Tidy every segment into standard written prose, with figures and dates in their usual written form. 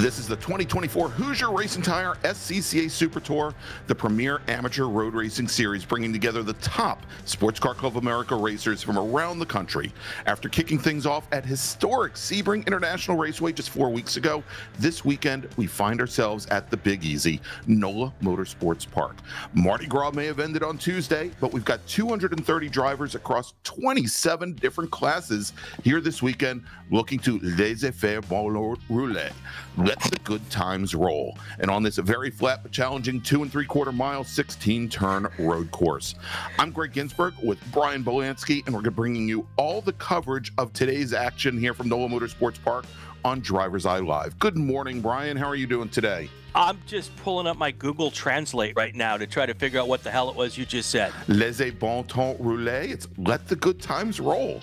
This is the 2024 Hoosier Racing Tire SCCA Super Tour, the premier amateur road racing series, bringing together the top Sports Car Club of America racers from around the country. After kicking things off at historic Sebring International Raceway just 4 weeks ago, this weekend we find ourselves at the Big Easy, NOLA Motorsports Park. Mardi Gras may have ended on Tuesday, but we've got 230 drivers across 27 different classes here this weekend looking to laissez-faire bon rouler. Let the good times roll. And on this very flat but challenging 2 3/4 mile, 16-turn road course. I'm Gregg Ginsberg with Brian Bielanski, and we're bringing you all the coverage of today's action here from NOLA Motorsports Park on DriversEye Live. Good morning, Brian. How are you doing today? I'm just pulling up my Google Translate right now to try to figure out what the hell it was you just said. Laissez bon temps rouler. It's let the good times roll.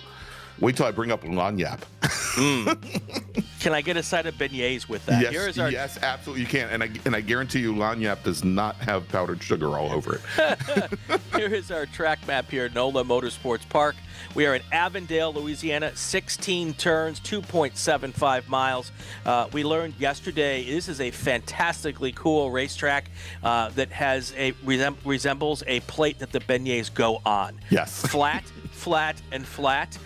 Wait till I bring up lagniappe. Can I get a side of beignets with that? Yes, absolutely you can. And I guarantee you lagniappe does not have powdered sugar all over it. Here is our track map here at NOLA Motorsports Park. We are in Avondale, Louisiana, 16 turns, 2.75 miles. We learned yesterday this is a fantastically cool racetrack that has resembles a plate that the beignets go on. Yes. Flat, flat, and flat.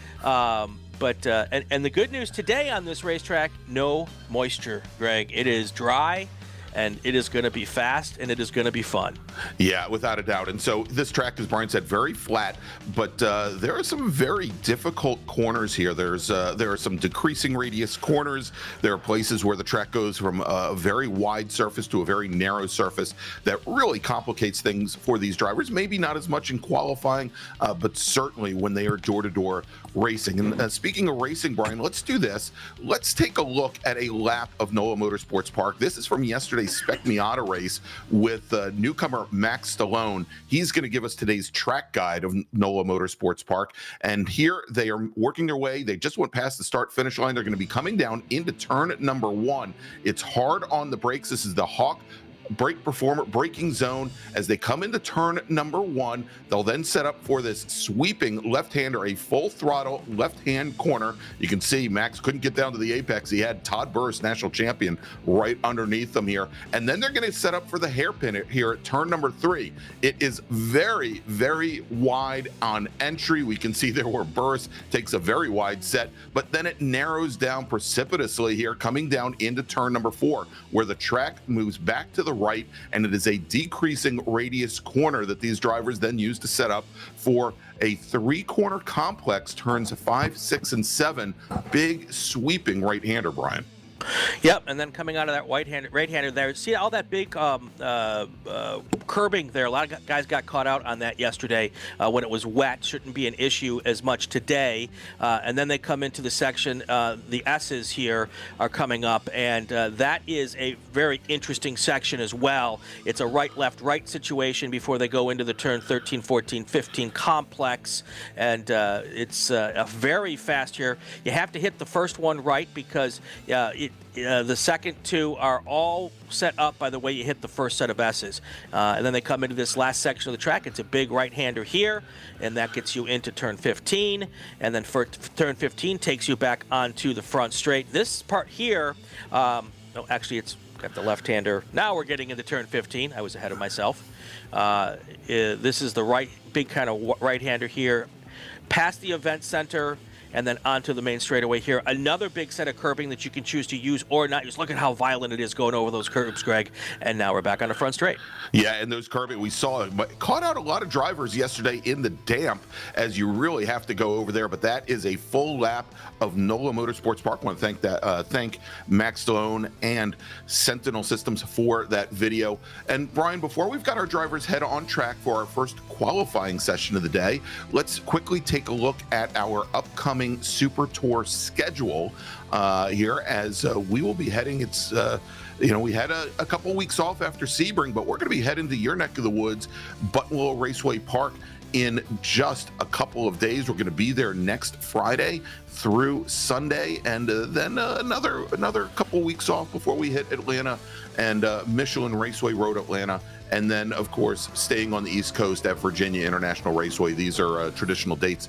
But the good news today on this racetrack, no moisture, Greg. It is dry, and it is going to be fast, and it is going to be fun. Yeah, without a doubt. And so this track, as Brian said, very flat, but there are some very difficult corners here. There are some decreasing radius corners. There are places where the track goes from a very wide surface to a very narrow surface that really complicates things for these drivers. Maybe not as much in qualifying, but certainly when they are door-to-door racing. And speaking of racing, Brian, let's do this. Let's take a look at a lap of NOLA Motorsports Park. This is from yesterday's Spec Miata race with newcomer Max Stallone. He's going to give us today's track guide of NOLA Motorsports Park. And here they are working their way. They just went past the start-finish line. They're going to be coming down into turn number 1. It's hard on the brakes. This is the Hawk brake performer braking zone. As they come into turn number 1, they'll then set up for this sweeping left-hander, a full throttle left-hand corner. You can see Max couldn't get down to the apex. He had Todd Burris, national champion, right underneath them here. And then they're going to set up for the hairpin here at turn number 3. It is very, very wide on entry. We can see there where Burris takes a very wide set, but then it narrows down precipitously here, coming down into turn number 4, where the track moves back to the right, and it is a decreasing radius corner that these drivers then use to set up for a 3-corner complex, turns 5, 6, and 7. Big sweeping right-hander, Brian. Yep, and then coming out of that right-hander there, see all that big curbing there. A lot of guys got caught out on that yesterday when it was wet. Shouldn't be an issue as much today. And then they come into the section, the S's here are coming up, and that is a very interesting section as well. It's a right, left, right situation before they go into the turn 13, 14, 15 complex, and it's a very fast here. You have to hit the first one right because the second 2 are all set up by the way you hit the first set of S's. And then they come into this last section of the track. It's a big right-hander here, and that gets you into turn 15. And then for turn 15 takes you back onto the front straight. This part here, no, actually it's got the left-hander. Now we're getting into turn 15. I was ahead of myself. This is the big kind of right-hander here, past the event center, and then onto the main straightaway here. Another big set of curbing that you can choose to use or not use. Look at how violent it is going over those curbs, Greg. And now we're back on the front straight. Yeah, and those curbing, we saw it, but caught out a lot of drivers yesterday in the damp, as you really have to go over there. But that is a full lap of NOLA Motorsports Park. I want to thank Max Stallone and Sentinel Systems for that video. And Brian, before we've got our drivers head on track for our first qualifying session of the day, let's quickly take a look at our upcoming Super Tour schedule here, as we will be heading. We had a couple weeks off after Sebring, but we're going to be heading to your neck of the woods, Buttonwillow Raceway Park, in just a couple of days. We're going to be there next Friday through Sunday, and then another couple weeks off before we hit Atlanta and Michelin Raceway Road Atlanta, and then of course staying on the East Coast at Virginia International Raceway. These are traditional dates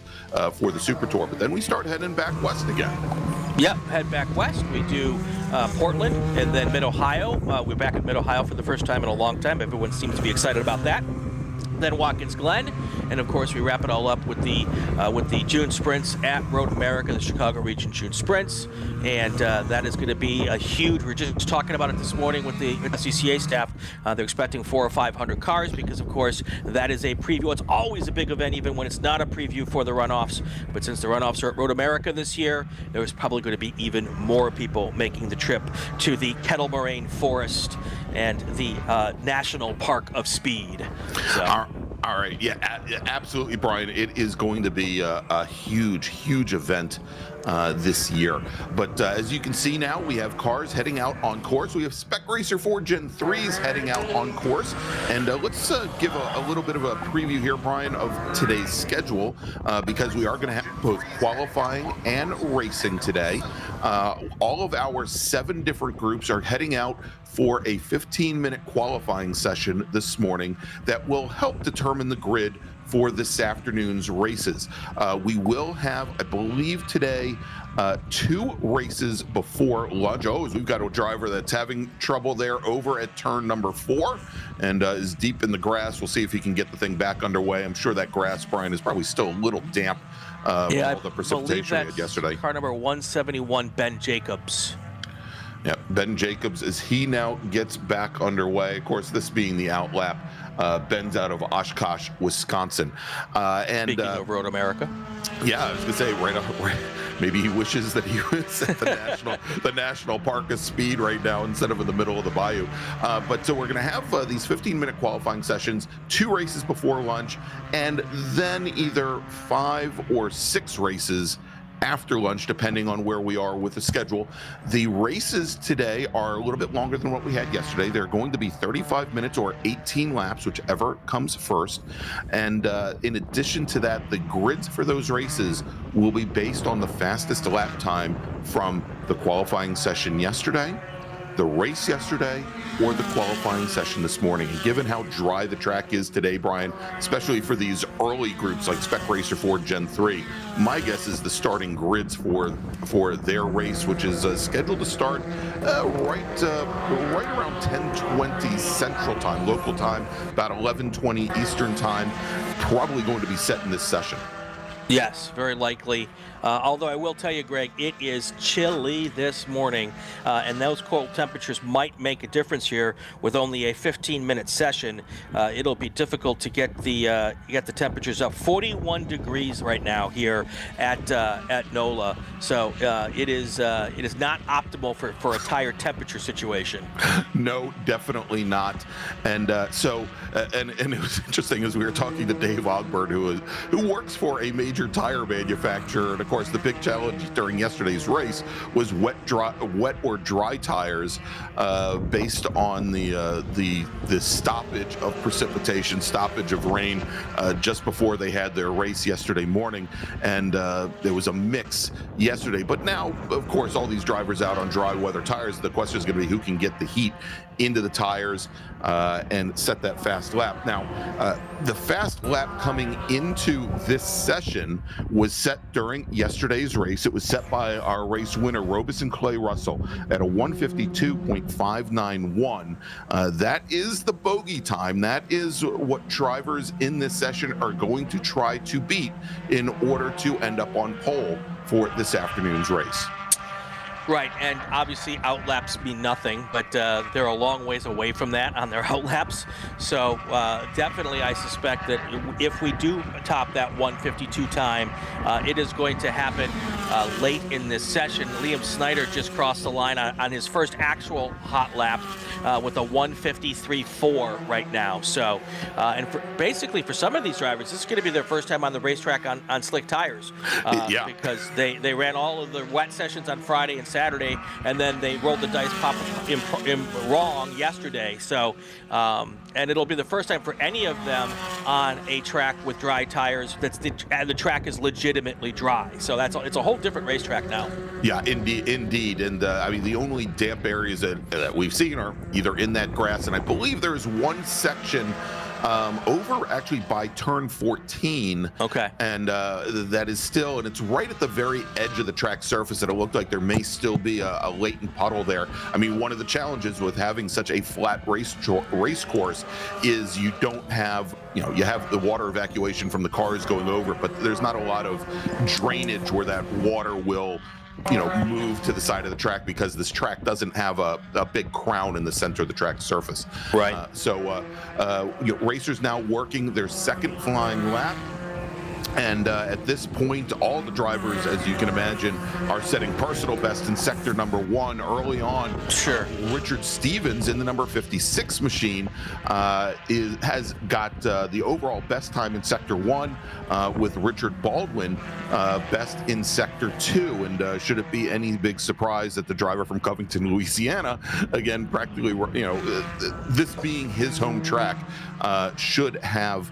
for the Super Tour, but then we start heading back west again. Yep, head back west. We do Portland and then Mid-Ohio. We're back at Mid-Ohio for the first time in a long time. Everyone seems to be excited about that. Then Watkins Glen, and of course we wrap it all up with the June sprints at Road America, the Chicago Region June sprints, and that is going to be a huge. We're just talking about it this morning with the SCCA staff. They're expecting 400 or 500 cars because, of course, that is a preview. It's always a big event, even when it's not a preview for the runoffs. But since the runoffs are at Road America this year, there's probably going to be even more people making the trip to the Kettle Moraine Forest and the National Park of Speed. So. All right. Yeah, absolutely, Brian. It is going to be a huge, huge event this year. But as you can see now, we have cars heading out on course. We have Spec Racer 4 Gen 3s heading out on course. And let's give a little bit of a preview here, Brian, of today's schedule, because we are going to have both qualifying and racing today. All of our 7 different groups are heading out for a 15-minute qualifying session this morning that will help determine the grid for this afternoon's races. We will have, I believe today, 2 races before lunch. Oh, we've got a driver that's having trouble there over at turn number 4 and is deep in the grass. We'll see if he can get the thing back underway. I'm sure that grass, Brian, is probably still a little damp with all the precipitation we had yesterday. Car number 171, Ben Jacobs. Yeah, Ben Jacobs, as he now gets back underway. Of course, this being the outlap, Ben's out of Oshkosh, Wisconsin. Speaking of Road America. Yeah, I was going to say, right, maybe he wishes that he was at the National Park of Speed right now instead of in the middle of the bayou. But so we're going to have these 15-minute qualifying sessions, 2 races before lunch, and then either 5 or 6 races after lunch, depending on where we are with the schedule. The races today are a little bit longer than what we had yesterday. They're going to be 35 minutes or 18 laps, whichever comes first. And in addition to that, the grids for those races will be based on the fastest lap time from the qualifying session yesterday, the race yesterday, or the qualifying session this morning. And given how dry the track is today, Brian, especially for these early groups like Spec Racer 4 Gen 3, my guess is the starting grids for their race, which is scheduled to start right around 10:20 Central Time, local time, about 11:20 Eastern Time, probably going to be set in this session. Yes, very likely. Although I will tell you, Greg, it is chilly this morning, and those cold temperatures might make a difference here. With only a 15-minute session, it'll be difficult to get the temperatures up. 41 degrees right now here at NOLA, so it is not optimal for a tire temperature situation. No, definitely not. And and it was interesting as we were talking to Dave Ogbert, who works for a major tire manufacturer, and of course the big challenge during yesterday's race was wet or dry tires, based on the stoppage of precipitation, stoppage of rain just before they had their race yesterday morning, and there was a mix yesterday. But now, of course, all these drivers out on dry weather tires, the question is going to be who can get the heat into the tires and set that fast lap. Now, the fast lap coming into this session was set during yesterday's race. It was set by our race winner, Robeson Clay Russell, at a 152.591. That is the bogey time. That is what drivers in this session are going to try to beat in order to end up on pole for this afternoon's race. Right, and obviously outlaps mean nothing, but they're a long ways away from that on their outlaps. So definitely I suspect that if we do top that 152 time, it is going to happen late in this session. Liam Snyder just crossed the line on his first actual hot lap with a 153.4 right now. So, and basically for some of these drivers, this is going to be their first time on the racetrack on slick tires. Yeah. Because they ran all of the wet sessions on Friday and Saturday, and then they rolled the dice pop wrong yesterday. So, and it'll be the first time for any of them on a track with dry tires and the track is legitimately dry. So it's a whole different racetrack now. Yeah, indeed. And I mean, the only damp areas that we've seen are either in that grass, and I believe there's one section over actually by turn 14. Okay. And that is still, and it's right at the very edge of the track surface, and it looked like there may still be a latent puddle there. I mean, one of the challenges with having such a flat race course is you don't have, you have the water evacuation from the cars going over, but there's not a lot of drainage where that water will move to the side of the track, because this track doesn't have a big crown in the center of the track surface. Right. Racers now working their second flying lap. And at this point, all the drivers, as you can imagine, are setting personal best in sector number 1 early on. Sure. Richard Stevens in the number 56 machine has got the overall best time in sector 1, with Richard Baldwin best in sector 2. And should it be any big surprise that the driver from Covington, Louisiana, again, practically, this being his home track, should have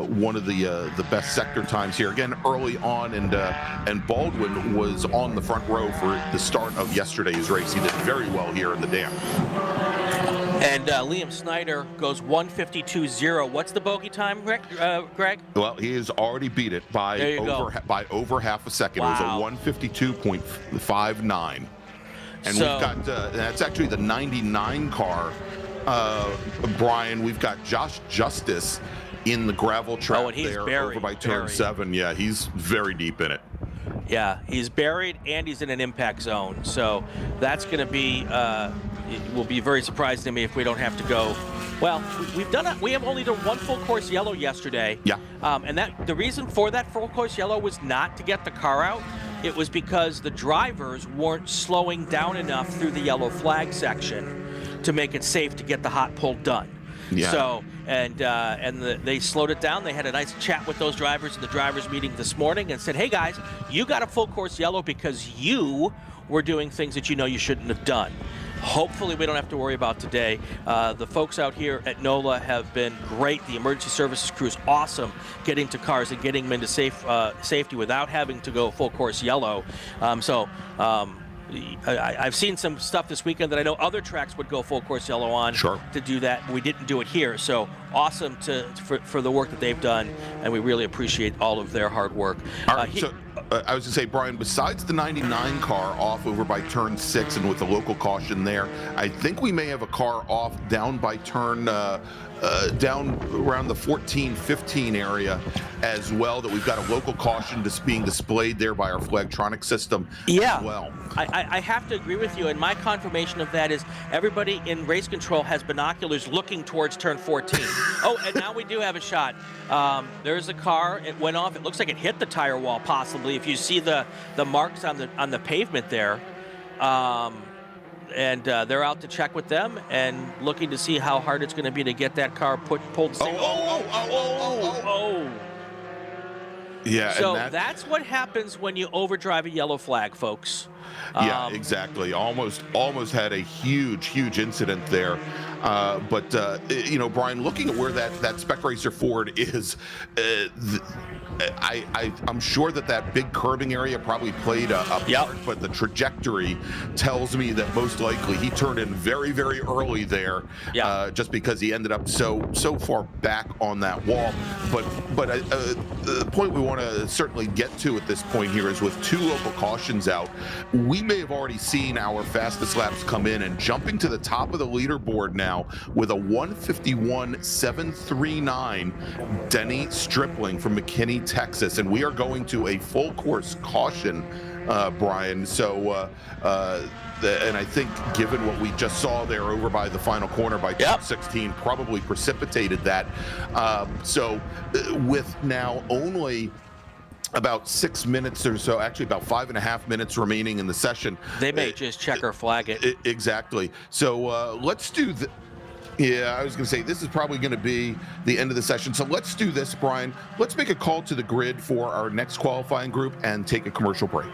one of the best sector times here again early on, and Baldwin was on the front row for the start of yesterday's race. He did very well here in the dam. And Liam Snyder goes 1:52.0. What's the bogey time, Greg? Well, he has already beat it by over half a second. Wow. It was a 1:52.59, and we've got that's actually the 99 car. Brian, we've got Josh Justice in the gravel trap over by turn 7. Yeah, he's very deep in it. Yeah, he's buried and he's in an impact zone. So that's going to be, it will be very surprising to me if we don't have to go. Well, we have only done one full course yellow yesterday. Yeah. And the reason for that full course yellow was not to get the car out. It was because the drivers weren't slowing down enough through the yellow flag section to make it safe to get the hot pull done. Yeah. So, they slowed it down. They had a nice chat with those drivers in the drivers meeting this morning and said, hey guys, you got a full course yellow because you were doing things that you shouldn't have done. Hopefully we don't have to worry about today. The folks out here at NOLA have been great. The emergency services crew is awesome, getting to cars and getting them into safety without having to go full course yellow. I've seen some stuff this weekend that I know other tracks would go full course yellow on. Sure. To do that. We didn't do it here. So awesome for the work that they've done, and we really appreciate all of their hard work. All right, I was going to say, Brian, besides the 99 car off over by turn 6 and with the local caution there, I think we may have a car off down by turn down around the 14-15 area as well, that we've got a local caution just being displayed there by our flagtronic system as well. I have to agree with you, and my confirmation of that is everybody in race control has binoculars looking towards turn 14. Oh, and now we do have a shot. There's a car. It went off. It looks like it hit the tire wall, possibly, if you see the marks on the pavement there. And they're out to check with them and looking to see how hard it's going to be to get that car pulled. Yeah. So that's what happens when you overdrive a yellow flag, folks. Yeah, exactly. Almost had a huge incident there. But Brian, looking at where that Spec Racer Ford is, I'm sure that big curbing area probably played a part, but the trajectory tells me that most likely he turned in very early there, just because he ended up so far back on that wall. But the point we want to certainly get to at this point here is, with 2 local cautions out, we may have already seen our fastest laps come in, and jumping to the top of the leaderboard now with a 1:51.739, Denny Stripling from McKinney, Texas, and we are going to a full course caution, Brian. So, and I think, given what we just saw there over by the final corner by 16, probably precipitated that. So, with now only about 6 minutes or so, actually about 5.5 minutes remaining in the session, they may just check or flag it. Exactly. So let's do the. Yeah, I was going to say, this is probably going to be the end of the session. So let's do this, Brian. Let's make a call to the grid for our next qualifying group and take a commercial break.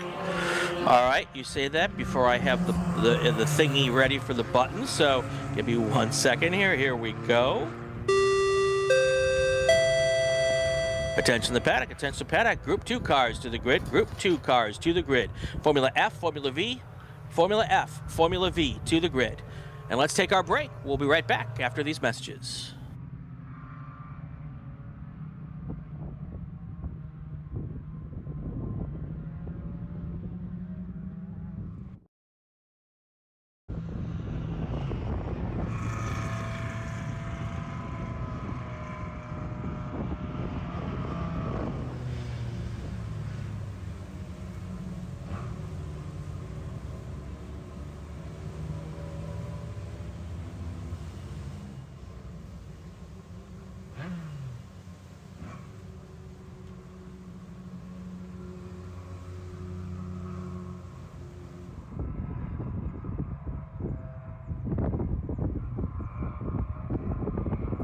All right, you say that before I have the thingy ready for the button, so give me 1 second here. Here we go. Attention the paddock, Group 2 cars to the grid, Group 2 cars to the grid. Formula F, Formula V, Formula F, Formula V to the grid. And let's take our break. We'll be right back after these messages.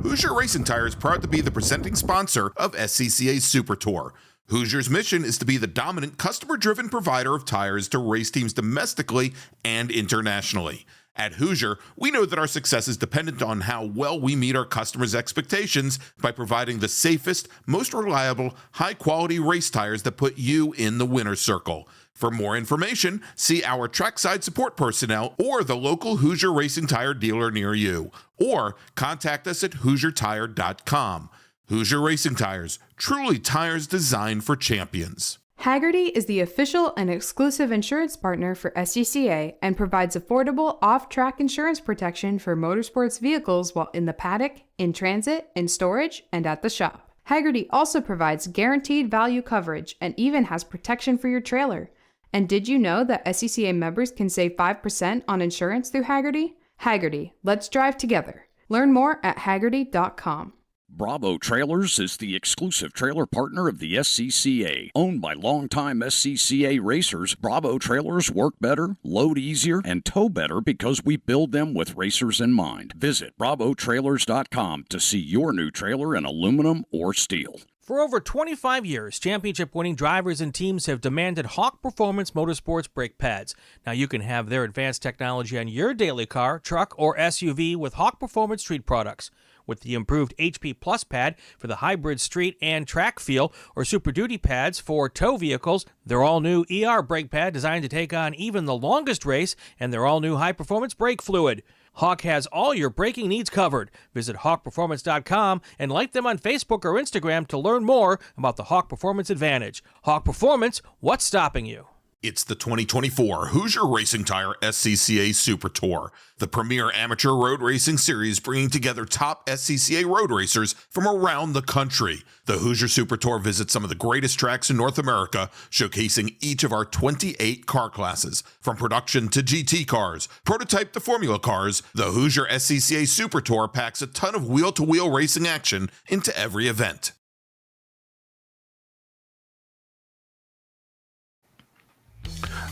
Hoosier Racing Tire is proud to be the presenting sponsor of SCCA Super Tour. Hoosier's mission is to be the dominant customer-driven provider of tires to race teams domestically and internationally. At Hoosier, we know that our success is dependent on how well we meet our customers' expectations by providing the safest, most reliable, high-quality race tires that put you in the winner's circle. For more information, see our trackside support personnel or the local Hoosier Racing Tire dealer near you, or contact us at HoosierTire.com. Hoosier Racing Tires, truly tires designed for champions. Hagerty is the official and exclusive insurance partner for SCCA and provides affordable off-track insurance protection for motorsports vehicles while in the paddock, in transit, in storage, and at the shop. Hagerty also provides guaranteed value coverage and even has protection for your trailer. And did you know that SCCA members can save 5% on insurance through Hagerty? Hagerty, let's drive together. Learn more at Hagerty.com. Bravo Trailers is the exclusive trailer partner of the SCCA. Owned by longtime SCCA racers, Bravo Trailers work better, load easier, and tow better because we build them with racers in mind. Visit bravotrailers.com to see your new trailer in aluminum or steel. For over 25 years, championship-winning drivers and teams have demanded Hawk Performance Motorsports brake pads. Now you can have their advanced technology on your daily car, truck, or SUV with Hawk Performance Street products. With the improved HP Plus pad for the hybrid street and track feel, or Super Duty pads for tow vehicles, their all-new ER brake pad designed to take on even the longest race, and their all-new high-performance brake fluid. Hawk has all your braking needs covered. Visit hawkperformance.com and like them on Facebook or Instagram to learn more about the Hawk Performance Advantage. Hawk Performance, what's stopping you? It's the 2024 Hoosier Racing Tire SCCA Super Tour, the premier amateur road racing series bringing together top SCCA road racers from around the country. The Hoosier Super Tour visits some of the greatest tracks in North America, showcasing each of our 28 car classes. From production to GT cars, prototype to formula cars, the Hoosier SCCA Super Tour packs a ton of wheel-to-wheel racing action into every event.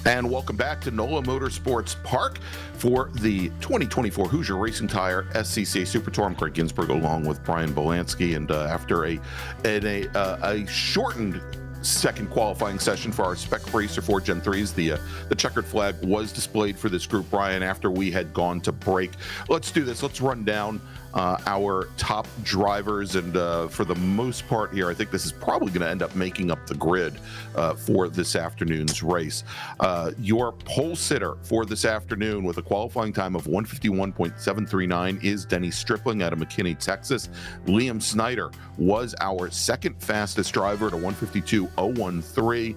And welcome back to NOLA Motorsports Park for the 2024 Hoosier Racing Tire SCCA Super Tour. I'm Gregg Ginsberg along with Brian Bielanski, and after a shortened second qualifying session for our Spec Racer 4 Gen 3s, the checkered flag was displayed for this group, Brian, after we had gone to break. Let's do this. Let's run down our top drivers, and for the most part here, I think this is probably going to end up making up the grid for this afternoon's race. Your pole sitter for this afternoon with a qualifying time of 151.739 is Denny Stripling out of McKinney, Texas. Liam Snyder was our second fastest driver at a 152.013,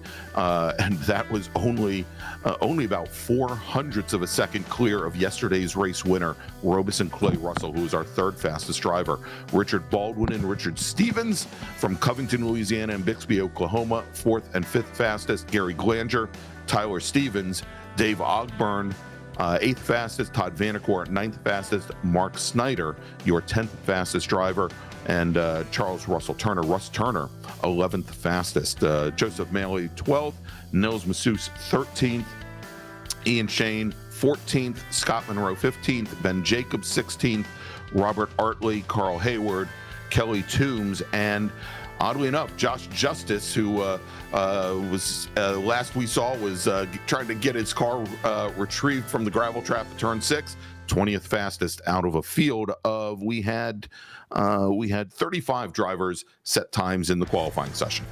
and that was only about 0.04 of a second clear of yesterday's race winner, Robeson Clay Russell, who was our third fastest driver. Richard Baldwin and Richard Stevens from Covington, Louisiana and Bixby, Oklahoma, fourth and fifth fastest. Gary Glanger, Tyler Stevens, Dave Ogburn, eighth fastest. Todd Vanacore, ninth fastest. Mark Snyder, your 10th fastest driver. And Charles Russell Turner, Russ Turner, 11th fastest. Joseph Maley, 12th. Nils Massouse, 13th. Ian Shane, 14th. Scott Monroe, 15th. Ben Jacobs, 16th. Robert Artley, Carl Hayward, Kelly Toombs, and oddly enough, Josh Justice, who was last we saw was trying to get his car retrieved from the gravel trap at turn 6, 20th fastest out of a field of we had 35 drivers set times in the qualifying session.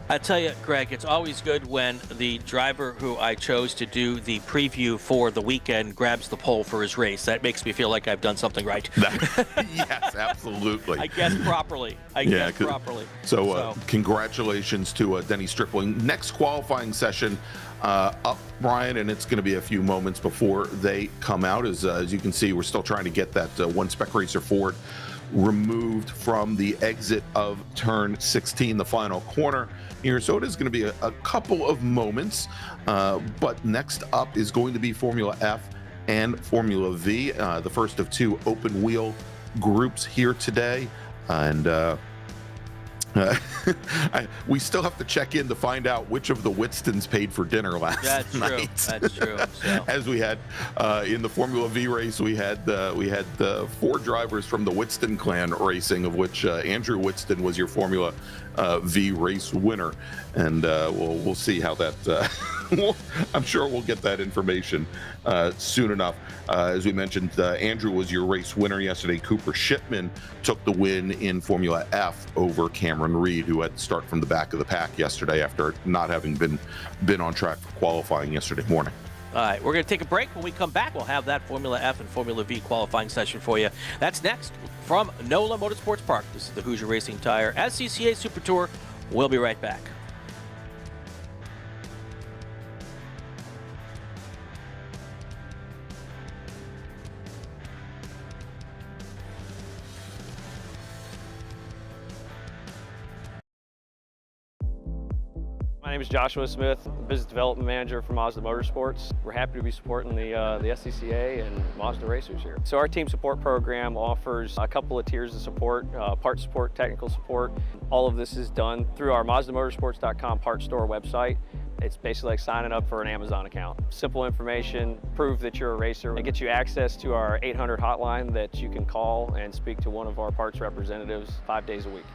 I tell you, Greg, it's always good when the driver who I chose to do the preview for the weekend grabs the pole for his race. That makes me feel like I've done something right. Yes, absolutely. I guess properly. So congratulations to Denny Stripling. Next qualifying session up, Brian, and it's going to be a few moments before they come out. As you can see, we're still trying to get that one Spec Racer Ford removed from the exit of turn 16, the final corner here. So it is going to be a couple of moments, but next up is going to be Formula F and Formula V, the first of two open wheel groups here today. And we still have to check in to find out which of the Whitstons paid for dinner last night. That's true. So. As we had in the Formula V race, we had 4 drivers from the Whitston clan racing, of which Andrew Whitston was your Formula V race winner, and we'll see how that. I'm sure we'll get that information soon enough. As we mentioned, Andrew was your race winner yesterday. Cooper Shipman took the win in Formula F over Cameron Reed, who had to start from the back of the pack yesterday after not having been on track for qualifying yesterday morning. All right, we're going to take a break. When we come back, we'll have that Formula F and Formula V qualifying session for you. That's next from NOLA Motorsports Park. This is the Hoosier Racing Tire SCCA Super Tour. We'll be right back. My name is Joshua Smith, Business Development Manager for Mazda Motorsports. We're happy to be supporting the SCCA and Mazda racers here. So our team support program offers a couple of tiers of support, parts support, technical support. All of this is done through our MazdaMotorsports.com parts store website. It's basically like signing up for an Amazon account. Simple information, prove that you're a racer. It gets you access to our 800 hotline that you can call and speak to one of our parts representatives 5 days a week.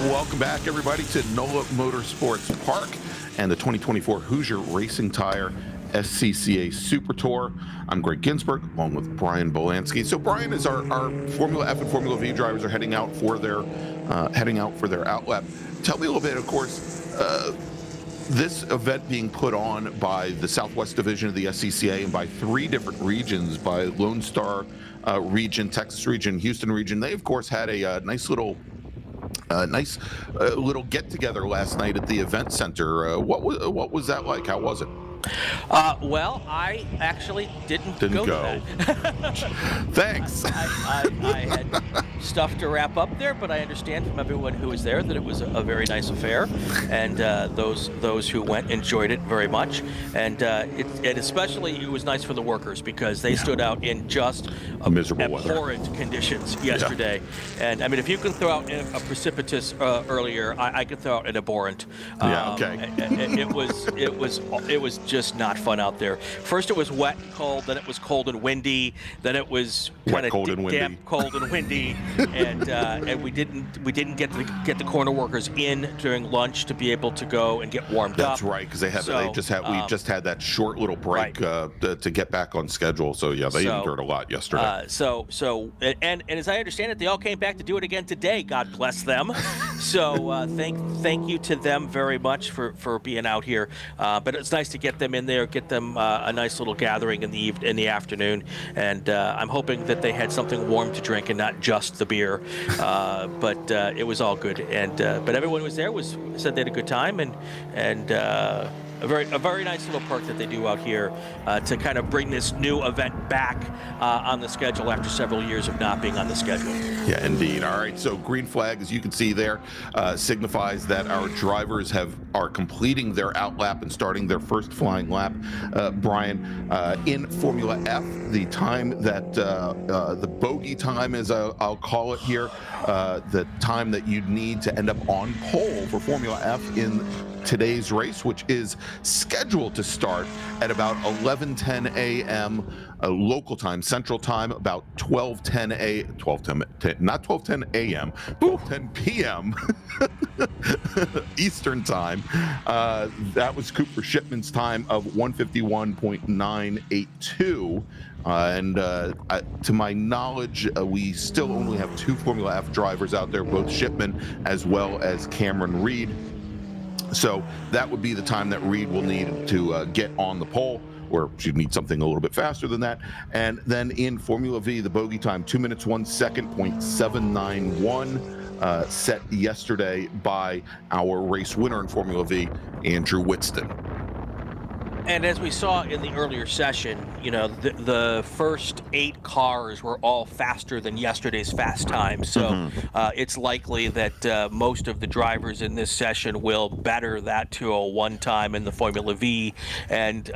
Welcome back, everybody, to NOLA Motorsports Park and the 2024 Hoosier Racing Tire SCCA Super Tour. I'm Gregg Ginsberg, along with Brian Bielanski. So, Brian, as our Formula F and Formula V drivers are heading out for their outlap, tell me a little bit. Of course, this event being put on by the Southwest Division of the SCCA and by 3 different regions, by Lone Star region, Texas region, Houston region. They, of course, had a nice little get together last night at the event center. What was that like? How was it? Well, I actually didn't Didn't go. go. To that. Thanks. I had stuff to wrap up there, but I understand from everyone who was there that it was a very nice affair, and those who went enjoyed it very much, and especially it was nice for the workers because they stood out in just miserable abhorrent weather conditions yesterday. And I mean, if you can throw out a precipitous earlier, I could throw out an abhorrent. Okay. It was just not fun out there. First it was wet and cold, then it was cold and windy, then it was kind of damp, cold and windy, and we didn't get the corner workers in during lunch to be able to go and get warmed up. That's right, because we just had that short little break to get back on schedule. So yeah, they endured a lot yesterday. And as I understand it, they all came back to do it again today. God bless them. So thank you to them very much for being out here. But it's nice to get them in there, get them a nice little gathering in the afternoon, and I'm hoping that they had something warm to drink and not just the beer. But it was all good, and but everyone who was there said they had a good time, and a very nice little perk that they do out here to kind of bring this new event back on the schedule after several years of not being on the schedule. Yeah, indeed. All right, so green flag, as you can see there, signifies that our drivers are completing their outlap and starting their first flying lap. Brian, in Formula F, the time that the bogey time, as I'll call it here, the time that you'd need to end up on pole for Formula F in today's race, which is scheduled to start at about 11:10 a.m. Local time, Central Time, about 12:10 a.m., 12:10 p.m. Eastern Time. That was Cooper Shipman's time of 1:51.982. And to my knowledge, we still only have two Formula F drivers out there, both Shipman as well as Cameron Reed. So that would be the time that Reed will need to get on the pole, or she'd need something a little bit faster than that. And then in Formula V, the bogey time, 2 minutes, 1 second, .791, set yesterday by our race winner in Formula V, Andrew Whitston. And as we saw in the earlier session, the first 8 cars were all faster than yesterday's fast time. So it's likely that most of the drivers in this session will better that 2:01 time in the Formula V, and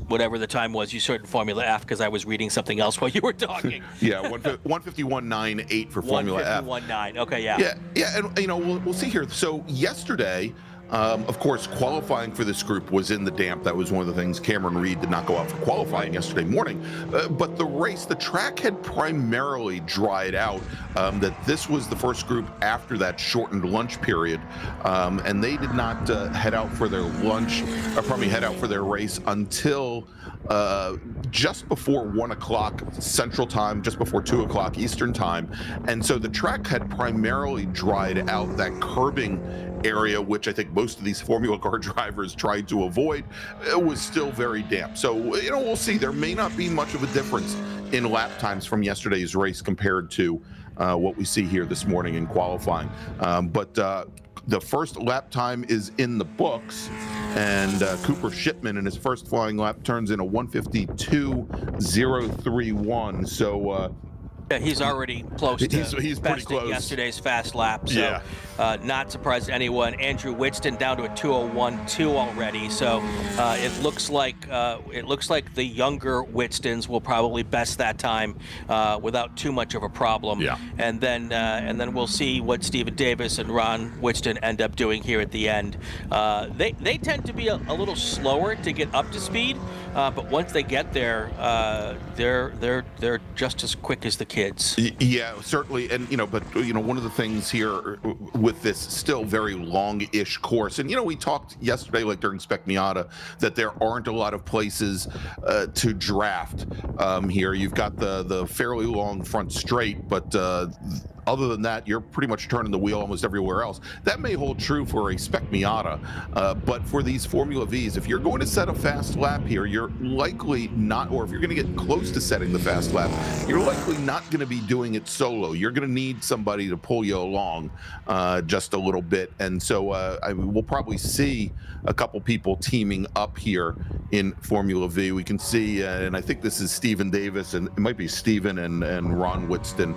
whatever the time was you saw in Formula F, because I was reading something else while you were talking. Yeah, 1:51.98 for Formula F. 1:51.9. Okay, yeah. Yeah, and we'll see here. So yesterday, of course, qualifying for this group was in the damp. That was one of the things. Cameron Reed did not go out for qualifying yesterday morning. But the track had primarily dried out. That this was the first group after that shortened lunch period. And they did not head out for their race until just before 1 o'clock Central Time, just before 2 o'clock Eastern Time. And so the track had primarily dried out. That curbing area, which I think most of these Formula car drivers tried to avoid, it was still very damp. So, we'll see. There may not be much of a difference in lap times from yesterday's race compared to what we see here this morning in qualifying. But the first lap time is in the books, and Cooper Shipman in his first flying lap turns in a 1:52.031. So Yeah, he's already close to he's pretty close. Yesterday's fast lap, so yeah. Not surprised to anyone. Andrew Whitston down to a 2:01.2 already, so it looks like the younger Whitstons will probably best that time without too much of a problem. Yeah. And then we'll see what Stephen Davis and Ron Whitston end up doing here at the end. They tend to be a little slower to get up to speed, but once they get there, they're just as quick as the kids. Yeah, certainly. And, but, one of the things here with this still very long-ish course, and, we talked yesterday, like during Spec Miata, that there aren't a lot of places to draft here. You've got the fairly long front straight, but other than that, you're pretty much turning the wheel almost everywhere else. That may hold true for a Spec Miata, but for these Formula Vs, if you're going to set a fast lap here, you're likely not, or if you're going to get close to setting the fast lap, you're likely not going to be doing it solo. You're going to need somebody to pull you along just a little bit. And so we'll probably see a couple people teaming up here in Formula V. We can see, and I think this is Stephen Davis, and it might be Stephen and Ron Whitston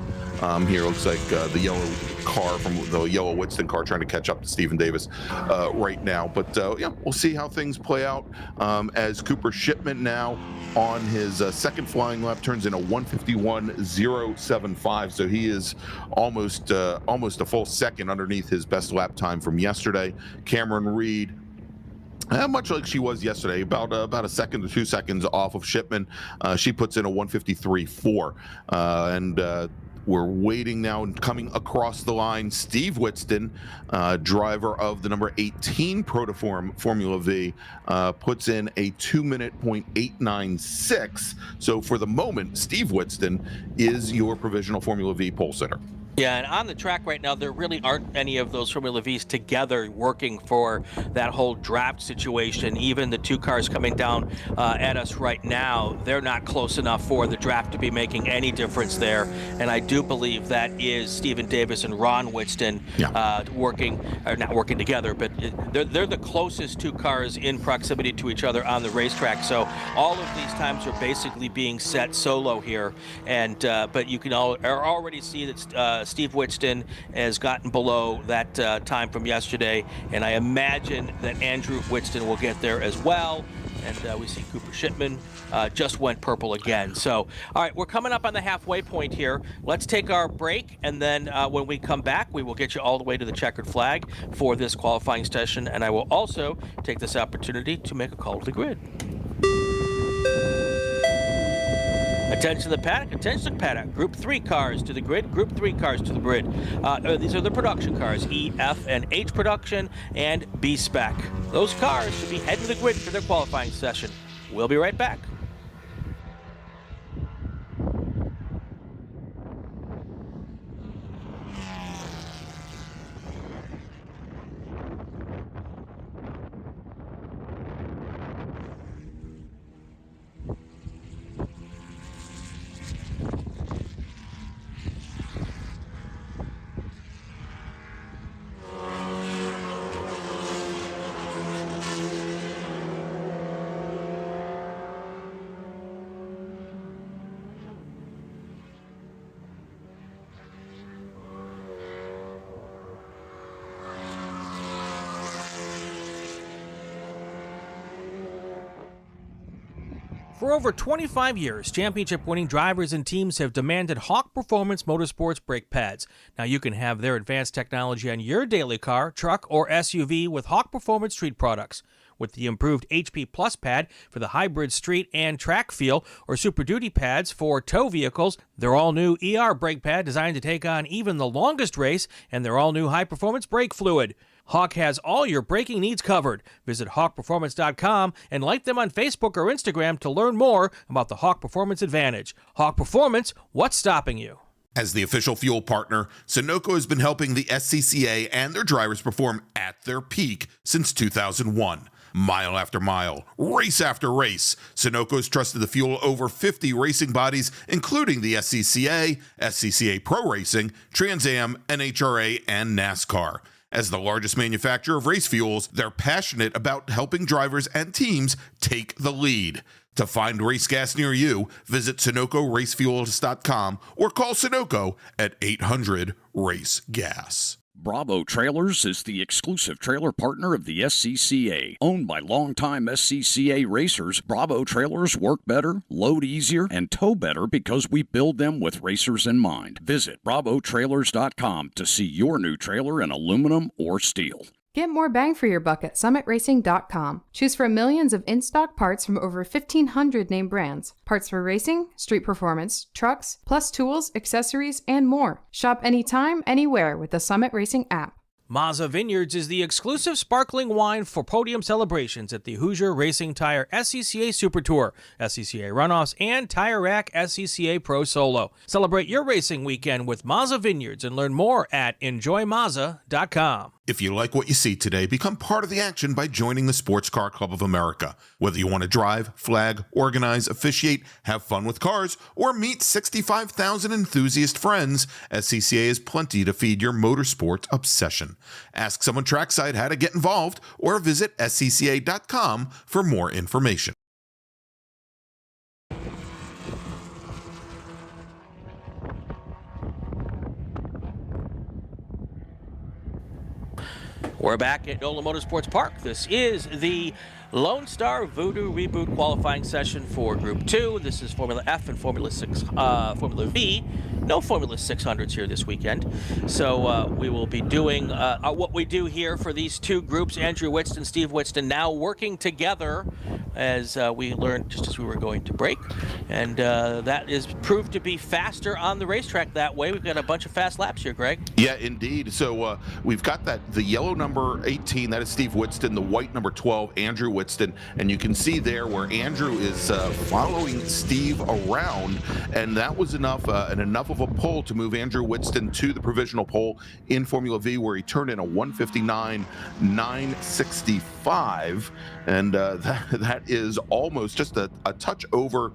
here. Looks like the yellow car from the yellow Whitston car trying to catch up to Stephen Davis right now. But yeah, we'll see how things play out as Cooper Shipman now on his second flying lap turns in a 151.075. So he is almost a full second underneath his best lap time from yesterday. Cameron Reed, much like she was yesterday, about a second to 2 seconds off of Shipman. She puts in a 153.4, and we're waiting now and coming across the line. Steve Whitston, driver of the number 18 Protoform Formula V, puts in a 2:08.96. So for the moment, Steve Whitston is your provisional Formula V pole sitter. Yeah, and on the track right now, there really aren't any of those Formula Vs together working for that whole draft situation. Even the two cars coming down at us right now, they're not close enough for the draft to be making any difference there. And I do believe that is Stephen Davis and Ron Whitston working, or not working together, but they're the closest two cars in proximity to each other on the racetrack. So all of these times are basically being set solo here. And but you can already see that Steve Whitston has gotten below that time from yesterday, and I imagine that Andrew Whitston will get there as well. And we see Cooper Shipman just went purple again. So, all right, we're coming up on the halfway point here. Let's take our break, and then when we come back, we will get you all the way to the checkered flag for this qualifying session. And I will also take this opportunity to make a call to the grid. Attention to the paddock, attention to the paddock. Group 3 cars to the grid, Group 3 cars to the grid. These are the production cars, E, F, and H production, and B-Spec. Those cars should be heading to the grid for their qualifying session. We'll be right back. For over 25 years, championship-winning drivers and teams have demanded Hawk Performance Motorsports brake pads. Now you can have their advanced technology on your daily car, truck, or SUV with Hawk Performance Street products. With the improved HP Plus pad for the hybrid street and track feel, or Super Duty pads for tow vehicles, their all-new ER brake pad designed to take on even the longest race, and their all-new high-performance brake fluid. Hawk has all your braking needs covered. Visit hawkperformance.com and like them on Facebook or Instagram to learn more about the Hawk Performance Advantage. Hawk Performance, what's stopping you? As the official fuel partner, Sunoco has been helping the SCCA and their drivers perform at their peak since 2001. Mile after mile, race after race, Sunoco's trusted the fuel over 50 racing bodies, including the SCCA, SCCA Pro Racing, Trans Am, NHRA, and NASCAR. As the largest manufacturer of race fuels, they're passionate about helping drivers and teams take the lead. To find race gas near you, visit SunocoRacefuels.com or call Sunoco at 800-RACE-GAS. Bravo Trailers is the exclusive trailer partner of the SCCA. Owned by longtime SCCA racers, Bravo Trailers work better, load easier, and tow better because we build them with racers in mind. Visit BravoTrailers.com to see your new trailer in aluminum or steel. Get more bang for your buck at SummitRacing.com. Choose from millions of in-stock parts from over 1,500 name brands. Parts for racing, street performance, trucks, plus tools, accessories, and more. Shop anytime, anywhere with the Summit Racing app. Mazza Vineyards is the exclusive sparkling wine for podium celebrations at the Hoosier Racing Tire SCCA Super Tour, SCCA Runoffs, and Tire Rack SCCA Pro Solo. Celebrate your racing weekend with Mazza Vineyards and learn more at enjoymazza.com. If you like what you see today, become part of the action by joining the Sports Car Club of America. Whether you want to drive, flag, organize, officiate, have fun with cars, or meet 65,000 enthusiast friends, SCCA has plenty to feed your motorsports obsession. Ask someone trackside how to get involved or visit scca.com for more information. We're back at NOLA Motorsports Park. This is the Lone Star Voodoo Reboot qualifying session for Group 2. This is Formula F and Formula V. No Formula 600s here this weekend. So we will be doing what we do here for these two groups, Andrew Whitston, Steve Whitston, now working together as we learned just as we were going to break. And that is proved to be faster on the racetrack that way. We've got a bunch of fast laps here, Greg. Yeah, indeed. So we've got the yellow number 18, that is Steve Whitston, the white number 12, Andrew Whitston. And you can see there where Andrew is following Steve around. And that was enough of a pull to move Andrew Whitston to the provisional pole in Formula V, where he turned in a 1:59.965. And that is almost just a touch over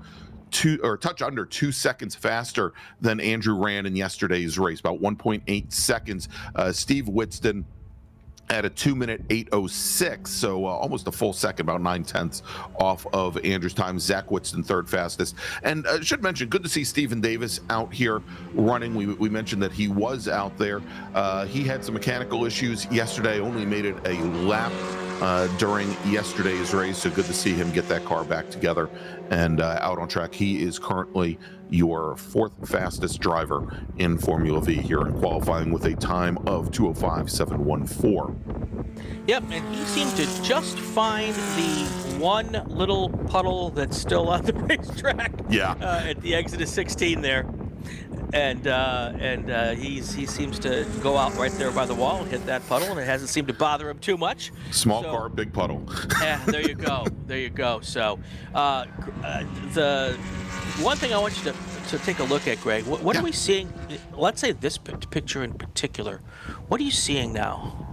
touch under 2 seconds faster than Andrew ran in yesterday's race, about 1.8 seconds. Steve Whitston at a 2:08.06, so almost a full second, about 9/10 off of Andrew's time. Zach Whitston third fastest. And I should mention, good to see Stephen Davis out here running. We mentioned that he was out there. He had some mechanical issues yesterday, only made it a lap during yesterday's race, so good to see him get that car back together and out on track. He is currently your fourth fastest driver in Formula V here in qualifying with a time of 2:05.714. Yep, and he seemed to just find the one little puddle that's still on the racetrack. Yeah. At the exit of 16 there. And he seems to go out right there by the wall and hit that puddle, and it hasn't seemed to bother him too much. Small car, big puddle. Yeah, there you go. There you go. So the one thing I want you to take a look at, Greg, what are we seeing? Let's say this picture in particular. What are you seeing now?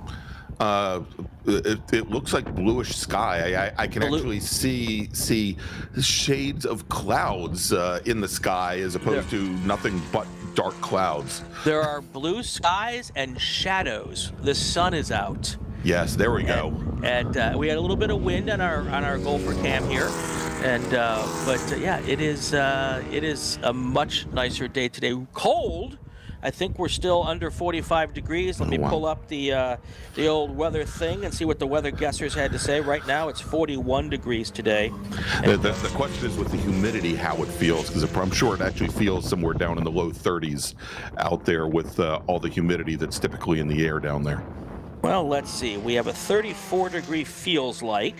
It looks like bluish sky. I can actually see shades of clouds in the sky as opposed to nothing but dark clouds. There are blue skies and shadows. The sun is out. Yes, there we go. And we had a little bit of wind on our gopher cam here, and but yeah, it is a much nicer day today. Cold. I think we're still under 45 degrees. Let me pull up the old weather thing and see what the weather guessers had to say. Right now, it's 41 degrees today. The question is with the humidity, how it feels, because I'm sure it actually feels somewhere down in the low 30s out there with all the humidity that's typically in the air down there. Well, let's see. We have a 34-degree feels like.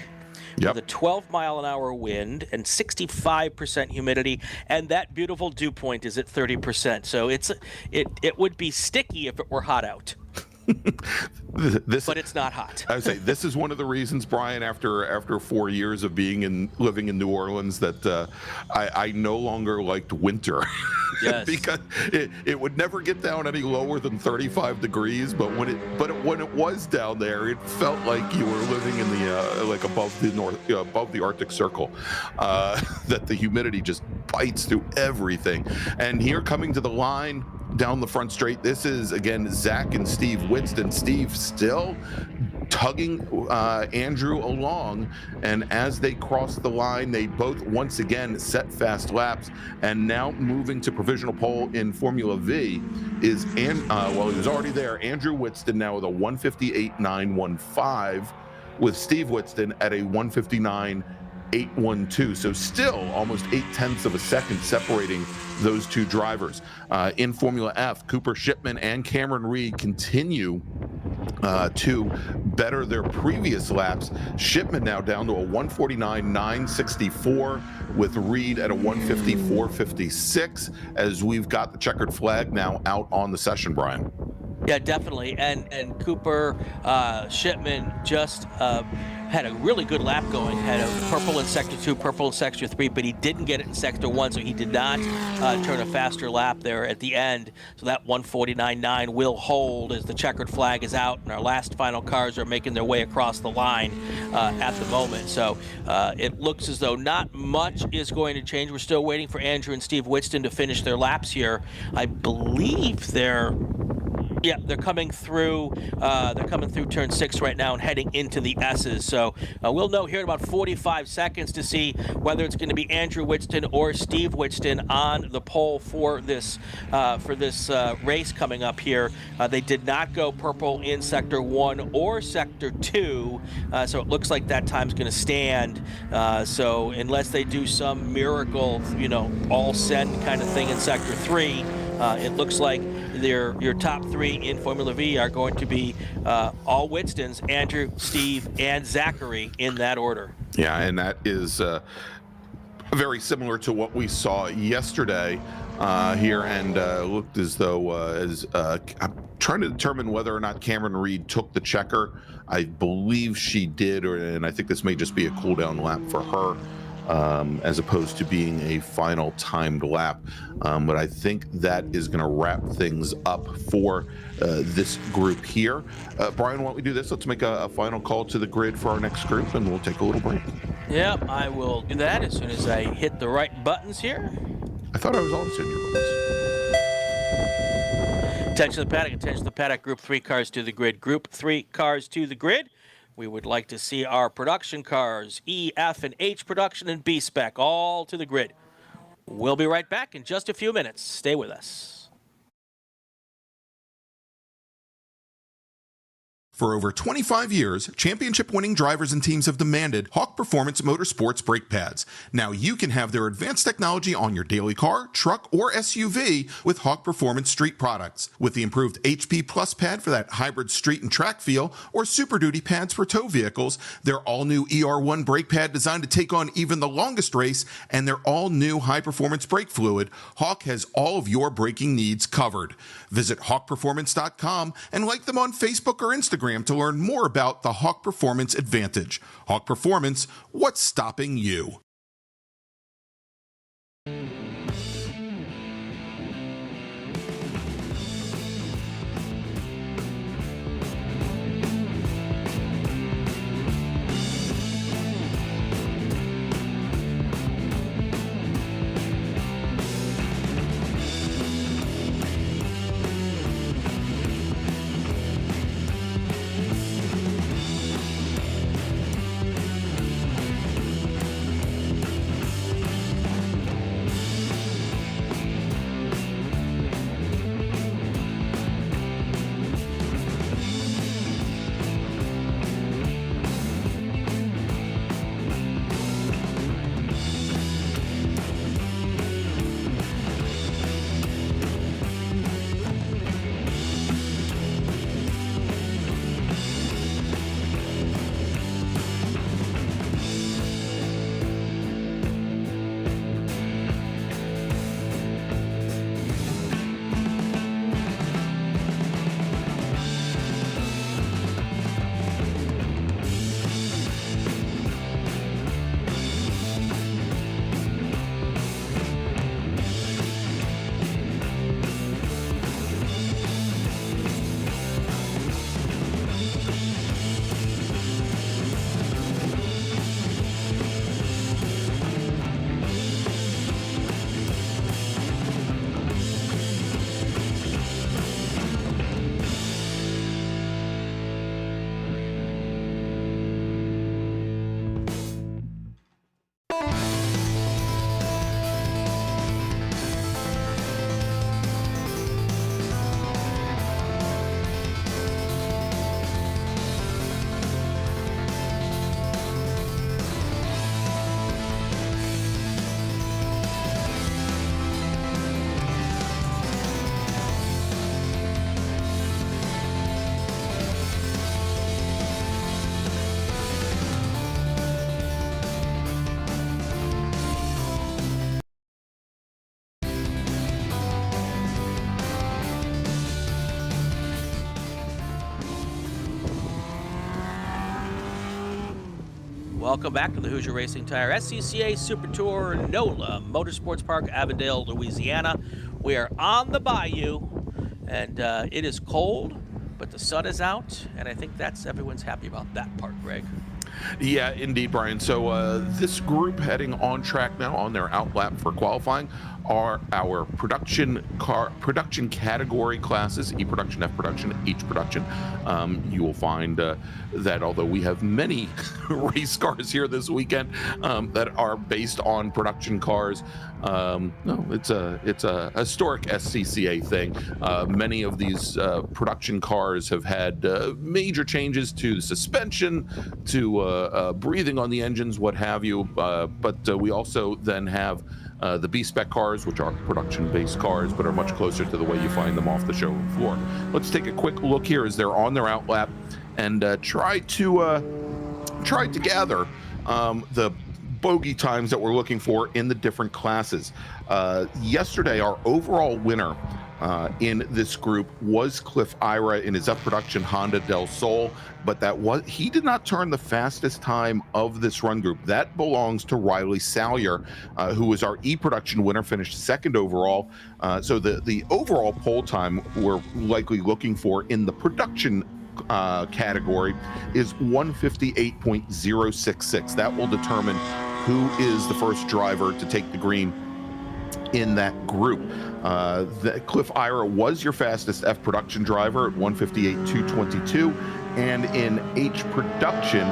Yep. With a 12-mile-an-hour wind and 65% humidity, and that beautiful dew point is at 30%. So it would be sticky if it were hot out. But it's not hot. I would say this is one of the reasons, Brian, after 4 years of living in New Orleans, that I no longer liked winter. Yes. Because it would never get down any lower than 35 degrees, but when it was down there, it felt like you were living in the like above the Arctic Circle. That the humidity just bites through everything. And here coming to the line down the front straight, this is again Zach and Steve Whitston. Steve still tugging Andrew along, and as they cross the line, they both once again set fast laps. And now moving to provisional pole in Formula V is he was already there, Andrew Whitston now with a 1:58.915, with Steve Whitston at a 1:59.812. So still almost 0.8 of a second separating those two drivers. In Formula F, Cooper Shipman and Cameron Reed continue to better their previous laps. Shipman now down to a 1:49.964 with Reed at a 1:54.56 as we've got the checkered flag now out on the session, Brian. Yeah, definitely. And Cooper Shipman just had a really good lap going. Had a purple in Sector 2, purple in Sector 3, but he didn't get it in Sector 1, so he did not turn a faster lap there at the end. So that 149.9 will hold as the checkered flag is out, and our last final cars are making their way across the line at the moment. So it looks as though not much is going to change. We're still waiting for Andrew and Steve Witston to finish their laps here. I believe they're coming through. They're coming through turn 6 right now and heading into the S's. So we'll know here in about 45 seconds to see whether it's going to be Andrew Witston or Steve Witston on the pole for this race coming up here. They did not go purple in Sector 1 or Sector 2, so it looks like that time's going to stand. So unless they do some miracle, all send kind of thing in Sector 3, it looks like your top 3 in Formula V are going to be all Witstons, Andrew, Steve, and Zachary in that order. Yeah, and that is very similar to what we saw yesterday here, and looked as though I'm trying to determine whether or not Cameron Reed took the checker. I believe she did, and I think this may just be a cool down lap for her. As opposed to being a final timed lap. But I think that is going to wrap things up for this group here. Brian, why don't we do this? Let's make a final call to the grid for our next group, and we'll take a little break. Yeah, I will do that as soon as I hit the right buttons here. I thought I was always in your buttons. Attention to the paddock, Group 3 cars to the grid. Group 3 cars to the grid. We would like to see our production cars, E, F, and H production and B-Spec, all to the grid. We'll be right back in just a few minutes. Stay with us. For over 25 years, championship-winning drivers and teams have demanded Hawk Performance Motorsports brake pads. Now you can have their advanced technology on your daily car, truck, or SUV with Hawk Performance Street products. With the improved HP Plus pad for that hybrid street and track feel, or Super Duty pads for tow vehicles, their all-new ER1 brake pad designed to take on even the longest race, and their all-new high-performance brake fluid, Hawk has all of your braking needs covered. Visit hawkperformance.com and like them on Facebook or Instagram to learn more about the Hawk Performance Advantage. Hawk Performance, what's stopping you? Welcome back to the Hoosier Racing Tire SCCA Super Tour NOLA Motorsports Park, Avondale, Louisiana. We are on the bayou, and it is cold, but the sun is out, and I think everyone's happy about that part, Greg. Yeah, indeed, Brian. So this group heading on track now on their outlap for qualifying are our production category classes: E production, F production, H production. You will find that although we have many race cars here this weekend that are based on production cars, no, it's a historic SCCA thing. Many of these production cars have had major changes to the suspension, to breathing on the engines, what have you. But we also then have the B-Spec cars, which are production-based cars, but are much closer to the way you find them off the showroom floor. Let's take a quick look here as they're on their outlap and try to gather the bogey times that we're looking for in the different classes. Yesterday, our overall winner in this group was Cliff Ira in his up-production Honda Del Sol, but he did not turn the fastest time of this run group. That belongs to Riley Salyer, who was our E-production winner, finished second overall. So the overall pole time we're likely looking for in the production category is 158.066. That will determine who is the first driver to take the green in that group. Cliff Ira was your fastest F production driver at 158.222, and in H production,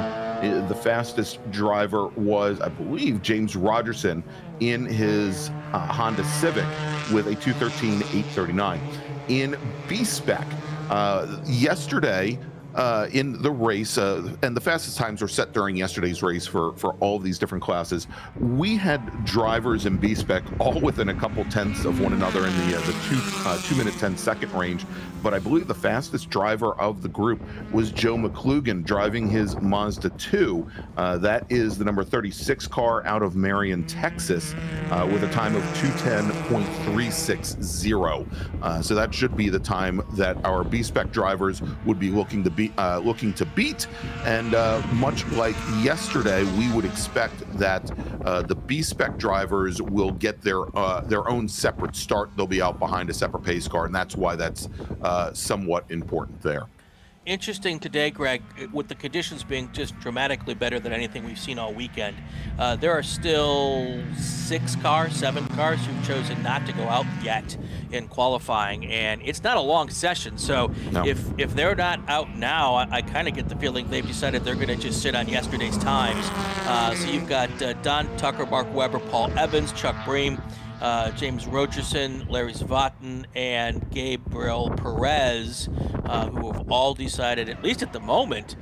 the fastest driver was, I believe, James Rogerson in his Honda Civic with a 213.839. In B-Spec, yesterday, in the race, and the fastest times were set during yesterday's race for all of these different classes. We had drivers in B-Spec all within a couple tenths of one another in the 2 minute 10 second range, but I believe the fastest driver of the group was Joe McClugan driving his Mazda 2. That is the number 36 car out of Marion, Texas, with a time of 210.360. So that should be the time that our B-Spec drivers would be looking to beat, and much like yesterday, we would expect that the B-Spec drivers will get their own separate start. They'll be out behind a separate pace car, and that's why that's somewhat important there. Interesting today, Greg, with the conditions being just dramatically better than anything we've seen all weekend. There are still 7 cars who've chosen not to go out yet in qualifying, and it's not a long session. So no. If they're not out now, I kind of get the feeling they've decided they're going to just sit on yesterday's times. So you've got Don Tucker, Mark Webber, Paul Evans, Chuck Bream, James Rogerson, Larry Zavatin, and Gabriel Perez, who have all decided, at least at the moment,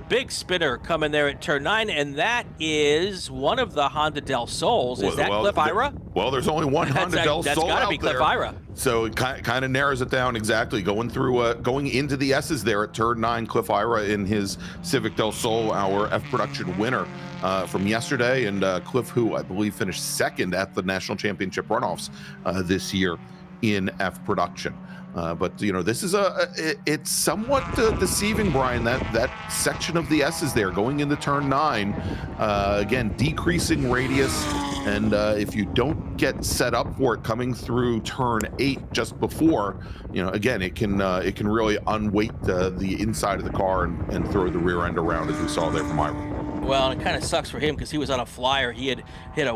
big spinner coming there at turn 9, and that is one of the Honda Del Sols. Is that Cliff Ira? Well, there's only one Honda Del Sol out there. That's got to be Cliff Ira. So it kind of narrows it down exactly. Going into the S's there at turn 9, Cliff Ira in his Civic Del Sol, our F production winner from yesterday, and Cliff, who I believe finished second at the National Championship runoffs this year in F production. But this is it's somewhat deceiving, Brian, that section of the S's there going into turn 9, again, decreasing radius, and if you don't get set up for it coming through turn 8 just before, again, it can really unweight the inside of the car and throw the rear end around, as we saw there from Ira. Well, it kind of sucks for him because he was on a flyer. He had hit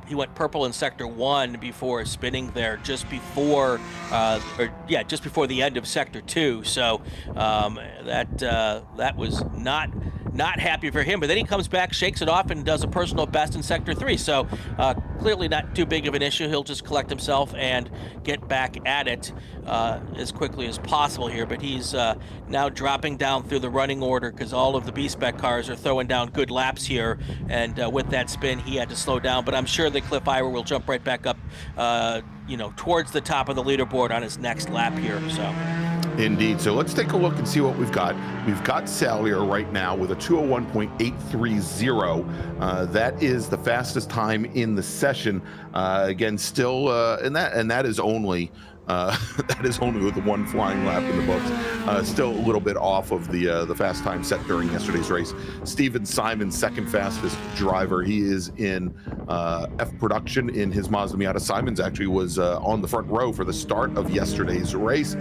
he went purple in sector 1 before spinning there just before the end of sector 2. So that was not happy for him. But then he comes back, shakes it off, and does a personal best in sector 3. So clearly not too big of an issue. He'll just collect himself and get back at it as quickly as possible here. But he's now dropping down through the running order because all of the B-Spec cars are throwing down good laps here, and with that spin he had to slow down, but I'm sure that Cliff Ira will jump right back up towards the top of the leaderboard on his next lap here. So indeed. So let's take a look and see what we've got. We've got Salyer right now with a 201.830. That is the fastest time in the session. Again, still and that is only with one flying lap in the books. still a little bit off of the fast time set during yesterday's race. Steven Simon, second fastest driver. He is in F production in his Mazda Miata. Simons actually was on the front row for the start of yesterday's race.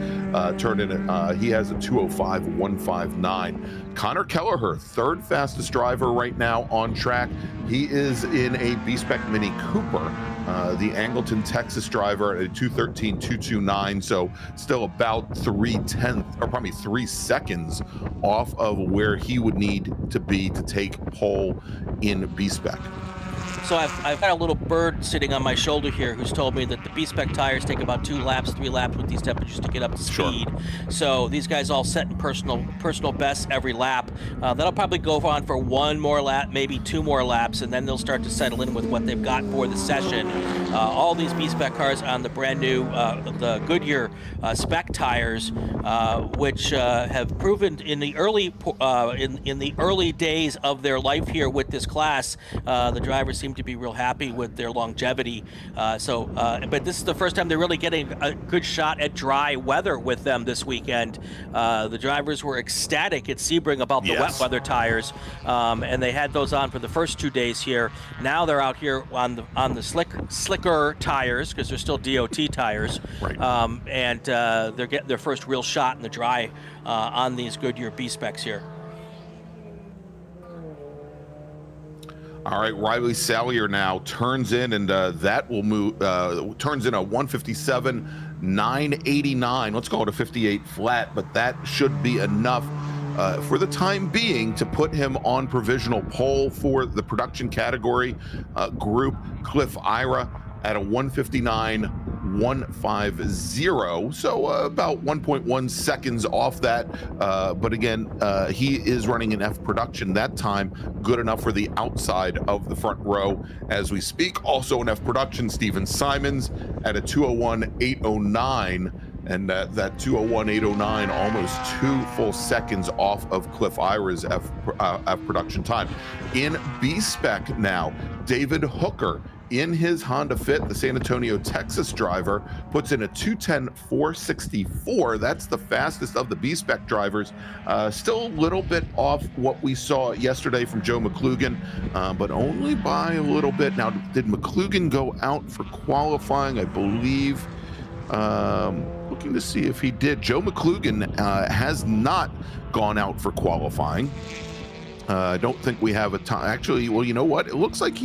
Turned in, he has a 2:05.159. Connor Kelleher, third fastest driver right now on track. He is in a B-Spec Mini Cooper, the Angleton, Texas driver at a 2:13.229. So still about 3 seconds off of where he would need to be to take pole in B-Spec. So I've got a little bird sitting on my shoulder here who's told me that the B-Spec tires take about 3 laps with these temperatures to get up to speed. Sure. So these guys all set in personal bests every lap. That'll probably go on for 1 more lap, maybe 2 more laps, and then they'll start to settle in with what they've got for the session. All these B-Spec cars on the brand new the Goodyear spec tires, which have proven in the early in the early days of their life here with this class, the drivers seem to be real happy with their longevity. But this is the first time they're really getting a good shot at dry weather with them this weekend. The drivers were ecstatic at Sebring about the wet weather tires, and they had those on for the first 2 days here. Now they're out here on the slicker tires, because they're still DOT tires, right. And they're getting their first real shot in the dry on these Goodyear B-Specs here. All right, Riley Sallier now turns in, and that will move. Turns in a 157.989. Let's call it a 58 flat, but that should be enough for the time being to put him on provisional pole for the production category group. Cliff Ira at a 159.150, so about 1.1 seconds off that. But again, he is running an F production that time, good enough for the outside of the front row as we speak. Also in F production, Steven Simons at a 2:01.809. And that 2:01.809, almost 2 full seconds off of Cliff Ira's F production time. In B-Spec now, David Hooker, in his Honda Fit, the San Antonio, Texas driver, puts in a 2:10.464. That's the fastest of the B-Spec drivers. Still a little bit off what we saw yesterday from Joe McClugan, but only by a little bit. Now, did McClugan go out for qualifying? I believe. Looking to see if he did. Joe McClugan has not gone out for qualifying. I don't think we have a time. Actually, well, you know what? It looks like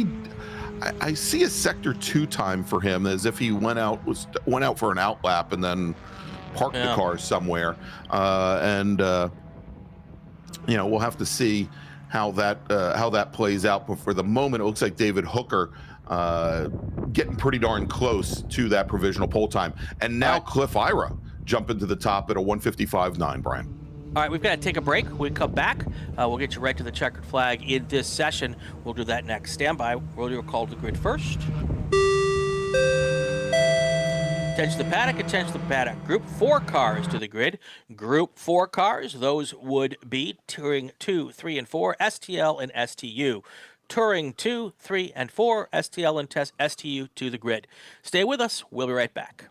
I see a sector 2 time for him, as if he went out for an out lap and then parked the car somewhere. We'll have to see how that plays out. But for the moment, it looks like David Hooker getting pretty darn close to that provisional pole time. And now Cliff Ira jumping to the top at a 155.9, Brian. All right, we've got to take a break. When we come back, we'll get you right to the checkered flag in this session. We'll do that next. Stand by. We'll do a call to the grid first. Attention to the paddock, attention to the paddock. Group 4 cars to the grid. Group 4 cars, those would be Touring 2, 3, and 4, STL and STU. Touring 2, 3, and 4, STL and STU to the grid. Stay with us. We'll be right back.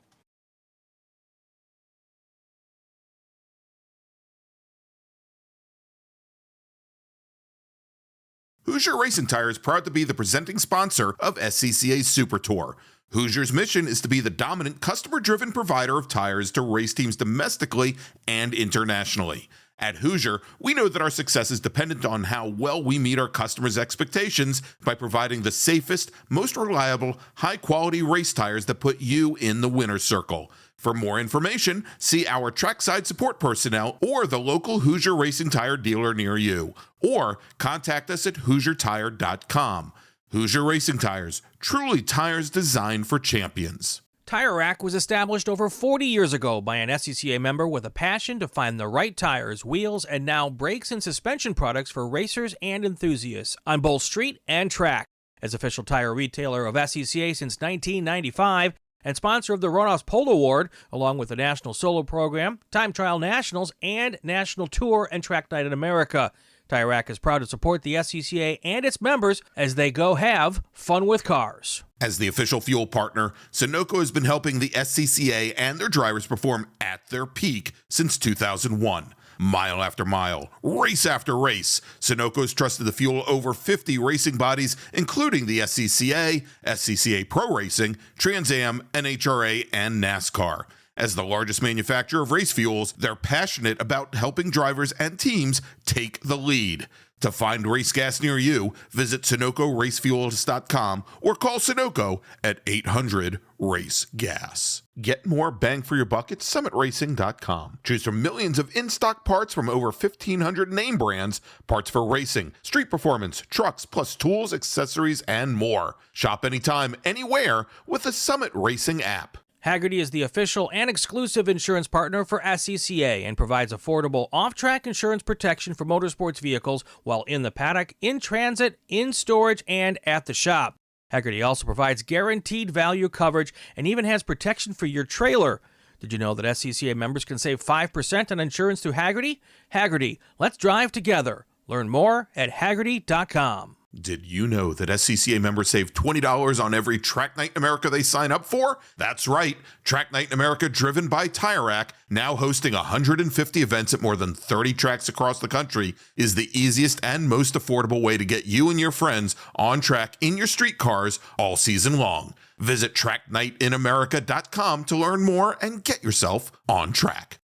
Hoosier Racing Tire is proud to be the presenting sponsor of SCCA Super Tour. Hoosier's mission is to be the dominant customer-driven provider of tires to race teams domestically and internationally. At Hoosier, we know that our success is dependent on how well we meet our customers' expectations by providing the safest, most reliable, high-quality race tires that put you in the winner's circle. For more information, see our trackside support personnel or the local Hoosier Racing Tire dealer near you, or contact us at HoosierTire.com. Hoosier Racing Tires, truly tires designed for champions. Tire Rack was established over 40 years ago by an SCCA member with a passion to find the right tires, wheels, and now brakes and suspension products for racers and enthusiasts on both street and track. As official tire retailer of SCCA since 1995, and sponsor of the Roanoff's Pole Award, along with the National Solo Program, Time Trial Nationals, and National Tour and Track Night in America. Tire Rack is proud to support the SCCA and its members as they go have fun with cars. As the official fuel partner, Sunoco has been helping the SCCA and their drivers perform at their peak since 2001. Mile after mile, race after race, Sunoco has trusted the fuel over 50 racing bodies, including the SCCA, SCCA Pro Racing, Trans Am, NHRA, and NASCAR. As the largest manufacturer of race fuels, they're passionate about helping drivers and teams take the lead. To find race gas near you, visit SunocoRaceFuels.com or call Sunoco at 800-RACE-GAS. Get more bang for your buck at SummitRacing.com. Choose from millions of in-stock parts from over 1,500 name brands, parts for racing, street performance, trucks, plus tools, accessories, and more. Shop anytime, anywhere with the Summit Racing app. Hagerty is the official and exclusive insurance partner for SCCA and provides affordable off-track insurance protection for motorsports vehicles while in the paddock, in transit, in storage, and at the shop. Hagerty also provides guaranteed value coverage and even has protection for your trailer. Did you know that SCCA members can save 5% on insurance through Hagerty? Hagerty, let's drive together. Learn more at Hagerty.com. Did you know that SCCA members save $20 on every Track Night in America they sign up for? That's right. Track Night in America, driven by Tire Rack, now hosting 150 events at more than 30 tracks across the country, is the easiest and most affordable way to get you and your friends on track in your street cars all season long. Visit tracknightinamerica.com to learn more and get yourself on track.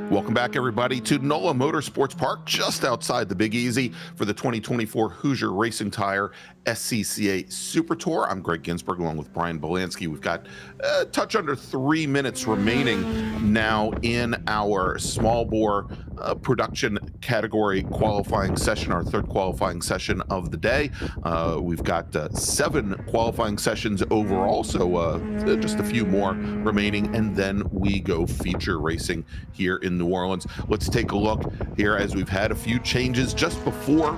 Welcome back, everybody, to NOLA Motorsports Park, just outside the Big Easy for the 2024 Hoosier Racing Tire SCCA Super Tour. I'm Gregg Ginsberg along with Brian Bielanski. We've got a touch under 3 minutes remaining now in our small bore production category qualifying session, our third qualifying session of the day. We've got 7 qualifying sessions overall, so just a few more remaining, and then we go feature racing here in New Orleans. Let's take a look here as we've had a few changes just before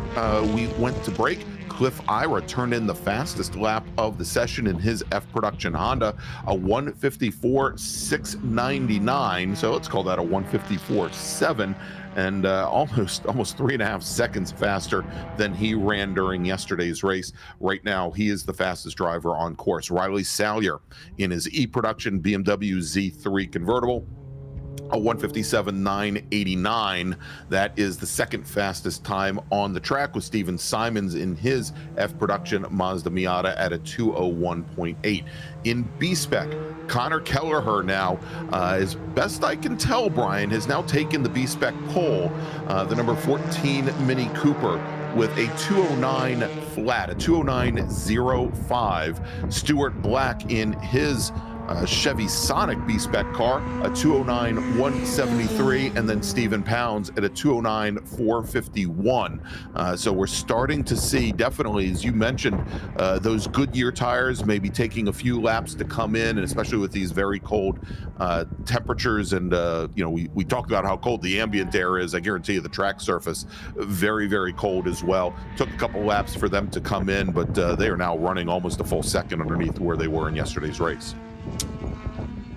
we went to break. Cliff Ira turned in the fastest lap of the session in his F Production Honda, a 154.699. So let's call that a 154.7, and almost 3.5 seconds faster than he ran during yesterday's race. Right now, he is the fastest driver on course. Riley Salyer in his E Production BMW Z3 convertible, a 157.989. That is the second fastest time on the track, with Steven Simons in his F Production Mazda Miata at a 201.8. In B-Spec, Connor Kelleher now, as best I can tell, Brian, has now taken the B-Spec pole, the number 14 Mini Cooper, with a 209 flat, a 209.05. Stuart Black in his Chevy Sonic B-Spec car, a 209.173, and then Stephen Pounds at a 209.451. So we're starting to see, definitely, as you mentioned, those Goodyear tires maybe taking a few laps to come in, and especially with these very cold temperatures. And we talked about how cold the ambient air is. I guarantee you the track surface very, very cold as well. Took a couple laps for them to come in, but they are now running almost a full second underneath where they were in yesterday's race.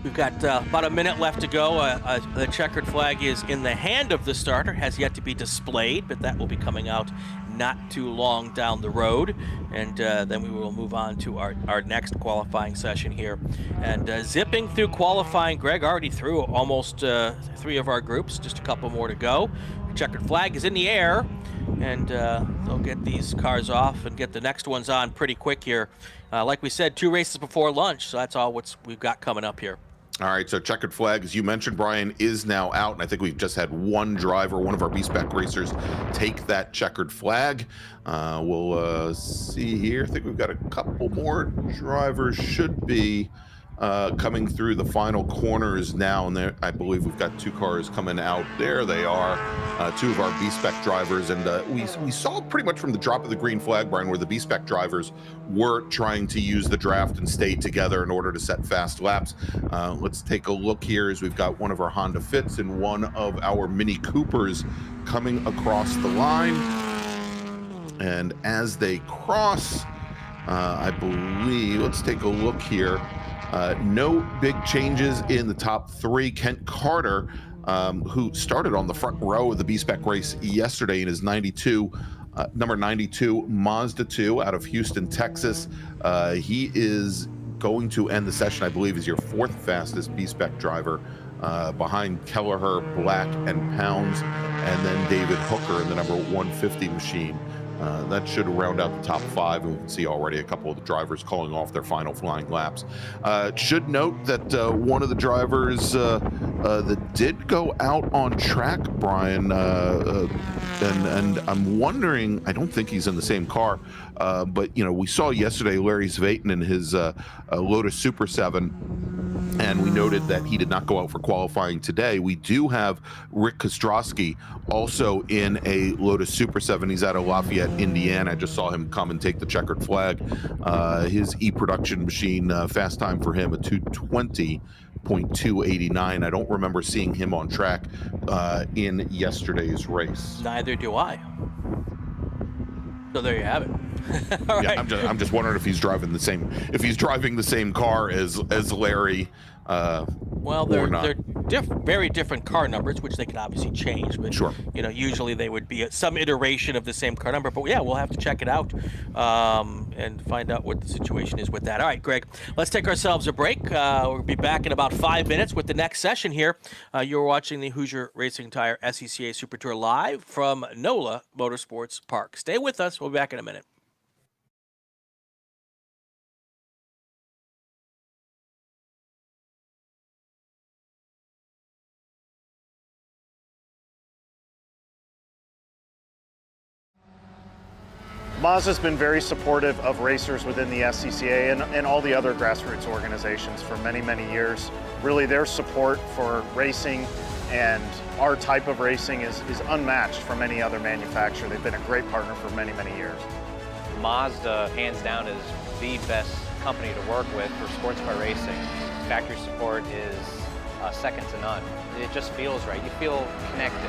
We've got about a minute left to go. The checkered flag is in the hand of the starter, has yet to be displayed, but that will be coming out not too long down the road. And then we will move on to our next qualifying session here. And zipping through qualifying, Greg already through almost 3 of our groups, just a couple more to go. The checkered flag is in the air, and they'll get these cars off and get the next ones on pretty quick here. Like we said, 2 races before lunch, so that's all we've got coming up here. All right, so checkered flag, as you mentioned, Brian, is now out, and I think we've just had one driver, one of our B-Spec racers, take that checkered flag. We'll see here. I think we've got a couple more drivers should be coming through the final corners now, and there, I believe we've got 2 cars coming out. There they are, 2 of our B-Spec drivers, and we saw pretty much from the drop of the green flag, Brian, where the B-Spec drivers were trying to use the draft and stay together in order to set fast laps. Let's take a look here as we've got one of our Honda Fits and one of our Mini Coopers coming across the line, and as they cross, I believe, let's take a look here. No big changes in the top 3. Kent Carter who started on the front row of the B-Spec race yesterday in his number 92 Mazda 2 out of Houston, Texas. He is going to end the session, I believe, as your fourth fastest B-Spec driver, behind Kelleher, Black, and Pounds, and then David Hooker in the number 150 machine. That should round out the top five, and we can see already a couple of the drivers calling off their final flying laps. Should note that one of the drivers that did go out on track, Brian, and I'm wondering, I don't think he's in the same car, but we saw yesterday Larry Zvaten in his Lotus Super 7. And we noted that he did not go out for qualifying today. We do have Rick Kostrowski also in a Lotus Super 7. He's out of Lafayette, Indiana. I just saw him come and take the checkered flag. His e-production machine, fast time for him, a 2:20.289. I don't remember seeing him on track in yesterday's race. Neither do I. So there you have it. All yeah, right. I'm just wondering if he's driving the same car as Larry. Well, they're very different car numbers, which they can obviously change. But sure, usually they would be some iteration of the same car number. But yeah, we'll have to check it out and find out what the situation is with that. All right, Greg, let's take ourselves a break. We'll be back in about 5 minutes with the next session here. You're watching the Hoosier Racing Tire SCCA Super Tour live from NOLA Motorsports Park. Stay with us. We'll be back in a minute. Mazda's been very supportive of racers within the SCCA and all the other grassroots organizations for many, many years. Really, their support for racing and our type of racing is unmatched from any other manufacturer. They've been a great partner for many, many years. Mazda, hands down, is the best company to work with for sports car racing. Factory support is second to none. It just feels right. You feel connected.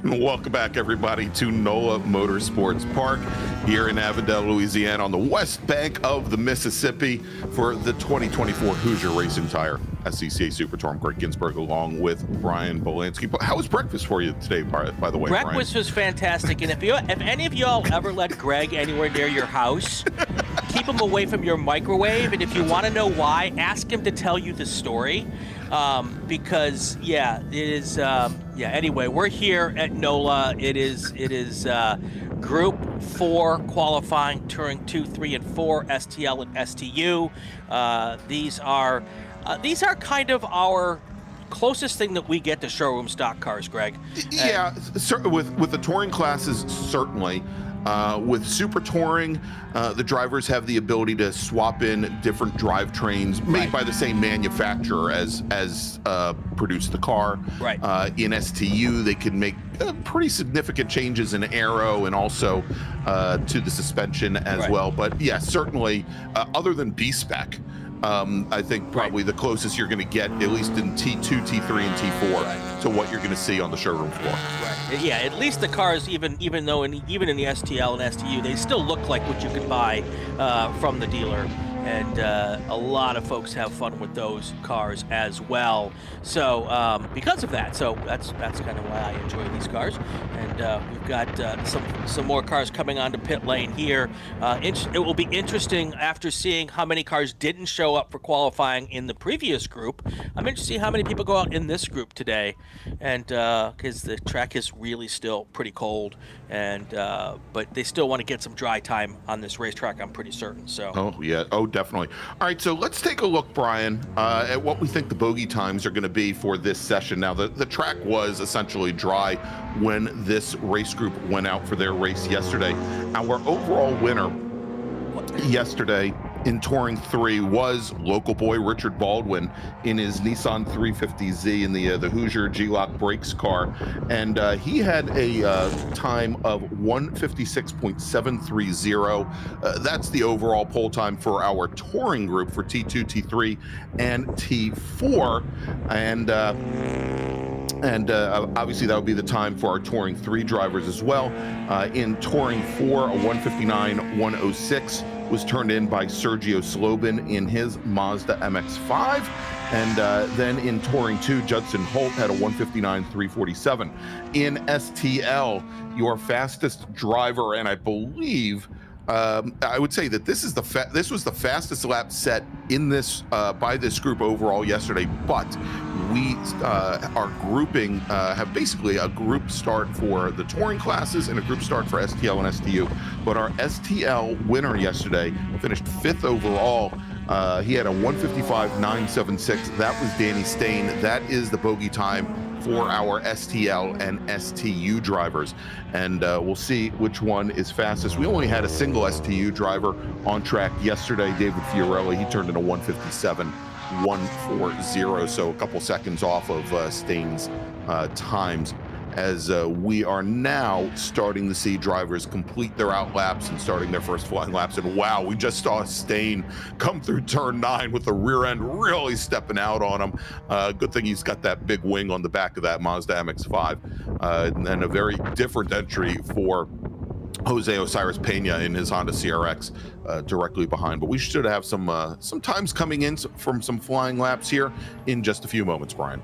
Welcome back, everybody, to NOLA Motorsports Park here in Avondale, Louisiana, on the west bank of the Mississippi for the 2024 Hoosier Racing Tire SCCA Super Tour. I'm Gregg Ginsberg, along with Brian Bielanski. How was breakfast for you today, by the way, Breakfast was fantastic, and if any of y'all ever let Greg anywhere near your house, keep him away from your microwave, and if you want to know why, ask him to tell you the story. Because it is anyway, we're here at NOLA. It is Group 4 qualifying, Touring 2, 3, and 4, STL and STU. These are kind of our closest thing that we get to showroom stock cars, Greg. Yeah, with the touring classes, certainly. With Super Touring, the drivers have the ability to swap in different drivetrains made by the same manufacturer as produced the car. Right. In STU, they can make pretty significant changes in aero and also to the suspension as well. But yeah, certainly, other than B-Spec, I think probably the closest you're going to get, at least in T2, T3, and T4, to what you're going to see on the showroom floor. Right. Yeah, at least the cars, even in the STL and STU, they still look like what you could buy from the dealer. And a lot of folks have fun with those cars as well. So because of that, so that's kind of why I enjoy these cars. And we've got some more cars coming onto pit lane here. It will be interesting after seeing how many cars didn't show up for qualifying in the previous group. I'm interested to see how many people go out in this group today, and because the track is really still pretty cold, and but they still want to get some dry time on this racetrack, I'm pretty certain. So. Oh yeah. Oh, definitely. All right, so let's take a look, Brian, at what we think the bogey times are going to be for this session. Now, the track was essentially dry when this race group went out for their race yesterday. Our overall winner yesterday in Touring 3 was local boy Richard Baldwin in his Nissan 350Z in the Hoosier G-Lock brakes car, and he had a time of 156.730. That's the overall pole time for our touring group for T2, T3, and T4, and obviously that would be the time for our Touring 3 drivers as well. In Touring 4, a 159.106 was turned in by Sergio Slobin in his Mazda MX-5. And then in Touring 2, Judson Holt had a 159.347. In STL, your fastest driver, and I believe, I would say that this was the fastest lap set in this by this group overall yesterday, but we are grouping, have basically a group start for the touring classes and a group start for STL and STU. But our STL winner yesterday finished 5th overall. He had a 155.976. That was Danny Stain. That is the bogey time for our STL and STU drivers, and we'll see which one is fastest. We only had a single STU driver on track yesterday, David Fiorelli. He turned in a 157.140, so a couple seconds off of Stain's times, as we are now starting to see drivers complete their out laps and starting their first flying laps. And wow, we just saw Stain come through turn 9 with the rear end really stepping out on him. Good thing he's got that big wing on the back of that Mazda MX-5, and then a very different entry for Jose Osiris Pena in his Honda CRX directly behind. But we should have some times coming in from some flying laps here in just a few moments, Brian.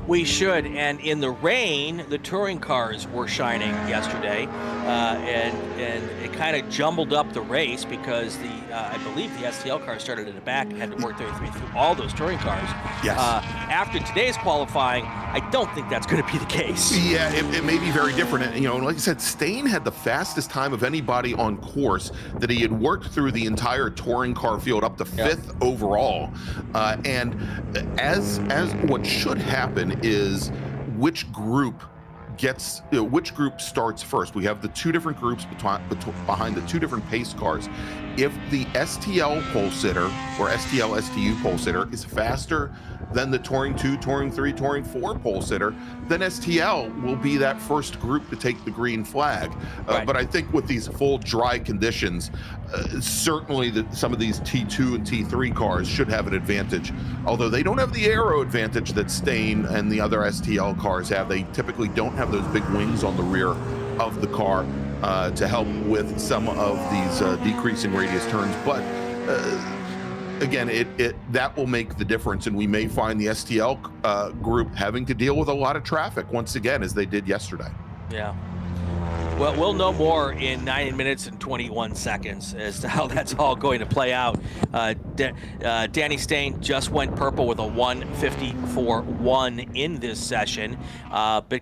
We should. And in the rain, the touring cars were shining yesterday, and it kind of jumbled up the race because I believe the STL car started at the back and had to work their way through all those touring cars. Yes. After today's qualifying, I don't think that's going to be the case. Yeah, it may be very different. And, like I said, Stain had the fastest time of anybody on course, that he had worked through the entire touring car field up to 5th overall. And as what should happen is which group starts first. We have the two different groups behind the two different pace cars. If the STL pole sitter or STL STU pole sitter is faster then the Touring 2, Touring 3, Touring 4 pole sitter, then STL will be that first group to take the green flag. Right. But I think with these full dry conditions, certainly some of these T2 and T3 cars should have an advantage. Although they don't have the aero advantage that Stain and the other STL cars have. They typically don't have those big wings on the rear of the car to help with some of these decreasing radius turns. But again, that will make the difference, and we may find the STL group having to deal with a lot of traffic once again, as they did yesterday. Yeah. Well, we'll know more in 9 minutes and 21 seconds as to how that's all going to play out. Danny Stain just went purple with a 1:54.1 in this session. But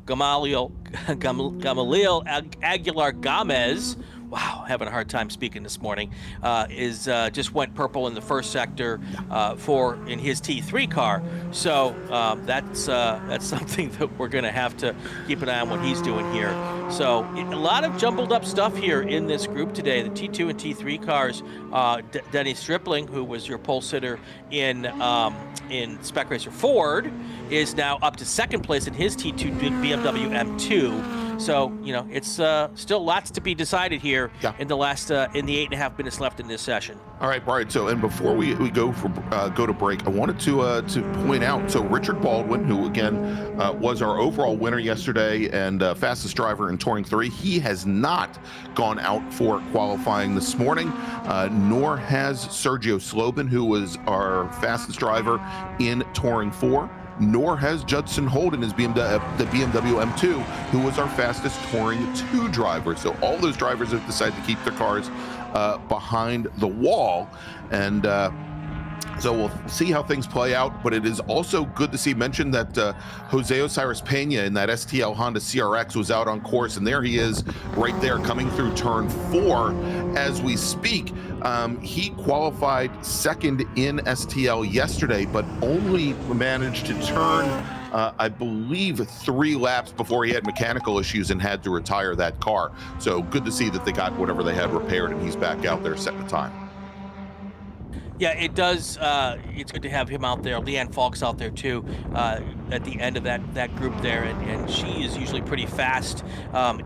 Gamaliel Aguilar Gomez, wow, having a hard time speaking this morning, is just went purple in the first sector in his T3 car. So that's something that we're going to have to keep an eye on what he's doing here. So a lot of jumbled up stuff here in this group today. The T2 and T3 cars, Denny Stripling, who was your pole sitter in Spec Racer Ford, is now up to second place in his T2 BMW M2. So, it's still lots to be decided here in the last in the 8.5 minutes left in this session. All right, Brian. So, and before we go to break, I wanted to point out. So, Richard Baldwin, who again was our overall winner yesterday and fastest driver in Touring 3, he has not gone out for qualifying this morning. Nor has Sergio Slobin, who was our fastest driver in Touring 4. Nor has Judson Holden, his BMW M2, who was our fastest Touring 2 driver. So all those drivers have decided to keep their cars behind the wall. And so we'll see how things play out. But it is also good to see mentioned that Jose Osiris Pena in that STL Honda CRX was out on course. And there he is right there coming through turn 4 as we speak. He qualified second in STL yesterday, but only managed to turn, I believe, 3 laps before he had mechanical issues and had to retire that car. So good to see that they got whatever they had repaired and he's back out there setting the time. Yeah, it does. It's good to have him out there. Leanne Falk's out there too at the end of that group there, and she is usually pretty fast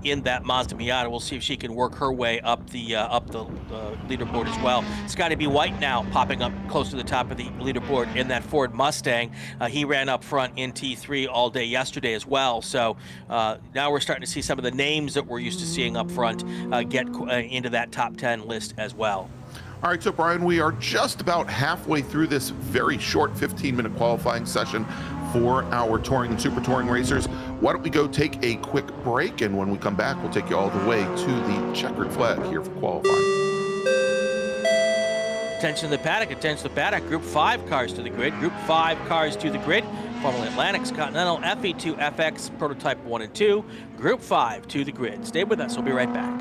in that Mazda Miata. We'll see if she can work her way up the leaderboard as well. Scotty B. White now popping up close to the top of the leaderboard in that Ford Mustang. He ran up front in T3 all day yesterday as well. So now we're starting to see some of the names that we're used to seeing up front get into that top 10 list as well. All right, so Brian, we are just about halfway through this very short 15-minute qualifying session for our Touring and Super Touring racers. Why don't we go take a quick break, and when we come back, we'll take you all the way to the checkered flag here for qualifying. Attention to the paddock. Group 5 cars to the grid. Group 5 cars to the grid. Formula Atlantic's Continental FE2 FX Prototype 1 and 2. Group 5 to the grid. Stay with us. We'll be right back.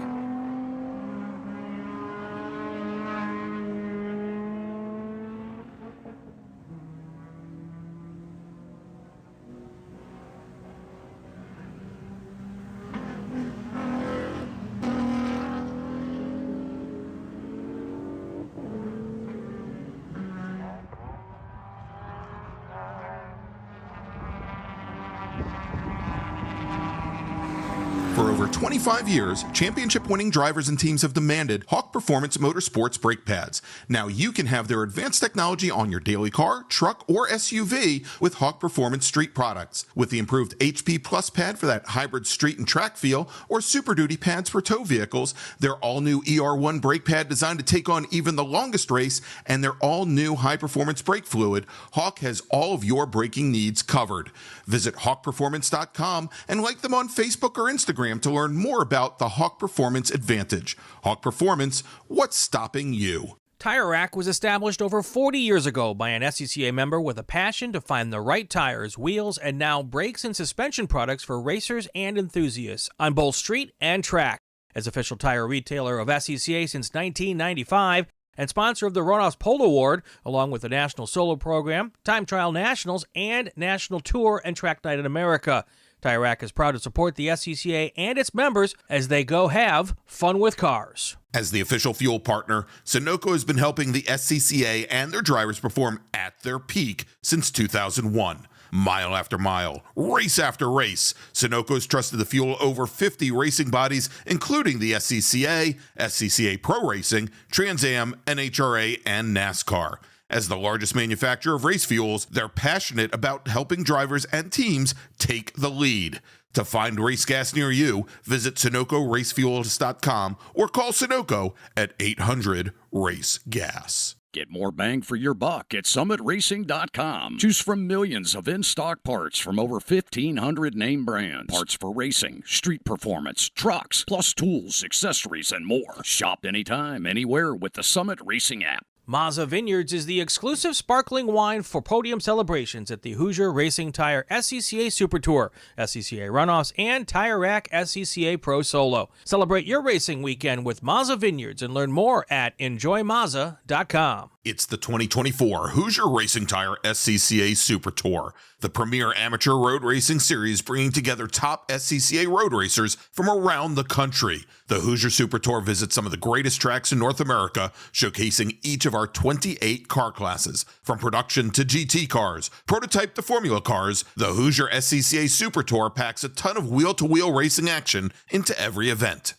For over 25 years, championship-winning drivers and teams have demanded Hawk Performance Motorsports brake pads. Now you can have their advanced technology on your daily car, truck, or SUV with Hawk Performance Street products. With the improved HP Plus pad for that hybrid street and track feel, or Super Duty pads for tow vehicles, their all-new ER1 brake pad designed to take on even the longest race, and their all-new high-performance brake fluid, Hawk has all of your braking needs covered. Visit hawkperformance.com and like them on Facebook or Instagram to learn more about the Hawk Performance Advantage. Hawk Performance, what's stopping you? Tire Rack was established over 40 years ago by an SCCA member with a passion to find the right tires, wheels, and now brakes and suspension products for racers and enthusiasts on both street and track. As official tire retailer of SCCA since 1995 and sponsor of the Runoffs Pole Award, along with the National Solo Program, Time Trial Nationals, and National Tour and Track Night in America. Tire Rack is proud to support the SCCA and its members as they go have fun with cars. As the official fuel partner, Sunoco has been helping the SCCA and their drivers perform at their peak since 2001. Mile after mile, race after race, Sunoco's trusted the fuel over 50 racing bodies, including the SCCA, SCCA Pro Racing, Trans Am, NHRA, and NASCAR. As the largest manufacturer of race fuels, they're passionate about helping drivers and teams take the lead. To find race gas near you, visit SunocoRacefuels.com or call Sunoco at 800-RACE-GAS. Get more bang for your buck at SummitRacing.com. Choose from millions of in-stock parts from over 1,500 name brands. Parts for racing, street performance, trucks, plus tools, accessories, and more. Shop anytime, anywhere with the Summit Racing app. Mazza Vineyards is the exclusive sparkling wine for podium celebrations at the Hoosier Racing Tire SCCA Super Tour, SCCA Runoffs, and Tire Rack SCCA Pro Solo. Celebrate your racing weekend with Mazza Vineyards and learn more at enjoymazza.com. It's the 2024 Hoosier Racing Tire SCCA Super Tour, the premier amateur road racing series bringing together top SCCA road racers from around the country. The Hoosier Super Tour visits some of the greatest tracks in North America, showcasing each of our 28 car classes. From production to GT cars, prototype to formula cars, the Hoosier SCCA Super Tour packs a ton of wheel-to-wheel racing action into every event.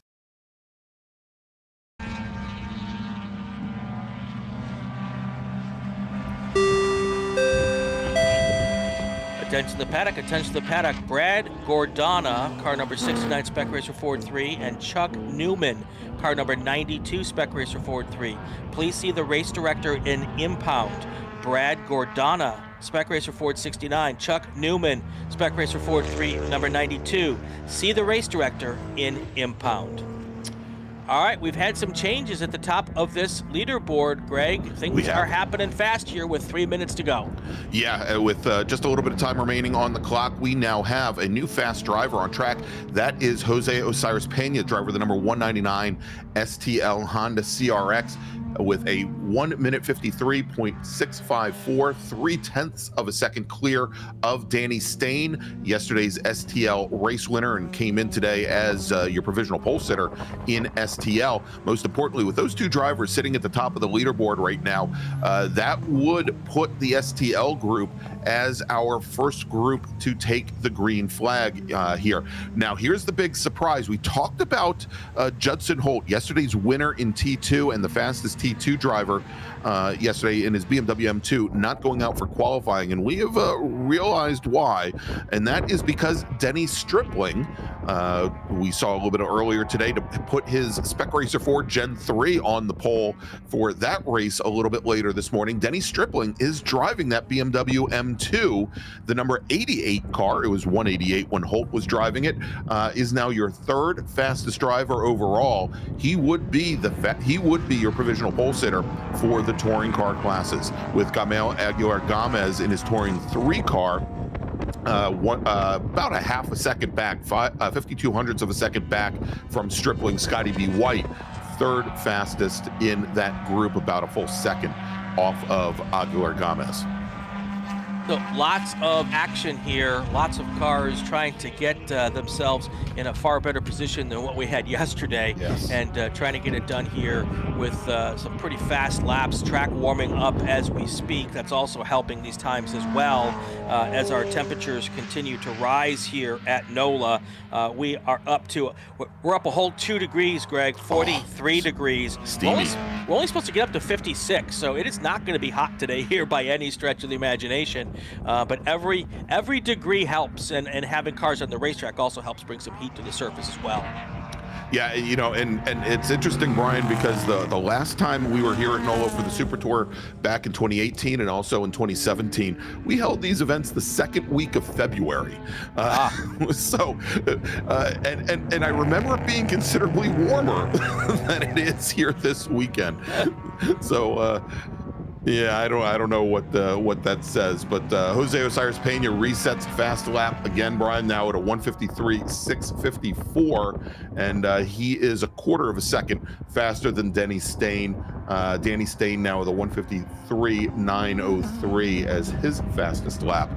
Attention to the paddock, attention to the paddock. Brad Gordana, car number 69, Spec Racer Ford 3, and Chuck Newman, car number 92, Spec Racer Ford 3. Please see the race director in impound. Brad Gordana, Spec Racer Ford 69, Chuck Newman, Spec Racer Ford 3, number 92. See the race director in impound. All right, we've had some changes at the top of this leaderboard, Greg. Things are happening fast here with 3 minutes to go. Yeah, with just a little bit of time remaining on the clock, we now have a new fast driver on track. That is Jose Osiris Pena, driver of the number 199 STL Honda CRX, with a 1 minute 53.654, 0.3 of a second clear of Danny Stain, yesterday's STL race winner, and came in today as your provisional pole sitter in STL. Most importantly, with those two drivers sitting at the top of the leaderboard right now, that would put the STL group as our first group to take the green flag here. Now, here's the big surprise. We talked about Judson Holt, yesterday's winner in T2 and the fastest T2 driver yesterday in his BMW M2, not going out for qualifying, and we have realized why, and that is because Denny Stripling, we saw a little bit earlier today, to put his Spec Racer Ford Gen 3 on the pole for that race a little bit later this morning. Denny Stripling is driving that BMW M2, the number 88 car. It was 188 when Holt was driving it. Is now your third fastest driver overall. He would be your provisional pole sitter for the touring car classes, with Gamel Aguilar Gomez in his touring 3 car. About a half a second back, 52 hundredths of a second back from Stripling. Scotty B. White, third fastest in that group, about a full second off of Aguilar Gomez. So lots of action here, lots of cars trying to get themselves in a far better position than what we had yesterday. Yes. And trying to get it done here with some pretty fast laps, track warming up as we speak. That's also helping these times as well, as our temperatures continue to rise here at NOLA. We're up a whole 2 degrees, Greg, 43 degrees. Steamy. We're only supposed to get up to 56, so it is not going to be hot today here by any stretch of the imagination. But every degree helps, and having cars on the racetrack also helps bring some heat to the surface as well. Yeah, you know, and it's interesting, Brian, because the last time we were here at NOLA for the Super Tour back in 2018 and also in 2017, we held these events the second week of February. So, and I remember it being considerably warmer than it is here this weekend. So, yeah, I don't know what that says, but Jose Osiris Pena resets fast lap again, Brian, now at a 1:53.654, and he is a quarter of a second faster than Denny Stain. Danny Stain now with a 1:53.903 as his fastest lap.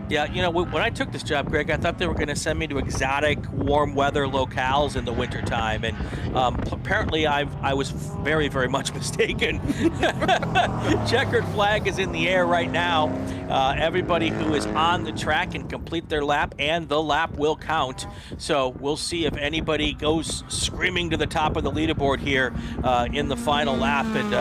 Yeah, when I took this job, Greg, I thought they were going to send me to exotic, warm weather locales in the wintertime, and apparently I was very, very much mistaken. Checkered flag is in the air right now. Everybody who is on the track can complete their lap, and the lap will count. So we'll see if anybody goes screaming to the top of the leaderboard here in the final lap. And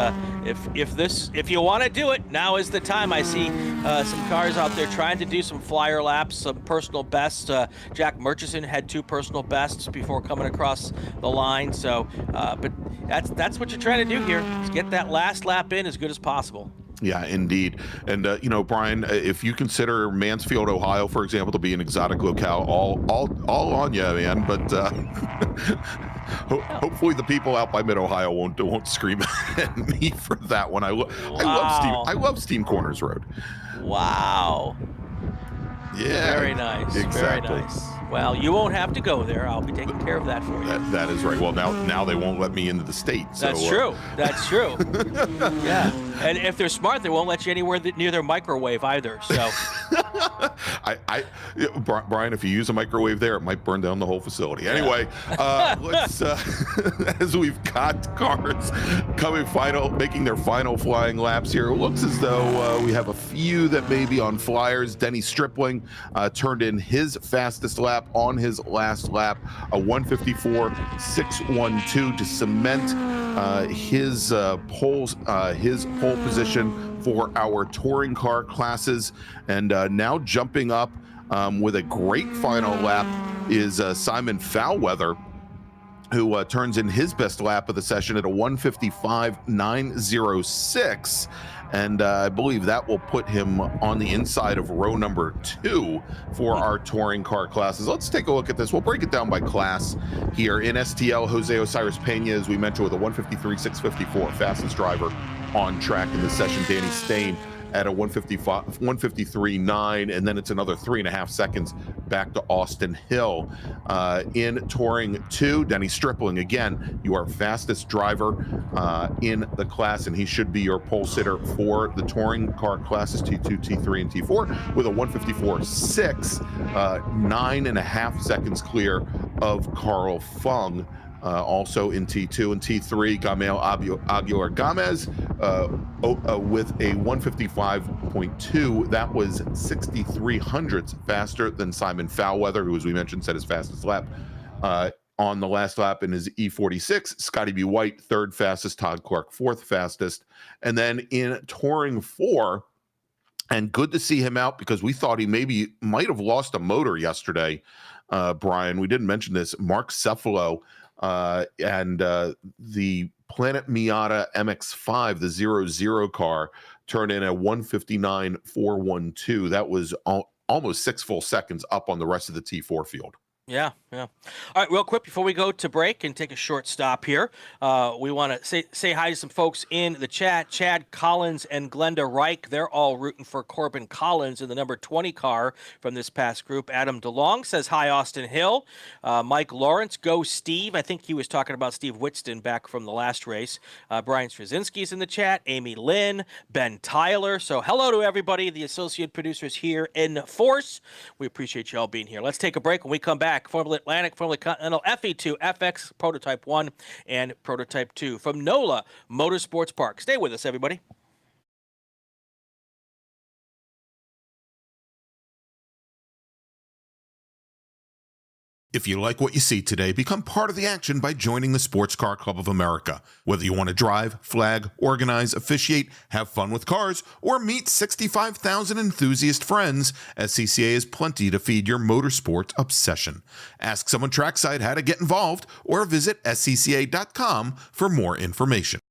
if you want to do it, now is the time. I see some cars out there trying to do some flyer laps, some personal bests. Jack Murchison had 2 personal bests before coming across the line. So, but that's what you're trying to do here, is get that last lap in as good as possible. Yeah, indeed. And, Brian, if you consider Mansfield, Ohio, for example, to be an exotic locale, all on you, man. But hopefully the people out by Mid-Ohio won't scream at me for that one. I love Steam Corners Road. Wow. Yeah. Very nice. Exactly. Very nice. Well, you won't have to go there. I'll be taking care of that for you. That is right. Well, now they won't let me into the state. So, That's true. That's true. Yeah. And if they're smart, they won't let you anywhere near their microwave either. So. Brian, if you use a microwave there, it might burn down the whole facility. Anyway, let's as we've got cars making their final flying laps here. It looks as though we have a few that may be on flyers. Denny Stripling turned in his fastest lap on his last lap, a 154.612 to cement his pole position for our touring car classes. And now jumping up with a great final lap is Simon Foulweather, who turns in his best lap of the session at a 155.906. And I believe that will put him on the inside of row number 2 for our touring car classes. Let's take a look at this. We'll break it down by class here. In STL, Jose Osiris Pena, as we mentioned, with a 153.654, fastest driver on track in this session. Danny Stain at a 153.9, and then it's another 3.5 seconds back to Austin Hill. In touring 2, Denny Stripling, again, you are fastest driver in the class, and he should be your pole sitter for the touring car classes T2, T3, and T4 with a 154.6, 9.5 seconds clear of Carl Fung. Also in T2 and T3, Gamel Aguilar Gomez with a 155.2. That was 63 hundredths faster than Simon Foulweather, who, as we mentioned, set his fastest lap on the last lap in his E46. Scotty B. White, 3rd fastest. Todd Clark, 4th fastest. And then in touring 4, and good to see him out because we thought he might have lost a motor yesterday, Brian. We didn't mention this. Mark Cephalo and the Planet Miata MX-5, the 00 car, turned in a 159.412. That was almost 6 full seconds up on the rest of the T4 field. Yeah. All right, real quick before we go to break and take a short stop here, we want to say hi to some folks in the chat. Chad Collins and Glenda Reich, they're all rooting for Corbin Collins in the number 20 car from this past group. Adam DeLong says hi, Austin Hill. Mike Lawrence, go Steve. I think he was talking about Steve Whitston back from the last race. Brian Straczynski's in the chat. Amy Lynn, Ben Tyler. So hello to everybody, the associate producers here in force. We appreciate you all being here. Let's take a break. When we come back, Formula Atlantic, Formula Continental, FE2, FX, Prototype 1, and Prototype 2 from NOLA Motorsports Park. Stay with us, everybody. If you like what you see today, become part of the action by joining the Sports Car Club of America. Whether you want to drive, flag, organize, officiate, have fun with cars, or meet 65,000 enthusiast friends, SCCA has plenty to feed your motorsports obsession. Ask someone trackside how to get involved, or visit scca.com for more information.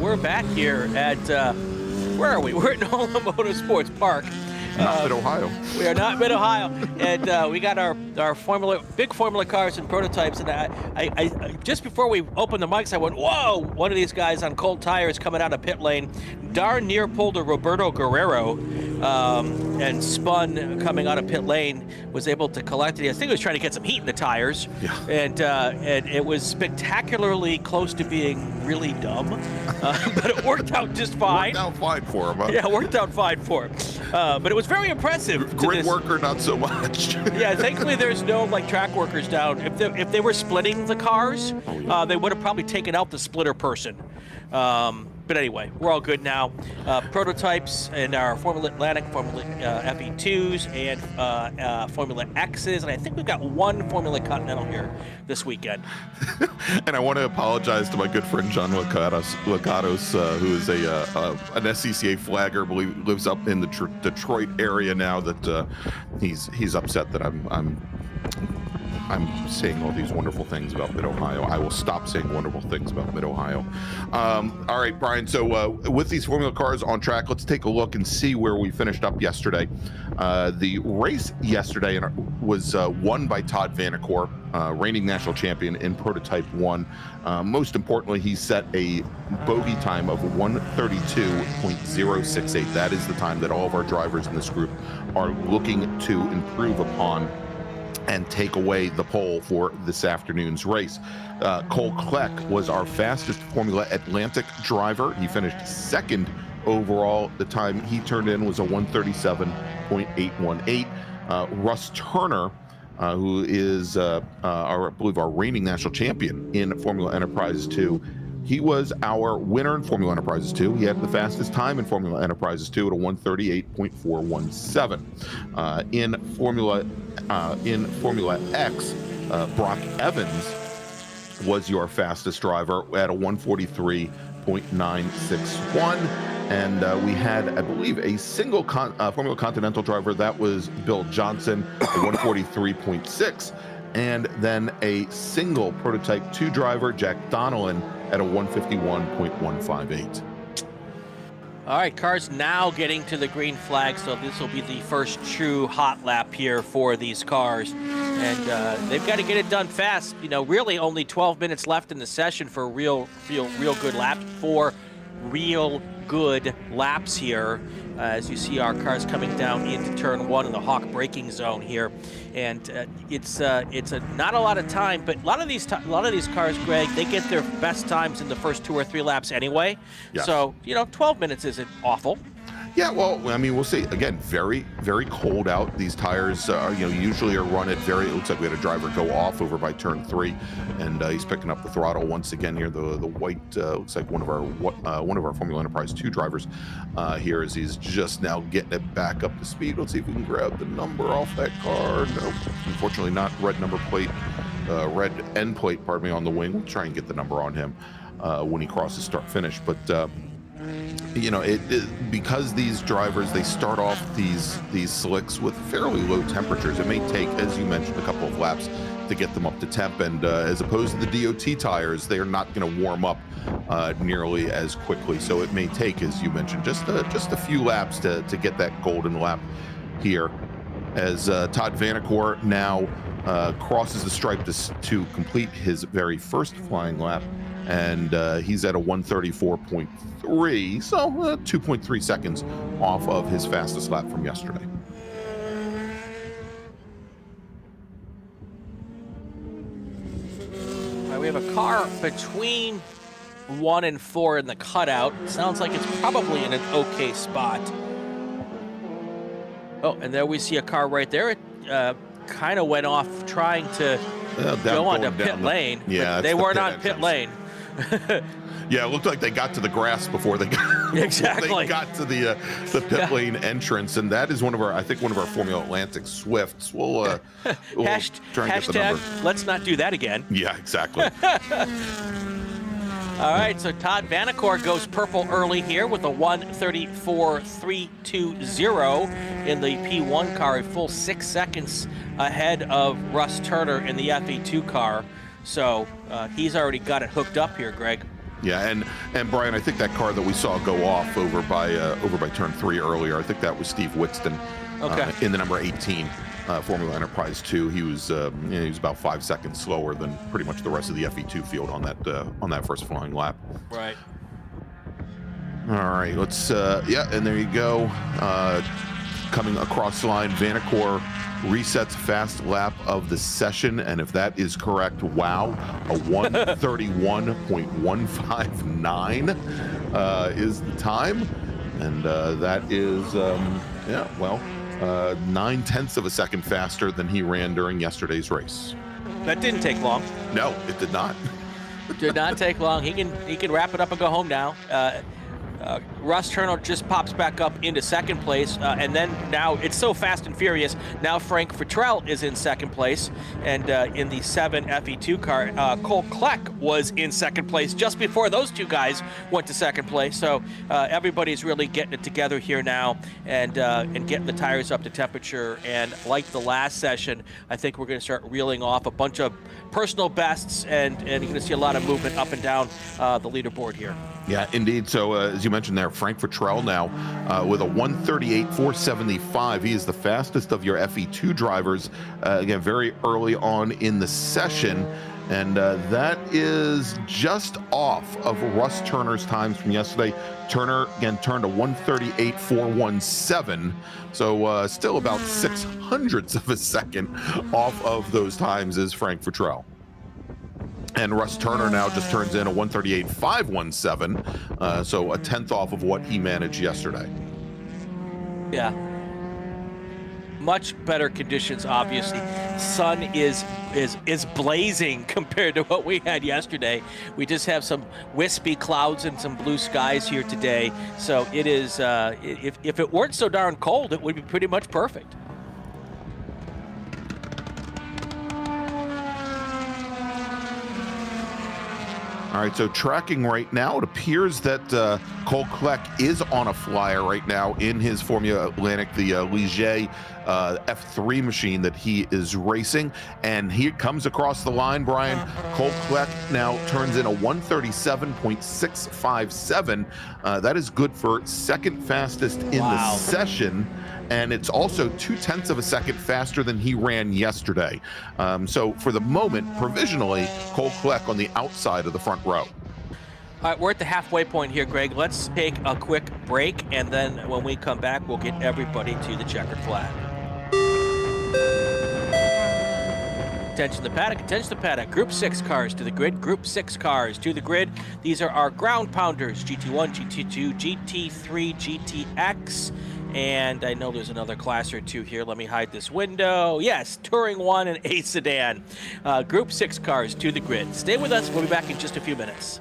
we're back here at, where are we? We're at NOLA Motorsports Park. Not Mid-Ohio. We are not Mid-Ohio, and we got our big Formula cars and prototypes. And I just before we opened the mics, I went, whoa! One of these guys on cold tires coming out of pit lane, darn near pulled a Roberto Guerrero, and spun coming out of pit lane. Was able to collect it. I think he was trying to get some heat in the tires, and it was spectacularly close to being really dumb, but it worked out just fine. Worked out fine for him. Huh? Yeah, worked out fine for him. But it was very impressive. Grid worker, not so much. Yeah, thankfully there's no track workers down. If they were splitting the cars, they would have probably taken out the splitter person. But anyway, we're all good now. Prototypes in our Formula Atlantic, Formula FE2s, and Formula X's, and I think we've got one Formula Continental here this weekend. And I want to apologize to my good friend John Lacados, who is an SCCA flagger, lives up in the Detroit area now. That he's upset that I'm saying all these wonderful things about Mid-Ohio. I will stop saying wonderful things about Mid-Ohio. All right, Brian, so with these Formula cars on track, let's take a look and see where we finished up yesterday. The race yesterday was won by Todd Vanacore, reigning national champion in Prototype 1. Most importantly, he set a bogey time of 1:32.068. That is the time that all of our drivers in this group are looking to improve upon and take away the pole for this afternoon's race. Cole Kleck was our fastest Formula Atlantic driver. He finished second overall. The time he turned in was a 1:37.818. Russ Turner, who is, I believe, our reigning national champion in Formula Enterprises 2, he was our winner in Formula Enterprises 2. He had the fastest time in Formula Enterprises 2 at a 1:38.417. In Formula X, Brock Evans was your fastest driver at a 1:43.961. And we had, I believe, a single Formula Continental driver. That was Bill Johnson at 1:43.6. And then a single Prototype 2 driver, Jack Donnellan, at a 1:51.158. All right, cars now getting to the green flag, so this will be the first true hot lap here for these cars. And they've got to get it done fast. You know, really only 12 minutes left in the session for real good laps, for real good laps here. As you see our cars coming down into turn 1 in the Hawk braking zone here, and it's not a lot of time, but a lot of these cars, Greg, they get their best times in the first 2 or 3 laps anyway. Yes. So 12 minutes isn't awful. Yeah, well, I mean, we'll see. Again, very, very cold out. These tires, usually are run at it looks like we had a driver go off over by turn 3, and he's picking up the throttle once again here. The white looks like one of our Formula Enterprise 2 drivers here, as he's just now getting it back up to speed. Let's see if we can grab the number off that car. Nope, unfortunately not. Red number plate, red end plate, pardon me, on the wing. We'll try and get the number on him when he crosses start finish, but. Because these drivers, they start off these slicks with fairly low temperatures. It may take, as you mentioned, a couple of laps to get them up to temp, and as opposed to the DOT tires, they're not going to warm up nearly as quickly. So it may take, as you mentioned, just a few laps to get that golden lap here, as Todd Vanacore now crosses the stripe to complete his very first flying lap. And he's at a 1:34.3, so 2.3 seconds off of his fastest lap from yesterday. All right, we have a car between 1 and 4 in the cutout. Sounds like it's probably in an okay spot. Oh, and there we see a car right there. It kind of went off trying to go onto pit lane. Yeah, they weren't on pit lane. Yeah, it looked like they got to the grass before they got, exactly. they got to the pit lane entrance, and that is one of our Formula Atlantic Swifts. We'll try and get the number. Let's not do that again. Yeah, exactly. All right, so Todd Vanacore goes purple early here with a 1:34.320 in the P1 car, a full 6 seconds ahead of Russ Turner in the FE2 car. So he's already got it hooked up here, Greg. Yeah, and Brian, I think that car that we saw go off over by turn 3 earlier, I think that was Steve Witston in the number 18 Formula Enterprise 2. He was he was about 5 seconds slower than pretty much the rest of the FE2 field on that first flying lap. Right. All right, let's and there you go. Coming across the line, Vanacore resets fast lap of the session, and if that is correct, wow, a 1:31.159 is the time, and that is 9/10 of a second faster than he ran during yesterday's race. That didn't take long. No, it did not. Did not take long. He can wrap it up and go home now. Russ Turner just pops back up into second place, and then now it's so fast and furious. Now Frank Futrell is in second place, and in the 7 FE2 car, Cole Kleck was in second place just before those two guys went to second place. So everybody's really getting it together here now, and getting the tires up to temperature. And like the last session, I think we're going to start reeling off a bunch of personal bests, and you're going to see a lot of movement up and down the leaderboard here. Yeah, indeed. So as you mentioned there, Frank Futrell now with a 1:38.475. He is the fastest of your FE2 drivers, again, very early on in the session. And that is just off of Russ Turner's times from yesterday. Turner, again, turned a 1:38.417. So still about 0.06 of a second off of those times is Frank Futrell. And Russ Turner now just turns in a 1:38.517, so a 1/10 off of what he managed yesterday. Yeah. Much better conditions, obviously. Sun is blazing compared to what we had yesterday. We just have some wispy clouds and some blue skies here today. So it is, if it weren't so darn cold, it would be pretty much perfect. All right, so tracking right now, it appears that Cole Kleck is on a flyer right now in his Formula Atlantic, the Ligier F3 machine that he is racing. And he comes across the line, Brian. Cole Kleck now turns in a 1:37.657. That is good for second fastest in the session. And it's also 0.2 of a second faster than he ran yesterday. So for the moment, provisionally, Cole Kleck on the outside of the front row. All right, we're at the halfway point here, Greg. Let's take a quick break, and then when we come back, we'll get everybody to the checkered flag. Attention the paddock, attention the paddock. Group 6 cars to the grid, Group 6 cars to the grid. These are our ground pounders, GT1, GT2, GT3, GTX. And I know there's another class or two here. Let me hide this window. Yes, Touring 1 and A sedan. Group 6 cars to the grid. Stay with us. We'll be back in just a few minutes.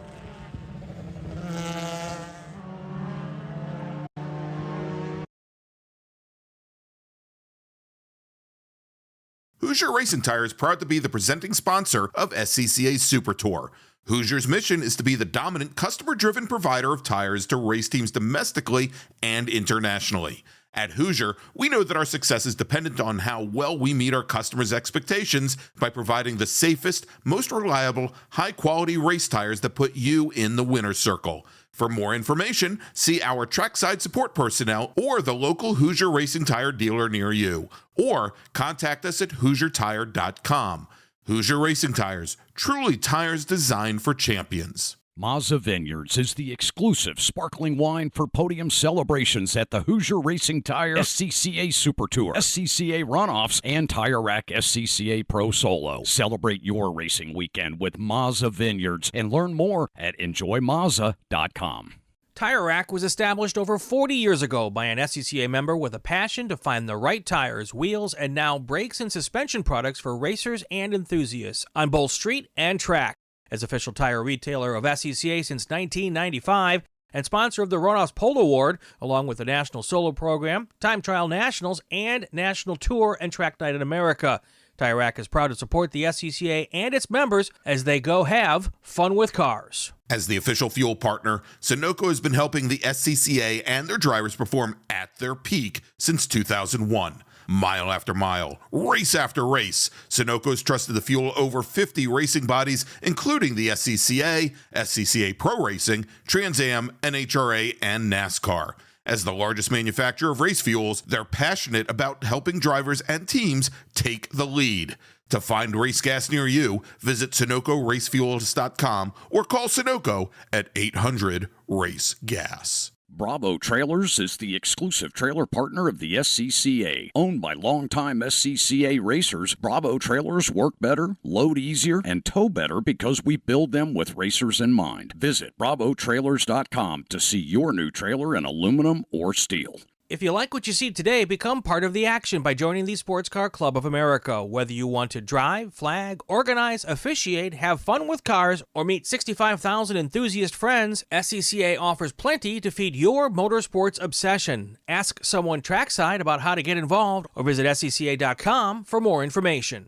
Hoosier Racing Tire is proud to be the presenting sponsor of SCCA Super Tour. Hoosier's mission is to be the dominant customer-driven provider of tires to race teams domestically and internationally. At Hoosier, we know that our success is dependent on how well we meet our customers' expectations by providing the safest, most reliable, high-quality race tires that put you in the winner's circle. For more information, see our trackside support personnel or the local Hoosier Racing Tire dealer near you, or contact us at HoosierTire.com. Hoosier Racing Tires, truly tires designed for champions. Mazza Vineyards is the exclusive sparkling wine for podium celebrations at the Hoosier Racing Tire SCCA Super Tour, SCCA Runoffs, and Tire Rack SCCA Pro Solo. Celebrate your racing weekend with Mazza Vineyards and learn more at enjoymazza.com. Tire Rack was established over 40 years ago by an SCCA member with a passion to find the right tires, wheels, and now brakes and suspension products for racers and enthusiasts on both street and track. As official tire retailer of SCCA since 1995 and sponsor of the Runoffs Pole Award, along with the National Solo Program, Time Trial Nationals, and National Tour and Track Night in America. Tire Rack is proud to support the SCCA and its members as they go have fun with cars. As the official fuel partner, Sunoco has been helping the SCCA and their drivers perform at their peak since 2001. Mile after mile, race after race, Sunoco's trusted the fuel over 50 racing bodies, including the SCCA, SCCA Pro Racing, Trans Am, NHRA, and NASCAR. As the largest manufacturer of race fuels, they're passionate about helping drivers and teams take the lead. To find race gas near you, visit SunocoRaceFuels.com or call Sunoco at 800-RACE-GAS. Bravo Trailers is the exclusive trailer partner of the SCCA. Owned by longtime SCCA racers, Bravo Trailers work better, load easier, and tow better because we build them with racers in mind. Visit BravoTrailers.com to see your new trailer in aluminum or steel. If you like what you see today, become part of the action by joining the Sports Car Club of America. Whether you want to drive, flag, organize, officiate, have fun with cars, or meet 65,000 enthusiast friends, SCCA offers plenty to feed your motorsports obsession. Ask someone trackside about how to get involved or visit SCCA.com for more information.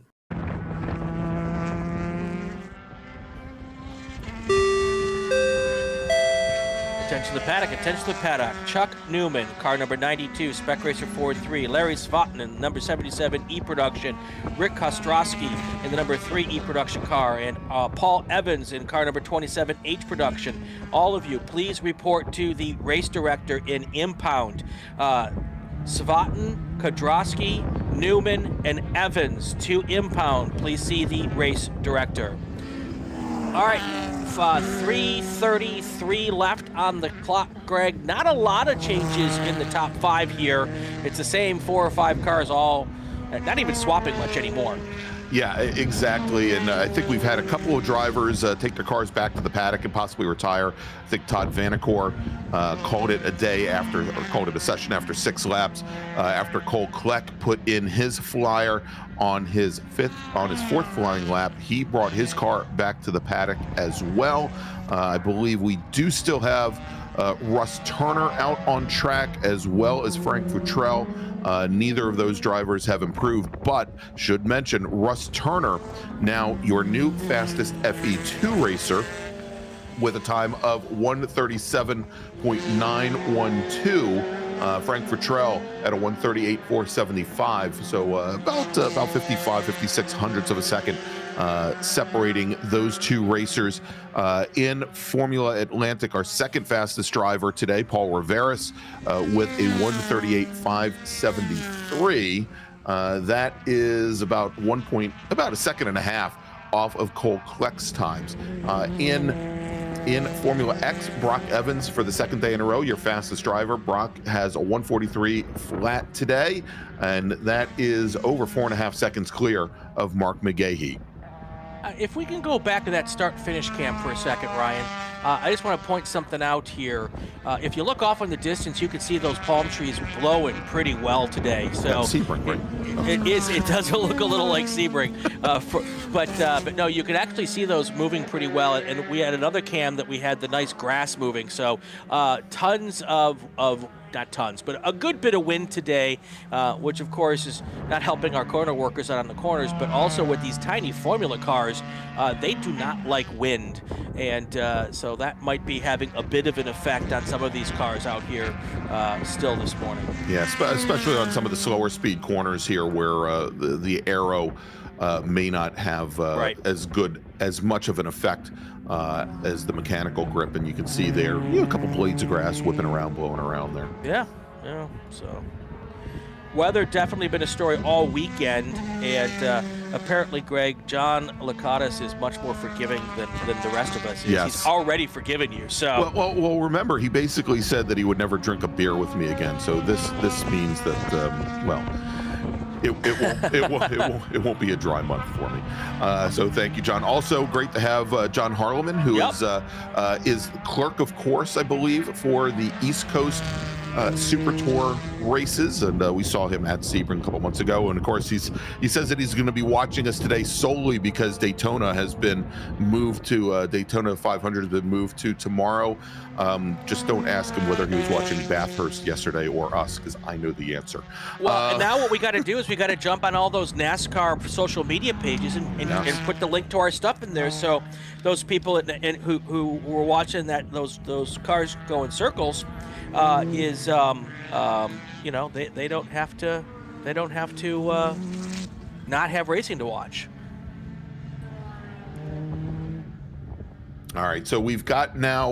Attention to the paddock, attention to the paddock. Chuck Newman, car number 92, Spec Racer Ford 3. Larry Svotnin, number 77, E-Production. Rick Kostrowski in the number 3 E-Production car. And Paul Evans in car number 27, H-Production. All of you, please report to the race director in impound. Svotnin, Kostrowski, Newman, and Evans to impound. Please see the race director. All right, 3:33 left on the clock, Greg. Not a lot of changes in the top 5 here. It's the same 4 or 5 cars, all not even swapping much anymore. Yeah, exactly. And I think we've had a couple of drivers take their cars back to the paddock and possibly retire. I think Todd Vanacore called it a day after, or called it a session after 6 laps after Cole Kleck put in his flyer on his 4th flying lap. He brought his car back to the paddock as well. I believe we do still have Russ Turner out on track, as well as Frank Futrell. Neither of those drivers have improved, but should mention Russ Turner, now your new fastest FE2 racer, with a time of 1:37.912. Frank Futrell at a 1:38.475, so about 56 hundredths of a second separating those two racers. In Formula Atlantic, our second fastest driver today, Paul Riveras, with a 1:38.573. That is about a second and a half off of Cole Kleck's times. In Formula X, Brock Evans, for the second day in a row, your fastest driver. Brock has a 1:43 flat today, and that is over 4.5 seconds clear of Mark McGahee. If we can go back to that start-finish cam for a second, Ryan, I just want to point something out here. If you look off in the distance, you can see those palm trees blowing pretty well today. So Sebring, right? it does look a little like Sebring, but no, you can actually see those moving pretty well. And we had another cam that we had the nice grass moving. So tons of not tons, but a good bit of wind today, which of course is not helping our corner workers out on the corners, but also with these tiny formula cars, they do not like wind. And so that might be having a bit of an effect on some of these cars out here still this morning. Yeah, especially on some of the slower speed corners here where the aero may not have as much of an effect as the mechanical grip, and you can see there a couple blades of grass whipping around, blowing around there. Yeah. So weather definitely been a story all weekend, and apparently, Greg, John Lakatos is much more forgiving than the rest of us is. Yes. He's already forgiven you. So well, remember, he basically said that he would never drink a beer with me again. So this means that It won't be a dry month for me. So thank you, John. Also, great to have John Harleman, who is clerk of course, I believe, for the East Coast Super Tour races, and we saw him at Sebring a couple months ago. And of course, he says that he's going to be watching us today solely because Daytona has been moved to Daytona 500 has been moved to tomorrow. Just don't ask him whether he was watching Bathurst yesterday or us, because I know the answer. Well, and now what we got to do is we got to jump on all those NASCAR social media pages and put the link to our stuff in there, so those people who were watching those cars go in circles they don't have to they don't have to not have racing to watch. All right, so we've got now,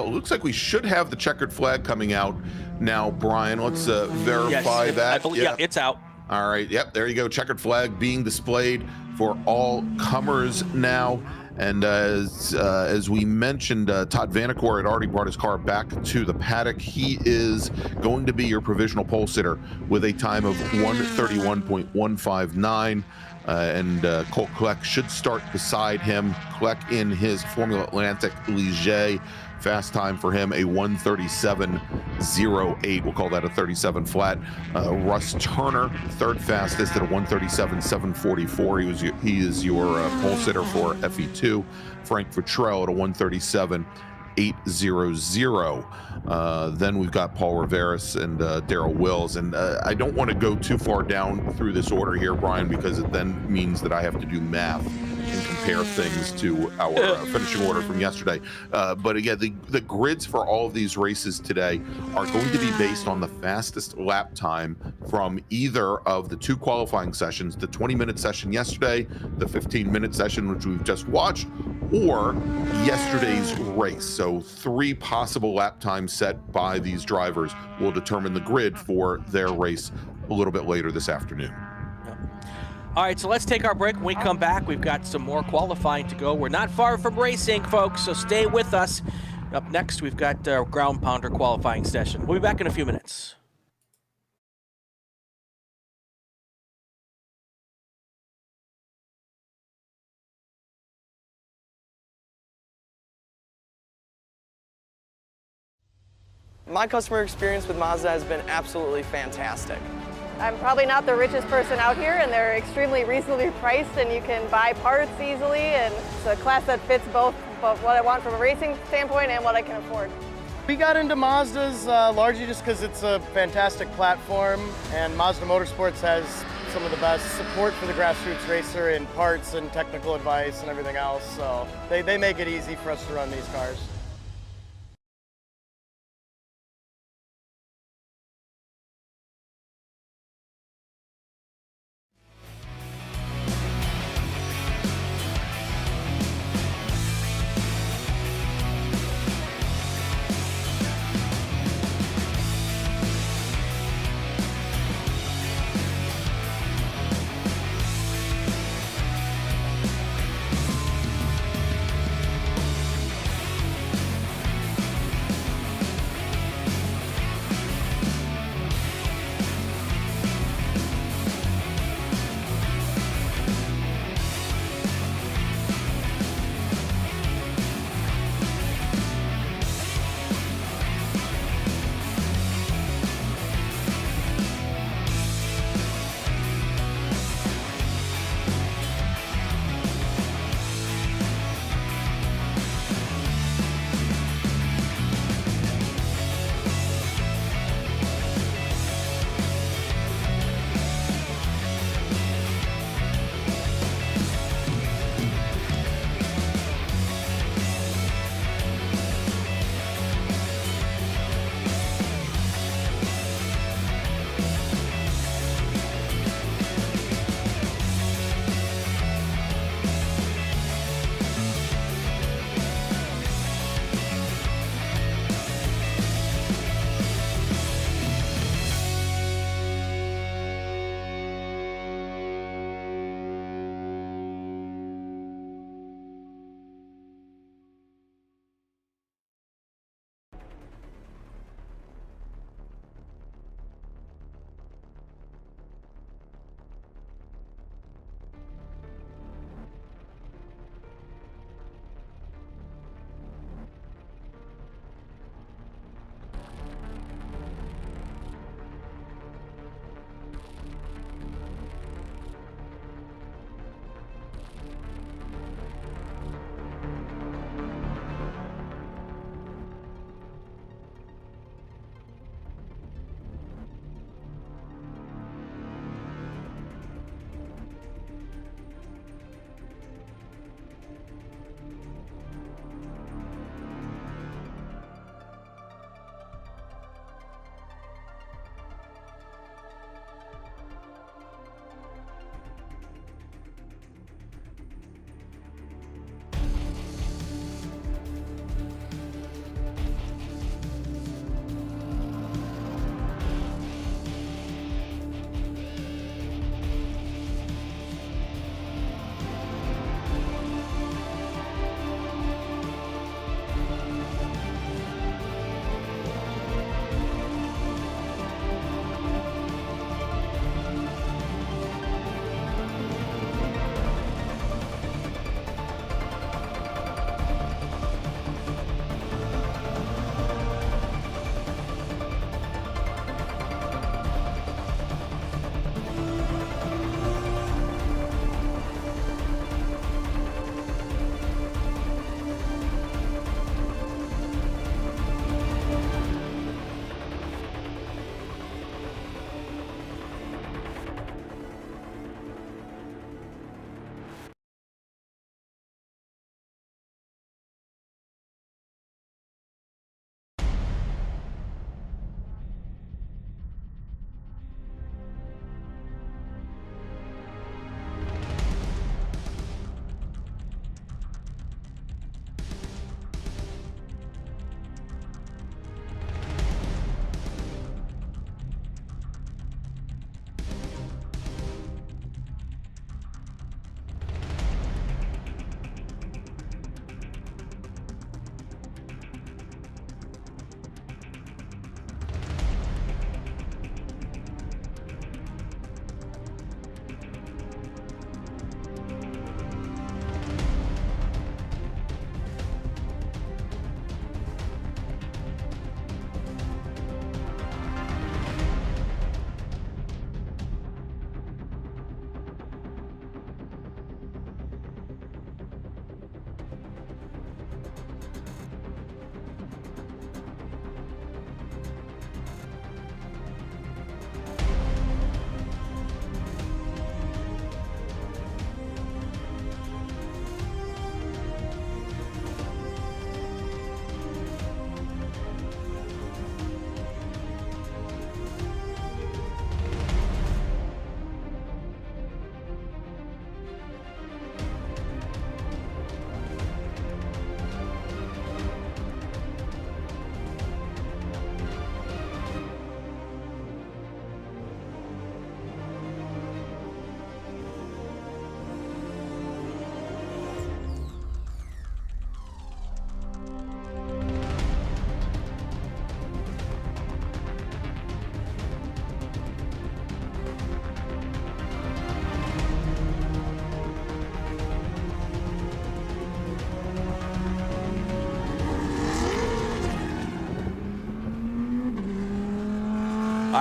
it looks like we should have the checkered flag coming out now, Brian. Let's verify that. I believe, yeah, it's out. All right, yep, there you go. Checkered flag being displayed for all comers now. And as we mentioned, Todd Vanacore had already brought his car back to the paddock. He is going to be your provisional pole sitter with a time of 1:31.159. And Colt Kleck should start beside him. Kleck in his Formula Atlantic Ligier. Fast time for him, a 1:37.08. We'll call that a 37 flat. Russ Turner, third fastest at a 1:37.744. He is your pole sitter for FE2. Frank Futrell at a 1:37.800. Then we've got Paul Riveras and Daryl Wills. And I don't want to go too far down through this order here, Brian, because it then means that I have to do math and compare things to our finishing order from yesterday. But again, the grids for all of these races today are going to be based on the fastest lap time from either of the two qualifying sessions, the 20-minute session yesterday, the 15-minute session, which we've just watched, or yesterday's race. So 3 possible lap times set by these drivers will determine the grid for their race a little bit later this afternoon. All right, so let's take our break. When we come back, we've got some more qualifying to go. We're not far from racing, folks, so stay with us. Up next, we've got our ground pounder qualifying session. We'll be back in a few minutes. My customer experience with Mazda has been absolutely fantastic. I'm probably not the richest person out here, and they're extremely reasonably priced, and you can buy parts easily, and it's a class that fits both what I want from a racing standpoint and what I can afford. We got into Mazdas largely just because it's a fantastic platform, and Mazda Motorsports has some of the best support for the grassroots racer in parts and technical advice and everything else, so they make it easy for us to run these cars.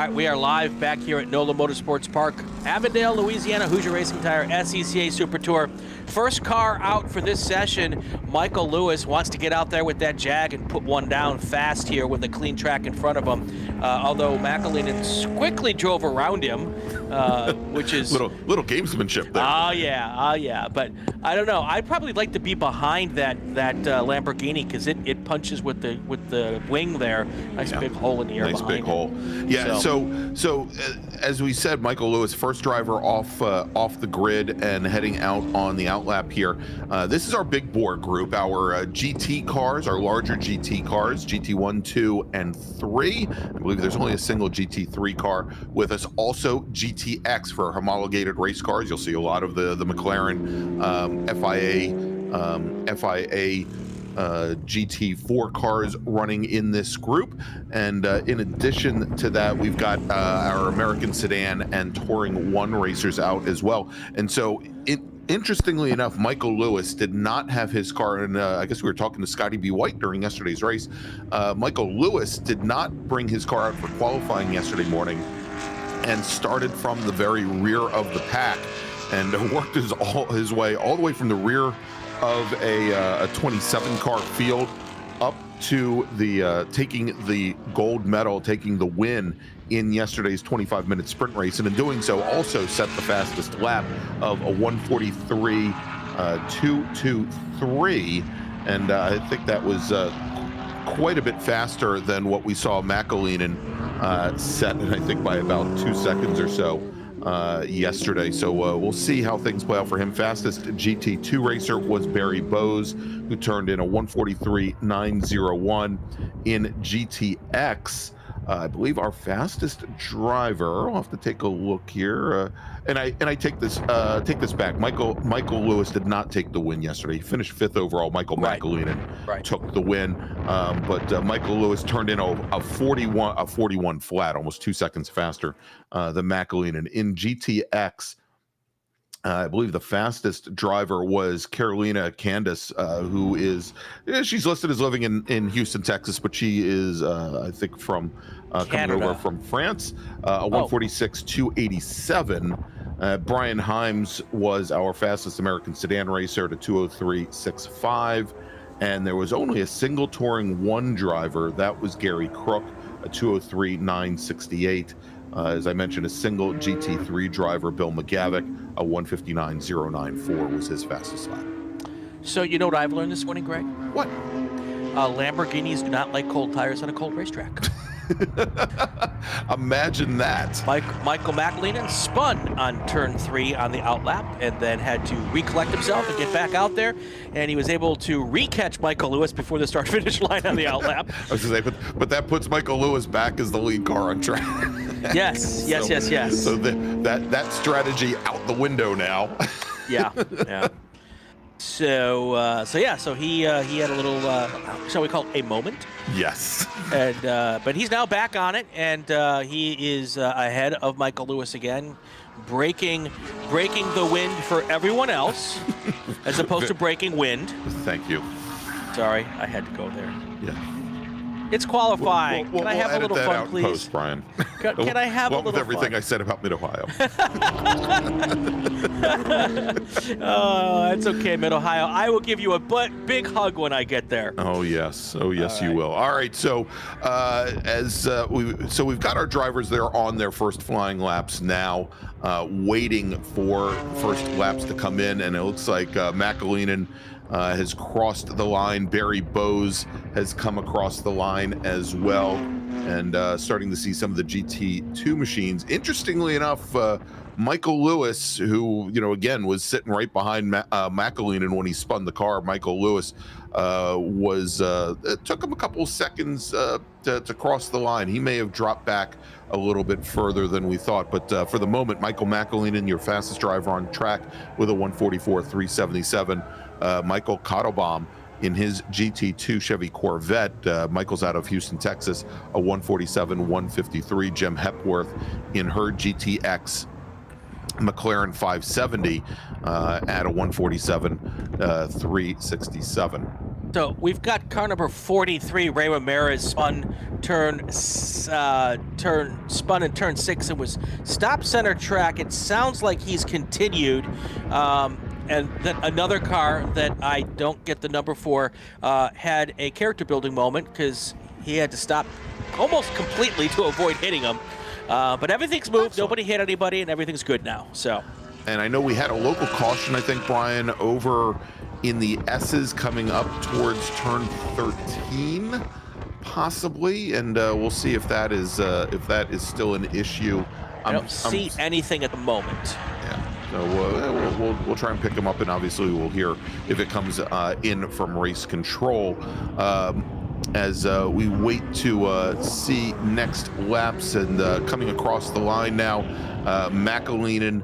right, we are live back here at NOLA Motorsports Park, Avondale, Louisiana, Hoosier Racing Tire SCCA Super Tour. First car out for this session. Michael Lewis wants to get out there with that Jag and put one down fast here with a clean track in front of him. Although McAleenan quickly drove around him, which is little gamesmanship there. Yeah. But I don't know. I'd probably like to be behind that Lamborghini because it punches with the wing there. Nice big hole in the air. Nice behind big it. hole. Yeah. So as we said, Michael Lewis, first driver off the grid and heading out on the outlap here. This is our big bore group, our GT cars, our larger GT cars, GT1, 2, and 3. I believe there's only a single GT3 car with us. Also GTX for homologated race cars. You'll see a lot of the McLaren FIA GT4 cars running in this group. And in addition to that, we've got our American Sedan and Touring 1 racers out as well. And so interestingly enough, Michael Lewis did not have his car, and I guess we were talking to Scotty B. White during yesterday's race. Michael Lewis did not bring his car out for qualifying yesterday morning and started from the very rear of the pack and worked his way all the way from the rear of a 27 car field up to the taking the gold medal, taking the win in yesterday's 25-minute sprint race, and in doing so also set the fastest lap of a 1:43.223, and I think that was quite a bit faster than what we saw McAleenan set, I think by about 2 seconds or so yesterday. So we'll see how things play out for him. Fastest GT2 racer was Barry Bowes, who turned in a 1:43.901 in GTX. I believe our fastest driver, I'll have to take a look here, and I take this back. Michael Lewis did not take the win yesterday. He finished 5th overall. Michael McAleenan took the win, but Michael Lewis turned in a 41 flat, almost 2 seconds faster than McAleenan. In GTX, I believe the fastest driver was Carolina Candace, who is, she's listed as living in Houston, Texas, but she is, I think, from coming over from France, a 1:46.287. Brian Himes was our fastest American sedan racer at a 2:03.65. And there was only a single Touring 1 driver. That was Gary Crook, a 2:03.968. As I mentioned, a single GT3 driver, Bill McGavick, a 1:59.094 was his fastest lap. So you know what I've learned this morning, Greg? What? Lamborghinis do not like cold tires on a cold racetrack. Imagine that. Michael McAleenan spun on turn 3 on the outlap and then had to recollect himself and get back out there. And he was able to recatch Michael Lewis before the start-finish line on the outlap. I was going to say, but that puts Michael Lewis back as the lead car on track. Yes. So that strategy out the window now. Yeah. So he had a little, shall we call it a moment? Yes. And but he's now back on it, and he is ahead of Michael Lewis again, breaking the wind for everyone else, as opposed to breaking wind. Thank you. Sorry, I had to go there. Yeah. It's qualifying. Can I have a little fun, please? Post, Brian. Can I have a little with everything fun? I said about Mid-Ohio. Oh, that's okay, Mid-Ohio. I will give you a big hug when I get there. Oh yes, you will. All right, so we've got our drivers there on their first flying laps now, waiting for first laps to come in, and it looks like McAleenan has crossed the line. Barry Bowes has come across the line as well, and starting to see some of the GT2 machines. Interestingly enough, Michael Lewis, who again was sitting right behind McAleenan when he spun the car. Michael Lewis it took him a couple seconds to cross the line. He may have dropped back a little bit further than we thought, but for the moment, Michael McAleenan, your fastest driver on track with a 1:44.377. Michael Kottlebaum in his GT2 Chevy Corvette. Michael's out of Houston, Texas, a 1:47.153. Jem Hepworth in her GTX McLaren 570 at a 1:47.367. So we've got car number 43, Ray Ramirez, spun in turn 6 and was stopped center track. It sounds like he's continued. And then another car that I don't get the number for had a character building moment because he had to stop almost completely to avoid hitting him. But everything's moved. Nobody hit anybody, and everything's good now. So. And I know we had a local caution, I think, Brian, over in the S's coming up towards turn 13, possibly, and we'll see if that is still an issue. I don't see anything at the moment. Yeah, so we'll try and pick him up, and obviously we'll hear if it comes in from race control as we wait to see next laps. And coming across the line now, McAleenan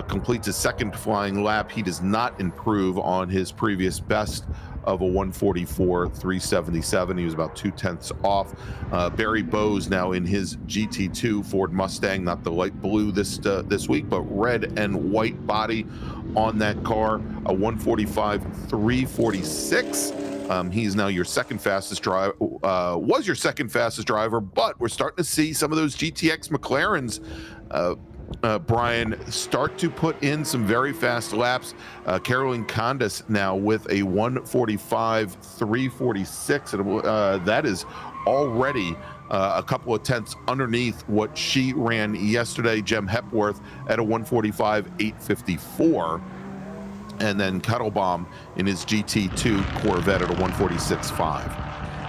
completes his second flying lap. He does not improve on his previous best of a 1:44.377. He was about 2/10 off. Barry Bowes now in his GT2 Ford Mustang, not the light blue this week, but red and white body on that car, a 1:45.346. He's now your second fastest driver, was your second fastest driver, but we're starting to see some of those GTX McLarens, Brian, start to put in some very fast laps. Caroline Condis now with a 1:45.346, and that is already a couple of tenths underneath what she ran yesterday. Jem Hepworth at a 1:45.854. And then Kettlebaum in his GT2 Corvette at a 1:46.5.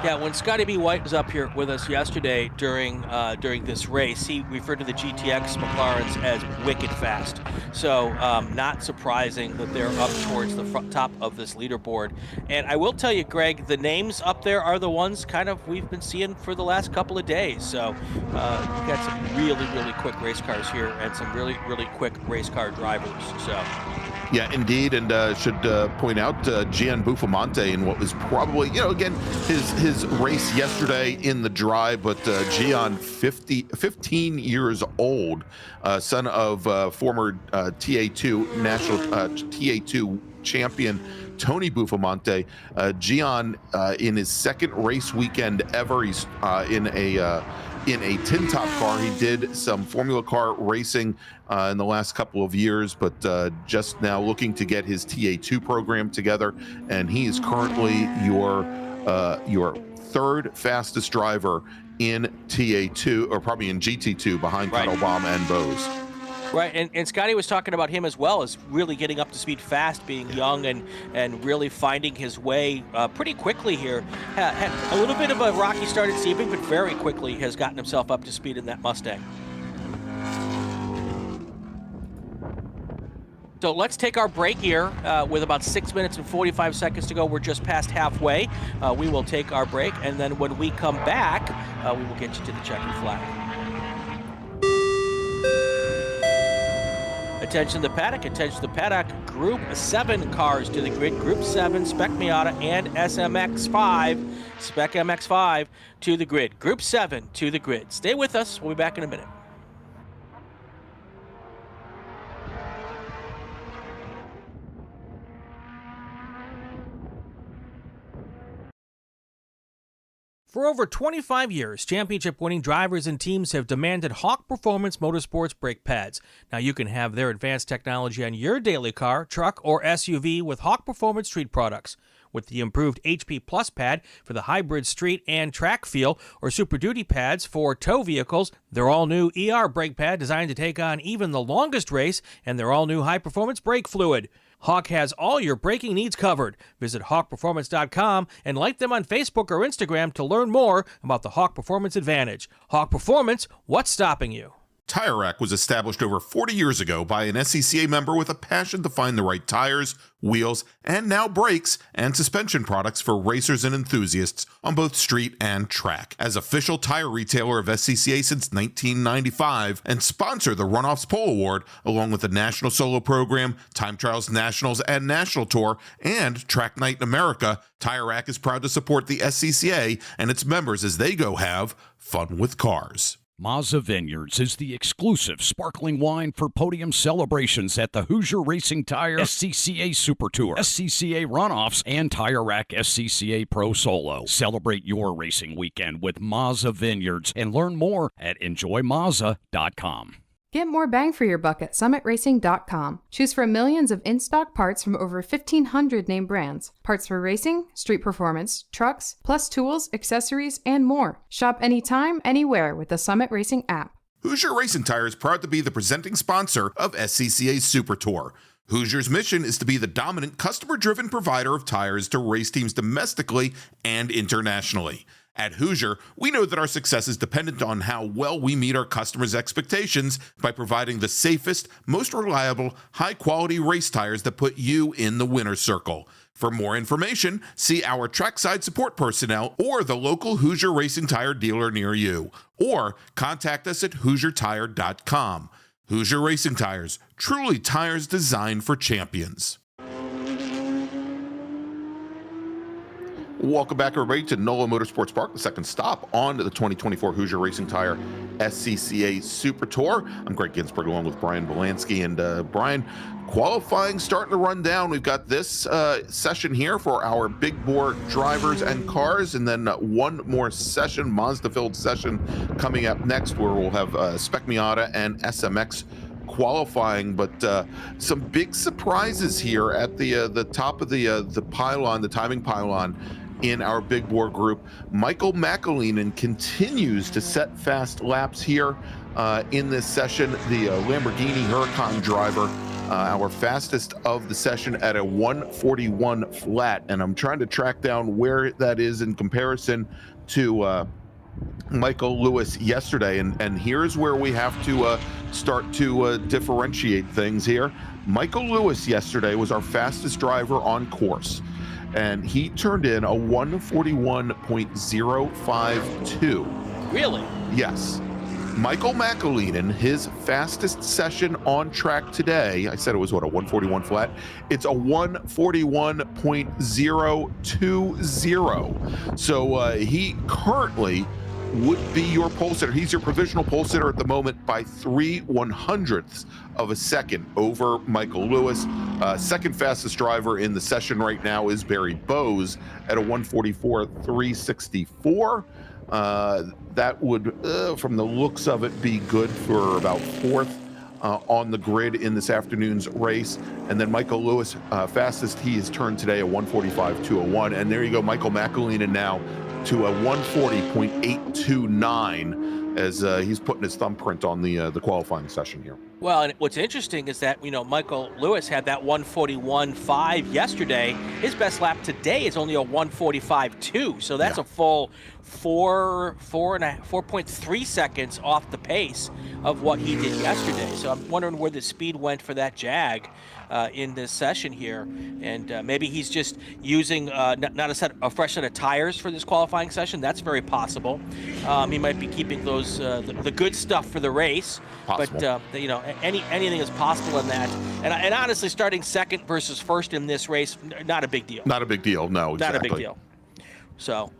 Yeah, when Scotty B. White was up here with us yesterday during this race, he referred to the GTX McLarens as wicked fast. So not surprising that they're up towards the top of this leaderboard. And I will tell you, Greg, the names up there are the ones kind of we've been seeing for the last couple of days. So we've got some really, really quick race cars here and some really, really quick race car drivers. So. Yeah, indeed, and should point out Gian Buffalmante in what was probably, again, his race yesterday in the drive, but Gian, 15 years old, son of former TA2 national TA2 champion Tony Buffalmante. Gian in his second race weekend ever, he's in a tin top car. He did some Formula car racing in the last couple of years, but just now looking to get his TA2 program together, and he is currently your third fastest driver in TA2, or probably in GT2, behind Kettlebaum and Bowes. Right, and Scotty was talking about him as well as really getting up to speed fast, being young and really finding his way pretty quickly here. Had a little bit of a rocky start at Sebring, but very quickly has gotten himself up to speed in that Mustang. So let's take our break here with about 6 minutes and 45 seconds to go. We're just past halfway. We will take our break, and then when we come back, we will get you to the checkered flag. Attention the paddock, Group 7 cars to the grid. Group 7, Spec Miata and SMX5, Spec MX5 to the grid. Group 7 to the grid. Stay with us, we'll be back in a minute. For over 25 years, championship-winning drivers and teams have demanded Hawk Performance Motorsports brake pads. Now you can have their advanced technology on your daily car, truck, or SUV with Hawk Performance Street products. With the improved HP Plus pad for the hybrid street and track feel, or Super Duty pads for tow vehicles, their all-new ER brake pad designed to take on even the longest race, and their all-new high-performance brake fluid. Hawk has all your braking needs covered. Visit hawkperformance.com and like them on Facebook or Instagram to learn more about the Hawk Performance Advantage. Hawk Performance, what's stopping you? Tire Rack was established over 40 years ago by an SCCA member with a passion to find the right tires, wheels, and now brakes and suspension products for racers and enthusiasts on both street and track. As official tire retailer of SCCA since 1995 and sponsor the Runoffs Pole Award, along with the National Solo Program, Time Trials Nationals and National Tour, and Track Night in America, Tire Rack is proud to support the SCCA and its members as they go have fun with cars. Mazda Vineyards is the exclusive sparkling wine for podium celebrations at the Hoosier Racing Tire SCCA Super Tour, SCCA Runoffs, and Tire Rack SCCA Pro Solo. Celebrate your racing weekend with Mazda Vineyards and learn more at enjoymazda.com. Get more bang for your buck at summitracing.com. Choose from millions of in-stock parts from over 1,500 name brands. Parts for racing, street performance, trucks, plus tools, accessories, and more. Shop anytime, anywhere with the Summit Racing app. Hoosier Racing Tire is proud to be the presenting sponsor of SCCA Super Tour. Hoosier's mission is to be the dominant customer-driven provider of tires to race teams domestically and internationally. At Hoosier, we know that our success is dependent on how well we meet our customers' expectations by providing the safest, most reliable, high-quality race tires that put you in the winner's circle. For more information, see our trackside support personnel or the local Hoosier Racing Tire dealer near you, or contact us at HoosierTire.com. Hoosier Racing Tires, truly tires designed for champions. Welcome back, everybody, to NOLA Motorsports Park, the second stop on the 2024 Hoosier Racing Tire SCCA Super Tour. I'm Gregg Ginsberg along with Brian Bielanski. And Brian, qualifying starting to run down. We've got this session here for our big bore drivers and cars, and then one more session, Mazda-filled session, coming up next, where we'll have Spec Miata and SMX qualifying. But some big surprises here at the top of the pylon, the timing pylon in our big bore group. Michael McAleenan continues to set fast laps here in this session. The Lamborghini Huracan driver, our fastest of the session at a 141 flat, and I'm trying to track down where that is in comparison to Michael Lewis yesterday, and here's where we have to start to differentiate things here. Michael Lewis yesterday was our fastest driver on course, and he turned in a 141.052. Really? Yes. Michael McAleenan, his fastest session on track today, I said it was what, a 141 flat? It's a 141.020. So he currently would be your pole sitter. He's your provisional pole sitter at the moment by 3/100ths of a second over Michael Lewis. Second fastest driver in the session right now is Barry Bowes at a 144.364. That would, from the looks of it, be good for about fourth on the grid in this afternoon's race. And then Michael Lewis, fastest he has turned today, a 145.201. And there you go, Michael McAleenan now to a 140.829 as he's putting his thumbprint on the qualifying session here. Well, and what's interesting is that, Michael Lewis had that 141.5 yesterday. His best lap today is only a 145.2, so that's a full 4.3 seconds off the pace of what he did yesterday. So I'm wondering where the speed went for that Jag in this session here, and maybe he's just using not a fresh set of tires for this qualifying session. That's very possible. He might be keeping those the good stuff for the race. Possible. But anything is possible in that. And honestly, starting second versus first in this race, not a big deal. Not a big deal. No, exactly. Not a big deal. So,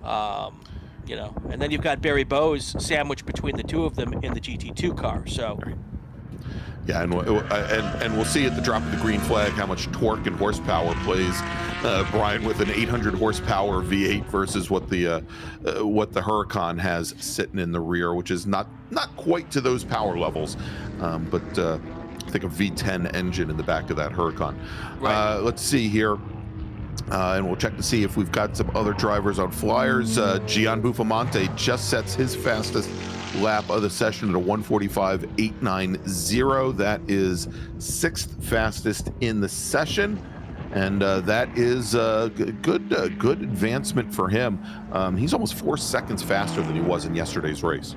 and then you've got Barry Bowes sandwiched between the two of them in the GT2 car. So. Right. Yeah, and we'll see at the drop of the green flag how much torque and horsepower plays, Brian, with an 800 horsepower V8 versus what the Huracan has sitting in the rear, which is not quite to those power levels, but I think a V10 engine in the back of that Huracan. Right. Let's see here. And we'll check to see if we've got some other drivers on flyers. Gian Buffalmonte just sets his fastest lap of the session at a 145.890. That is sixth fastest in the session, and that is a good advancement for him. He's almost 4 seconds faster than he was in yesterday's race.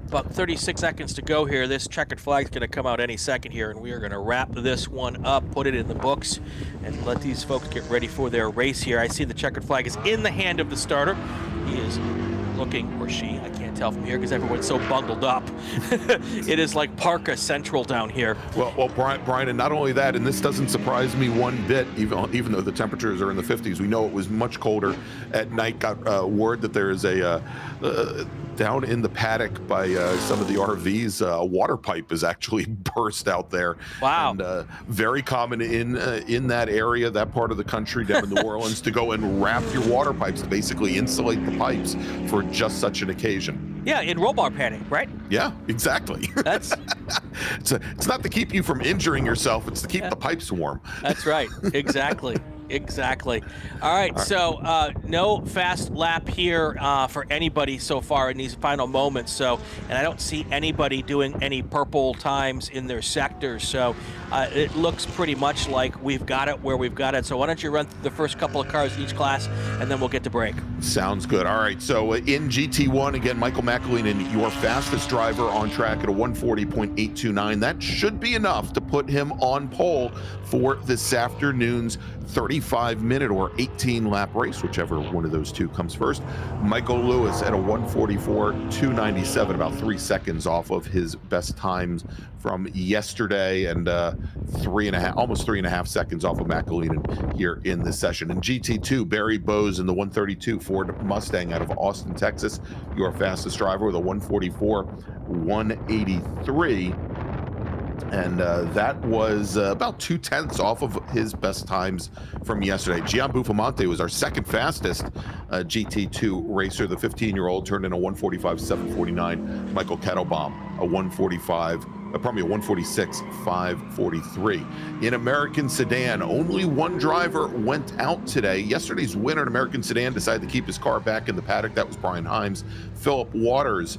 About 36 seconds to go here. This checkered flag is going to come out any second here, and we are going to wrap this one up, put it in the books, and let these folks get ready for their race here. I see the checkered flag is in the hand of the starter. He is looking, or she, I can't tell from here because everyone's so bundled up. It is like Parka Central down here. Well, Brian, and not only that, and this doesn't surprise me one bit, even though the temperatures are in the 50s, we know it was much colder at night. Got word that there is down in the paddock by some of the RVs, a water pipe is actually burst out there. Wow. And very common in that area, that part of the country down in New Orleans, to go and wrap your water pipes to basically insulate the pipes for just such an occasion. Yeah, in roll bar padding, right? Yeah, exactly. That's it's not to keep you from injuring yourself, it's to keep the pipes warm. That's right. Exactly. Exactly. All right. So no fast lap here for anybody so far in these final moments. So, and I don't see anybody doing any purple times in their sectors. So it looks pretty much like we've got it where we've got it. So why don't you run through the first couple of cars in each class, and then we'll get to break. Sounds good. All right. So in GT1, again, Michael McAleenan, your fastest driver on track at a 140.829. That should be enough to put him on pole for this afternoon's 35-minute or 18-lap race, whichever one of those two comes first. Michael Lewis at a 144.297, about 3 seconds off of his best times from yesterday, and almost 3.5 seconds off of McAleenan here in this session. In GT2, Barry Bowes in the 132 Ford Mustang out of Austin, Texas, your fastest driver with a 144.183. And that was about 2/10 off of his best times from yesterday. Gian Buffalmonte was our second fastest GT2 racer. The 15-year-old turned in a 145.749. Michael Kettlebaum, a 146.543. In American Sedan, only one driver went out today. Yesterday's winner in American Sedan decided to keep his car back in the paddock. That was Brian Himes. Philip Waters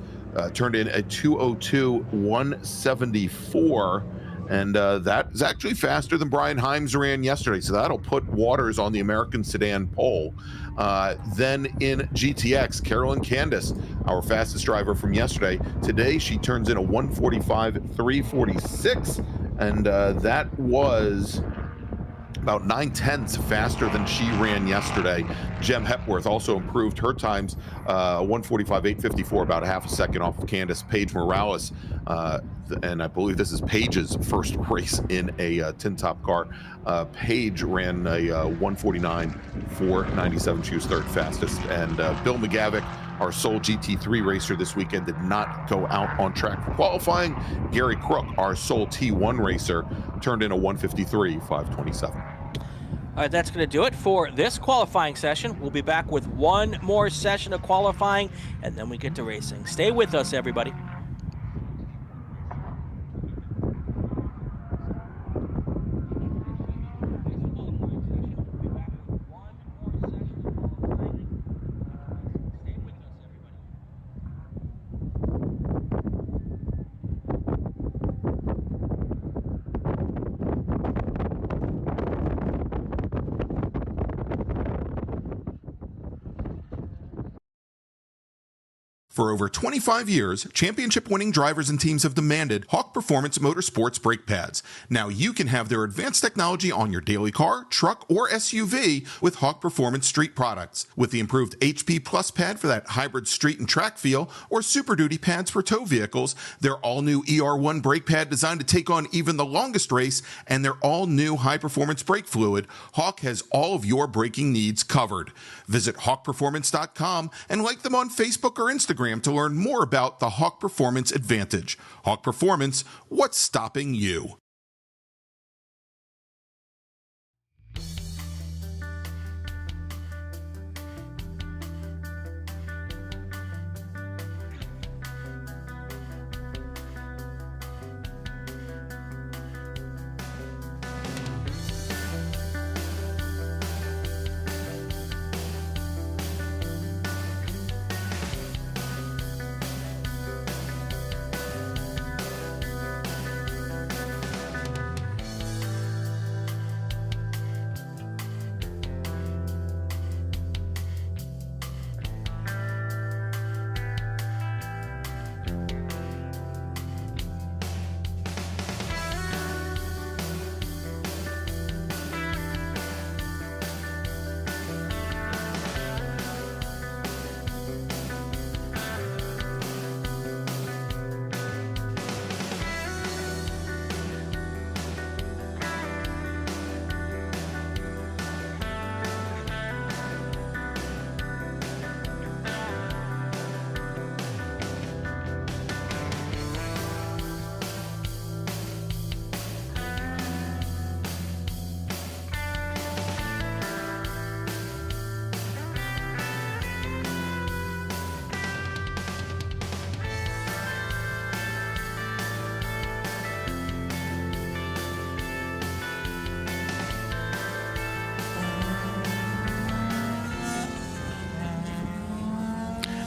turned in a 2:02.174, and that is actually faster than Brian Himes ran yesterday, so that'll put Waters on the American Sedan pole. Then in GTX, Carolyn Candace, our fastest driver from yesterday, today she turns in a 145.346, and that was about 9/10 faster than she ran yesterday. Jem Hepworth also improved her times, 145.854, about a half a second off of Candace. Paige Morales, and I believe this is Paige's first race in a tin top car. Paige ran a 149.497. She was third fastest. And Bill McGavick, our sole GT3 racer this weekend, did not go out on track for qualifying. Gary Crook, our sole T1 racer, turned in a 153.527. All right, that's going to do it for this qualifying session. We'll be back with one more session of qualifying, and then we get to racing. Stay with us, everybody. For over 25 years, championship-winning drivers and teams have demanded Hawk Performance Motorsports brake pads. Now you can have their advanced technology on your daily car, truck, or SUV with Hawk Performance Street products. With the improved HP Plus pad for that hybrid street and track feel, or Super Duty pads for tow vehicles, their all-new ER1 brake pad designed to take on even the longest race, and their all-new high-performance brake fluid, Hawk has all of your braking needs covered. Visit hawkperformance.com and like them on Facebook or Instagram to learn more about the Hawk Performance Advantage. Hawk Performance, what's stopping you?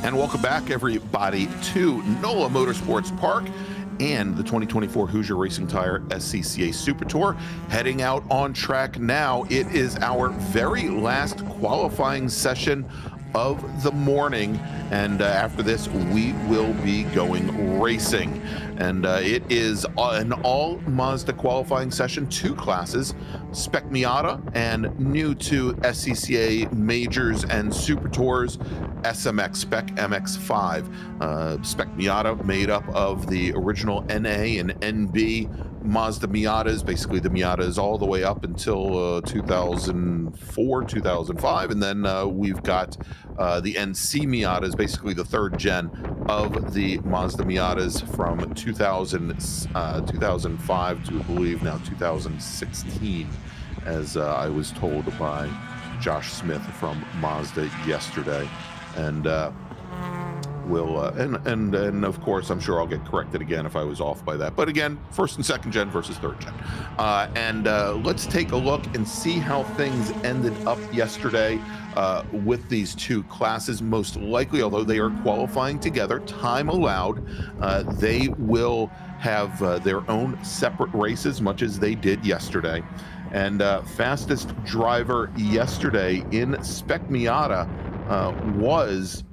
And welcome back, everybody, to NOLA Motorsports Park and the 2024 Hoosier Racing Tire SCCA Super Tour. Heading out on track now. It is our very last qualifying session of the morning, and after this we will be going racing. And it is an all Mazda qualifying session, 2 classes, Spec Miata, and new to SCCA Majors and Super Tours, SMX Spec MX-5. Spec Miata made up of the original NA and NB Mazda Miatas, basically the Miatas all the way up until 2004, 2005, and then we've got the NC Miatas, basically the 3rd gen of the Mazda Miatas from 2005 to, I believe, now 2016, as I was told by Josh Smith from Mazda yesterday. And and of course, I'm sure I'll get corrected again if I was off by that. But again, 1st and 2nd gen versus 3rd gen. Let's take a look and see how things ended up yesterday with these 2 classes. Most likely, although they are qualifying together, time allowed, they will have their own separate races, much as they did yesterday. And fastest driver yesterday in Spec Miata was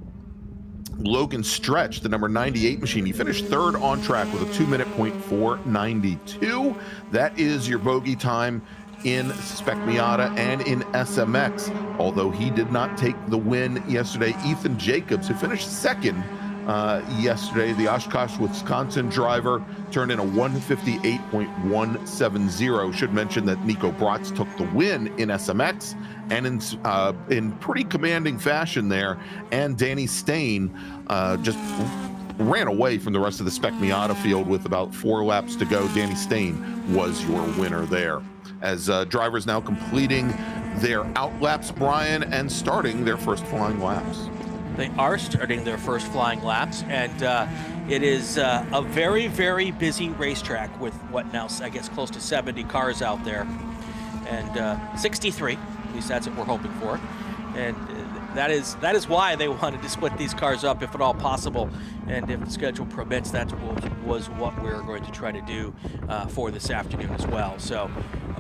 Logan Stretch, the number 98 machine. He finished 3rd on track with a 2-minute .492. That is your bogey time in Spec Miata and in SMX. Although he did not take the win yesterday, Ethan Jacobs, who finished 2nd yesterday, the Oshkosh, Wisconsin driver, turned in a 158.170. Should mention that Nico Bratz took the win in SMX and in pretty commanding fashion there. And Danny Stain just ran away from the rest of the Spec Miata field with about 4 laps to go. Danny Stain was your winner there. As drivers now completing their out laps, Brian, and starting their first flying laps. They are starting their first flying laps, and it is a very, very busy racetrack with what now, I guess, close to 70 cars out there, and 63, at least that's what we're hoping for. And that is why they wanted to split these cars up, if at all possible, and if the schedule permits, that was what we're going to try to do for this afternoon as well. So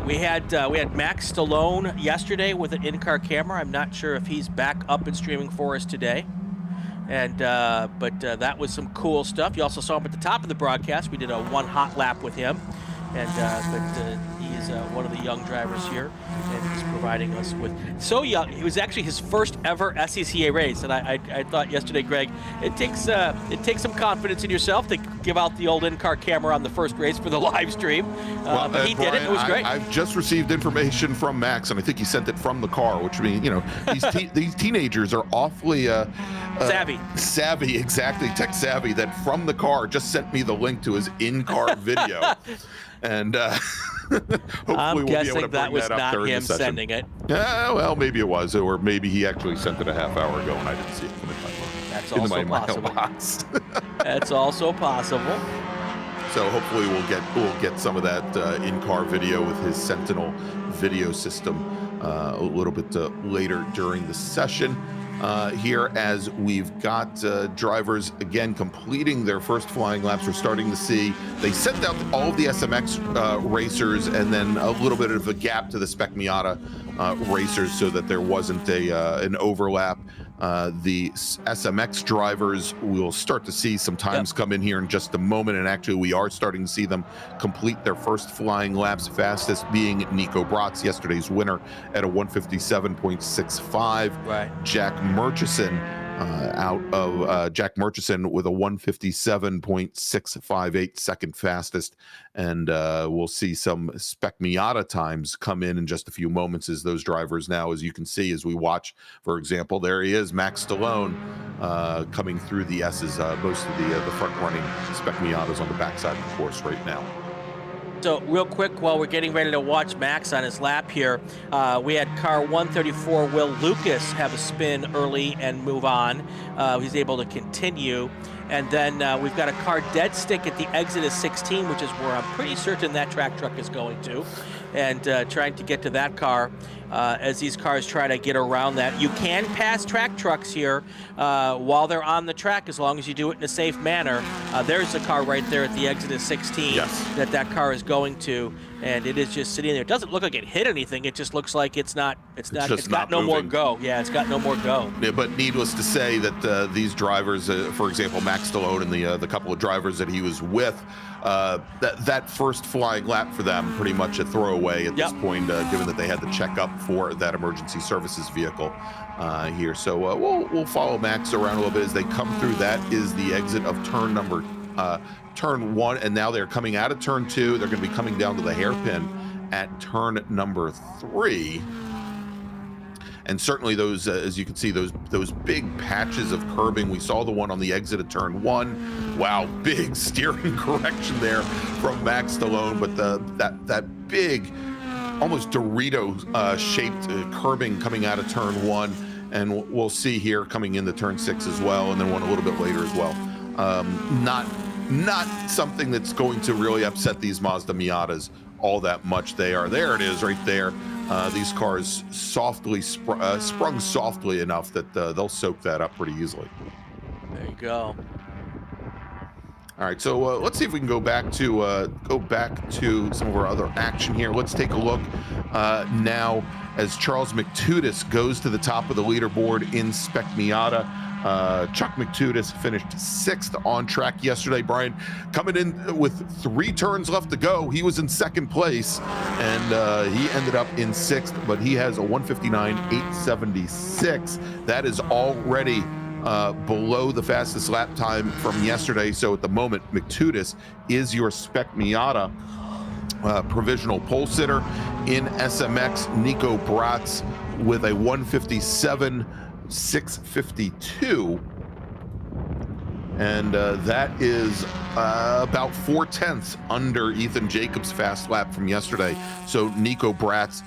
we had Max Stallone yesterday with an in-car camera. I'm not sure if he's back up and streaming for us today, and but that was some cool stuff. You also saw him at the top of the broadcast. We did a 1 hot lap with him, and he's one of the young drivers here, and he's providing us with so young. It was actually his first ever SCCA race, and I thought yesterday, Greg, it takes some confidence in yourself to give out the old in-car camera on the first race for the live stream. But he did it. It was great. I've just received information from Max, and I think he sent it from the car, which means, you know, these teenagers are awfully savvy, exactly, tech savvy. That from the car just sent me the link to his in-car video. And hopefully I'm we'll be able to bring that was that up not during him the session. sending it. Yeah, well, maybe it was, or maybe he actually sent it a half hour ago and I didn't see it come That's into also my possible. mailbox. That's also possible. So hopefully we'll get some of that in-car video with his Sentinel video system a little bit later during the session. Here, as we've got drivers again completing their first flying laps. We're starting to see they sent out all of the SMX racers, and then a little bit of a gap to the Spec Miata racers, so that there wasn't an overlap. The SMX drivers, we'll start to see some times come in here in just a moment, and actually we are starting to see them complete their first flying laps, fastest being Nico Bratz, yesterday's winner, at a 157.65. Right. Jack Murchison Jack Murchison with a 157.658, second fastest. And we'll see some Spec Miata times come in just a few moments as those drivers now, as you can see, as we watch, for example, there he is, Max Stallone, coming through the S's, most of the front-running Spec Miatas on the backside of the course right now. So real quick, while we're getting ready to watch Max on his lap here, we had car 134, Will Lucas, have a spin early and move on. He's able to continue. And then we've got a car dead stick at the exit of 16, which is where I'm pretty certain that track truck is going to, and trying to get to that car. as these cars try to get around that. You can pass track trucks here while they're on the track, as long as you do it in a safe manner. There's a car right there at the exit of 16 that car is going to, and it is just sitting there. It doesn't look like it hit anything. It just looks like it's got no more go. Yeah, it's got no more go. Yeah, but needless to say that these drivers, for example, Max Stallone and the couple of drivers that he was with, that first flying lap for them pretty much a throwaway at this point, given that they had to check up for that emergency services vehicle here. So we'll follow Max around a little bit as they come through. That is the exit of turn 1, and now they're coming out of turn 2. They're going to be coming down to the hairpin at turn number 3. And certainly those, as you can see, those big patches of curbing. We saw the one on the exit of turn 1. Wow, big steering correction there from Max Stallone. But that big, almost Dorito-shaped curbing coming out of turn 1. And we'll see here coming into turn 6 as well, and then one a little bit later as well. Not something that's going to really upset these Mazda Miatas all that much. There it is right there. These cars sprung softly enough that they'll soak that up pretty easily. There you go. All right, so let's see if we can go back to some of our other action here. Let's take a look now as Charles McTudis goes to the top of the leaderboard in Spec Miata. Chuck McTudis finished 6th on track yesterday. Brian, coming in with 3 turns left to go, he was in 2nd place, and he ended up in 6th, but he has a 1:59.876. That is already below the fastest lap time from yesterday. So at the moment, McTudis is your Spec Miata provisional pole sitter. In SMX, Nico Bratz with a 1:57.652, and that is about 4/10 under Ethan Jacobs' fast lap from yesterday. So Nico Bratz,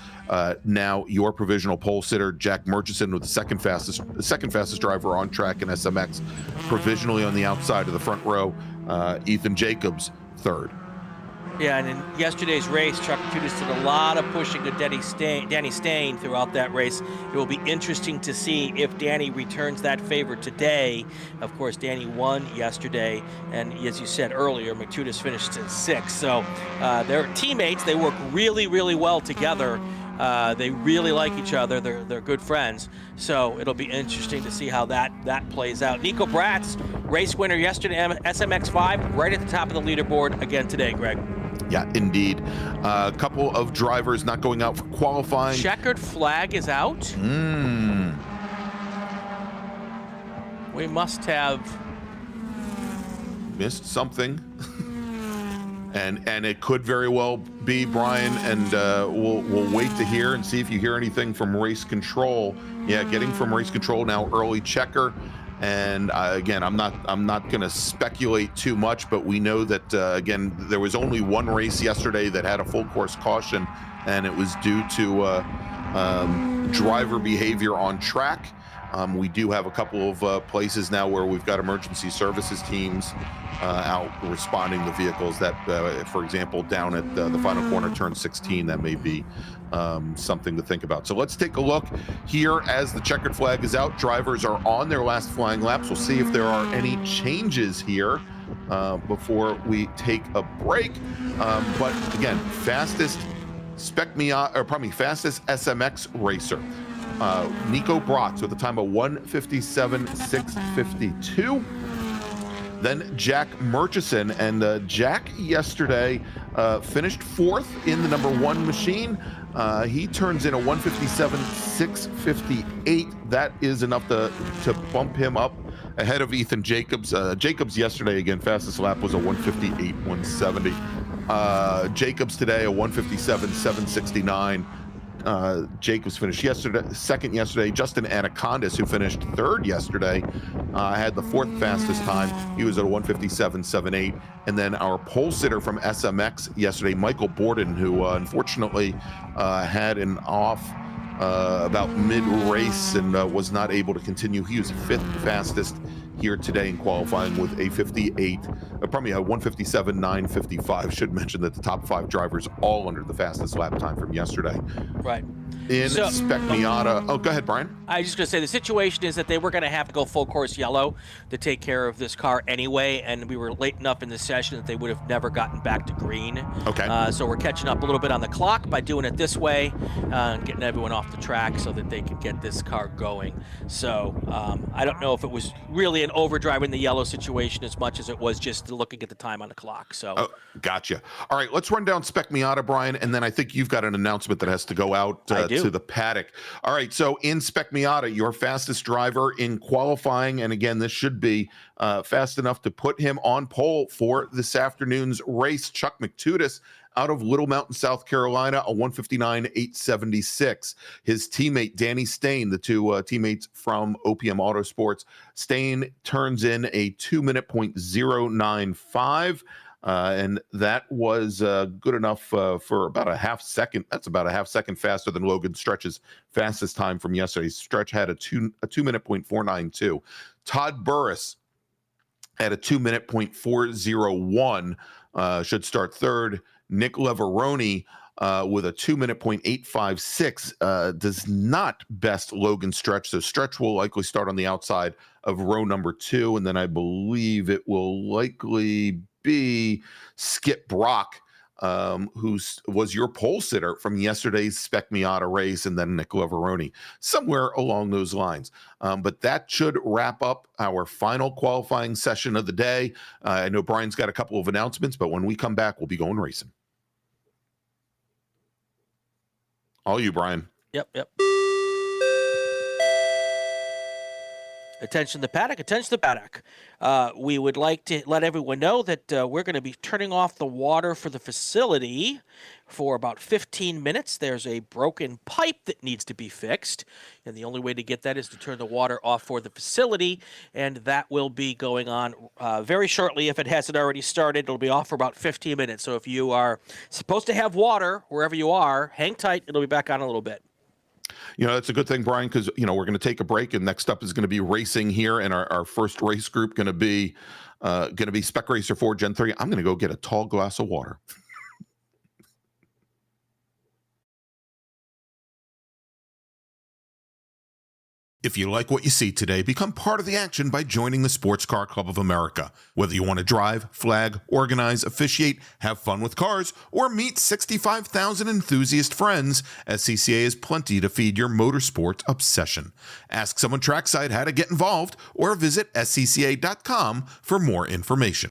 now your provisional pole sitter. Jack Murchison with the second fastest driver on track in SMX, provisionally on the outside of the front row. Ethan Jacobs 3rd. Yeah, and in yesterday's race, Chuck McTudis did a lot of pushing to Danny Stain throughout that race. It will be interesting to see if Danny returns that favor today. Of course, Danny won yesterday, and as you said earlier, McTudis finished in 6th. So they're teammates. They work really, really well together. They really like each other. They're good friends. So it'll be interesting to see how that plays out. Nico Bratz, race winner yesterday, SMX5, right at the top of the leaderboard again today, Greg. Yeah, indeed. A couple of drivers not going out for qualifying. Checkered flag is out. We must have missed something. And it could very well be, Brian, and we'll wait to hear and see if you hear anything from race control. Yeah, getting from race control now, early checker. And again, I'm not going to speculate too much, but we know that again, there was only one race yesterday that had a full course caution, and it was due to driver behavior on track. We do have a couple of places now where we've got emergency services teams out responding to vehicles that, for example, down at the final corner, turn 16, that may be something to think about. So let's take a look here as the checkered flag is out. Drivers are on their last flying laps. We'll see if there are any changes here before we take a break. But again, fastest fastest SMX racer. Nico Bratz with a time of 1:57.652. Then Jack Murchison, and Jack yesterday finished 4th in the number 1 machine. He turns in a 1:57.658. That is enough to bump him up ahead of Ethan Jacobs. Jacobs yesterday, again, fastest lap was a 1:58.170. Jacobs today, a 1:57.769. Jacobs finished second yesterday. Justin Anacondas, who finished 3rd yesterday, had the 4th fastest time. He was at a 1:57.78. And then our pole sitter from SMX yesterday, Michael Borden, who unfortunately had an off about mid-race and was not able to continue. He was 5th fastest here today in qualifying with a 1:57.955. Should mention that the top 5 drivers all under the fastest lap time from yesterday. Right. in So- Spec Miata. Oh, go ahead, Brian. I was just going to say the situation is that they were going to have to go full course yellow to take care of this car anyway, and we were late enough in the session that they would have never gotten back to green. Okay. So we're catching up a little bit on the clock by doing it this way and getting everyone off the track so that they can get this car going. So I don't know if it was really an overdrive in the yellow situation as much as it was just looking at the time on the clock. So. Oh, gotcha. All right, let's run down Spec Miata, Brian, and then I think you've got an announcement that has to go out to the paddock. All right, so in Spec Miata, your fastest driver in qualifying, and again, this should be fast enough to put him on pole for this afternoon's race. Chuck McTudis out of Little Mountain, South Carolina, a 159.876. His teammate, Danny Stain, the two teammates from OPM Autosports, Stain turns in a 2:0.95. And that was good enough for about a half second. That's about a half second faster than Logan Stretch's fastest time from yesterday. Stretch had a 2:0.492. Todd Burris at a 2:0.401 should start third. Nick Leveroni with a 2:0.856 does not best Logan Stretch. So Stretch will likely start on the outside of row number 2, and then I believe it will likely be Skip Brock, who was your pole sitter from yesterday's Spec Miata race, and then Nick Leveroni, somewhere along those lines. But that should wrap up our final qualifying session of the day. I know Brian's got a couple of announcements, but when we come back, we'll be going racing. All you, Brian. Yep. Attention the paddock, attention the paddock. We would like to let everyone know that we're going to be turning off the water for the facility for about 15 minutes. There's a broken pipe that needs to be fixed, and the only way to get that is to turn the water off for the facility, and that will be going on very shortly. If it hasn't already started, it'll be off for about 15 minutes. So if you are supposed to have water wherever you are, hang tight. It'll be back on a little bit. You know, that's a good thing, Brian, because, you know, we're going to take a break, and next up is going to be racing here, and our first race group going to be Spec Racer 4 Gen 3. I'm going to go get a tall glass of water. If you like what you see today, become part of the action by joining the Sports Car Club of America. Whether you want to drive, flag, organize, officiate, have fun with cars, or meet 65,000 enthusiast friends, SCCA has plenty to feed your motorsport obsession. Ask someone trackside how to get involved, or visit scca.com for more information.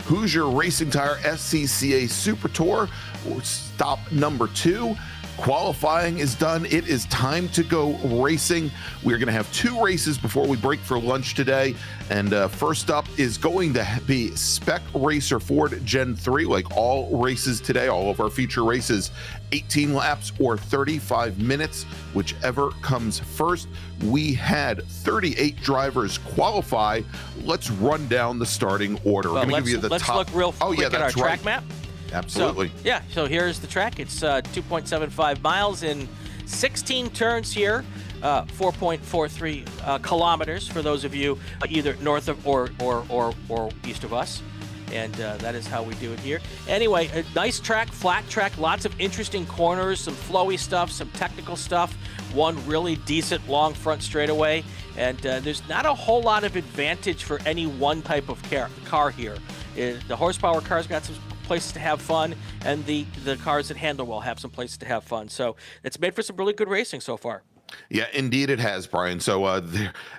Hoosier Racing Tire SCCA Super Tour, stop number 2. Qualifying is done. It is time to go racing. We're going to have 2 races before we break for lunch today. And first up is going to be Spec Racer Ford Gen 3, like all races today, all of our feature races, 18 laps or 35 minutes, whichever comes first. We had 38 drivers qualify. Let's run down the starting order. Well, We're going to give you the let's top. look real quick at our track map. Absolutely. So here's the track. It's 2.75 miles in 16 turns here, 4.43 kilometers for those of you either north of or east of us. And that is how we do it here. Anyway, a nice track, flat track, lots of interesting corners, some flowy stuff, some technical stuff, one really decent long front straightaway. And there's not a whole lot of advantage for any one type of car here. The horsepower cars got some places to have fun, and the cars that handle well have some places to have fun. So it's made for some really good racing so far. Yeah, indeed it has, Brian. So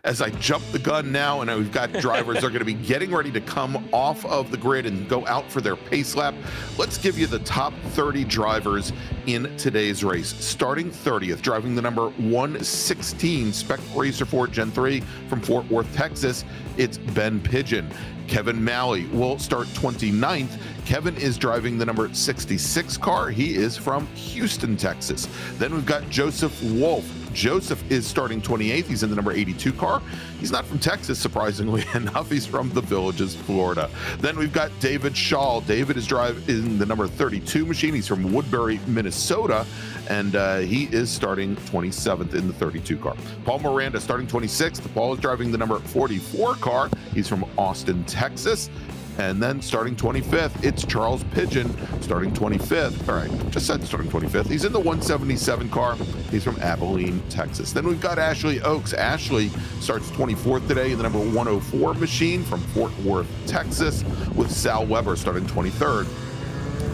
as I jump the gun now, and we've got drivers that are going to be getting ready to come off of the grid and go out for their pace lap. Let's give you the top 30 drivers in today's race. Starting 30th, driving the number 116 Spec Racer Ford Gen 3 from Fort Worth, Texas, it's Ben Pigeon. Kevin Malley will start 29th. Kevin is driving the number 66 car. He is from Houston, Texas. Then we've got Joseph Wolf. Joseph is starting 28th. He's in the number 82 car. He's not from Texas, surprisingly enough. He's from the Villages, Florida. Then we've got David Shaw. David is driving the number 32 machine. He's from Woodbury, Minnesota, and he is starting 27th in the 32 car. Paul Miranda starting 26th. Paul is driving the number 44 car. He's from Austin, Texas. And then starting 25th, it's Charles Pigeon starting 25th. All right, just said starting 25th. He's in the 177 car. He's from Abilene, Texas. Then we've got Ashley Oaks. Ashley starts 24th today in the number 104 machine from Fort Worth, Texas, with Sal Weber starting 23rd.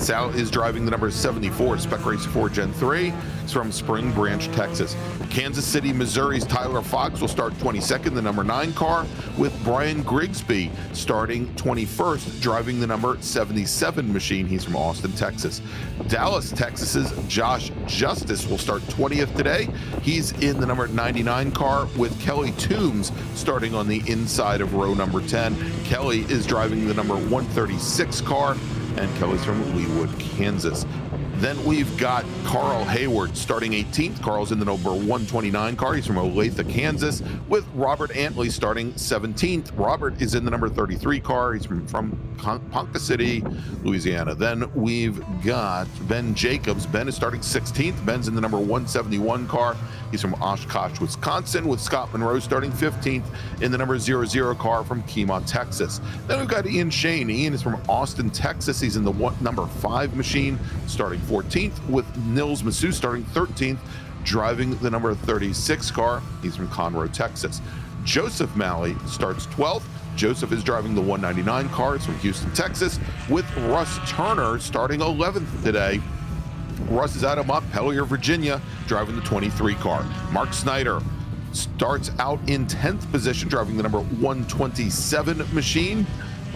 Sal is driving the number 74 Spec Racer Ford Gen 3. He's from Spring Branch, Texas. Kansas City, Missouri's Tyler Fox will start 22nd, the number 9 car, with Brian Grigsby starting 21st, driving the number 77 machine. He's from Austin, Texas. Dallas, Texas's Josh Justice will start 20th today. He's in the number 99 car, with Kelly Toombs starting on the inside of row number 10. Kelly is driving the number 136 car, and Kelly's from Leawood, Kansas. Then we've got Carl Hayward starting 18th. Carl's in the number 129 car. He's from Olathe, Kansas, with Robert Antley starting 17th. Robert is in the number 33 car. He's from Ponca City, Louisiana. Then we've got Ben Jacobs. Ben is starting 16th. Ben's in the number 171 car. He's from Oshkosh, Wisconsin, with Scott Monroe starting 15th in the number 00 car from Kemah, Texas. Then we've got Ian Shane. Ian is from Austin, Texas. He's in the number 5 machine starting 14th, with Nils Massou starting 13th, driving the number 36 car. He's from Conroe, Texas. Joseph Malley starts 12th. Joseph is driving the 199 car. It's from Houston, Texas, with Russ Turner starting 11th today. Russ is out of Montpelier, Virginia, driving the 23 car. Mark Snyder starts out in 10th position, driving the number 127 machine.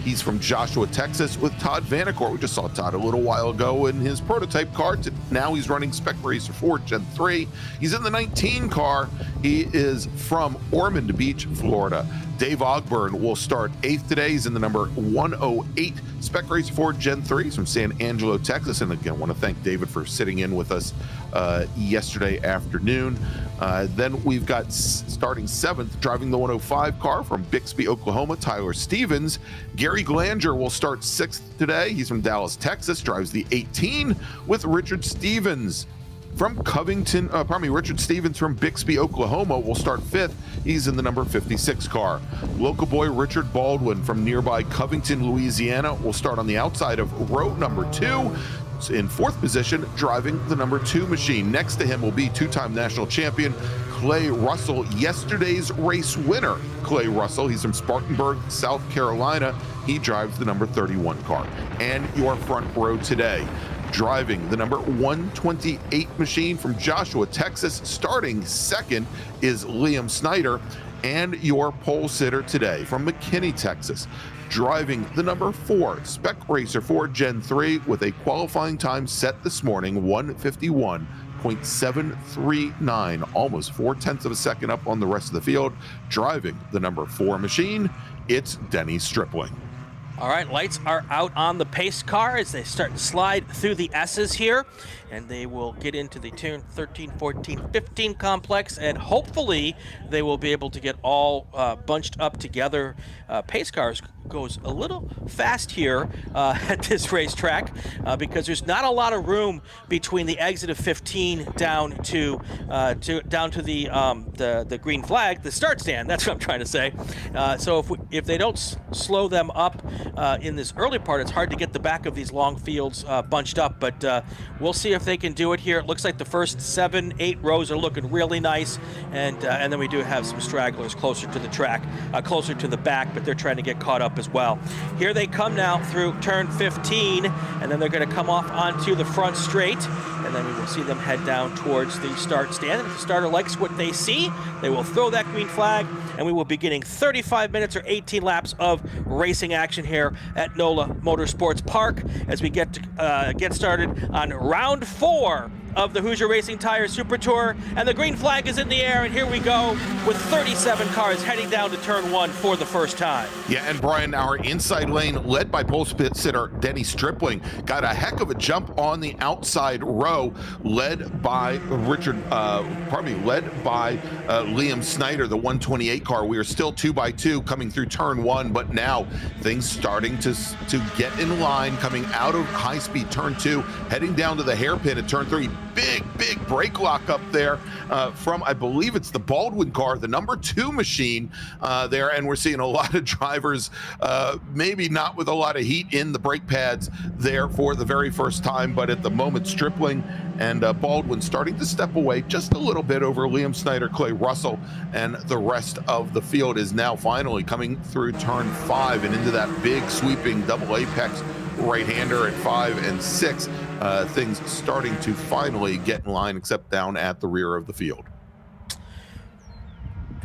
He's from Joshua, Texas, with Todd Vanacore. We just saw Todd a little while ago in his prototype car. Now he's running Spec Racer Ford Gen 3. He's in the 19 car. He is from Ormond Beach, Florida. Dave Ogburn will start 8th today. He's in the number 108 Spec Racer Ford Gen 3. He's from San Angelo, Texas. And again, I want to thank David for sitting in with us yesterday afternoon. Then we've got starting 7th, driving the 105 car from Bixby, Oklahoma, Tyler Stevens. Gary Glanger will start 6th today. He's from Dallas, Texas, drives the 18 with Richard Stevens. From Covington, Richard Stevens from Bixby, Oklahoma will start 5th. He's in the number 56 car. Local boy Richard Baldwin from nearby Covington, Louisiana will start on the outside of row number 2. In 4th position, driving the number 2 machine. Next to him will be 2-time national champion Clay Russell, yesterday's race winner. Clay Russell, he's from Spartanburg, South Carolina. He drives the number 31 car. And your front row today, driving the number 128 machine from Joshua, Texas, starting 2nd is Liam Snyder. And your pole sitter today from McKinney, Texas, driving the number 4 Spec Racer 4 Gen 3 with a qualifying time set this morning, 1:51.739, almost 0.4 of a second up on the rest of the field. Driving the number 4 machine, it's Denny Stripling. All right, lights are out on the pace car as they start to slide through the S's here, and they will get into the turn 13, 14, 15 complex, and hopefully they will be able to get all bunched up together. Pace cars goes a little fast here at this racetrack because there's not a lot of room between the exit of 15 down to the green flag, the start stand. That's what I'm trying to say. So if they don't slow them up in this early part, it's hard to get the back of these long fields bunched up. But we'll see if they can do it here. It looks like the first 7, 8 rows are looking really nice, and then we do have some stragglers closer to the track, closer to the back, but they're trying to get caught up as well. Here they come now through turn 15, and then they're going to come off onto the front straight, and then we will see them head down towards the start stand. And if the starter likes what they see, they will throw that green flag, and we will be getting 35 minutes or 18 laps of racing action here at NOLA Motorsports Park as we get started on round 4 of the Hoosier Racing Tire Super Tour, and the green flag is in the air, and here we go with 37 cars heading down to turn 1 for the first time. Yeah, and Brian, our inside lane, led by pole sitter Denny Stripling, got a heck of a jump on the outside row, led by Liam Snyder, the 128 car. We are still 2x2 coming through turn 1, but now things starting to get in line, coming out of high-speed turn 2, heading down to the hairpin at turn 3. Big brake lock up there from, I believe it's the Baldwin car, the number 2 machine there, and we're seeing a lot of drivers maybe not with a lot of heat in the brake pads there for the very first time, but at the moment Stripling and Baldwin starting to step away just a little bit over Liam Snyder, Clay Russell, and the rest of the field is now finally coming through turn 5 and into that big sweeping double apex right-hander at 5 and 6. Things starting to finally get in line, except down at the rear of the field.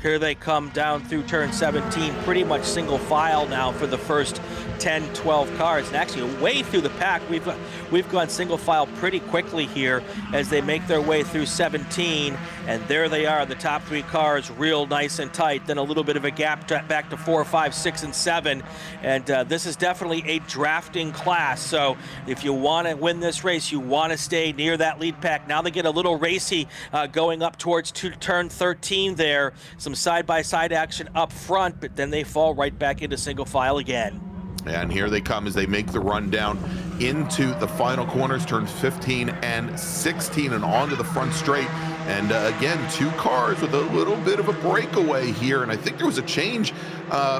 Here they come down through turn 17, pretty much single file now for the first 10, 12 cars, and actually way through the pack. We've gone single file pretty quickly here as they make their way through 17, and there they are, the top 3 cars real nice and tight, then a little bit of a gap back to 4, 5, 6, and 7, and this is definitely a drafting class, so if you want to win this race, you want to stay near that lead pack. Now they get a little racy going up towards turn 13 there, some side-by-side action up front, but then they fall right back into single file again. And here they come as they make the run down into the final corners, turns 15 and 16, and onto the front straight. And again, 2 cars with a little bit of a breakaway here. And I think there was a change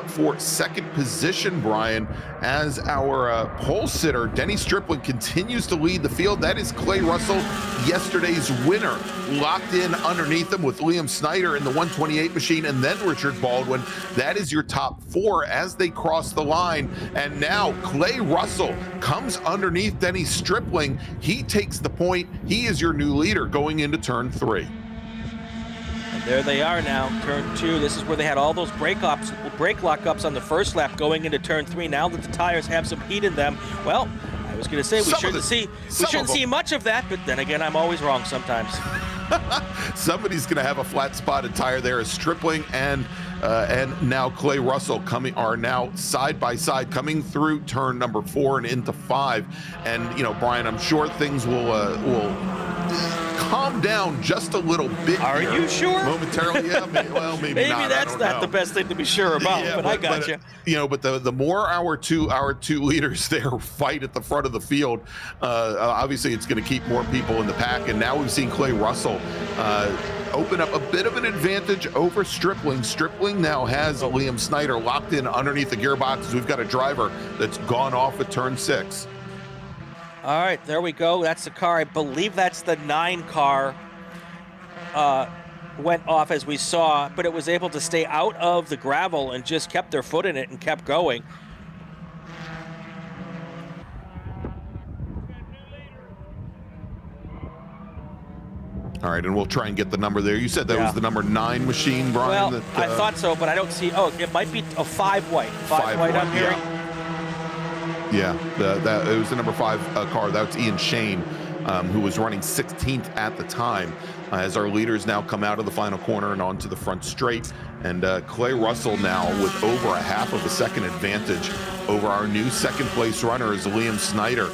for second position, Brian, as our pole sitter, Denny Stripling, continues to lead the field. That is Clay Russell, yesterday's winner, locked in underneath him with Liam Snyder in the 128 machine, and then Richard Baldwin. That is your top 4 as they cross the line. And now Clay Russell comes underneath Denny Stripling. He takes the point. He is your new leader going into turn 3. And there they are now, turn 2. This is where they had all those brake lockups on the first lap going into turn 3. Now that the tires have some heat in them, well, I was going to say we shouldn't see much of that, but then again, I'm always wrong sometimes. Somebody's going to have a flat spotted tire there as Stripling and now Clay Russell are now side by side coming through turn number 4 and into 5. And Brian, I'm sure things will calm down just a little bit. Are here. You sure? Momentarily, yeah. Maybe not. Maybe that's not the best thing to be sure about. Yeah, but I got you. But the more our two leaders there fight at the front of the field, obviously it's going to keep more people in the pack. And now we've seen Clay Russell open up a bit of an advantage over Stripling. Stripling now has Liam Snyder locked in underneath the gearbox. We've got a driver that's gone off at turn 6. All right, there we go. That's the car. I believe that's the 9 car. Went off as we saw, but it was able to stay out of the gravel and just kept their foot in it and kept going. All right, and we'll try and get the number there. You said that was the number 9 machine, Brian? Well, I thought so, but I don't see. Oh, it might be a 5 white. 5 white, I'm hearing. Yeah, it was the number 5 car. That was Ian Shane, who was running 16th at the time. As our leaders now come out of the final corner and onto the front straight. And Clay Russell now with over a half of a second advantage over our new second place runner as Liam Snyder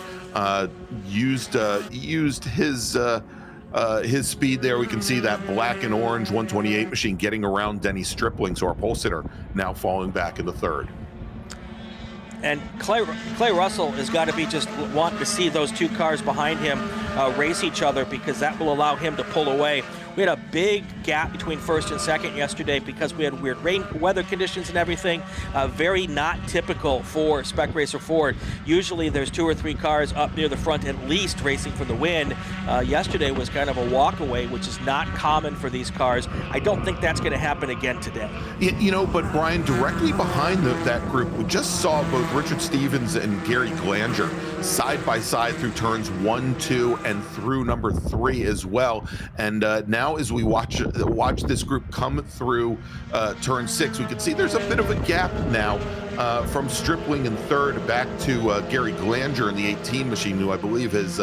used his speed there. We can see that black and orange 128 machine getting around Denny Stripling. So our pole sitter now falling back into third. And Clay Russell has got to be just wanting to see those 2 cars behind him race each other, because that will allow him to pull away. We had a big gap between first and second yesterday because we had weird weather conditions and everything. Very not typical for Spec Racer Ford. Usually there's 2 or 3 cars up near the front at least racing for the win. Yesterday was kind of a walkaway, which is not common for these cars. I don't think that's going to happen again today. You know, but Brian, directly behind that group, we just saw both Richard Stevens and Gary Glanger side by side through turns 1, 2, and through number 3 as well. And now as we watch this group come through turn 6, we can see there's a bit of a gap now from Stripling in third back to Gary Glanger in the 18 machine, who I believe has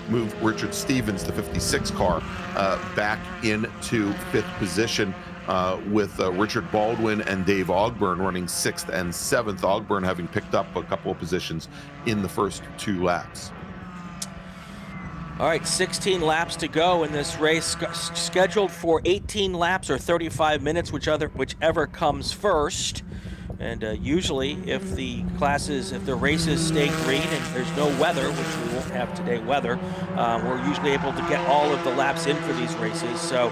moved Richard Stevens, the 56 car, back into 5th position. With Richard Baldwin and Dave Ogburn running 6th and 7th. Ogburn having picked up a couple of positions in the first 2 laps. All right, 16 laps to go in this race, scheduled for 18 laps or 35 minutes, whichever comes first. And usually, if the races stay green and there's no weather, which we won't have today weather, we're usually able to get all of the laps in for these races. So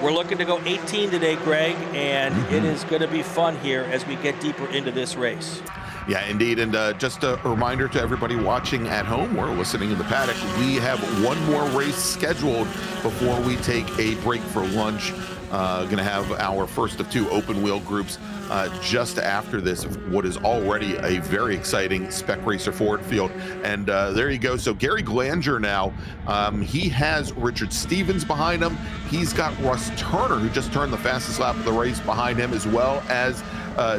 we're looking to go 18 today, Greg, and it is going to be fun here as we get deeper into this race. Yeah, indeed. And just a reminder to everybody watching at home or listening in the paddock, we have one more race scheduled before we take a break for lunch. Going to have our first of 2 open wheel groups just after this, what is already a very exciting Spec Racer Ford field. And there you go. So Gary Glanger now, he has Richard Stevens behind him. He's got Russ Turner, who just turned the fastest lap of the race, behind him, as well as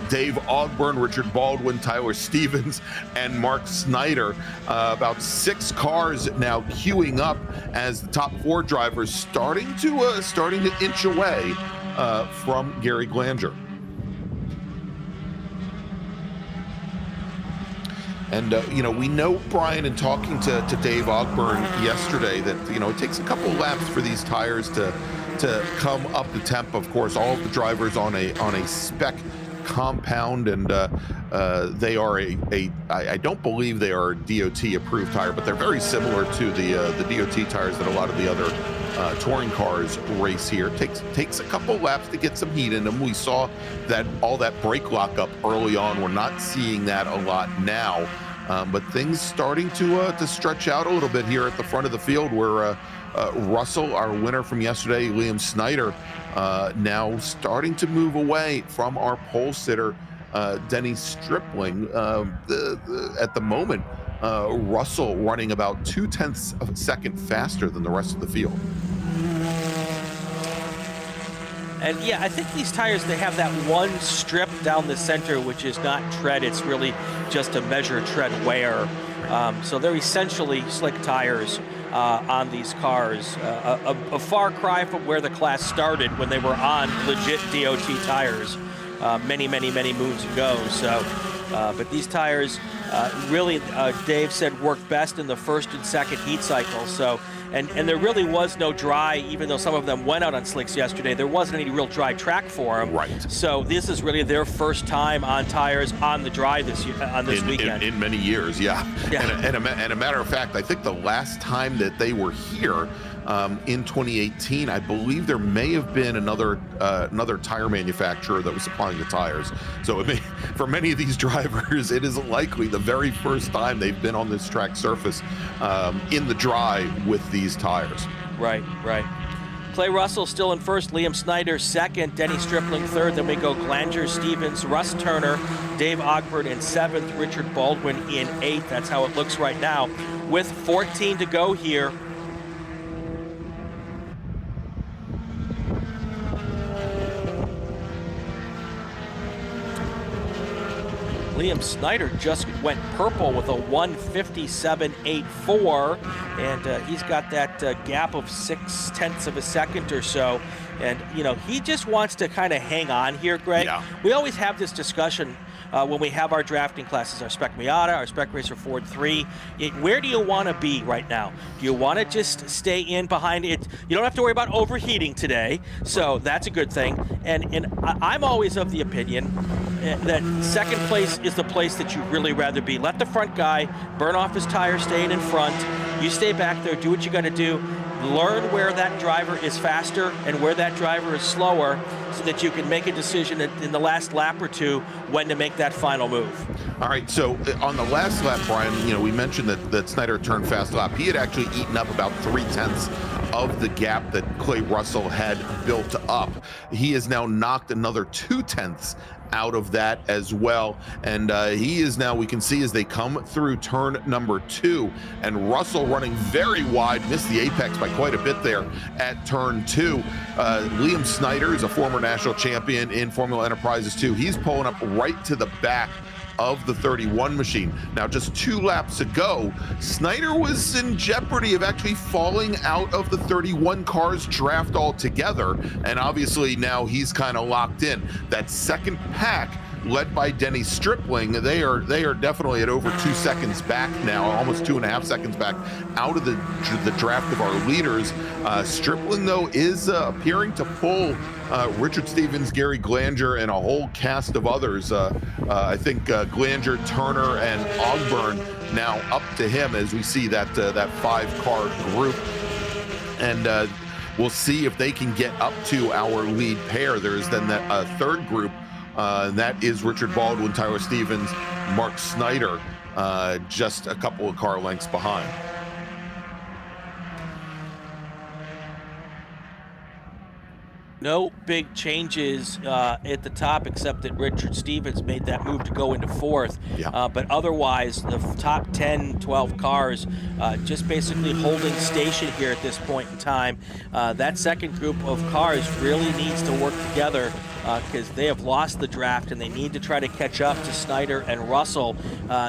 Dave Ogburn, Richard Baldwin, Tyler Stevens, and Mark Snyder. About 6 cars now queuing up as the top 4 drivers starting to inch away from Gary Glanger. And, we know, Brian, in talking to Dave Ogburn yesterday, that, it takes a couple laps for these tires to come up the temp. Of course, all of the drivers on a spec compound, and they are I don't believe they are a DOT approved tire, but they're very similar to the DOT tires that a lot of the other touring cars race here. Takes a couple laps to get some heat in them. We saw that all that brake lockup early on. We're not seeing that a lot now, but things starting to stretch out a little bit here at the front of the field, where Russell, our winner from yesterday, Liam Snyder, now starting to move away from our pole sitter, Denny Stripling. At the moment, Russell running about 0.2 of a second faster than the rest of the field. And yeah, I think these tires, they have that one strip down the center, which is not tread. It's really just to measure tread wear. So they're essentially slick tires on these cars. A far cry from where the class started when they were on legit DOT tires many moons ago. So, but these tires really, Dave said, work best in the first and second heat cycle. So, and there really was no dry, even though some of them went out on slicks yesterday, there wasn't any real dry track for them. Right. So this is really their first time on tires on the dry this year, on this weekend. In many years, yeah. And a matter of fact, I think the last time that they were here in 2018, I believe there may have been another tire manufacturer that was supplying the tires. So for many of these drivers, it is likely the very first time they've been on this track surface in the dry with these tires. Right. Clay Russell still in first, Liam Snyder second, Denny Stripling third, then we go Glanger, Stevens, Russ Turner, Dave Ogburn in 7th, Richard Baldwin in 8th. That's how it looks right now. With 14 to go here, Liam Snyder just went purple with a 1:57.84, and he's got that gap of 0.6 of a second or so. And, he just wants to kind of hang on here, Greg. Yeah. We always have this discussion when we have our drafting classes, our Spec Miata, our Spec Racer Ford 3. Where do you want to be right now? Do you want to just stay in behind it? You don't have to worry about overheating today, so that's a good thing. And I'm always of the opinion that second place is the place that you'd really rather be. Let the front guy burn off his tire staying in front. You stay back there, do what you got to do. Learn where that driver is faster and where that driver is slower so that you can make a decision in the last lap or two when to make that final move. All right, so on the last lap, Brian, we mentioned that Snyder turned fast lap. He had actually eaten up about 0.3 of the gap that Clay Russell had built up. He has now knocked another 0.2 out of that as well, and he is now, we can see as they come through turn number 2, and Russell running very wide, missed the apex by quite a bit there at turn 2. Liam Snyder is a former national champion in Formula Enterprises 2. He's pulling up right to the back of the 31 machine. Now, just 2 laps ago, Snyder was in jeopardy of actually falling out of the 31 cars draft altogether, and obviously now he's kind of locked in. That second pack, led by Denny Stripling, they are definitely at over 2 seconds back now, almost 2.5 seconds back out of the draft of our leaders. Stripling, though, is appearing to pull Richard Stevens, Gary Glanger, and a whole cast of others. I think Glanger, Turner, and Ogburn now up to him as we see that 5-car group. And we'll see if they can get up to our lead pair. There's then that third group, and that is Richard Baldwin, Tyler Stevens, Mark Snyder, just a couple of car lengths behind. No big changes at the top, except that Richard Stevens made that move to go into 4th. Yeah. But otherwise, the top 10, 12 cars just basically holding station here at this point in time. That second group of cars really needs to work together because they have lost the draft and they need to try to catch up to Snyder and Russell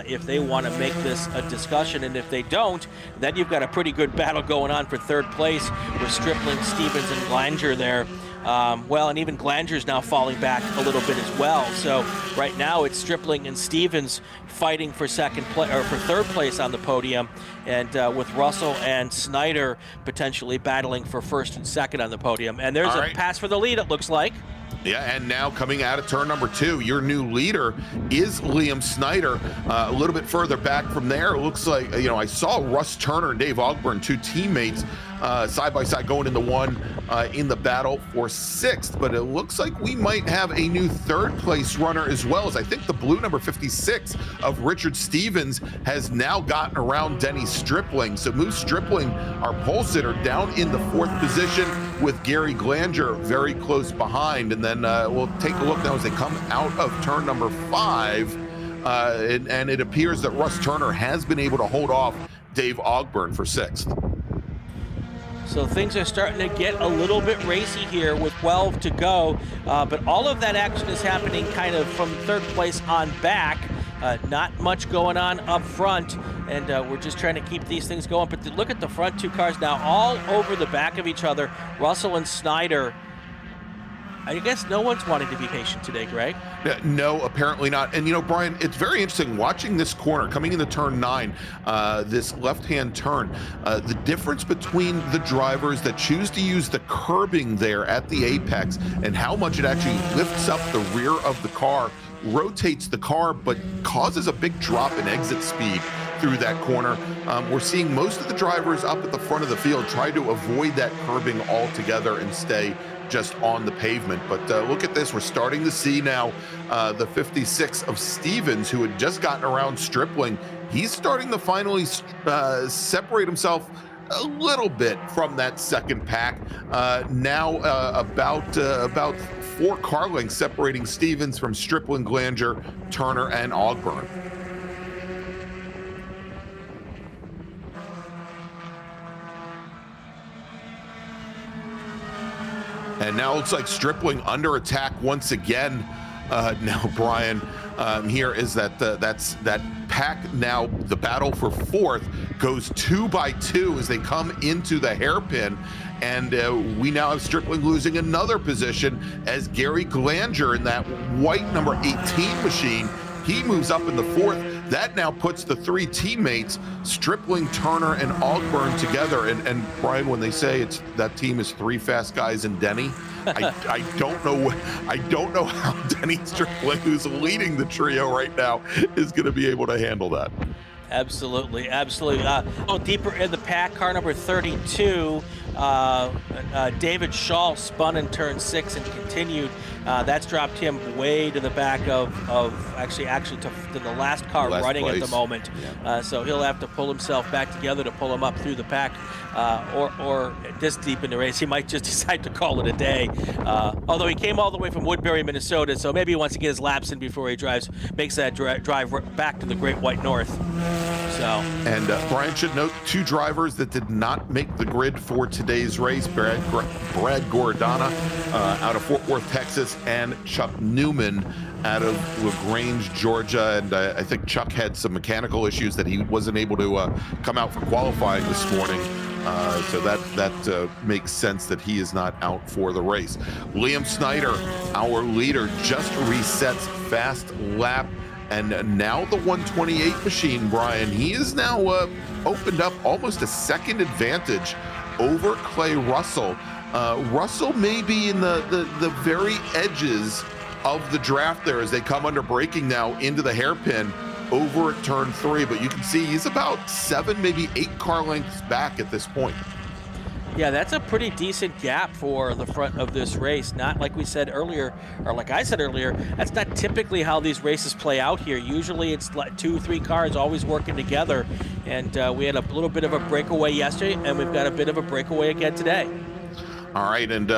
if they want to make this a discussion. And if they don't, then you've got a pretty good battle going on for third place with Stripling, Stevens, and Glanger there. And even Glanger's now falling back a little bit as well. So right now it's Stripling and Stevens fighting for third place on the podium, and with Russell and Snyder potentially battling for first and second on the podium. And there's a pass for the lead, it looks like. Yeah, and now coming out of turn number 2, your new leader is Liam Snyder. A little bit further back from there, it looks like, I saw Russ Turner and Dave Ogburn, 2 teammates, side by side going into one in the battle for 6th, but it looks like we might have a new third place runner as well, as I think the blue number 56 of Richard Stevens has now gotten around Denny Stripling. So moves Stripling, our pole sitter, down in the 4th position with Gary Glanger very close behind. And then we'll take a look now as they come out of turn number 5, and it appears that Russ Turner has been able to hold off Dave Ogburn for 6th. So things are starting to get a little bit racy here with 12 to go, but all of that action is happening kind of from third place on back. Not much going on up front, and we're just trying to keep these things going. But look at the front 2 cars now all over the back of each other. Russell and Snyder. I guess no one's wanting to be patient today, Greg. No, apparently not. And Brian, it's very interesting watching this corner coming into turn 9, this left-hand turn. The difference between the drivers that choose to use the curbing there at the apex and how much it actually lifts up the rear of the car, rotates the car, but causes a big drop in exit speed through that corner. We're seeing most of the drivers up at the front of the field try to avoid that curbing altogether and stay just on the pavement. But look at this, we're starting to see now the 56 of Stevens, who had just gotten around Stripling. He's starting to finally separate himself a little bit from that second pack. Now about 4 car lengths separating Stevens from Stripling, Glanger, Turner, and Ogburn. And now it looks like Stripling under attack once again. Now, Brian, here is that that pack now, the battle for fourth goes 2 by 2 as they come into the hairpin. And we now have Stripling losing another position as Gary Glanger in that white number 18 machine. He moves up in the fourth. That now puts the three teammates, Stripling, Turner, and Ogburn together. And Brian, when they say that team is three fast guys and Denny, I don't know how Denny Stripling, who's leading the trio right now, is going to be able to handle that. Absolutely. A little deeper in the pack, car number 32. David Shaw spun in turn 6 and continued. That's dropped him way to the back of actually to the last car running place at the moment. Yeah. So he'll have to pull himself back together to pull him up through the pack, or this deep in the race, he might just decide to call it a day. Although he came all the way from Woodbury, Minnesota, so maybe he wants to get his laps in before he makes that drive back to the Great White North. So. And Brian should note 2 drivers that did not make the grid for today's race: Brad Gordana out of Fort Worth, Texas, and Chuck Newman out of LaGrange, Georgia. And I think Chuck had some mechanical issues that he wasn't able to come out for qualifying this morning. So that makes sense that he is not out for the race. Liam Snyder, our leader, just resets fast lap. And now the 128 machine, Brian, he is now opened up almost a second advantage over Clay Russell. Russell may be in the very edges of the draft there as they come under braking now into the hairpin over at turn 3, but you can see he's about 7, maybe 8 car lengths back at this point. Yeah, that's a pretty decent gap for the front of this race. Not like we said earlier, or like I said earlier, that's not typically how these races play out here. Usually it's like 2-3 cars always working together. And we had a little bit of a breakaway yesterday, and we've got a bit of a breakaway again today. All right, and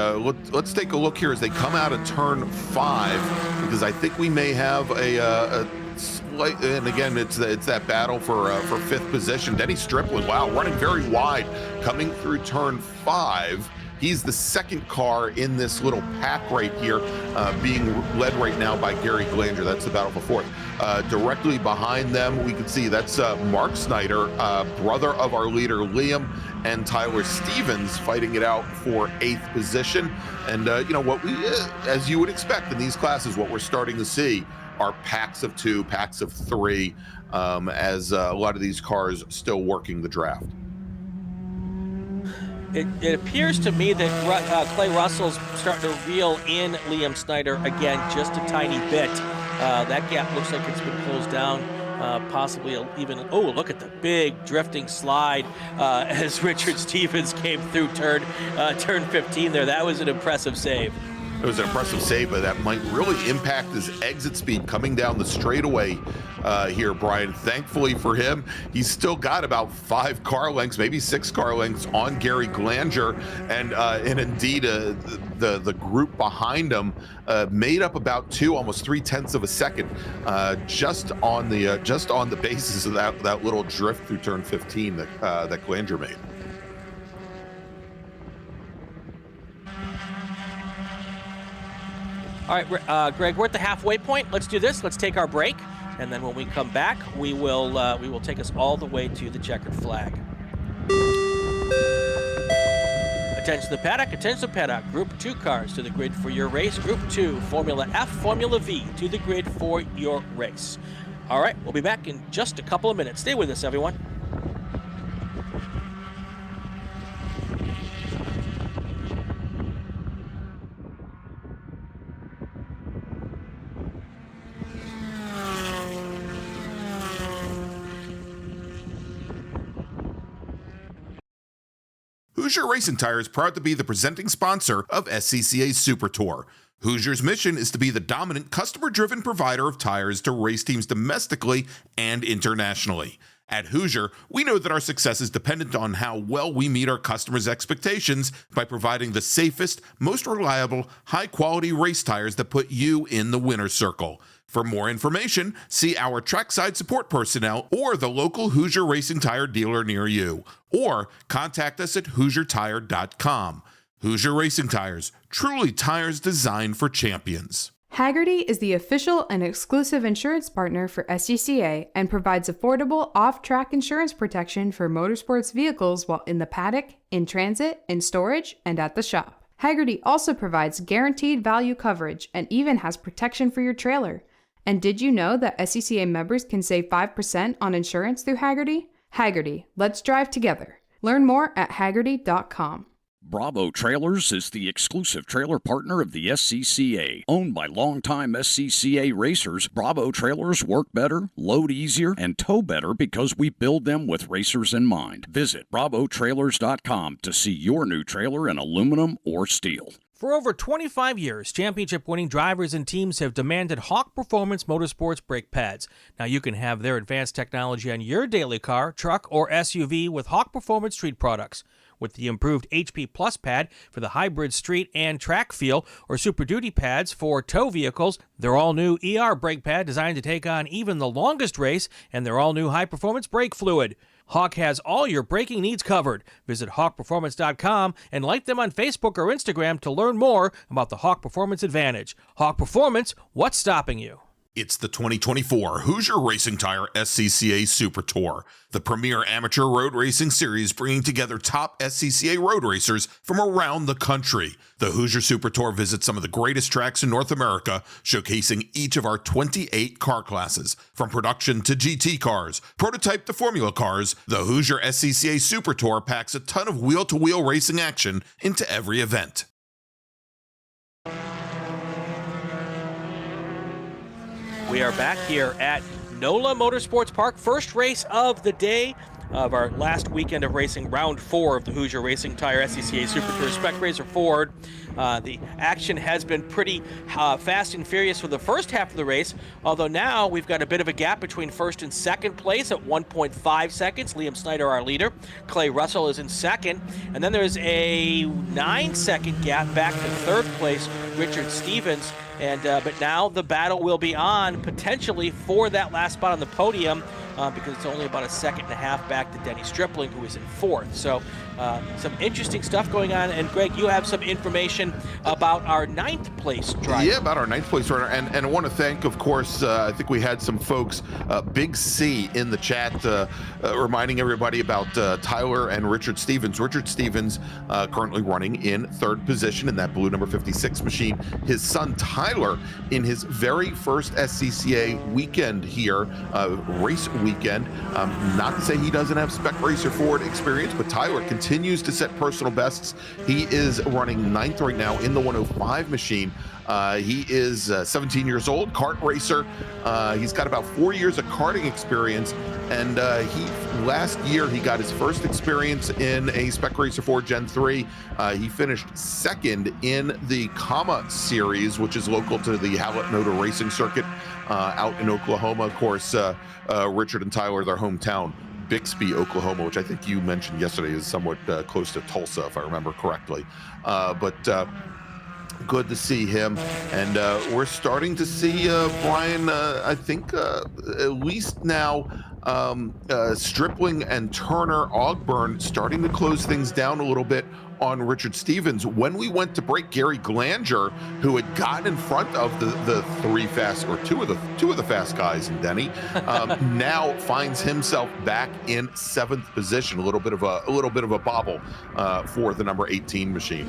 let's take a look here as they come out of turn 5, because I think we may have a slight, and again, it's that battle for 5th position. Denny Stripling, wow, running very wide, coming through turn 5. He's the second car in this little pack right here, being led right now by Gary Glanger. That's the battle for 4th. Directly behind them, we can see that's Mark Snyder, brother of our leader Liam, and Tyler Stevens fighting it out for 8th position. And you know what, we, as you would expect in these classes, what we're starting to see are packs of 2, packs of 3, as a lot of these cars still working the draft. It appears to me that Clay Russell's starting to reel in Liam Snyder again just a tiny bit. That gap looks like it's been closed down, possibly even, oh, look at the big drifting slide as Richard Stevens came through turn 15 there. That was an impressive save. It was an impressive save, but that might really impact his exit speed coming down the straightaway here, Brian. Thankfully for him, he's still got about 5 car lengths, maybe 6 car lengths on Gary Glanger, and indeed the group behind him made up about 2, almost 0.3 of a second, just on the basis of that little drift through turn 15 that Glanger made. All right, Greg, we're at the halfway point. Let's do this. Let's take our break, and then when we come back, we will take us all the way to the checkered flag. Attention to the paddock. Attention to the paddock. Group 2 cars to the grid for your race. Group 2, Formula F, Formula V to the grid for your race. All right, we'll be back in just a couple of minutes. Stay with us, everyone. Hoosier Racing Tire is proud to be the presenting sponsor of SCCA Super Tour. Hoosier's mission is to be the dominant customer-driven provider of tires to race teams domestically and internationally. At Hoosier, we know that our success is dependent on how well we meet our customers' expectations by providing the safest, most reliable, high-quality race tires that put you in the winner's circle. For more information, see our trackside support personnel or the local Hoosier Racing Tire dealer near you, or contact us at HoosierTire.com. Hoosier Racing Tires, truly tires designed for champions. Hagerty is the official and exclusive insurance partner for SCCA and provides affordable off-track insurance protection for motorsports vehicles while in the paddock, in transit, in storage, and at the shop. Hagerty also provides guaranteed value coverage and even has protection for your trailer. And did you know that SCCA members can save 5% on insurance through Hagerty? Hagerty, let's drive together. Learn more at hagerty.com. Bravo Trailers is the exclusive trailer partner of the SCCA. Owned by longtime SCCA racers, Bravo Trailers work better, load easier, and tow better because we build them with racers in mind. Visit bravotrailers.com to see your new trailer in aluminum or steel. For over 25 years, championship-winning drivers and teams have demanded Hawk Performance Motorsports brake pads. Now you can have their advanced technology on your daily car, truck, or SUV with Hawk Performance Street products. With the improved HP Plus pad for the hybrid street and track feel, or Super Duty pads for tow vehicles, their all-new ER brake pad designed to take on even the longest race, and their all-new high-performance brake fluid. Hawk has all your braking needs covered. Visit hawkperformance.com and like them on Facebook or Instagram to learn more about the Hawk Performance Advantage. Hawk Performance, what's stopping you? It's the 2024 Hoosier Racing Tire SCCA Super Tour, the premier amateur road racing series bringing together top SCCA road racers from around the country. The Hoosier Super Tour visits some of the greatest tracks in North America, showcasing each of our 28 car classes. From production to GT cars, prototype to Formula cars, the Hoosier SCCA Super Tour packs a ton of wheel-to-wheel racing action into every event. We are back here at NOLA Motorsports Park, first race of the day of our last weekend of racing, round 4 of the Hoosier Racing Tire SCCA Super Tour Spec Racer Ford. The action has been pretty fast and furious for the first half of the race, although now we've got a bit of a gap between first and second place at 1.5 seconds. Liam Snyder, our leader. Clay Russell is in second. And then there's a 9-second gap back to third place, Richard Stevens. But now the battle will be on potentially for that last spot on the podium because it's only about a second and a half back to Denny Stripling, who is in fourth. So some interesting stuff going on. And Greg, you have some information about our 9th place driver. Yeah, about our 9th place runner. And I want to thank, of course, I think we had some folks, Big C in the chat, reminding everybody about Tyler and Richard Stevens. Richard Stevens currently running in 3rd position in that blue number 56 machine. His son Tyler in his very first SCCA weekend here, race weekend. Not to say he doesn't have Spec Racer Ford experience, but Tyler continues to set personal bests. He is running 9th right now in the 105 machine. He is 17 years old, kart racer. He's got about 4 years of karting experience, and last year he got his first experience in a Spec Racer Ford Gen 3. He finished 2nd in the Comma Series, which is local to the Hallett Motor Racing Circuit out in Oklahoma. Of course, Richard and Tyler, their hometown, Bixby, Oklahoma, which I think you mentioned yesterday is somewhat close to Tulsa, if I remember correctly. But good to see him. And we're starting to see Brian, I think at least now, Stripling and Turner Ogburn starting to close things down a little bit on Richard Stevens. When we went to break, Gary Glanger, who had gotten in front of the 3 fast, or two of the fast guys in Denny, now finds himself back in 7th position. A little bit of a bobble for the number 18 machine.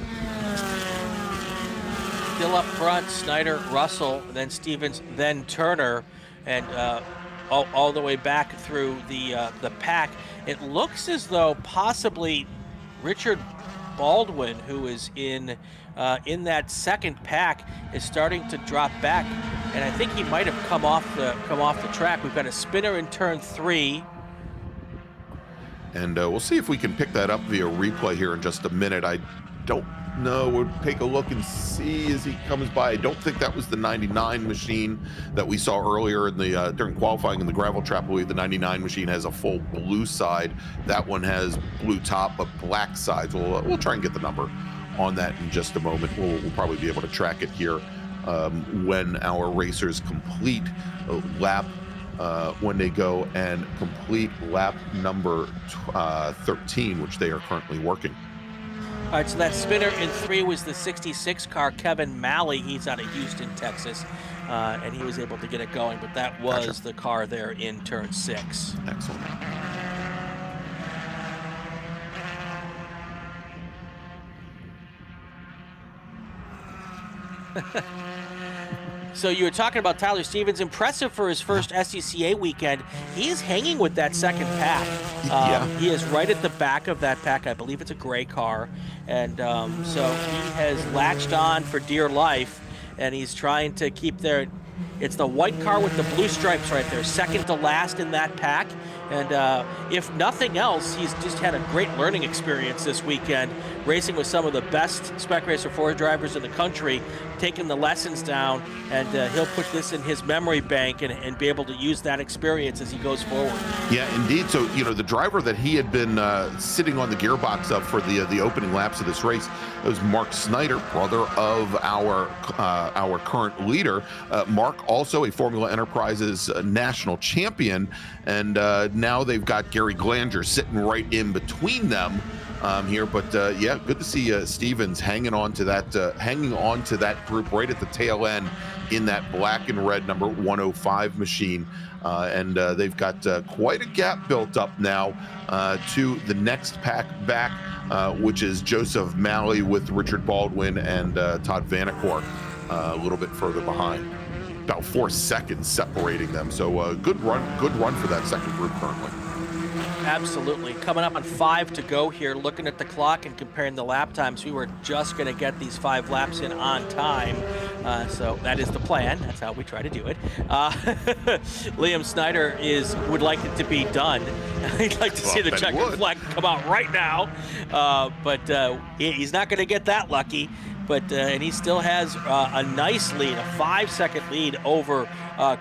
Still up front, Snyder, Russell, then Stevens, then Turner, and all the way back through the pack. It looks as though possibly Richard Baldwin, who is in that second pack, is starting to drop back, and I think he might have come off the track. We've got a spinner in turn 3. And we'll see if we can pick that up via replay here in just a minute. I don't know. We'll take a look and see as he comes by. I don't think that was the 99 machine that we saw earlier in the during qualifying in the gravel trap. I believe the 99 machine has a full blue side. That one has blue top but black sides. We'll try and get the number on that in just a moment. We'll probably be able to track it here when our racers complete lap. When they go and complete lap number 13, which they are currently working. All right, so that spinner in 3 was the 66 car, Kevin Malley. He's out of Houston, Texas, and he was able to get it going, but that was the car there in turn 6. Excellent. So you were talking about Tyler Stevens, impressive for his first SCCA weekend. He is hanging with that second pack. He is right at the back of that pack. I believe it's a gray car. And so he has latched on for dear life, and he's trying to keep their... It's the white car with the blue stripes right there, second to last in that pack. And if nothing else, he's just had a great learning experience this weekend, racing with some of the best Spec Racer 4 drivers in the country, taking the lessons down, and he'll put this in his memory bank and be able to use that experience as he goes forward. Yeah, indeed. So, the driver that he had been sitting on the gearbox of for the opening laps of this race was Mark Snyder, brother of our current leader. Mark, also a Formula Enterprises national champion, and now they've got Gary Glanger sitting right in between them here. But yeah, good to see Stevens hanging on to that group right at the tail end in that black and red number 105 machine. And they've got quite a gap built up now to the next pack back, which is Joseph Malley with Richard Baldwin and Todd Vanacore a little bit further behind. About 4 seconds separating them. So good run for that second group currently. Absolutely. Coming up on 5 to go here, looking at the clock and comparing the lap times, we were just going to get these 5 laps in on time. So that is the plan. That's how we try to do it. Liam Snyder would like it to be done. He'd like to see the checkered flag come out right now. But he's not going to get that lucky. But and he still has a nice lead, a 5-second lead over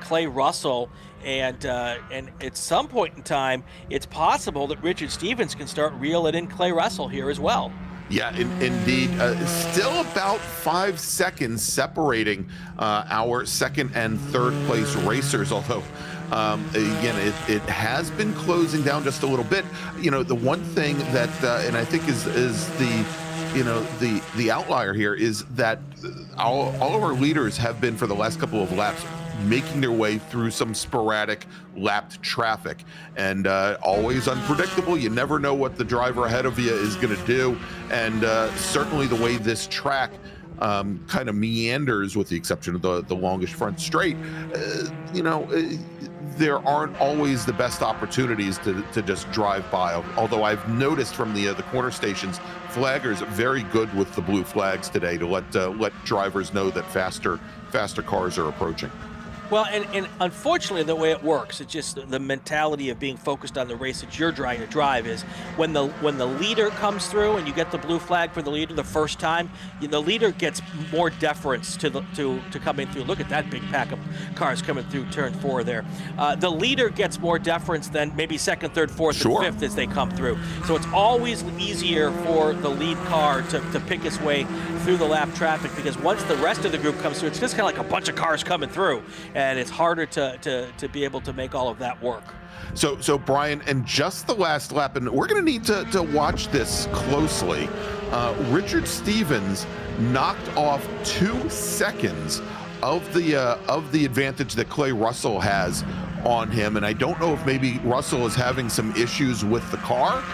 Clay Russell. And at some point in time, it's possible that Richard Stevens can start reeling in Clay Russell here as well. Yeah, indeed. Still about 5 seconds separating our second and third place racers, although again, it has been closing down just a little bit. The one thing that, and I think is the outlier here is that all of our leaders have been, for the last couple of laps, making their way through some sporadic lapped traffic, and always unpredictable. You never know what the driver ahead of you is going to do, and certainly the way this track kind of meanders, with the exception of the longest front straight, there aren't always the best opportunities to just drive by. Although I've noticed from the corner stations, flaggers very good with the blue flags today to let drivers know that faster cars are approaching. Well, and unfortunately, the way it works, it's just the mentality of being focused on the race that you're trying to drive is when the leader comes through and you get the blue flag for the leader the first time, the leader gets more deference to coming through. Look at that big pack of cars coming through turn 4 there. The leader gets more deference than maybe second, third, fourth, and fifth as they come through. So it's always easier for the lead car to pick its way through the lap traffic, because once the rest of the group comes through, it's just kind of like a bunch of cars coming through, and it's harder to be able to make all of that work. So Brian, and just the last lap, and we're going to need to watch this closely. Richard Stevens knocked off 2 seconds of the advantage that Clay Russell has on him, and I don't know if maybe Russell is having some issues with the car,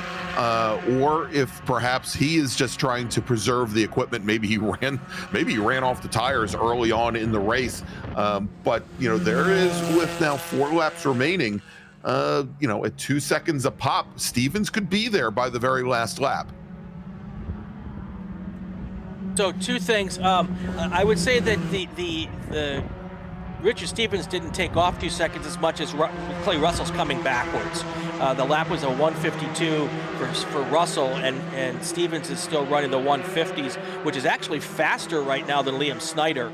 or if perhaps he is just trying to preserve the equipment. Maybe he ran off the tires early on in the race. But there is, with now 4 laps remaining, at 2 seconds a pop, Stevens could be there by the very last lap. So 2 things. I would say that the Richard Stevens didn't take off 2 seconds as much as Clay Russell's coming backwards. The lap was a 152 for Russell, and Stevens is still running the 150s, which is actually faster right now than Liam Snyder.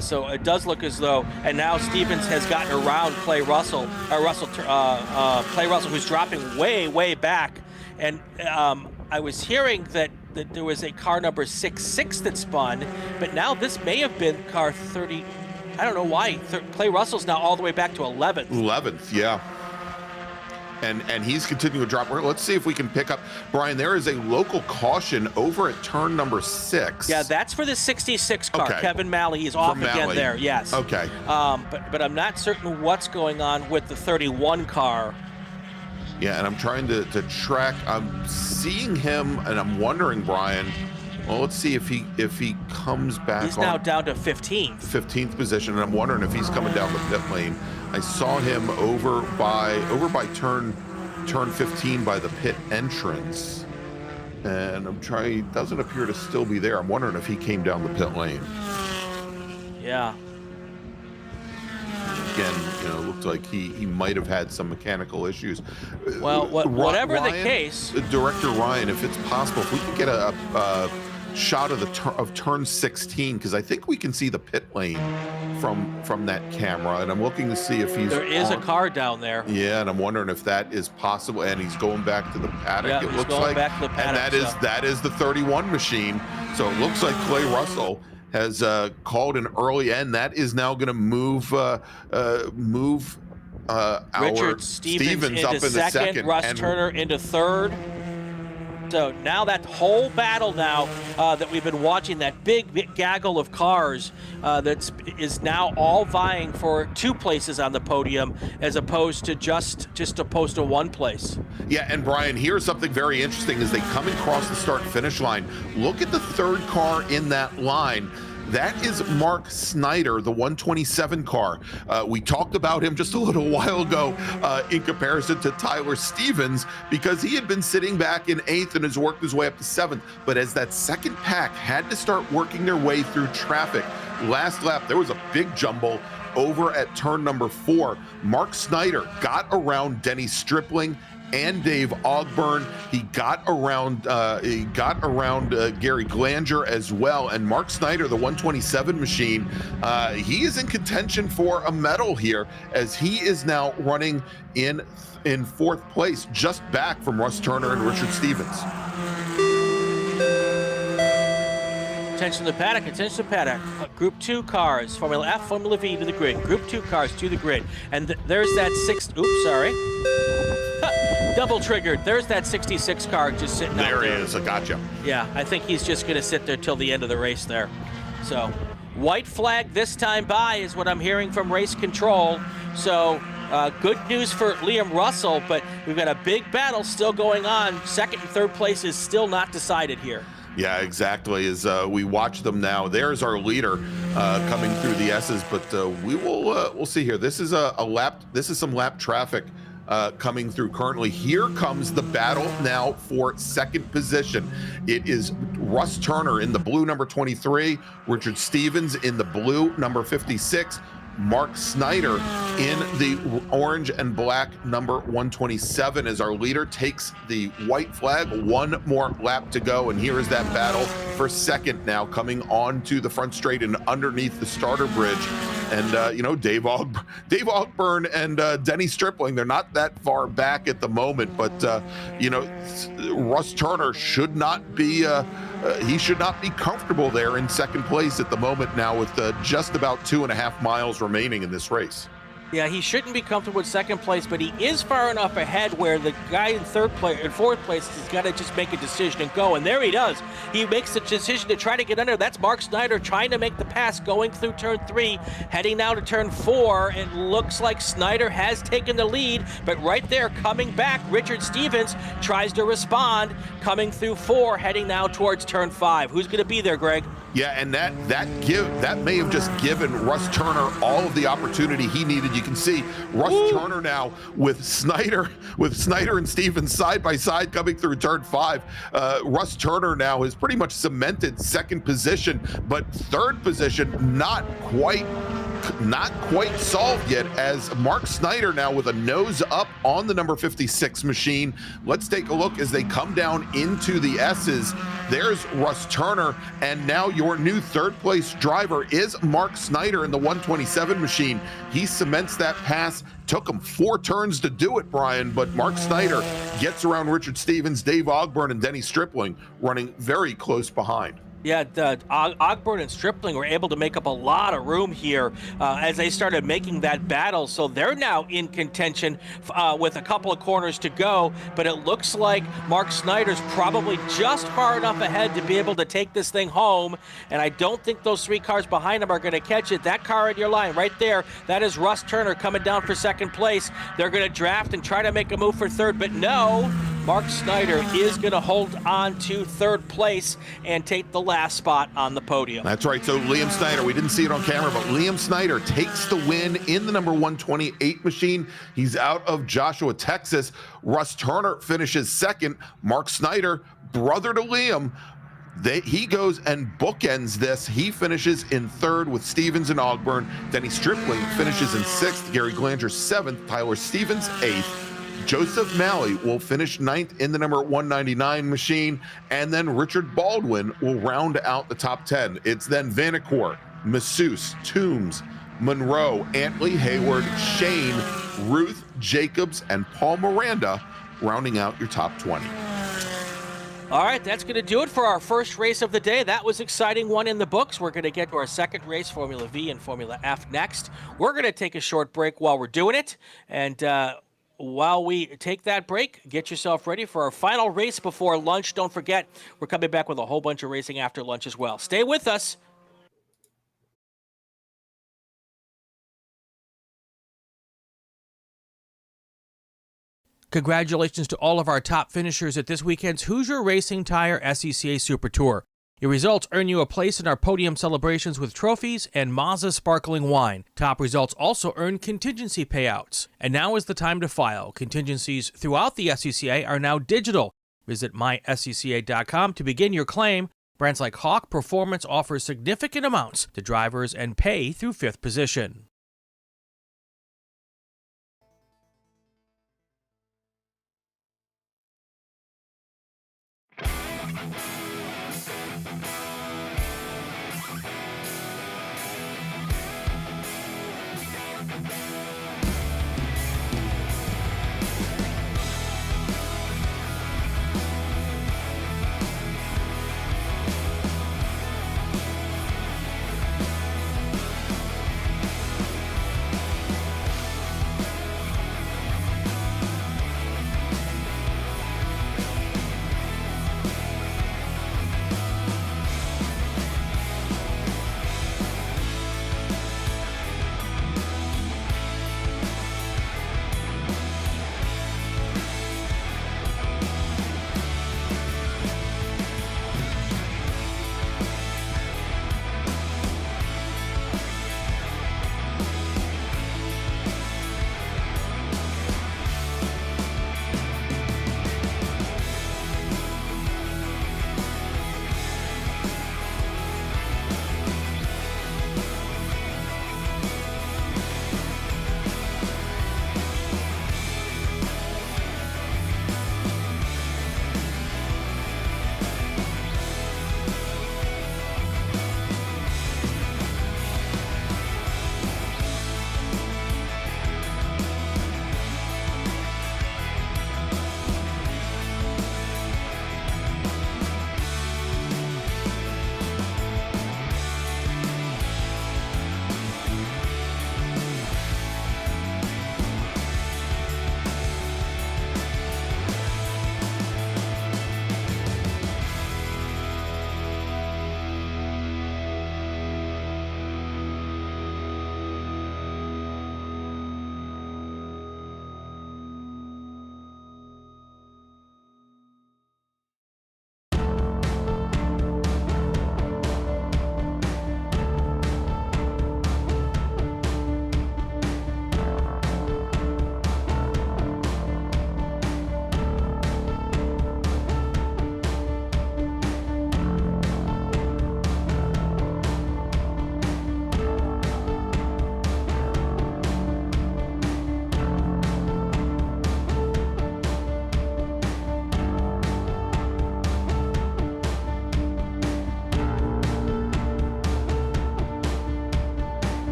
So it does look as though, and now Stevens has gotten around Clay Russell, who's dropping way back. And I was hearing that there was a car number 66 that spun, but now this may have been car 30. I don't know why. Clay Russell's now all the way back to 11th. 11th, yeah. and he's continuing to drop. Let's see if we can pick up. Brian, there is a local caution over at turn number 6. Yeah, that's for the 66 car. Okay. Kevin Malley is off again there. Yes. Okay. But I'm not certain what's going on with the 31 car. Yeah, and I'm trying to track. I'm seeing him, and I'm wondering, Brian. Well, let's see if he comes back. He's now down to 15th. 15th position, and I'm wondering if he's coming down the pit lane. I saw him over by turn 15 by the pit entrance, and I'm trying. He doesn't appear to still be there. I'm wondering if he came down the pit lane. Yeah. Again, looked like he might have had some mechanical issues. Well, whatever Ryan, the case, Director Ryan, if it's possible, if we could get a shot of turn 16, because I think we can see the pit lane from that camera, and I'm looking to see if there is a car down there. Yeah, and I'm wondering if that is possible. And he's going back to the paddock. Yeah, it he's looks going like, back to the paddock, and that is the 31 machine. So it looks like Clay Russell has called an early end. That is now going to move Richard Stevens up into in the second. Russ Turner into third. So now that whole battle now that we've been watching, that big gaggle of cars that is now all vying for 2 places on the podium as opposed to just opposed to 1 place. Yeah, and Brian, here's something very interesting as they come across the start-finish line. Look at the 3rd car in that line. That is Mark Snyder, the 127 car. We talked about him just a little while ago in comparison to Tyler Stevens, because he had been sitting back in 8th and has worked his way up to 7th. But as that second pack had to start working their way through traffic, last lap, there was a big jumble over at turn number 4. Mark Snyder got around Denny Stripling and Dave Ogburn. He got around Gary Glanger as well. And Mark Snyder, the 127 machine, he is in contention for a medal here, as he is now running in 4th place, just back from Russ Turner and Richard Stevens. Attention to the paddock, attention to the paddock. Group 2 cars, Formula F, Formula V to the grid. Group 2 cars to the grid. And there's that double triggered. There's that 66 car just sitting out there. There he is, I gotcha. Yeah, I think he's just going to sit there till the end of the race there. So, white flag this time by is what I'm hearing from race control. So, good news for Liam Russell, but we've got a big battle still going on. 2nd and 3rd place is still not decided here. Yeah, exactly. As we watch them now, there's our leader coming through the S's. But we'll see here. This is a lap. This is some lap traffic coming through currently. Here comes the battle now for 2nd position. It is Russ Turner in the blue number 23, Richard Stevens in the blue number 56. Mark Snyder in the orange and black number 127 as our leader takes the white flag. 1 more lap to go, and here is that battle for 2nd now, coming onto the front straight and underneath the starter bridge. And Dave Ogburn and Denny Stripling, they're not that far back at the moment, but Russ Turner should not be he should not be comfortable there in 2nd place at the moment now, with just about 2.5 miles remaining in this race. Yeah, he shouldn't be comfortable with 2nd place, but he is far enough ahead where the guy in 4th place has got to just make a decision and go. And there he does. He makes the decision to try to get under. That's Mark Snyder trying to make the pass, going through turn 3, heading now to turn 4. It looks like Snyder has taken the lead, but right there, coming back, Richard Stevens tries to respond, coming through 4, heading now towards turn 5. Who's going to be there, Greg? Yeah, and that may have just given Russ Turner all of the opportunity he needed. You can see Russ Turner now with Snyder and Stevens side by side coming through turn 5. Russ Turner now has pretty much cemented 2nd position, but 3rd position not quite solved yet, as Mark Snyder now with a nose up on the number 56 machine. Let's take a look as they come down into the S's. There's Russ Turner, and now your new 3rd place driver is Mark Snyder in the 127 machine. He cements that pass. Took him 4 turns to do it, Brian, but Mark Snyder gets around Richard Stevens, Dave Ogburn, and Denny Stripling, running very close behind. Yeah, Ogburn and Stripling were able to make up a lot of room here as they started making that battle. So they're now in contention with a couple of corners to go. But it looks like Mark Snyder's probably just far enough ahead to be able to take this thing home. And I don't think those 3 cars behind him are going to catch it. That car in your line right there, that is Russ Turner coming down for second place. They're going to draft and try to make a move for third. But no, Mark Snyder is going to hold on to third place and take the last spot on the podium. That's right. So Liam Snyder, we didn't see it on camera, but Liam Snyder takes the win in the number 128 machine. He's out of Joshua, Texas. Russ Turner finishes second. Mark Snyder, brother to Liam, he goes and bookends this. He finishes in third with Stevens and Ogburn. Denny Stripling finishes in sixth. Gary Glanger, seventh. Tyler Stevens, eighth. Joseph Malley will finish ninth in the number 199 machine, and then Richard Baldwin will round out the top 10. It's then Vanacore, Masseuse, Toombs, Monroe, Antley, Hayward, Shane, Ruth, Jacobs, and Paul Miranda rounding out your top 20. All right, that's going to do it for our first race of the day. That was exciting one in the books. We're going to get to our second race, Formula V and Formula F next. We're going to take a short break while we're doing it, and while we take that break, get yourself ready for our final race before lunch. Don't forget, we're coming back with a whole bunch of racing after lunch as well. Stay with us. Congratulations to all of our top finishers at this weekend's Hoosier Racing Tire SCCA Super Tour. Your results earn you a place in our podium celebrations with trophies and Mazda sparkling wine. Top results also earn contingency payouts. And now is the time to file. Contingencies throughout the SCCA are now digital. Visit myscca.com to begin your claim. Brands like Hawk Performance offer significant amounts to drivers and pay through fifth position.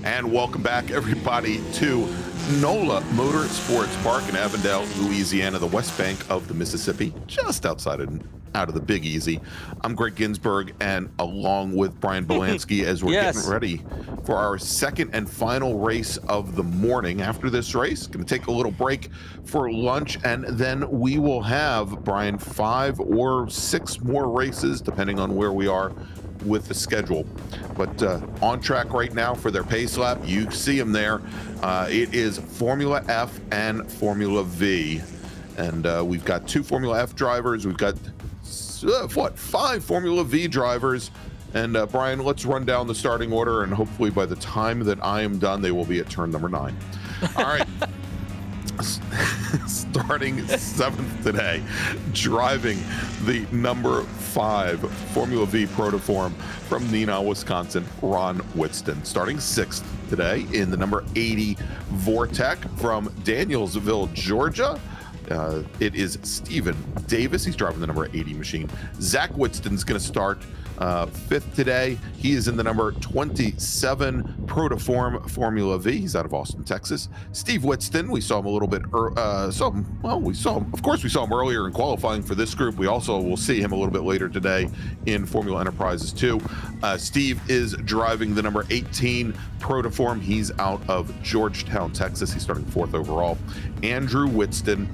And welcome back, everybody, to NOLA Motorsports Park in Avondale, Louisiana, the west bank of the Mississippi, just outside of out of the Big Easy. I'm Gregg Ginsberg, and along with Brian Bielanski, as we're Yes. getting ready for our second and final race of the morning. After this race, going to take a little break for lunch, and then we will have, Brian, 5 or 6 more races, depending on where we are with the schedule. But on track right now for their pace lap, you see them there. It is Formula F and Formula V. And we've got 2 Formula F drivers. We've got, 5 Formula V drivers. And Brian, let's run down the starting order, and hopefully by the time that I am done, they will be at turn number 9. All right. Starting 7th today, driving the number 5 Formula V Protoform from Neenah, Wisconsin, Ron Whitston. Starting 6th today in the number 80 Vortec from Danielsville, Georgia. It is Stephen Davis. He's driving the number 80 machine. Zach Whitston's going to start 5th today. He is in the number 27 Protoform Formula V. He's out of Austin, Texas. Steve Whitston, we saw him a little bit, we saw him earlier in qualifying for this group. We also will see him a little bit later today in Formula Enterprises 2. Steve is driving the number 18 Protoform. He's out of Georgetown, Texas. He's starting 4th overall. Andrew Whitston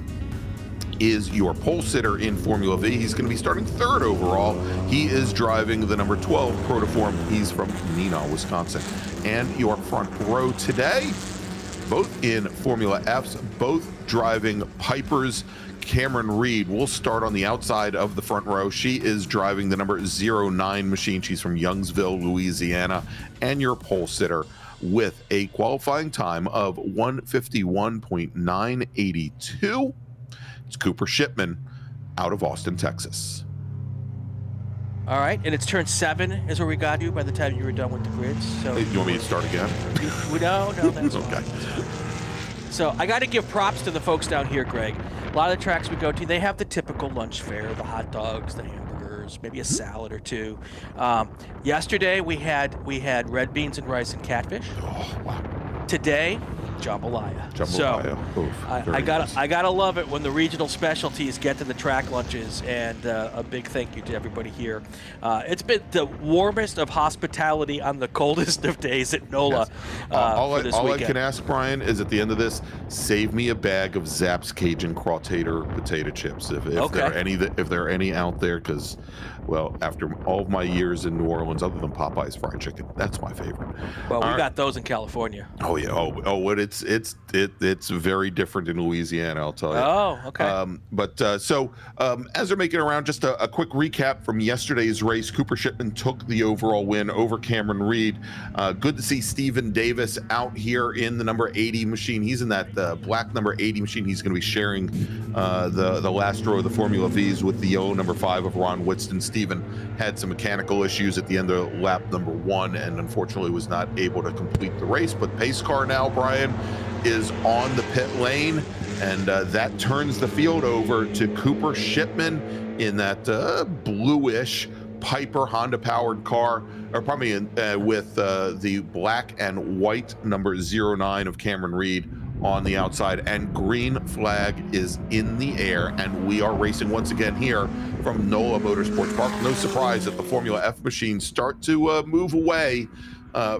is your pole sitter in Formula V. He's going to be starting 3rd overall. He is driving the number 12 Protoform. He's from Neenah, Wisconsin. And your front row today, both in Formula Fs, both driving Pipers. Cameron Reed will start on the outside of the front row. She is driving the number 09 machine. She's from Youngsville, Louisiana. And your pole sitter with a qualifying time of 151.982. It's Cooper Shipman out of Austin, Texas. All right, and it's turn 7 is where we got you by the time you were done with the grids. So You want me to start again? No, that's Okay. fine. So I got to give props to the folks down here, Greg. A lot of the tracks we go to, they have the typical lunch fare, the hot dogs, the hamburgers, maybe a salad or 2. Yesterday we had red beans and rice and catfish. Oh, wow. Today, jambalaya. Jambalaya. Oof, very nice. I gotta love it when the regional specialties get to the track lunches, and a big thank you to everybody here. It's been the warmest of hospitality on the coldest of days at NOLA. Yes. For this all I weekend. can ask, Brian, is at the end of this, save me a bag of Zapp's Cajun Crawtator potato chips if there are any out there, because, well, after all of my years in New Orleans, other than Popeye's fried chicken, that's my favorite. Well, we All right. got those in California. Oh yeah. Oh, what it's very different in Louisiana, I'll tell you. Oh, okay. As they're making around, just a quick recap from yesterday's race. Cooper Shipman took the overall win over Cameron Reed. Good to see Stephen Davis out here in the number 80 machine. He's in that black number 80 machine. He's going to be sharing the last row of the Formula V's with the yellow number 5 of Ron Whitston. Stephen had some mechanical issues at the end of lap number 1 and unfortunately was not able to complete the race. But pace car now, Brian, is on the pit lane, and that turns the field over to Cooper Shipman in that bluish Piper Honda powered car, or probably with the black and white number 09 of Cameron Reed on the outside, and green flag is in the air, and we are racing once again here from NOLA Motorsports Park. No surprise that the Formula F machines start to move away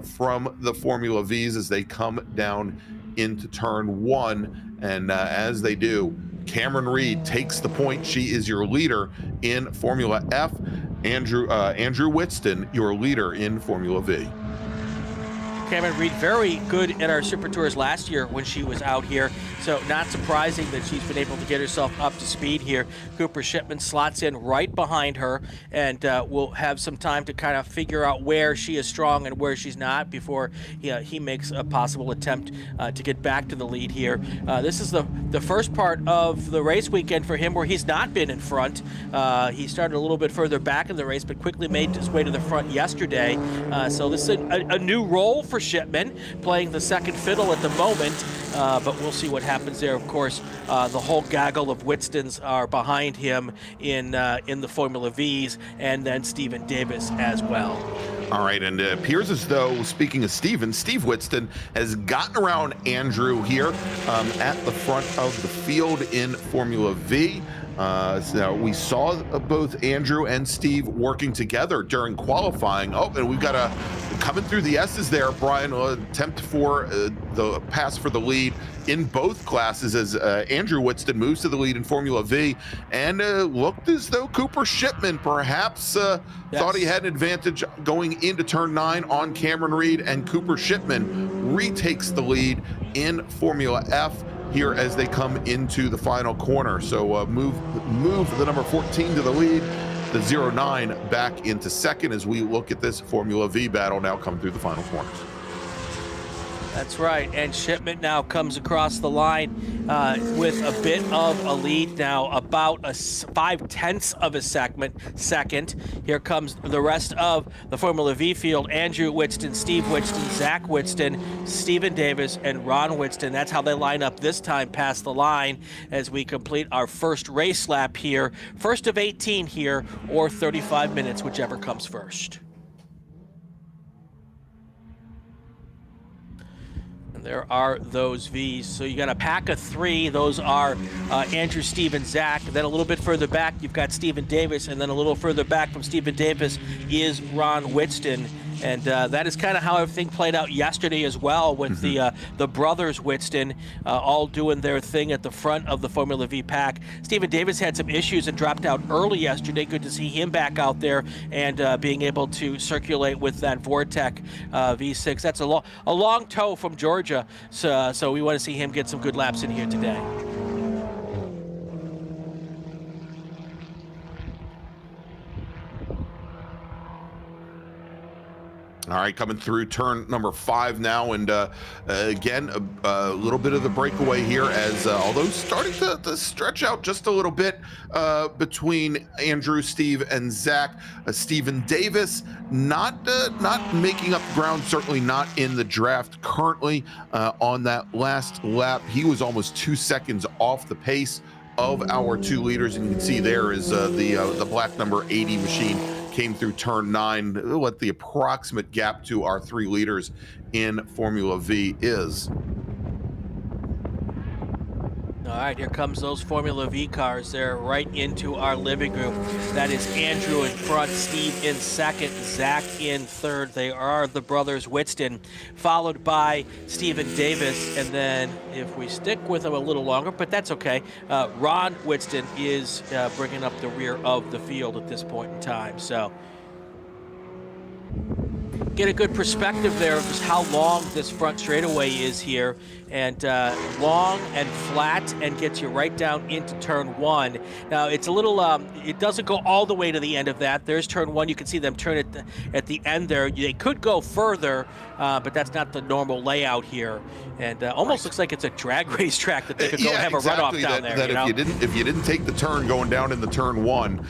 from the Formula V's as they come down into turn 1, and as they do, Cameron Reed takes the point. She is your leader in Formula F. Andrew Whitston, your leader in Formula V. Cameron Reed, very good in our Super Tours last year when she was out here, so not surprising that she's been able to get herself up to speed here. Cooper Shipman slots in right behind her, and will have some time to kind of figure out where she is strong and where she's not before he makes a possible attempt to get back to the lead here. This is the first part of the race weekend for him where he's not been in front. He started a little bit further back in the race, but quickly made his way to the front yesterday. So this is a new role for Shipman, playing the second fiddle at the moment, but we'll see what happens there. Of course, the whole gaggle of Whitstons are behind him in the Formula V's, and then Stephen Davis as well. All right, and it appears as though, speaking of Steve Whitston has gotten around Andrew here at the front of the field in Formula V. So we saw both Andrew and Steve working together during qualifying. Oh, and we've got coming through the S's there, Brian, attempt for the pass for the lead in both classes as Andrew Whitston moves to the lead in Formula V, and looked as though Cooper Shipman perhaps thought he had an advantage going into turn 9 on Cameron Reed, and Cooper Shipman retakes the lead in Formula F here as they come into the final corner. So move the number 14 to the lead, the 09 back into second as we look at this Formula V battle now come through the final corners. That's right, and Shipman now comes across the line with a bit of a lead now, about a 0.5 of a second. Here comes the rest of the Formula V field: Andrew Whitston, Steve Whitston, Zach Whitston, Stephen Davis, and Ron Whitston. That's how they line up this time past the line as we complete our first race lap here. First of 18 here, or 35 minutes, whichever comes first. There are those V's. So you got a pack of 3. Those are Andrew, Steve, and Zach. Then a little bit further back, you've got Stephen Davis. And then a little further back from Stephen Davis is Ron Whitston. And that is kind of how everything played out yesterday as well, with the brothers Whitston all doing their thing at the front of the Formula V pack. Stephen Davis had some issues and dropped out early yesterday. Good to see him back out there and being able to circulate with that Vortec V6. That's a long tow from Georgia, so we want to see him get some good laps in here today. All right, coming through turn number 5 now, and again, a little bit of the breakaway here as although starting to stretch out just a little bit between Andrew, Steve, and Zach. Stephen Davis not making up ground, certainly not in the draft currently on that last lap. He was almost 2 seconds off the pace of our 2 leaders, and you can see there is the black number 80 machine came through turn 9. What the approximate gap to our 3 leaders in Formula V is. All right, here comes those Formula V cars. They're right into our living room. That is Andrew in front, Steve in second, Zach in third. They are the brothers Whitston, followed by Stephen Davis. And then if we stick with them a little longer, but that's okay, Ron Whitston is bringing up the rear of the field at this point in time. So get a good perspective there of just how long this front straightaway is here, and long and flat, and gets you right down into turn 1. Now it's a little, it doesn't go all the way to the end of that. There's turn 1. You can see them turn it at the end there. They could go further, but that's not the normal layout here. And almost looks like it's a drag race track that they could go and have a runoff down there. That you know? if you didn't take the turn going down into turn 1,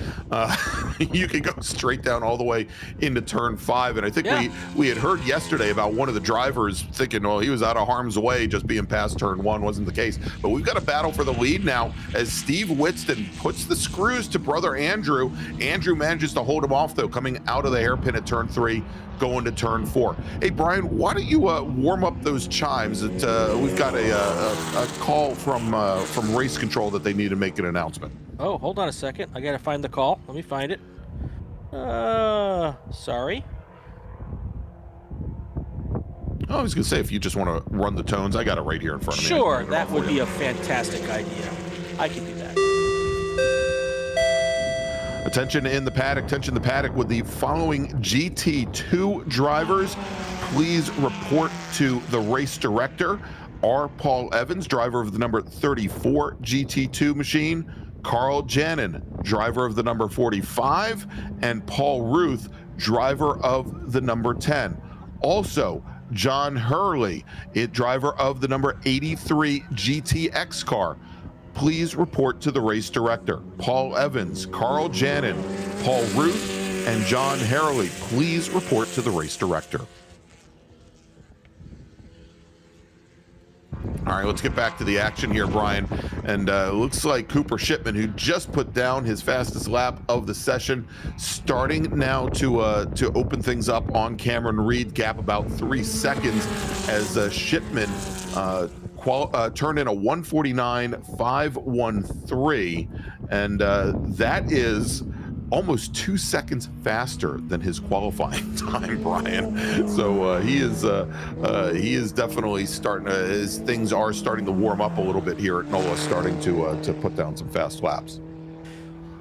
you could go straight down all the way into turn 5. And I think we had heard yesterday about one of the drivers thinking, well, he was out of harm's way just being past turn 1. Wasn't the case. But we've got a battle for the lead now as Steve Whitston puts the screws to brother Andrew. Andrew manages to hold him off, though, coming out of the hairpin at turn 3, going to turn 4. Hey, Brian, why don't you warm up those chimes? We've got a call from race control that they need to make an announcement. Oh, hold on a second. I got to find the call. Let me find it. Sorry. I was going to say, if you just want to run the tones, I got it right here in front of me. Sure, that would be a fantastic idea. I can do that. Attention in the paddock, with the following GT2 drivers. Please report to the race director. R. Paul Evans, driver of the number 34 GT2 machine. Carl Janin, driver of the number 45. And Paul Ruth, driver of the number 10. Also, John Hurley, driver of the number 83 GTX car. Please report to the race director. Paul Evans, Carl Janin, Paul Ruth, and John Hurley. Please report to the race director. All right, let's get back to the action here, Brian. And looks like Cooper Shipman, who just put down his fastest lap of the session, starting now to open things up on Cameron Reed. Gap about 3 seconds as Shipman turned in a 1:49.513, and that is almost 2 seconds faster than his qualifying time, Brian. So he is definitely starting. His things are starting to warm up a little bit here at NOLA, starting to put down some fast laps.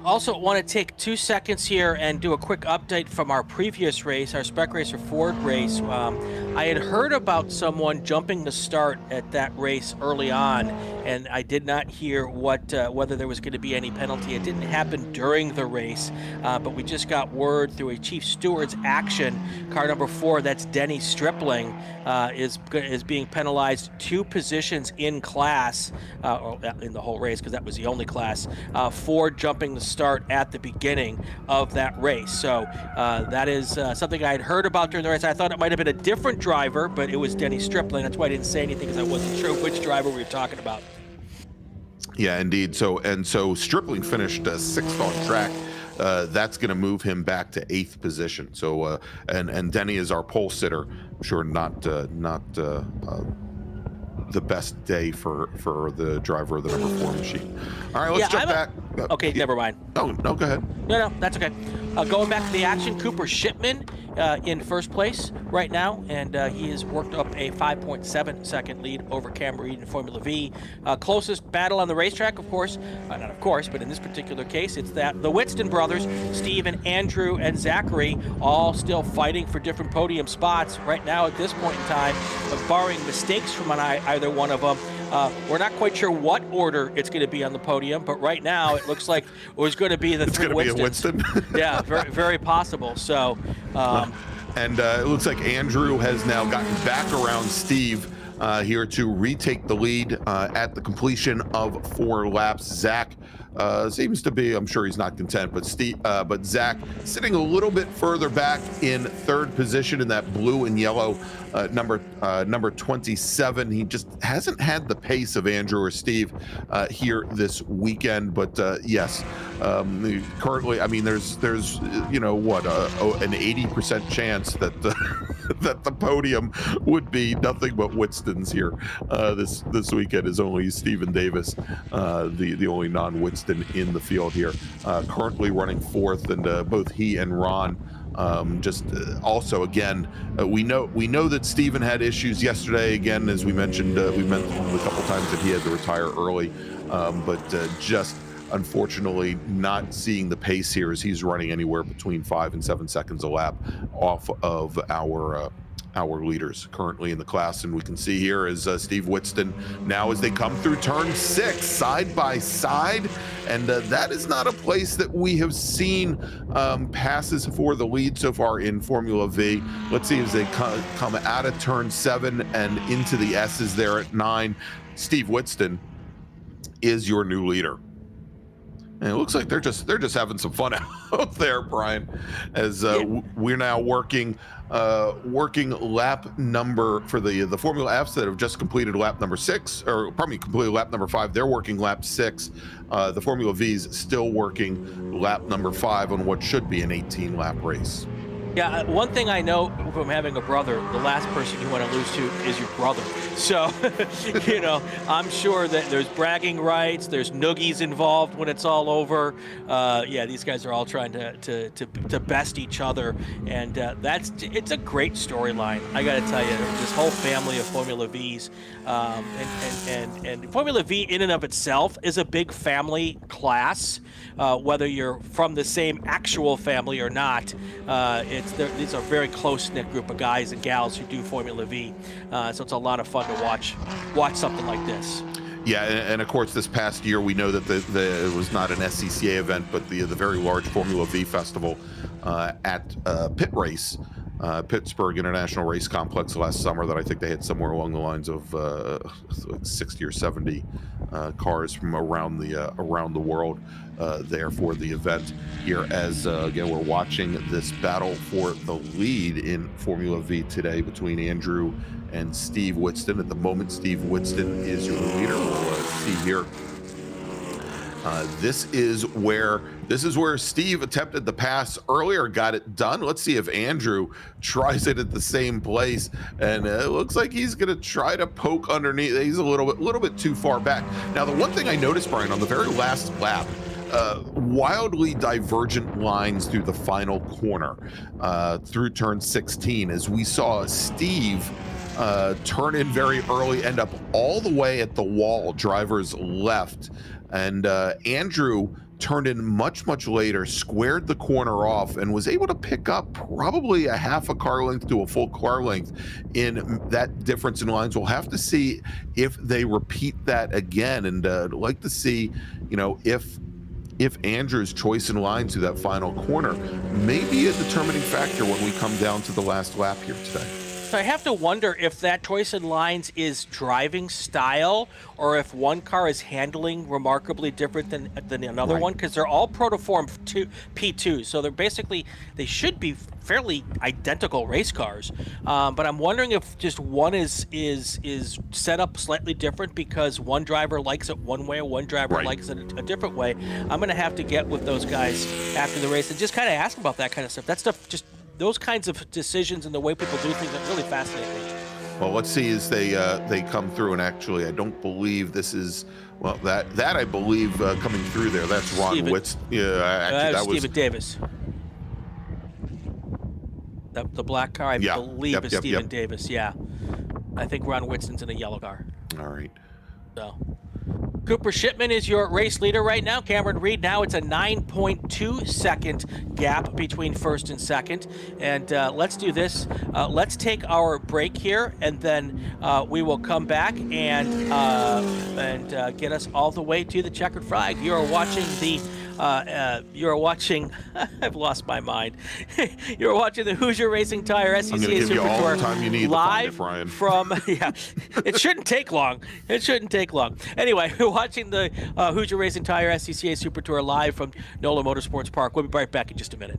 Also want to take 2 seconds here and do a quick update from our previous race, our Spec Racer Ford race. I had heard about someone jumping the start at that race early on, and I did not hear whether there was going to be any penalty. It didn't happen during the race, but we just got word through a Chief Steward's action. Car number 4, that's Denny Stripling, is being penalized 2 positions in class, or in the whole race, because that was the only class, for jumping the start at the beginning of that race. So that is something I had heard about during the race. I thought it might have been a different driver, but it was Denny Stripling. That's why I didn't say anything, because I wasn't sure which driver we were talking about. Yeah, indeed. So Stripling finished 6th on track. That's going to move him back to 8th position. So and Denny is our pole sitter. I'm sure not the best day for the driver of the number 4 machine. All right, let's jump back. Okay, never mind. Oh, no, go ahead. No, that's okay. Going back to the action, Cooper Shipman in first place right now, and he has worked up a 5.7 second lead over Cam Reed in Formula V. Closest battle on the racetrack, of course, not of course, but in this particular case, it's that the Whitston brothers, Steve and Andrew and Zachary, all still fighting for different podium spots right now at this point in time, barring mistakes from either one of them. We're not quite sure what order it's going to be on the podium, but right now it looks like it was going to be the 3 Whitstons. Yeah, very, very possible. So, and it looks like Andrew has now gotten back around Steve here to retake the lead at the completion of 4 laps. Zach seems to be, I'm sure he's not content, but Zach sitting a little bit further back in 3rd position in that blue and yellow number 27. He just hasn't had the pace of Andrew or Steve here this weekend, but yes, currently, I mean, there's you know what, an 80% chance that that the podium would be nothing but Whitstons here this weekend. Is only Stephen Davis, the only non-Whitston in the field here, currently running 4th, and both he and Ron also again, we know that Stephen had issues yesterday. Again, as we mentioned a couple times that he had to retire early, but just unfortunately not seeing the pace here, as he's running anywhere between 5 and 7 seconds a lap off of our leaders currently in the class. And we can see here is Steve Whitston now as they come through turn 6 side by side, and that is not a place that we have seen passes for the lead so far in Formula V. Let's see as they come out of turn 7 and into the S's there at 9. Steve Whitston is your new leader. And it looks like they're just having some fun out there, Brian, as we're now working lap number for the Formula Fs that have just completed lap number 6, or probably completed lap number 5. They're working lap 6. The Formula V's still working lap number 5 on what should be an 18-lap race. Yeah, one thing I know from having a brother, the last person you want to lose to is your brother. So, I'm sure that there's bragging rights, there's noogies involved when it's all over. These guys are all trying to best each other, and it's a great storyline. I got to tell you, this whole family of Formula Vs, and Formula V in and of itself is a big family class, whether you're from the same actual family or not. These are a very close-knit group of guys and gals who do Formula V, so it's a lot of fun to watch something like this. Yeah, and of course, this past year we know that it was not an SCCA event, but the very large Formula V festival at Pittsburgh International Race Complex last summer, that I think they had somewhere along the lines of like 60 or 70 cars from around the world there for the event here. As again, we're watching this battle for the lead in Formula V today between Andrew and Steve Whitston. At the moment, Steve Whitston is your leader. We'll see here. This is where Steve attempted the pass earlier, got it done. Let's see if Andrew tries it at the same place, and it looks like he's going to try to poke underneath. He's a little bit too far back. Now, the one thing I noticed, Brian, on the very last lap, wildly divergent lines through the final corner through turn 16, as we saw Steve turn in very early, end up all the way at the wall, driver's left. And Andrew turned in much later, squared the corner off, and was able to pick up probably a half a car length to a full car length in that difference in lines. We'll have to see if they repeat that again, and I'd like to see, if Andrew's choice in line to that final corner may be a determining factor when we come down to the last lap here today. So I have to wonder if that choice in lines is driving style, or if one car is handling remarkably different than another one, because they're all Protoform P2, so they should be fairly identical race cars. But I'm wondering if just one is set up slightly different because one driver likes it one way, or one driver likes it a different way. I'm going to have to get with those guys after the race and just kind of ask about that kind of stuff. That stuff just. Those kinds of decisions and the way people do things are really fascinating. Well, let's see as they come through, and actually, I don't believe this is that I believe coming through there. That's Ron Witz. Yeah, actually, that was Stephen Davis. The black car, I believe, is Stephen Davis. Yeah, I think Ron Whitston's in a yellow car. All right. So. Cooper Shipman is your race leader right now. Cameron Reed, now it's a 9.2 second gap between first and second. And let's do this. Let's take our break here, and then we will come back and get us all the way to the checkered flag. You're watching I've lost my mind. You're watching the Hoosier Racing Tire SCCA Super Tour all the time you need live to find it, from, it shouldn't take long. Anyway, we're watching the Hoosier Racing Tire SCCA Super Tour live from NOLA Motorsports Park. We'll be right back in just a minute.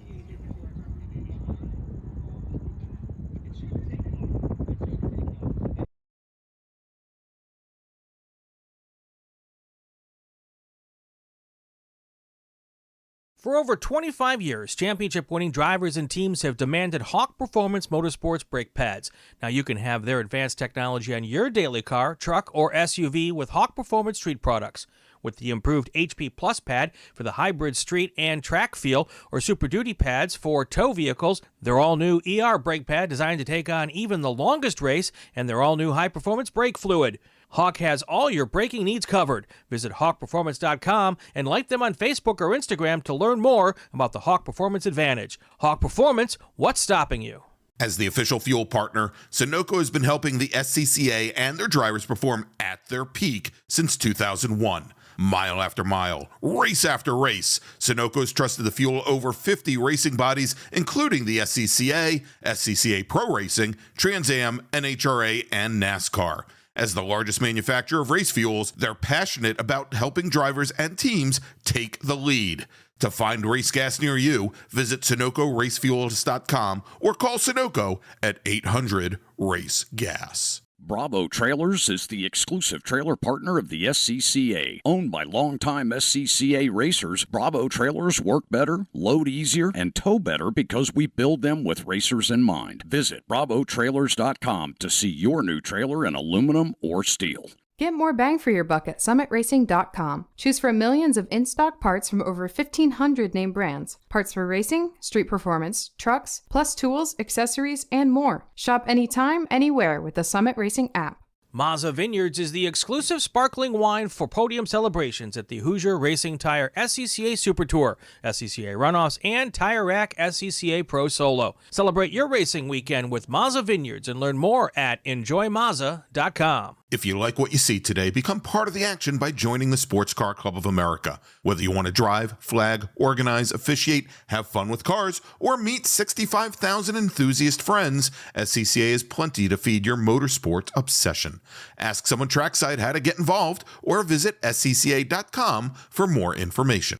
For over 25 years, championship-winning drivers and teams have demanded Hawk Performance Motorsports brake pads. Now you can have their advanced technology on your daily car, truck, or SUV with Hawk Performance Street products. With the improved HP Plus pad for the hybrid street and track feel, or Super Duty pads for tow vehicles, their all-new ER brake pad designed to take on even the longest race, and their all-new high-performance brake fluid. Hawk has all your braking needs covered. Visit hawkperformance.com and like them on Facebook or Instagram to learn more about the Hawk Performance Advantage. Hawk Performance, what's stopping you? As the official fuel partner, Sunoco has been helping the SCCA and their drivers perform at their peak since 2001. Mile after mile, race after race, Sunoco's trusted the fuel over 50 racing bodies, including the SCCA, SCCA Pro Racing, Trans Am, NHRA, and NASCAR. As the largest manufacturer of race fuels, they're passionate about helping drivers and teams take the lead. To find race gas near you, visit SunocoRacefuels.com or call Sunoco at 800-RACE-GAS. Bravo Trailers is the exclusive trailer partner of the SCCA. Owned by longtime SCCA racers, Bravo Trailers work better, load easier, and tow better because we build them with racers in mind. Visit BravoTrailers.com to see your new trailer in aluminum or steel. Get more bang for your buck at SummitRacing.com. Choose from millions of in-stock parts from over 1,500 name brands. Parts for racing, street performance, trucks, plus tools, accessories, and more. Shop anytime, anywhere with the Summit Racing app. Mazza Vineyards is the exclusive sparkling wine for podium celebrations at the Hoosier Racing Tire SCCA Super Tour, SCCA Runoffs, and Tire Rack SCCA Pro Solo. Celebrate your racing weekend with Mazza Vineyards and learn more at enjoymazza.com. If you like what you see today, become part of the action by joining the Sports Car Club of America. Whether you want to drive, flag, organize, officiate, have fun with cars, or meet 65,000 enthusiast friends, SCCA has plenty to feed your motorsports obsession. Ask someone trackside how to get involved or visit scca.com for more information.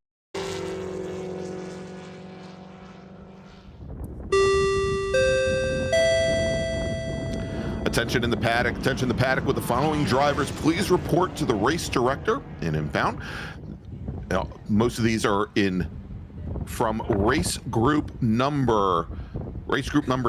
Attention in the paddock with the following drivers. Please report to the race director in inbound. Now, most of these are from race group number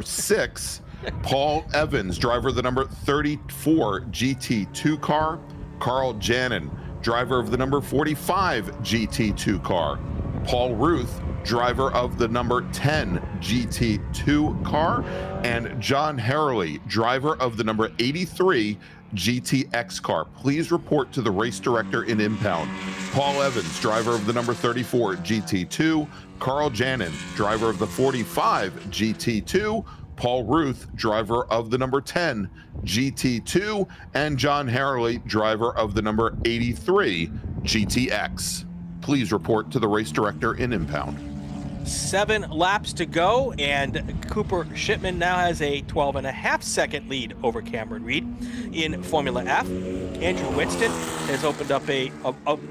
6. Paul Evans, driver of the number 34 GT2 car. Carl Janin, driver of the number 45 GT2 car. Paul Ruth, driver of the number 10 GT2 car, and John Harley, driver of the number 83 GTX car. Please report to the race director in impound. Paul Evans, driver of the number 34 GT2, Carl Janin, driver of the 45 GT2, Paul Ruth, driver of the number 10 GT2, and John Harley, driver of the number 83 GTX. Please report to the race director in impound. 7 laps to go, and Cooper Shipman now has a 12.5-second lead over Cameron Reed in Formula F. Andrew Winston has opened up a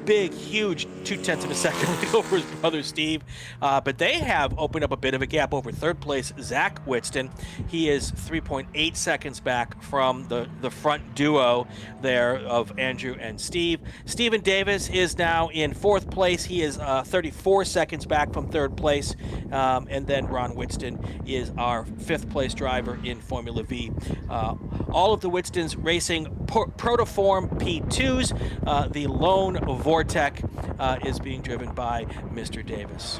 big, huge 0.2 of a second lead over his brother Steve, but they have opened up a bit of a gap over third place Zach Winston. He is 3.8 seconds back from the front duo there of Andrew and Steve. Stephen Davis is now in fourth place. He is 34 seconds back from third place. And then Ron Winston is our fifth place driver in Formula V. All of the Winstons racing Protoform P2s. The lone Vortec is being driven by Mr. Davis.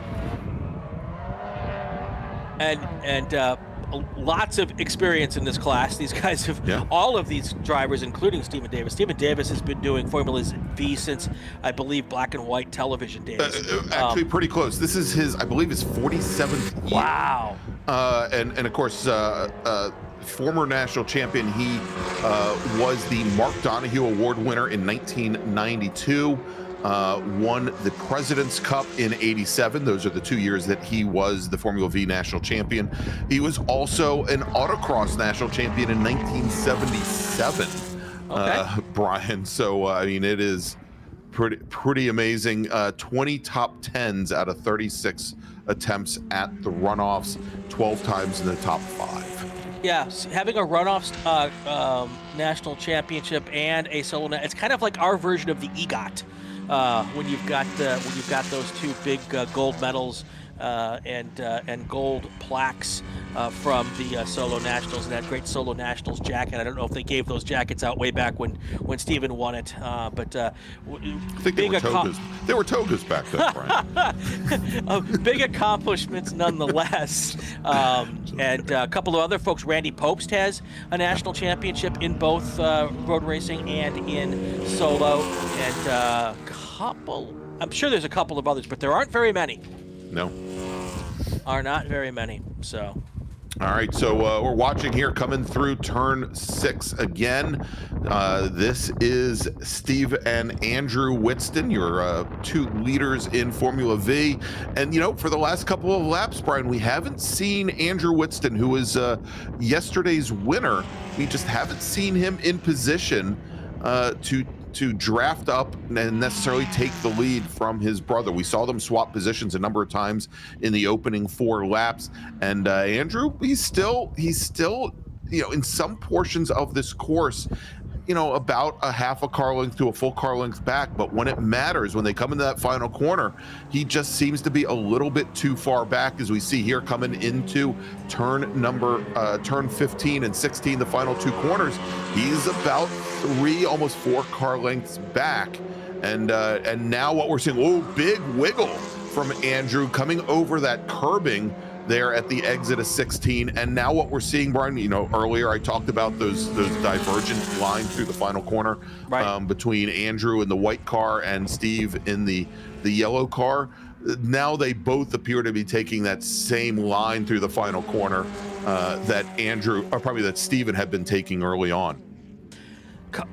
And lots of experience in this class. These guys have, all of these drivers, including Stephen Davis. Stephen Davis has been doing Formula V since, I believe, black and white television days. Actually, pretty close. This is his, I believe, his 47th year. Wow. And of course, former national champion. He was the Mark Donohue Award winner in 1992. Won the President's Cup in '87. Those are the 2 years that he was the Formula V national champion. He was also an autocross national champion in 1977, Brian. So, I mean, it is pretty amazing. 20 top 10s out of 36 attempts at the runoffs, 12 times in the top 5. Yeah, having a runoffs national championship and a solo, it's kind of like our version of the EGOT. When you've got those two big gold medals and gold plaques from the Solo Nationals and that great Solo Nationals jacket. I don't know if they gave those jackets out way back when Steven won it, but I think they were togas back then, Brian. big accomplishments nonetheless. And a couple of other folks. Randy Popst has a national championship in both road racing and in solo, and I'm sure there's a couple of others, but there aren't very many. No. Are not very many. So. All right, so we're watching here coming through turn 6 again. This is Steve and Andrew Whitston, your 2 leaders in Formula V. And, for the last couple of laps, Brian, we haven't seen Andrew Whitston, who was yesterday's winner. We just haven't seen him in position to draft up and necessarily take the lead from his brother. We saw them swap positions a number of times in the opening 4 laps, and Andrew, he's still, in some portions of this course, about a half a car length to a full car length back. But when it matters, when they come into that final corner, he just seems to be a little bit too far back, as we see here coming into turn 15 and 16, the final 2 corners. He's about 3, almost 4 car lengths back. And now what we're seeing, big wiggle from Andrew coming over that curbing there at the exit of 16. And now what we're seeing, Brian, earlier I talked about those divergent lines through the final corner, right, between Andrew in the white car and Steve in the yellow car. Now they both appear to be taking that same line through the final corner that Steven had been taking early on.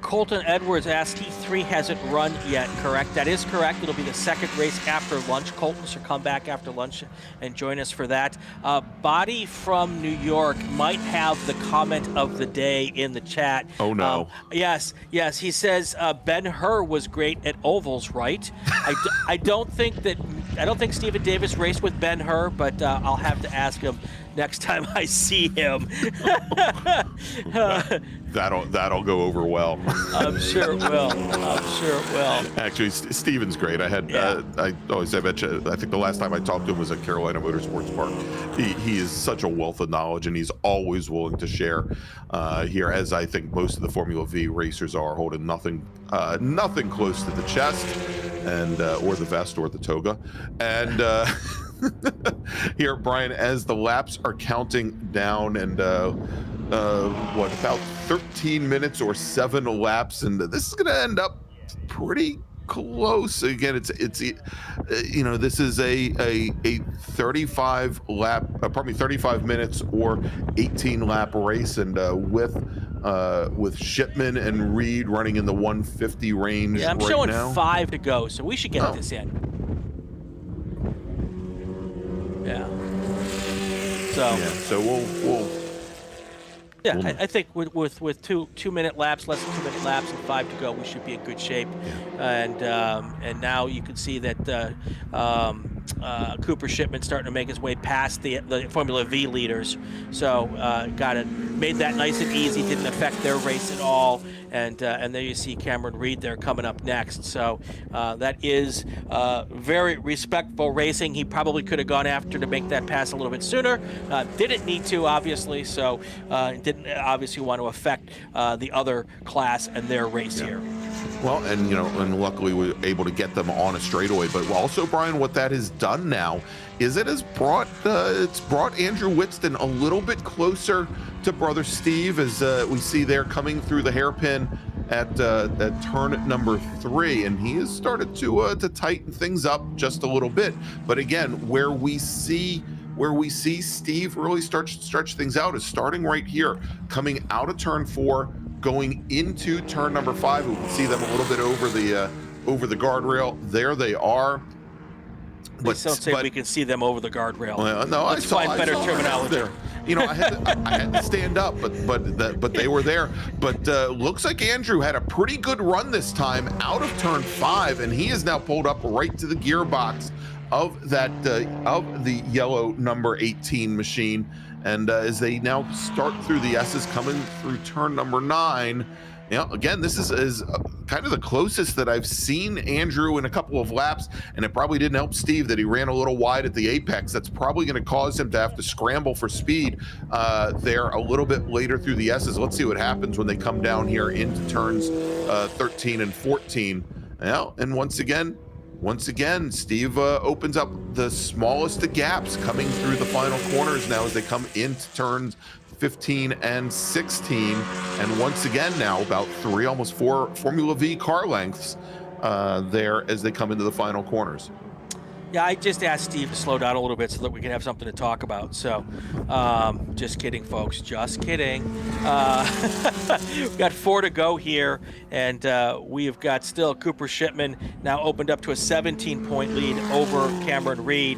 Colton Edwards asked, T3 hasn't run yet, correct? That is correct. It'll be the second race after lunch. Colton should come back after lunch and join us for that. Body from New York might have the comment of the day in the chat. Oh, no. Yes. He says Ben-Hur was great at ovals, right? I don't think Stephen Davis raced with Ben-Hur, but I'll have to ask him next time I see him. That'll go over well. I'm sure it will. Actually, Steven's great. I think the last time I talked to him was at Carolina Motorsports Park. He is such a wealth of knowledge, and he's always willing to share here, as I think most of the Formula V racers are, holding nothing close to the chest, and or the vest or the toga. And here, Brian, as the laps are counting down, and about 13 minutes or 7 laps, and this is going to end up pretty close. Again, it's this is a 35 minutes or 18 lap race, and with Shipman and Reed running in the 150 range. Yeah, I'm right showing now. 5 to go, so we should get this in. Yeah. So we'll. Yeah, I think with 2-minute laps, less than 2-minute laps, and 5 to go, we should be in good shape. Yeah. And now you can see that Cooper Shipman starting to make his way past the Formula V leaders. So made that nice and easy. Didn't affect their race at all. And there you see Cameron Reed there coming up next. So that is very respectful racing. He probably could have gone after to make that pass a little bit sooner. Didn't need to, obviously. So didn't obviously want to affect the other class and their race here. Well, and luckily we were able to get them on a straightaway. But also, Brian, what that has done now is it has brought Andrew Whitston a little bit closer to brother Steve, as we see there coming through the hairpin at turn number 3, and he has started to tighten things up just a little bit. But again, where we see Steve really stretch things out is starting right here, coming out of turn 4, going into turn number 5. We can see them a little bit over the guardrail. There they are. Please don't say we can see them over the guardrail. No, Let's find better terminology. There. I had to stand up, but they were there. But looks like Andrew had a pretty good run this time out of turn 5, and he is now pulled up right to the gearbox of the yellow number 18 machine. And as they now start through the S's, coming through turn number 9. Again, this is kind of the closest that I've seen Andrew in a couple of laps, and it probably didn't help Steve that he ran a little wide at the apex. That's probably going to cause him to have to scramble for speed there a little bit later through the S's. Let's see what happens when they come down here into turns 13 and 14. Well, and once again, Steve opens up the smallest of gaps coming through the final corners now as they come into turns 15 and 16. And once again now about 3, almost 4 Formula V car lengths there as they come into the final corners. Yeah, I just asked Steve to slow down a little bit so that we can have something to talk about. So, just kidding, folks. Just kidding. We've got 4 to go here, and we've got still Cooper Shipman now opened up to a 17-point lead over Cameron Reed.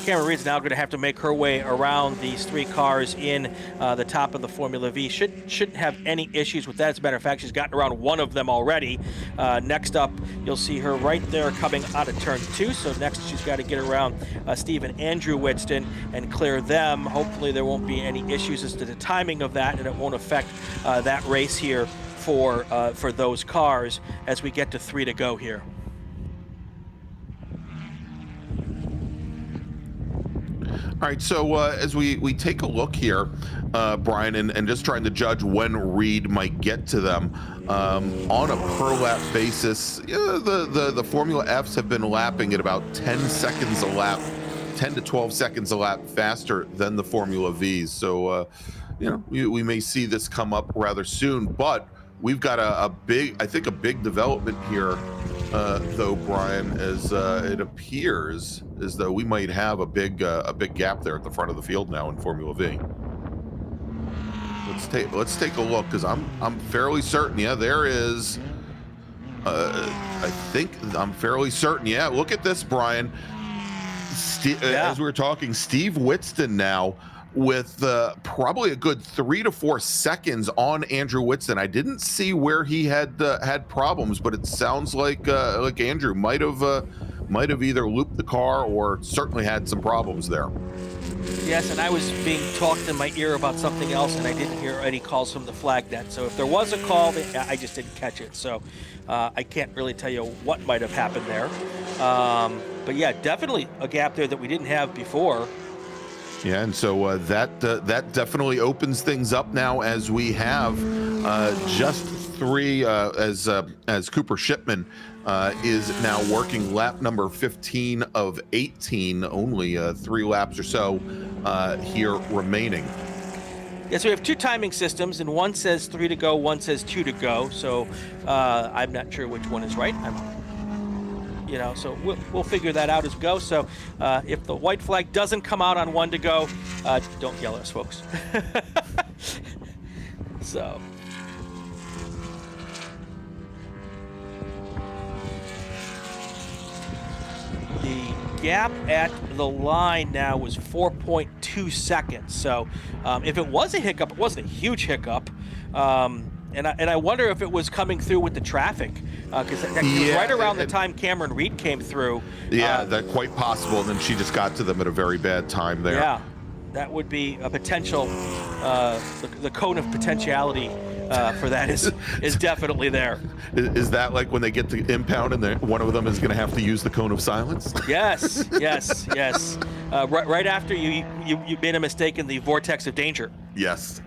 Cameron Reed's now going to have to make her way around these 3 cars in the top of the Formula V. Shouldn't have any issues with that. As a matter of fact, she's gotten around one of them already. Next up, you'll see her right there coming out of turn 2. So next she's got to get around Steve and Andrew Whitston and clear them. Hopefully there won't be any issues as to the timing of that, and it won't affect that race here for those cars as we get to 3 to go here. All right, so as we take a look here, Brian, and just trying to judge when Reed might get to them on a per lap basis, the Formula Fs have been lapping at about 10 seconds a lap, 10 to 12 seconds a lap faster than the Formula Vs. So, we may see this come up rather soon, but we've got a big development here, though, Brian, as it appears as though we might have a big gap there at the front of the field now in Formula V. Let's take a look, because I'm fairly certain. Yeah, there is. I'm fairly certain. Yeah, look at this, Brian. As we were talking, Steve Whitston now with probably a good 3 to 4 seconds on Andrew Whitston. I didn't see where he had problems, but it sounds like Andrew might have either looped the car or certainly had some problems there. Yes, and I was being talked in my ear about something else, and I didn't hear any calls from the flag net. So if there was a call, I just didn't catch it. So I can't really tell you what might have happened there. But yeah, definitely a gap there that we didn't have before. Yeah, and so that definitely opens things up now as we have just 3 as Cooper Shipman is now working lap number 15 of 18, only 3 laps or so here remaining. Yeah, so we have 2 timing systems, and one says 3 to go, one says 2 to go. So I'm not sure which one is right. So we'll figure that out as we go. So if the white flag doesn't come out on 1 to go, don't yell at us, folks. So. The gap at the line now was 4.2 seconds. So if it was a hiccup, it wasn't a huge hiccup. And I wonder if it was coming through with the traffic, because it was right around the time Cameron Reed came through. Yeah, that's quite possible. And then she just got to them at a very bad time there. Yeah, that would be a potential. The cone of potentiality for that is definitely there. Is that like when they get to impound and one of them is going to have to use the cone of silence? Yes. Right after you made a mistake in the vortex of danger. Yes.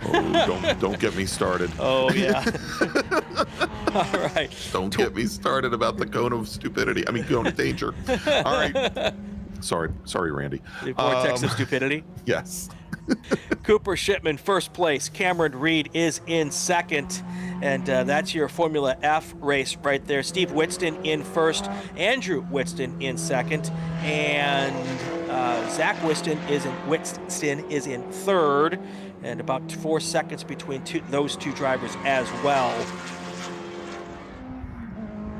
Oh, don't get me started. Oh, yeah. All right. Don't get me started about the cone of stupidity. I mean, cone of danger. All right. Sorry, Randy. The vortex of stupidity? Yes. Cooper Shipman, first place. Cameron Reed is in second. And that's your Formula F race right there. Steve Whitston in first. Andrew Whitston in second. And Zach Whitston is in third. And about 4 seconds between those 2 drivers as well.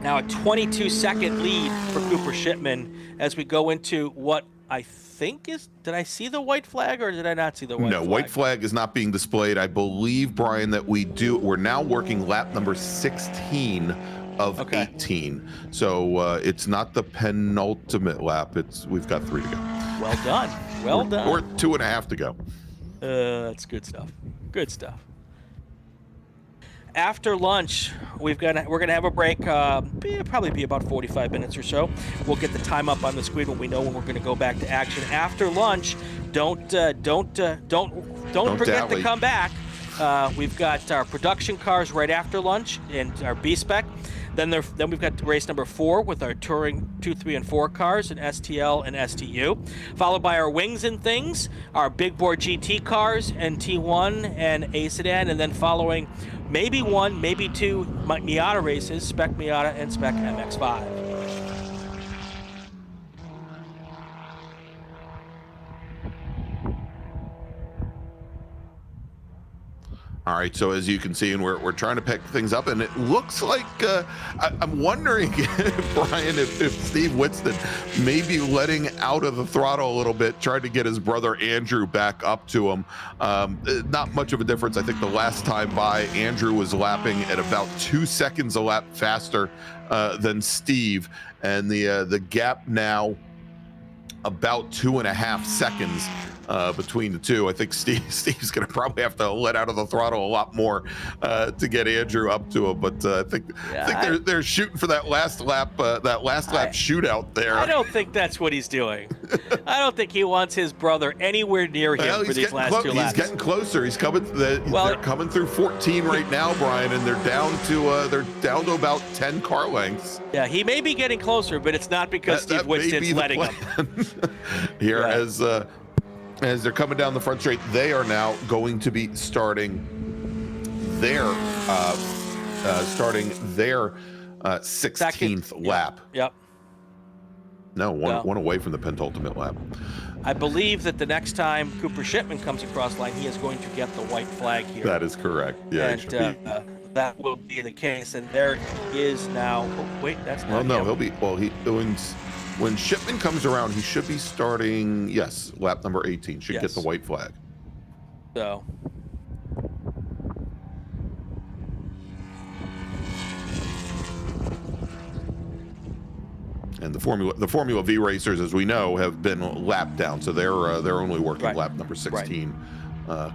Now a 22-second lead for Cooper Shipman as we go into what I think is, did I see the white flag or did I not see the white flag? No, white flag is not being displayed. I believe, Brian, that we're now working lap number 16 of 18. So it's not the penultimate lap. We've got 3 to go. Well done. Well done. Or 2.5 to go. That's good stuff. Good stuff. After lunch, we're gonna have a break. Probably be about 45 minutes or so. We'll get the time up on the screen when we know when we're gonna go back to action. After lunch, don't forget to come back. We've got our production cars right after lunch and our B-Spec. Then we've got race number 4 with our Touring 2, 3, and 4 cars in STL and STU, followed by our Wings and Things, our big bore GT cars and T1 and A Sedan, and then following maybe 1, maybe 2 Miata races, Spec Miata and Spec MX-5. All right, so as you can see, and we're trying to pick things up, and it looks like I'm wondering, Brian, if Steve Whitston may be letting out of the throttle a little bit, trying to get his brother Andrew back up to him. Not much of a difference. I think the last time by, Andrew was lapping at about 2 seconds a lap faster than Steve, and the gap now about 2.5 seconds between the two. I think Steve's going to probably have to let out of the throttle a lot more to get Andrew up to him. But I think they're shooting for that last lap shootout there. I don't think that's what he's doing. I don't think he wants his brother anywhere near him for these last 2 laps. He's getting closer. He's coming. They're coming through 14 right now, Brian, and they're down to about 10 car lengths. Yeah, he may be getting closer, but it's not because Steve Whitston's letting him. Here, as they're coming down the front straight, they are now going to be starting their 16th lap. Yep. No, one away from the penultimate lap. I believe that the next time Cooper Shipman comes across line, he is going to get the white flag here. That is correct. Yeah, and that will be the case. And there is now. Oh, wait, that's not. Well, no, him. he'll be. Well, when Shipman comes around, he should be starting. Yes, lap number 18 should get the white flag. So. And the Formula V racers, as we know, have been lapped down, so they're only working lap number 16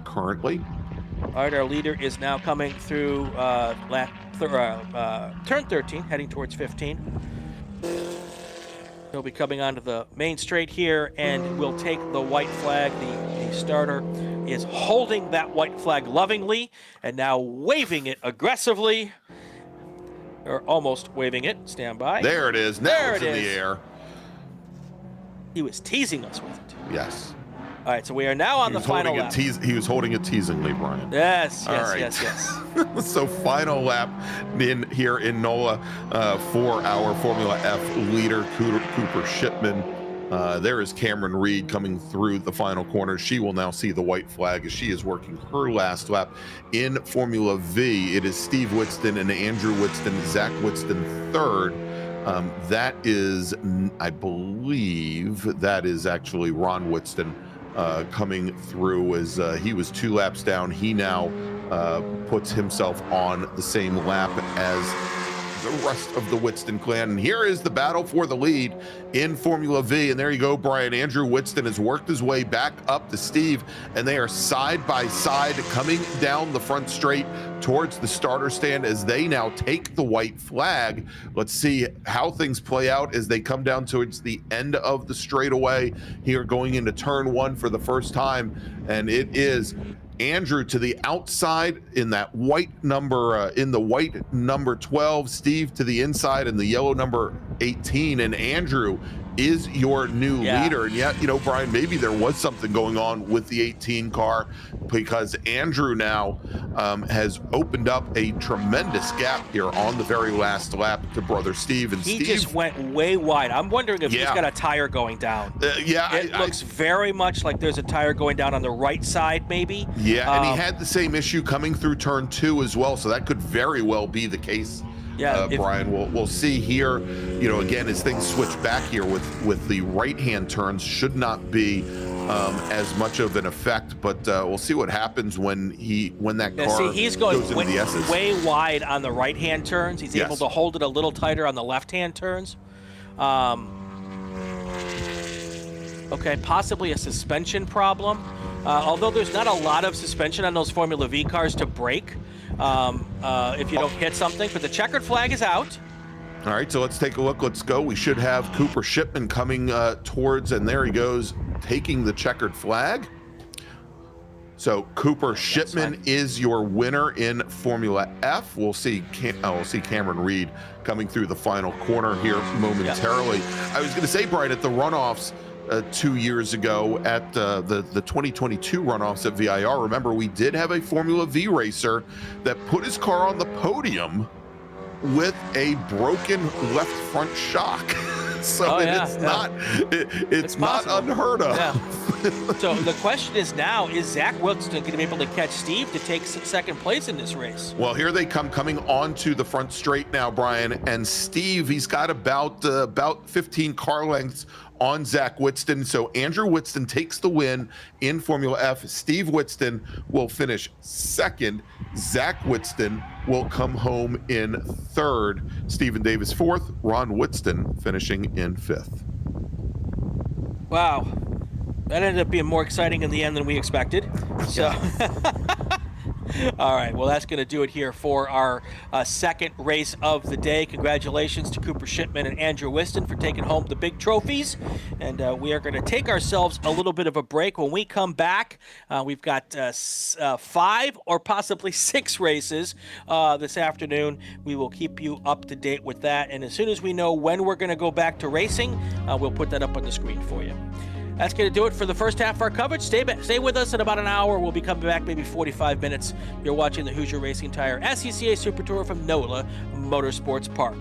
currently. All right, our leader is now coming through turn 13, heading towards 15. He'll be coming onto the main straight here, and we'll take the white flag. The starter is holding that white flag lovingly and now waving it aggressively. Or almost waving it. Stand by. There it is. Now it's in the air. He was teasing us with it. Yes. All right, so we are now on the final lap. He was holding it teasingly, Brian. Yes. So final lap here in NOLA for our Formula F leader, Cooper Shipman. There is Cameron Reed coming through the final corner. She will now see the white flag as she is working her last lap. In Formula V, it is Steve Whitston and Andrew Whitston, Zach Whitston third. That is, I believe, that is actually Ron Whitston coming through as he was 2 laps down. He now puts himself on the same lap as the rest of the Whitston clan. And here is the battle for the lead in Formula V. And there you go, Brian. Andrew Whitston has worked his way back up to Steve, and they are side by side coming down the front straight towards the starter stand as they now take the white flag. Let's see how things play out as they come down towards the end of the straightaway here, going into turn 1 for the first time. And it is Andrew to the outside in that white number, in the white number 12, Steve to the inside in the yellow number 18, and Andrew is your new leader. And yet, Brian, maybe there was something going on with the 18 car, because Andrew now has opened up a tremendous gap here on the very last lap to brother Steve. And he Steve just went way wide. I'm wondering if he's got a tire going down. It looks very much like there's a tire going down on the right side, maybe. Yeah, and he had the same issue coming through turn 2 as well, so that could very well be the case. Brian, we'll see here. Again, as things switch back here with the right-hand turns, should not be as much of an effect, but we'll see what happens when that car he's going goes into the S's. Way wide on the right-hand turns. He's able to hold it a little tighter on the left-hand turns. Okay, possibly a suspension problem. Although there's not a lot of suspension on those Formula V cars to brake. if you don't hit something. But the checkered flag is out. All right, so let's take a look. Let's go. We should have Cooper Shipman coming towards, and there he goes, taking the checkered flag. So Cooper Shipman is your winner in Formula F. We'll see Cameron Reed coming through the final corner here momentarily. I was going to say, Brian, at the runoffs 2 years ago at the 2022 runoffs at VIR, remember we did have a Formula V racer that put his car on the podium with a broken left front shock. So it's not unheard of. Yeah. So the question is now, is Zach Wilson going to be able to catch Steve to take second place in this race? Well, here they come coming onto the front straight now, Brian. And Steve, he's got about 15 car lengths on Zach Whitston. So Andrew Whitston takes the win in Formula F. Steve Whitston will finish second. Zach Whitston will come home in third. Stephen Davis fourth. Ron Whitston finishing in fifth. Wow. That ended up being more exciting in the end than we expected. So, all right. Well, that's going to do it here for our second race of the day. Congratulations to Cooper Shipman and Andrew Whitston for taking home the big trophies. And we are going to take ourselves a little bit of a break. When we come back, we've got 5 or possibly 6 races this afternoon. We will keep you up to date with that. And as soon as we know when we're going to go back to racing, we'll put that up on the screen for you. That's going to do it for the first half of our coverage. Stay with us in about an hour. We'll be coming back maybe 45 minutes. You're watching the Hoosier Racing Tire SCCA Super Tour from NOLA Motorsports Park.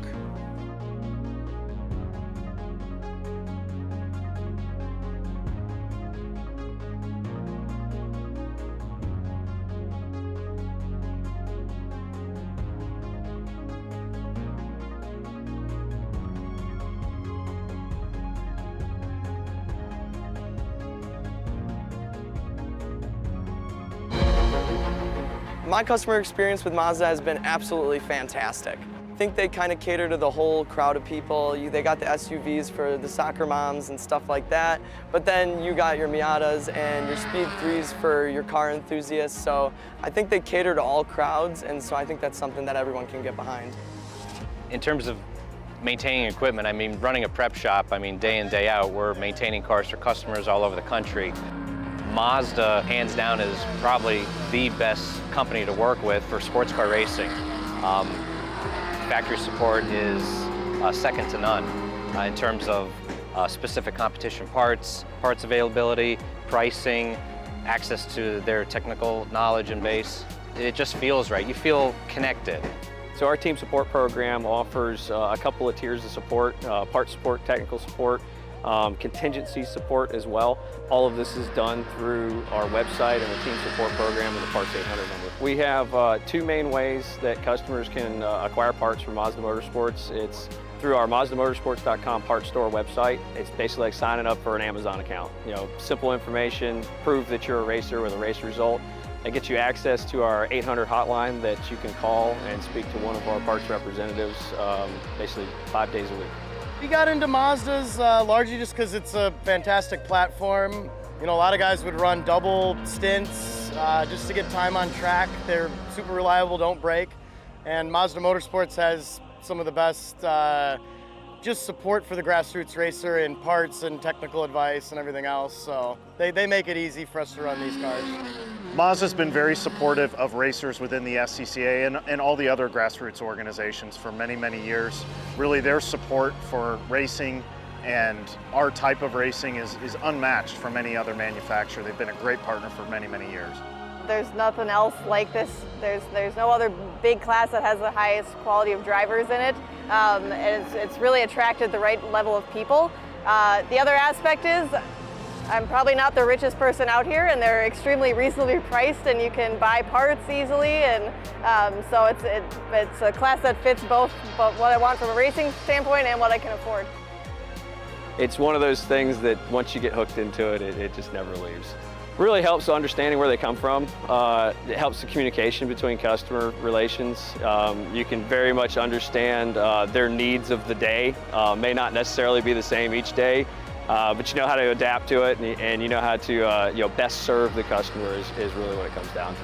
My customer experience with Mazda has been absolutely fantastic. I think they kind of cater to the whole crowd of people. They got the SUVs for the soccer moms and stuff like that, but then you got your Miatas and your Speed 3s for your car enthusiasts. So I think they cater to all crowds, and so I think that's something that everyone can get behind. In terms of maintaining equipment, I mean, running a prep shop, I mean, day in, day out, we're maintaining cars for customers all over the country. Mazda, hands down, is probably the best company to work with for sports car racing. Factory support is second to none in terms of specific competition parts availability, pricing, access to their technical knowledge and base. It just feels right. You feel connected. So our team support program offers a couple of tiers of support, parts support, technical support, contingency support as well. All of this is done through our website and the team support program and the Parts 800 number. We have 2 main ways that customers can acquire parts from Mazda Motorsports. It's through our MazdaMotorsports.com parts store website. It's basically like signing up for an Amazon account. You know, simple information, prove that you're a racer with a race result. It gets you access to our 800 hotline that you can call and speak to one of our parts representatives basically 5 days a week. We got into Mazdas largely just because it's a fantastic platform. You know, a lot of guys would run double stints just to get time on track. They're super reliable, don't break. And Mazda Motorsports has some of the best just support for the grassroots racer in parts and technical advice and everything else. So they make it easy for us to run these cars. Mazda's been very supportive of racers within the SCCA and all the other grassroots organizations for many, many years. Really, their support for racing and our type of racing is unmatched from any other manufacturer. They've been a great partner for many, many years. There's nothing else like this. There's no other big class that has the highest quality of drivers in it. And it's really attracted the right level of people. The other aspect is I'm probably not the richest person out here, and they're extremely reasonably priced, and you can buy parts easily. And so it's a class that fits both what I want from a racing standpoint and what I can afford. It's one of those things that once you get hooked into it, it just never leaves. Really helps understanding where they come from. It helps the communication between customer relations. You can very much understand their needs of the day. May not necessarily be the same each day, but you know how to adapt to it, and you know how to best serve the customer is really what it comes down to.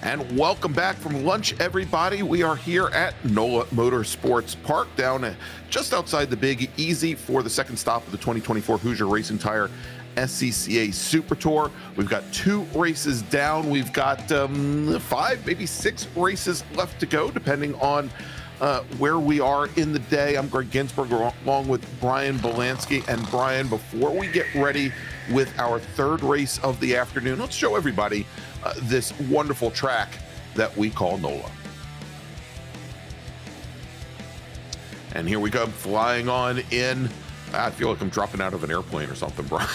And welcome back from lunch, everybody. We are here at NOLA Motorsports Park down just outside the Big Easy for the second stop of the 2024 Hoosier Racing Tire SCCA Super Tour. We've got 2 races down. We've got 5, maybe 6 races left to go, depending on where we are in the day. I'm Gregg Ginsberg along with Brian Bielanski. And Brian, before we get ready with our third race of the afternoon, let's show everybody this wonderful track that we call NOLA. And here we go, flying on in. I feel like I'm dropping out of an airplane or something, Brian.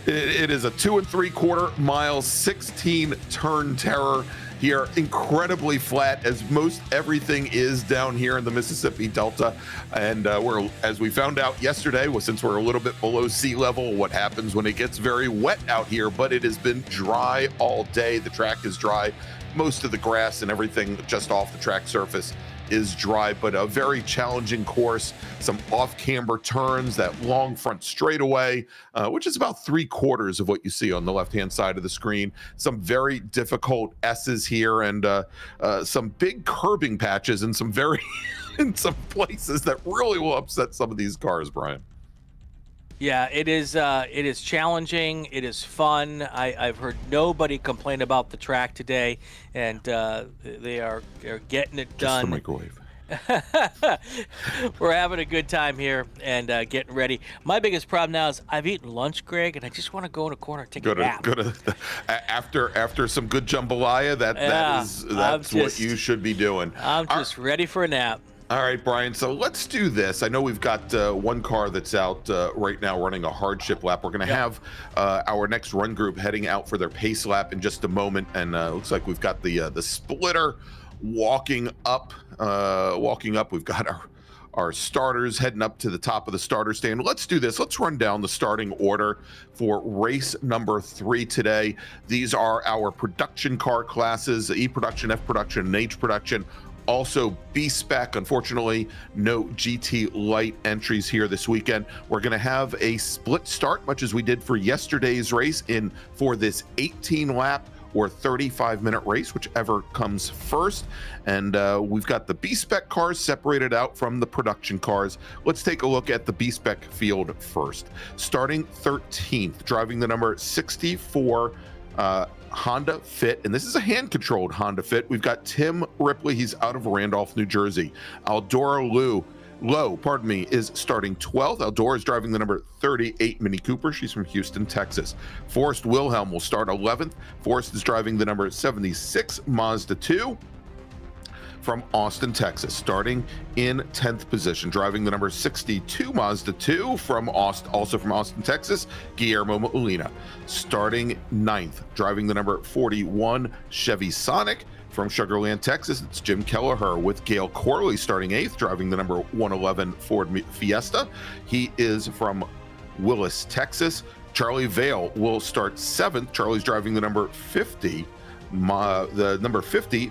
It is a 2 3/4 mile, 16 turn terror here, incredibly flat, as most everything is down here in the Mississippi Delta. And we're, as we found out yesterday, since we're a little bit below sea level, what happens when it gets very wet out here. But it has been dry all day. The track is dry. Most of the grass and everything just off the track surface is dry, but a very challenging course. Some off-camber turns, that long front straightaway, which is about 3/4 of what you see on the left-hand side of the screen. Some very difficult S's here, and some big curbing patches and some very in some places that really will upset some of these cars, Brian. Yeah, it is challenging. It is fun. I've heard nobody complain about the track today, and they are getting it done. Just the microwave. We're having a good time here and getting ready. My biggest problem now is I've eaten lunch, Greg, and I just want to go in a corner and take a nap. After some good jambalaya, that's what you should be doing. I'm just ready for a nap. All right, Brian, so let's do this. I know we've got one car that's out right now running a hardship lap. We're going to have our next run group heading out for their pace lap in just a moment, and looks like we've got the splitter walking up. We've got our starters heading up to the top of the starter stand. Let's do this. Let's run down the starting order for race number 3 today. These are our production car classes: E production, F production, and H production. Also B-Spec. Unfortunately, no GT Light entries here this weekend. We're going to have a split start, much as we did for yesterday's race, for this 18-lap or 35-minute race, whichever comes first. And we've got the B-Spec cars separated out from the production cars. Let's take a look at the B-Spec field first. Starting 13th, driving the number 64 Honda Fit, and this is a hand-controlled Honda Fit. We've got Tim Ripley. He's out of Randolph, New Jersey. Aldora Lowe, is starting 12th. Aldora is driving the number 38 Mini Cooper. She's from Houston, Texas. Forrest Wilhelm will start 11th. Forrest is driving the number 76 Mazda 2 from Austin, Texas. Starting in 10th position, driving the number 62 Mazda 2 also from Austin, Texas, Guillermo Molina. Starting 9th, driving the number 41 Chevy Sonic from Sugar Land, Texas, it's Jim Kelleher, with Gail Corley starting 8th, driving the number 111 Ford Fiesta. He is from Willis, Texas. Charlie Vale will start 7th. Charlie's driving the number 50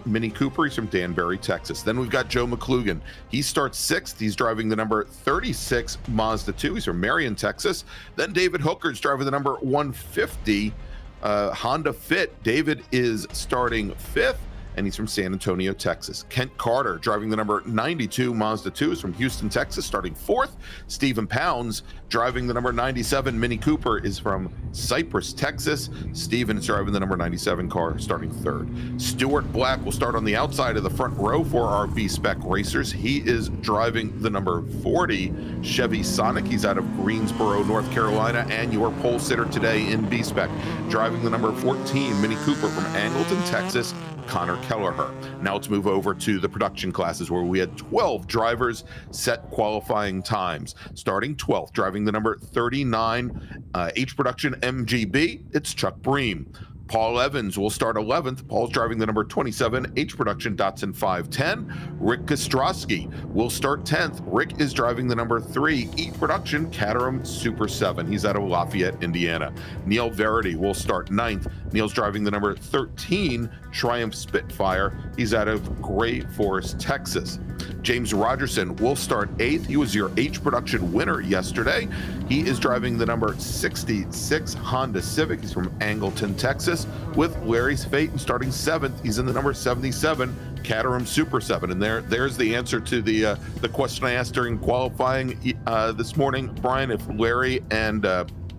Mini Cooper. He's from Danbury, Texas. Then we've got Joe McClugan. He starts 6th. He's driving the number 36 Mazda 2. He's from Marion, Texas. Then David Hooker's driving the number 150 Honda Fit. David is starting 5th, and he's from San Antonio, Texas. Kent Carter driving the number 92 Mazda 2 is from Houston, Texas, starting 4th. Stephen Pounds driving the number 97 Mini Cooper is from Cypress, Texas. Stephen is driving the number 97 car, starting 3rd. Stuart Black will start on the outside of the front row for our B-Spec racers. He is driving the number 40 Chevy Sonic. He's out of Greensboro, North Carolina, and your pole sitter today in B-Spec. Driving the number 14 Mini Cooper from Angleton, Texas, Connor Kelleher. Now let's move over to the production classes, where we had 12 drivers set qualifying times. Starting 12th, driving the number 39 H Production MGB, it's Chuck Bream. Paul Evans will start 11th. Paul's driving the number 27 H Production Datsun 510. Rick Kostrowski will start 10th. Rick is driving the number 3 E Production Caterham Super 7. He's out of Lafayette, Indiana. Neil Verity will start 9th. Neil's driving the number 13 Triumph Spitfire. He's out of Gray Forest, Texas. James Rogerson will start 8th. He was your H production winner yesterday. He is driving the number 66 Honda Civic. He's from Angleton, Texas, with Larry Fate starting 7th. He's in the number 77 Caterham Super 7. And there's the answer to the question I asked during qualifying this morning, Brian, if Larry and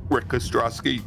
Rick Kostrowski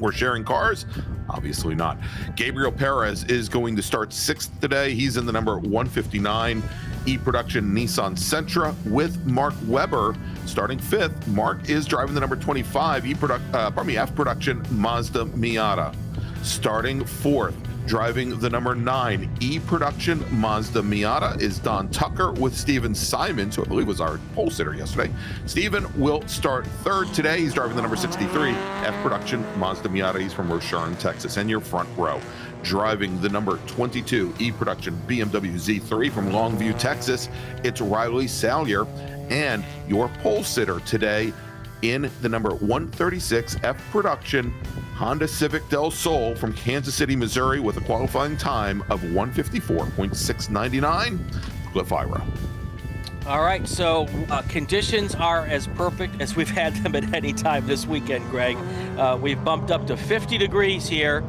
were sharing cars. Obviously not. Gabriel Perez is going to start 6th today. He's in the number 159 E-Production Nissan Sentra with Mark Webber starting 5th. Mark is driving the number 25 F Production Mazda Miata. Starting 4th, driving the number 9 E-Production Mazda Miata is Don Tucker with Steven Simons, who I believe was our pole sitter yesterday. Steven will start 3rd today. He's driving the number 63 F-Production Mazda Miata. He's from Rocherne, Texas. And your front row, driving the number 22 E-Production BMW Z3 from Longview, Texas, it's Riley Salyer. And your pole sitter today in the number 136 F-Production Honda Civic Del Sol from Kansas City, Missouri, with a qualifying time of 154.699, Cliff Ira. All right, so conditions are as perfect as we've had them at any time this weekend, Greg. We've bumped up to 50 degrees here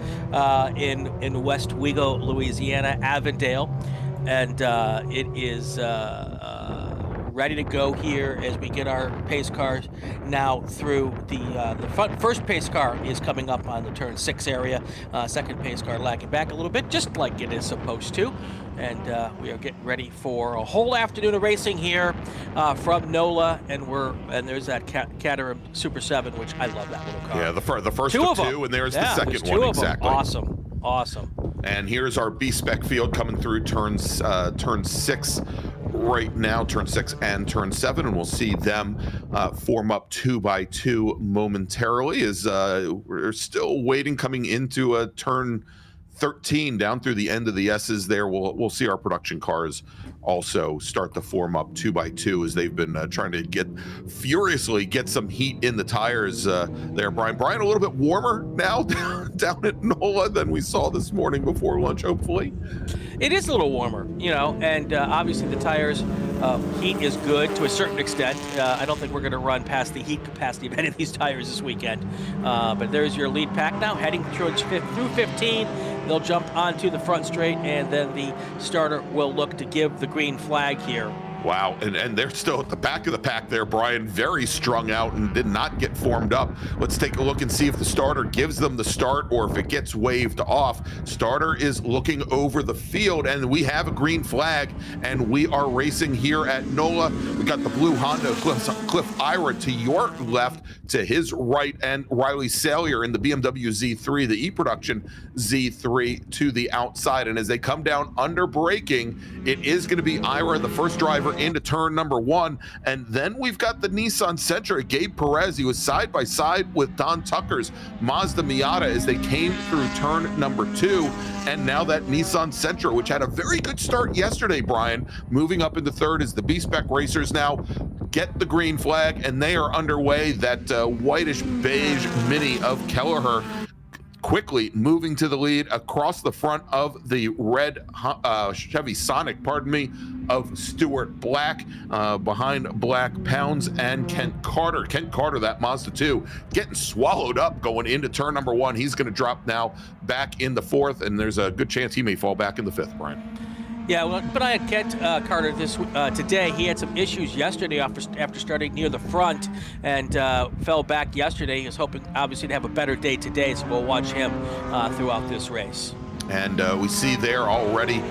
in West Wego, Louisiana, Avondale, and it is ready to go here as we get our pace cars now through the first pace car is coming up on the turn 6 area. Second pace car lagging back a little bit, just like it is supposed to. And we are getting ready for a whole afternoon of racing here from NOLA, and there's that Caterham Super 7, which I love that little car. Yeah, the first two of two, and there's the second two one. Of them. Exactly. Awesome. And here's our B-Spec field coming through turn 6 right now, turn 6 and turn 7, and we'll see them form up 2 by 2 momentarily as we're still waiting coming into a turn 13 down through the end of the S's there. We'll see our production cars also start to form up 2 by 2 as they've been trying to furiously get some heat in the tires there, Brian. Brian, a little bit warmer now down at NOLA than we saw this morning before lunch, hopefully. It is a little warmer, and obviously the tires heat is good to a certain extent. I don't think we're going to run past the heat capacity of any of these tires this weekend. But there's your lead pack now heading through 15. They'll jump onto the front straight, and then the starter will look to give the green flag here. Wow, and they're still at the back of the pack there, Brian, very strung out and did not get formed up. Let's take a look and see if the starter gives them the start or if it gets waved off. Starter is looking over the field, and we have a green flag, and we are racing here at NOLA. We got the blue Honda, Cliff Ira to your left, to his right, and Riley Salyer in the BMW Z3, the E-Production Z3 to the outside. And as they come down under braking, it is going to be Ira, the first driver, into turn number 1, and then we've got the Nissan Sentra, Gabe Perez. He was side by side with Don Tucker's Mazda Miata as they came through turn number 2, and now that Nissan Sentra, which had a very good start yesterday, Brian, moving up into 3rd as the B-Spec racers now get the green flag, and they are underway. That whitish beige Mini of Kelleher quickly moving to the lead across the front of the red Chevy Sonic, of Stuart Black, behind Black Pounds and Kent Carter. Kent Carter, that Mazda 2, getting swallowed up going into turn number 1. He's going to drop now back in the 4th, and there's a good chance he may fall back in the 5th, Brian. Yeah, well, but I had Kent Carter today. He had some issues yesterday after starting near the front and fell back yesterday. He was hoping, obviously, to have a better day today, so we'll watch him throughout this race. And we see there already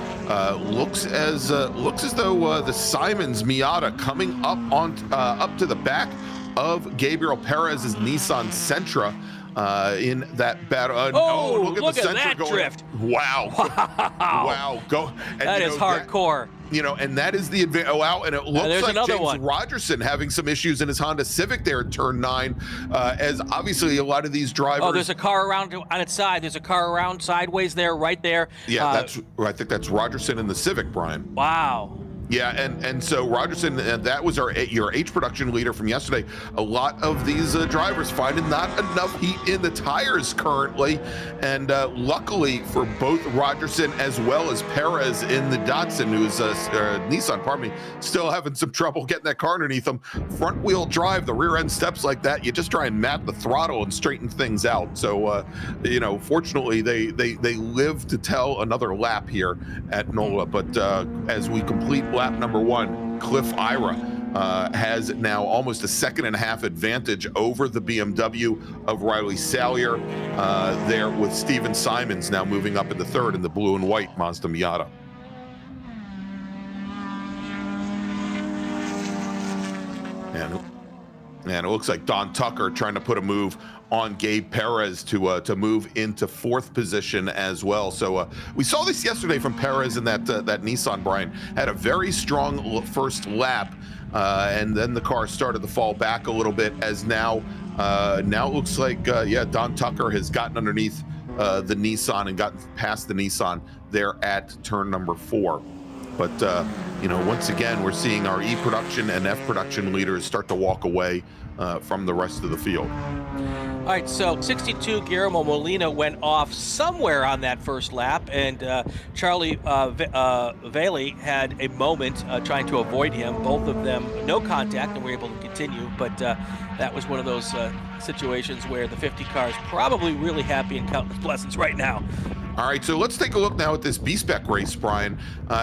looks as though the Simons Miata coming up to the back of Gabriel Perez's Nissan Sentra. In that battle. Look at that drift. Wow. Wow. Go. And, that is hardcore. And that is the advantage. Oh, wow. And it looks like James Rogerson having some issues in his Honda Civic there at turn 9, as obviously a lot of these drivers. Oh, there's a car around on its side. There's a car around sideways there, right there. Yeah, I think that's Rogerson in the Civic, Brian. Wow. Yeah, and so Rogerson, that was your H production leader from yesterday. A lot of these drivers finding not enough heat in the tires currently, and luckily for both Rogerson as well as Perez in the Datsun, who's Nissan, pardon me, still having some trouble getting that car underneath them. Front wheel drive, the rear end steps like that, you just try and map the throttle and straighten things out. So fortunately they live to tell another lap here at NOLA. But as we complete lap number 1, Cliff Ira has now almost a 1.5 advantage over the BMW of Riley Salyer there, with Steven Simons now moving up in the 3rd in the blue and white Mazda Miata. And it looks like Don Tucker trying to put a move on Gabe Perez to move into 4th position as well. So we saw this yesterday from Perez in that Nissan. Brian had a very strong first lap, and then the car started to fall back a little bit. As now it looks like Don Tucker has gotten underneath the Nissan and gotten past the Nissan there at turn number 4. But once again, we're seeing our E production and F production leaders start to walk away from the rest of the field. All right, so 62 Guillermo Molina went off somewhere on that first lap, and Charlie Valey had a moment trying to avoid him. Both of them no contact, and were able to continue, but that was one of those situations where the 50 car is probably really happy and counting his blessings right now. All right, so let's take a look now at this B-Spec race, Brian,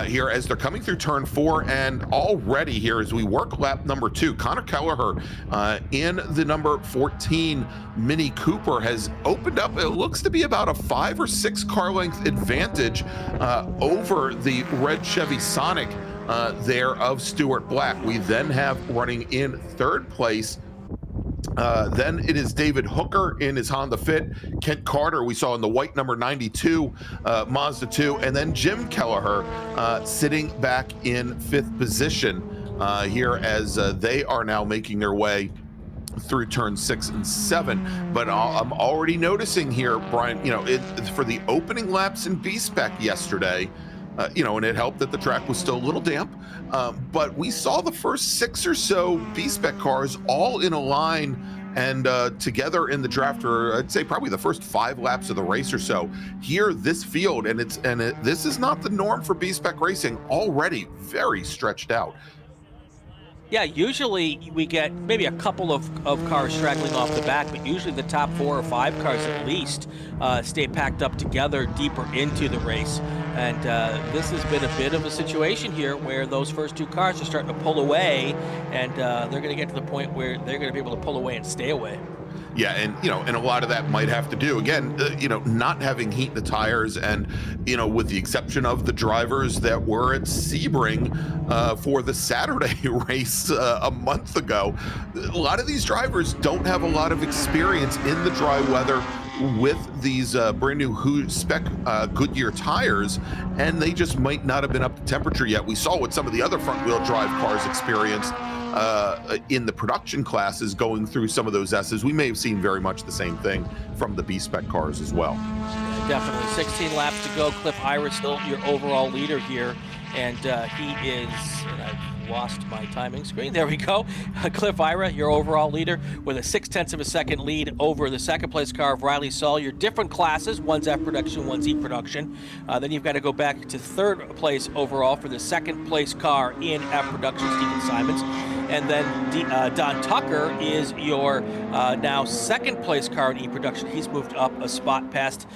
here as they're coming through turn 4, and already here as we work lap number 2, Connor Kelleher in the number 14 Mini Cooper has opened up, it looks to be about a 5 or 6 car length advantage over the red Chevy Sonic there of Stuart Black. We then have running in 3rd place, then it is David Hooker in his Honda Fit, Kent Carter we saw in the white number 92 Mazda 2, and then Jim Kelleher sitting back in 5th position here as they are now making their way through turn 6 and 7. But I'm already noticing here, Brian, for the opening laps in B-Spec yesterday, and it helped that the track was still a little damp, but we saw the first 6 or so B-Spec cars all in a line and together in the draft for, I'd say, probably the first 5 laps of the race or so. Here, this field, this is not the norm for B-Spec racing, already very stretched out. Yeah, usually we get maybe a couple of cars straggling off the back, but usually the top 4 or 5 cars at least stay packed up together deeper into the race. And this has been a bit of a situation here where those first 2 cars are starting to pull away, and they're going to get to the point where they're going to be able to pull away and stay away. Yeah, and a lot of that might have to do, again, not having heat in the tires, and, with the exception of the drivers that were at Sebring for the Saturday race a month ago, a lot of these drivers don't have a lot of experience in the dry weather with these brand new spec Goodyear tires, and they just might not have been up to temperature yet. We saw what some of the other front wheel drive cars experienced in the production classes going through some of those S's. We may have seen very much the same thing from the B-Spec cars as well. Definitely. 16 laps to go. Cliff Ira still your overall leader here, and he is, and I've lost my timing screen. There we go. Cliff Ira, your overall leader, with a 0.6 of a second lead over the 2nd place car of Riley Salyer. Different classes, one's F production, one's E production. Then you've got to go back to 3rd place overall for the 2nd place car in F production, Steven Simons. And then Don Tucker is your now 2nd place car in E production. He's moved up a spot past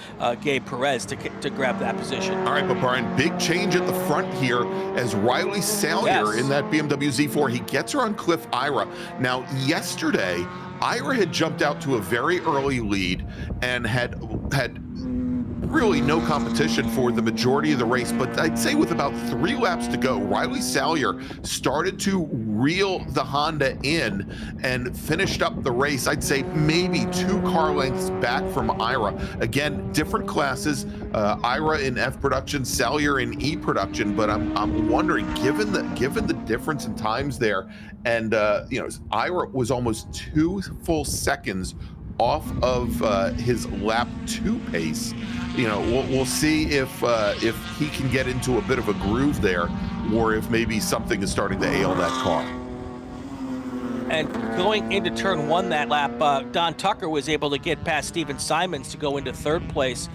Gabe Perez to grab that position. All right, but Brian, big change at the front here as Riley Salyer in that BMW Z4, he gets her on Cliff Ira. Now, yesterday, Ira had jumped out to a very early lead and had really no competition for the majority of the race, but I'd say with about 3 laps to go, Riley Salyer started to reel the Honda in and finished up the race, I'd say maybe 2 car lengths back from Ira. Again, different classes, Ira in F production, Salyer in E production, but I'm wondering, given the difference in times there, and Ira was almost 2 full seconds off of his lap 2 pace. We'll see if he can get into a bit of a groove there or if maybe something is starting to ail that car. And going into turn 1 that lap, Don Tucker was able to get past Steven Simons to go into 3rd place,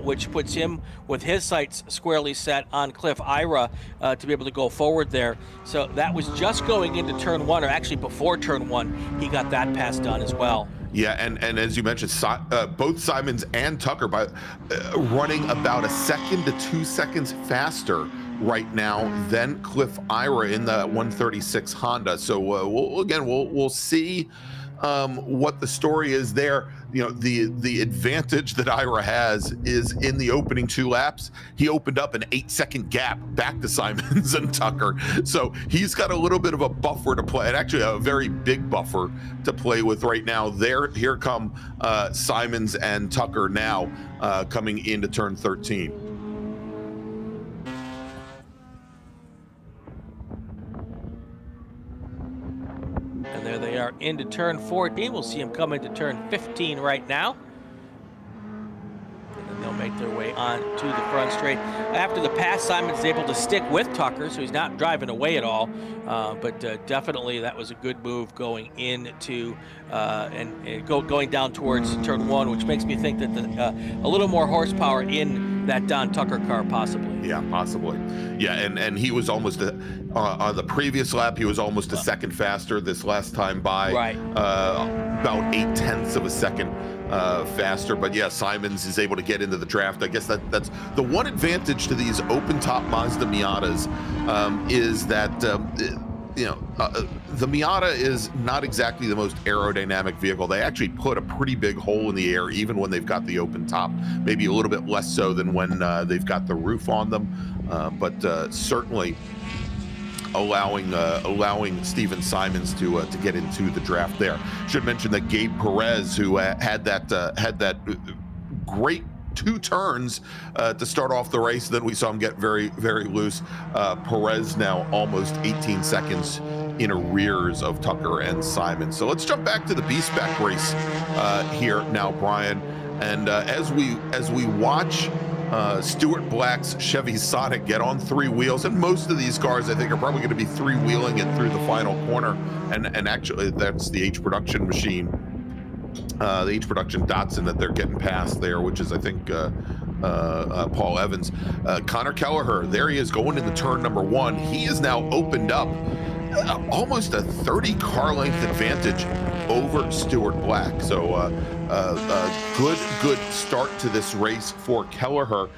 which puts him with his sights squarely set on Cliff Ira to be able to go forward there. So that was just going into turn 1, or actually before turn 1, he got that pass done as well. Yeah, and as you mentioned, both Simons and Tucker by running about 1 second to 2 seconds faster right now than Cliff Ira in the 136 Honda. So we'll see what the story is there. You know, the advantage that Ira has is in the opening 2 laps, he opened up an 8-second gap back to Simons and Tucker. So he's got a little bit of a buffer to play, and actually a very big buffer to play with right now. Here come Simons and Tucker now coming into turn 13. And there they are into turn 14. We'll see them come into turn 15 right now. And then they'll make their way on to the front straight. After the pass, Simon's able to stick with Tucker, so he's not driving away at all. But definitely that was a good move going into going down towards turn 1, which makes me think that a little more horsepower in that Don Tucker car possibly. Yeah, possibly. Yeah, and he was almost on the previous lap, he was almost a second faster this last time by, right. About 0.8 of a second faster. But yeah, Simons is able to get into the draft. I guess that's the one advantage to these open top Mazda Miatas, is that the Miata is not exactly the most aerodynamic vehicle. They actually put a pretty big hole in the air even when they've got the open top, maybe a little bit less so than when they've got the roof on them, but certainly allowing Steven Simons to get into the draft there. Should mention that Gabe Perez, who had that great 2 turns to start off the race, then we saw him get very, very loose. Perez now almost 18 seconds in arrears of Tucker and Simons. So let's jump back to the B-Spec race here now, Brian. And as we watch Stuart Black's Chevy Sonic get on 3 wheels, and most of these cars I think are probably going to be 3-wheeling it through the final corner, and actually that's the H production machine, the H production Datsun that they're getting past there, which is I think Paul Evans. Connor Kelleher, there he is going into turn number 1. He is now opened up almost a 30 car length advantage over Stuart Black. So good start to this race for Kelleher.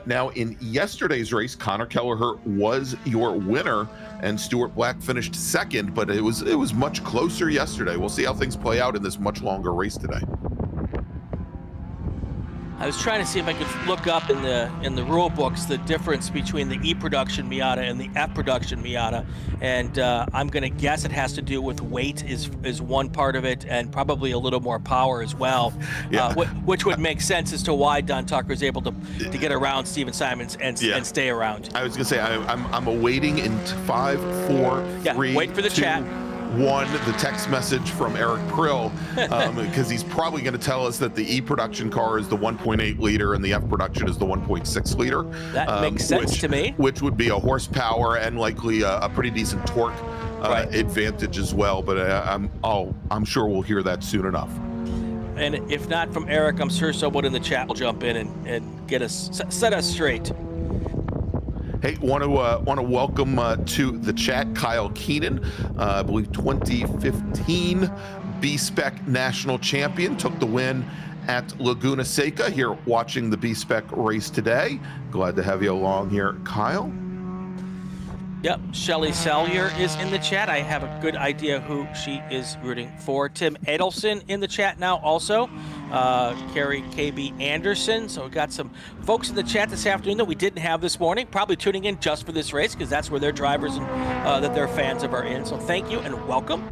Now in yesterday's race, Connor Kelleher was your winner and Stuart Black finished second, but it was much closer yesterday. We'll see how things play out in this much longer race today. I was trying to see if I could look up in the rule books the difference between the E production Miata and the F production Miata, and I'm going to guess it has to do with weight is one part of it, and probably a little more power as well. Yeah. Which would make sense as to why Don Tucker is able to get around Steven Simons and stay around. I was going to say I'm awaiting in 5, 4, 3, wait for the 2, chat. 1, the text message from Eric Prill, because he's probably going to tell us that the E production car is the 1.8 liter and the F production is the 1.6 liter. That makes sense to me. Which would be a horsepower and likely a pretty decent torque advantage as well. But I'm sure we'll hear that soon enough. And if not from Eric, I'm sure someone in the chat will jump in and get us set us straight. Hey, want to welcome to the chat Kyle Keenan, I believe 2015 B-Spec national champion, took the win at Laguna Seca, here watching the B-Spec race today. Glad to have you along here, Kyle. Yep, Shelly Sellier is in the chat. I have a good idea who she is rooting for. Tim Edelson in the chat now also. Carrie KB Anderson. So we've got some folks in the chat this afternoon that we didn't have this morning, probably tuning in just for this race because that's where their drivers and that their fans of are in. So thank you and welcome.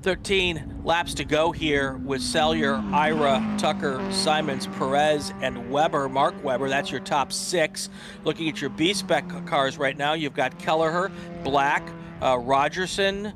13 laps to go here with Sellier, Ira, Tucker, Simons, Perez, and Weber. Mark Webber, that's your top 6. Looking at your B-Spec cars right now, you've got Kelleher, Black, Rogerson,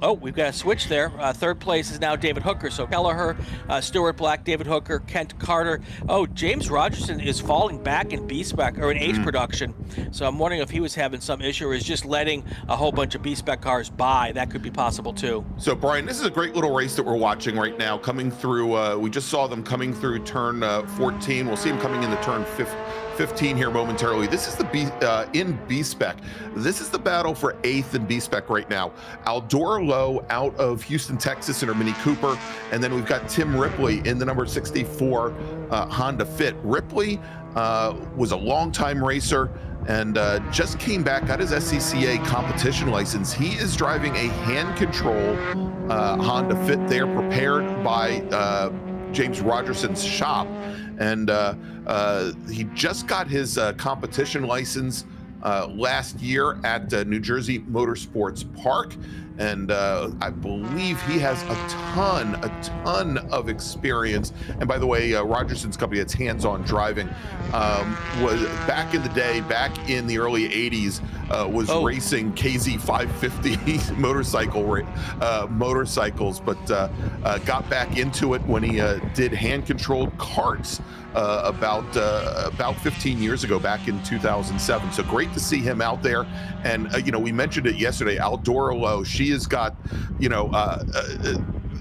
Oh, we've got a switch there. Third place is now David Hooker. So Kelleher, Stuart Black, David Hooker, Kent Carter. Oh, James Rogerson is falling back in B-Spec or in H production. So I'm wondering if he was having some issue or is just letting a whole bunch of B-Spec cars by. That could be possible too. So Brian, this is a great little race that we're watching right now. Coming through, we just saw them coming through turn 14. We'll see them coming into turn 15 here momentarily. This is the in B-Spec. This is the battle for 8th in B-Spec right now. Aldora Lowe out of Houston, Texas in her Mini Cooper. And then we've got Tim Ripley in the number 64 Honda Fit. Ripley was a longtime racer and just came back, got his SCCA competition license. He is driving a hand control Honda Fit there, prepared by James Rogerson's shop. And he just got his competition license last year at New Jersey Motorsports Park. And I believe he has a ton of experience. And by the way, Rogerson's company, that's Hands On Driving, was back in the day, back in the early 80s, was racing KZ 550 motorcycles, but got back into it when he did hand-controlled carts about 15 years ago, back in 2007. So great to see him out there. And we mentioned it yesterday, Aldora Lowe, she has got,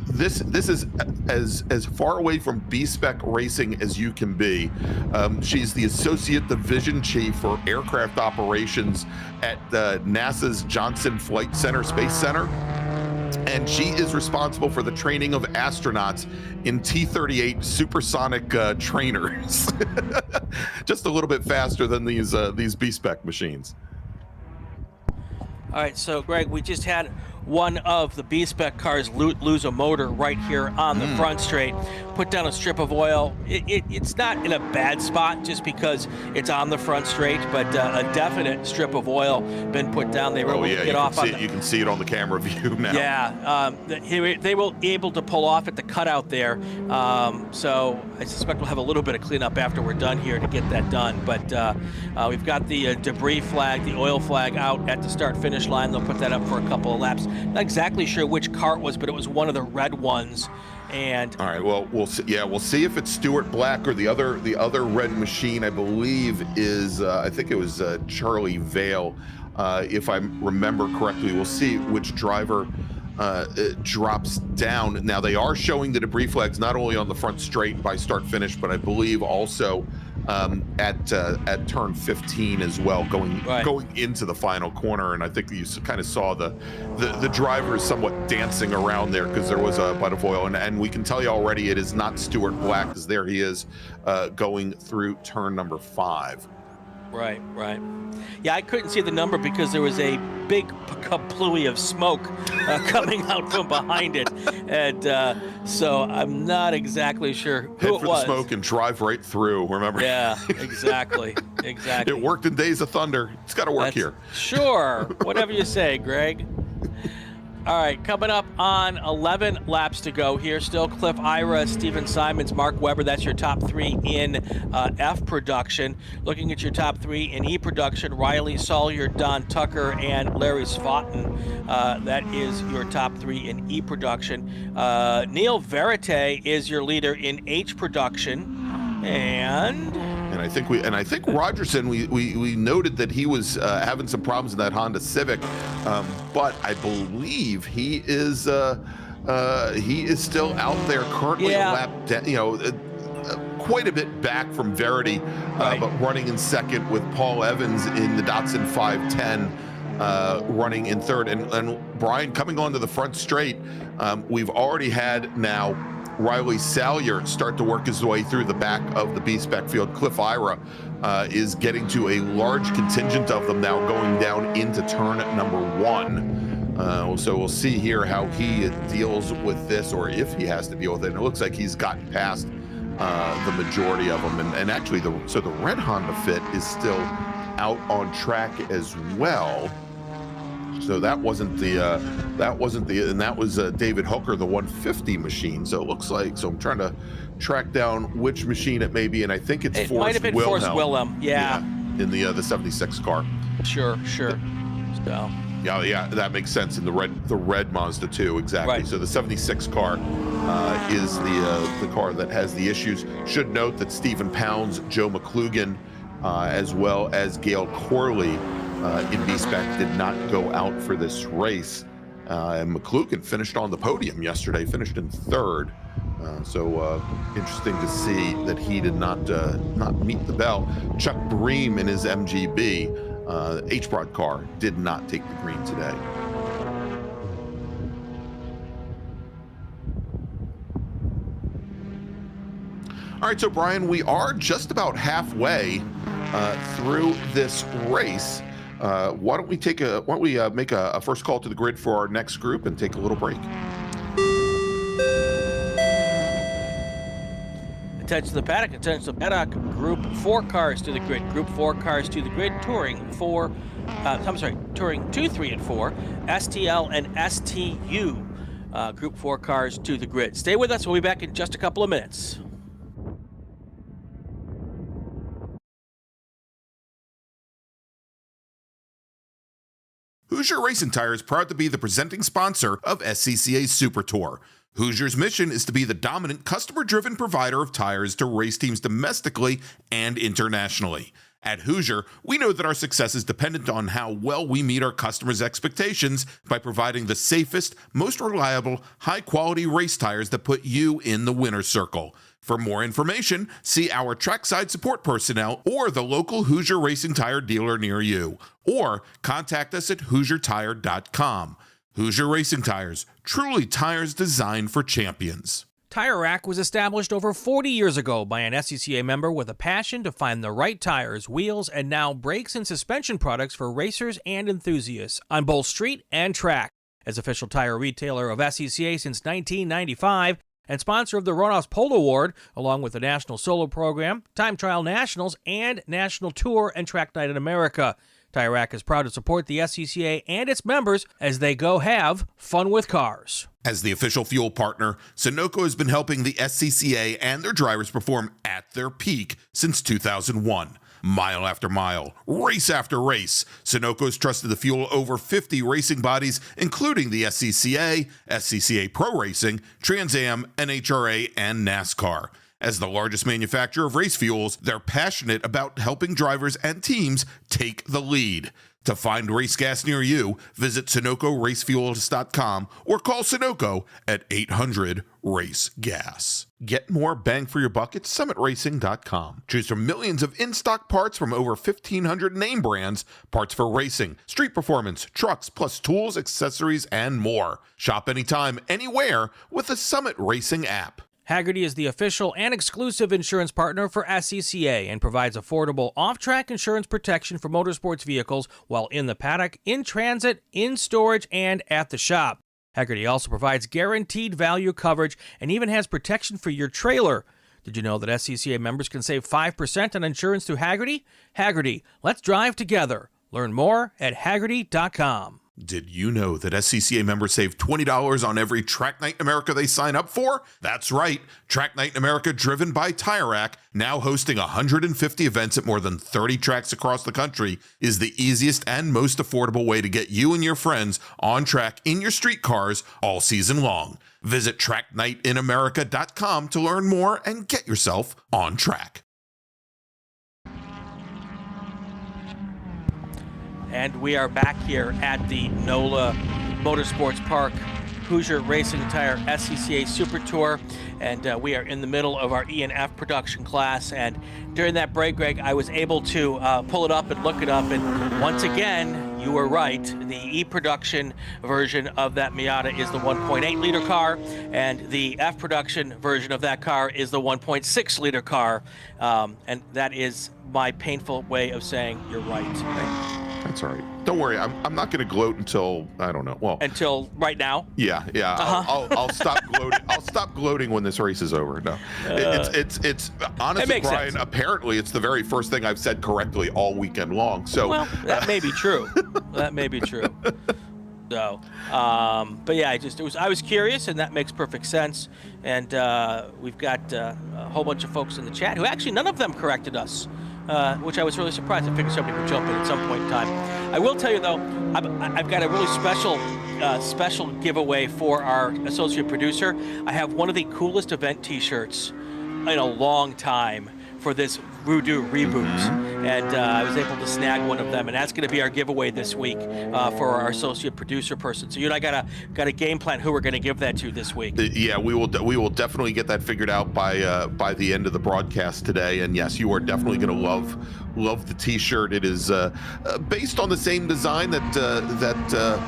this is as far away from B-Spec racing as you can be. She's the Associate Division Chief for Aircraft Operations at NASA's Johnson Flight Center Space Center. And she is responsible for the training of astronauts in T-38 supersonic trainers. Just a little bit faster than these B-Spec machines. All right, so Greg, we just had one of the B-Spec cars lose a motor right here on the front straight, put down a strip of oil. It's not in a bad spot just because it's on the front straight, but a definite strip of oil been put down. They were able to get off on you can see it on the camera view now. Yeah, they were able to pull off at the cutout there. So I suspect we'll have a little bit of cleanup after we're done here to get that done. But we've got the debris flag, the oil flag out at the start-finish line. They'll put that up for a couple of laps. Not exactly sure which car it was, but it was one of the red ones. And all right, well, we'll see. Yeah, we'll see if it's Stuart Black or the other red machine. I believe is I think it was Charlie Vale, if I remember correctly. We'll see which driver drops down. Now they are showing the debris flags not only on the front straight by start finish, but I believe also at turn 15 as well, going into the final corner. And I think you kind of saw the drivers somewhat dancing around there because there was a butt of oil, and we can tell you already it is not Stuart Black, because there he is going through turn number 5. Right. Yeah, I couldn't see the number because there was a big kaplooey of smoke coming out from behind it, and so I'm not exactly sure who Head it for was. the smoke and drive right through. Remember? Yeah, exactly. It worked in Days of Thunder. It's got to work here. Sure, whatever you say, Greg. All right, coming up on 11 laps to go here. Still Cliff Ira, Steven Simons, Mark Webber. That's your top 3 in F production. Looking at your top 3 in E production, Riley Sawyer, Don Tucker, and Larry Svotten. That is your top 3 in E production. Neil Verite is your leader in H production, And I think Rogerson, we noted that he was having some problems in that Honda Civic, but I believe he is still out there currently, a lap quite a bit back from Verity, but running in second with Paul Evans in the Datsun 510, running in third. And Brian, coming onto the front straight, we've already had now Riley Salyer start to work his way through the back of the B-Spec field. Cliff Ira is getting to a large contingent of them now, going down into turn number 1. So we'll see here how he deals with this, or if he has to deal with it. And it looks like he's gotten past the majority of them. And actually, the red Honda Fit is still out on track as well. So that wasn't the, and that was David Hooker, the 150 machine. So it looks like, so I'm trying to track down which machine it may be, and I think it's Forrest Wilhelm. It might have been Forrest Wilhelm, yeah. In the 76 car. Sure. So Yeah, that makes sense in the red Mazda 2, exactly. Right. So the 76 car is the car that has the issues. Should note that Stephen Pounds, Joe McClugan, as well as Gail Corley in B-Spec did not go out for this race. And McClugan finished on the podium yesterday, finished in third. So interesting to see that he did not meet the bell. Chuck Bream in his MGB H-Prod car did not take the green today. All right, so Brian, we are just about halfway through this race. Why don't we make a first call to the grid for our next group and take a little break? Attention to the paddock, attention to the paddock. Group 4 cars to the grid. Group 4 cars to the grid. Touring 2, 3, and 4. STL and STU. Group 4 cars to the grid. Stay with us. We'll be back in just a couple of minutes. Hoosier Racing Tire is proud to be the presenting sponsor of SCCA Super Tour. Hoosier's mission is to be the dominant customer-driven provider of tires to race teams domestically and internationally. At Hoosier, we know that our success is dependent on how well we meet our customers' expectations by providing the safest, most reliable, high-quality race tires that put you in the winner's circle. For more information, see our trackside support personnel or the local Hoosier Racing Tire dealer near you, or contact us at HoosierTire.com. Hoosier Racing Tires, truly tires designed for champions. Tire Rack was established over 40 years ago by an SCCA member with a passion to find the right tires, wheels, and now brakes and suspension products for racers and enthusiasts on both street and track. As official tire retailer of SCCA since 1995 and sponsor of the Runoffs Pole Award, along with the National Solo Program, Time Trial Nationals, and National Tour and Track Night in America. Tire Rack is proud to support the SCCA and its members as they go have fun with cars. As the official fuel partner, Sunoco has been helping the SCCA and their drivers perform at their peak since 2001. Mile after mile, race after race, Sunoco's trusted the fuel over 50 racing bodies, including the SCCA, SCCA Pro Racing, Trans Am, NHRA, and NASCAR. As the largest manufacturer of race fuels, they're passionate about helping drivers and teams take the lead. To find race gas near you, visit SunocoRacefuels.com or call Sunoco at 800-RACE-GAS. Get more bang for your buck at SummitRacing.com. Choose from millions of in-stock parts from over 1,500 name brands, parts for racing, street performance, trucks, plus tools, accessories, and more. Shop anytime, anywhere with the Summit Racing app. Hagerty is the official and exclusive insurance partner for SCCA and provides affordable off-track insurance protection for motorsports vehicles while in the paddock, in transit, in storage, and at the shop. Hagerty also provides guaranteed value coverage and even has protection for your trailer. Did you know that SCCA members can save 5% on insurance through Hagerty? Hagerty, let's drive together. Learn more at Hagerty.com. Did you know that SCCA members save $20 on every Track Night in America they sign up for? That's right. Track Night in America, driven by Tire Rack, now hosting 150 events at more than 30 tracks across the country, is the easiest and most affordable way to get you and your friends on track in your street cars all season long. Visit TrackNightInAmerica.com to learn more and get yourself on track. And we are back here at the NOLA Motorsports Park Hoosier Racing Tire SCCA Super Tour, and we are in the middle of our E and F production class. And during that break, Greg, I was able to pull it up and look it up, and once again, you were right. The E production version of that Miata is the 1.8 liter car, and the F production version of that car is the 1.6 liter car, and that is my painful way of saying you're right. That's all right. Don't worry. I'm not going to gloat until, I don't know. Well, until right now. Yeah. I'll stop gloating. I'll stop gloating when this race is over. No, it's honestly, Brian. Sense. Apparently, it's the very first thing I've said correctly all weekend long. So well, that may be true. That may be true. So, but yeah, I was curious, and that makes perfect sense. And we've got a whole bunch of folks in the chat who actually none of them corrected us. Which I was really surprised. I figured somebody would jump in at some point in time. I will tell you though, I've got a really special giveaway for our associate producer. I have one of the coolest event T-shirts in a long time for this Voodoo Reboot, and I was able to snag one of them, and that's going to be our giveaway this week for our associate producer person. So you and I got a game plan who we're going to give that to this week. Yeah, we will definitely get that figured out by the end of the broadcast today. And yes, you are definitely going to love the T-shirt. It is based on the same design that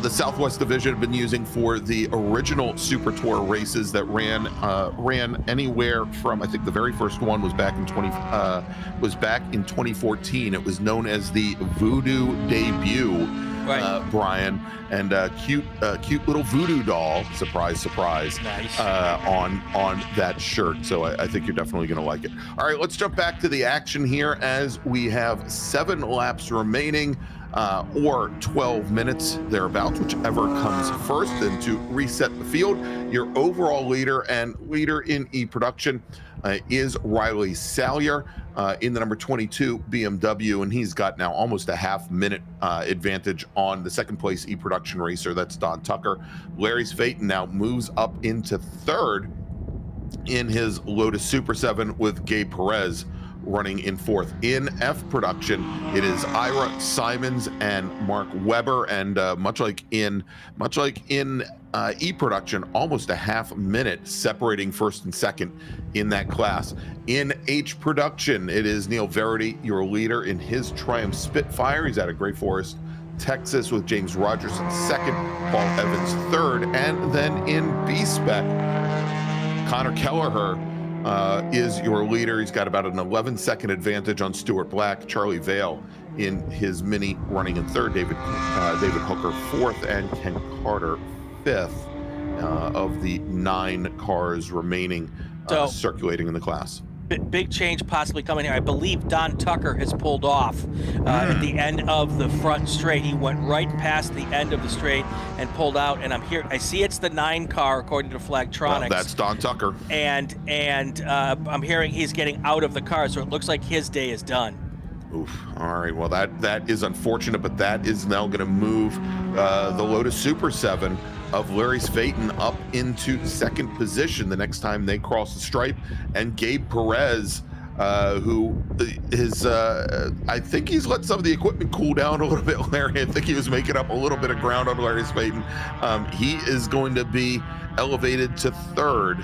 the Southwest Division had been using for the original Super Tour races that ran anywhere from, I think the very first one was back in 2014. It was known as the Voodoo Debut, right. Brian, and cute little voodoo doll, surprise, nice. On that shirt. So I think you're definitely going to like it. All right, let's jump back to the action here as we have 7 laps remaining. Or 12 minutes thereabouts, whichever comes first. And to reset the field, your overall leader and leader in E-Production is Riley Salyer in the number 22 BMW, and he's got now almost a half-minute advantage on the second place E-Production racer. That's Don Tucker. Larry Svaten now moves up into third in his Lotus Super 7 with Gabe Perez running in fourth. In F Production, it is Ira Simons and Mark Webber, and much like in E Production, almost a half minute separating first and second in that class. In H Production, it is Neil Verity, your leader in his Triumph Spitfire. He's out of Great Forest, Texas, with James Rogerson second, Paul Evans third, and then in B-Spec, Connor Kelleher is your leader. He's got about an 11-second advantage on Stuart Black. Charlie Vale in his Mini running in third. David Hooker fourth, and Ken Carter fifth of the 9 cars remaining circulating in the class. Big change possibly coming here. I believe Don Tucker has pulled off at the end of the front straight. He went right past the end of the straight and pulled out. And I see it's the 9 car according to Flagtronics. Well, that's Don Tucker. And I'm hearing he's getting out of the car, so it looks like his day is done. Oof. All right. Well, that is unfortunate, but that is now going to move the Lotus Super 7 of Larry Svaten up into second position the next time they cross the stripe. And Gabe Perez, who is, I think he's let some of the equipment cool down a little bit, Larry. I think he was making up a little bit of ground on Larry Svaten. He is going to be elevated to third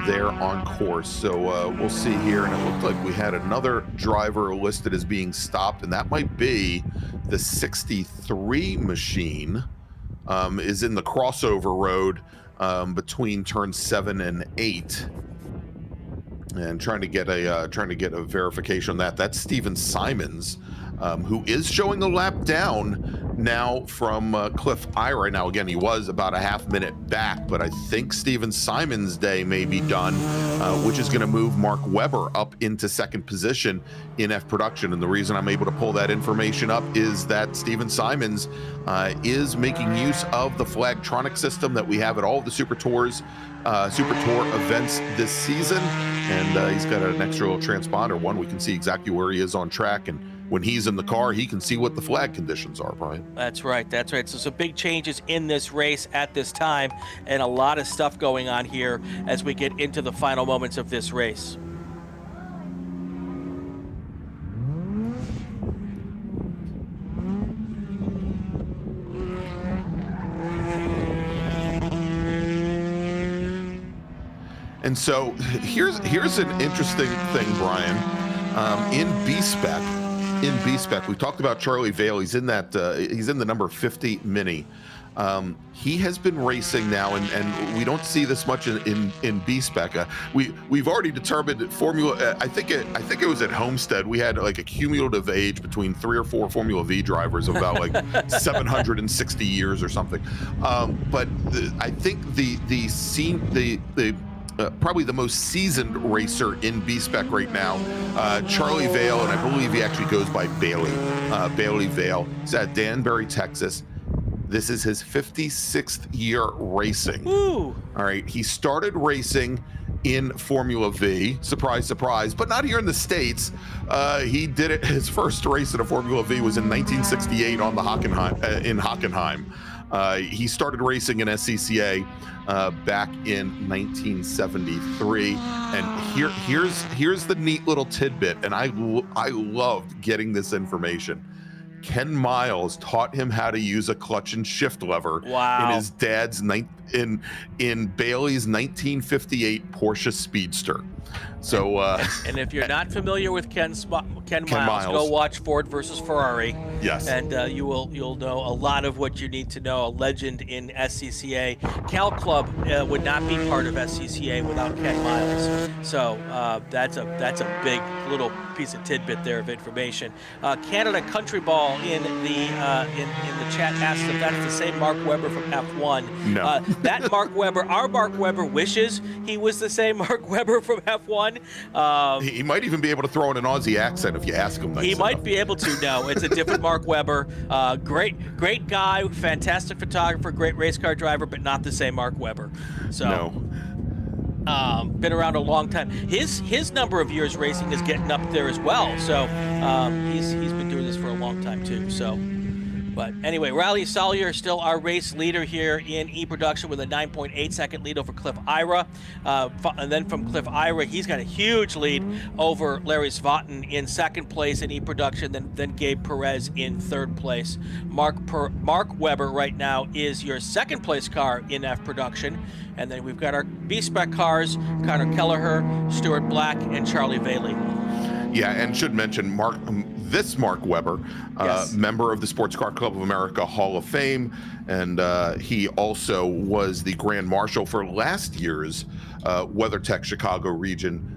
there on course. So we'll see here. And it looked like we had another driver listed as being stopped, and that might be the 63 machine. Is in the crossover road between turns 7 and 8, and trying to get a verification on that. That's Steven Simons, who is showing a lap down now from Cliff Ira. Now again, he was about a half minute back, but I think Steven Simons' day may be done, which is going to move Mark Webber up into second position in F Production. And the reason I'm able to pull that information up is that Steven Simons is making use of the Flagtronic system that we have at all of the Super Tour events this season, and he's got an extra little transponder. One, we can see exactly where he is on track, and when he's in the car, he can see what the flag conditions are, Brian. That's right. So some big changes in this race at this time, and a lot of stuff going on here as we get into the final moments of this race. And so here's an interesting thing, Brian. In B-Spec, we talked about Charlie Vale. He's in the number 50 Mini. He has been racing now, and we don't see this much in B-Spec. We've already determined Formula. I think it was at Homestead. We had like a cumulative age between 3 or 4 Formula V drivers of about like 760 years or something. But I think probably the most seasoned racer in B-Spec right now, Charlie Vale, and I believe he actually goes by Bailey Vale. He's at Danbury, Texas. This is his 56th year racing. Ooh. All right, he started racing in Formula V. Surprise, surprise, but not here in the States. He did it. His first race in a Formula V was in 1968 on the Hockenheim. He started racing in SCCA back in 1973, and here's the neat little tidbit, and I loved getting this information. Ken Miles taught him how to use a clutch and shift lever in his dad's in Bailey's 1958 Porsche Speedster. So, and if you're not familiar with Ken Miles, go watch Ford versus Ferrari. Yes, and you'll know a lot of what you need to know. A legend in SCCA. Cal Club would not be part of SCCA without Ken Miles. So that's a big little piece of tidbit there of information. Canada Country Ball in the chat asked if that's the same Mark Webber from F1. No. That Mark Webber, our Mark Webber wishes he was the same Mark Webber from F1. He might even be able to throw in an Aussie accent if you ask him. He might be able to. No, it's a different Mark Webber. Great guy, fantastic photographer, great race car driver, but not the same Mark Webber. So. No. Been around a long time. His number of years racing is getting up there as well. So he's been doing this for a long time too. So, but anyway, Riley Salyer still our race leader here in E-Production with a 9.8 second lead over Cliff Ira. And then from Cliff Ira, he's got a huge lead over Larry Svatin in second place in E-Production, then Gabe Perez in third place. Mark Webber right now is your second place car in F-Production. And then we've got our B-Spec cars, Connor Kelleher, Stuart Black, and Charlie Bailey. Yeah, and should mention Mark Webber, Yes. member of the Sports Car Club of America Hall of Fame, and he also was the Grand Marshal for last year's WeatherTech Chicago region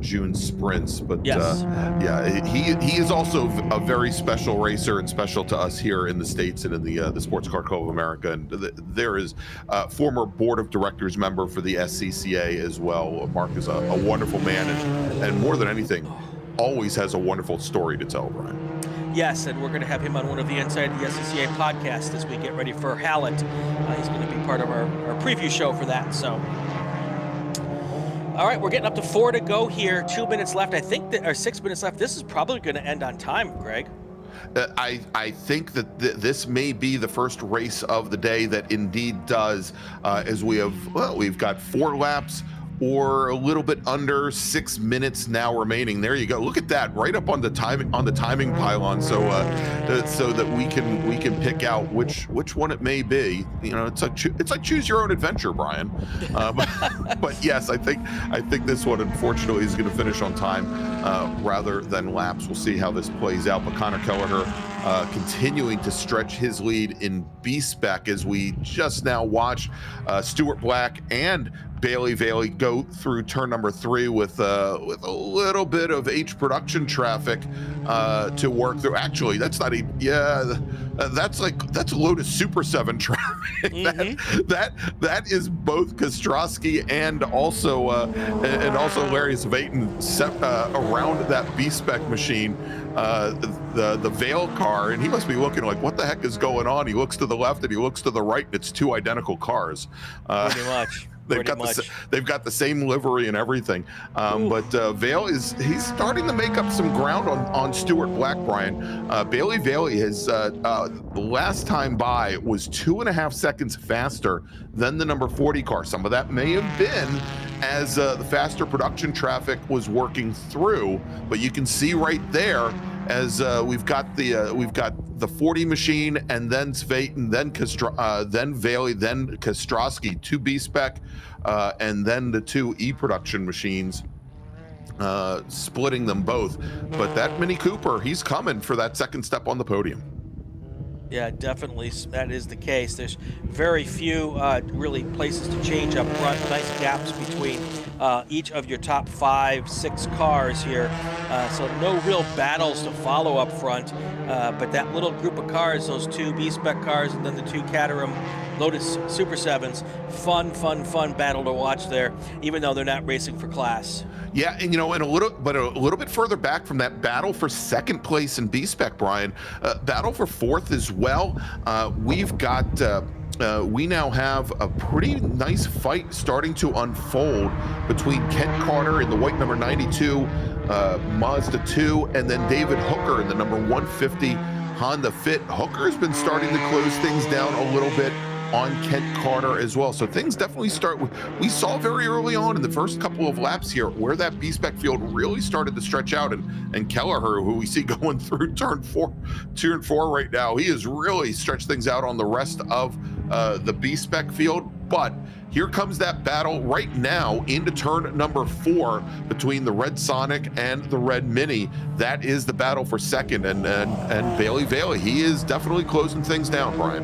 June sprints. But yes. He is also a very special racer and special to us here in the States and in the Sports Car Club of America. And there is former board of directors member for the SCCA as well. Mark is a wonderful man, and more than anything, always has a wonderful story to tell, Brian. Yes, and we're going to have him on one of the Inside the SCCA podcasts as we get ready for Hallett. He's going to be part of our preview show for that. So, all right, we're getting up to 4 to go here. 2 minutes left. I think or 6 minutes left. This is probably going to end on time, Greg. I think that this may be the first race of the day that indeed does, as we've got 4 laps or a little bit under 6 minutes now remaining. There you go. Look at that, right up on the timing pylon, so that we can pick out which one it may be. You know, it's like choose your own adventure, Brian. But yes, I think this one unfortunately is going to finish on time rather than laps. We'll see how this plays out. But Connor Kelleher continuing to stretch his lead in B-Spec as we just now watched Stuart Black and Bailey Bailey go through turn number 3 with a little bit of H production traffic to work through. Actually, that's not a that's a load of Super 7 traffic. Mm-hmm. that is both Kostrowski and also Larry Svatin around that B-Spec machine. The Vale car, and he must be looking like, what the heck is going on? He looks to the left and he looks to the right, and it's 2 identical cars. Pretty much. They've got the same livery and everything. But Vale he's starting to make up some ground on Stuart Black, Brian. Bailey Bailey has the last time by was 2.5 seconds faster than the number 40 car. Some of that may have been as the faster production traffic was working through, but you can see right there as we've got the 40 machine, and then Svatin, then Bailey, then Kostrowski, 2 B-Spec, and then the 2 E-production machines, splitting them both. But that Mini Cooper, he's coming for that second step on the podium. Yeah, definitely that is the case. There's very few really places to change up front. Nice gaps between each of your top 5-6 cars here. So no real battles to follow up front. But that little group of cars, those 2 B-Spec cars and then the 2 Caterham Lotus Super 7s, fun battle to watch there, even though they're not racing for class. Yeah, and a little bit further back from that battle for second place in B-Spec, Brian, battle for 4th as well. We've got we now have a pretty nice fight starting to unfold between Kent Carter in the white number 92 Mazda 2, and then David Hooker in the number 150 Honda Fit. Hooker's been starting to close things down a little bit on Kent Carter as well. So things definitely start with, we saw very early on in the first couple of laps here where that B-Spec field really started to stretch out, and Kelleher, who we see going through turn 4 right now, he has really stretched things out on the rest of the B-Spec field. But here comes that battle right now into turn number 4 between the Red Sonic and the Red Mini. That is the battle for second, and Bailey, he is definitely closing things down, Brian.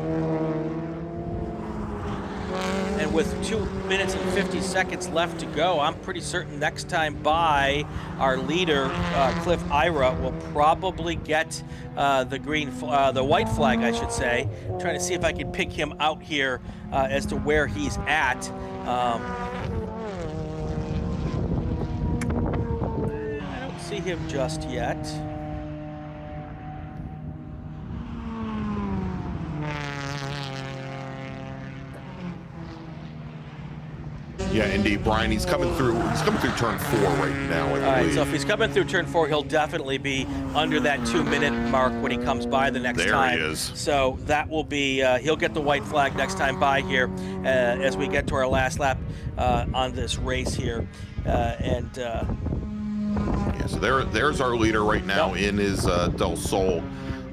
And with 2 minutes and 50 seconds left to go, I'm pretty certain next time by, our leader, Cliff Ira, will probably get the white flag, I should say. I'm trying to see if I can pick him out here as to where he's at. I don't see him just yet. Yeah, indeed, Brian. He's coming through turn 4 right now. All right, so if he's coming through turn 4, he'll definitely be under that 2-minute mark when he comes by the next time. There he is. So that will be, he'll get the white flag next time by here as we get to our last lap on this race here. Yeah, so there's our leader right now in his Del Sol.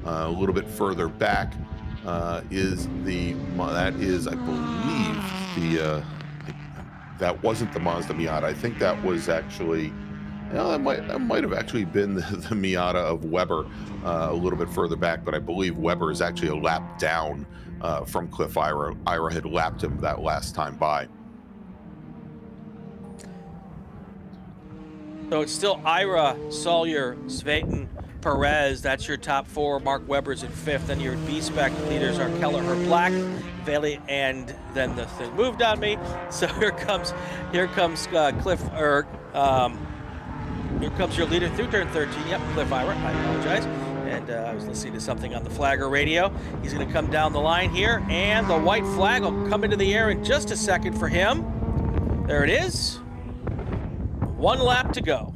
A little bit further back that is, I believe, that wasn't the Mazda Miata. I think that was actually, that might have actually been the Miata of Weber a little bit further back, but I believe Weber is actually a lap down from Cliff Ira. Ira had lapped him that last time by. So it's still Ira, Sawyer, Svetten, Perez. That's your top 4. Mark Webber's in 5th. Then your B-Spec leaders are Kelleher, Black, Bailey, and then the thing moved on me. So here comes Cliff, here comes your leader through turn 13. Yep, Cliff Ira, I apologize. And I was listening to something on the flagger radio. He's going to come down the line here, and the white flag will come into the air in just a second for him. There it is. 1 lap to go.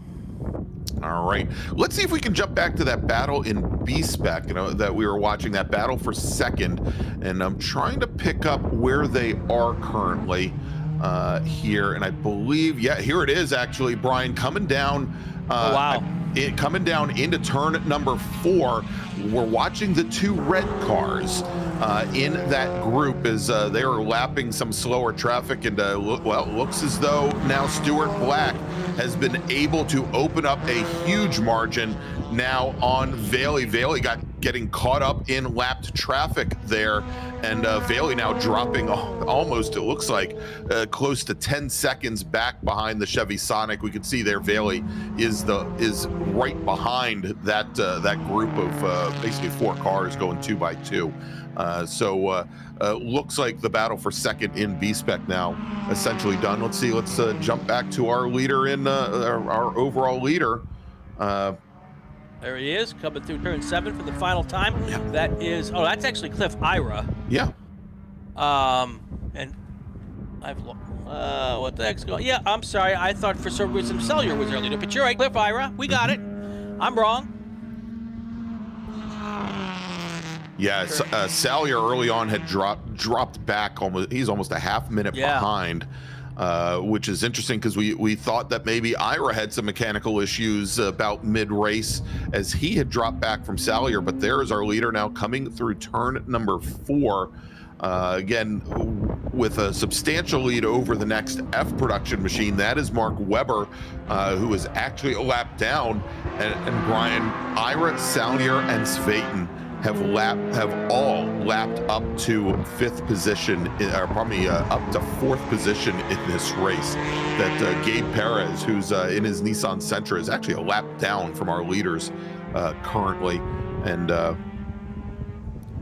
All right, let's see if we can jump back to that battle in B-Spec, that we were watching, that battle for second, and I'm trying to pick up where they are currently here, and I believe, yeah, here it is actually, Brian, coming down. Oh, wow. Coming down into turn number 4. We're watching the 2 red cars in that group as they are lapping some slower traffic, and looks as though now Stuart Black has been able to open up a huge margin now on Bailey. Bailey getting caught up in lapped traffic there, and Bailey now dropping almost, it looks like, close to 10 seconds back behind the Chevy Sonic. We can see there Bailey is right behind that group of basically 4 cars going 2 by 2. So looks like the battle for second in B-Spec now essentially done. Let's see, let's jump back to our leader in our overall leader. There he is, coming through turn 7 for the final time. Yep. That is, that's actually Cliff Ira. Yeah. And I've what the heck's going? Yeah, I'm sorry. I thought for some reason Sellier was earlier, but you're right, Cliff Ira. We got it. I'm wrong. Yeah, Salyer early on had dropped back he's almost a half minute behind, which is interesting because we thought that maybe Ira had some mechanical issues about mid-race as he had dropped back from Salyer, but there is our leader now coming through turn number 4. Again, with a substantial lead over the next F production machine. That is Mark Webber, who is actually a lap down, and Brian, Ira, Salyer, and Svetten have all lapped up to 5th position, or probably up to 4th position in this race. That Gabe Perez, who's in his Nissan Sentra, is actually a lap down from our leaders currently. And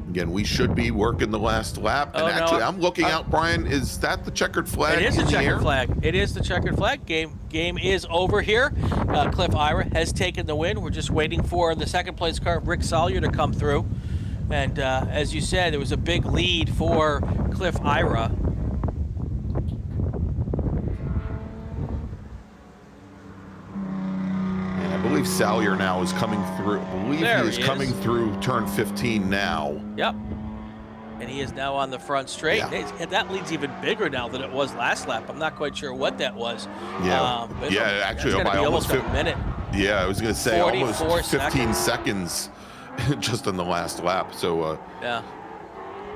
again, we should be working the last lap. And actually, I'm looking out, Brian. Is that the checkered flag? It is the checkered flag. It is the checkered flag. Game is over here. Cliff Ira has taken the win. We're just waiting for the second place car, Rick Salyer, to come through. And as you said, there was a big lead for Cliff Ira. And I believe Salyer now is coming through. I believe There he is coming through turn 15 now. Yep. And he is now on the front straight. Yeah. And that lead's even bigger now than it was last lap. I'm not quite sure what that was. Yeah, actually, by almost a minute. Yeah, I was going to say almost 15 seconds. seconds just in the last lap. So Yeah.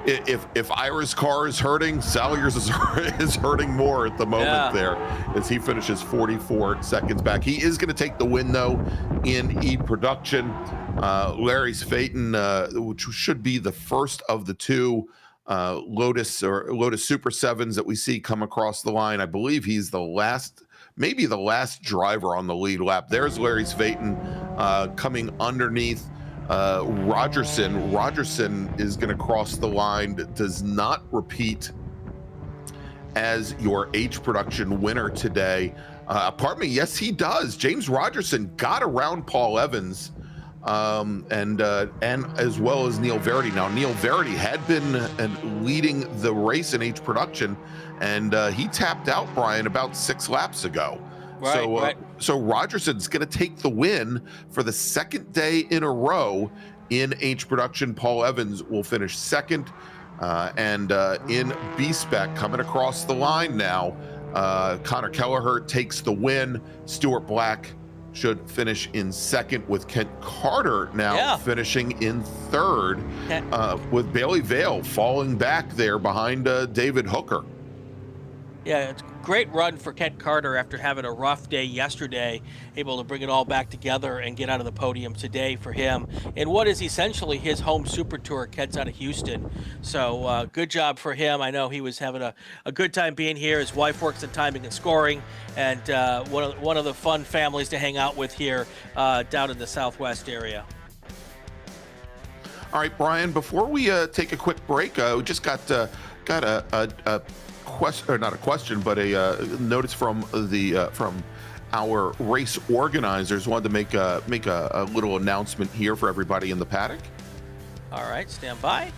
if Ira's car is hurting, Salyer's is hurting more at the moment there as he finishes 44 seconds back. He is going to take the win, though, in E-Production. Larry Phaeton, which should be the first of the two Lotus Super 7s that we see come across the line. I believe he's the last, maybe the last driver on the lead lap. There's Larry Phaeton coming underneath Rogerson. Rogerson is going to cross the line, does not repeat as your H-Production winner today. Pardon me, yes, he does. James Rogerson got around Paul Evans and as well as Neil Verity. Now, Neil Verity had been leading the race in H-Production, and he tapped out, Brian, about 6 laps ago. So Rogerson's going to take the win for the second day in a row in H-Production. Paul Evans will finish second, and in B-Spec coming across the line now, Connor Kelleher takes the win. Stuart Black should finish in second, with Kent Carter now finishing in third, with Bailey Vale falling back there behind David Hooker. Yeah, it's a great run for Kent Carter after having a rough day yesterday, able to bring it all back together and get out of the podium today for him in what is essentially his home Super Tour. Kent's out of Houston. So good job for him. I know he was having a good time being here. His wife works in timing and scoring, and one of the fun families to hang out with here down in the Southwest area. All right, Brian, before we take a quick break, we just got a question, or not a question, but a notice from our race organizers. Wanted to make a little announcement here for everybody in the paddock. All right, stand by.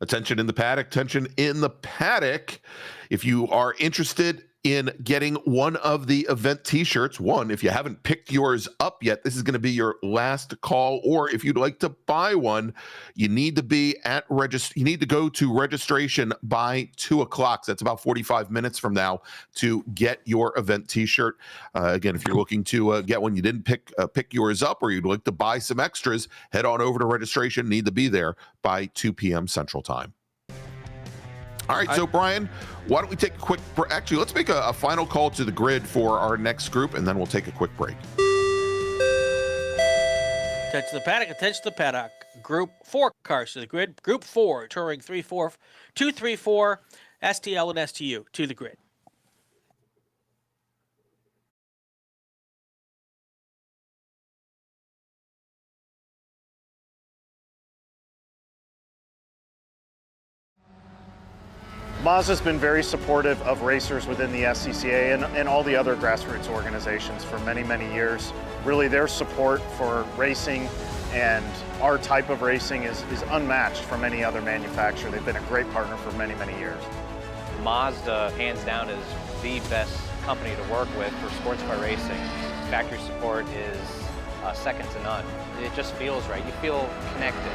Attention in the paddock, attention in the paddock. If you are interested in getting one of the event t-shirts, if you haven't picked yours up yet, this is going to be your last call. Or if you'd like to buy one, you need to be at you need to go to registration by 2:00. So that's about 45 minutes from now to get your event t-shirt. Again, if you're looking to get one, you didn't pick yours up, or you'd like to buy some extras, head on over to registration. Need to be there by 2 p.m. Central Time. All right, so Brian, why don't we take a quick break? Actually, let's make a final call to the grid for our next group, and then we'll take a quick break. Attention to the paddock, attention to the paddock. Group 4 cars to the grid. Group 4, touring 234, STL and STU to the grid. Mazda's been very supportive of racers within the SCCA and all the other grassroots organizations for many, many years. Really, their support for racing and our type of racing is unmatched from any other manufacturer. They've been a great partner for many, many years. Mazda, hands down, is the best company to work with for sports car racing. Factory support is second to none. It just feels right. You feel connected.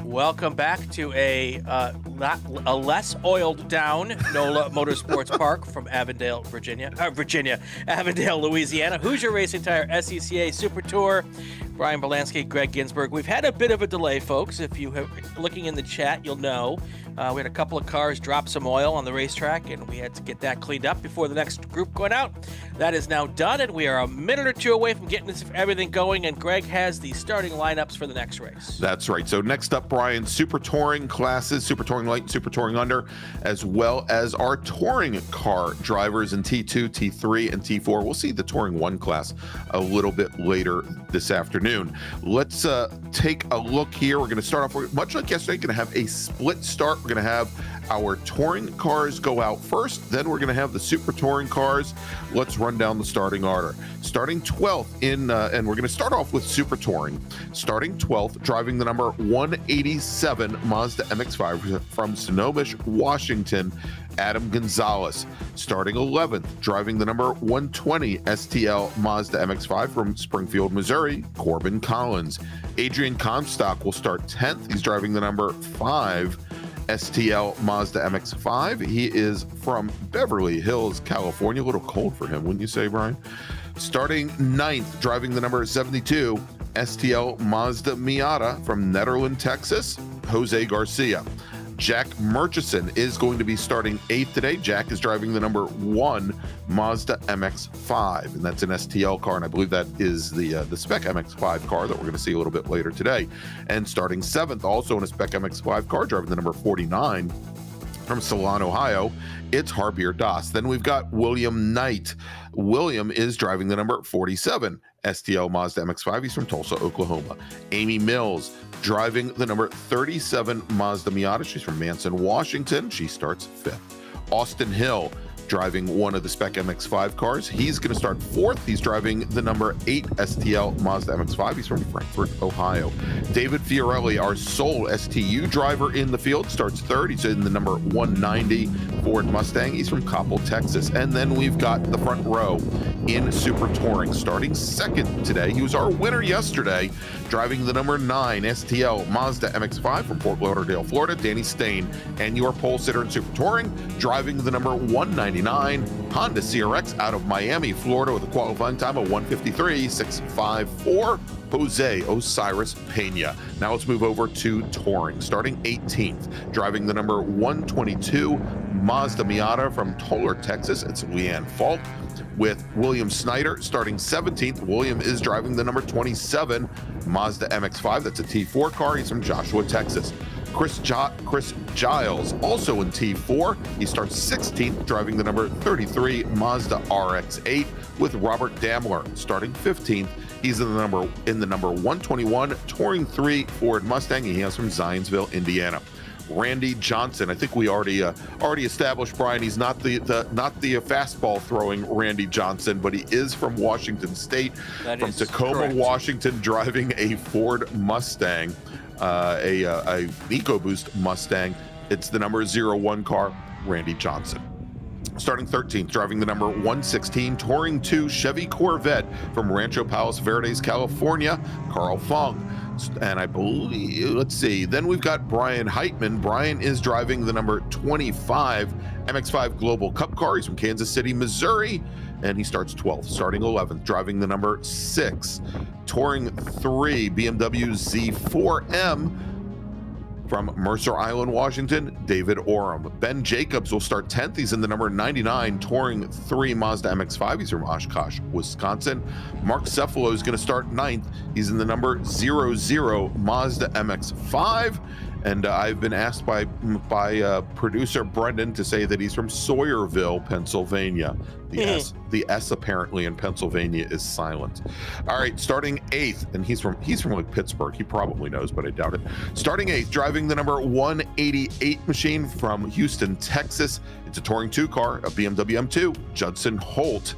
Welcome back to a less oiled down NOLA Motorsports Park from Avondale, Avondale, Louisiana. Hoosier Racing Tire SCCA Super Tour. Brian Bielanski, Gregg Ginsberg. We've had a bit of a delay, folks. If you have looking in the chat, you'll know. We had a couple of cars drop some oil on the racetrack, and we had to get that cleaned up before the next group went out. That is now done, and we are a minute or two away from getting everything going, and Greg has the starting lineups for the next race. That's right. So next up, Brian, Super Touring classes, Super Touring Light, Super Touring Under, as well as our touring car drivers in T2, T3, and T4. We'll see the Touring 1 class a little bit later this afternoon. Let's take a look here. We're going to start off, much like yesterday, going to have a split start. We're going to have our touring cars go out first, then we're going to have the Super Touring cars. Let's run down the starting order. Starting 12th in, and we're going to start off with Super Touring. Starting 12th, driving the number 187 Mazda MX-5 from Snohomish, Washington, Adam Gonzalez. Starting 11th, driving the number 120 STL Mazda MX-5 from Springfield, Missouri, Corbin Collins. Adrian Comstock will start 10th. He's driving the number 5 STL Mazda MX-5. He is from Beverly Hills, California. A little cold for him, wouldn't you say, Brian? Starting 9th, driving the number 72 STL Mazda Miata from Nederland, Texas, Jose Garcia. Jack Murchison is going to be starting 8th today. Jack is driving the number 1 Mazda MX-5, and that's an STL car, and I believe that is the Spec MX-5 car that we're going to see a little bit later today. And starting 7th, also in a Spec MX-5 car, driving the number 49 from Salon, Ohio, it's Harbier Das. Then we've got William Knight. William is driving the number 47 STL Mazda MX-5. He's from Tulsa, Oklahoma. Amy Mills driving the number 37 Mazda Miata. She's from Manson, Washington. She starts 5th. Austin Hill driving one of the Spec MX-5 cars. He's going to start 4th. He's driving the number 8 STL Mazda MX-5. He's from Frankfort, Ohio. David Fiorelli, our sole STU driver in the field, starts 3rd. He's in the number 190 Ford Mustang. He's from Coppell, Texas. And then we've got the front row in Super Touring. Starting 2nd today, he was our winner yesterday, driving the number 9 STL Mazda MX-5 from Fort Lauderdale, Florida, Danny Stain. And your pole sitter in Super Touring, driving the number 199 Honda CRX out of Miami, Florida, with a qualifying time of 1:53.654, Jose Osiris Pena. Now let's move over to Touring. Starting 18th, driving the number 122 Mazda Miata from Tolar, Texas, it's Leanne Falk. With William Snyder starting 17th. William is driving the number 27 Mazda MX-5. That's a T4 car. He's from Joshua, Texas. Chris Giles, also in T4. He starts 16th, driving the number 33 Mazda RX-8 with Robert Daimler. Starting 15th, he's in the number 121 Touring 3 Ford Mustang. He has from Zionsville, Indiana. Randy Johnson, I think we already established, Brian, he's not the fastball throwing Randy Johnson, but he is from Washington State, from Tacoma, correct. Washington, driving a Ford Mustang, a EcoBoost Mustang. It's the number 01 car, Randy Johnson. Starting 13th, driving the number 116 Touring 2 Chevy Corvette from Rancho Palos Verdes, California, Carl Fung. And I believe, let's see, then we've got Brian Heitman. Brian is driving the number 25 MX-5 Global Cup car. He's from Kansas City, Missouri, and he starts 12th. Starting 11th, driving the number 6 Touring 3 BMW Z4M from Mercer Island, Washington, David Oram. Ben Jacobs will start 10th. He's in the number 99 Touring 3 Mazda MX-5. He's from Oshkosh, Wisconsin. Mark Cephalo is going to start 9th. He's in the number 00 Mazda MX-5. And I've been asked by producer Brendan to say that he's from Sawyerville, Pennsylvania. The S apparently in Pennsylvania is silent. All right, starting 8th, and he's from like Pittsburgh. He probably knows, but I doubt it. Starting 8th, driving the number 188 machine from Houston, Texas. It's a Touring 2 car, a BMW M2, Judson Holt.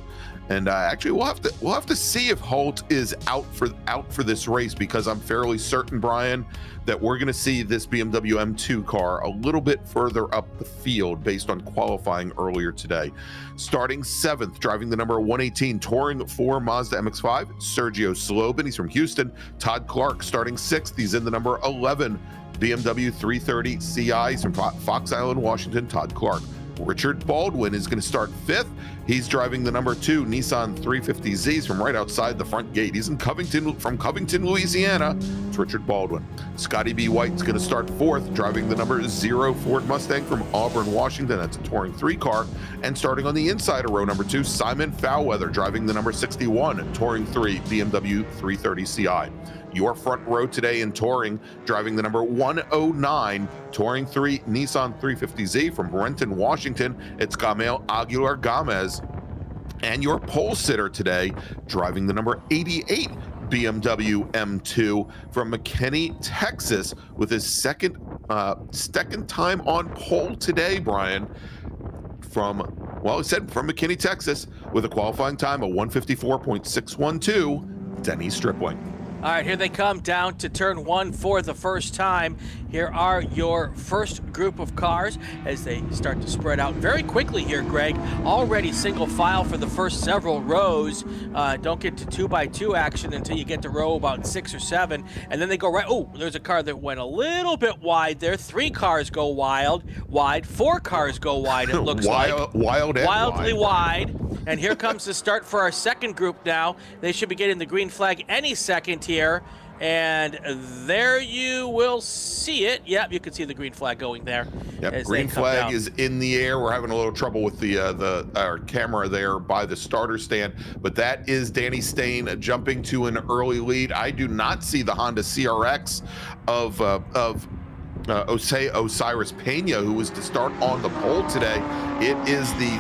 And actually, we'll have to see if Holt is out for this race, because I'm fairly certain, Brian, that we're going to see this BMW M2 car a little bit further up the field based on qualifying earlier today. Starting 7th, driving the number 118, touring for Mazda MX-5, Sergio Slobin. He's from Houston. Todd Clark starting 6th. He's in the number 11 BMW 330 Ci. He's from Fox Island, Washington. Todd Clark. Richard Baldwin is going to start 5th. He's driving the number 2 Nissan 350Z from right outside the front gate. He's in from Covington, Louisiana. It's Richard Baldwin. Scotty B. White's going to start 4th, driving the number 0 Ford Mustang from Auburn, Washington. That's a touring 3 car. And starting on the inside of row number 2, Simon Foulweather, driving the number 61 touring 3 BMW 330 Ci. Your front row today in touring, driving the number 109 touring 3 Nissan 350Z from Renton, Washington. It's Gamel Aguilar Gomez. And your pole sitter today, driving the number 88 BMW M2 from McKinney, Texas, with his second time on pole today, Brian. From McKinney, Texas, with a qualifying time of 154.612, Denny Stripling. All right, here they come down to turn 1 for the first time. Here are your first group of cars as they start to spread out very quickly here, Greg. Already single file for the first several rows. Don't get to 2x2 action until you get to row about 6 or 7. And then they go right. Oh, there's a car that went a little bit wide there. 3 cars go wide. 4 cars go wide, it looks wildly wide. And here comes the start for our second group now. They should be getting the green flag any second here. And there you will see it. Yep, you can see the green flag going there. Yep, green flag is in the air. We're having a little trouble with our camera there by the starter stand, but that is Danny Stain jumping to an early lead. I do not see the Honda CRX of Osiris Pena, who was to start on the pole today. It is the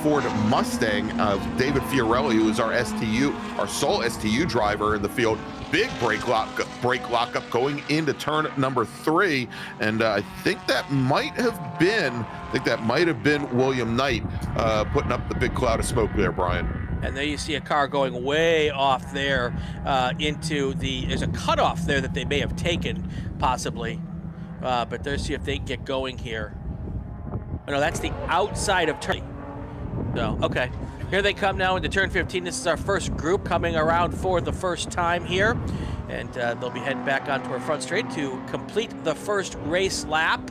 Ford Mustang of David Fiorelli, who is our sole STU driver in the field. Big brake lockup going into turn number 3, and I think that might have been William Knight putting up the big cloud of smoke there, Brian. And there you see a car going way off there there's a cutoff there that they may have taken, possibly. But let's see if they can get going here. Oh, no, that's the outside of turn. No, okay. Here they come now into turn 15. This is our first group coming around for the first time here. And they'll be heading back onto our front straight to complete the first race lap.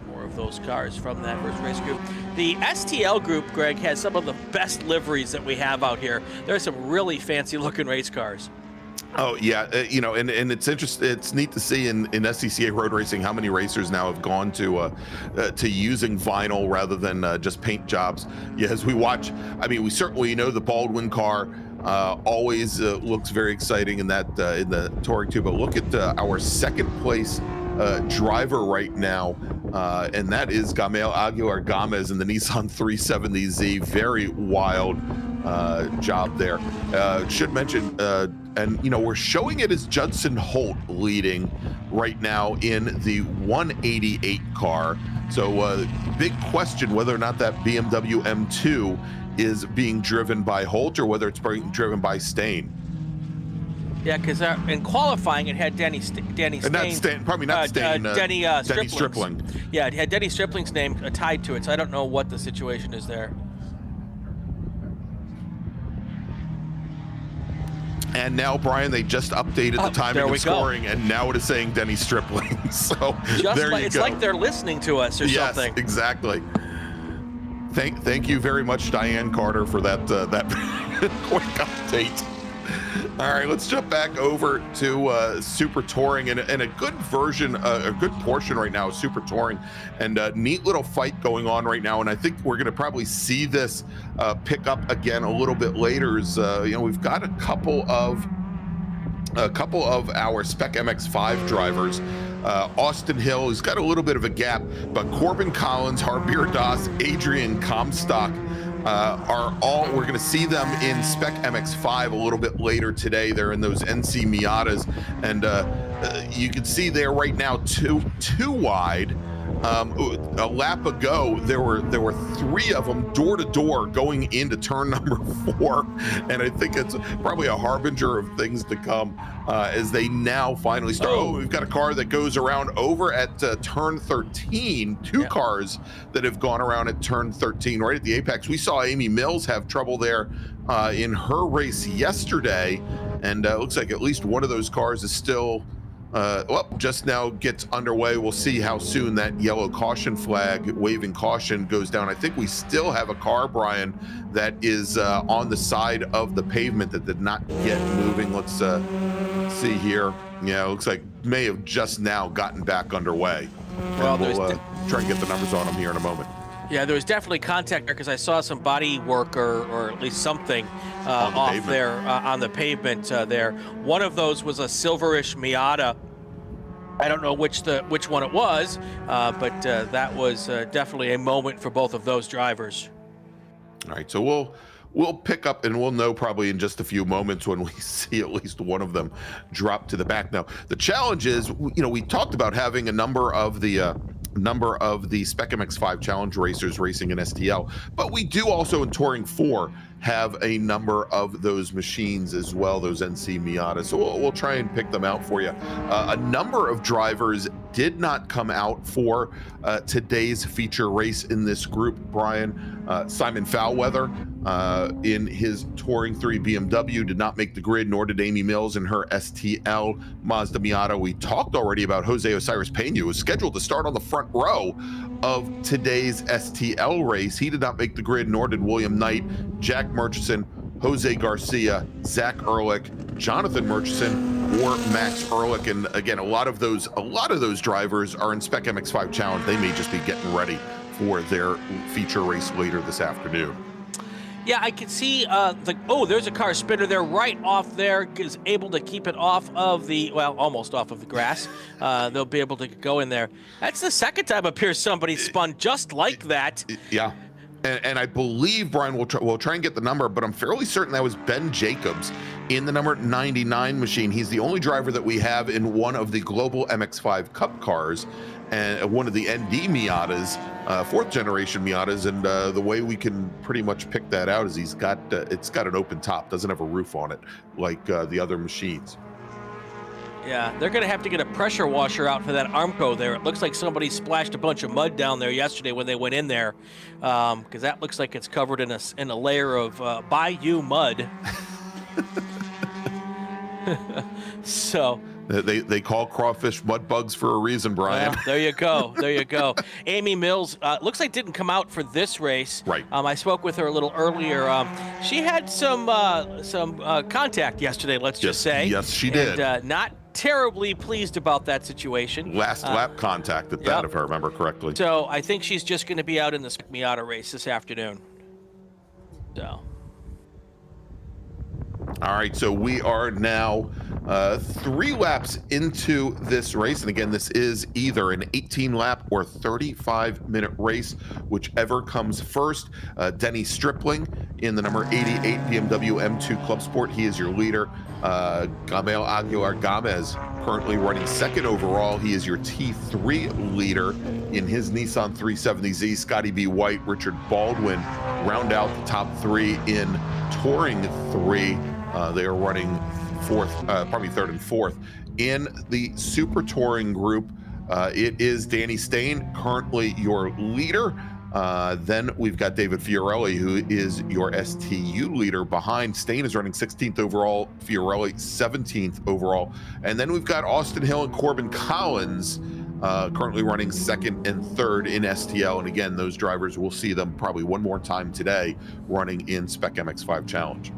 More of those cars from that first race group. The STL group, Greg, has some of the best liveries that we have out here. There are some really fancy looking race cars. Oh yeah, and it's interesting. It's neat to see in SCCA road racing how many racers now have gone to using vinyl rather than just paint jobs. Yeah, as we watch, I mean, we certainly know the Baldwin car always looks very exciting in that in the touring too. But look at our second place driver right now, and that is Gamel Aguilar Gomez in the Nissan 370Z. Very wild job there. Should mention. And, we're showing it as Judson Holt leading right now in the 188 car. So big question whether or not that BMW M2 is being driven by Holt or whether it's being driven by Stain. Yeah, because in qualifying it had Denny Stain. Denny Stripling. Yeah, it had Denny Stripling's name tied to it, so I don't know what the situation is there. And now, Brian, they just updated the timing and scoring, and now it is saying Denny Stripling. So there you go. It's like they're listening to us or something. Yes, exactly. Thank you very much, Diane Carter, for that quick update. All right, let's jump back over to Super Touring and a good version, a good portion right now of Super Touring, and a neat little fight going on right now. And I think we're going to probably see this pick up again a little bit later. We've got a couple of our Spec MX-5 drivers. Austin Hill has got a little bit of a gap, but Corbin Collins, Harbir Das, Adrian Comstock we're going to see them in Spec MX-5 a little bit later today. They're in those NC Miatas, and you can see there right now two wide. A lap ago, there were 3 of them door to door going into turn number 4, and I think it's probably a harbinger of things to come as they now finally start. Oh, we've got a car that goes around over at turn 13. 2 cars that have gone around at turn 13 right at the apex. We saw Amy Mills have trouble there in her race yesterday, and looks like at least one of those cars is still just now gets underway. We'll see how soon that yellow caution flag waving caution goes down. I think we still have a car, Brian, that is on the side of the pavement that did not get moving. Let's see here. Yeah, it looks like may have just now gotten back underway. Well, we'll try and get the numbers on them here in a moment. Yeah, there was definitely contact there because I saw some body work or at least something off pavement. There on the pavement there. One of those was a silverish Miata. I don't know which one it was, but that was definitely a moment for both of those drivers. All right, so we'll pick up and we'll know probably in just a few moments when we see at least one of them drop to the back. Now, the challenge is, we talked about having a number of the Spec MX5 Challenge racers racing in STL, but we do also in Touring 4 have a number of those machines as well, those NC Miatas. So we'll try and pick them out for you. A number of drivers did not come out for today's feature race in this group, Brian. Simon Foulweather in his Touring 3 BMW did not make the grid, nor did Amy Mills in her STL Mazda Miata. We talked already about Jose Osiris Pena, who was scheduled to start on the front row of today's STL race. He did not make the grid, nor did William Knight, Jack Murchison, Jose Garcia, Zach Ehrlich, Jonathan Murchison, or Max Ehrlich. And again, a lot of those drivers are in Spec MX5 Challenge. They may just be getting ready for their feature race later this afternoon. Yeah, I can see there's a car spinner there right off there, is able to keep it off of almost off of the grass. They'll be able to go in there. That's the second time up here somebody spun just like that. Yeah. And I believe, Brian, we'll try and get the number, but I'm fairly certain that was Ben Jacobs in the number 99 machine. He's the only driver that we have in one of the Global MX5 Cup cars and one of the ND Miatas, 4th generation Miatas. And the way we can pretty much pick that out is it's got an open top, doesn't have a roof on it like the other machines. Yeah, they're going to have to get a pressure washer out for that Armco there. It looks like somebody splashed a bunch of mud down there yesterday when they went in there, because that looks like it's covered in a layer of Bayou mud. So they call crawfish mud bugs for a reason, Brian. Yeah, there you go. There you go. Amy Mills looks like didn't come out for this race. Right. I spoke with her a little earlier. She had some contact yesterday. Let's just say. Yes, she did. And not terribly pleased about that situation. Last lap contact at that, if I remember correctly. So I think she's just going to be out in the Miata race this afternoon. So. All right, so we are now 3 laps into this race. And again, this is either an 18-lap or 35-minute race, whichever comes first. Denny Stripling in the number 88 BMW M2 Club Sport. He is your leader. Gamel Aguilar Gomez currently running 2nd overall. He is your T3 leader in his Nissan 370Z. Scotty B. White, Richard Baldwin round out the top 3 in Touring 3. They are running 3rd and 4th. In the Super Touring group, it is Danny Stain, currently your leader. Then we've got David Fiorelli, who is your STU leader. Behind, Stain is running 16th overall, Fiorelli 17th overall. And then we've got Austin Hill and Corbin Collins currently running 2nd and 3rd in STL. And again, those drivers, we'll see them probably one more time today running in Spec MX5 Challenge.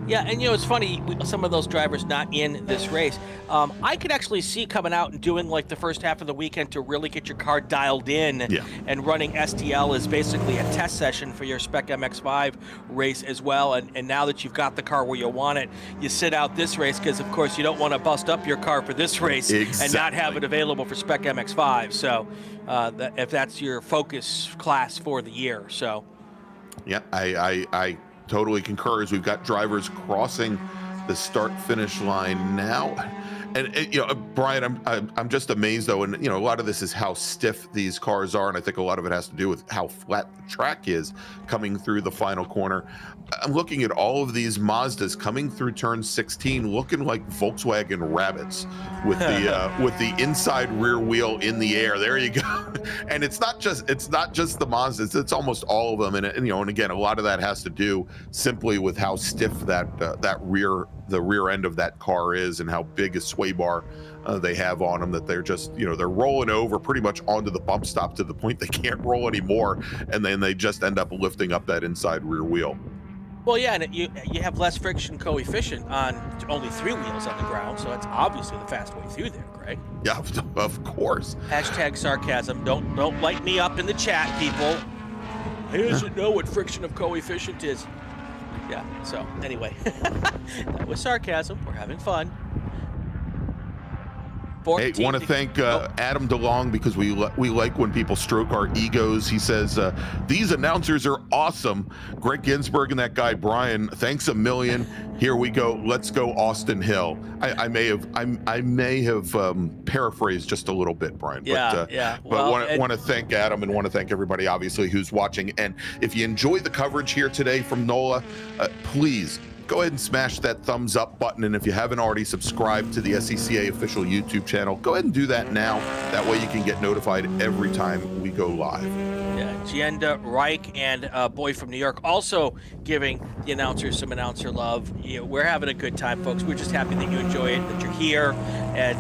Yeah, and it's funny, some of those drivers not in this race. I could actually see coming out and doing like the first half of the weekend to really get your car dialed in and running STL as basically a test session for your Spec MX5 race as well. And now that you've got the car where you want it, you sit out this race because, of course, you don't want to bust up your car for this race and not have it available for Spec MX5. So if that's your focus class for the year. So. Yeah, I totally concur as we've got drivers crossing the start-finish line now. And Brian, I'm just amazed though, and a lot of this is how stiff these cars are, and I think a lot of it has to do with how flat the track is coming through the final corner. I'm looking at all of these Mazdas coming through turn 16, looking like Volkswagen Rabbits with the inside rear wheel in the air. There you go. And it's not just the Mazdas; it's almost all of them. And again, a lot of that has to do simply with how stiff the rear end of that car is, and how big a sway bar they have on them, that they're just they're rolling over pretty much onto the bump stop to the point they can't roll anymore, and then they just end up lifting up that inside rear wheel. Well, yeah, and you have less friction coefficient on only 3 wheels on the ground, so that's obviously the fast way through there, Greg. Yeah, of course. Hashtag sarcasm. Don't light me up in the chat, people. He doesn't know what friction of coefficient is. Yeah, so anyway, that was sarcasm. We're having fun. Hey, want to thank Adam DeLong, because we like when people stroke our egos. He says, these announcers are awesome. Gregg Ginsberg and that guy Brian, thanks a million. Here we go. Let's go Austin Hill. I may have paraphrased just a little bit, Brian. Yeah. But want to thank Adam, and want to thank everybody, obviously, who's watching. And if you enjoy the coverage here today from NOLA, please go ahead and smash that thumbs up button. And if you haven't already subscribed to the SCCA official YouTube channel, go ahead and do that now. That way you can get notified every time we go live. Yeah, Gienda Reich and Boy from New York also giving the announcers some announcer love. We're having a good time, folks. We're just happy that you enjoy it, that you're here, and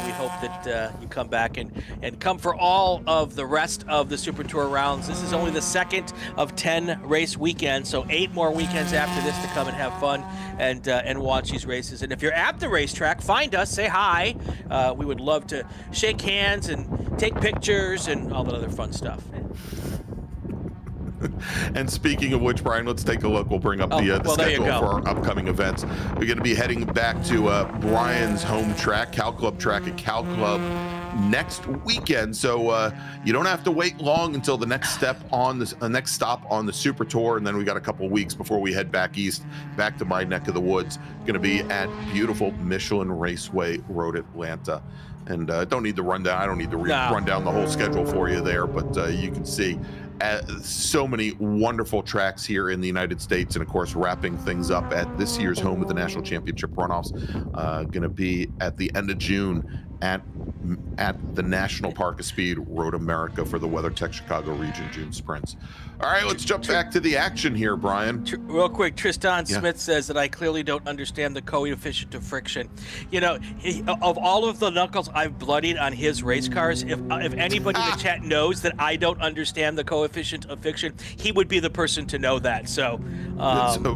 we hope that you come back and come for all of the rest of the Super Tour rounds. This is only the second of 10 race weekends, so 8 more weekends after this to come and have fun and watch these races. And if you're at the racetrack, find us, say hi. We would love to shake hands and take pictures and all that other fun stuff. And speaking of which, Brian, let's take a look. We'll bring up the schedule for our upcoming events. We're going to be heading back to Brian's home track, Cal Club track at Cal Club, next weekend. So you don't have to wait long until the next stop on the Super Tour, and then we got a couple weeks before we head back east, back to my neck of the woods. Going to be at beautiful Michelin Raceway Road, Atlanta. And don't need the rundown. I don't need to run down the whole schedule for you there, but you can see so many wonderful tracks here in the United States, and of course wrapping things up at this year's home of the National Championship runoffs, going to be at the end of June at the National Park of Speed Road America for the WeatherTech Chicago Region June Sprints. All right, let's jump back to the action here, Brian. Real quick, Tristan Smith says that I clearly don't understand the coefficient of friction. Of all of the knuckles I've bloodied on his race cars, if anybody in the chat knows that I don't understand the coefficient of friction, he would be the person to know that. So,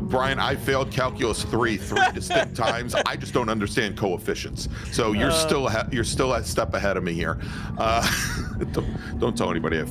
Brian, I failed calculus 3 distinct times. I just don't understand coefficients. So you're still a step ahead of me here. Don't tell anybody.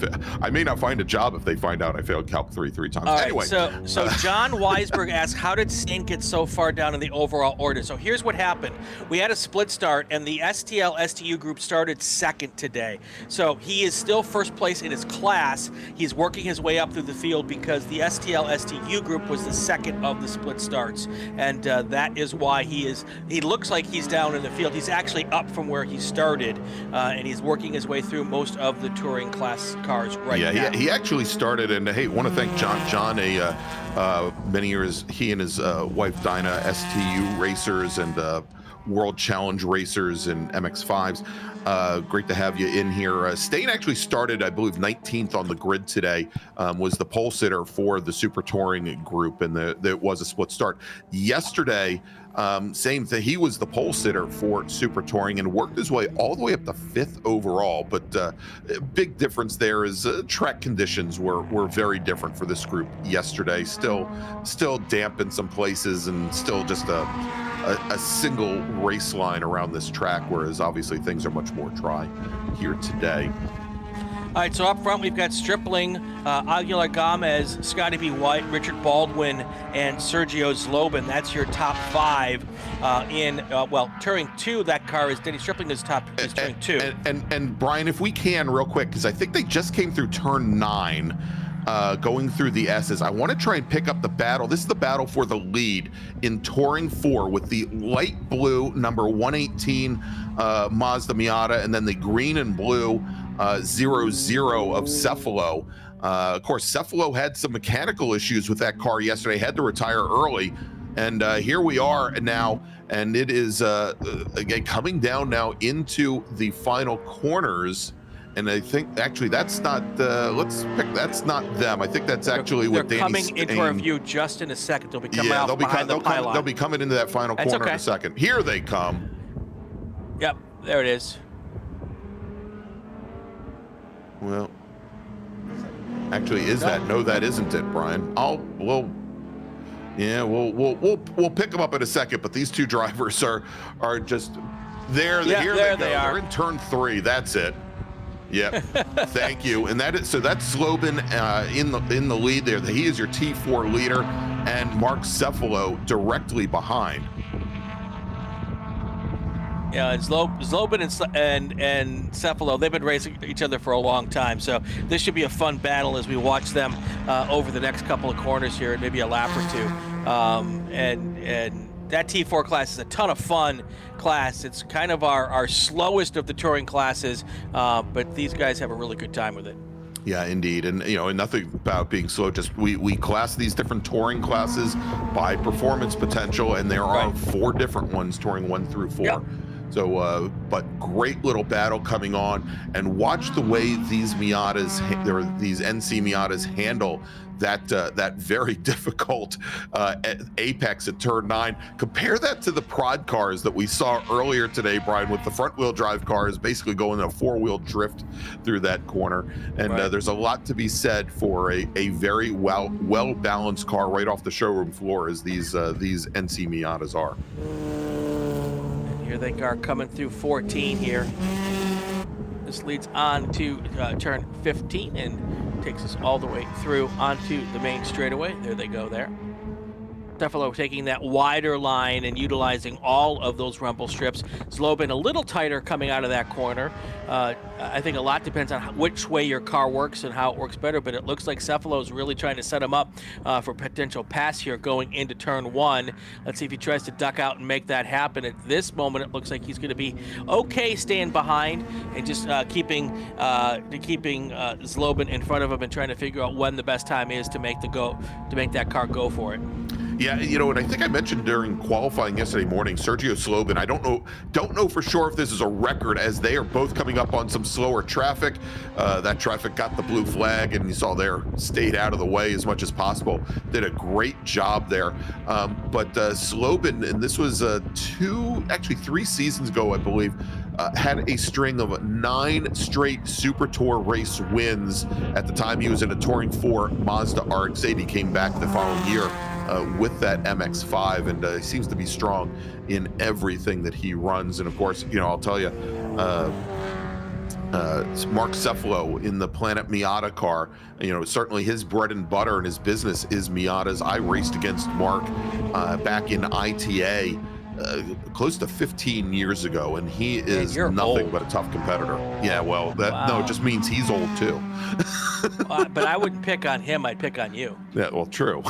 I may not find a job if they find out I failed Calc 3 times. All right, anyway, so John Weisberg asks, how did Saint get so far down in the overall order? So here's what happened. We had a split start, and the STL-STU group started second today. So he is still first place in his class. He's working his way up through the field because the STL-STU group was the second of the split starts. And that is why he looks like he's down in the field. He's actually up from where he started, and he's working his way through most of the touring class cars right now. Yeah, he actually started, and hey, want to thank John, many years, he and his wife Dinah, STU racers and World Challenge racers and MX-5s. Great to have you in here. Stain actually started, I believe, 19th on the grid today, was the pole sitter for the Super Touring group, and it was a split start. Yesterday, same thing. He was the pole sitter for Super Touring and worked his way all the way up to 5th overall. But big difference there is track conditions were very different for this group yesterday. Still damp in some places, and still just a single race line around this track, whereas obviously things are much more dry here today. All right, so up front we've got Stripling, Aguilar Gomez, Scotty B. White, Richard Baldwin, and Sergio Zlobin. That's your top 5 in Touring 2. That car is Denny Stripling is Touring 2. And Brian, if we can, real quick, because I think they just came through turn 9. going through the S's. I want to try and pick up the battle. This is the battle for the lead in Touring 4 with the light blue number 118 Mazda Miata, and then the green and blue 00 of Cephalo. Of course, Cephalo had some mechanical issues with that car yesterday, had to retire early. And here we are now, and it is again coming down now into the final corners. And I think actually that's not that's not them. I think that's actually what they're Danny's coming into our view just in a second. They'll be coming out behind the pylon. They'll be coming into that final corner in a second. Here they come. Yep, there it is. Well, actually, is that? No, that isn't it, Brian. We'll pick them up in a second. But these two drivers are just there. Yeah, here there they go. they are. They're in turn 3. That's it. Yep. Thank you. And that's Zlobin in the lead there. He is your T4 leader, and Mark Cephalo directly behind. Yeah, and Zlobin and Cephalo, they've been racing each other for a long time, so this should be a fun battle as we watch them over the next couple of corners here, and maybe a lap or two. And that T4 class is a ton of fun class. It's kind of our slowest of the touring classes, but these guys have a really good time with it. Yeah, indeed. And, and nothing about being slow. Just we class these different touring classes by performance potential, and there are 4 different ones, touring 1 through 4. Yep. So, but great little battle coming on, and watch the way these Miatas, these NC Miatas handle that very difficult apex at turn 9. Compare that to the prod cars that we saw earlier today, Brian, with the front wheel drive cars basically going in a 4-wheel drift through that corner. And there's a lot to be said for a very well balanced car right off the showroom floor, as these NC Miatas are. Here they are coming through 14 here. This leads on to turn 15 and takes us all the way through onto the main straightaway. There they go there. Cephalo taking that wider line and utilizing all of those rumble strips. Zlobin a little tighter coming out of that corner. I think a lot depends on which way your car works and how it works better, but it looks like Cephalo is really trying to set him up for potential pass here going into turn 1. Let's see if he tries to duck out and make that happen. At this moment, it looks like he's going to be okay staying behind and just keeping Zlobin in front of him and trying to figure out when the best time is to make that car go for it. Yeah, and I think I mentioned during qualifying yesterday morning, Sergio Zlobin, I don't know for sure if this is a record, as they are both coming up on some slower traffic. That traffic got the blue flag, and you saw there, stayed out of the way as much as possible. Did a great job there. But Zlobin, and this was 3 seasons ago, I believe, had a string of 9 straight Super Tour race wins. At the time, he was in a Touring 4 Mazda RX-8. He came back the following year with that MX-5, and he seems to be strong in everything that he runs. And of course, I'll tell you, Mark Cephalo in the Planet Miata car, certainly his bread and butter and his business is Miatas. I raced against Mark back in ITA close to 15 years ago, and he is nothing but a tough competitor. Yeah, well, no, it just means he's old too. But I wouldn't pick on him, I'd pick on you. Yeah, well, true.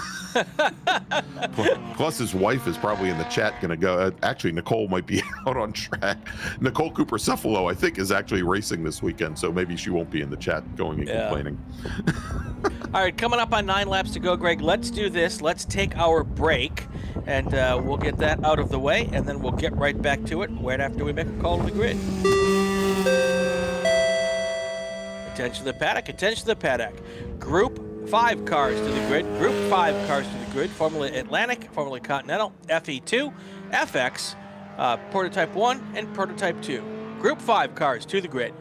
Plus his wife is probably in the chat going to go. Actually, Nicole might be out on track. Nicole Cooper Cephalo, I think, is actually racing this weekend, so maybe she won't be in the chat going and complaining. All right, coming up on 9 laps to go, Greg. Let's do this. Let's take our break, and we'll get that out of the way, and then we'll get right back to it right after we make a call to the grid. Attention to the paddock, attention to the paddock. Group 5 cars to the grid, Group 5 cars to the grid. Formula Atlantic, Formula Continental, FE2, FX, Prototype 1, and Prototype 2. Group 5 cars to the grid.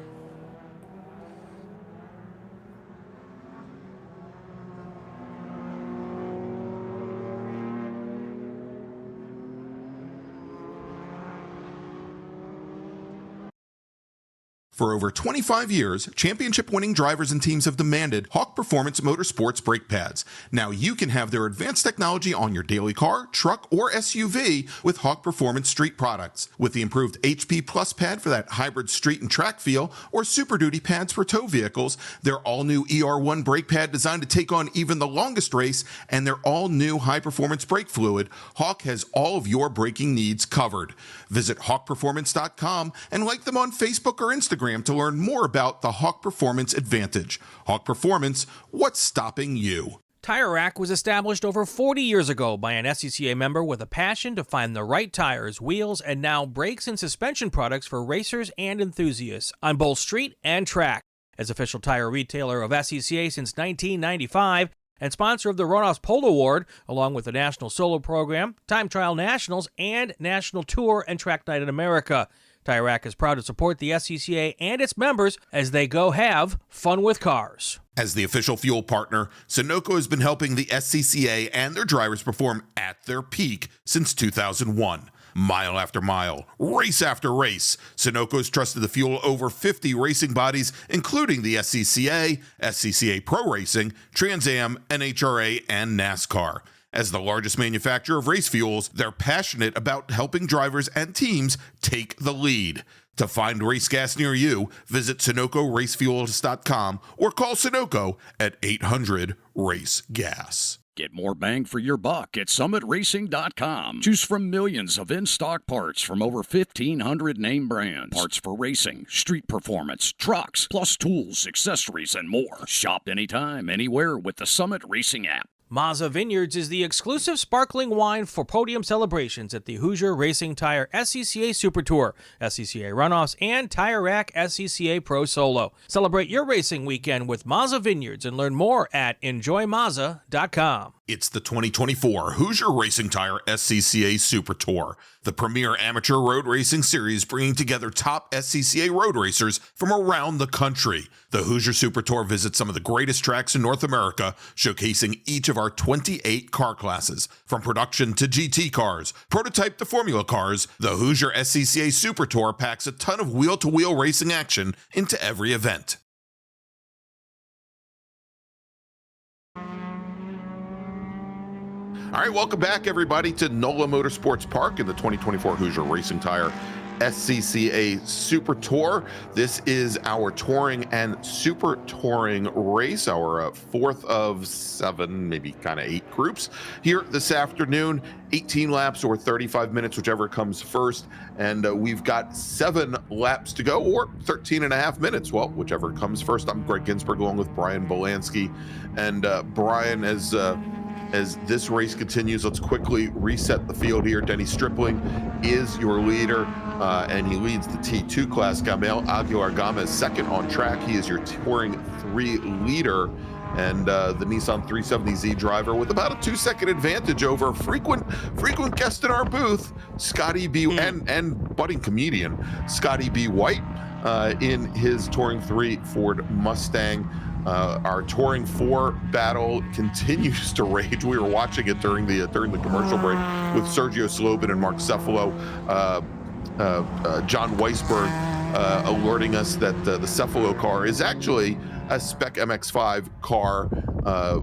For over 25 years, championship-winning drivers and teams have demanded Hawk Performance Motorsports brake pads. Now you can have their advanced technology on your daily car, truck, or SUV with Hawk Performance Street products. With the improved HP Plus pad for that hybrid street and track feel, or Super Duty pads for tow vehicles, their all-new ER1 brake pad designed to take on even the longest race, and their all-new high-performance brake fluid, Hawk has all of your braking needs covered. Visit hawkperformance.com and like them on Facebook or Instagram to learn more about the Hawk Performance Advantage. Hawk Performance, what's stopping you? Tire Rack was established over 40 years ago by an SCCA member with a passion to find the right tires, wheels, and now brakes and suspension products for racers and enthusiasts on both street and track. As official tire retailer of SCCA since 1995 and sponsor of the Ronoff's Pole Award, along with the National Solo Program, Time Trial Nationals, and National Tour and Track Night in America. Tire Rack is proud to support the SCCA and its members as they go have fun with cars. As the official fuel partner, Sunoco has been helping the SCCA and their drivers perform at their peak since 2001. Mile after mile, race after race, Sunoco has trusted the fuel over 50 racing bodies, including the SCCA, SCCA Pro Racing, Trans Am, NHRA, and NASCAR. As the largest manufacturer of race fuels, they're passionate about helping drivers and teams take the lead. To find race gas near you, visit SunocoRacefuels.com or call Sunoco at 800-RACE-GAS. Get more bang for your buck at SummitRacing.com. Choose from millions of in-stock parts from over 1,500 name brands. Parts for racing, street performance, trucks, plus tools, accessories, and more. Shop anytime, anywhere with the Summit Racing app. Mazza Vineyards is the exclusive sparkling wine for podium celebrations at the Hoosier Racing Tire SCCA Super Tour, SCCA Runoffs, and Tire Rack SCCA Pro Solo. Celebrate your racing weekend with Mazza Vineyards and learn more at enjoymazza.com. It's the 2024 Hoosier Racing Tire SCCA Super Tour, the premier amateur road racing series bringing together top SCCA road racers from around the country. The Hoosier Super Tour visits some of the greatest tracks in North America, showcasing each of our 28 car classes. From production to GT cars, prototype to formula cars, the Hoosier SCCA Super Tour packs a ton of wheel-to-wheel racing action into every event. All right, welcome back, everybody, to NOLA Motorsports Park in the 2024 Hoosier Racing Tire SCCA Super Tour. This is our touring and super touring race, our fourth of 7, maybe kind of 8 groups here this afternoon. 18 laps or 35 minutes, whichever comes first. And we've got 7 laps to go, or 13 and a half minutes. Well, whichever comes first. I'm Gregg Ginsberg along with Brian Bielanski. And Brian, as this race continues, let's quickly reset the field here. Denny Stripling is your leader, and he leads the T2 class. Gamel Aguilar-Gomez second on track. He is your Touring 3 leader, and the Nissan 370Z driver with about a 2-second advantage over frequent guest in our booth, Scotty B. and budding comedian Scotty B. White in his Touring 3 Ford Mustang. Our Touring 4 battle continues to rage. We were watching it during the commercial break with Sergio Slobin and Mark Cefalo. John Weisberg alerting us that the Cefalo car is actually a Spec MX-5 car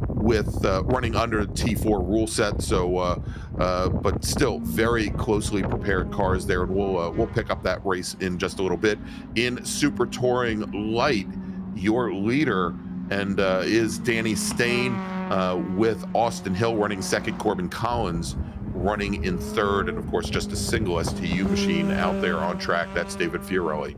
with running under the T4 rule set. So, but still very closely prepared cars there, and we'll pick up that race in just a little bit. In Super Touring Light, your leader and is Danny Stain with Austin Hill running second, Corbin Collins running in third, and of course just a single STU machine out there on track. That's David Fiorelli.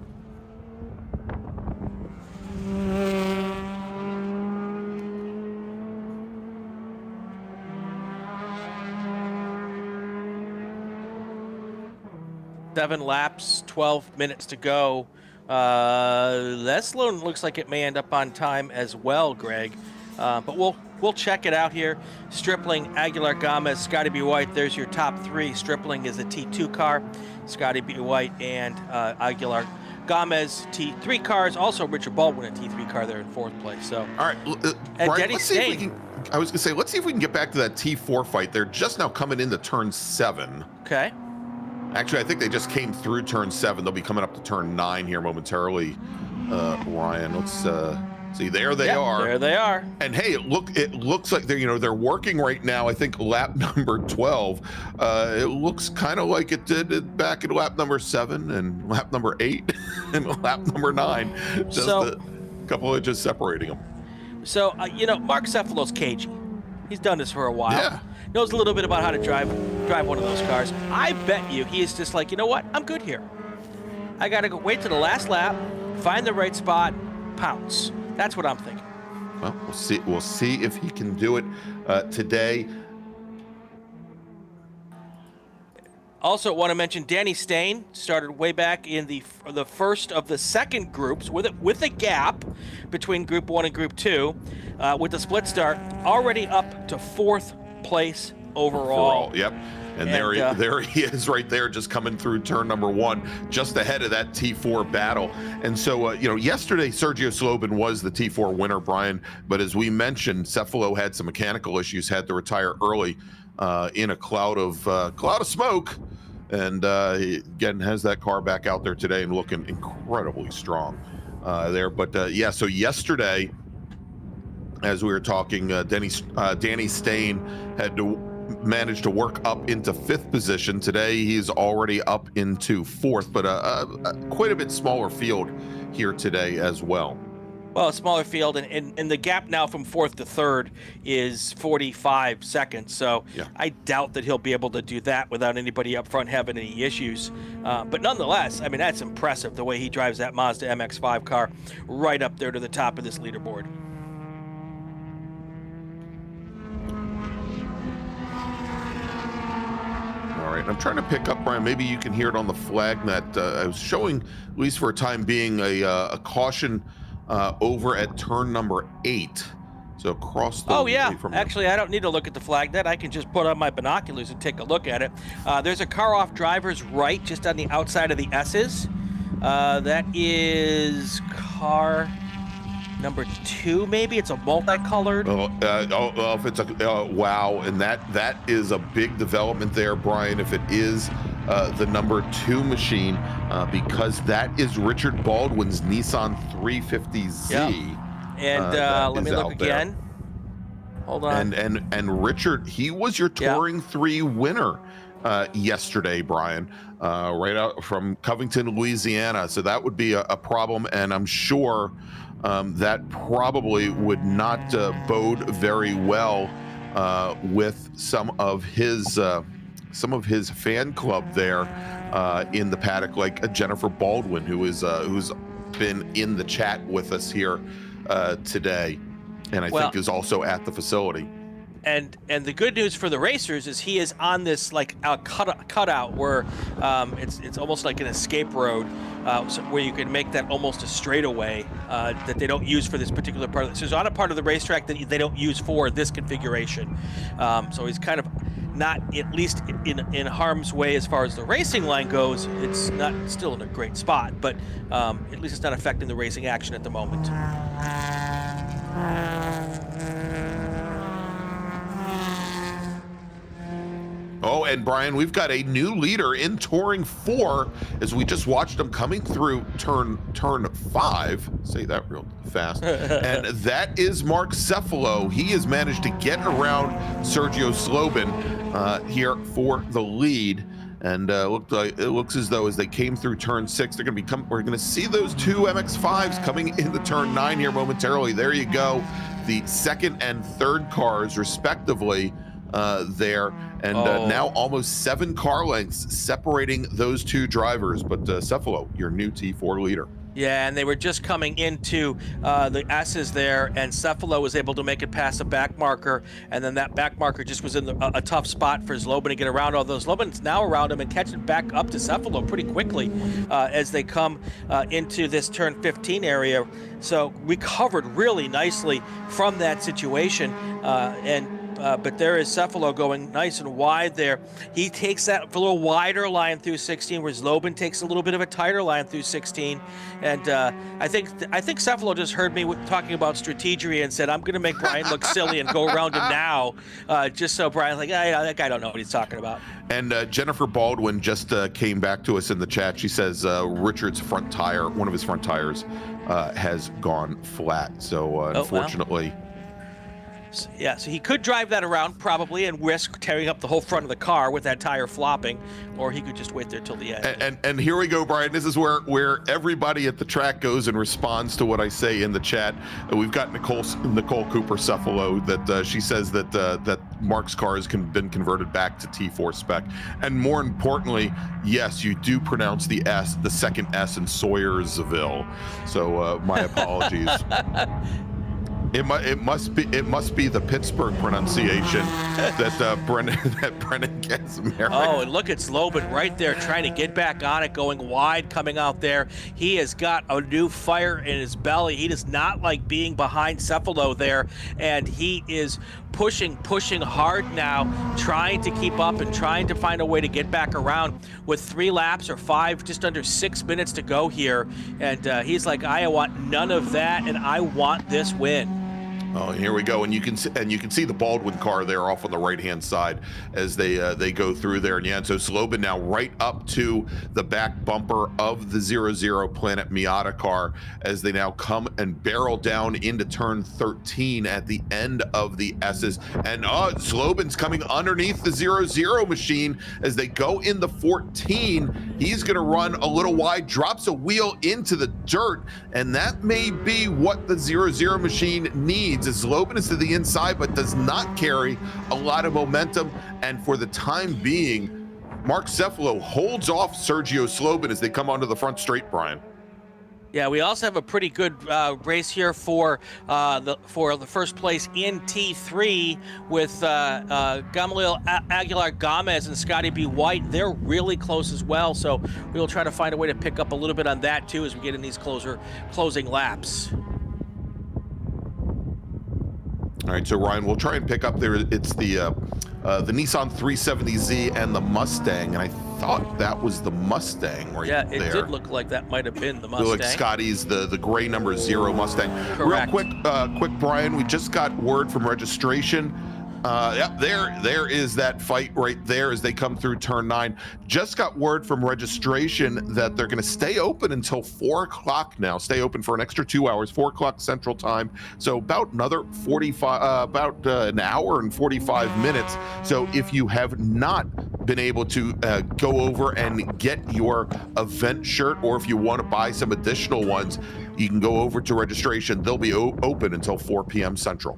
Seven laps, 12 minutes to go. Leslon looks like it may end up on time as well, Greg. But we'll check it out here. Stripling, Aguilar Gomez, Scotty B. White. There's your top 3. Stripling is the T2 car. Scotty B. White and Aguilar Gomez, T3 cars. Also Richard Baldwin, a T3 car there in 4th place. So all right, and Brian, Denny Stain. I was gonna say, let's see if we can get back to that T4 fight. They're just now coming into turn 7. Okay. Actually, I think they just came through turn 7. They'll be coming up to turn 9 here momentarily. Ryan. Let's see. There they are. There they are. And hey, it looks like they're working right now. I think lap number 12. It looks kind of like it did back in lap number 7 and lap number 8 and lap number 9. Just a couple of just separating them. So Mark Cephalo's cagey. He's done this for a while. Yeah. Knows a little bit about how to drive one of those cars. I bet you he is just like, you know what? I'm good here. I got to go wait to the last lap, find the right spot, pounce. That's what I'm thinking. Well, we'll see if he can do it today. Also, want to mention Danny Stain started way back in the first of the second groups with a gap between Group 1 and Group 2 with the split start, already up to 4th place overall. Yep. And there he is right there, just coming through turn number 1, just ahead of that T4 battle. And so, yesterday Sergio Slobin was the T4 winner, Brian. But as we mentioned, Cephalo had some mechanical issues, had to retire early in a cloud of smoke. And he again has that car back out there today and looking incredibly strong there. But so yesterday, as we were talking, Danny Stain had to managed to work up into 5th position. Today he's already up into 4th, but quite a bit smaller field here today as well. Well, a smaller field, and the gap now from 4th to 3rd is 45 seconds. So yeah. I doubt that he'll be able to do that without anybody up front having any issues. But nonetheless, I mean, that's impressive the way he drives that Mazda MX-5 car right up there to the top of this leaderboard. All right, I'm trying to pick up, Brian. Maybe you can hear it on the flag that I was showing, at least for a time being, a caution over at turn number 8. So across the. Oh yeah, actually, I don't need to look at the flag. That I can just put on my binoculars and take a look at it. There's a car off driver's right, just on the outside of the S's. That is car number 2, maybe. It's a multicolored. If it's a wow, and that is a big development there, Brian. If it is the number 2 machine, because that is Richard Baldwin's Nissan 350Z. Yep. And let me look again. Hold on. And Richard, he was your Touring 3 winner yesterday, Brian, right out from Covington, Louisiana. So that would be a problem, and I'm sure that probably would not bode very well with some of his fan club there in the paddock, like Jennifer Baldwin, who's been in the chat with us here today, and I think is also at the facility. And the good news for the racers is he is on this like cutout where it's almost like an escape road, where you can make that almost a straightaway that they don't use for this particular part. So he's on a part of the racetrack that they don't use for this configuration. So he's kind of not, at least in harm's way as far as the racing line goes. It's not still in a great spot, but at least it's not affecting the racing action at the moment. Oh, and Brian, we've got a new leader in Touring 4 as we just watched him coming through turn 5. Say that real fast. And that is Mark Cephalo. He has managed to get around Sergio Slobin here for the lead. And it looks as though as they came through turn 6, they're going to we're going to see those 2 MX-5s coming into turn 9 here momentarily. There you go. The 2nd and 3rd cars respectively there. And now almost 7 car lengths separating those 2 drivers. But Cephalo, your new T4 leader. Yeah, and they were just coming into the S's there, and Cephalo was able to make it past a back marker, and then that back marker just was in a tough spot for Slobin to get around all those. Slobin's now around him and catching back up to Cephalo pretty quickly as they come into this turn 15 area. So recovered really nicely from that situation, but there is Cephalo going nice and wide there. He takes that a little wider line through 16, where Slobin takes a little bit of a tighter line through 16. And I think Cephalo just heard me talking about strategery and said, I'm going to make Brian look silly and go around him now, just so Brian's like, that guy don't know what he's talking about. And Jennifer Baldwin just came back to us in the chat. She says Richard's front tire, one of his front tires, has gone flat. So unfortunately. Wow. Yeah, so he could drive that around probably and risk tearing up the whole front of the car with that tire flopping, or he could just wait there till the end. And here we go, Brian. This is where everybody at the track goes and responds to what I say in the chat. We've got Nicole Cooper Cephalo that she says that Mark's car has been converted back to T4 spec, and more importantly, yes, you do pronounce the S, the second S in Sawyersville. So my apologies. It must be the Pittsburgh pronunciation that Brennan gets married. Oh, and look at Slobin right there trying to get back on it, going wide, coming out there. He has got a new fire in his belly. He does not like being behind Cephalo there, and he is pushing hard now, trying to keep up and trying to find a way to get back around with 3 laps or 5, just under 6 minutes to go here. And he's like, I want none of that, and I want this win. Oh, here we go, and you can see the Baldwin car there off on the right-hand side as they go through there. And yeah, so Slobin now right up to the back bumper of the 00 Planet Miata car as they now come and barrel down into turn 13 at the end of the S's. And Slobin's coming underneath the 00 machine as they go in the 14. He's going to run a little wide, drops a wheel into the dirt, and that may be what the 00 machine needs. As Slobin is to the inside, but does not carry a lot of momentum. And for the time being, Mark Cephalo holds off Sergio Slobin as they come onto the front straight, Brian. Yeah, we also have a pretty good race here for the first place in T3 with Gamaliel Aguilar Gomez and Scotty B. White. They're really close as well, so we'll try to find a way to pick up a little bit on that too as we get in these closing laps. All right, so Ryan, we'll try and pick up there. It's the Nissan 370Z and the Mustang, and I thought that was the Mustang right there. Yeah, it did look like that might have been the Mustang. Like Scotty's the gray number 0 Mustang. Correct. Real quick, Brian, we just got word from registration. Yep, there is that fight right there as they come through turn 9. Just got word from registration that they're going to stay open until 4 o'clock now. Stay open for an extra 2 hours, 4 o'clock Central Time. So about another 45, about an hour and 45 minutes. So if you have not been able to go over and get your event shirt, or if you want to buy some additional ones, you can go over to registration. They'll be open until 4 p.m. Central.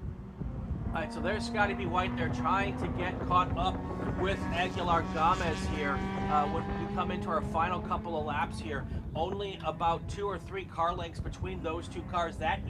All right, so there's Scotty B. White. They're trying to get caught up with Aguilar Gomez here. When we come into our final couple of laps here, only about 2 or 3 car lengths between those 2 cars. That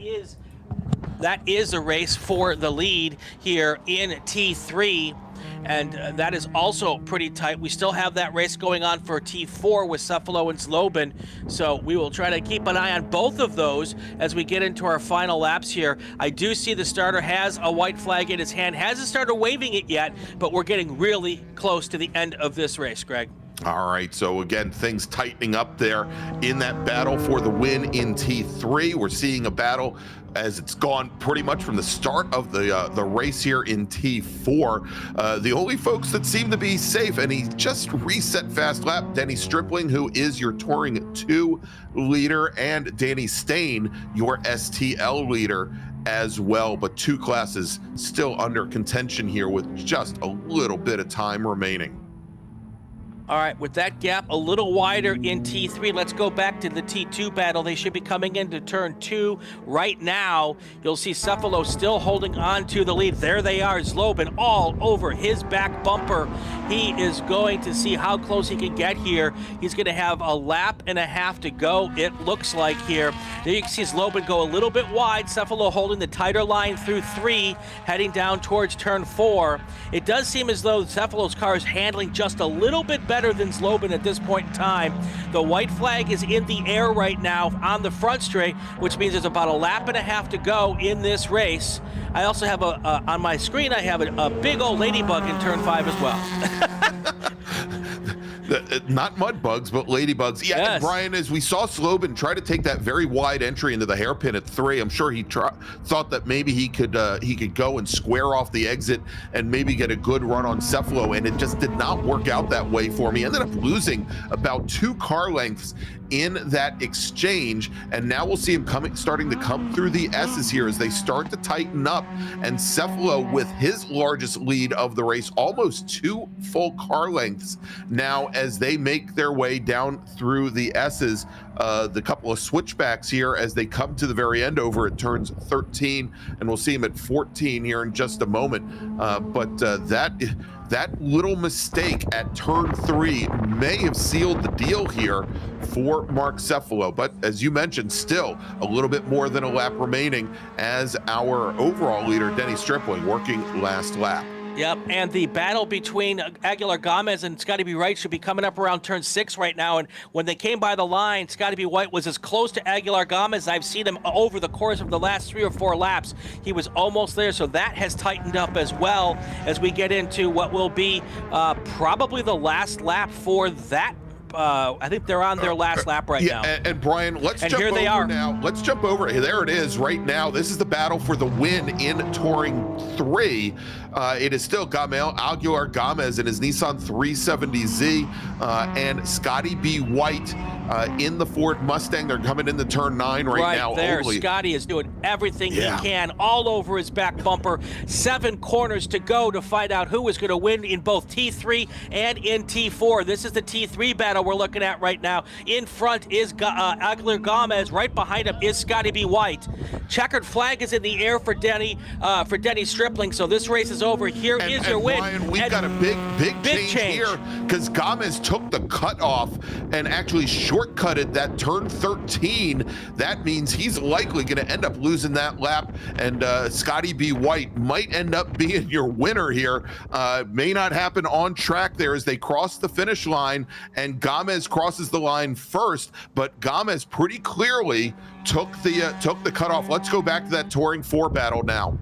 is a race for the lead here in T3. And that is also pretty tight. We still have that race going on for T4 with Cephalo and Slobin. So we will try to keep an eye on both of those as we get into our final laps here. I do see the starter has a white flag in his hand. Hasn't started waving it yet, but we're getting really close to the end of this race, Greg. All right, so again, things tightening up there in that battle for the win in T3. We're seeing a battle as it's gone pretty much from the start of the race here in T4. The only folks that seem to be safe, and he just reset fast lap, Denny Stripling, who is your Touring 2 leader, and Danny Stain, your STL leader as well. But 2 classes still under contention here with just a little bit of time remaining. All right, with that gap a little wider in T3, let's go back to the T2 battle. They should be coming into turn 2 right now. You'll see Cephalo still holding on to the lead. There they are, Slobin all over his back bumper. He is going to see how close he can get here. He's going to have a lap and a half to go, it looks like here. There you can see Slobin go a little bit wide. Cephalo holding the tighter line through 3, heading down towards turn 4. It does seem as though Cephalo's car is handling just a little bit better than Slobin at this point in time. The white flag is in the air right now on the front straight, which means there's about a lap and a half to go in this race. I also have on my screen, I have a big old ladybug in turn 5 as well. Not mud bugs, but ladybugs. Yeah, yes. Brian, as we saw Slobin try to take that very wide entry into the hairpin at 3, I'm sure he thought that maybe he could go and square off the exit and maybe get a good run on Cephalo, and it just did not work out that way for me. Ended up losing about 2 car lengths in that exchange, and now we'll see him starting to come through the S's here as they start to tighten up, and Cephalo with his largest lead of the race, almost 2 full car lengths now as they make their way down through the S's. The couple of switchbacks here as they come to the very end over at turns 13, and we'll see him at 14 here in just a moment. But that little mistake at turn 3 may have sealed the deal here for Mark Cephalo. But as you mentioned, still a little bit more than a lap remaining as our overall leader, Denny Stripling, working last lap. Yep, and the battle between Aguilar Gomez and Scotty B. Wright should be coming up around turn 6 right now. And when they came by the line, Scotty B. Wright was as close to Aguilar Gomez as I've seen him over the course of the last 3 or 4 laps. He was almost there, so that has tightened up as well as we get into what will be probably the last lap for that. I think they're on their last lap right now. And Brian, let's jump here they over are. now. Let's jump over. There it is right now. This is the battle for the win in Touring 3. It is still Gamel Aguilar Gomez in his Nissan 370Z and Scotty B. White in the Ford Mustang. They're coming into turn 9 right now. There, only. Scotty is doing everything he can all over his back bumper. 7 corners to go to find out who is going to win in both T3 and in T4. This is the T3 battle we're looking at right now. In front is Aguilar Gomez. Right behind him is Scotty B. White. Checkered flag is in the air for Denny Stripling. So this race is over. Here is your win. Brian, we've got a big change here because Gomez took the cutoff and actually shortcutted that turn 13. That means he's likely going to end up losing that lap, and Scotty B. White might end up being your winner here. May not happen on track there as they cross the finish line, and Gomez crosses the line first, but Gomez pretty clearly took the cutoff. Let's go back to that Touring 4 battle now.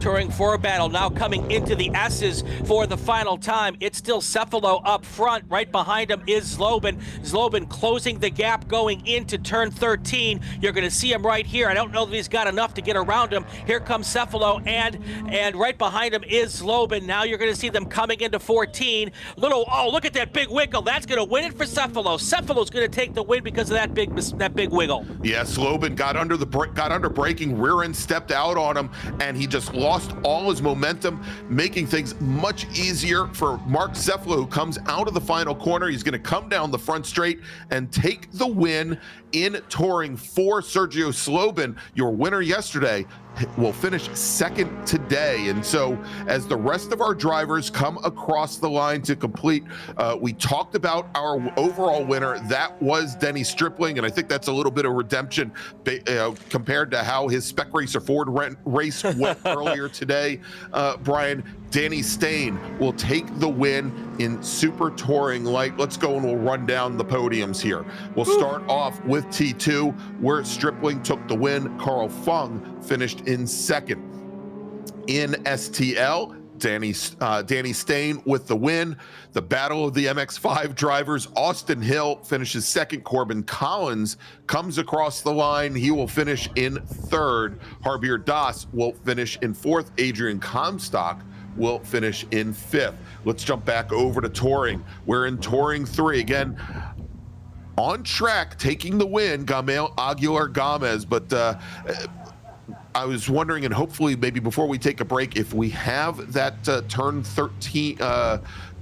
Touring 4 battle now coming into the S's for the final time. It's still Cephalo up front. Right behind him is Zlobin. Zlobin closing the gap going into turn 13. You're going to see him right here. I don't know that he's got enough to get around him. Here comes Cephalo, and right behind him is Zlobin. Now you're going to see them coming into 14. Look at that big wiggle. That's going to win it for Cephalo. Cephalo's going to take the win because of that big wiggle. Yeah, Zlobin got under braking, rear end stepped out on him, and he just lost all his momentum, making things much easier for Mark Cephalo, who comes out of the final corner. He's going to come down the front straight and take the win in Touring 4. Sergio Zlobin, your winner yesterday, will finish second today. And so as the rest of our drivers come across the line to complete, we talked about our overall winner. That was Denny Stripling, and I think that's a little bit of redemption compared to how his Spec Racer Ford race went earlier today. Brian, Danny Stain will take the win in Super Touring Light. Let's go and we'll run down the podiums here. We'll start off with T2, where Stripling took the win. Carl Fung finished in second. In STL, Danny Stain with the win. The battle of the MX-5 drivers, Austin Hill finishes second. Corbin Collins comes across the line. He will finish in third. Harbier Das will finish in fourth. Adrian Comstock will finish in fifth. Let's jump back over to Touring. We're in Touring 3. Again, on track, taking the win, Gamel Aguilar Gomez, but I was wondering, and hopefully maybe before we take a break, if we have that turn 13,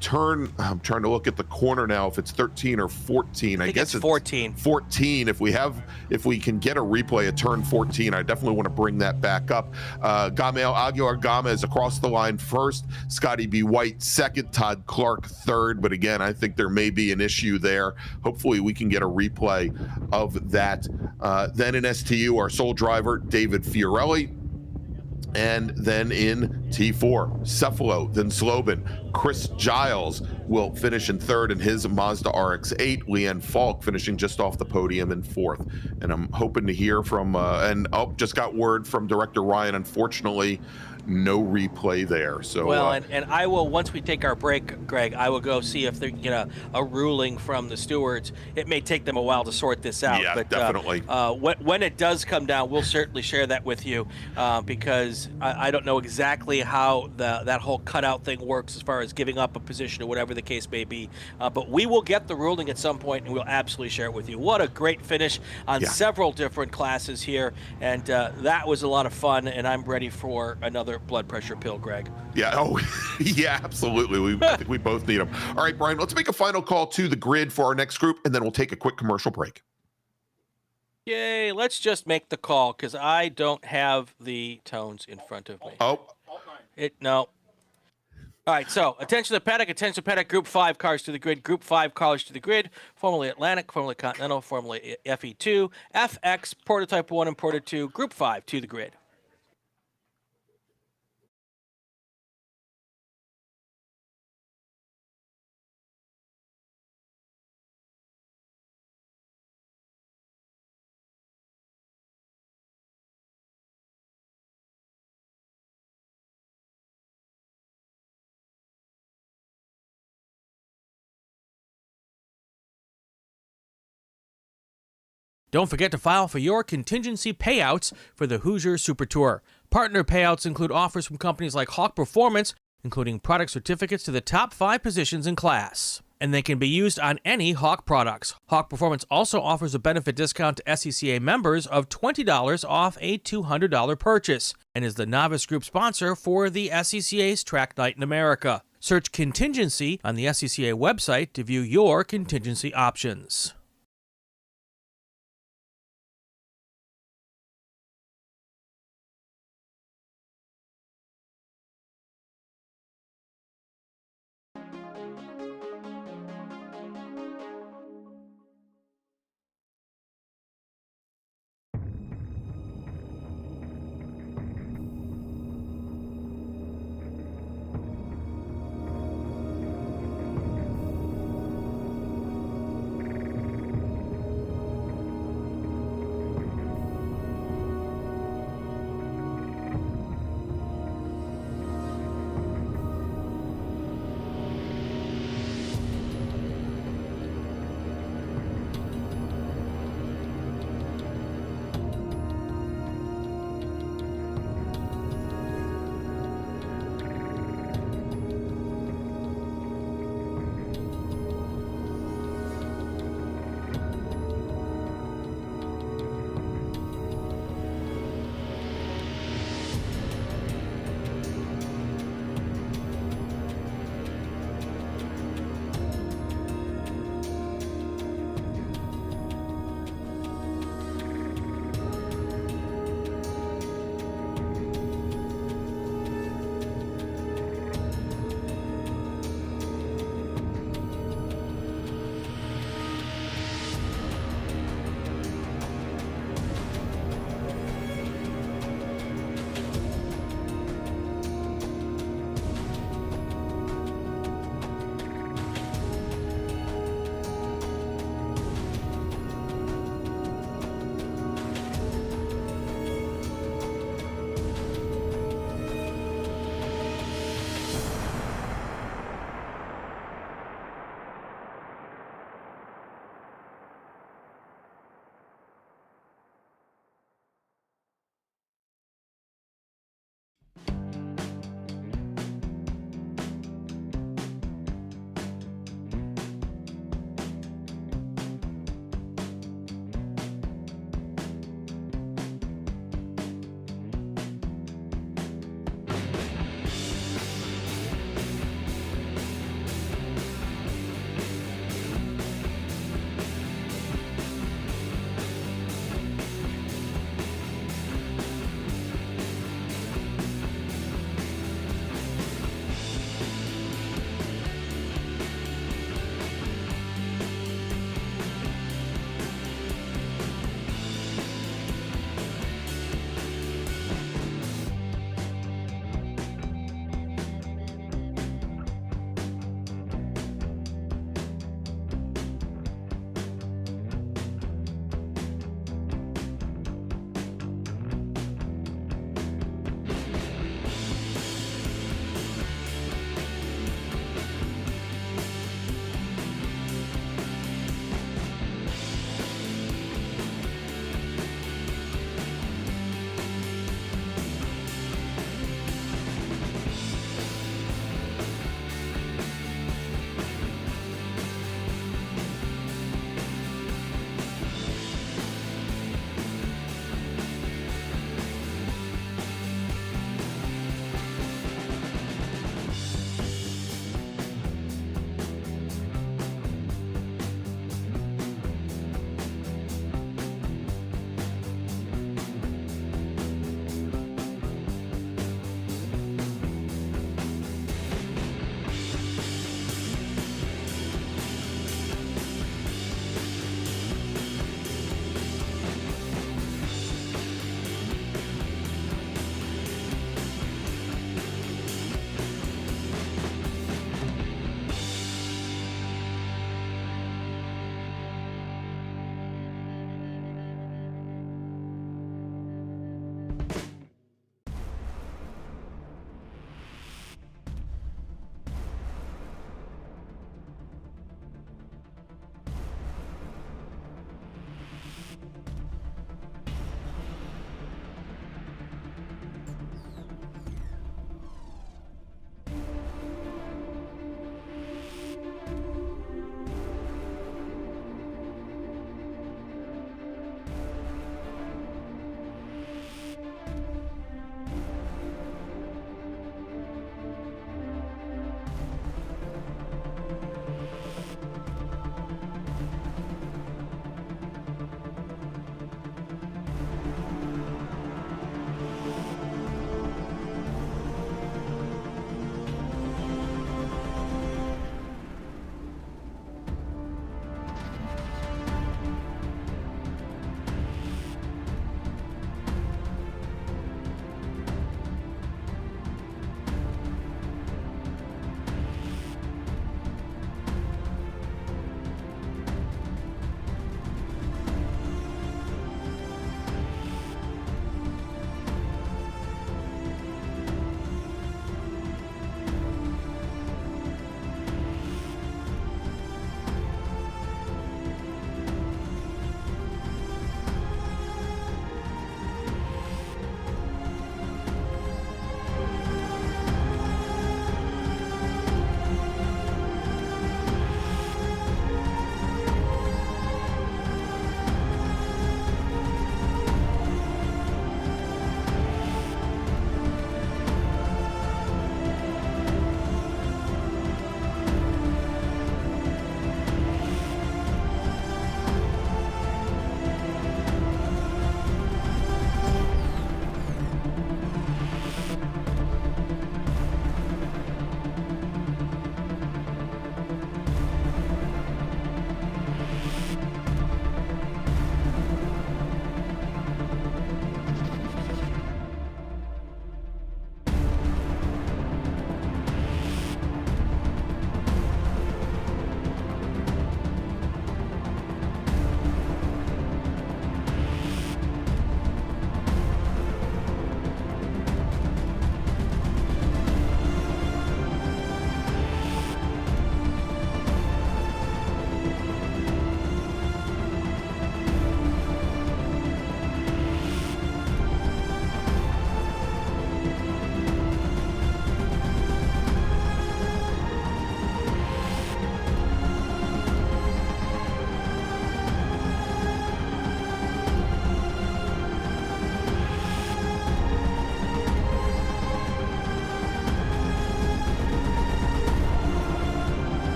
I'm trying to look at the corner now, if it's 13 or 14. I guess it's 14. 14. If we can get a replay of turn 14, I definitely want to bring that back up. Gamel Aguilar Gomez across the line first, Scotty B. White second, Todd Clark third. But again, I think there may be an issue there. Hopefully we can get a replay of that. Then in STU, our sole driver, David Fiorelli. And then in T4, Cephalo, then Zlobin. Chris Giles will finish in third in his Mazda RX-8. Leanne Falk finishing just off the podium in fourth. And I'm hoping to hear from, just got word from Director Ryan, unfortunately, no replay there. So well, and I will, once we take our break, Greg, I will go see if they get a ruling from the stewards. It may take them a while to sort this out. Yeah, but definitely. When it does come down, we'll certainly share that with you because I don't know exactly how that whole cutout thing works as far as giving up a position or whatever the case may be. But we will get the ruling at some point, and we'll absolutely share it with you. What a great finish on several different classes here, and that was a lot of fun, and I'm ready for another blood pressure pill, Greg. Yeah. Oh, yeah, absolutely. I think we both need them. All right, Brian, let's make a final call to the grid for our next group, and then we'll take a quick commercial break. Yay, let's just make the call because I don't have the tones in front of me. Oh. No. All right, so attention to the paddock, Group 5 cars to the grid, Group 5 cars to the grid, formerly Atlantic, formerly Continental, formerly FE2, FX, Prototype 1 and Prototype 2, Group 5 to the grid. Don't forget to file for your contingency payouts for the Hoosier Super Tour. Partner payouts include offers from companies like Hawk Performance, including product certificates to the top 5 positions in class. And they can be used on any Hawk products. Hawk Performance also offers a benefit discount to SCCA members of $20 off a $200 purchase and is the Novice Group sponsor for the SCCA's Track Night in America. Search Contingency on the SCCA website to view your contingency options.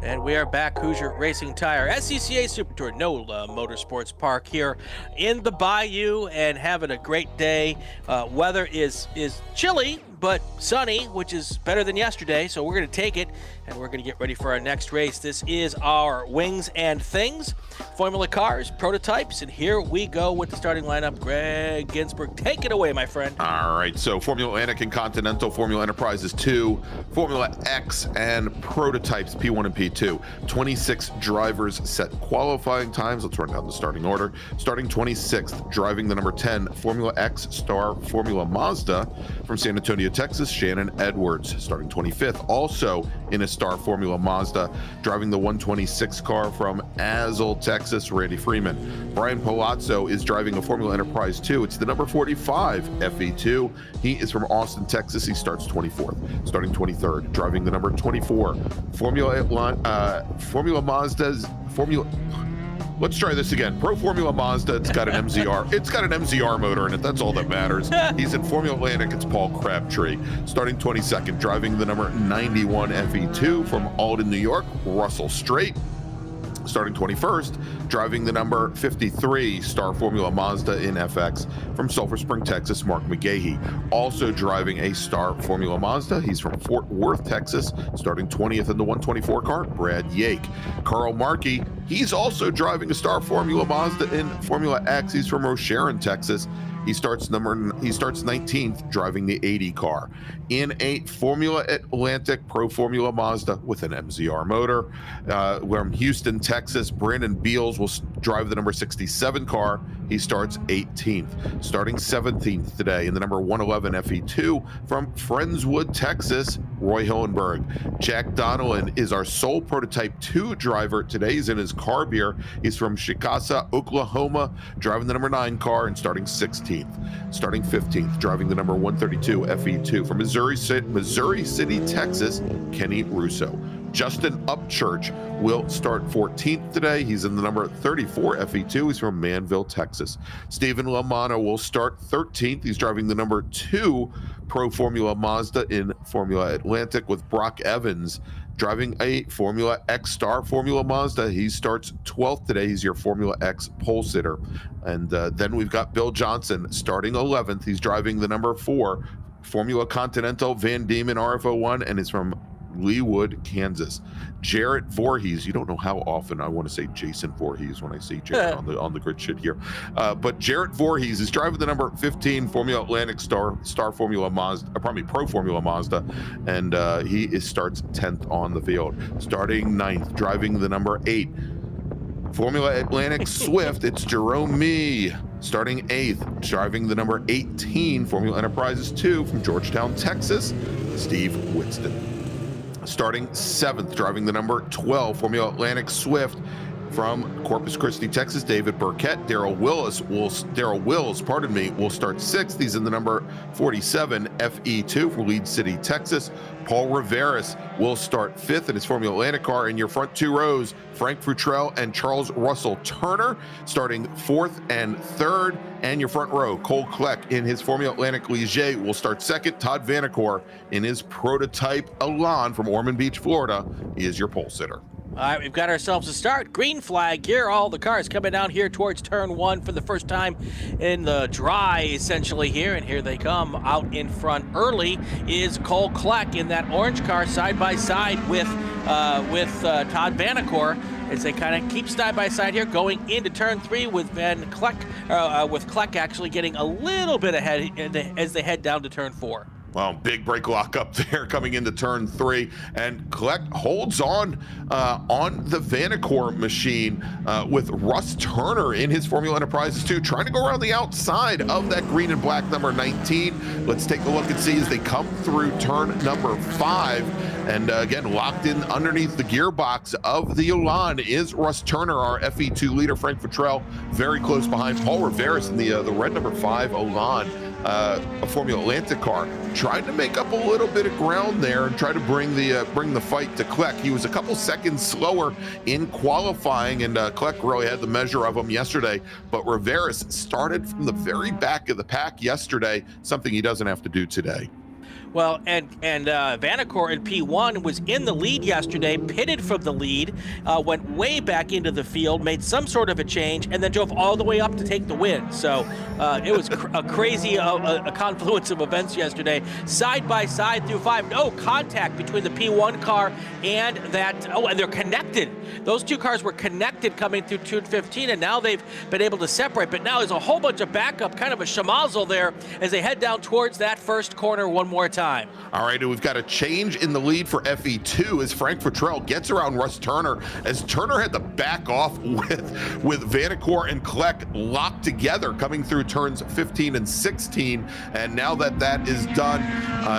And we are back, Hoosier Racing Tire, SCCA Super Tour, NOLA Motorsports Park here in the Bayou, and having a great day. Weather is chilly, but sunny, which is better than yesterday, so we're going to take it, and we're going to get ready for our next race. This is our Wings and Things, Formula Cars, prototypes, and here we go with the starting lineup. Gregg Ginsberg, take it away, my friend. All right, so Formula Atlantic and Continental, Formula Enterprises 2, Formula X, and prototypes P1 and P2. 26 drivers set qualifying times. Let's run down the starting order. Starting 26th, driving the number 10, Formula X Star Formula Mazda from San Antonio, Texas, Shannon Edwards. Starting 25th, also in a Star Formula Mazda, driving the 126 car from Azle, Texas, Randy Freeman. Brian Palazzo is driving a Formula Enterprise 2. It's the number 45 FE2. He is from Austin, Texas. He starts 24th. Starting 23rd, driving the number 24 Formula Mazda's Formula. Let's try this again. Pro Formula Mazda. It's got an MZR. It's got an MZR motor in it. That's all that matters. He's in Formula Atlantic. It's Paul Crabtree. Starting 22nd, driving the number 91 FE2 from Alden, New York, Russell Straight. Starting 21st, driving the number 53 Star Formula Mazda in FX from Sulphur Spring, Texas, Mark McGahee. Also driving a Star Formula Mazda, he's from Fort Worth, Texas, starting 20th in the 124 car, Brad Yake. Carl Markey, he's also driving a Star Formula Mazda in Formula X. He's from Rocheron, Texas. He starts 19th driving the 80 car. In a Formula Atlantic Pro Formula Mazda with an MZR motor. From Houston, Texas, Brandon Beals will drive the number 67 car. He starts 18th. Starting 17th today in the number 111 FE2 from Friendswood, Texas, Roy Hillenberg. Jack Donnellan is our sole Prototype 2 driver. Today he's in his car beer. He's from Chickasha, Oklahoma, driving the number 9 car and starting 16th. Starting 15th, driving the number 132 FE2 from Missouri City, Texas, Kenny Russo. Justin Upchurch will start 14th today. He's in the number 34 FE2. He's from Manville, Texas. Stephen LaManna will start 13th. He's driving the number 2 Pro Formula Mazda in Formula Atlantic with Brock Evans driving a Formula X Star Formula Mazda. He starts 12th today. He's your Formula X pole sitter. And then we've got Bill Johnson starting 11th. He's driving the number 4 Formula Continental Van Diemen RFO1 and is from Leawood, Kansas. Jarrett Voorhees, you don't know how often I want to say Jason Voorhees when I see Jarrett on the grid shit here. But Jarrett Voorhees is driving the number 15 Formula Atlantic Star Formula Mazda, Pro Formula Mazda, and he starts 10th on the field. Starting 9th, driving the number 8 Formula Atlantic Swift, it's Jerome Mee. Starting 8th, driving the number 18 Formula Enterprises 2 from Georgetown, Texas, Steve Whitston. Starting 7th, driving the number 12 Formula Atlantic Swift from Corpus Christi, Texas, David Burkett. Daryl Wills will start 6th. He's in the number 47 FE2 from Lead City, Texas. Paul Riveras will start 5th in his Formula Atlantic car. In your front 2 rows, Frank Futrell and Charles Russell Turner starting 4th and 3rd. And your front row, Cole Kleck in his Formula Atlantic Ligier will start 2nd. Todd Vanacore in his prototype Elan from Ormond Beach, Florida is your pole sitter. All right, we've got ourselves a start. Green flag here. All the cars coming down here towards turn 1 for the first time in the dry, essentially here. And here they come. Out in front early is Cole Kleck in that orange car side by side with Todd Vanacore as they kind of keep side by side here going into turn 3 with Kleck actually getting a little bit ahead as they head down to turn 4. Well, big brake lock up there coming into turn 3, and Kleck holds on the Vanacore machine with Russ Turner in his Formula Enterprises 2, trying to go around the outside of that green and black number 19. Let's take a look and see as they come through turn number 5. And again, locked in underneath the gearbox of the Elan is Russ Turner, our FE2 leader. Frank Futrell very close behind. Paul Riveras in the red number 5 Elan. A Formula Atlantic car, tried to make up a little bit of ground there and try to bring the fight to Kleck. He was a couple seconds slower in qualifying, and Kleck really had the measure of him yesterday. But Riveras started from the very back of the pack yesterday, something he doesn't have to do today. Well, and Vanacore in P1 was in the lead yesterday, pitted from the lead, went way back into the field, made some sort of a change, and then drove all the way up to take the win. So it was a crazy a confluence of events yesterday. Side by side through 5, no contact between the P1 car and that. Oh, and they're connected. Those two cars were connected coming through turn 15, and now they've been able to separate. But now there's a whole bunch of backup, kind of a schmozzle there as they head down towards that first corner one more time. All right, and we've got a change in the lead for FE2 as Frank Futrell gets around Russ Turner, as Turner had to back off with Vanacore and Kleck locked together coming through turns 15 and 16. And now that is done,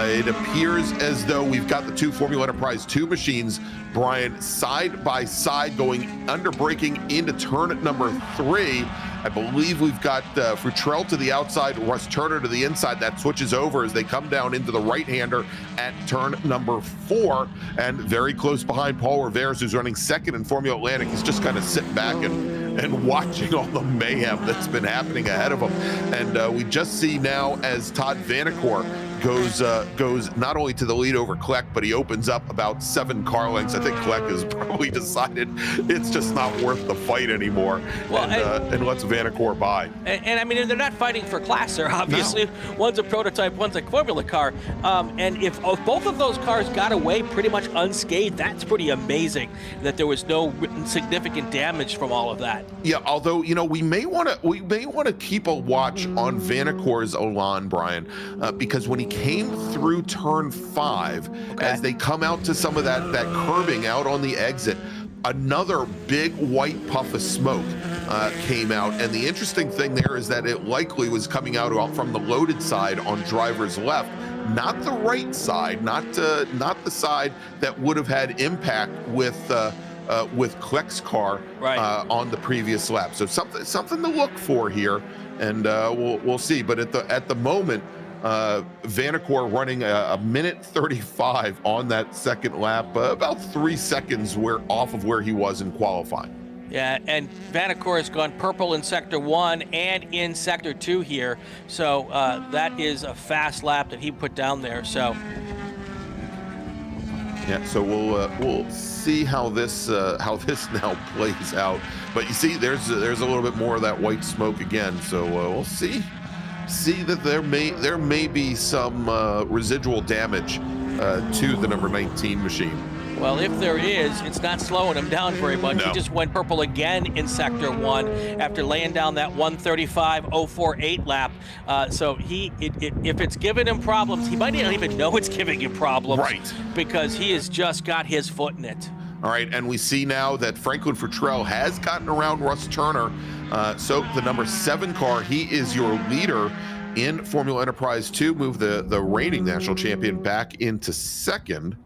it appears as though we've got the two Formula Enterprise 2 machines, Brian, side by side going under braking into turn number 3. I believe we've got Futrell to the outside, Russ Turner to the inside. That switches over as they come down into the right-hander at turn number 4, and very close behind Paul Rivera, who's running second in Formula Atlantic. He's just kind of sitting back and watching all the mayhem that's been happening ahead of him. And we just see now as Todd Vanacore goes not only to the lead over Kleck, but he opens up about 7 car lengths. I think Kleck has probably decided it's just not worth the fight anymore, well, and lets Vanacore by. And I mean, they're not fighting for class there, obviously. No. One's a prototype, one's a formula car. And if both of those cars got away pretty much unscathed, that's pretty amazing that there was no significant damage from all of that. Yeah, although, you know, we may want to keep a watch on Vanacore's Elan, Brian, because when he came through turn 5, as they come out to some of that curbing out on the exit, another big white puff of smoke came out. And the interesting thing there is that it likely was coming out from the loaded side on driver's left, not the right side, not the side that would have had impact with Kleck's car on the previous lap. So something to look for here, and we'll see. But at the moment, Vanacore running a minute 35 on that second lap, about 3 seconds off of where he was in qualifying. Yeah, and Vanacore has gone purple in Sector 1 and in Sector 2 here, so that is a fast lap that he put down there. So yeah, so we'll see how this now plays out. But you see, there's a little bit more of that white smoke again. So we'll see that there may be some residual damage to the number 19 machine. Well, if there is, it's not slowing him down very much. No. He just went purple again in Sector 1 after laying down that 1:35.048 lap. So if it's giving him problems, he might not even know it's giving him problems. Right. Because he has just got his foot in it. All right, and we see now that Franklin Futrell has gotten around Russ Turner. So the number 7 car, he is your leader in Formula Enterprise 2. Move the reigning national champion back into second.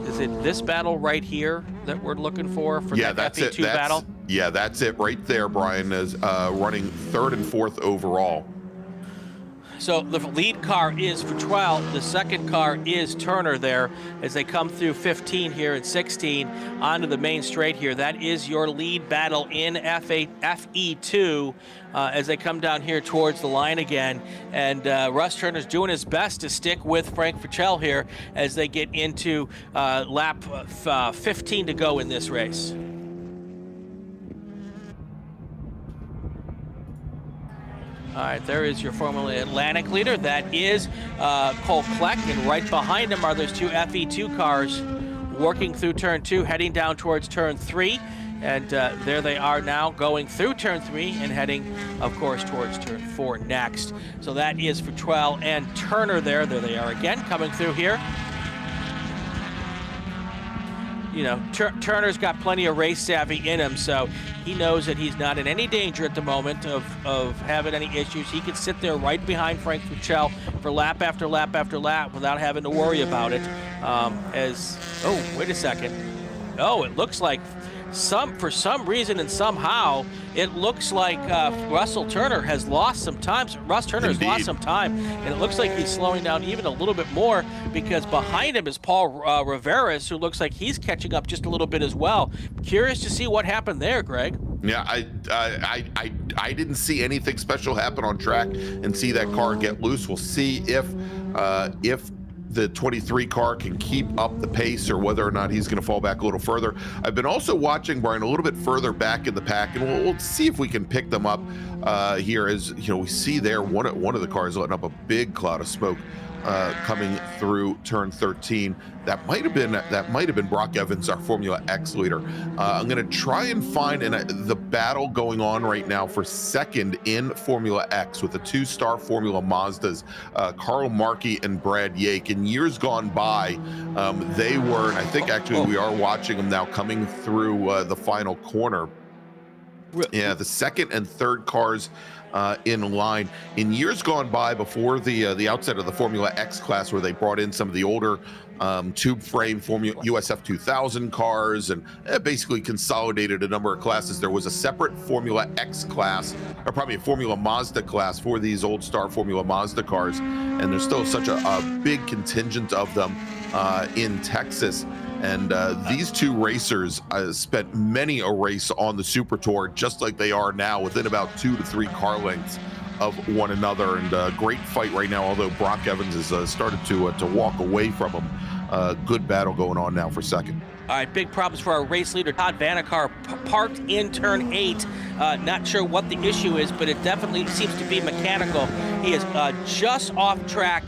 Is it this battle right here that we're looking for that FE2 battle? Yeah, that's it right there. Brian is running 3rd and 4th overall. So the lead car is Futrell, the second car is Turner there as they come through 15 here and 16 onto the main straight here. That is your lead battle in FE2 as they come down here towards the line again. And Russ Turner's doing his best to stick with Frank Futrell here as they get into lap 15 to go in this race. All right, there is your Formula Atlantic leader. That is Cole Kleck, and right behind him are those two FE2 cars working through turn 2, heading down towards turn 3. And there they are now going through turn 3 and heading, of course, towards turn 4 next. So that is Futrell and Turner there. There they are again coming through here. You know, Turner's got plenty of race savvy in him, so he knows that he's not in any danger at the moment of having any issues. He can sit there right behind Frank Futrell for lap after lap after lap without having to worry about it. Oh, wait a second. Oh, it looks like for some reason and somehow, it looks like Russell Turner has lost some time. Russ Turner has lost some time, and it looks like he's slowing down even a little bit more because behind him is Paul Rivera, who looks like he's catching up just a little bit as well. Curious to see what happened there, Greg. Yeah, I I didn't see anything special happen on track and see that car get loose. We'll see if the 23 car can keep up the pace or whether or not he's going to fall back a little further. I've been also watching, Brian, a little bit further back in the pack, and we'll see if we can pick them up here. As you know, we see there one of the cars letting up a big cloud of smoke coming through turn 13. That might have been Brock Evans, our Formula X leader. I'm going to try and find the battle going on right now for second in Formula X with the 2-star Formula Mazdas, Carl Markey and Brad Yake. In years gone by, they were, and I think actually we are watching them now coming through the final corner. Yeah, the second and third cars in line. In years gone by, before the outset of the Formula X class, where they brought in some of the older tube frame Formula USF 2000 cars and basically consolidated a number of classes, there was a separate Formula X class, or probably a Formula Mazda class for these old star Formula Mazda cars, and there's still such a big contingent of them in Texas. And these two racers spent many a race on the Super Tour, just like they are now, within about 2 to 3 car lengths of one another. And great fight right now, although Brock Evans has started to walk away from him. Good battle going on now for second. All right, big problems for our race leader, Todd Vannecar, parked in turn 8. Not sure what the issue is, but it definitely seems to be mechanical. He is just off track.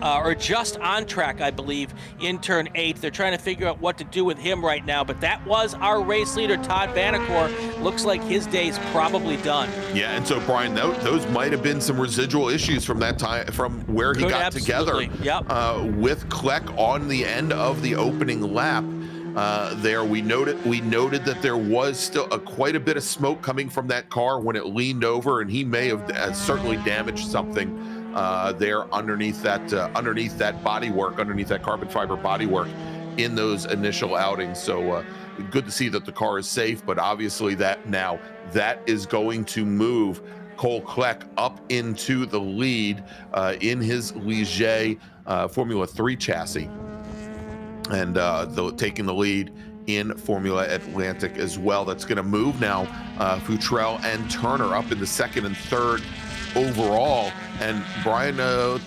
Or just on track, I believe, in turn 8. They're trying to figure out what to do with him right now, but that was our race leader, Todd Vannecar. Looks like his day's probably done. Yeah, and so, Brian, those might have been some residual issues from that time, from where he got together with Kleck on the end of the opening lap. There we noted that there was still quite a bit of smoke coming from that car when it leaned over, and he may have certainly damaged something there underneath that bodywork, underneath that carbon fiber bodywork in those initial outings. So good to see that the car is safe, but obviously that is going to move Cole Kleck up into the lead in his Ligier Formula 3 chassis, and taking the lead in Formula Atlantic as well. That's going to move now Futrell and Turner up into second and third overall. And Brian, we'll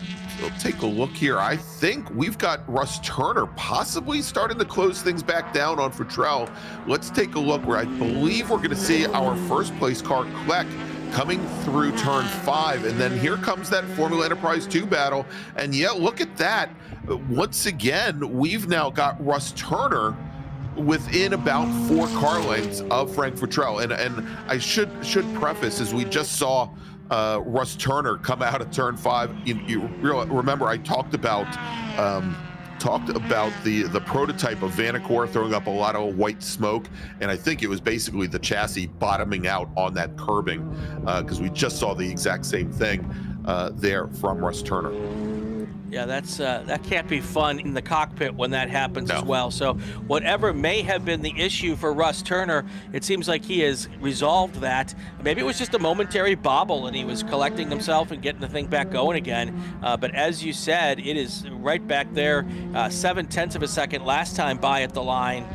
take a look here. I think we've got Russ Turner possibly starting to close things back down on Futrell. Let's take a look where I believe we're going to see our first place car, Kleck, coming through turn 5. And then here comes that Formula Enterprise 2 battle. And yeah, look at that. Once again, we've now got Russ Turner within about 4 car lengths of Frank Futrell. And I should preface, as we just saw Russ Turner come out of turn 5. You remember I talked about the prototype of Vannecar throwing up a lot of white smoke, and I think it was basically the chassis bottoming out on that curbing, because we just saw the exact same thing there from Russ Turner. Yeah, that can't be fun in the cockpit when that happens as well. So whatever may have been the issue for Russ Turner, it seems like he has resolved that. Maybe it was just a momentary bobble and he was collecting himself and getting the thing back going again. But as you said, it is right back there, 0.7 of a second last time by at the line.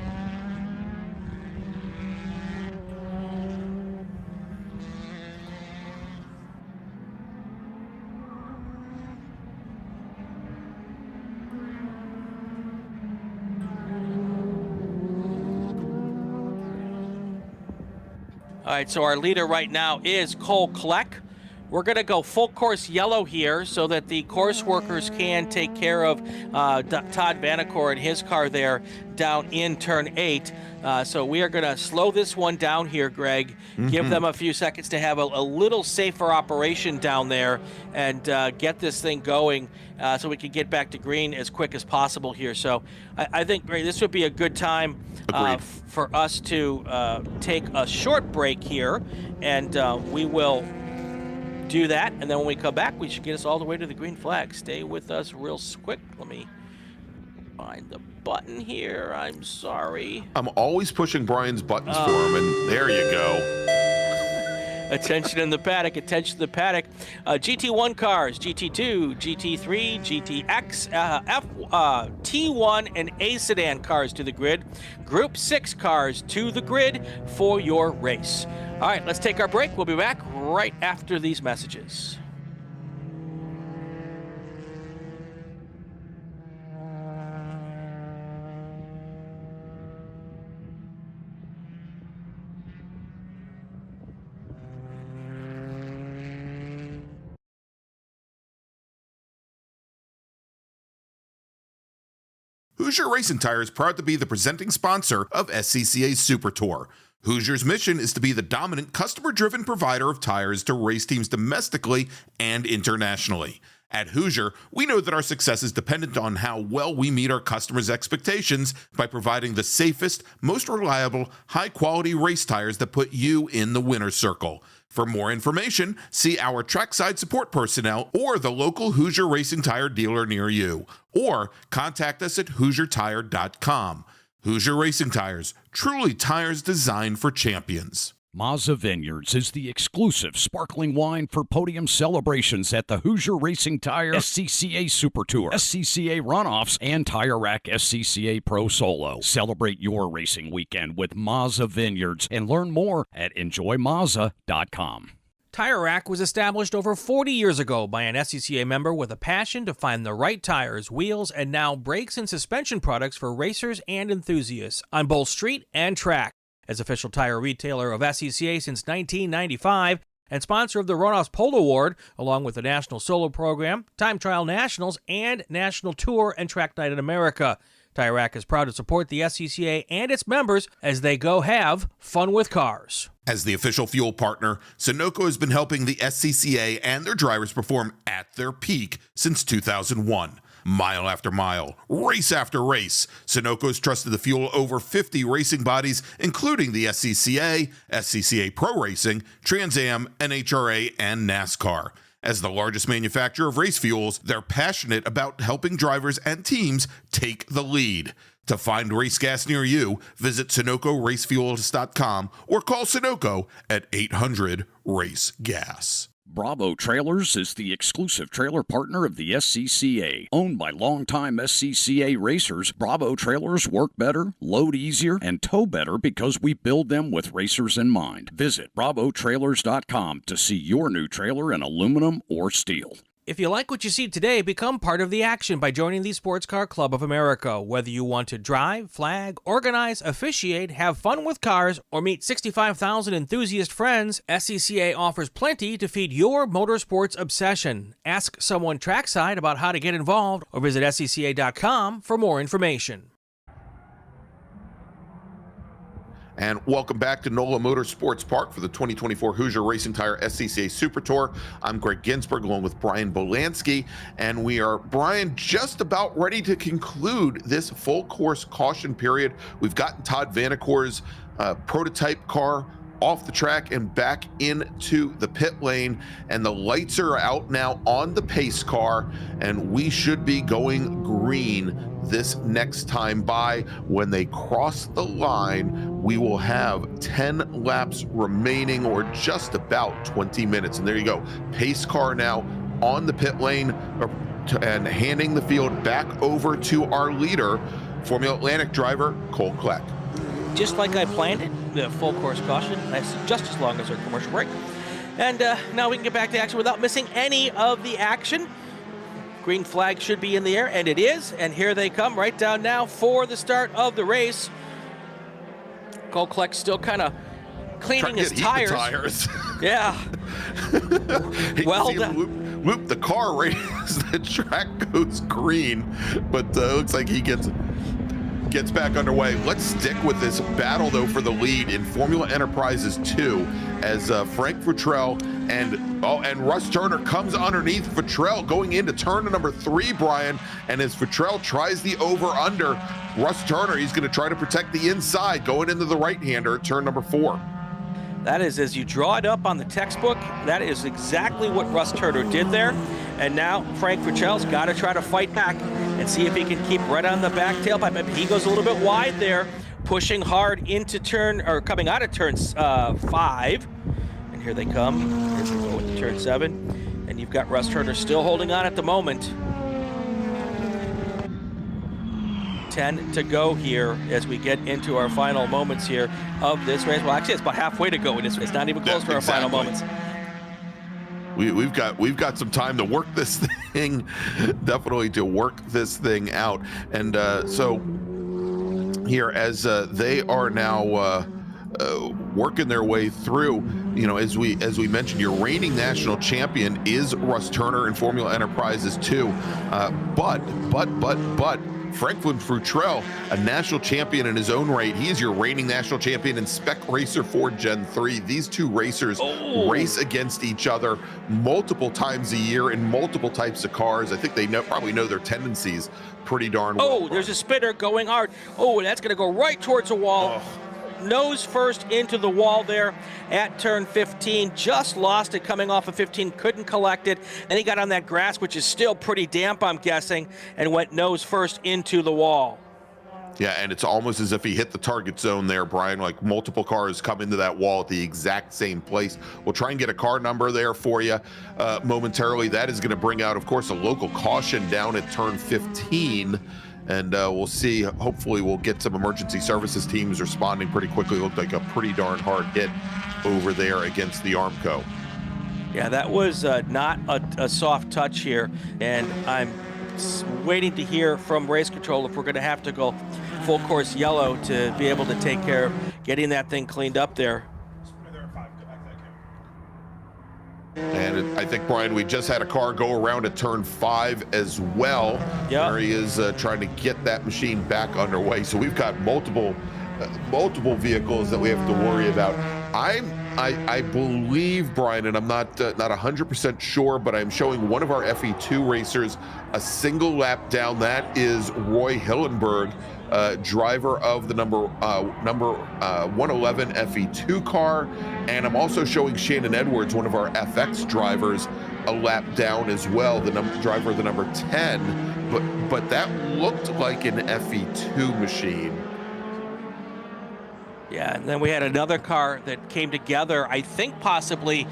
All right, so our leader right now is Cole Kleck. We're going to go full course yellow here so that the course workers can take care of Todd Vannecar and his car there down in turn 8. So we are going to slow this one down here, Greg. Give them a few seconds to have a little safer operation down there and get this thing going so we can get back to green as quick as possible here. So I think, Greg, this would be a good time for us to take a short break here, and we will do that, and then when we come back, we should get us all the way to the green flag. Stay with us real quick. Let me find the button here. I'm sorry. I'm always pushing Brian's buttons for him, and there you go. Attention in the paddock, attention in the paddock. GT1 cars, GT2, GT3, GTX, T1, and A sedan cars to the grid. Group 6 cars to the grid for your race. All right, let's take our break. We'll be back right after these messages. Hoosier Racing Tire is proud to be the presenting sponsor of SCCA Super Tour. Hoosier's mission is to be the dominant customer-driven provider of tires to race teams domestically and internationally. At Hoosier, we know that our success is dependent on how well we meet our customers' expectations by providing the safest, most reliable, high-quality race tires that put you in the winner's circle. For more information, see our trackside support personnel or the local Hoosier Racing Tire dealer near you, or contact us at HoosierTire.com. Hoosier Racing Tires, truly tires designed for champions. Mazza Vineyards is the exclusive sparkling wine for podium celebrations at the Hoosier Racing Tire SCCA Super Tour, SCCA Runoffs, and Tire Rack SCCA Pro Solo. Celebrate your racing weekend with Mazza Vineyards and learn more at enjoymazza.com. Tire Rack was established over 40 years ago by an SCCA member with a passion to find the right tires, wheels, and now brakes and suspension products for racers and enthusiasts on both street and track. As official tire retailer of SCCA since 1995 and sponsor of the Runoffs Pole Award, along with the National Solo Program, Time Trial Nationals, and National Tour and Track Night in America, Tire Rack is proud to support the SCCA and its members as they go have fun with cars. As the official fuel partner, Sunoco has been helping the SCCA and their drivers perform at their peak since 2001. Mile after mile, race after race, Sunoco's trusted the fuel over 50 racing bodies, including the SCCA, SCCA Pro Racing, Trans Am, NHRA, and NASCAR. As the largest manufacturer of race fuels, they're passionate about helping drivers and teams take the lead. To find race gas near you, visit SunocoRacefuels.com or call Sunoco at 800-RACE-GAS. Bravo Trailers is the exclusive trailer partner of the SCCA. Owned by longtime SCCA racers, Bravo Trailers work better, load easier, and tow better because we build them with racers in mind. Visit BravoTrailers.com to see your new trailer in aluminum or steel. If you like what you see today, become part of the action by joining the Sports Car Club of America. Whether you want to drive, flag, organize, officiate, have fun with cars, or meet 65,000 enthusiast friends, SCCA offers plenty to feed your motorsports obsession. Ask someone trackside about how to get involved or visit SCCA.com for more information. And welcome back to NOLA Motorsports Park for the 2024 Hoosier Racing Tire SCCA Super Tour. I'm Gregg Ginsberg along with Brian Bielanski, and we are, Brian, just about ready to conclude this full course caution period. We've gotten Todd Vanacore's prototype car off the track and back into the pit lane, and the lights are out now on the pace car, and we should be going green this next time by. When they cross the line, we will have 10 laps remaining, or just about 20 minutes. And there you go, pace car now on the pit lane and handing the field back over to our leader, Formula Atlantic driver Cole Kleck. Just like I planned it, the full course caution lasts just as long as our commercial break. And now we can get back to action without missing any of the action. Green flag should be in the air, and it is. And here they come right down now for the start of the race. Cole Kleck still kind of cleaning his tires. Yeah. Well done. Loop the car right as the track goes green, but it looks like he gets back underway. Let's stick with this battle, though, for the lead in Formula Enterprises 2 as Frank Futrell and Russ Turner comes underneath Futrell going into turn number 3, Brian. And as Futrell tries the over-under, Russ Turner, he's going to try to protect the inside going into the right-hander at turn number 4. That is, as you draw it up on the textbook, that is exactly what Russ Turner did there. And now Frank Futrell's got to try to fight back and see if he can keep right on the back tailpipe. He goes a little bit wide there, pushing hard into coming out of turn 5. And here they come. Here they go into turn 7. And you've got Russ Turner still holding on at the moment. 10 to go here as we get into our final moments here of this race. Well, actually, it's about halfway to go. It's not even close to our final moments. We've got some time to work this thing, definitely to work this thing out. And so here, as they are now working their way through, as we mentioned, your reigning national champion is Russ Turner in Formula Enterprises 2, but Franklin Futrell, a national champion in his own right. He is your reigning national champion in Spec Racer 4 Gen 3. These two racers race against each other multiple times a year in multiple types of cars. I think they probably know their tendencies pretty darn well. Oh, there's a spinner going hard. Oh, that's going to go right towards a wall. Nose first into the wall there at turn 15. Just lost it coming off of 15, couldn't collect it. Then he got on that grass, which is still pretty damp, I'm guessing, and went nose first into the wall. Yeah, and it's almost as if he hit the target zone there, Brian. Like multiple cars come into that wall at the exact same place. We'll try and get a car number there for you momentarily. That is going to bring out, of course, a local caution down at turn 15. And we'll see. Hopefully we'll get some emergency services teams responding pretty quickly. Looked like a pretty darn hard hit over there against the Armco. Yeah, that was not a soft touch here. And I'm waiting to hear from race control if we're going to have to go full course yellow to be able to take care of getting that thing cleaned up there. And I think, Brian, we just had a car go around at turn 5 as well. Yep. Where he is trying to get that machine back underway. So we've got multiple vehicles that we have to worry about. I believe, Brian, and I'm not 100% sure, but I'm showing one of our FE2 racers a single lap down. That is Roy Hillenberg, driver of the number 111 FE2 car. And I'm also showing Shannon Edwards, one of our FX drivers, a lap down as well, the driver of the number 10. But that looked like an FE2 machine. Yeah, and then we had another car that came together, I think possibly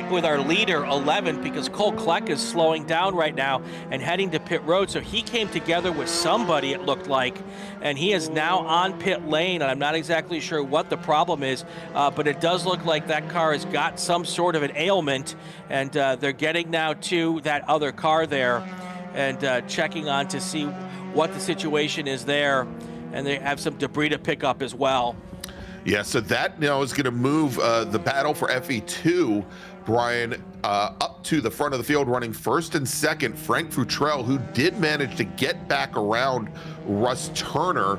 with our leader, 11, because Cole Kleck is slowing down right now and heading to pit road. So he came together with somebody, it looked like, and he is now on pit lane. And I'm not exactly sure what the problem is, but it does look like that car has got some sort of an ailment, and they're getting now to that other car there and checking on to see what the situation is there. And they have some debris to pick up as well. Yeah, so that now is going to move the battle for FE2, Brian, up to the front of the field, running first and second. Frank Futrell, who did manage to get back around Russ Turner,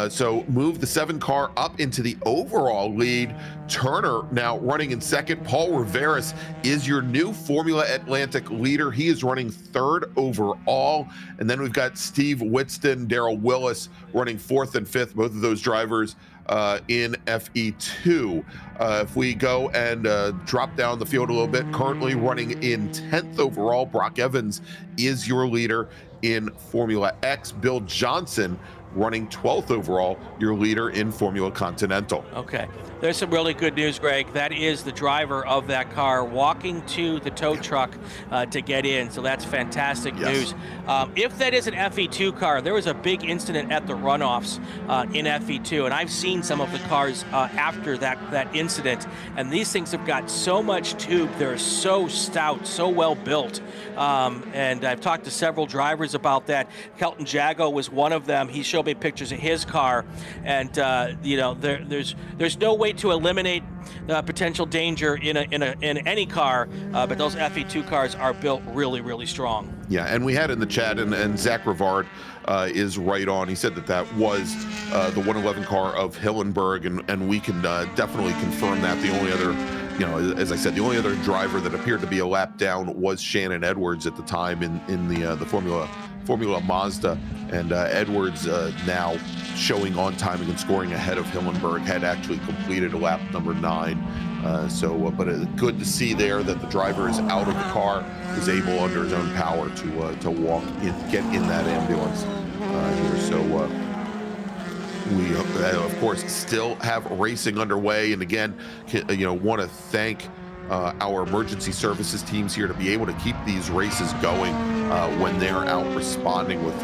so move the 7 car up into the overall lead. Turner now running in second. Paul Riveras is your new Formula Atlantic leader. He is running 3rd overall. And then we've got Steve Whitston, Daryl Willis running 4th and 5th, both of those drivers in FE2. If we go and drop down the field a little bit, currently running in 10th overall, Brock Evans is your leader in Formula X. Bill Johnson running 12th overall, your leader in Formula Continental. Okay, there's some really good news, Greg. That is the driver of that car walking to the tow truck to get in, so that's fantastic news. If that is an FE2 car, there was a big incident at the runoffs in FE2, and I've seen some of the cars after that incident, and these things have got so much tube. They're so stout, so well built, and I've talked to several drivers about that. Kelton Jago was one of them. He showed me pictures of his car, and there's no way to eliminate potential danger in any car, but those FE2 cars are built really, really strong. Yeah, and we had in the chat, and Zach Rivard is right on. He said that was the 111 car of Hillenberg, and we can definitely confirm that. The only other, as I said, the only other driver that appeared to be a lap down was Shannon Edwards at the time in the Formula Mazda, and Edwards now showing on timing and scoring ahead of Hillenberg, had actually completed a lap number 9. But good to see there that the driver is out of the car, is able under his own power to walk in, get in that ambulance here. So we of course still have racing underway, and again, want to thank our emergency services teams here to be able to keep these races going when they're out responding with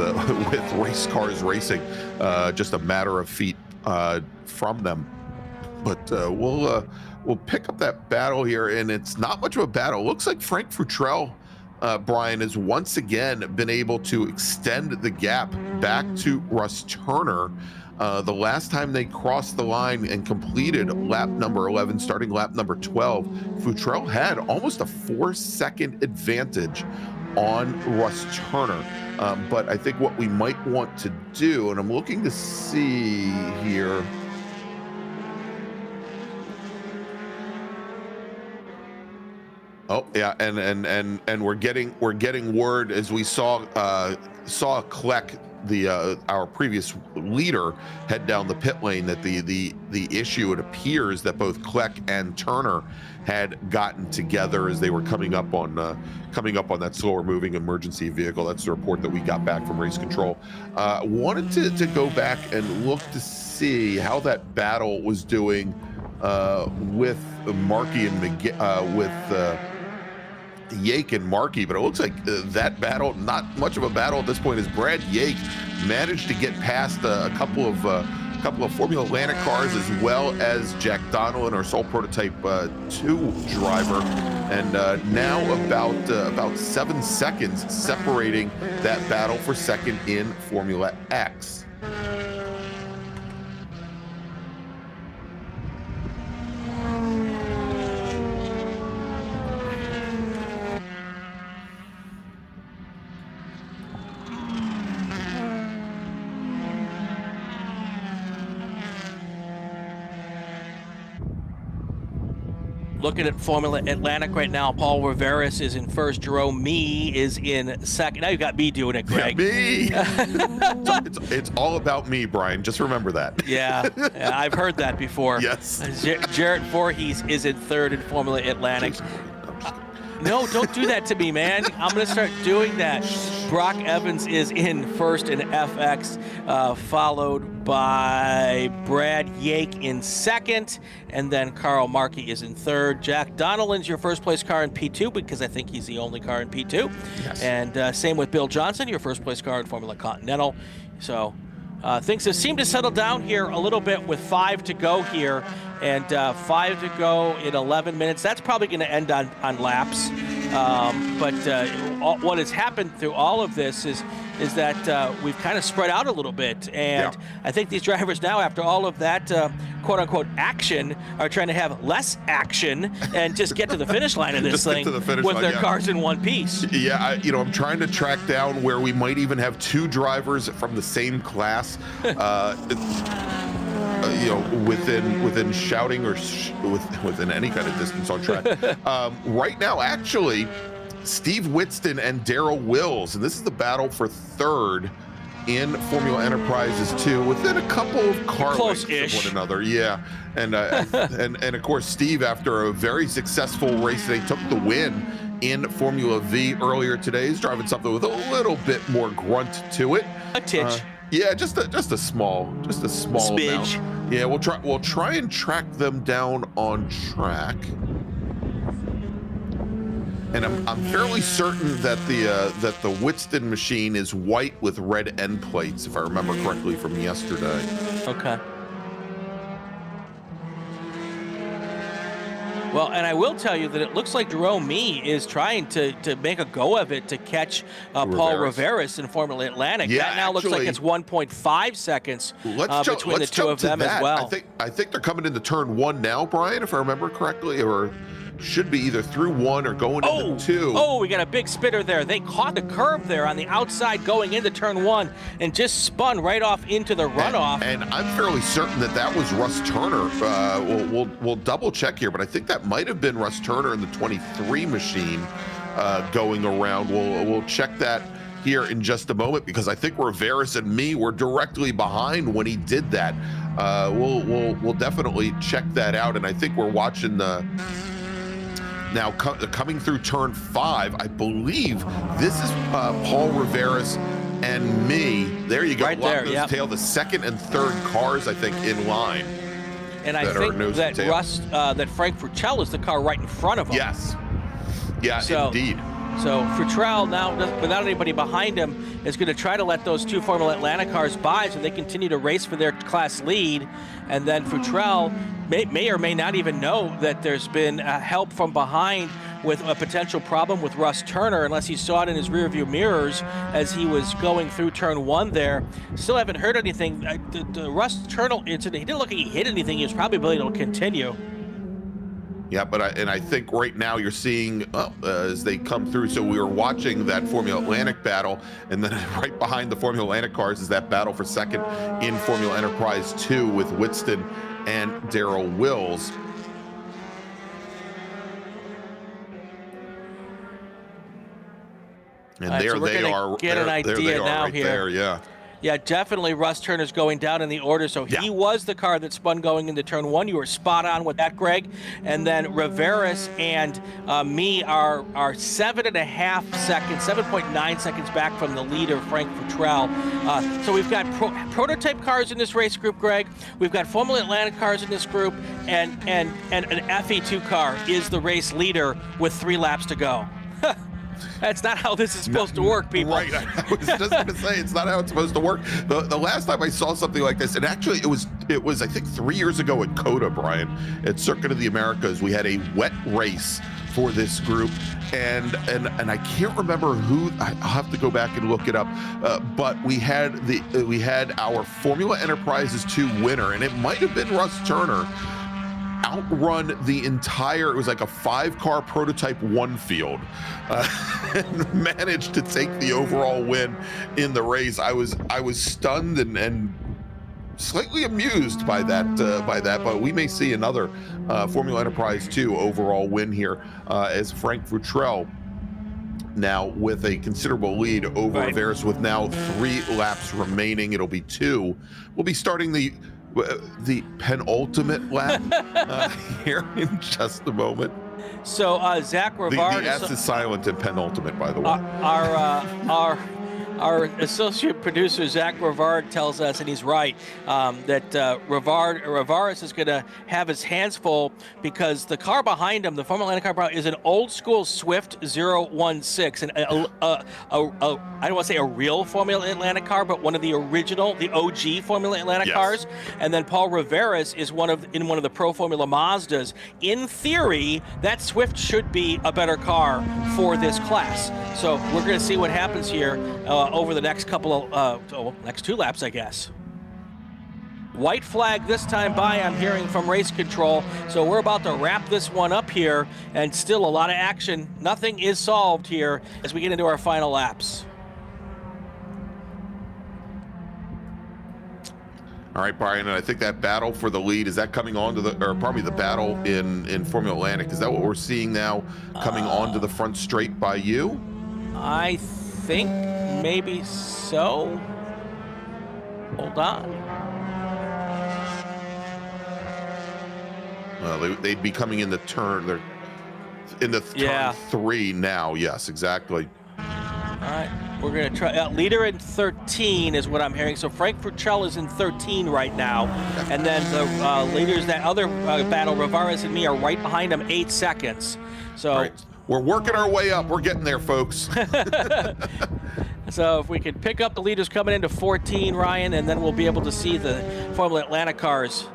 with race cars racing, just a matter of feet from them. But we'll pick up that battle here, and it's not much of a battle. It looks like Frank Futrell, Brian, has once again been able to extend the gap back to Russ Turner. The last time they crossed the line and completed lap number 11, starting lap number 12, Futrell had almost a 4-second advantage on Russ Turner. But I think what we might want to do, and I'm looking to see here, oh yeah, and we're getting word as we saw Kleck, our previous leader, head down the pit lane, that the issue, it appears that both Kleck and Turner had gotten together as they were coming up on that slower moving emergency vehicle. That's the report that we got back from race control. Wanted to go back and look to see how that battle was doing with Markey and with Yake and Markey, but it looks like that battle, not much of a battle at this point, as Brad Yake managed to get past a couple of Formula Atlantic cars, as well as Jack Donnellan, our sole prototype 2 driver, and now about 7 seconds separating that battle for second in Formula X. Looking at Formula Atlantic right now, Paul Riveras is in first. Jerome Mee is in second. Now you got me doing it, Greg. Yeah, me. it's all about me, Brian. Just remember that. Yeah, I've heard that before. Yes. Jarrett Voorhees is in third in Formula Atlantic. No, don't do that to me, man. I'm going to start doing that. Brock Evans is in first in FX, followed by Brad Yake in second, and then Carl Markey is in third. Jack Donnellan's your first place car in P2, because I think he's the only car in P2. Yes. And same with Bill Johnson, your first place car in Formula Continental. So things have seemed to settle down here a little bit with 5 to go here, and 5 to go in 11 minutes. That's probably going to end on laps. But what has happened through all of this is that we've kind of spread out a little bit, and yeah. I think these drivers now, after all of that quote-unquote action, are trying to have less action and just get to the finish line of this thing with their cars in one piece. Yeah, I'm trying to track down where we might even have 2 drivers from the same class. Within shouting or within any kind of distance on track. Right now, actually, Steve Whitston and Darrell Wills, and this is the battle for third in Formula Enterprises 2, within a couple of car lengths of one another. Yeah, and of course, Steve, after a very successful race, they took the win in Formula V earlier today. He's driving something with a little bit more grunt to it. A titch. Yeah, just a small smidge amount. Yeah, we'll try and track them down on track. And I'm fairly certain that the Whitston machine is white with red end plates, if I remember correctly from yesterday. Okay. Well, and I will tell you that it looks like Jerome Mee is trying to make a go of it to catch Paul Riveras in Formula Atlantic. Yeah, that now looks like it's 1.5 seconds between the two of them as well. I think they're coming into turn 1 now, Brian, if I remember correctly, or should be either through 1 or going into 2. Oh, we got a big spitter there. They caught the curve there on the outside going into turn 1 and just spun right off into the runoff. And I'm fairly certain that was Russ Turner. We'll double check here, but I think that might have been Russ Turner in the 23 machine going around. We'll check that here in just a moment, because I think Riveras and me were directly behind when he did that. We'll definitely check that out, and I think we're watching now coming through turn 5. I believe this is Paul Riveras and me. There you go. Right there, yeah. Tail, the second and third cars, I think, in line. And I that think are nose that to tail. that Frank Frucell is the car right in front of him. Yes. Yeah, indeed. So Frucell now, without anybody behind him, is going to try to let those two Formula Atlanta cars by so they continue to race for their class lead. And then Frucell may or may not even know that there's been help from behind with a potential problem with Russ Turner, unless he saw it in his rearview mirrors as he was going through turn 1 there. Still haven't heard anything. The Russ Turner incident, he didn't look like he hit anything. He was probably able to continue. Yeah, but I think right now you're seeing as they come through. So we were watching that Formula Atlantic battle, and then right behind the Formula Atlantic cars is that battle for second in Formula Enterprise 2 with Whitston and Darrell Wills. And All right, there so we're they gonna are. get an idea there they are now right here. there, yeah. Yeah, definitely Russ Turner's going down in the order. So he was the car that spun going into turn 1. You were spot on with that, Greg. And then Riveras and me are 7.5 seconds, 7.9 seconds back from the leader, Frank Frucell. So we've got prototype cars in this race group, Greg. We've got Formula Atlantic cars in this group, and an FE2 car is the race leader with 3 laps to go. That's not how this is supposed to work, people. Right, I was just going to say, it's not how it's supposed to work. The last time I saw something like this, and actually it was I think 3 years ago at COTA, Brian, at Circuit of the Americas, we had a wet race for this group, and I can't remember who. I'll have to go back and look it up. But we had our Formula Enterprises 2 winner, and it might have been Russ Turner, outrun the entire, it was like a 5-car prototype 1 field, and managed to take the overall win in the race. I was stunned and slightly amused by that, but we may see another Formula Enterprise 2 overall win here as Frank Frucell now with a considerable lead over Riveras with now 3 laps remaining. It'll be 2. We'll be starting the penultimate lap here in just a moment. So Zach Rivard, the S is silent in penultimate, by the way. Our associate producer Zach Rivard tells us, and he's right, that Rivaris is going to have his hands full because the car behind him, the Formula Atlantic car, is an old school Swift 016, and I don't want to say a real Formula Atlantic car, but one of the original, the OG Formula Atlantic cars. And then Paul Riveras is in one of the Pro Formula Mazdas. In theory, that Swift should be a better car for this class. So we're going to see what happens here over the next couple of next 2 laps, I guess. White flag this time by, I'm hearing from race control. So we're about to wrap this one up here, and still a lot of action. Nothing is solved here as we get into our final laps. All right, Brian, and I think that battle for the lead, is that coming on to the battle in Formula Atlantic? Is that what we're seeing now coming onto the front straight by you? I think maybe so. Hold on. Well, they'd be coming in the turn. They're in the turn 3 now. Yes, exactly. All right, we're going to try. Leader in 13 is what I'm hearing. So Frank Frucell is in 13 right now. And then the leaders, that other battle, Rivaris and me, are right behind him, 8 seconds. So we're working our way up. We're getting there, folks. So if we could pick up the leaders coming into 14, Ryan, and then we'll be able to see the Formula Atlanta cars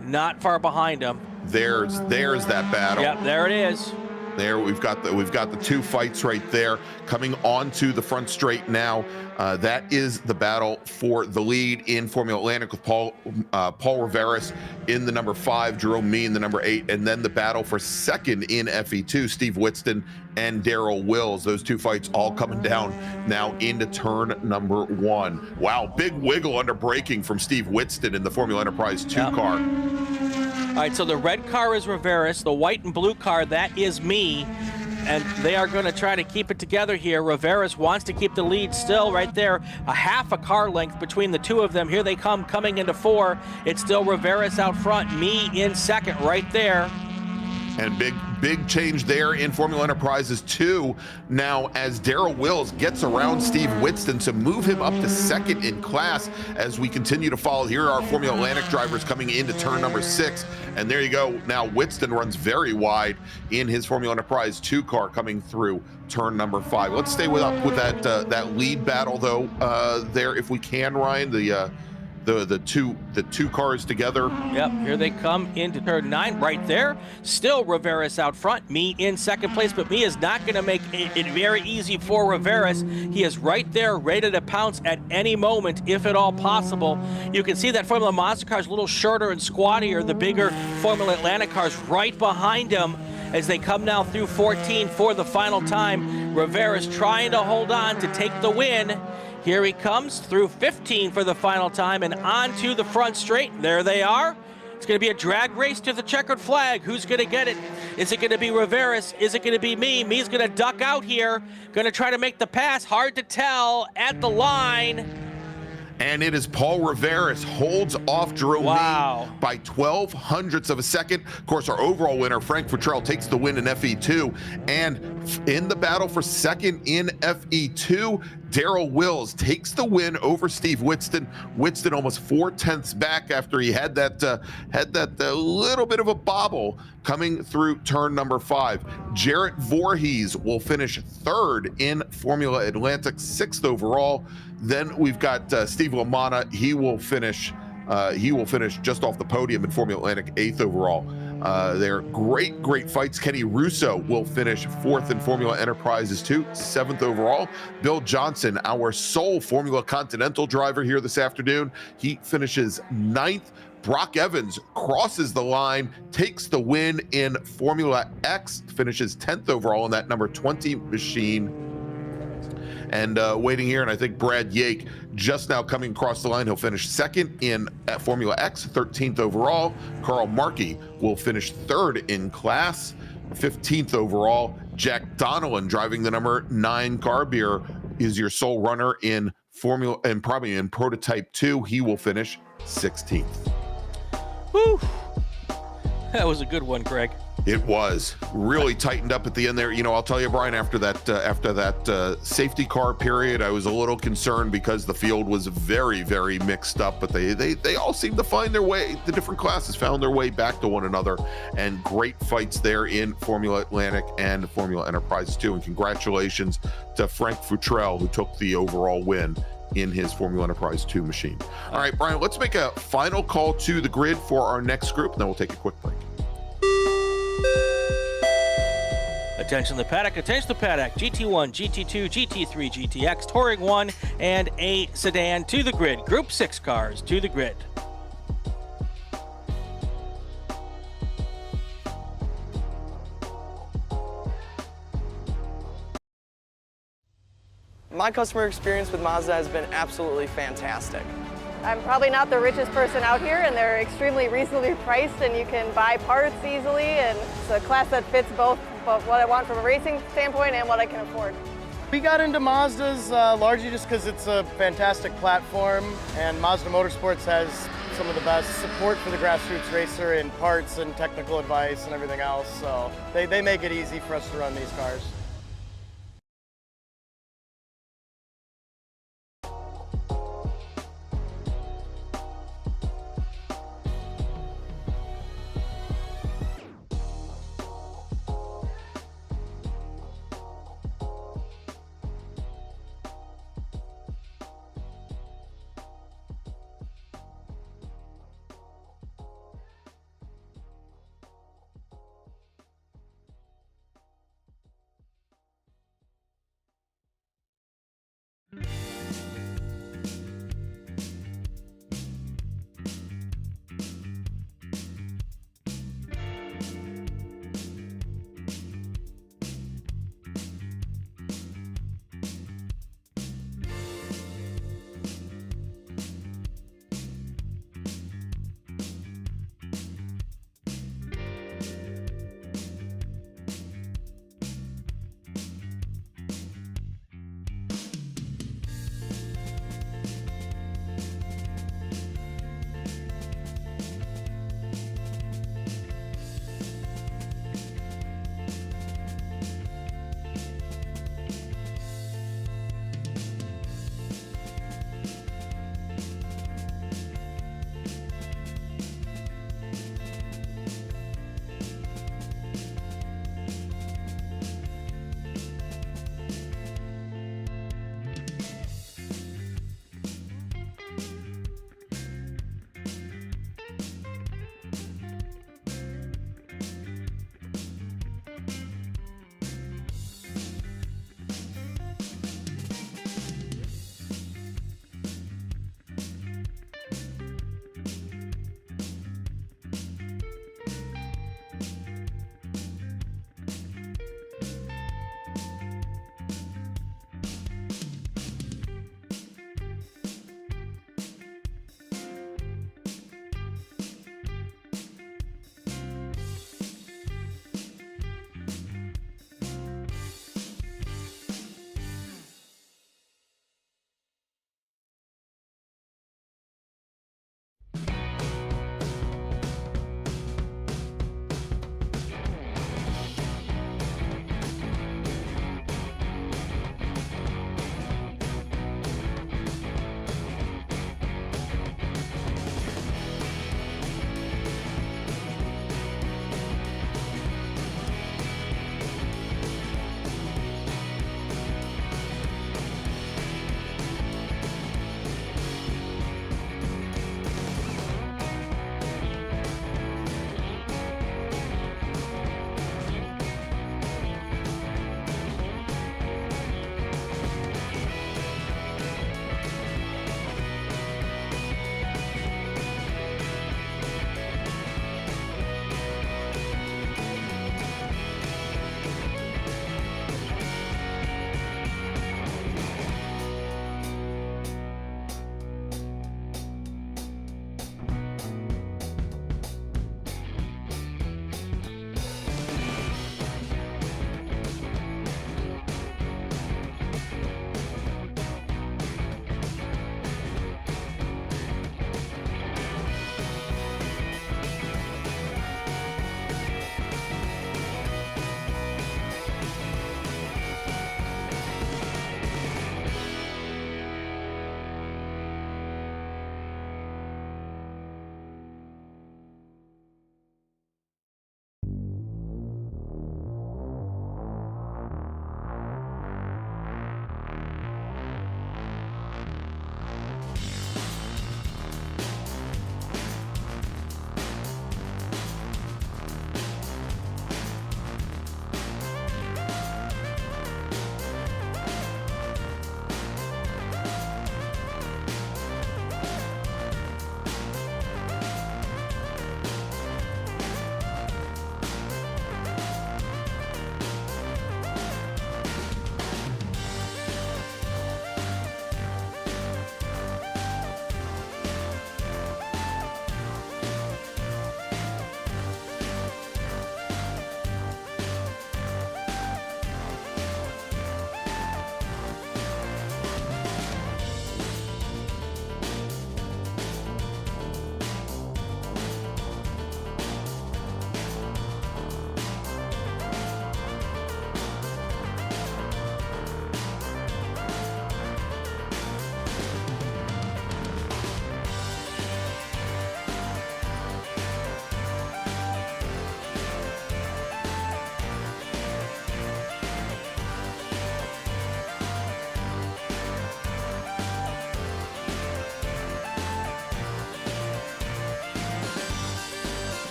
not far behind them. There's that battle. Yep, there it is. There we've got the 2 fights right there coming onto the front straight now. That is the battle for the lead in Formula Atlantic with Paul Riveras in the number 5, Jerome Mee in the number 8, and then the battle for second in FE2, Steve Whitston and Darrell Wills. Those 2 fights all coming down now into turn number 1. Wow, big wiggle under braking from Steve Whitston in the Formula Enterprise 2 car. All right, so the red car is Riveras, the white and blue car, that is me, and they are going to try to keep it together here. Riveras wants to keep the lead still right there, a half a car length between the 2 of them. Here they come, coming into 4. It's still Riveras out front, me in second right there. And big change there in Formula Enterprises 2. Now, as Darrell Wills gets around Steve Whitston to move him up to second in class as we continue to follow. Here are Formula Atlantic drivers coming into turn number 6. And there you go. Now, Whitston runs very wide in his Formula Enterprise 2 car coming through turn number 5. Let's stay with that lead battle, though, there, if we can, Ryan. The two cars together. Yep, here they come into turn 9 right there. Still Riveras out front, me in second place, but me is not going to make it very easy for Riveras. He is right there, ready to pounce at any moment, if at all possible. You can see that Formula Mazda car is a little shorter and squattier. The bigger Formula Atlantic cars right behind him as they come now through 14 for the final time. Riveras trying to hold on to take the win. Here he comes through 15 for the final time and onto the front straight. There they are. It's going to be a drag race to the checkered flag. Who's going to get it? Is it going to be Riveras? Is it going to be me? Me's going to duck out here. Going to try to make the pass. Hard to tell at the line. And it is Paul Riveras holds off Jerome Wow. Mee by 0.12 of a second. Of course, our overall winner, Frank Futrell, takes the win in FE2. And in the battle for second in FE2, Darrell Wills takes the win over Steve Whitston. Whitston almost 4/10 back after he had that little bit of a bobble coming through turn number 5. Jarrett Voorhees will finish 3rd in Formula Atlantic, 6th overall. Then we've got Steve LaManna. He will finish just off the podium in Formula Atlantic, 8th overall. They're great fights. Kenny Russo will finish 4th in Formula Enterprises 2, 7th overall. Bill Johnson, our sole Formula Continental driver here this afternoon, he finishes 9th. Brock Evans crosses the line, takes the win in Formula X, finishes 10th overall in that number 20 machine. And waiting here, and I think Brad Yake just now coming across the line. He'll finish 2nd in Formula X, 13th overall. Carl Markey will finish 3rd in class, 15th overall. Jack Donnellan driving the number 9 car beer is your sole runner in Formula and probably in Prototype 2. He will finish 16th. Whew. That was a good one, Greg. It was really tightened up at the end there. You know, I'll tell you, Brian, after that safety car period, I was a little concerned because the field was very mixed up, but they all seemed to find their way. The different classes found their way back to one another, and great fights there in Formula Atlantic and Formula Enterprise 2. And congratulations to Frank Futrell, who took the overall win in his Formula Enterprise 2 machine. All right, Brian, let's make a final call to the grid for our next group, and then we'll take a quick break. Attention the paddock, GT1, GT2, GT3, GTX, Touring 1, and a sedan to the grid. Group 6 cars to the grid. My customer experience with Mazda has been absolutely fantastic. I'm probably not the richest person out here, and they're extremely reasonably priced, and you can buy parts easily, and it's a class that fits both what I want from a racing standpoint and what I can afford. We got into Mazdas largely just because it's a fantastic platform, and Mazda Motorsports has some of the best support for the grassroots racer in parts and technical advice and everything else, so they make it easy for us to run these cars.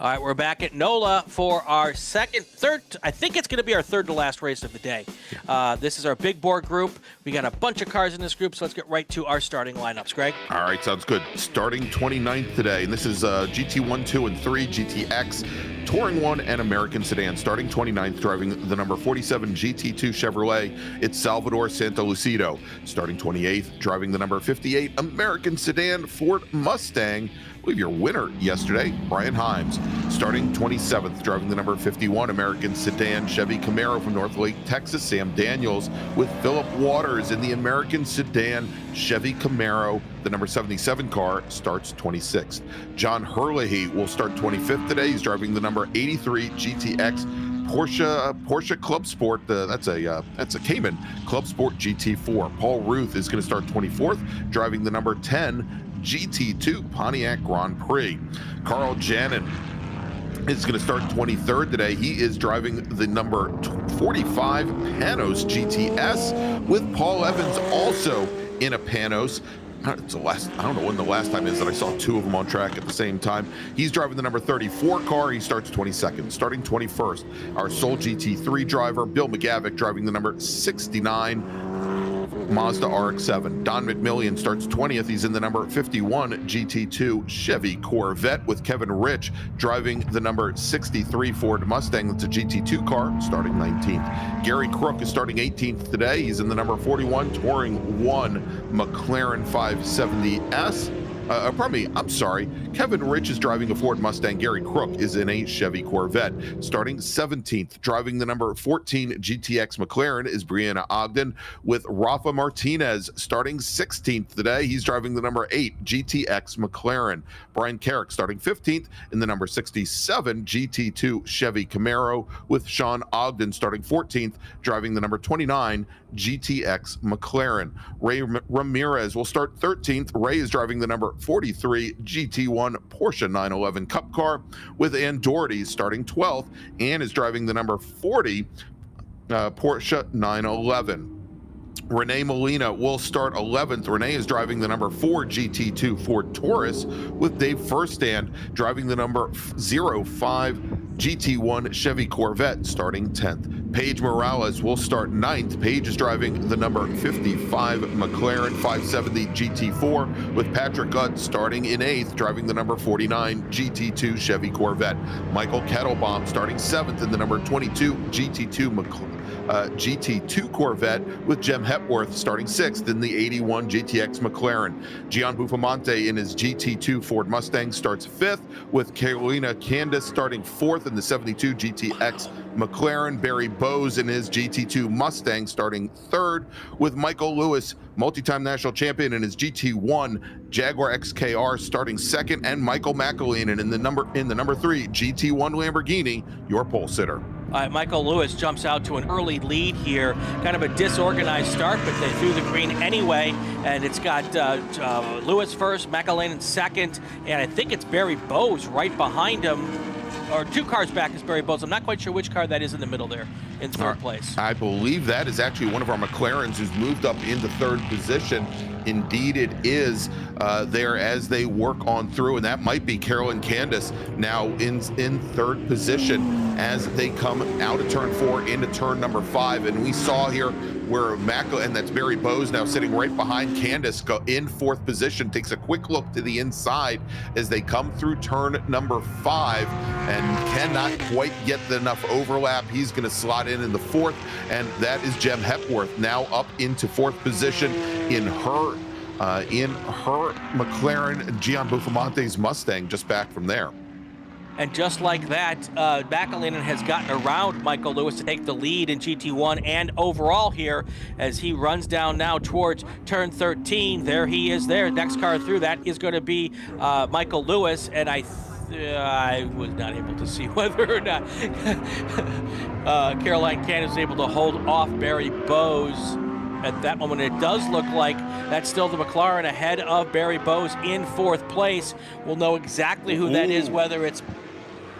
All right, we're back at NOLA for our third, I think it's going to be our third to last race of the day. This is our big board group. We got a bunch of cars in this group, so let's get right to our starting lineups. Greg? All right, sounds good. Starting 29th today, and this is GT1, 2, and 3, GTX, Touring 1, and American Sedan. Starting 29th, driving the number 47 GT2 Chevrolet, it's Salvador Santalucido. Starting 28th, driving the number 58 American Sedan Ford Mustang. I believe your winner yesterday, Brian Himes. Starting 27th, driving the number 51 American Sedan Chevy Camaro from Northlake, Texas, Sam Daniels with Philip Waters in the American Sedan Chevy Camaro. The number 77 car starts 26th. John Herlihy will start 25th today. He's driving the number 83 GTX Porsche Club Sport. That's a Cayman Club Sport GT4. Paul Ruth is going to start 24th, driving the number 10 GT2 Pontiac Grand Prix. Carl Janin is going to start 23rd today. He is driving the number 45 Panos GTS with Paul Evans also in a Panos. I don't know when the last time is that I saw two of them on track at the same time. He's driving the number 34 car. He starts 22nd. Starting 21st, our sole GT3 driver, Bill McGavick, driving the number 69 Mazda RX-7. Don McMillian starts 20th. He's in the number 51 GT2 Chevy Corvette with Kevin Rich driving the number 63 Ford Mustang. That's a GT2 car, starting 19th. Gary Crook is starting 18th today. He's in the number 41 Touring 1 McLaren 570S. Kevin Rich is driving a Ford Mustang. Gary Crook is in a Chevy Corvette. Starting 17th, driving the number 14 GTX McLaren is Brianna Ogden with Rafa Martinez. Starting 16th today, he's driving the number 8 GTX McLaren. Brian Carrick starting 15th in the number 67 GT2 Chevy Camaro with Sean Ogden starting 14th, driving the number 29 GTX McLaren. Ray Ramirez will start 13th. Ray is driving the number 43 GT1 Porsche 911 Cup car with Ann Doherty starting 12th. Ann is driving the number 40 Porsche 911. Renee Molina will start 11th. Renee is driving the number 4 GT2 Ford Taurus with Dave Furstand driving the number 05 GT1 Chevy Corvette starting 10th. Paige Morales will start 9th. Paige is driving the number 55 McLaren 570 GT4 with Patrick Gutt starting in 8th, driving the number 49 GT2 Chevy Corvette. Michael Kettlebaum starting 7th in the number 22 GT2 Corvette with Jem Hepworth starting 6th in the 81 GTX McLaren. Gian Buffamante in his GT2 Ford Mustang starts 5th with Carolina Candice starting 4th in the 72 GTX McLaren. Barry Bowes in his GT2 Mustang starting 3rd with Michael Lewis, multi-time national champion, in his GT1 Jaguar XKR starting 2nd, and Michael McAleen in the number 3 GT1 Lamborghini, your pole sitter. All right, Michael Lewis jumps out to an early lead here. Kind of a disorganized start, but they threw the green anyway. And it's got Lewis first, McElhaney second, and I think it's Barry Bowes right behind him. Or 2 cars back is Barry Bowes. I'm not quite sure which car that is in the middle there in 3rd place. I believe that is actually one of our McLarens who's moved up into 3rd position. Indeed, it is there as they work on through, and that might be Carolyn Candice now in 3rd position as they come out of turn 4 into turn number 5. And we saw here where and that's Barry Bowes now sitting right behind Candice, in 4th position, takes a quick look to the inside as they come through turn number 5 and cannot quite get enough overlap. He's going to slot in the 4th, and that is Jem Hepworth now up into 4th position in her McLaren. Gian Buffamonte's Mustang just back from there. And just like that, McElhaney has gotten around Michael Lewis to take the lead in GT1 and overall here as he runs down now towards turn 13. There he is there. Next car through, that is going to be Michael Lewis. And I was not able to see whether or not Caroline Cannon was able to hold off Barry Bowes at that moment. It does look like that's still the McLaren ahead of Barry Bowes in 4th place. We'll know exactly who that is, whether it's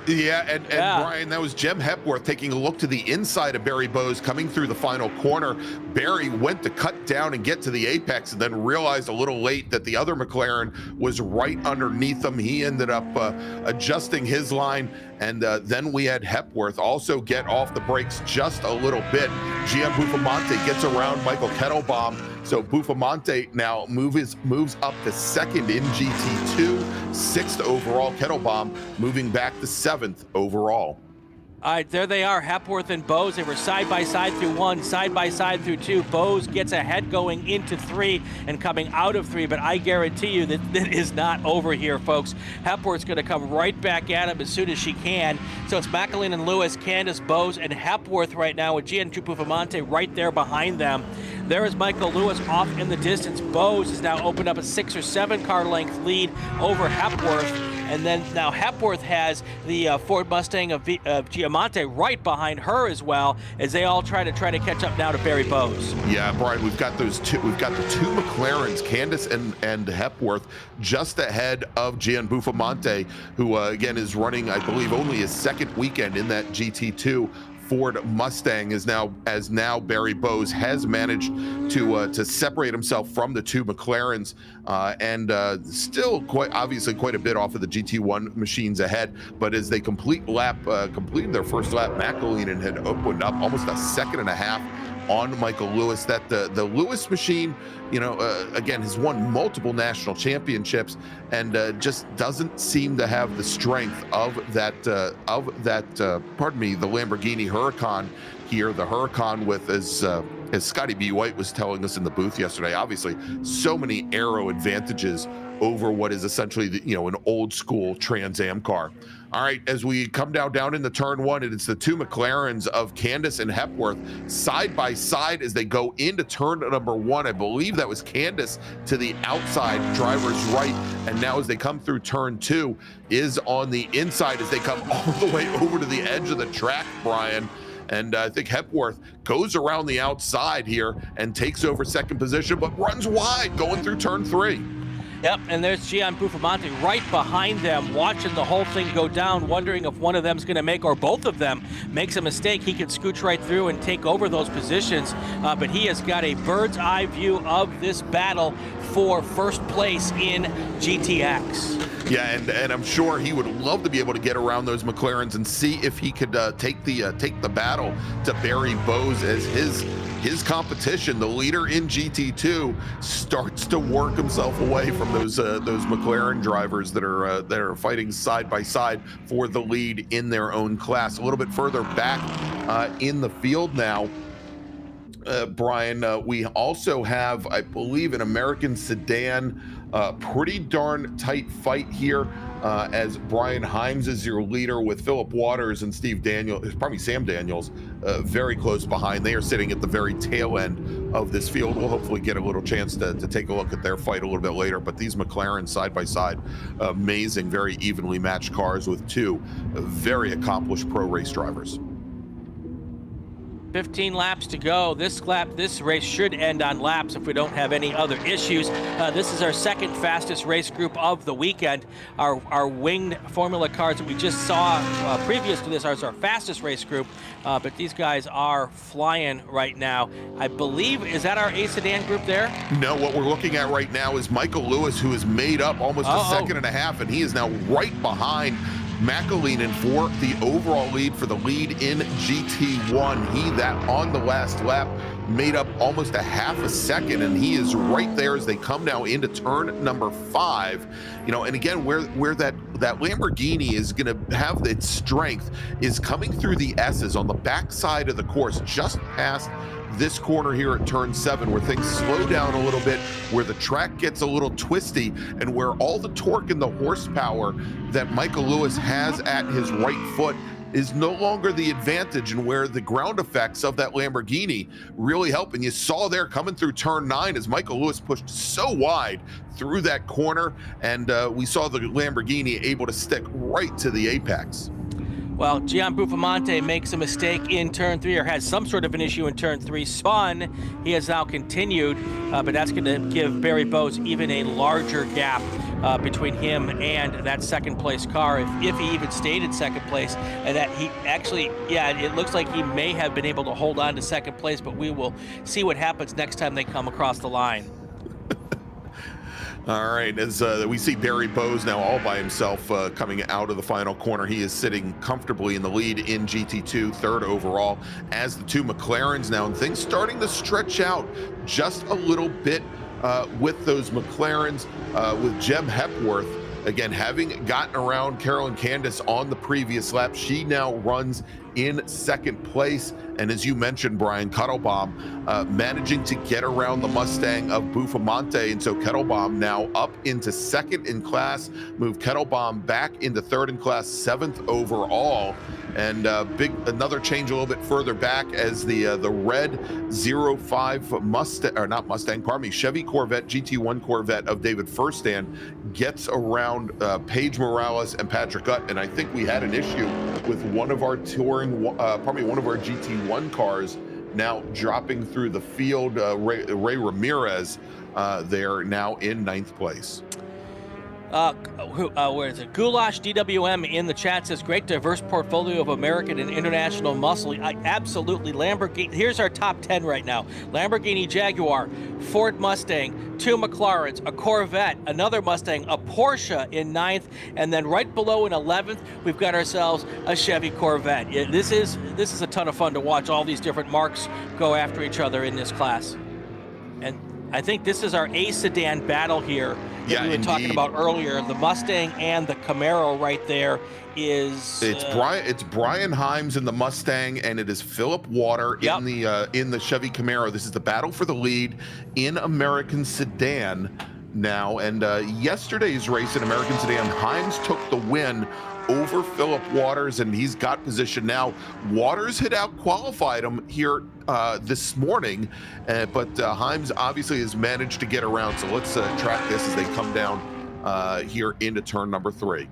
Yeah, and Brian, that was Jem Hepworth taking a look to the inside of Barry Bowes coming through the final corner. Barry went to cut down and get to the apex and then realized a little late that the other McLaren was right underneath him. He ended up adjusting his line, and then we had Hepworth also get off the brakes just a little bit. Gian Buffalmante gets around Michael Kettlebaum, so Buffalmante now moves up to second in GT2, sixth overall. Kettlebaum moving back to seventh overall. All right, there they are, Hepworth and Bowes. They were side by side through one, side by side through two. Bowes gets ahead going into three and coming out of three, but I guarantee you that it is not over here, folks. Hepworth's going to come right back at him as soon as she can. So it's McElhaney and Lewis, Candace, Bowes, and Hepworth right now with Gian Buffalmante right there behind them. There is Michael Lewis off in the distance. Bowes has now opened up a 6 or 7 car length lead over Hepworth. And then now Hepworth has the Ford Mustang of Giamante right behind her as well, as they all try to catch up now to Barry Bowes. Yeah, Brian, we've got those two. We've got the two McLarens, Candace and Hepworth, just ahead of Gian Buffalmante, who again is running, I believe, only his second weekend in that GT2 Ford Mustang. As now Barry Bowes has managed to separate himself from the two McLarens, and still quite a bit off of the GT1 machines ahead. But as they completed their first lap, McElhaney had opened up almost a second and a half on Michael Lewis. That the Lewis machine, again, has won multiple national championships and just doesn't seem to have the strength of that the Lamborghini Huracan here. The Huracan with, as Scotty B. White was telling us in the booth yesterday, obviously so many aero advantages over what is essentially an old school Trans Am car. All right, as we come down into turn one, it's the two McLarens of Candace and Hepworth side by side as they go into turn number one. I believe that was Candace to the outside, driver's right. And now as they come through turn two is on the inside as they come all the way over to the edge of the track, Brian. And I think Hepworth goes around the outside here and takes over second position, but runs wide going through turn three. Yep, and there's Gian Buffalmante right behind them, watching the whole thing go down, wondering if one of them's going to make, or both of them, makes a mistake. He could scooch right through and take over those positions, but he has got a bird's eye view of this battle for first place in GTX. Yeah, and I'm sure he would love to be able to get around those McLarens and see if he could take the battle to Barry Bowes as his competition, the leader in GT2, starts to work himself away from those McLaren drivers that are fighting side by side for the lead in their own class. A little bit further back in the field now, Brian, we also have, I believe, an American sedan. Pretty darn tight fight here as Brian Himes is your leader with Philip Waters and Sam Daniels very close behind. They are sitting at the very tail end of this field. We'll hopefully get a little chance to take a look at their fight a little bit later, but these McLaren side by side, amazing, very evenly matched cars with two very accomplished pro race drivers. 15 laps to go. This race should end on laps if we don't have any other issues. This is our second fastest race group of the weekend. Our winged Formula cars that we just saw previous to this are our fastest race group, but these guys are flying right now. I believe, is that our A sedan group there? No, what we're looking at right now is Michael Lewis, who has made up almost a second and a half, and he is now right behind McElhaney for the overall lead for the lead in GT1. He, that on the last lap, made up almost a half a second, and he is right there as they come now into turn number 5. And again, where that Lamborghini is going to have its strength is coming through the S's on the backside of the course, just past this corner here at turn 7, where things slow down a little bit, where the track gets a little twisty, and where all the torque and the horsepower that Michael Lewis has at his right foot is no longer the advantage, and where the ground effects of that Lamborghini really help. And you saw there coming through turn 9 as Michael Lewis pushed so wide through that corner, and we saw the Lamborghini able to stick right to the apex. Well, Gian Buffalmante makes a mistake in turn 3, or has some sort of an issue in turn 3. Spun. He has now continued, but that's going to give Barry Bowes even a larger gap between him and that second place car, if he even stayed in second place. And that he actually, it looks like he may have been able to hold on to second place, but we will see what happens next time they come across the line. All right, as we see Barry Bowes now all by himself coming out of the final corner. He is sitting comfortably in the lead in GT2, third overall, as the two McLarens now, and things starting to stretch out just a little bit with those McLarens, with Jem Hepworth, again, having gotten around Carolyn Candace on the previous lap. She now runs in second place. And as you mentioned, Brian, Kettlebaum managing to get around the Mustang of Bufamonte. And so Kettlebaum now up into second in class, move Kettlebaum back into third in class, seventh overall. And another change a little bit further back as the red 05 Mustang, or not Mustang, pardon me, Chevy Corvette, GT1 Corvette of David Furstand gets around Paige Morales and Patrick Utt. And I think we had an issue with one of our one of our GT1 cars now dropping through the field. Ray Ramirez, they're now in ninth place. Where is it? Goulash DWM in the chat says, great diverse portfolio of American and international muscle. Absolutely. Lamborghini. Here's our top 10 right now. Lamborghini Jaguar, Ford Mustang, two McLarens, a Corvette, another Mustang, a Porsche in ninth, and then right below in 11th, we've got ourselves a Chevy Corvette. This is a ton of fun to watch all these different marques go after each other in this class. And I think this is our A sedan battle here that we were talking about earlier. The Mustang and the Camaro right there is it's Brian Himes in the Mustang, and it is Philip Water in the Chevy Camaro. This is the battle for the lead in American Sedan now. And yesterday's race in American Sedan, Himes took the win over Philip Waters, and he's got position now. Waters had out-qualified him here this morning, but Himes obviously has managed to get around. So let's track this as they come down here into turn number 3.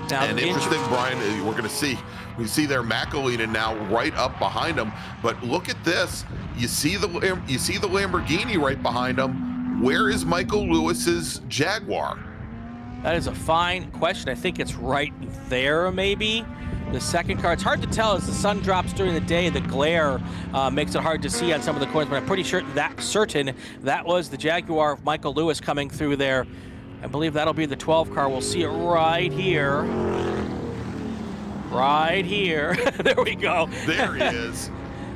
Now, and interesting, Brian, we see there McAleenan now right up behind him. But look at this. You see the Lamborghini right behind him. Where is Michael Lewis's Jaguar? That is a fine question. I think it's right there, maybe. The second car, it's hard to tell as the sun drops during the day. The glare makes it hard to see on some of the corners, but I'm pretty sure that was the Jaguar of Michael Lewis coming through there. I believe that'll be the 12 car. We'll see it right here. Right here. There we go. There he is.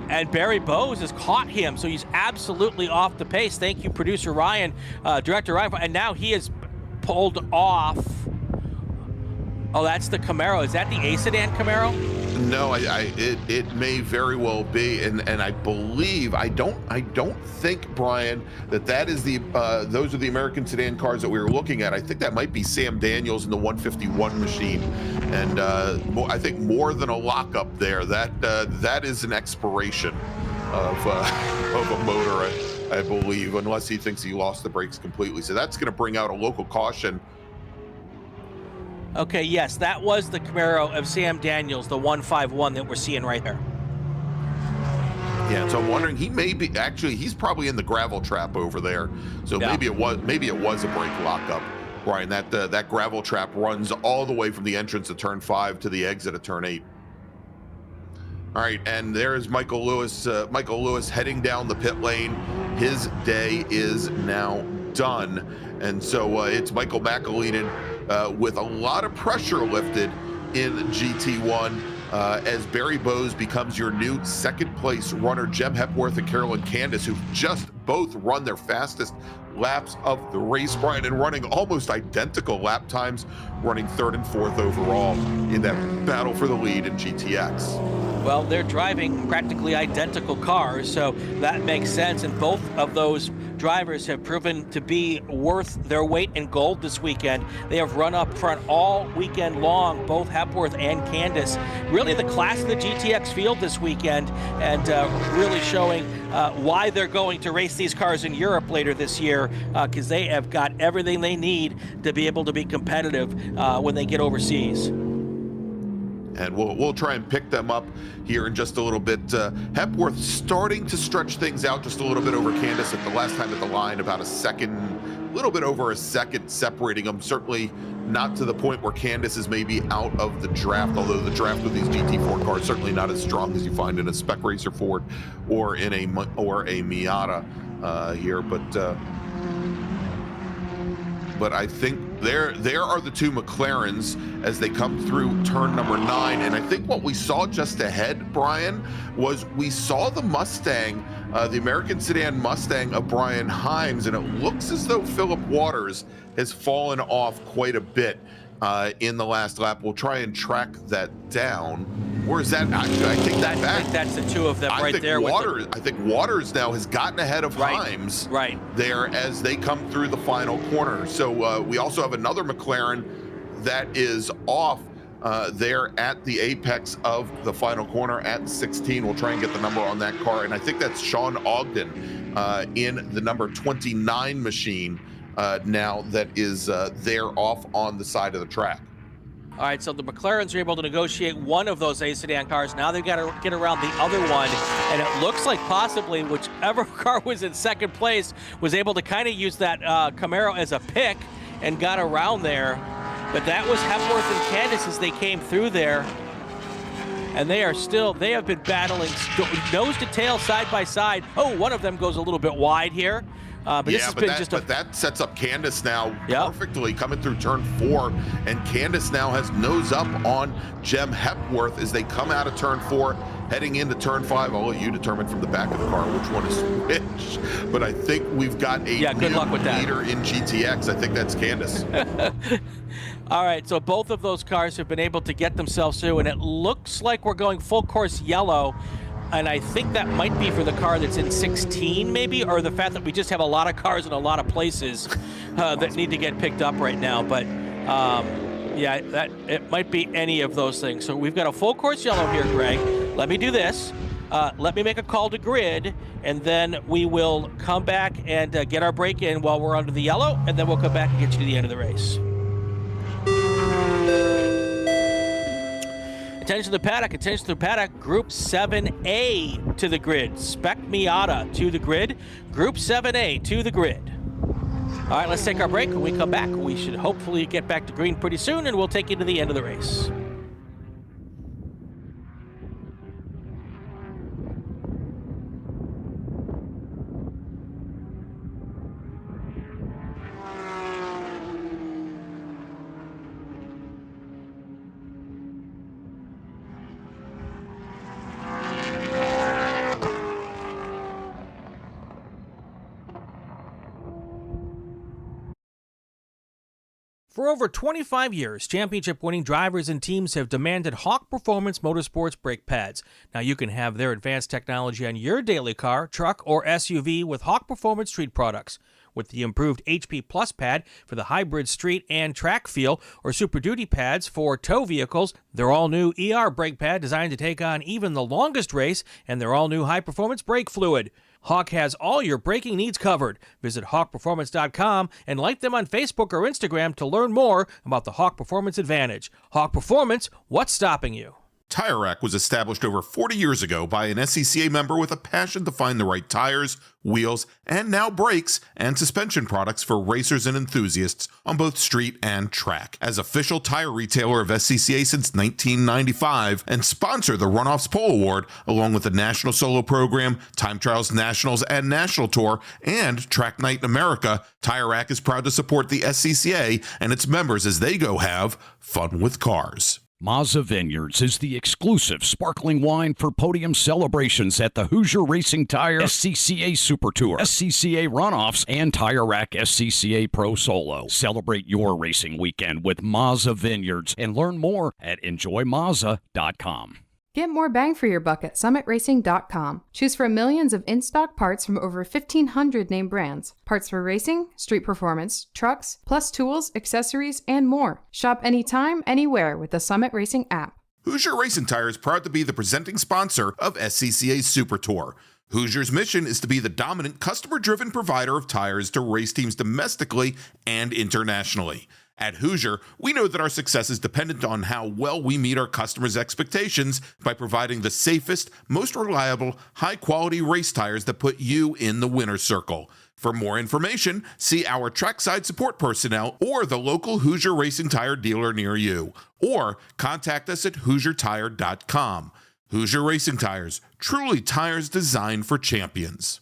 And Barry Bowes has caught him, so he's absolutely off the pace. Thank you, producer Ryan, director Ryan. And now he is pulled off. Oh, that's the Camaro. Is that the A sedan Camaro? No, it may very well be, and I believe I don't think, Brian, that is the those are the American sedan cars that we were looking at. I think that might be Sam Daniels in the 151 machine, and I think more than a lockup there. That is an expiration of a motor, I believe, unless he thinks he lost the brakes completely. So that's going to bring out a local caution. Okay, yes, that was the Camaro of Sam Daniels, the 151 that we're seeing right here. Yeah, so I'm wondering, he's probably in the gravel trap over there. So maybe it was a brake lockup, Brian. That gravel trap runs all the way from the entrance of turn 5 to the exit of turn 8. All right, and there's Michael Lewis. Michael Lewis heading down the pit lane. His day is now done, and so it's Michael McAleenan with a lot of pressure lifted in GT1 as Barry Bowes becomes your new second place runner. Jem Hepworth and Carolyn Candace, who've just both run their fastest laps of the race, Brian, and running almost identical lap times, running third and fourth overall in that battle for the lead in GTX. Well, they're driving practically identical cars, so that makes sense. And both of those drivers have proven to be worth their weight in gold this weekend. They have run up front all weekend long, both Hepworth and Candace. Really the class of the GTX field this weekend, and really showing why they're going to race these cars in Europe later this year, because they have got everything they need to be able to be competitive when they get overseas. And we'll try and pick them up here in just a little bit. Hepworth starting to stretch things out just a little bit over Candace at the last time at the line, about a second little bit over a second separating them. Certainly not to the point where Candace is maybe out of the draft, although the draft with these GT4 cars certainly not as strong as you find in a Spec Racer Ford or in a Miata here. But I think there are the two McLarens as they come through turn number 9. And I think what we saw just ahead, Brian, was we saw the Mustang, the American sedan Mustang of Brian Himes, and it looks as though Philip Waters has fallen off quite a bit in the last lap. We'll try and track that down. Where is that? I take that back. I think that's the two of them right there. I think Waters now has gotten ahead of Himes there as they come through the final corner. So we also have another McLaren that is off there at the apex of the final corner at 16. We'll try and get the number on that car. And I think that's Sean Ogden in the number 29 machine now that is there off on the side of the track. All right, so the McLarens are able to negotiate one of those A sedan cars. Now they've got to get around the other one, and it looks like possibly whichever car was in second place was able to kind of use that Camaro as a pick and got around there. But that was Hepworth and Candace as they came through there. And they have been battling nose to tail, side by side. Oh, one of them goes a little bit wide here. But that sets up Candace now perfectly coming through turn 4, and Candace now has nose up on Jem Hepworth as they come out of turn 4, heading into turn 5. I'll let you determine from the back of the car which one is which, but I think we've got a good luck with that leader in GTX. I think that's Candace. All right, so both of those cars have been able to get themselves through, and it looks like we're going full course yellow. And I think that might be for the car that's in 16 maybe, or the fact that we just have a lot of cars in a lot of places that need to get picked up right now. But yeah, it might be any of those things. So we've got a full course yellow here, Greg. Let me do this. Let me make a call to grid, and then we will come back and get our break in while we're under the yellow, and then we'll come back and get you to the end of the race. Attention to the paddock, Group 7A to the grid. Spec Miata to the grid, Group 7A to the grid. All right, let's take our break. When we come back, we should hopefully get back to green pretty soon, and we'll take you to the end of the race. For over 25 years, championship-winning drivers and teams have demanded Hawk Performance Motorsports brake pads. Now you can have their advanced technology on your daily car, truck, or SUV with Hawk Performance Street products. With the improved HP Plus pad for the hybrid street and track feel, or Super Duty pads for tow vehicles, their all-new ER brake pad designed to take on even the longest race, and their all-new high-performance brake fluid. Hawk has all your braking needs covered. Visit hawkperformance.com and like them on Facebook or Instagram to learn more about the Hawk Performance Advantage. Hawk Performance, what's stopping you? Tire Rack was established over 40 years ago by an SCCA member with a passion to find the right tires, wheels, and now brakes and suspension products for racers and enthusiasts on both street and track. As official tire retailer of SCCA since 1995 and sponsor the Runoffs Pole Award, along with the National Solo Program, Time Trials Nationals and National Tour, and Track Night in America, Tire Rack is proud to support the SCCA and its members as they go have fun with cars. Mazza Vineyards is the exclusive sparkling wine for podium celebrations at the Hoosier Racing Tire SCCA Super Tour, SCCA Runoffs, and Tire Rack SCCA Pro Solo. Celebrate your racing weekend with Mazza Vineyards and learn more at enjoymazza.com. Get more bang for your buck at summitracing.com. Choose from millions of in-stock parts from over 1,500 name brands. Parts for racing, street performance, trucks, plus tools, accessories, and more. Shop anytime, anywhere with the Summit Racing app. Hoosier Racing Tire is proud to be the presenting sponsor of SCCA's Super Tour. Hoosier's mission is to be the dominant customer-driven provider of tires to race teams domestically and internationally. At Hoosier, we know that our success is dependent on how well we meet our customers' expectations by providing the safest, most reliable, high-quality race tires that put you in the winner's circle. For more information, see our trackside support personnel or the local Hoosier Racing Tire dealer near you, or contact us at HoosierTire.com. Hoosier Racing Tires, truly tires designed for champions.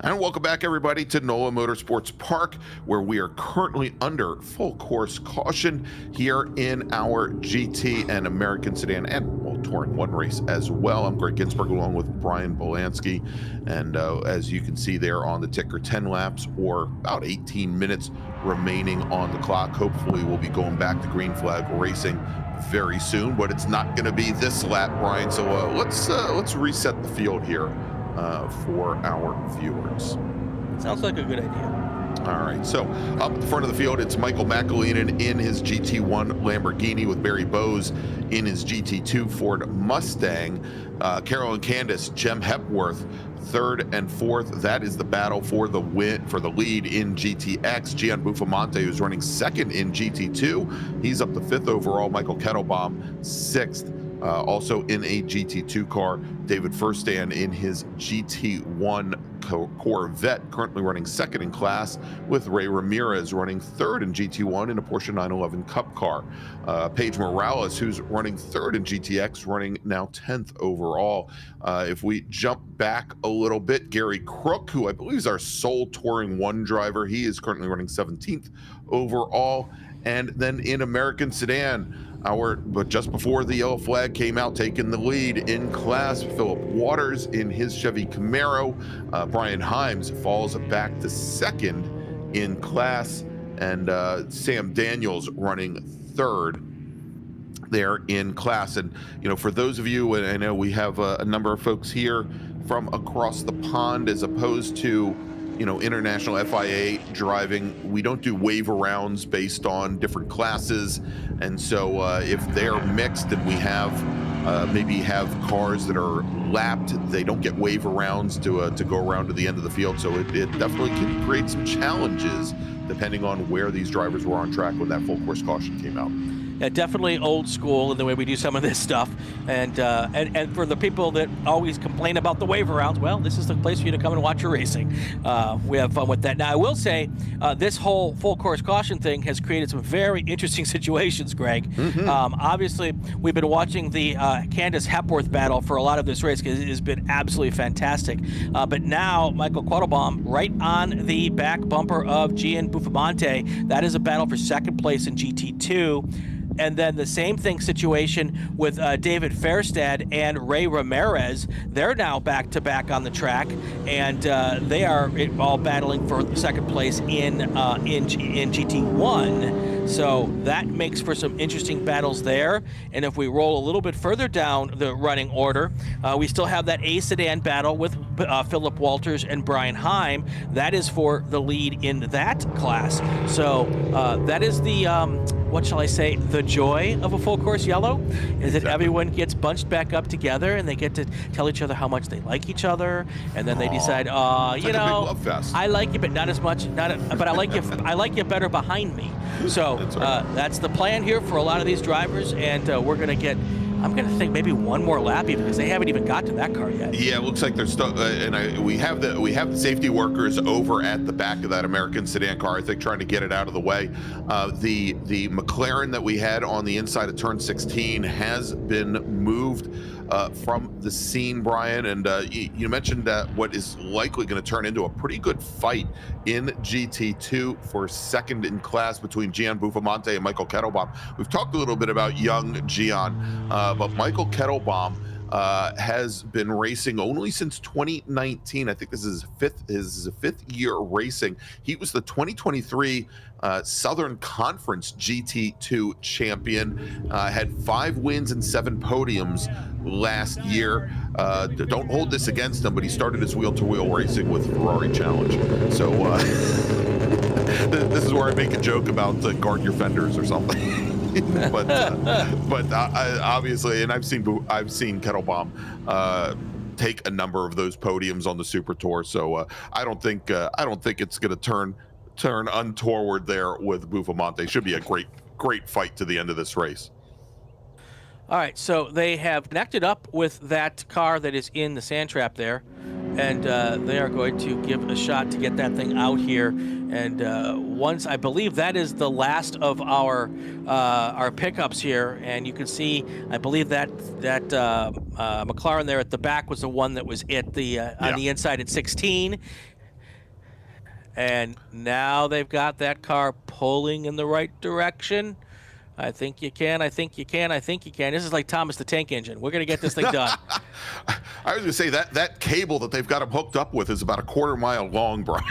And welcome back, everybody, to NOLA Motorsports Park, where we are currently under full course caution here in our GT and American Sedan and Touring 1 race as well. I'm Gregg Ginsberg along with Brian Bielanski, and as you can see there on the ticker, 10 laps or about 18 minutes remaining on the clock. Hopefully we'll be going back to green flag racing very soon, but it's not going to be this lap, Brian. So let's reset the field here for our viewers. Sounds like a good idea. All right, so up at the front of the field, it's Michael McAleenan in his GT1 Lamborghini with Barry Bowes in his GT2 Ford Mustang. Carol and Candace, Jem Hepworth, third and fourth. That is the battle for the win, for the lead in GTX. Gian Buffamante, who's running second in GT2. He's up to fifth overall. Michael Kettlebaum, sixth. Also in a GT2 car, David Furstand in his GT1 Corvette, currently running second in class, with Ray Ramirez running third in GT1 in a Porsche 911 Cup car. Paige Morales, who's running third in GTX, running now 10th overall. If we jump back a little bit, Gary Crook, who I believe is our sole Touring 1 driver, he is currently running 17th overall. And then in American Sedan, but just before the yellow flag came out, taking the lead in class, Philip Waters in his Chevy Camaro. Brian Himes falls back to second in class, and Sam Daniels running third there in class. And, you know, for those of you, and I know we have a number of folks here from across the pond, as opposed to, you know, international FIA driving, we don't do waiver rounds based on different classes. And so if they're mixed and we have maybe have cars that are lapped, they don't get waiver rounds to go around to the end of the field. So it definitely can create some challenges depending on where these drivers were on track when that full course caution came out. Yeah, definitely old school in the way we do some of this stuff. And for the people that always complain about the waiver rounds, well, this is the place for you to come and watch your racing. We have fun with that. Now, I will say this whole full course caution thing has created some very interesting situations, Greg. Mm-hmm. Obviously, we've been watching the Candace Hepworth battle for a lot of this race because it has been absolutely fantastic. But now, Michael Kettlebaum right on the back bumper of Gian Buffamante. That is a battle for second place in GT2. And then the same situation with David Fairstad and Ray Ramirez. They're now back-to-back on the track, and they are all battling for second place in GT1. So that makes for some interesting battles there. And if we roll a little bit further down the running order, we still have that A sedan battle with Philip Walters and Brian Heim. That is for the lead in that class. So that is the, what shall I say, the joy of a full course yellow, is that everyone gets bunched back up together and they get to tell each other how much they like each other, and then they decide, you know, I like you, but not as much. But I like you better behind me. So that's the plan here for a lot of these drivers, and we're gonna get. I'm going to think maybe one more lap even, because they haven't even got to that car yet. Yeah, it looks like they're stuck. We have the safety workers over at the back of that American sedan car, I think, trying to get it out of the way. The McLaren that we had on the inside of turn 16 has been moved from the scene, Brian, and you mentioned what is likely going to turn into a pretty good fight in GT2 for second in class between Gian Buffamante and Michael Kettlebaum. We've talked a little bit about young Gian, but Michael Kettlebaum has been racing only since 2019. I think this is his fifth year racing. He was the 2023 Southern Conference GT2 champion, had 5 wins and 7 podiums last year. Don't hold this against him, but he started his wheel-to-wheel racing with Ferrari Challenge. So this is where I make a joke about guard your fenders or something. but obviously, and I've seen Kettlebaum take a number of those podiums on the Super Tour. So I don't think it's going to turn untoward there with Buffamante. Should be a great fight to the end of this race. All right, so they have connected up with that car that is in the sand trap there, and they are going to give a shot to get that thing out here. And once, I believe that is the last of our pickups here, and you can see, I believe that McLaren there at the back was the one that was on the inside at 16. And now they've got that car pulling in the right direction. I think you can. I think you can. I think you can. This is like Thomas the Tank Engine. We're going to get this thing done. I was going to say that cable that they've got him hooked up with is about a quarter-mile long, Brian.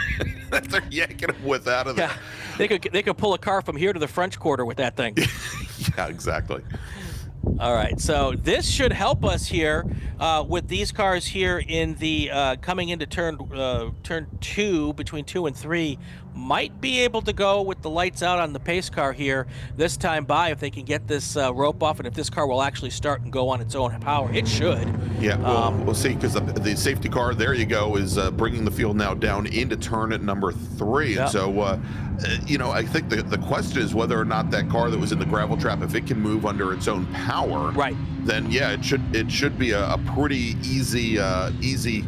They're yanking him with out of there. Yeah, they could pull a car from here to the French Quarter with that thing. Yeah, exactly. All right, so this should help us here with these cars here in the coming into turn 2, between 2 and 3. Might be able to go with the lights out on the pace car here this time by if they can get this rope off, and if this car will actually start and go on its own power. It should. Yeah, we'll see, because the safety car, there you go, is bringing the field now down into turn at number 3. Yep. And so, I think the question is whether or not that car that was in the gravel trap, if it can move under its own power, right? Then yeah, it should be a pretty easy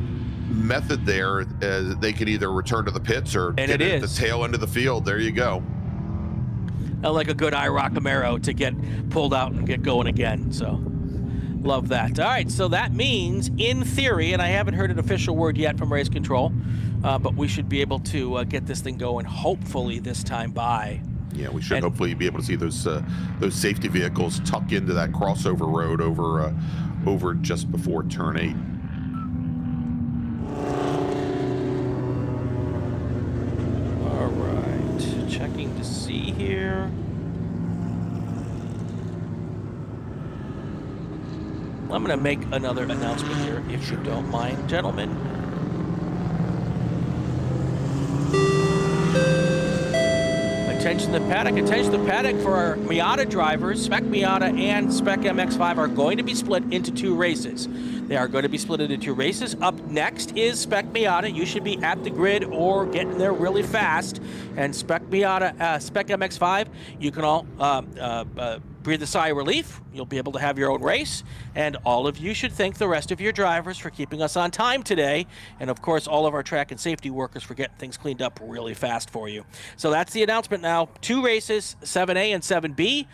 method there. They could either return to the pits or get it at the tail end of the field. There you go. Like a good IROC Camaro to get pulled out and get going again. So love that. All right, so that means, in theory, and I haven't heard an official word yet from Race Control, but we should be able to get this thing going, hopefully this time by. Yeah, we should hopefully be able to see those safety vehicles tuck into that crossover road over just before turn 8. All right, checking to see here. I'm going to make another announcement here, if you don't mind, gentlemen. Attention to the paddock for our Miata drivers. Spec Miata and Spec MX-5 are going to be split into 2 races. They are going to be split into 2 races. Up next is Spec Miata. You should be at the grid or getting there really fast. And Spec Miata, Spec MX-5, you can all breathe a sigh of relief. You'll be able to have your own race. And all of you should thank the rest of your drivers for keeping us on time today. And of course, all of our track and safety workers for getting things cleaned up really fast for you. So that's the announcement now. 2 races, 7A and 7B.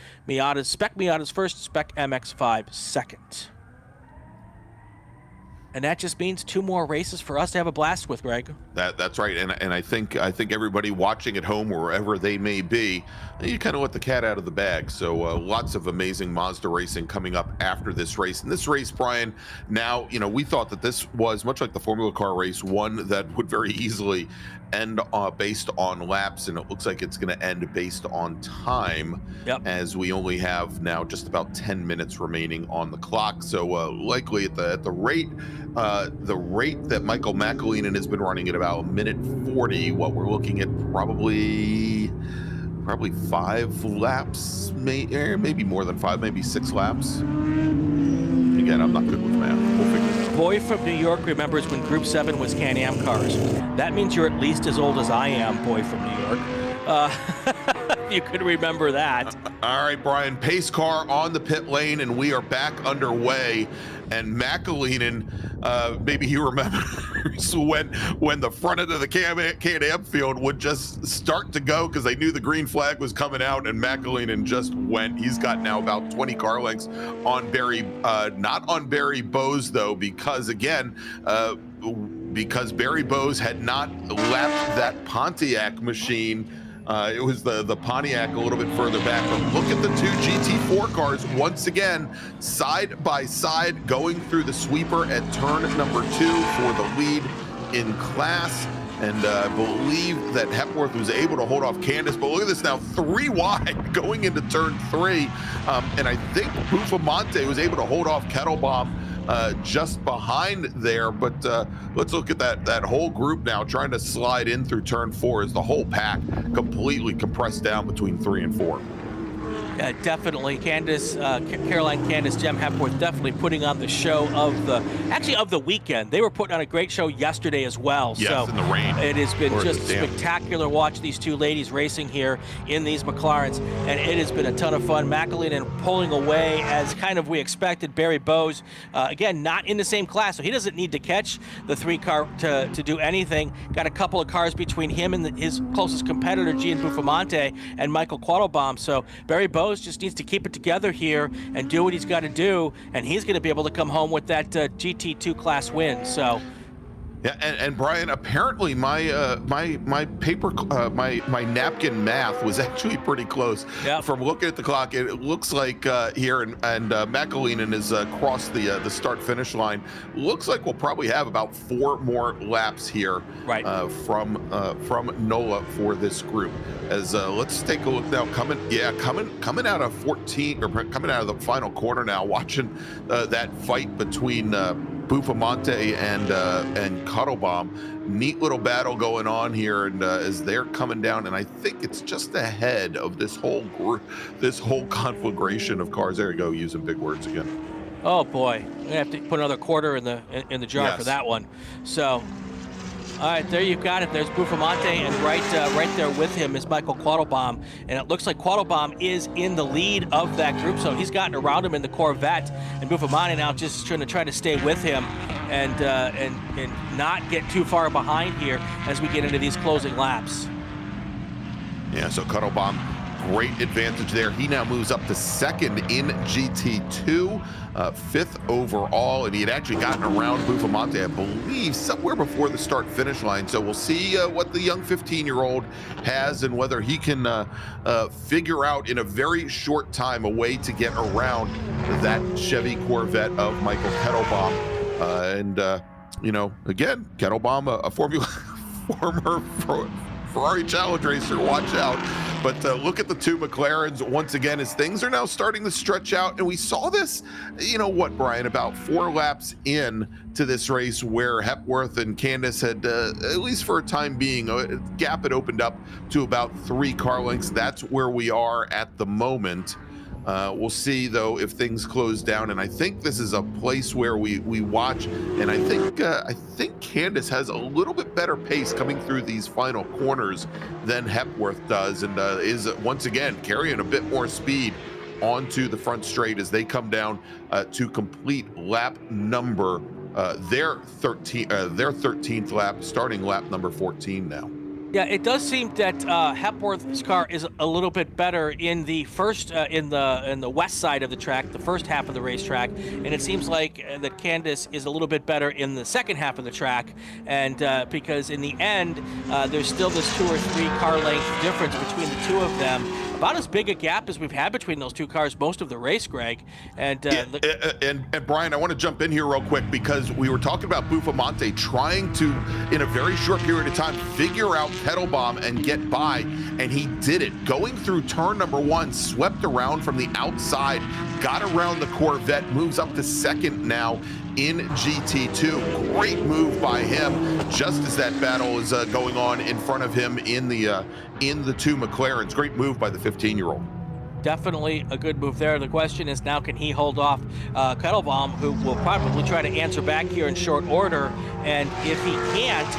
Spec Miata's first, Spec MX-5 second. And that just means 2 more races for us to have a blast with, Greg. That's right, and I think everybody watching at home, wherever they may be, you kind of let the cat out of the bag. So lots of amazing Mazda racing coming up after this race. And this race, Brian, now, we thought that this was much like the Formula Car race, one that would very easily end based on laps, and it looks like it's going to end based on time. Yep. As we only have now just about 10 minutes remaining on the clock. So likely at the rate that Michael McAleenan has been running at about 1:40, what we're looking at probably 5 laps, maybe more than 5, maybe 6 laps. Again, I'm not good with math. We'll figure it out. Boy from New York remembers when Group 7 was Can-Am cars. That means you're at least as old as I am, boy from New York. You could remember that. All right, Brian, pace car on the pit lane, and we are back underway. And McAleenan, maybe he remembers when the front end of the Can-Am field would just start to go because they knew the green flag was coming out, and McAleenan just went. He's got now about 20 car lengths on Barry, not on Barry Bowes though, because again, because Barry Bowes had not lapped that Pontiac machine. It was the Pontiac a little bit further back. But look at the 2 GT4 cars once again, side by side, going through the sweeper at turn number 2 for the lead in class. And I believe that Hepworth was able to hold off Candace. But look at this now, 3 wide going into turn 3. And I think Bufamonte was able to hold off Kettlebomb just behind there. But let's look at that whole group now trying to slide in through turn 4 as the whole pack completely compressed down between 3 and 4. Definitely. Caroline Candace, Jem Hepworth definitely putting on the show of the weekend. They were putting on a great show yesterday as well. Yes, so in the rain. It has been Gorgeous, just damn. spectacular watch these two ladies racing here in these McLarens, and it has been a ton of fun. McAleenan pulling away as kind of we expected. Barry Bowes, again, not in the same class, so he doesn't need to catch the 3-car to do anything. Got a couple of cars between him and his closest competitor, Gian Buffamante, and Michael Quattlebaum. So Barry Bowes just needs to keep it together here and do what he's got to do, and he's going to be able to come home with that GT2 class win. So. Yeah, and Brian, apparently my my napkin math was actually pretty close. Yep. From looking at the clock, it looks like here and McAleenan is crossed the start finish line. Looks like we'll probably have about 4 more laps here, right, from NOLA for this group. As let's take a look now. Coming out of 14 or coming out of the final corner now, watching that fight between Buffamante and Cuddlebaum. Neat little battle going on here, and as they're coming down, and I think it's just ahead of this whole group, this whole conflagration of cars. There you go, using big words again. Oh boy, I'm gonna have to put another quarter in the jar Yes. for that one. So. All right, there you've got it. There's Buffamante, and right there with him is Michael Quattlebaum. And it looks like Quattlebaum is in the lead of that group, so he's gotten around him in the Corvette. And Buffamante now just trying to stay with him and not get too far behind here as we get into these closing laps. Yeah, so Cuddlebaum, great advantage there. He now moves up to 2nd in GT2, 5th overall, and he had actually gotten around Buffamante, I believe, somewhere before the start-finish line. So we'll see what the young 15-year-old has and whether he can figure out in a very short time a way to get around that Chevy Corvette of Michael Kettlebaum. Again, Kettlebaum, a former Ferrari Challenge racer, watch out. But look at the 2 McLarens once again as things are now starting to stretch out. And we saw this, Brian, about 4 laps in to this race where Hepworth and Candace had, at least for a time being, a gap had opened up to about 3 car lengths. That's where we are at the moment. We'll see, though, if things close down, and I think this is a place where we watch, and I think Candace has a little bit better pace coming through these final corners than Hepworth does, and is once again carrying a bit more speed onto the front straight as they come down to complete lap number their 13th lap, starting lap number 14 now. Yeah, it does seem that Hepworth's car is a little bit better in the first, in the west side of the track, the first half of the racetrack, and it seems like that Candace is a little bit better in the second half of the track, and because in the end, there's still this 2 or 3 car length difference between the two of them. About as big a gap as we've had between those 2 cars most of the race, Greg. And and Brian, I want to jump in here real quick because we were talking about Buffamante trying to, in a very short period of time, figure out Kettlebaum and get by, and he did it. Going through turn number 1, swept around from the outside, got around the Corvette, moves up to 2nd now in GT2. Great move by him, just as that battle is going on in front of him in the 2 McLarens. Great move by the 15-year-old. Definitely a good move there. The question is now, can he hold off Kettlebaum, who will probably try to answer back here in short order, and if he can't,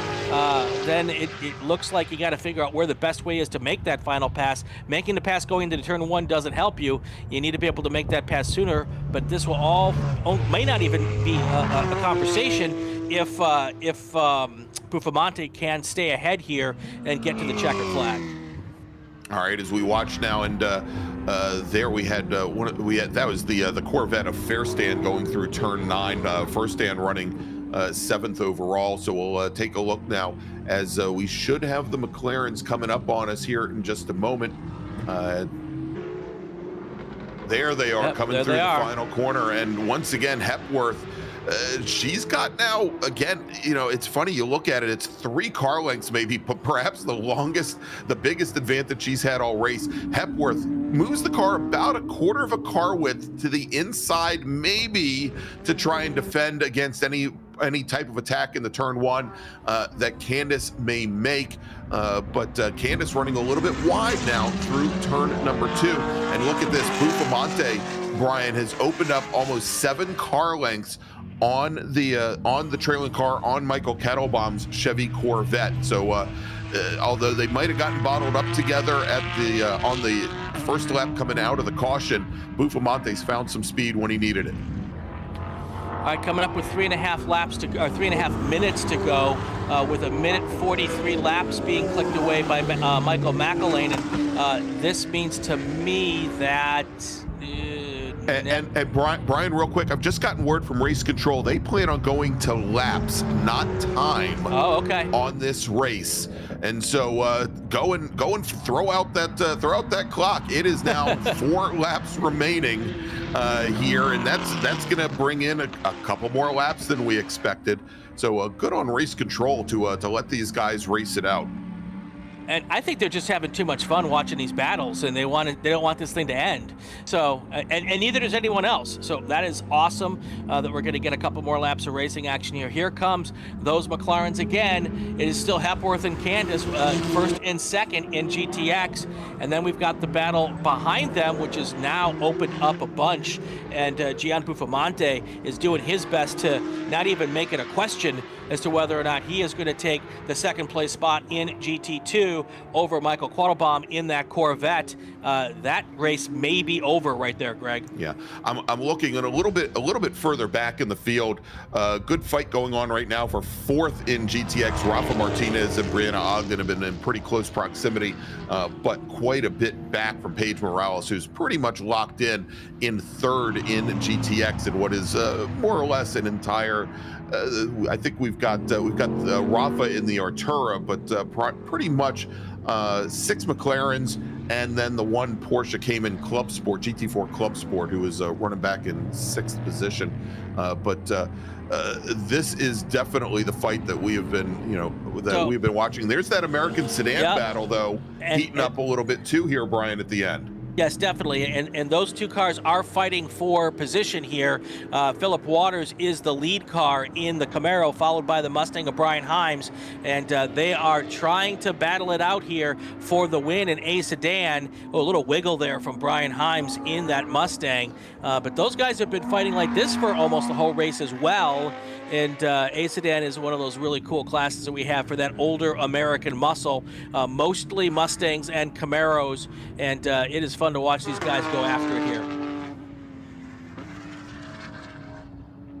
then it looks like you got to figure out where the best way is to make that final pass. Making the pass going into turn 1 doesn't help you. You need to be able to make that pass sooner, but this will may not even be a conversation if Buffamante can stay ahead here and get to the checkered flag. All right, as we watch now, and there we had that was the Corvette of Fairstand going through turn 9. Fairstand running 7th overall. So we'll take a look now as we should have the McLarens coming up on us here in just a moment. There they are, coming through the final corner, and once again Hepworth. She's got now, again, it's funny, you look at it, it's 3 car lengths maybe, but perhaps the biggest advantage she's had all race. Hepworth moves the car about a quarter of a car width to the inside, maybe to try and defend against any any type of attack in the turn one that Candace may make. But Candace running a little bit wide now through turn number 2. And look at this, Bufamonte, Brian, has opened up almost 7 car lengths on the trailing car on Michael Kettlebaum's Chevy Corvette. So although they might have gotten bottled up together at on the first lap coming out of the caution, Bufamonte's found some speed when he needed it. All right, coming up with 3.5 minutes to go, with 1:43 laps being clicked away by Michael McElwain. This means to me that. And Brian, real quick, I've just gotten word from Race Control. They plan on going to laps, not time. Oh, okay. On this race, and so go and throw out that clock. It is now 4 laps remaining here, and that's going to bring in a couple more laps than we expected. So good on Race Control to let these guys race it out. And I think they're just having too much fun watching these battles, and they don't want this thing to end. So, and neither does anyone else. So that is awesome that we're going to get a couple more laps of racing action here. Here comes those McLarens again. It is still Hepworth and Candace, first and second in GTX, and then we've got the battle behind them, which is now opened up a bunch. And Gian Bufamonte is doing his best to not even make it a question as to whether or not he is going to take the second place spot in GT2 over Michael Quattlebaum in that Corvette. That race may be over right there, Greg. Yeah, I'm looking at a little bit further back in the field. Good fight going on right now for 4th in GTX. Rafa Martinez and Brianna Ogden have been in pretty close proximity, but quite a bit back from Paige Morales, who's pretty much locked in 3rd in GTX in what is more or less an entire. I think we've got Rafa in the Artura, but pretty much 6 McLarens, and then the 1 Porsche Cayman Club Sport, GT4 Club Sport, who is running back in 6th position. But this is definitely the fight that we have been, we've been watching. There's that American sedan battle, though, heating up a little bit too here, Brian, at the end. Yes, definitely, and those 2 cars are fighting for position here. Philip Waters is the lead car in the Camaro, followed by the Mustang of Brian Himes, and they are trying to battle it out here for the win in A sedan. Oh, a little wiggle there from Brian Himes in that Mustang, but those guys have been fighting like this for almost the whole race as well. And A sedan is one of those really cool classes that we have for that older American muscle, mostly Mustangs and Camaros, and it is fun to watch these guys go after it here.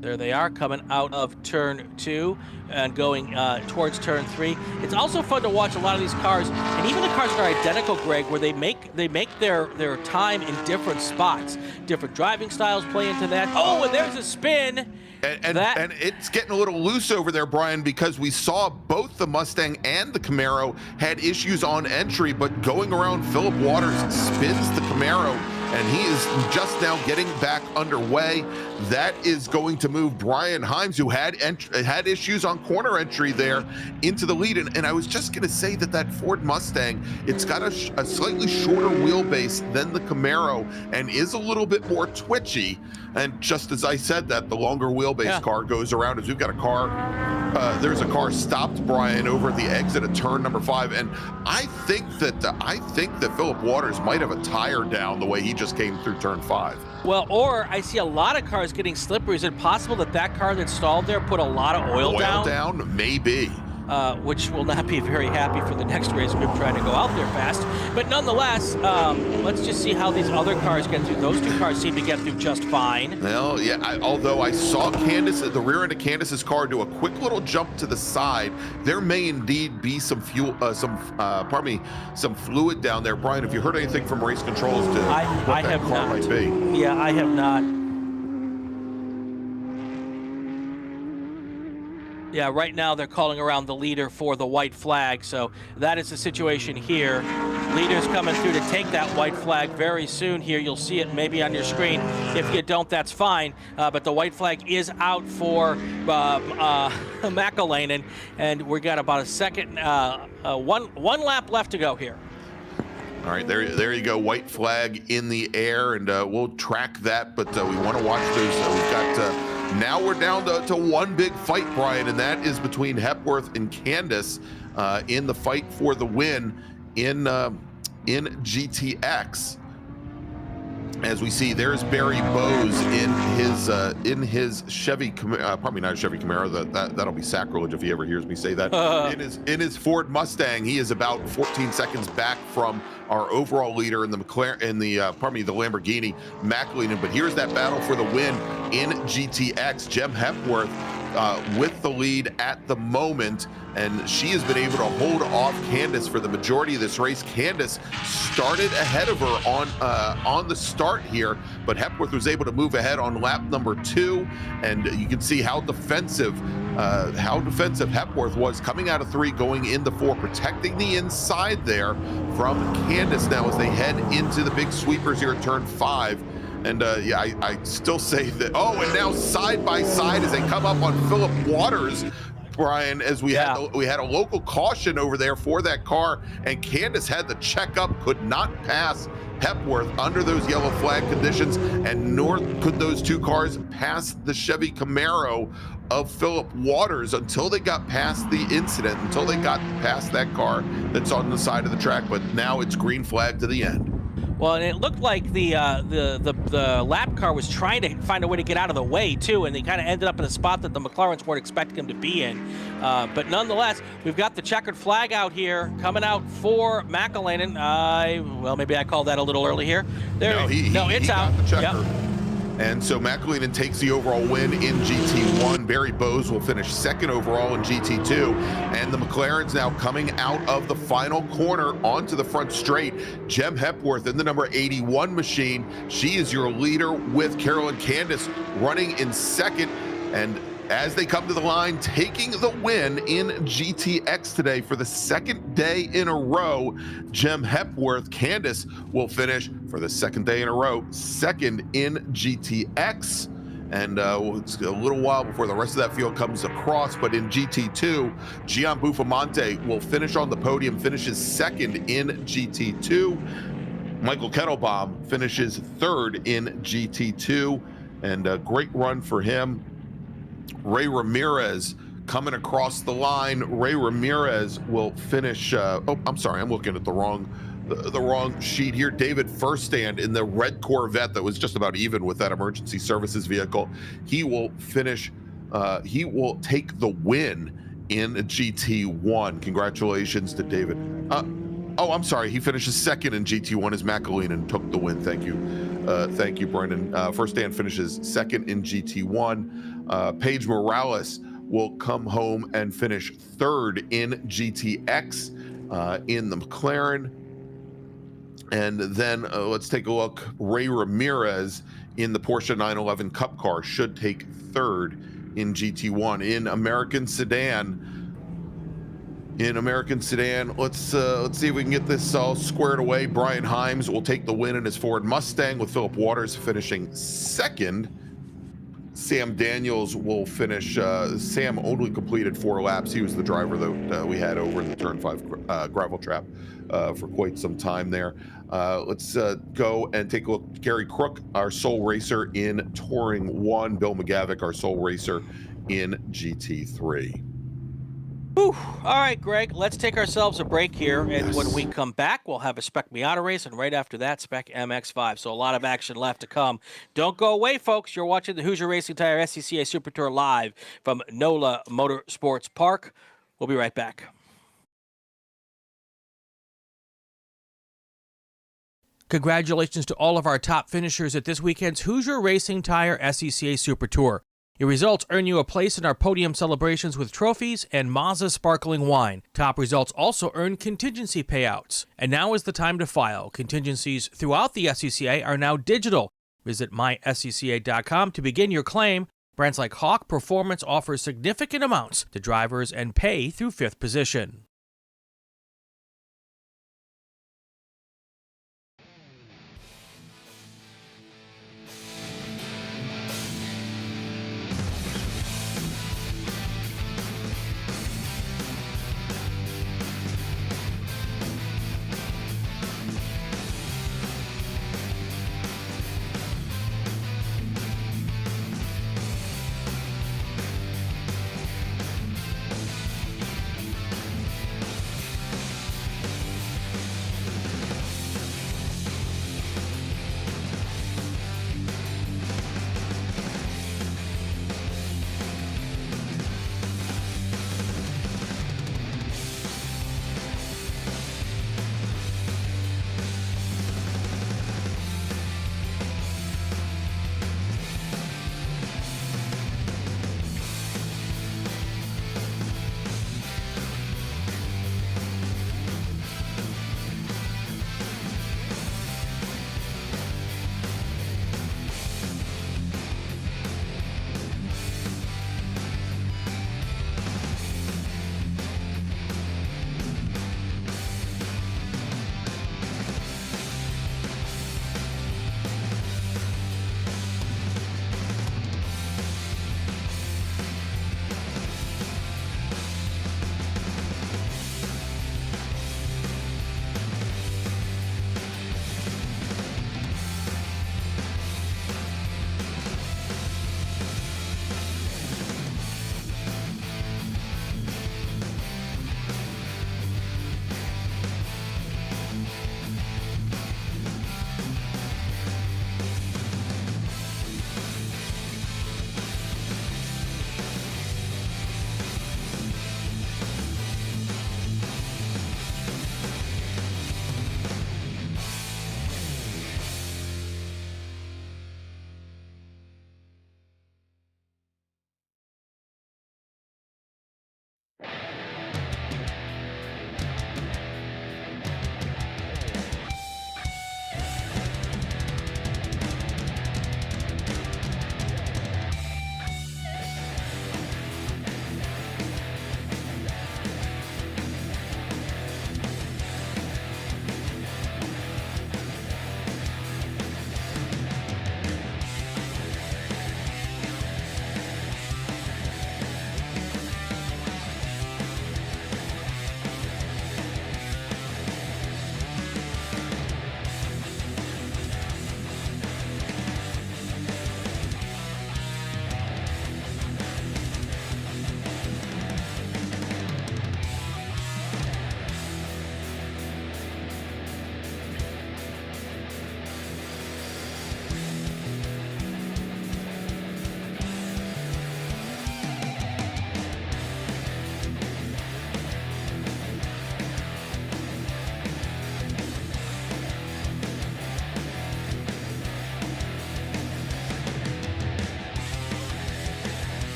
There they are, coming out of turn 2 and going towards turn 3. It's also fun to watch a lot of these cars, and even the cars that are identical, Greg, where they make their time in different spots. Different driving styles play into that. Oh, and there's a spin. And it's getting a little loose over there, Brian, because we saw both the Mustang and the Camaro had issues on entry, but going around, Philip Waters spins the Camaro, and he is just now getting back underway. That is going to move Brian Himes, who had issues on corner entry there, into the lead. And I was just going to say that Ford Mustang, it's got a slightly shorter wheelbase than the Camaro and is a little bit more twitchy. And just as I said that, the longer wheelbase car goes around, as we've got a car, there's a car stopped, Brian, over at the exit of turn number 5. And I think that Philip Waters might have a tire down the way he just came through turn 5. Well, or I see a lot of cars getting slippery. Is it possible that car that stalled there put a lot of oil down? Oil down? Maybe. Which will not be very happy for the next race group trying to go out there fast. But nonetheless, let's just see how these other cars get through. Those 2 cars seem to get through just fine. Well, yeah, although I saw Candace at the rear end of Candace's car do a quick little jump to the side, there may indeed be some some fluid down there. Brian, have you heard anything from race controls to what that car might be? Yeah, I have not. Yeah, right now they're calling around the leader for the white flag, so that is the situation here. Leader's coming through to take that white flag very soon here. You'll see it maybe on your screen. If you don't, that's fine. But the white flag is out for McElwain, and we got about a second, one lap left to go here. All right, there you go. White flag in the air, and we'll track that. But we want to watch those. We've got Now we're down to one big fight, Brian, and that is between Hepworth and Candace in the fight for the win in GTX. As we see, there's Barry Bowes in his Chevy, probably not a Chevy Camaro. That'll be sacrilege if he ever hears me say that. In his Ford Mustang, he is about 14 seconds back from our overall leader in the Lamborghini, McAleenan. But here's that battle for the win in GTX. Jem Hepworth with the lead at the moment, and she has been able to hold off Candace for the majority of this race. Candace started ahead of her on the start here, but Hepworth was able to move ahead on lap number 2, and you can see how defensive Hepworth was coming out of 3, going into 4, protecting the inside there from Candace now as they head into the big sweepers here at turn 5. And I still say that. Oh, and now side by side as they come up on Philip Waters, Brian, as we had a local caution over there for that car, and Candace had the checkup, could not pass Hepworth under those yellow flag conditions, and nor could those two cars pass the Chevy Camaro of Philip Waters until they got past the incident, until they got past that car that's on the side of the track. But now it's green flag to the end. Well, and it looked like the lap car was trying to find a way to get out of the way, too, and they kind of ended up in a spot that the McLarens weren't expecting him to be in. But nonetheless, we've got the checkered flag out here coming out for McAleenan. Well, maybe I called that a little early here. It's out. The checker. And so McAleenan takes the overall win in GT1. Barry Bowes will finish second overall in GT2. And the McLarens now coming out of the final corner onto the front straight. Jem Hepworth in the number 81 machine. She is your leader with Carolyn Candace running in second. And as they come to the line, taking the win in GTX today for the second day in a row, Jem Hepworth. Candace will finish for the second day in a row, second in GTX. And it's a little while before the rest of that field comes across, but in GT2, Gian Bufamonte will finish on the podium, finishes second in GT2. Michael Kettlebaum finishes third in GT2, and a great run for him. Ray Ramirez coming across the line. Ray Ramirez will finish. I'm sorry, I'm looking at the wrong sheet here. David Furstand in the red Corvette that was just about even with that emergency services vehicle. He will finish. He will take the win in GT1. Congratulations to David. I'm sorry. He finishes second in GT1 as McAleenan took the win. Thank you, Brendan. Furstand finishes second in GT1. Paige Morales will come home and finish third in GTX in the McLaren. And then let's take a look. Ray Ramirez in the Porsche 911 Cup car should take third in GT1. In American Sedan, let's see if we can get this all squared away. Brian Himes will take the win in his Ford Mustang with Philip Waters finishing second. Sam Daniels will finish. Sam only completed 4 laps. He was the driver that we had over in the Turn 5 gravel trap for quite some time there. Let's go and take a look. Gary Crook, our sole racer in Touring 1. Bill McGavick, our sole racer in GT3. Whew. All right, Greg, let's take ourselves a break here, and when we come back, we'll have a Spec Miata race, and right after that, Spec MX-5. So a lot of action left to come. Don't go away, folks. You're watching the Hoosier Racing Tire SCCA Super Tour live from NOLA Motorsports Park. We'll be right back. Congratulations to all of our top finishers at this weekend's Hoosier Racing Tire SCCA Super Tour. Your results earn you a place in our podium celebrations with trophies and Mazda sparkling wine. Top results also earn contingency payouts. And now is the time to file. Contingencies throughout the SCCA are now digital. Visit myscca.com to begin your claim. Brands like Hawk Performance offer significant amounts to drivers and pay through 5th position.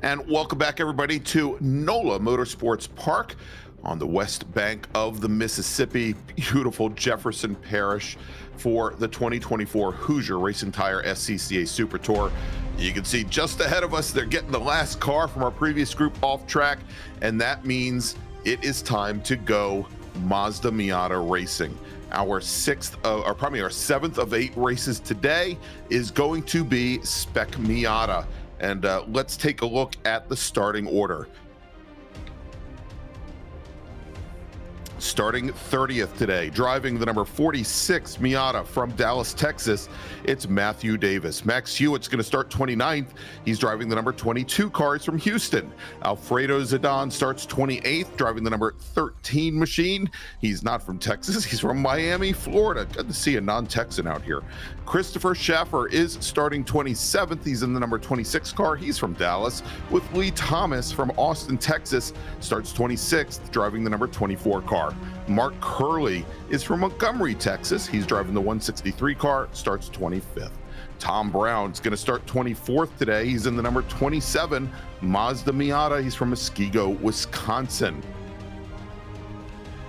And welcome back, everybody, to NOLA Motorsports Park on the west bank of the Mississippi, beautiful Jefferson Parish, for the 2024 Hoosier Racing Tire SCCA Super Tour. You can see just ahead of us, they're getting the last car from our previous group off track, and that means it is time to go Mazda Miata Racing. Our seventh of 8 races today is going to be Spec Miata. And let's take a look at the starting order. Starting 30th today, driving the number 46 Miata from Dallas, Texas, it's Matthew Davis. Max Hewitt's going to start 29th. He's driving the number 22 cars from Houston. Alfredo Zidane starts 28th, driving the number 13 machine. He's not from Texas. He's from Miami, Florida. Good to see a non-Texan out here. Christopher Schaffer is starting 27th. He's in the number 26 car. He's from Dallas. With Lee Thomas from Austin, Texas, starts 26th, driving the number 24 car. Mark Curley is from Montgomery, Texas. He's driving the 163 car, starts 25th. Tom Brown's going to start 24th today. He's in the number 27 Mazda Miata. He's from Muskego, Wisconsin.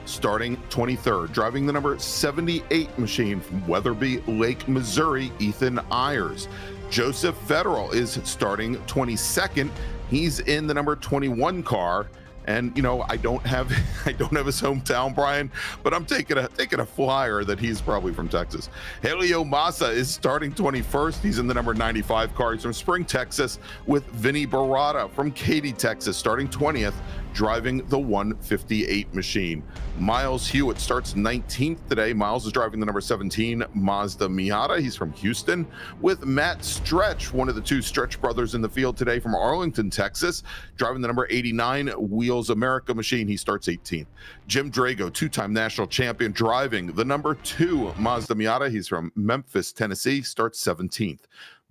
Starting 23rd, driving the number 78 machine from Weatherby Lake, Missouri, Ethan Ayers. Joseph Federal is starting 22nd. He's in the number 21 car. And you know, I don't have his hometown, Brian, but I'm taking a flyer that he's probably from Texas. Helio Massa is starting 21st. He's in the number 95 car. He's from Spring, Texas, with Vinny Barada from Katy, Texas, starting 20th, driving the 158 machine. Miles Hewitt starts 19th today. Miles is driving the number 17 Mazda Miata. He's from Houston, with Matt Stretch, one of the 2 Stretch brothers in the field today, from Arlington, Texas, driving the number 89 Wheels America machine. He starts 18th. Jim Drago, 2-time national champion, driving the number 2 Mazda Miata. He's from Memphis, Tennessee, starts 17th.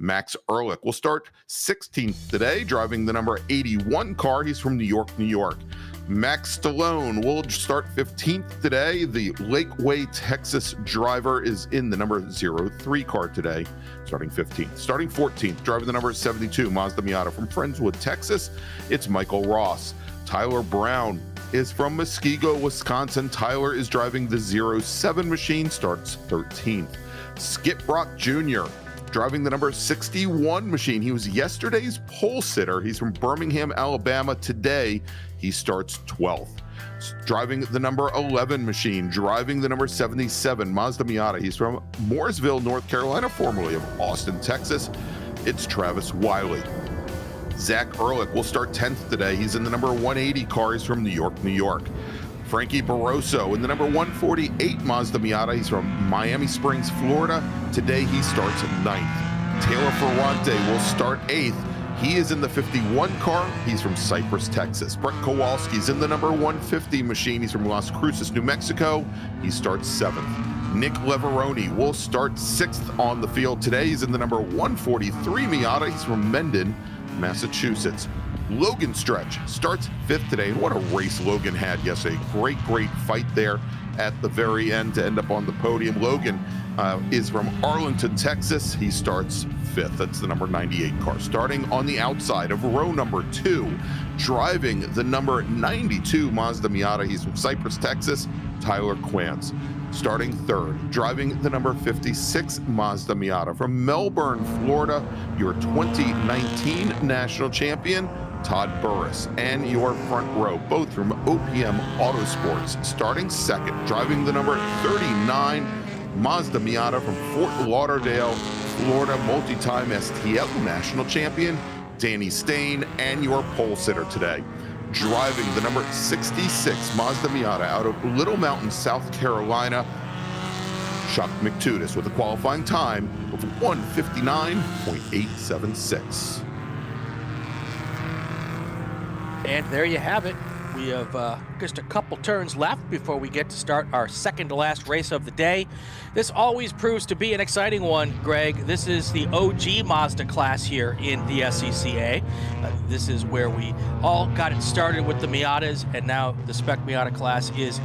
Max Ehrlich will start 16th today, driving the number 81 car. He's from New York, New York. Max Stallone will start 15th today. The Lakeway, Texas driver is in the number 03 car today, starting 15th. Starting 14th, driving the number 72 Mazda Miata from Friendswood, Texas, it's Michael Ross. Tyler Brown is from Muskego, Wisconsin. Tyler is driving the 07 machine, starts 13th. Skip Brock Jr., driving the number 61 machine. He was yesterday's pole sitter. He's from Birmingham, Alabama. Today, he starts 12th. Driving the number 11 machine, driving the number 77 Mazda Miata. He's from Mooresville, North Carolina, formerly of Austin, Texas. It's Travis Wiley. Zach Ehrlich will start 10th today. He's in the number 180 car. He's from New York, New York. Frankie Barroso in the number 148 Mazda Miata. He's from Miami Springs, Florida. Today he starts 9th. Taylor Ferrante will start 8th. He is in the 51 car. He's from Cypress, Texas. Brett Kowalski's in the number 150 machine. He's from Las Cruces, New Mexico. He starts 7th. Nick Leveroni will start 6th on the field today. He's in the number 143 Miata. He's from Mendon, Massachusetts. Logan Stretch starts 5th today, and what a race Logan had yesterday. Great fight there at the very end to end up on the podium. Logan is from Arlington, Texas. He starts 5th. That's the number 98 car. Starting on the outside of row number 2, driving the number 92 Mazda Miata. He's from Cypress, Texas, Tyler Quantz. Starting 3rd, driving the number 56 Mazda Miata from Melbourne, Florida, your 2019 national champion, Todd Burris. And your front row, both from OPM Autosports, starting 2nd, driving the number 39 Mazda Miata from Fort Lauderdale, Florida, multi-time STL national champion, Danny Stain. And your pole sitter today, driving the number 66 Mazda Miata out of Little Mountain, South Carolina, Chuck McTudis, with a qualifying time of 1:59.876. And there you have it. We have just a couple turns left before we get to start our second to last race of the day. This always proves to be an exciting one, Greg. This is the OG Mazda class here in the SCCA. This is where we all got it started with the Miatas, and now the Spec Miata class is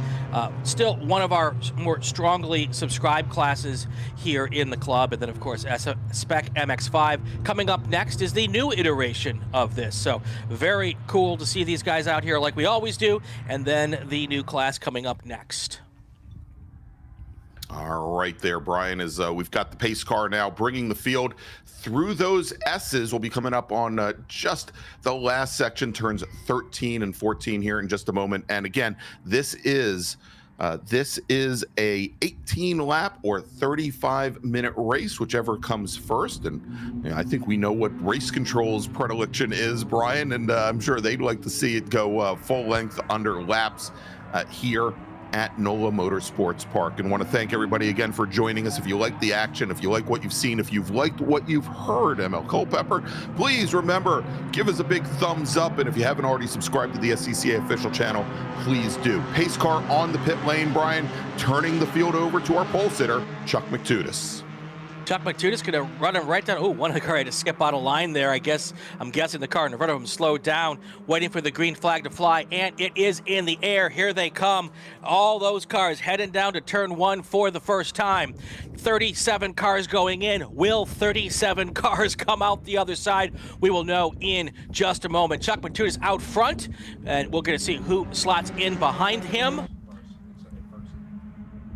still one of our more strongly subscribed classes here in the club. And then, of course, Spec MX-5. Coming up next is the new iteration of this. So very cool to see these guys out here like we always do. And then the new class coming up next. All right there, Brian, as we've got the pace car now bringing the field through those S's. We'll be coming up on just the last section, turns 13 and 14 here in just a moment. And again, this is a 18 lap or 35-minute race, whichever comes first. And you know, I think we know what race control's predilection is, Brian, and I'm sure they'd like to see it go full length under laps here at NOLA Motorsports Park. And want to thank everybody again for joining us. If you like the action, if you like what you've seen, if you've liked what you've heard, ML Culpepper, please remember, give us a big thumbs up. And if you haven't already subscribed to the SCCA official channel, please do. Pace car on the pit lane, Brian, turning the field over to our pole sitter, Chuck McTudis. Chuck McTudis going to run him right down. Oh, one of the car had to skip out of line there. I'm guessing the car in front of him slowed down, waiting for the green flag to fly, and it is in the air. Here they come. All those cars heading down to turn 1 for the first time. 37 cars going in. Will 37 cars come out the other side? We will know in just a moment. Chuck McTudis out front, and we're going to see who slots in behind him.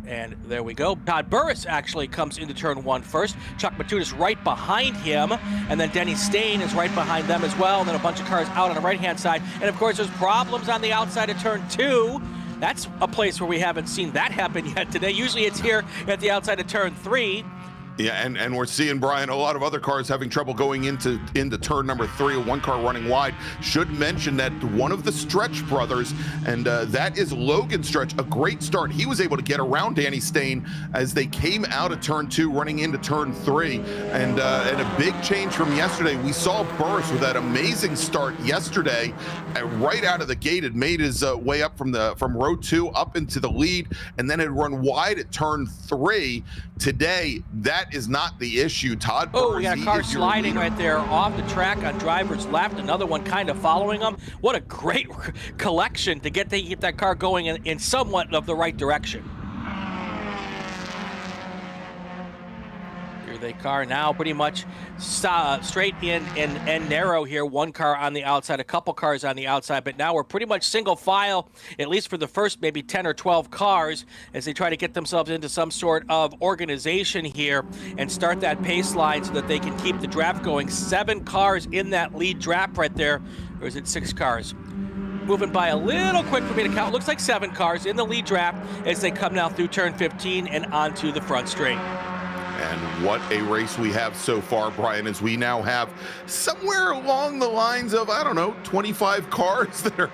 And there we go. Todd Burris actually comes into turn 1 first. Chuck McTudis right behind him. And then Denny Stain is right behind them as well. And then a bunch of cars out on the right-hand side. And, of course, there's problems on the outside of turn 2. That's a place where we haven't seen that happen yet today. Usually it's here at the outside of turn 3. Yeah, and we're seeing, Brian, a lot of other cars having trouble going into turn number 3, one car running wide. Should mention that one of the Stretch brothers, and that is Logan Stretch, a great start. He was able to get around Danny Stain as they came out of turn 2, running into turn 3. And a big change from yesterday. We saw Burris with that amazing start yesterday. Right out of the gate, had made his way up from row 2 up into the lead, and then had run wide at turn 3. Today, that is not the issue. Todd Burris, we got a car sliding right there off the track on driver's left. Another one kind of following them. What a great collection to get that car going in somewhat of the right direction. Here they car now, pretty much straight in and narrow here. One car on the outside, a couple cars on the outside, but now we're pretty much single file, at least for the first maybe 10 or 12 cars, as they try to get themselves into some sort of organization here and start that pace line so that they can keep the draft going. 7 cars in that lead draft right there, or is it 6 cars? Moving by a little quick for me to count. Looks like 7 cars in the lead draft as they come now through turn 15 and onto the front straight. And what a race we have so far, Brian, as we now have somewhere along the lines of, I don't know, 25 cars that are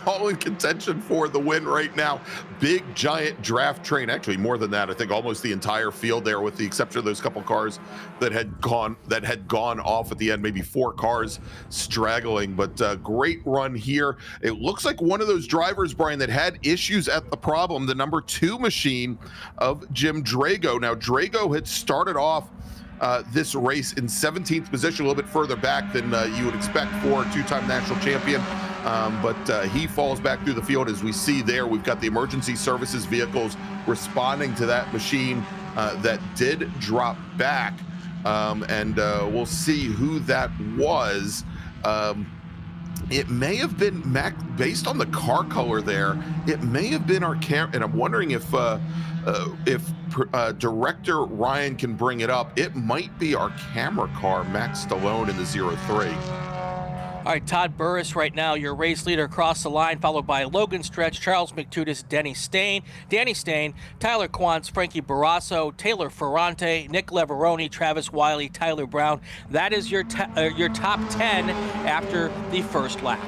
all in contention for the win right now. Big, giant draft train. Actually, more than that. I think almost the entire field there, with the exception of those couple cars that had gone off at the end, maybe 4 cars straggling. But great run here. It looks like one of those drivers, Brian, that had issues at the problem, the number 2 machine of Jim Drago. Now, Drago had started off this race in 17th position, a little bit further back than you would expect for a 2-time national champion. But he falls back through the field. As we see there, we've got the emergency services vehicles responding to that machine that did drop back. And we'll see who that was. It may have been Mac, based on the car color there. It may have been our camera, and I'm wondering if director Ryan can bring it up. It might be our camera car, Max Stallone, in the 03. All right, Todd Burris right now, your race leader across the line, followed by Logan Stretch, Charles McTudis, Danny Stain, Tyler Quantz, Frankie Barrasso, Taylor Ferrante, Nick Leveroni, Travis Wiley, Tyler Brown. That is your top 10 after the first lap.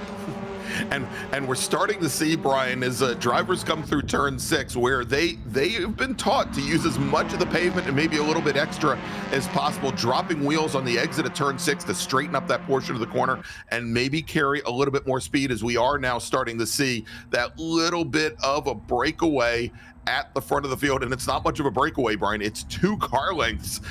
And we're starting to see, Brian, as drivers come through turn 6, where they have been taught to use as much of the pavement and maybe a little bit extra as possible, dropping wheels on the exit of turn 6 to straighten up that portion of the corner and maybe carry a little bit more speed, as we are now starting to see that little bit of a breakaway at the front of the field, and it's not much of a breakaway, Brian. It's 2 car lengths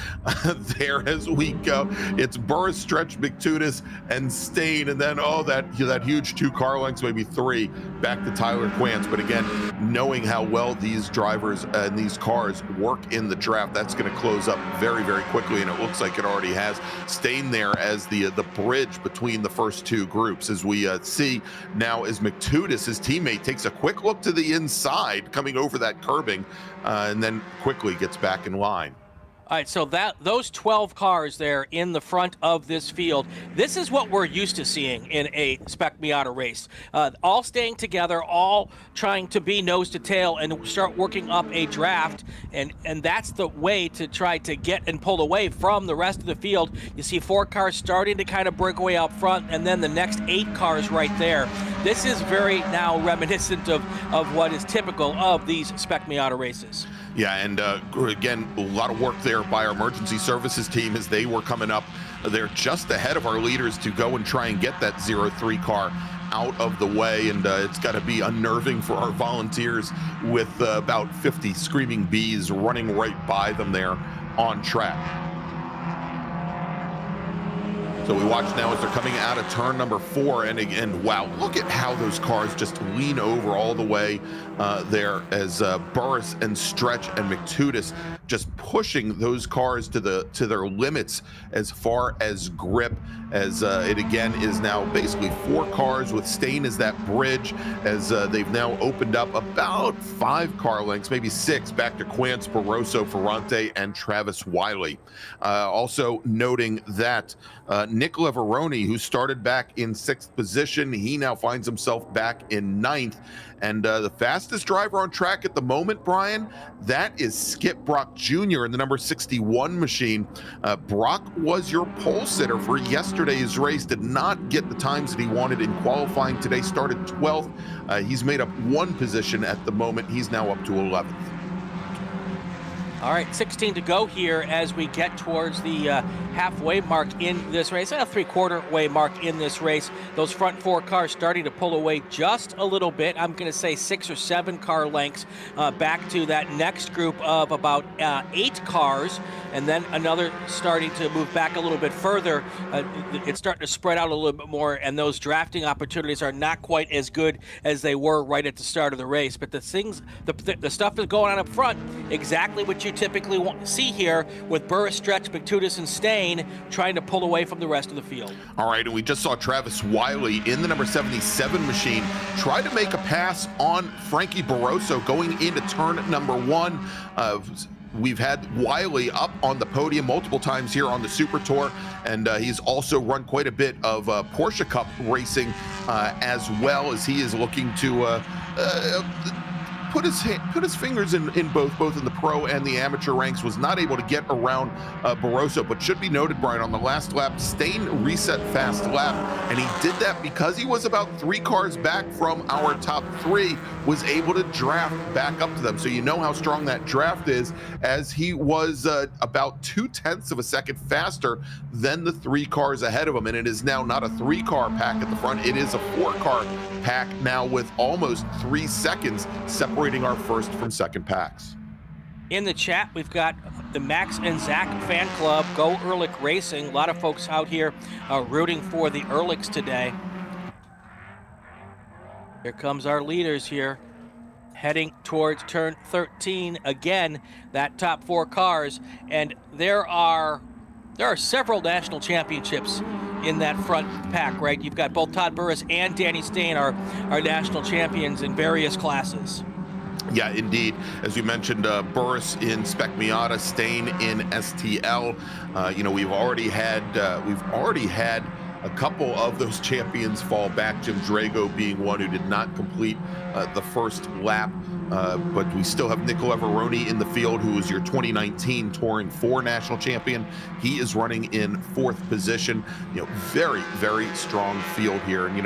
there as we go. It's Burris, Stretch, McTutis, and Stain, and then that huge 2 car lengths, maybe 3, back to Tyler Quance. But again, knowing how well these drivers and these cars work in the draft, that's going to close up very, very quickly, and it looks like it already has. Stain there as the bridge between the first 2 groups, as we see now as McTutis, his teammate, takes a quick look to the inside coming over that curbing, and then quickly gets back in line. All right, so those 12 cars there in the front of this field, this is what we're used to seeing in a Spec Miata race. All staying together, all trying to be nose to tail and start working up a draft, and that's the way to try to get and pull away from the rest of the field. You see 4 cars starting to kind of break away out front, and then the next 8 cars right there. This is very now reminiscent of what is typical of these Spec Miata races. Yeah, and again, a lot of work there by our emergency services team as they were coming up. They're just ahead of our leaders to go and try and get that 03 car out of the way, and it's got to be unnerving for our volunteers with about 50 screaming bees running right by them there on track. So we watch now as they're coming out of turn number 4, and again, wow, look at how those cars just lean over all the way there as Burris and Stretch and McTutis just pushing those cars to their limits as far as grip, as it again is now basically 4 cars with Stain as that bridge, as they've now opened up about 5 car lengths, maybe 6, back to Quance, Barroso, Ferrante, and Travis Wiley. Also noting that Nick Leveroni, who started back in 6th position, he now finds himself back in 9th. And the fastest driver on track at the moment, Brian, that is Skip Brock Jr. in the number 61 machine. Brock was your pole sitter for yesterday's race, did not get the times that he wanted in qualifying today, started 12th. He's made up 1 position at the moment. He's now up to 11th. All right, 16 to go here as we get towards the halfway mark in this race, and a 3/4 way mark in this race. Those front 4 cars starting to pull away just a little bit. I'm going to say 6 or 7 car lengths back to that next group of about 8 cars, and then another starting to move back a little bit further. It's starting to spread out a little bit more, and those drafting opportunities are not quite as good as they were right at the start of the race. But the stuff is going on up front, exactly what you typically see here with Burris, Stretch, McTutis, and Stain trying to pull away from the rest of the field. All right, and we just saw Travis Wiley in the number 77 machine try to make a pass on Frankie Barroso going into turn number 1. We've had Wiley up on the podium multiple times here on the Super Tour, and he's also run quite a bit of Porsche Cup racing as well, as he is looking to put his fingers in both in the pro and the amateur ranks. Was not able to get around Barroso, but should be noted, Brian, on the last lap, Stain reset fast lap, and he did that because he was about 3 cars back from our top 3, was able to draft back up to them. So you know how strong that draft is, as he was about 0.2 of a second faster than the 3 cars ahead of him. And it is now not a 3-car pack at the front, it is a 4-car pack now, with almost 3 seconds separating our first from second packs. In the chat, we've got the Max and Zach fan club, Go Ehrlich Racing. A lot of folks out here rooting for the Ehrlichs today. Here comes our leaders here, heading towards turn 13. Again, that top 4 cars, and there are several national championships in that front pack, right? You've got both Todd Burris and Danny Stain are national champions in various classes. Yeah, indeed. As we mentioned, Burris in Spec Miata, Stain in STL. We've already had a couple of those champions fall back, Jim Drago being one who did not complete the first lap. But we still have Nick Leveroni in the field, who was your 2019 Touring 4 national champion. He is running in 4th position. Very, very strong field here. And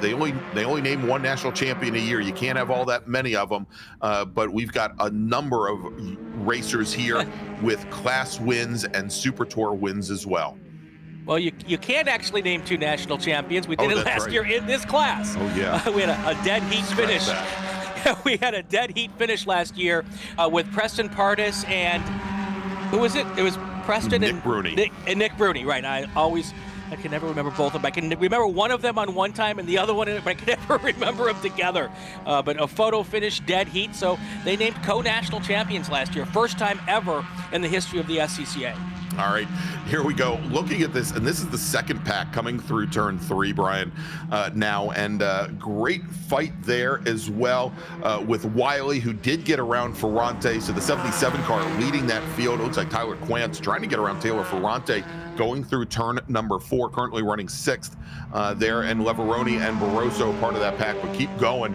they only name 1 national champion a year. You can't have all that many of them. But we've got a number of racers here with class wins and Super Tour wins as well. Well, you can't actually name 2 national champions. We did it last year in this class. Oh, yeah. We had a dead heat finish we had a dead heat finish last year with Preston Pardis and who was it? It was Preston Nick Bruni. Nick Bruni, right. I can never remember both of them. I can remember one of them on one time and the other one, but I can never remember them together. But a photo finish dead heat, so they named co-national champions last year. First time ever in the history of the SCCA. All right, here we go. Looking at this, and this is the second pack coming through turn 3, Brian, now, and great fight there as well with Wiley, who did get around Ferrante. So the 77 car leading that field. It looks like Tyler Quantz trying to get around Taylor Ferrante, going through turn number 4, currently running 6th there, and Leveroni and Barroso part of that pack, but keep going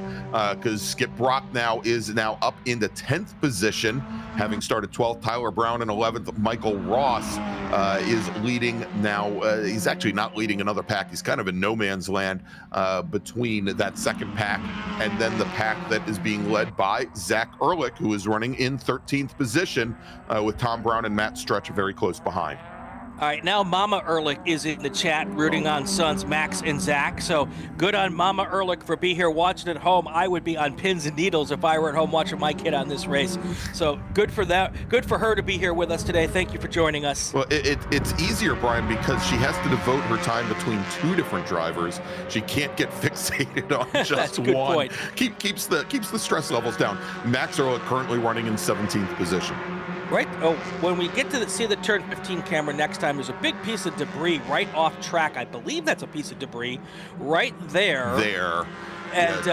because Skip Brock is now up into 10th position, having started 12th. Tyler Brown in 11th. Michael Ross is leading now. He's actually not leading another pack. He's kind of in no man's land between that second pack and then the pack that is being led by Zach Ehrlich, who is running in 13th position with Tom Brown and Matt Stretch very close behind. All right, now Mama Ehrlich is in the chat rooting on sons Max and Zach. So good on Mama Ehrlich for being here watching at home. I would be on pins and needles if I were at home watching my kid on this race. So good for that. Good for her to be here with us today. Thank you for joining us. Well, it's easier, Brian, because she has to devote her time between 2 different drivers. She can't get fixated on just one. Keeps the stress levels down. Max Ehrlich currently running in 17th position. Right. Oh, when we get to see the turn 15 camera next time, there's a big piece of debris right off track. I believe that's a piece of debris right there. And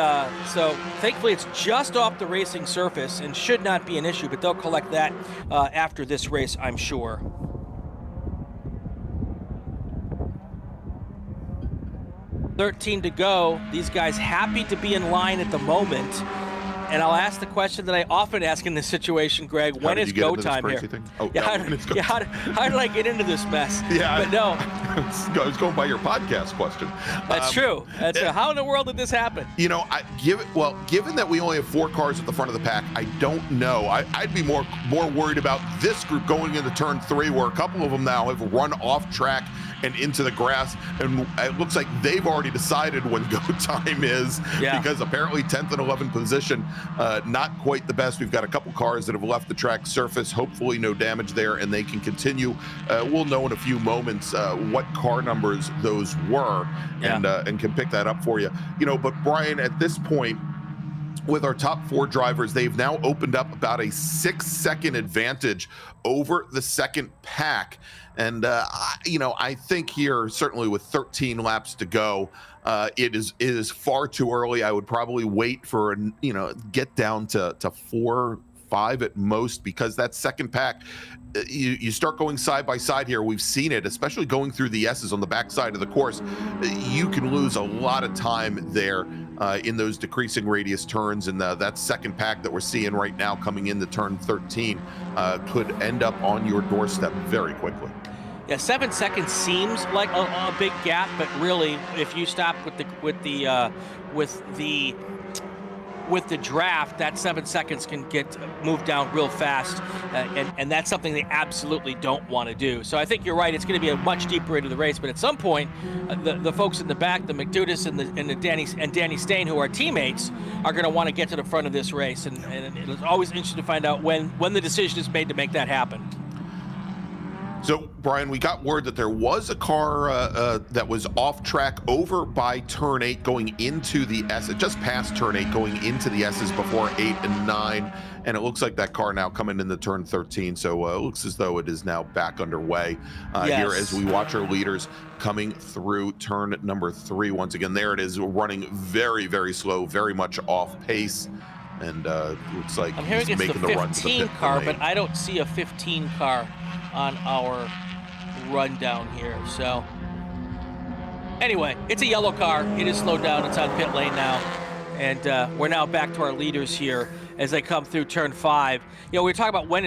so thankfully it's just off the racing surface and should not be an issue, but they'll collect that after this race, I'm sure. $13 to go. These guys happy to be in line at the moment. And I'll ask the question that I often ask in this situation, Greg. When is go time here? Oh, yeah, how did I get into this mess? Yeah, but no. I was going by your podcast question. That's true. That's true. How in the world did this happen? You know, given that we only have 4 cars at the front of the pack, I don't know. I'd be more worried about this group going into turn 3, where a couple of them now have run off track and into the grass, and it looks like they've already decided when go time is, because apparently 10th and 11th position, not quite the best. We've got a couple cars that have left the track surface, hopefully no damage there, and they can continue. We'll know in a few moments what car numbers those were, and can pick that up for you. You know, but Brian, at this point, with our top 4 drivers, they've now opened up about a 6-second advantage over the second pack. And, I think here, certainly with 13 laps to go, it is far too early. I would probably wait for, get down to 4, 5 at most, because that second pack, you start going side by side here. We've seen it, especially going through the S's on the backside of the course. You can lose a lot of time there in those decreasing radius turns, and that second pack that we're seeing right now coming into turn 13 could end up on your doorstep very quickly. Yeah, 7 seconds seems like a big gap, but really, if you stop with the draft, that 7 seconds can get moved down real fast, and that's something they absolutely don't want to do. So I think you're right. It's going to be a much deeper into the race, but at some point, the folks in the back, the McDudis and Danny Stain, who are teammates, are going to want to get to the front of this race, and it's always interesting to find out when the decision is made to make that happen. So, Brian, we got word that there was a car that was off track over by turn 8 going into the S, just past turn 8 going into the S's before 8 and 9. And it looks like that car now coming into turn 13. So it looks as though it is now back underway here as we watch our leaders coming through turn number 3. Once again, there it is, running very, very slow, very much off pace. And looks like he's making the run to the pit car, lane. but I don't see a 15 car on our rundown here. So anyway, it's a yellow car. It is slowed down. It's on pit lane now. And we're now back to our leaders here as they come through turn 5. You know, we were talking about when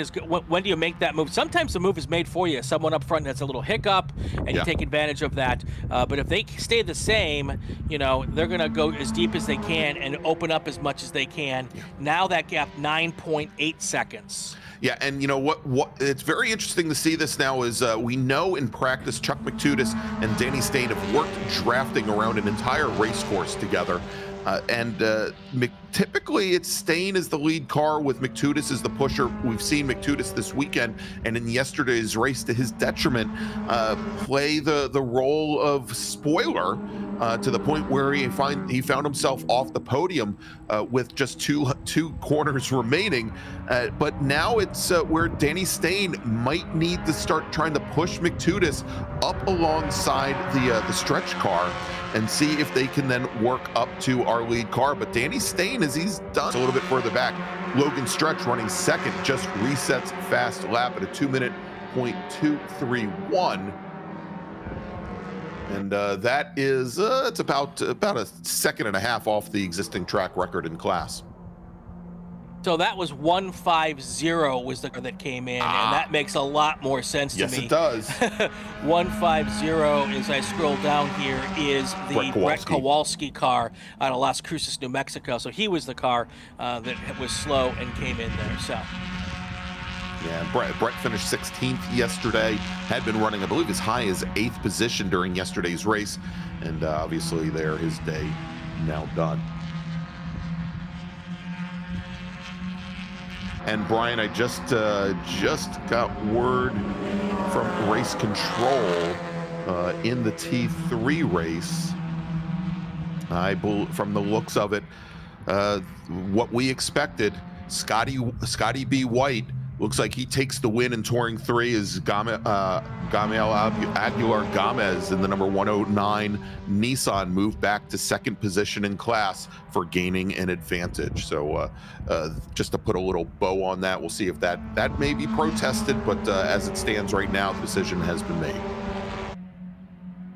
do you make that move? Sometimes the move is made for you. Someone up front has a little hiccup, and you take advantage of that. But if they stay the same, they're going to go as deep as they can and open up as much as they can. Now that gap, 9.8 seconds. Yeah, and you know what? It's very interesting to see this now is we know in practice Chuck McTudis and Danny Stain have worked drafting around an entire race course together. Typically it's Stain as the lead car with McTutis as the pusher. We've seen McTutis this weekend and in yesterday's race, to his detriment, play the role of spoiler to the point where he found himself off the podium with just two corners remaining. But now it's where Danny Stain might need to start trying to push McTutis up alongside the stretch car and see if they can then work up to our lead car. But Danny Stain, as he's done a little bit further back, Logan Stretch running second, just resets fast lap at a 2:02.31. And that is it's about a second and a half off the existing track record in class. So that was 150 was the car that came in, and that makes a lot more sense to me. Yes, it does. 150, as I scroll down here, is the Brett Kowalski car out of Las Cruces, New Mexico. So he was the car that was slow and came in there. So. Yeah, Brett finished 16th yesterday, had been running, I believe, as high as 8th position during yesterday's race, and obviously there, his day now done. And Brian, I just got word from race control in the T3 race. From the looks of it, what we expected, Scotty B. White looks like he takes the win in Touring 3 as Gamel Aguilar Gomez in the number 109 Nissan moved back to second position in class for gaining an advantage. So just to put a little bow on that, we'll see if that may be protested, but as it stands right now, the decision has been made.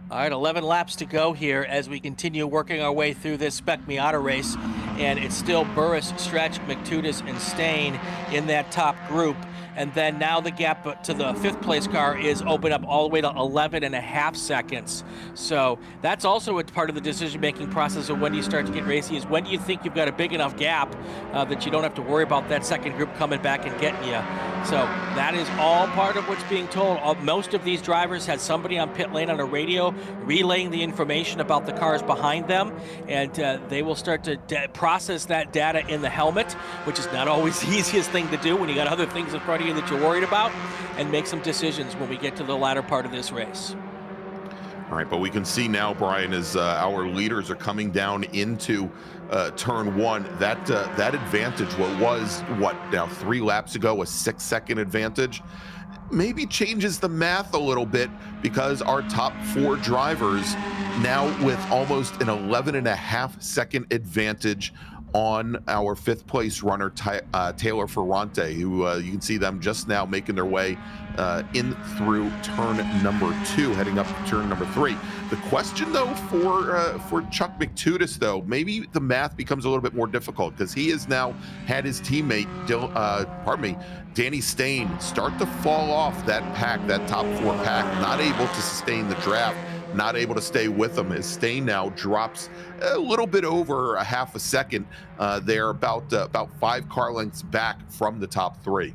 All right, 11 laps to go here as we continue working our way through this Spec Miata race, and it's still Burris, Stretch, McTutis, and Stain in that top group. And then now the gap to the fifth place car is open up all the way to 11.5 seconds. So that's also a part of the decision-making process of when you start to get racy, is when do you think you've got a big enough gap that you don't have to worry about that second group coming back and getting you. So that is all part of what's being told. Most of these drivers had somebody on pit lane on a radio relaying the information about the cars behind them, and they will start to process that data in the helmet, which is not always the easiest thing to do when you got other things in front of you that you're worried about, and make some decisions when we get to the latter part of this race. All right, but we can see now, Brian, as our leaders are coming down into turn one, that advantage, what now 3 laps ago, a 6-second advantage, maybe changes the math a little bit, because our top 4 drivers now with almost an 11.5-second advantage on our 5th place runner, Taylor Ferrante, who you can see them just now making their way in through turn number 2, heading up to turn number 3. The question, though, for Chuck McTutis, though, maybe the math becomes a little bit more difficult, because he has now had his teammate, Danny Stain, start to fall off that pack, that top 4 pack, not able to sustain the draft, not able to stay with him, as Stain now drops a little bit over a half a second. They're about 5 car lengths back from the top 3.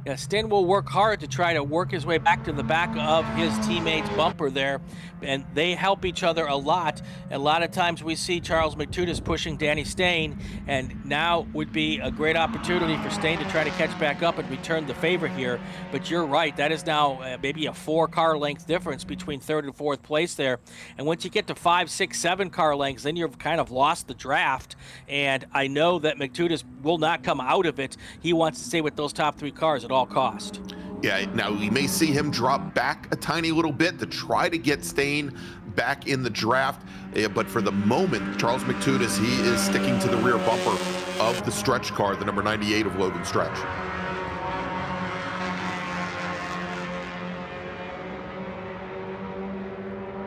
Yeah, Stain will work hard to try to work his way back to the back of his teammate's bumper there, and they help each other a lot. A lot of times we see Charles McTutis pushing Danny Stain, and now would be a great opportunity for Stain to try to catch back up and return the favor here. But you're right, that is now maybe a 4 car length difference between 3rd and 4th place there. And once you get to 5, 6, 7 car lengths, then you've kind of lost the draft. And I know that McTutis will not come out of it. He wants to stay with those top 3 cars at all cost. Yeah, now we may see him drop back a tiny little bit to try to get Stain back in the draft, but for the moment, Charles McTutis, he is sticking to the rear bumper of the stretch car, the number 98 of Logan Stretch.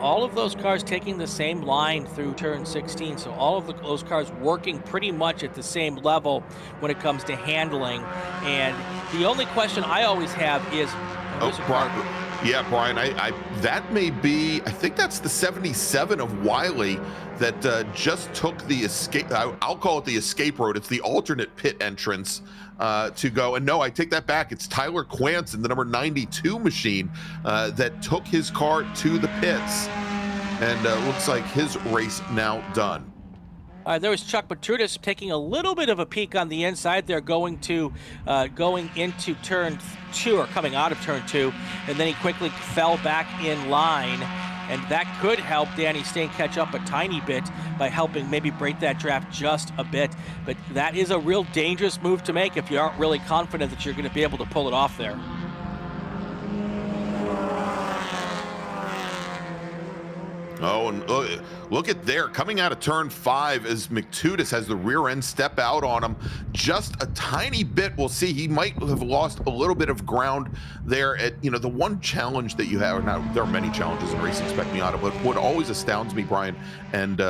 All of those cars taking the same line through turn 16, so all of those cars working pretty much at the same level when it comes to handling. And the only question I always have is, Brian, that may be, I think that's the 77 of Wiley that just took the escape, I'll call it the escape road. It's the alternate pit entrance to go. And no, I take that back. It's Tyler Quance in the number 92 machine that took his car to the pits. And looks like his race now done. There was Chuck Matrutis taking a little bit of a peek on the inside there, going into turn 2 or coming out of turn 2, and then he quickly fell back in line, and that could help Danny Stain catch up a tiny bit by helping maybe break that draft just a bit. But that is a real dangerous move to make if you aren't really confident that you're going to be able to pull it off there. Oh, and look at there, coming out of turn 5 as Matrutis has the rear end step out on him just a tiny bit. We'll see, he might have lost a little bit of ground there at, the one challenge that you have. Now, there are many challenges in racing Spec Miata, but what always astounds me, Brian, and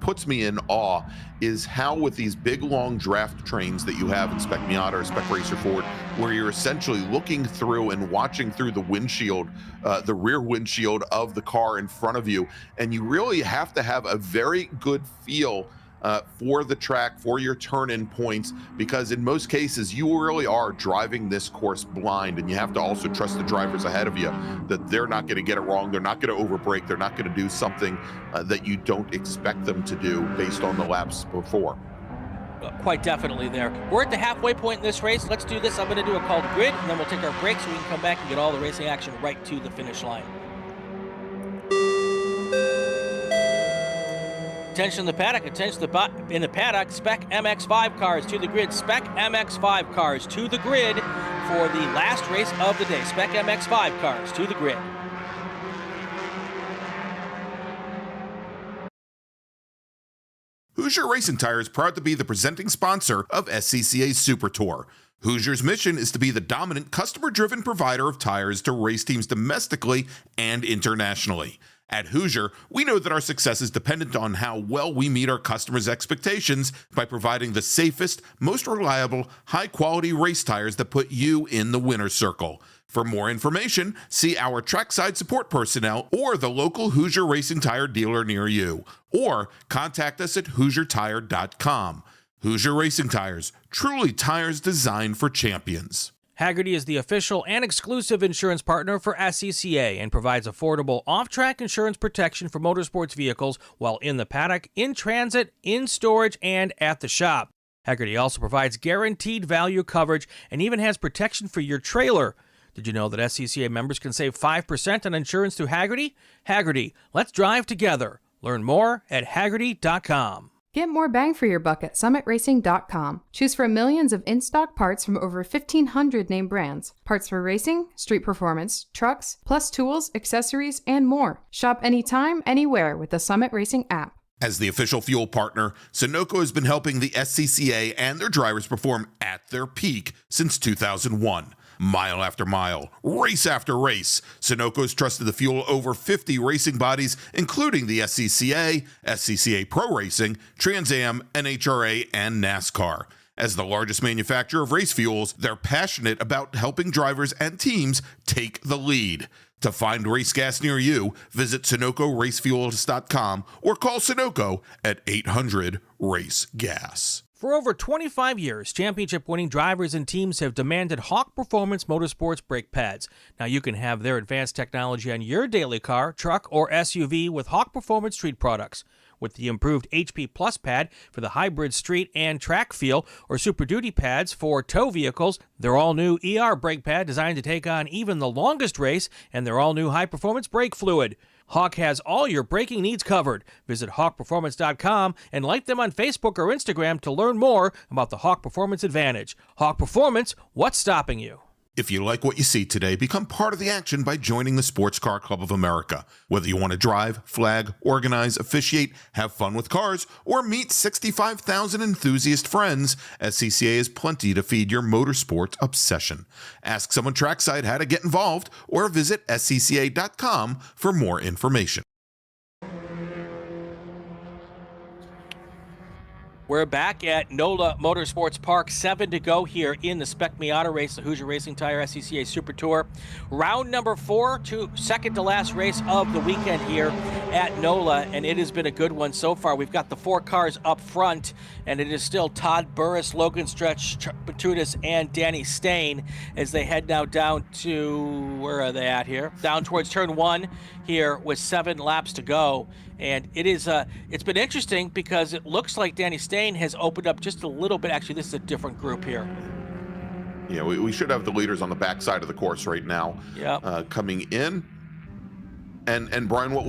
puts me in awe is how with these big long draft trains that you have in Spec Miata or Spec Racer Ford, where you're essentially looking through and watching through the windshield, the rear windshield of the car in front of you, and you really have to have a very good feel for the track, for your turn-in points, because in most cases you really are driving this course blind, and you have to also trust the drivers ahead of you that they're not going to get it wrong, they're not going to overbrake, they're not going to do something that you don't expect them to do based on the laps before. Quite definitely there. We're at the halfway point in this race. Let's do this. I'm going to do a call to grid, and then we'll take our break so we can come back and get all the racing action right to the finish line. Attention in the paddock, in the paddock, Spec MX-5 cars to the grid. Spec MX-5 cars to the grid for the last race of the day. Spec MX-5 cars to the grid. Hoosier Racing Tire is proud to be the presenting sponsor of SCCA Super Tour. Hoosier's mission is to be the dominant customer-driven provider of tires to race teams domestically and internationally. At Hoosier, we know that our success is dependent on how well we meet our customers' expectations by providing the safest, most reliable, high-quality race tires that put you in the winner's circle. For more information, see our trackside support personnel or the local Hoosier Racing Tire dealer near you, or contact us at HoosierTire.com. Hoosier Racing Tires, truly tires designed for champions. Hagerty is the official and exclusive insurance partner for SCCA and provides affordable off-track insurance protection for motorsports vehicles while in the paddock, in transit, in storage, and at the shop. Hagerty also provides guaranteed value coverage and even has protection for your trailer. Did you know that SCCA members can save 5% on insurance through Hagerty? Hagerty, let's drive together. Learn more at Hagerty.com. Get more bang for your buck at summitracing.com. Choose from millions of in-stock parts from over 1,500 name brands. Parts for racing, street performance, trucks, plus tools, accessories, and more. Shop anytime, anywhere with the Summit Racing app. As the official fuel partner, Sunoco has been helping the SCCA and their drivers perform at their peak since 2001. Mile after mile, race after race, Sunoco's trusted the fuel over 50 racing bodies, including the SCCA, SCCA Pro Racing, Trans Am, NHRA, and NASCAR. As the largest manufacturer of race fuels, they're passionate about helping drivers and teams take the lead. To find race gas near you, visit SunocoRacefuels.com or call Sunoco at 800-RACE-GAS. For over 25 years, championship-winning drivers and teams have demanded Hawk Performance Motorsports brake pads. Now you can have their advanced technology on your daily car, truck, or SUV with Hawk Performance Street products. With the improved HP Plus pad for the hybrid street and track feel, or Super Duty pads for tow vehicles, their all-new ER brake pad designed to take on even the longest race, and their all-new high-performance brake fluid. Hawk has all your braking needs covered. Visit hawkperformance.com and like them on Facebook or Instagram to learn more about the Hawk Performance Advantage. Hawk Performance, what's stopping you? If you like what you see today, become part of the action by joining the Sports Car Club of America. Whether you want to drive, flag, organize, officiate, have fun with cars, or meet 65,000 enthusiast friends, SCCA has plenty to feed your motorsport obsession. Ask someone trackside how to get involved, or visit scca.com for more information. We're back at NOLA Motorsports Park, 7 to go here in the Spec Miata race, the Hoosier Racing Tire SCCA Super Tour. Round number 4, second to last race of the weekend here at NOLA, and it has been a good one so far. We've got the 4 cars up front, and it is still Todd Burris, Logan Stretch, Chuck Batutis, and Danny Stain as they head now down to, where are they at here? Down towards turn 1 here with 7 laps to go. And it is it's been interesting because it looks like Danny Stain has opened up just a little bit. Actually, this is a different group here. Yeah, we should have the leaders on the backside of the course right now. Yep. Coming in. And Brian, what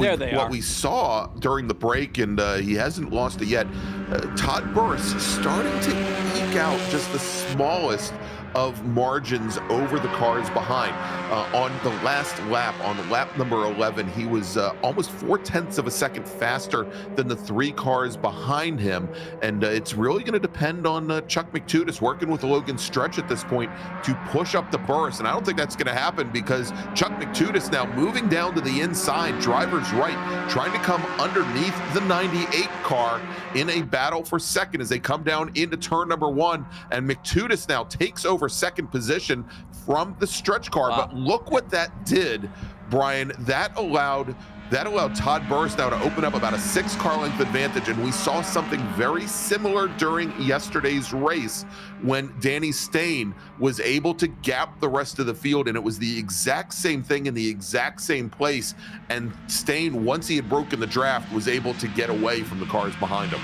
we saw during the break, and he hasn't lost it yet, Todd Burris starting to eke out just the smallest of margins over the cars behind. On the last lap, on lap number 11, he was almost 0.4 of a second faster than the 3 cars behind him. And it's really going to depend on Chuck McTutis working with Logan Stretch at this point to push up the Burris. And I don't think that's going to happen because Chuck McTutis now moving down to the inside, driver's right, trying to come underneath the 98 car in a battle for second as they come down into turn number 1. And McTutis now takes over second position from the Stretch car. Wow. But look what that did, Brian. That allowed Todd Burris now to open up about a 6 car length advantage, and we saw something very similar during yesterday's race when Danny Stain was able to gap the rest of the field, and it was the exact same thing in the exact same place, and Stain, once he had broken the draft, was able to get away from the cars behind him.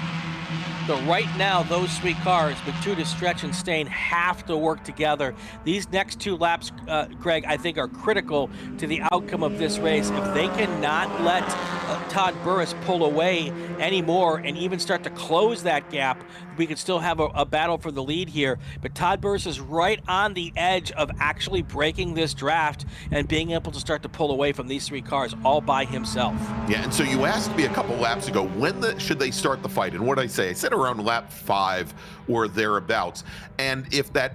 So right now, those 3 cars, Batutis, Stretch, and Stain, have to work together. These next 2 laps, Greg, I think are critical to the outcome of this race. If they cannot let Todd Burris pull away anymore and even start to close that gap, we could still have a battle for the lead here. But Todd Burris is right on the edge of actually breaking this draft and being able to start to pull away from these 3 cars all by himself. Yeah, and so you asked me a couple laps ago, when should they start the fight? And what did I say? I said around lap 5 or thereabouts. And if that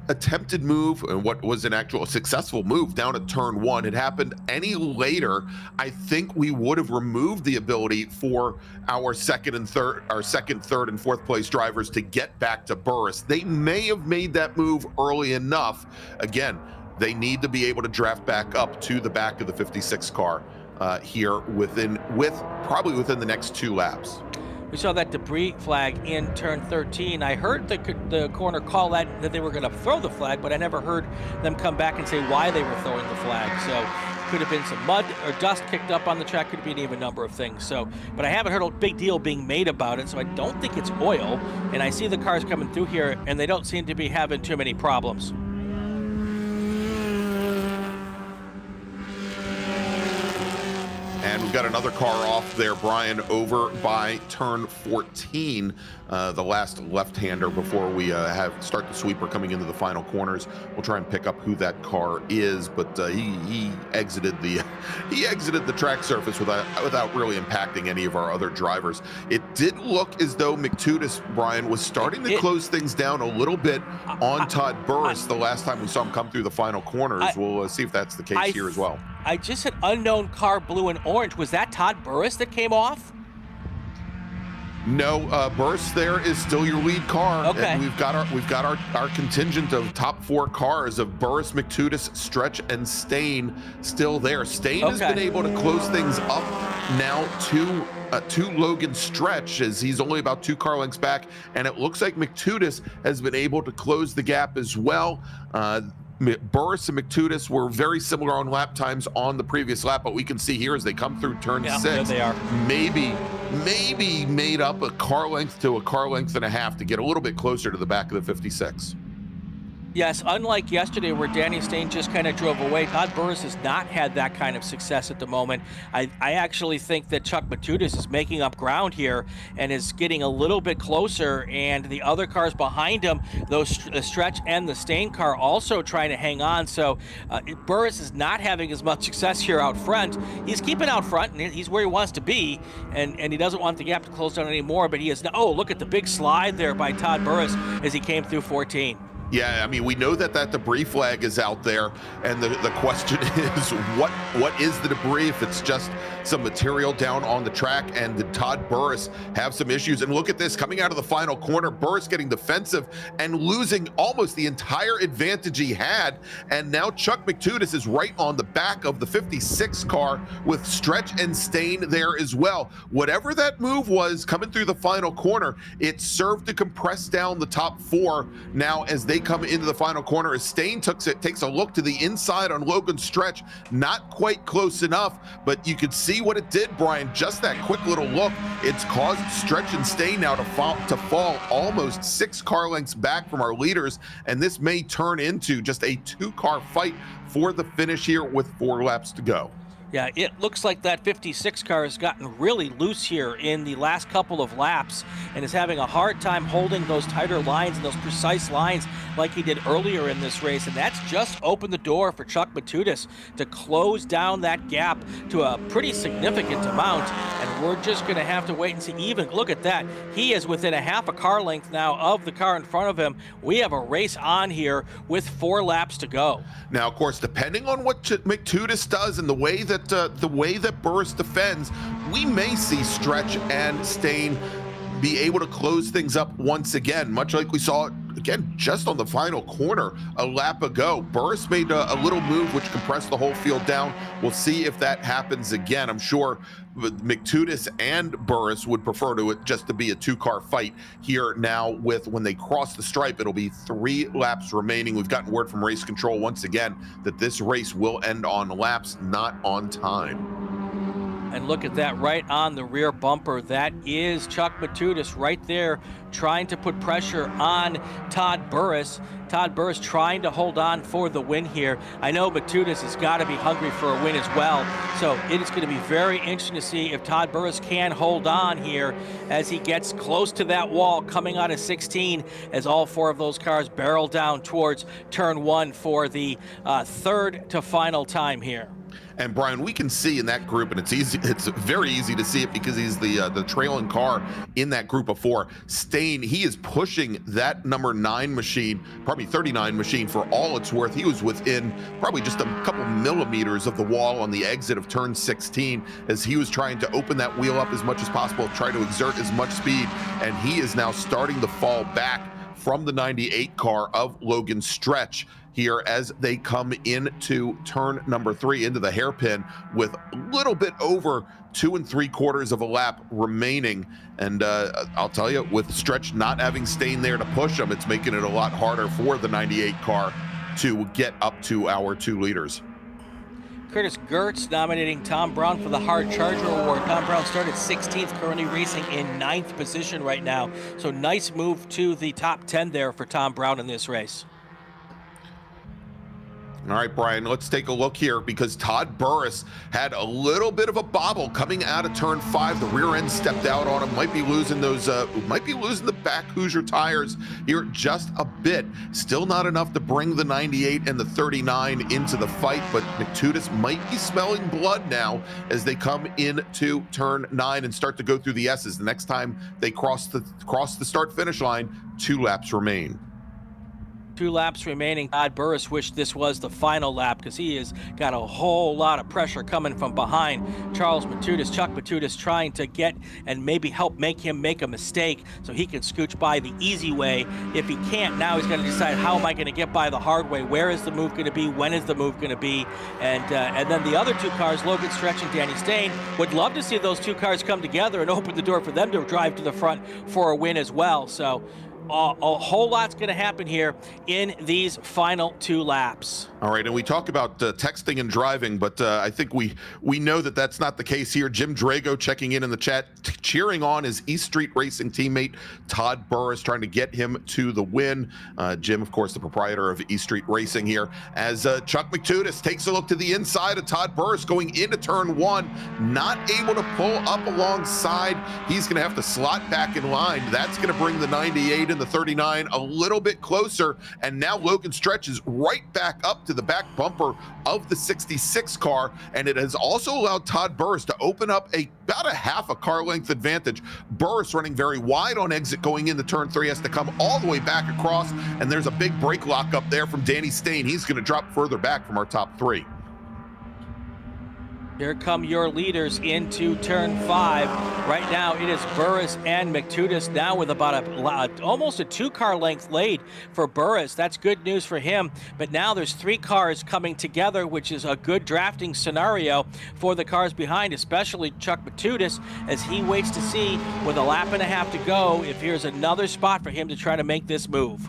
attempted move, and what was an actual successful move down at turn 1, had happened any later, I think we would have removed the ability for our second, third, and fourth place drivers to get back to Burris. They may have made that move early enough. Again, they need to be able to draft back up to the back of the 56 car here probably within the next 2 laps. We saw that debris flag in turn 13. I heard the corner call that they were going to throw the flag, but I never heard them come back and say why they were throwing the flag. So could have been some mud or dust kicked up on the track, could have been even a number of things. So, but I haven't heard a big deal being made about it, so I don't think it's oil. And I see the cars coming through here, and they don't seem to be having too many problems. And we've got another car off there, Brian, over by turn 14, the last left-hander before we start the sweeper coming into the final corners. We'll try and pick up who that car is, but he exited the track surface without really impacting any of our other drivers. It did look as though McTutis, Brian, was starting to close things down a little bit on Todd Burris the last time we saw him come through the final corners. We'll see if that's the case here as well. I just said unknown car, blue and orange. Was that Todd Burris that came off? No, Burris there is still your lead car. Okay. And we've got our contingent of top 4 cars of Burris, McTutis, Stretch, and Stain still there. Stain has been able to close things up now to Logan Stretch, as he's only about 2 car lengths back, and it looks like McTutis has been able to close the gap as well. Burris and McTutis were very similar on lap times on the previous lap, but we can see here as they come through turn 6, there they are. maybe made up a car length to a car length and a half to get a little bit closer to the back of the 56. Yes, unlike yesterday where Danny Stain just kind of drove away, Todd Burris has not had that kind of success at the moment. I actually think that Chuck Batutis is making up ground here and is getting a little bit closer, and the other cars behind him, the Stretch and the Stain car, also trying to hang on. So Burris is not having as much success here out front. He's keeping out front, and he's where he wants to be, and he doesn't want the gap to close down anymore, but he is now, oh, look at the big slide there by Todd Burris as he came through 14. Yeah, I mean, we know that that debris flag is out there, and the question is, what is the debris? If it's just some material down on the track, and did Todd Burris have some issues? And look at this, coming out of the final corner, Burris getting defensive and losing almost the entire advantage he had, and now Chuck McTutis is right on the back of the 56 car with Stretch and Stain there as well. Whatever that move was coming through the final corner, it served to compress down the top four now as they come into the final corner. As Stain takes a look to the inside on Logan Stretch, not quite close enough, but you could see what it did, Brian. Just that quick little look, it's caused Stretch and Stain now to fall almost 6 car lengths back from our leaders, and this may turn into just a 2-car fight for the finish here with 4 laps to go. Yeah, it looks like that 56 car has gotten really loose here in the last couple of laps and is having a hard time holding those tighter lines and those precise lines like he did earlier in this race. And that's just opened the door for Chuck Matutis to close down that gap to a pretty significant amount. And we're just going to have to wait and see. Even look at that. He is within a half a car length now of the car in front of him. We have a race on here with 4 laps to go. Now, of course, depending on what McTutis does and the way that Burris defends, we may see Stretch and Stain be able to close things up once again, much like we saw again just on the final corner a lap ago. Burris made a little move which compressed the whole field down. We'll see if that happens again. I'm sure McTutis and Burris would prefer to it just to be a 2-car fight here now. With when they cross the stripe, it'll be 3 laps remaining. We've gotten word from race control once again that this race will end on laps, not on time. And look at that right on the rear bumper. That is Chuck Matutis right there trying to put pressure on Todd Burris. Todd Burris trying to hold on for the win here. I know Matutis has got to be hungry for a win as well. So it is going to be very interesting to see if Todd Burris can hold on here as he gets close to that wall coming out of 16 as all 4 of those cars barrel down towards turn 1 for the third to final time here. And Brian, we can see in that group, and it's very easy to see it because he's the trailing car in that group of 4. Stain, he is pushing that number 9 machine, probably 39 machine, for all it's worth. He was within probably just a couple millimeters of the wall on the exit of turn 16 as he was trying to open that wheel up as much as possible, try to exert as much speed, and he is now starting to fall back from the 98 car of Logan Stretch here as they come into turn number 3 into the hairpin with a little bit over 2 3/4 of a lap remaining. And I'll tell you, with Stretch not having Stain there to push him, it's making it a lot harder for the 98 car to get up to our 2 leaders. Curtis Gertz nominating Tom Brown for the Hard Charger Award. Tom Brown started 16th, currently racing in 9th position right now. So nice move to the top 10 there for Tom Brown in this race. All right, Brian, let's take a look here because Todd Burris had a little bit of a bobble coming out of turn 5. The rear end stepped out on him. Might be losing the back Hoosier tires here just a bit. Still not enough to bring the 98 and the 39 into the fight, but McTutis might be smelling blood now as they come into turn 9 and start to go through the S's. The next time they cross the start-finish line, 2 laps remain. 2 laps remaining. Todd Burris wished this was the final lap because he has got a whole lot of pressure coming from behind Charles Matutis. Chuck Matutis trying to get and maybe help make him make a mistake so he can scooch by the easy way. If he can't, now he's got to decide, how am I going to get by the hard way? Where is the move going to be? When is the move going to be? And then the other 2 cars, Logan Stretch and Danny Stain, would love to see those 2 cars come together and open the door for them to drive to the front for a win as well. So a whole lot's going to happen here in these final 2 laps. All right, and we talk about texting and driving, but I think we know that that's not the case here. Jim Drago checking in the chat, cheering on his East Street Racing teammate Todd Burris, trying to get him to the win. Jim, of course, the proprietor of East Street Racing here, as Chuck McTutis takes a look to the inside of Todd Burris going into turn 1, not able to pull up alongside. He's going to have to slot back in line. That's going to bring the 98 and the 39 a little bit closer, and now Logan Stretch is right back up to the back bumper of the 66 car, and it has also allowed Todd Burris to open up about a half a car length advantage. Burris running very wide on exit going into turn 3, has to come all the way back across, and there's a big brake lock up there from Danny Stain. He's going to drop further back from our top 3. Here come your leaders into turn 5. Right now it is Burris and McTutis now with about almost a 2-car length lead for Burris. That's good news for him. But now there's 3 cars coming together, which is a good drafting scenario for the cars behind, especially Chuck McTutis, as he waits to see with a lap and a half to go if here's another spot for him to try to make this move.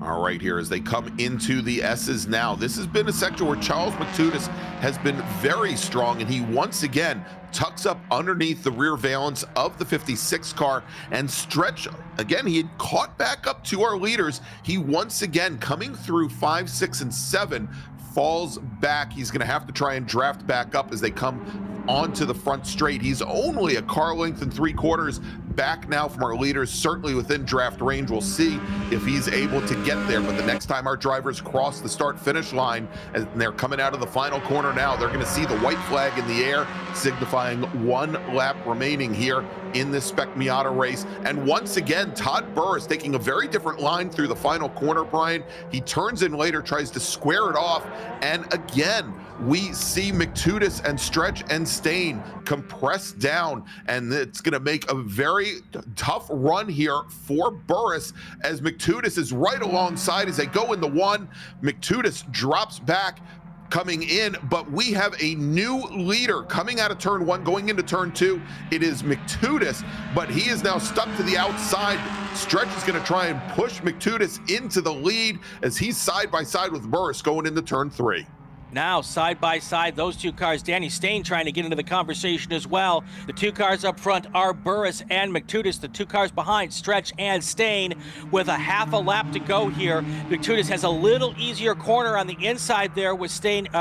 All right, here as they come into the S's now. This has been a section where Charles McTutis has been very strong, and he once again tucks up underneath the rear valance of the 56 car and Stretch. Again, he had caught back up to our leaders. He once again coming through 5, 6, and 7 falls back. He's going to have to try and draft back up as they come onto the front straight. He's only a car length and 3/4 back now from our leaders, certainly within draft range. We'll see if he's able to get there, but the next time our drivers cross the start-finish line, and they're coming out of the final corner now, they're going to see the white flag in the air, signifying 1 lap remaining here in this Spec Miata race. And once again, Todd Burris taking a very different line through the final corner, Brian. He turns in later, tries to square it off, and again, we see McTutis and Stretch and Stain compress down, and it's going to make a very tough run here for Burris as McTutis is right alongside as they go into 1. McTutis drops back coming in, but we have a new leader coming out of turn 1 going into turn 2. It is McTutis, but he is now stuck to the outside. Stretch is going to try and push McTutis into the lead as he's side by side with Burris going into turn 3. Now, side by side, those 2 cars, Danny Stain trying to get into the conversation as well. The 2 cars up front are Burris and McTutis. The 2 cars behind, Stretch and Stain, with a half a lap to go here. McTutis has a little easier corner on the inside there with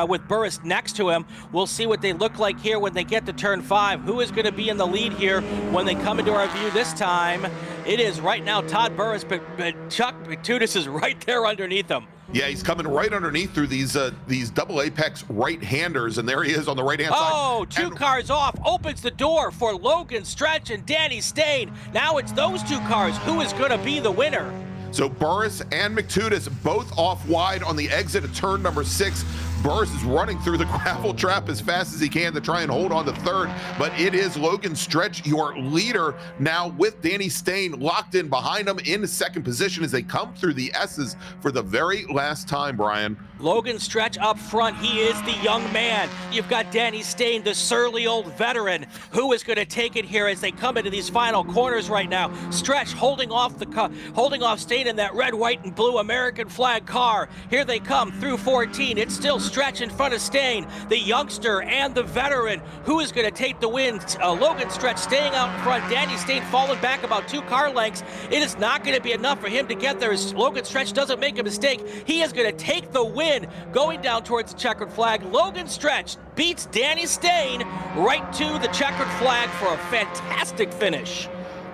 with Burris next to him. We'll see what they look like here when they get to turn 5. Who is going to be in the lead here when they come into our view this time? It is right now Todd Burris, but Chuck McTutis is right there underneath him. Yeah, he's coming right underneath through these double apex right-handers, and there he is on the right-hand side. Oh, 2 cars off, opens the door for Logan Stretch and Danny Stain. Now it's those 2 cars. Who is going to be the winner? So Burris and McTutis both off wide on the exit of turn number 6. Burris is running through the gravel trap as fast as he can to try and hold on to 3rd, but it is Logan Stretch, your leader, now with Danny Stain locked in behind him in 2nd position as they come through the S's for the very last time, Brian. Logan Stretch up front. He is the young man. You've got Danny Stain, the surly old veteran. Who is going to take it here as they come into these final corners right now? Stretch holding off Stain in that red, white, and blue American flag car. Here they come through 14. It's still Stretch in front of Stain, the youngster and the veteran. Who is going to take the win? Logan Stretch staying out in front. Danny Stain falling back about 2 car lengths. It is not going to be enough for him to get there as Logan Stretch doesn't make a mistake. He is going to take the win going down towards the checkered flag. Logan Stretch beats Danny Stain right to the checkered flag for a fantastic finish.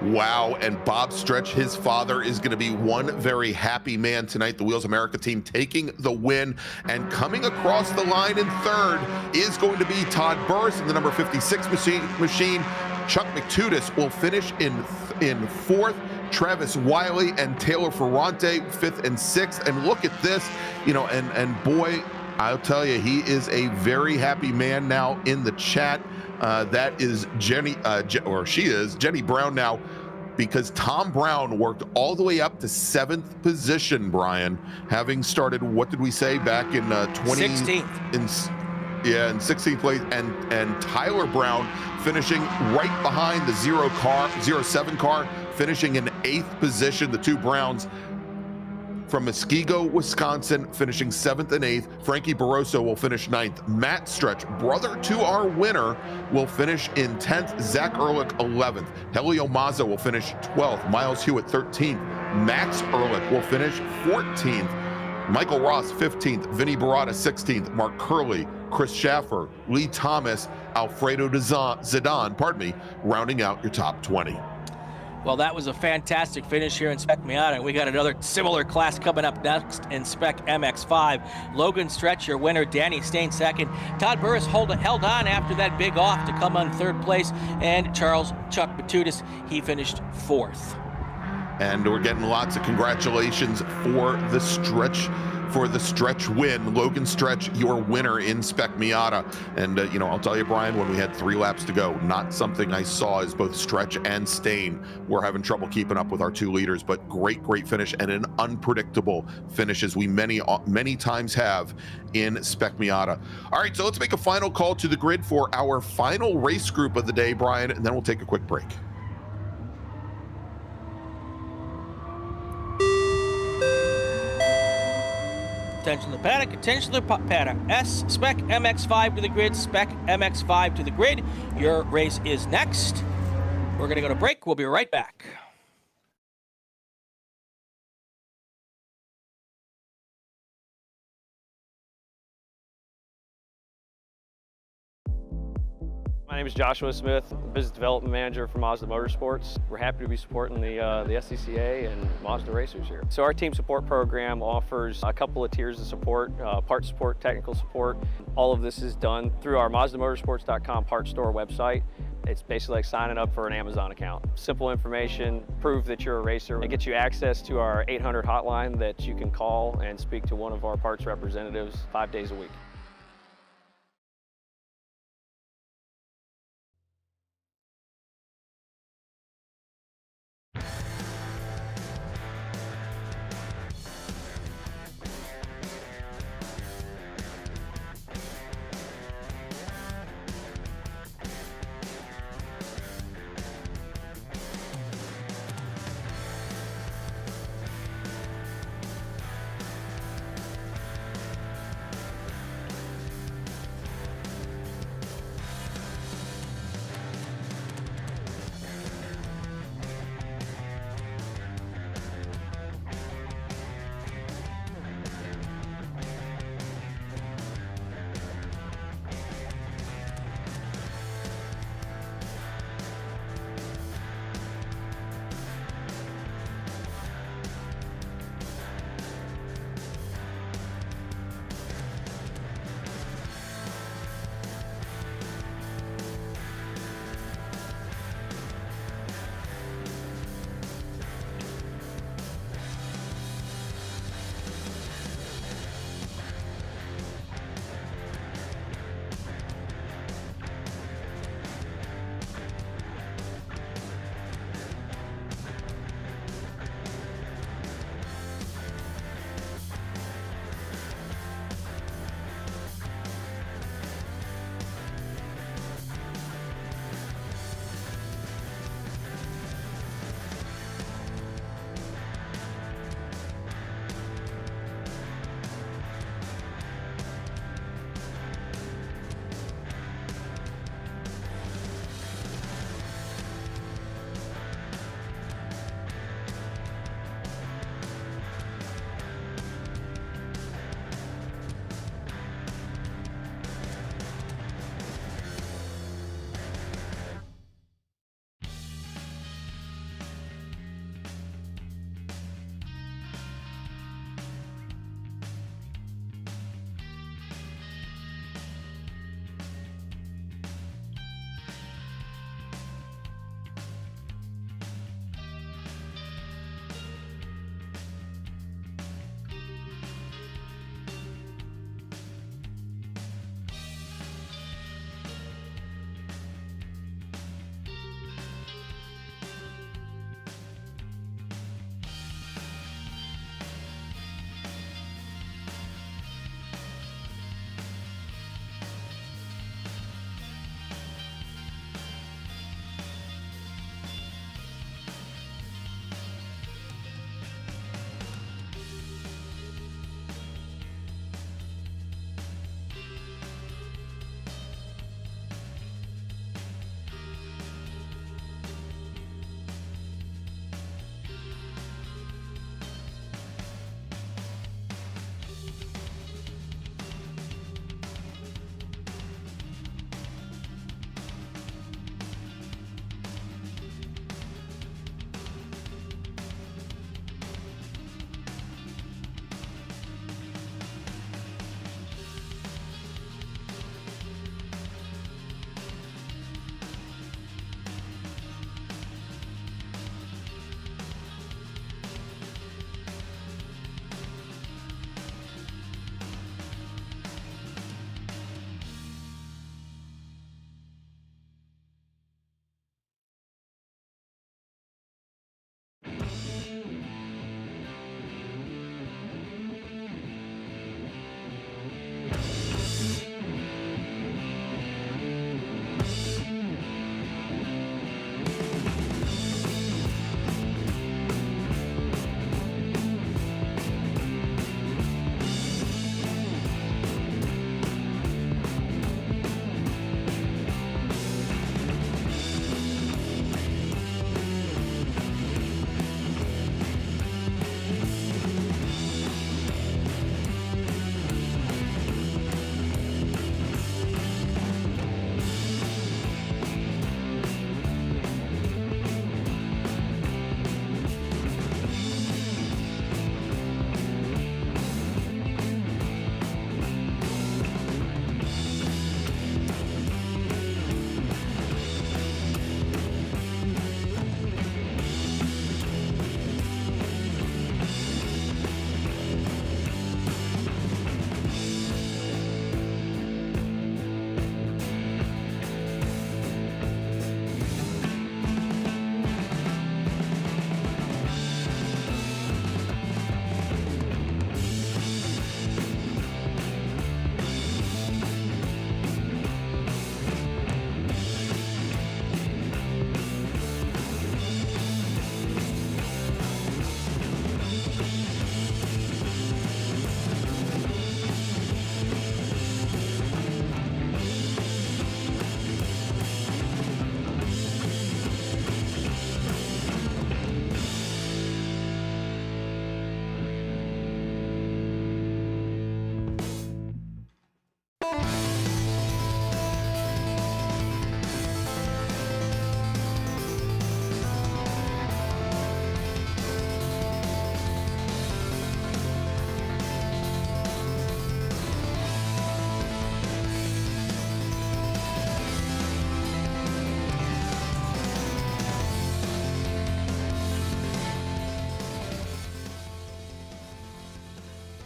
Wow, and Bob Stretch, his father, is going to be one very happy man tonight. The Wheels America team taking the win, and coming across the line in 3rd is going to be Todd Burris in the number 56 machine. Chuck McTutis will finish in 4th. Travis Wiley and Taylor Ferrante 5th and 6th. And look at this, and boy, I'll tell you, he is a very happy man now in the chat. That is Jenny, she is Jenny Brown now, because Tom Brown worked all the way up to 7th position, Brian, having started, what did we say, back in 16th. In 16th place, and Tyler Brown finishing right behind the 07 car, finishing in 8th position. The 2 Browns from Muskego, Wisconsin, finishing 7th and 8th. Frankie Barroso will finish 9th. Matt Stretch, brother to our winner, will finish in 10th. Zach Ehrlich, 11th. Helio Mazza will finish 12th. Miles Hewitt, 13th. Max Ehrlich will finish 14th. Michael Ross, 15th. Vinny Barata, 16th. Mark Curley, Chris Schaffer, Lee Thomas, Alfredo Zidane, rounding out your top 20. Well, that was a fantastic finish here in Spec Miata, and we got another similar class coming up next in Spec MX5. Logan Stretch, your winner. Danny Stain second. Todd Burris held on after that big off to come on third place, and Charles Chuck Batutis, he finished fourth. And we're getting lots of congratulations for the stretch win. Logan Stretch, your winner in Spec Miata. And, I'll tell you, Brian, when we had 3 laps to go, not something I saw as both Stretch and Stain were having trouble keeping up with our 2 leaders, but great finish and an unpredictable finish as we many times have in Spec Miata. All right, so let's make a final call to the grid for our final race group of the day, Brian, and then we'll take a quick break. Attention to the paddock, attention to the paddock. Spec MX5 to the grid, Spec MX5 to the grid. Your race is next. We're going to go to break. We'll be right back. My name is Joshua Smith, Business Development Manager for Mazda Motorsports. We're happy to be supporting the SCCA and Mazda racers here. So our team support program offers a couple of tiers of support, parts support, technical support. All of this is done through our MazdaMotorsports.com parts store website. It's basically like signing up for an Amazon account. Simple information, prove that you're a racer. It gets you access to our 800 hotline that you can call and speak to one of our parts representatives 5 days a week.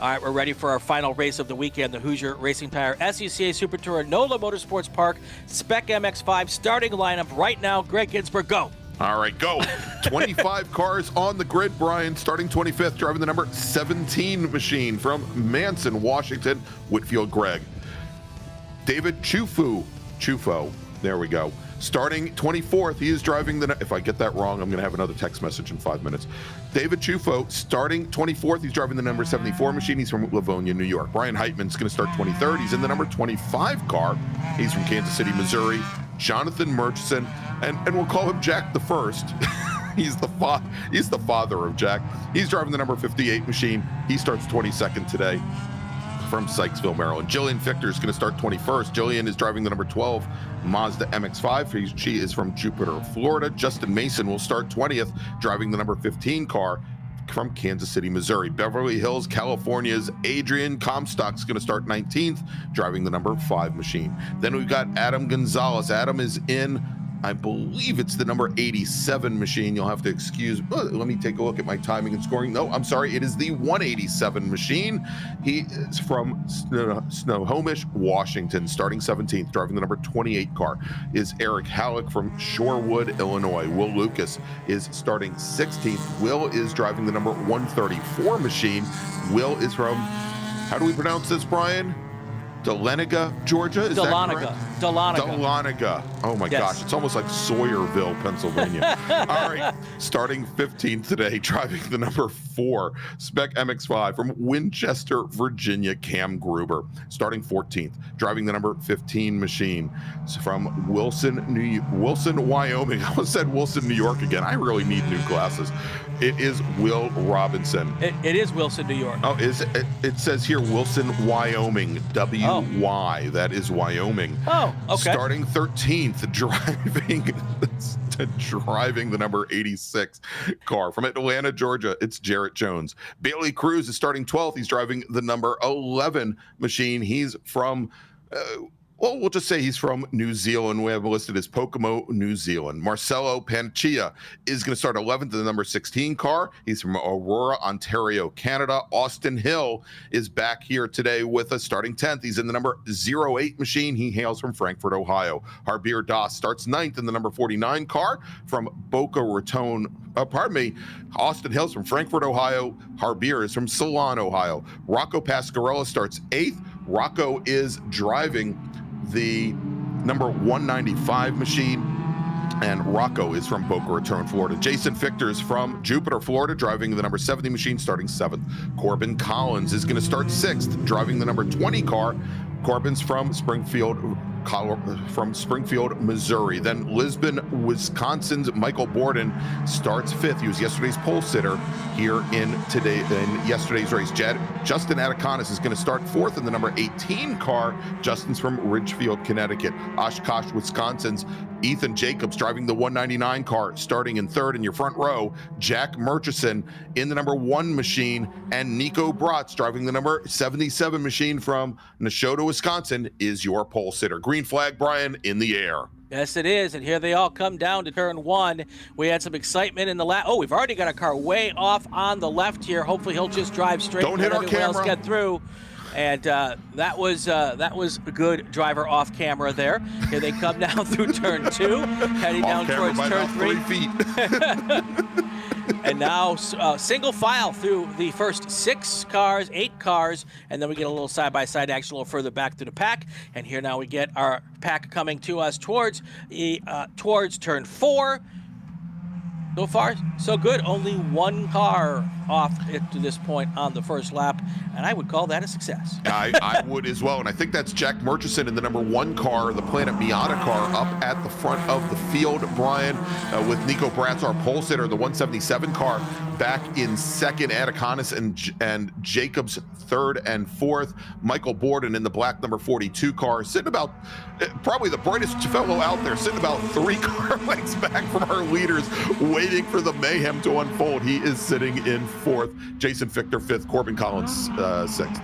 All right, we're ready for our final race of the weekend, the Hoosier Racing Tire SCCA Super Tour NOLA Motorsports Park Spec MX-5 starting lineup right now. Gregg Ginsberg, go. All right, go. 25 cars on the grid, Brian. Starting 25th, driving the number 17 machine from Manson, Washington, Whitfield Gregg. David Chufo, there we go. Starting 24th, he is driving the, if I get that wrong, I'm going to have another text message in 5 minutes. David Chufo, starting 24th, he's driving the number 74 machine. He's from Livonia, New York. Brian Heitman's going to start 23rd. He's in the number 25 car. He's from Kansas City, Missouri. Jonathan Murchison, and we'll call him Jack the First. He's the father of Jack. He's driving the number 58 machine. He starts 22nd today from Sykesville, Maryland. Jillian Fichter is going to start 21st. Jillian is driving the number 12 Mazda MX-5. She is from Jupiter, Florida. Justin Mason will start 20th, driving the number 15 car from Kansas City, Missouri. Beverly Hills, California's Adrian Comstock is going to start 19th, driving the number 5 machine. Then we've got Adam Gonzalez. Adam is in, I believe it's the number 87 machine. You'll have to excuse, let me take a look at my timing and scoring. No, I'm sorry, it is the 187 machine. He is from Snohomish, Washington, starting 17th, driving the number 28 car is Eric Halleck from Shorewood, Illinois. Will Lucas is starting 16th. Will is driving the number 134 machine. Will is from, how do we pronounce this, Brian? Dahlonega, Georgia? Is that correct? Dahlonega. Oh my gosh, it's almost like Sawyerville, Pennsylvania. All right, starting 15th today, driving the number 4 Spec MX-5 from Winchester, Virginia, Cam Gruber. Starting 14th, driving the number 15 machine from Wilson, Wyoming. I almost said Wilson, New York again. I really need new glasses. It is Will Robinson. It is Wilson, New York. Oh, is it? It says here Wilson, Wyoming. W-Y. That is Wyoming. Oh, okay. Starting 13th, driving the number 86 car from Atlanta, Georgia. It's Jarrett Jones. Bailey Cruz is starting 12th. He's driving the number 11 machine. He's from we'll just say he's from New Zealand. We have listed as Pocomo, New Zealand. Marcelo Panchia is going to start 11th in the number 16 car. He's from Aurora, Ontario, Canada. Austin Hill is back here today with us, starting 10th. He's in the number 08 machine. He hails from Frankfort, Ohio. Harbir Das starts 9th in the number 49 car from Boca Raton. Austin Hill's from Frankfort, Ohio. Harbir is from Salon, Ohio. Rocco Pasquarella starts 8th. Rocco is driving the number 195 machine, and Rocco is from Boca Raton, Florida. Jason Fichter is from Jupiter, Florida, driving the number 70 machine, starting 7th. Corbin Collins is going to start 6th, driving the number 20 car. Corbin's from Springfield, Missouri. Then Lisbon, Wisconsin's Michael Borden starts 5th. He was yesterday's pole sitter here in yesterday's race. Justin Atikonis is going to start 4th in the number 18 car. Justin's from Ridgefield, Connecticut. Oshkosh, Wisconsin's Ethan Jacobs driving the 199 car, starting in 3rd in your front row. Jack Murchison in the number 1 machine, and Nico Bratz driving the number 77 machine from Nashotah, Wisconsin, is your pole sitter. Green flag, Brian, in the air. Yes, it is, and here they all come down to turn 1. We had some excitement in the lap. Oh, we've already got a car way off on the left here. Hopefully he'll just drive straight. Don't hit our camera. Else get through. And that was a good driver off camera there. Here they come down through turn 2, heading down towards turn 3. 3 feet. And now single file through the first 8 cars, and then we get a little side-by-side action a little further back through the pack. And here now we get our pack coming to us towards turn 4. So far, so good. Only 1 car off to this point on the first lap, and I would call that a success. I would as well, and I think that's Jack Murchison in the number 1 car, the Planet Miata car, up at the front of the field, Brian, with Nico Bratz, our pole sitter, the 177 car, back in 2nd, Atikonis and Jacobs 3rd and 4th. Michael Borden in the black number 42 car, sitting about, probably the brightest fellow out there, sitting about 3 car lengths back from our leaders, waiting for the mayhem to unfold. He is sitting in 4th. Jason Fichter 5th. Corbin Collins 6th.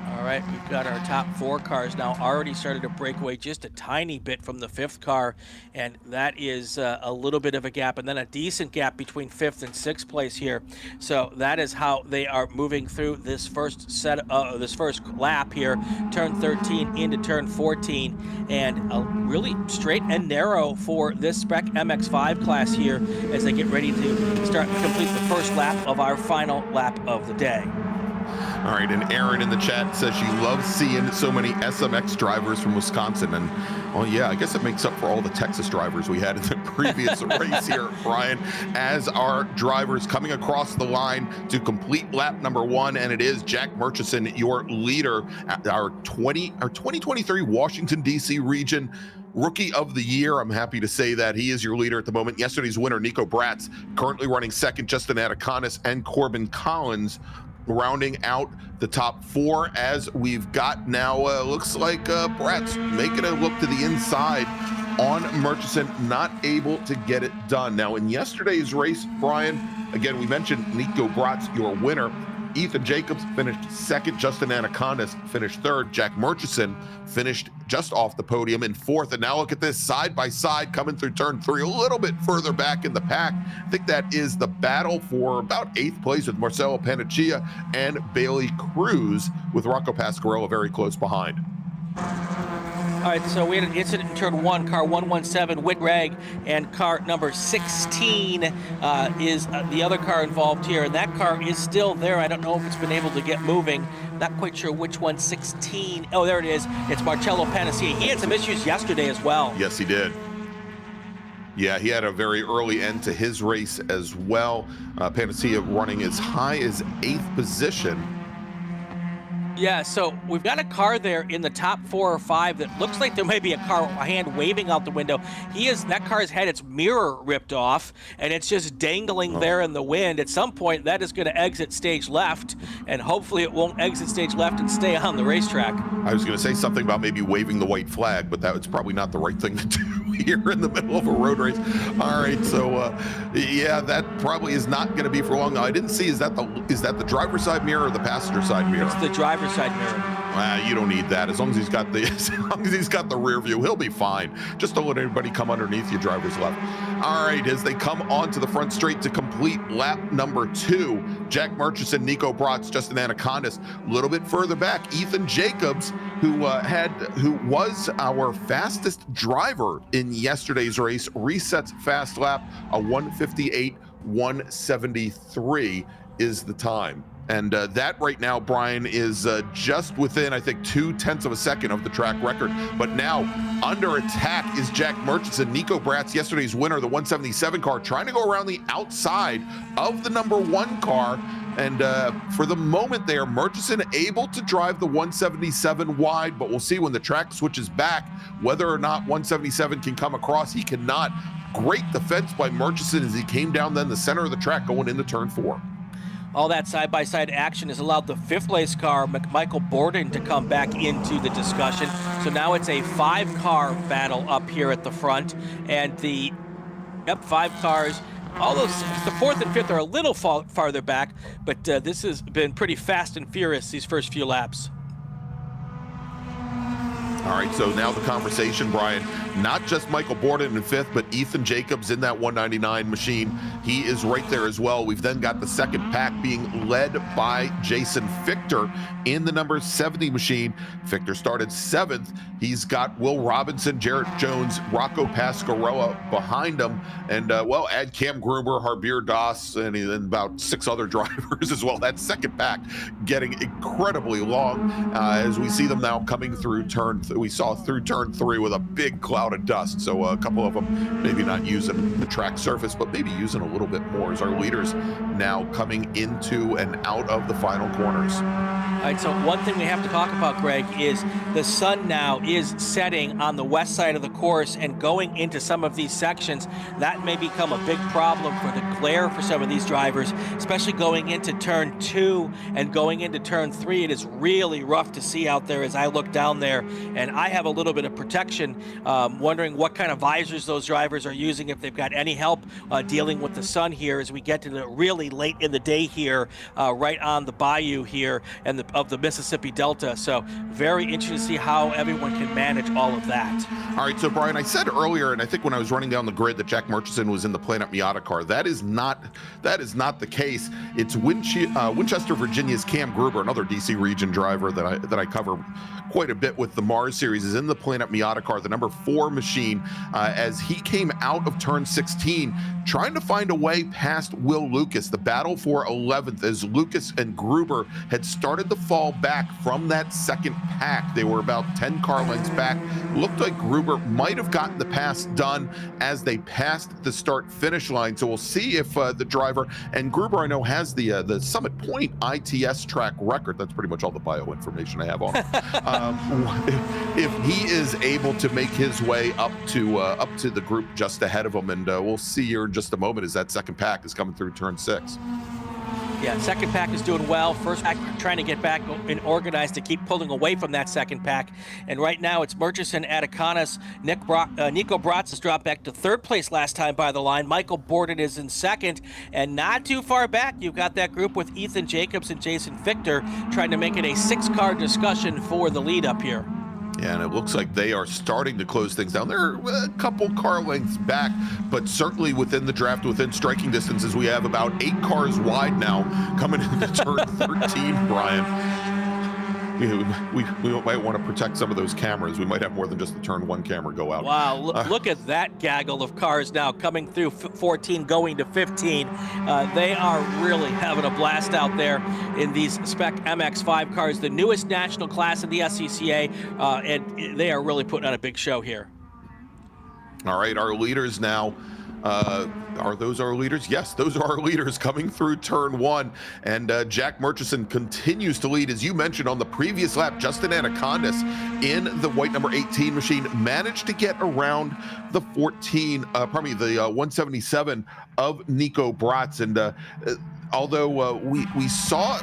All right, we've got our top 4 cars now already started to break away just a tiny bit from the 5th car, and that is a little bit of a gap, and then a decent gap between 5th and 6th place here. So that is how they are moving through this first lap here, turn 13 into turn 14, and really straight and narrow for this Spec MX-5 class here as they get ready to complete the first lap of our final lap of the day. All right, and Erin in the chat says she loves seeing so many SMX drivers from Wisconsin. And, well, yeah, I guess it makes up for all the Texas drivers we had in the previous race here, Brian, as our drivers coming across the line to complete lap number 1. And it is Jack Murchison, your leader, our 2023 Washington, D.C. region Rookie of the Year. I'm happy to say that he is your leader at the moment. Yesterday's winner, Nico Bratz, currently running second, Justin Atticonis and Corbin Collins rounding out the top 4, as we've got now, looks like Bratz making a look to the inside on Murchison, not able to get it done. Now, in yesterday's race, Brian, again, we mentioned Nico Bratz, your winner. Ethan Jacobs finished second, Justin Atticonis finished third, Jack Murchison finished just off the podium in 4th. And now look at this, side by side coming through turn 3, a little bit further back in the pack. I think that is the battle for about 8th place, with Marcelo Panaccia and Bailey Cruz, with Rocco Pasquarello very close behind. All right, so we had an incident in turn 1, car 117, Whit Gregg, and car number 16 is the other car involved here, and that car is still there. I don't know if it's been able to get moving. Not quite sure which one, 16. Oh, there it is. It's Marcello Panaccia. He had some issues yesterday as well. Yes, he did. Yeah, he had a very early end to his race as well. Panaccia running as high as 8th position. Yeah, so we've got a car there in the top 4 or 5 that looks like there may be a hand waving out the window. That car has had its mirror ripped off, and it's just dangling there in the wind. At some point, that is going to exit stage left, and hopefully it won't exit stage left and stay on the racetrack. I was going to say something about maybe waving the white flag, but that was probably not the right thing to do here in the middle of a road race. All right, so yeah, that probably is not going to be for long. I didn't see, is that the driver's side mirror or the passenger side mirror? It's the driver's side mirror. You don't need that. As long as he's got the rear view, he'll be fine. Just don't let anybody come underneath your driver's left. All right, as they come onto the front straight to complete lap number 2, Jack Murchison, Nico Bratz, Justin Atticonis. A little bit further back, Ethan Jacobs, who was our fastest driver in yesterday's race, resets fast lap. A 1:58.173 is the time. And that right now, Brian, is just within, I think, 0.2 of a second of the track record. But now, under attack is Jack Murchison. Nico Bratz, yesterday's winner, the 177 car, trying to go around the outside of the number 1 car. And for the moment there, Murchison able to drive the 177 wide, but we'll see when the track switches back whether or not 177 can come across. He cannot. Great defense by Murchison as he came down then the center of the track going into turn 4. All that side-by-side action has allowed the 5th place car, Michael Borden, to come back into the discussion. So now it's a 5-car battle up here at the front. And the 5 cars, all those, the 4th and 5th are a little farther back, but this has been pretty fast and furious these first few laps. All right, so now the conversation, Brian, not just Michael Borden in 5th, but Ethan Jacobs in that 199 machine. He is right there as well. We've then got the second pack being led by Jason Fichter in the number 70 machine. Fichter started 7th. He's got Will Robinson, Jarrett Jones, Rocco Pasquarello behind him. And, add Cam Gruber, Harbir Das, and about 6 other drivers as well. That second pack getting incredibly long as we see them now coming through we saw through turn 3 with a big cloud of dust. So a couple of them maybe not using the track surface, but maybe using a little bit more as our leaders now coming into and out of the final corners. All right, so one thing we have to talk about, Greg, is the sun now is setting on the west side of the course and going into some of these sections. That may become a big problem for the glare for some of these drivers, especially going into turn 2 and going into turn 3. It is really rough to see out there as I look down there, and I have a little bit of protection Wondering what kind of visors those drivers are using, if they've got any help dealing with the sun here as we get to the really late in the day here, right on the bayou here and of the Mississippi Delta. So very interesting to see how everyone can manage all of that. All right, so Brian, I said earlier, and I think when I was running down the grid, that Jack Murchison was in the Planet Miata car. That is not the case. It's Winchester, Virginia's Cam Gruber, another DC region driver that I cover quite a bit with the Mars series, is in the Planet Miata car, the number 4 machine, as he came out of turn 16, trying to find a way past Will Lucas. The battle for 11th, as Lucas and Gruber had started to fall back from that second pack. They were about 10 car lengths back. Looked like Gruber might have gotten the pass done as they passed the start-finish line. So we'll see if the driver, and Gruber I know has the Summit Point ITS track record. That's pretty much all the bio information I have on him. If he is able to make his way up to the group just ahead of him, and we'll see here in just a moment as that second pack is coming through turn 6. Yeah, second pack is doing well. First pack trying to get back and organized to keep pulling away from that second pack. And right now it's Murchison, Atticanas. Nico Bratz has dropped back to third place last time by the line. Michael Borden is in second. And not too far back, you've got that group with Ethan Jacobs and Jason Fichter trying to make it a 6-car discussion for the lead up here. Yeah, and it looks like they are starting to close things down. They're a couple car lengths back, but certainly within the draft, within striking distances, we have about 8 cars wide now coming into turn 13, Brian. We might want to protect some of those cameras. We might have more than just the turn 1 camera go out. Wow, look at that gaggle of cars now coming through 14, going to 15. They are really having a blast out there in these Spec MX-5 cars, the newest national class in the SCCA, and they are really putting on a big show here. All right, our leaders now. Are those our leaders? Yes, those are our leaders coming through turn 1. And Jack Murchison continues to lead. As you mentioned on the previous lap, Justin Anacondas in the white number 18 machine managed to get around the 177 of Nico Bratz. And although we saw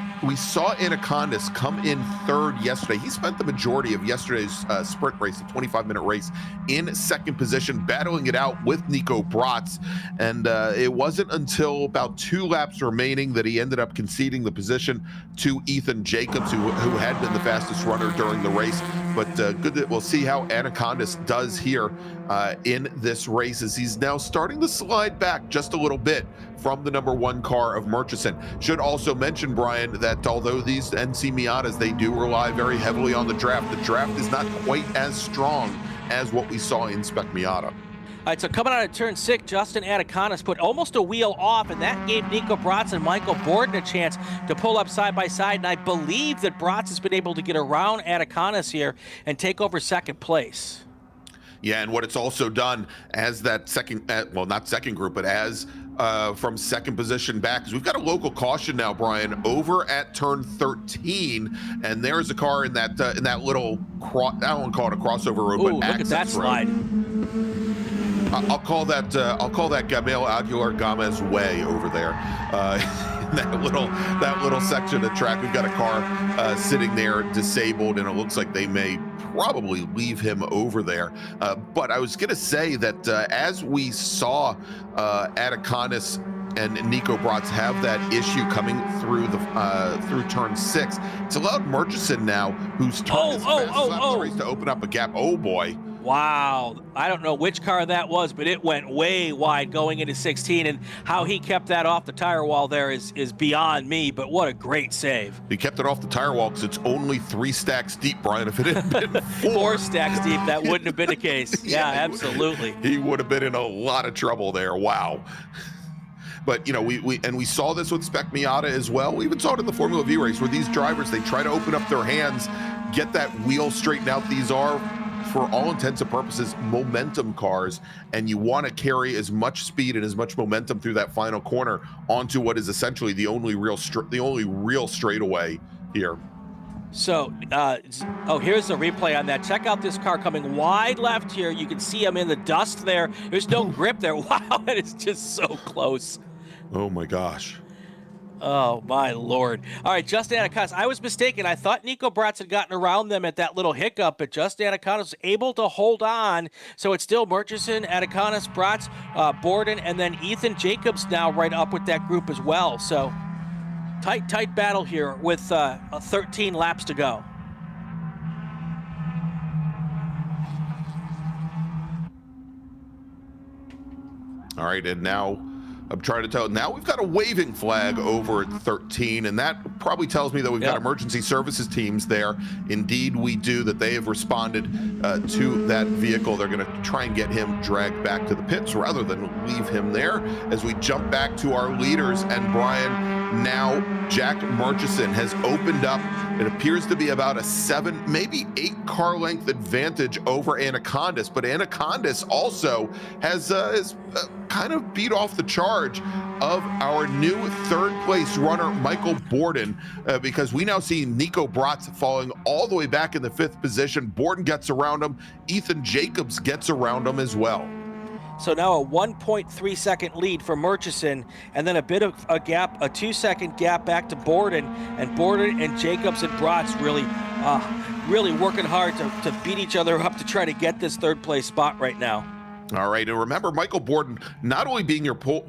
Anacondas come in third yesterday, he spent the majority of yesterday's sprint race, the 25-minute race, in second position, battling it out with Nico Bratz. And it wasn't until about 2 laps remaining that he ended up conceding the position to Ethan Jacobs, who had been the fastest runner during the race. But we'll see how Anacondas does here in this race, as he's now starting to slide back just a little bit from the number 1 car of Murchison. Should also mention, Brian, that although these NC Miatas, they do rely very heavily on the draft is not quite as strong as what we saw in Spec Miata. All right, so coming out of turn 6, Justin Atticanas put almost a wheel off, and that gave Nico Bratz and Michael Borden a chance to pull up side by side. And I believe that Bratz has been able to get around Atticanas here and take over second place. Yeah, and what it's also done as that second, well, not second group, but as from second position back, because we've got a local caution now, Brian, over at turn 13, and there's a car in that little I don't want to call it a crossover road, but look at that slide. I'll call that Gamel Aguilar Gomez Way over there. That little section of track, we've got a car sitting there disabled, and it looks like they may probably leave him over there. But I was going to say that as we saw Atticanas and Nico Bratz have that issue coming through through turn 6, it's allowed Murchison now, who's turned his fastest lap in the race, to open up a gap. Oh boy. Wow, I don't know which car that was, but it went way wide going into 16, and how he kept that off the tire wall there is beyond me, but what a great save. He kept it off the tire wall because it's only 3 stacks deep, Brian. If it had been 4 stacks deep, that wouldn't have been the case. Yeah, absolutely. He would have been in a lot of trouble there. Wow. But, you know, we saw this with Spec Miata as well. We even saw it in the Formula V race, where these drivers, they try to open up their hands, get that wheel straightened out. These are, for all intents and purposes, momentum cars, and you want to carry as much speed and as much momentum through that final corner onto what is essentially the only real straightaway here. So, here's the replay on that. Check out this car coming wide left here. You can see him in the dust there. There's no grip there. Wow, it is just so close. Oh my gosh. Oh, my Lord. All right, Justin Anacondas. I was mistaken. I thought Nico Bratz had gotten around them at that little hiccup, but Justin Anacondas was able to hold on. So it's still Murchison, Anacondas, Bratz, Borden, and then Ethan Jacobs now right up with that group as well. So tight battle here with 13 laps to go. All right, and now I'm trying to tell. Now we've got a waving flag over at 13, and that probably tells me that we've got emergency services teams there. Indeed, we do, that they have responded to that vehicle. They're going to try and get him dragged back to the pits rather than leave him there. As we jump back to our leaders, and Brian, now Jack Murchison has opened up. It appears to be about a 7, maybe 8 car length advantage over Anacondas, but Anacondas also has kind of beat off the charge of our new 3rd place runner, Michael Borden, because we now see Nico Bratz falling all the way back in the 5th position. Borden gets around him. Ethan Jacobs gets around him as well. So now a 1.3 second lead for Murchison, and then a bit of a gap, a 2-second gap back to Borden, and Borden and Jacobs and Bratz really working hard to beat each other up to try to get this 3rd place spot right now. All right, and remember, Michael Borden not only your pole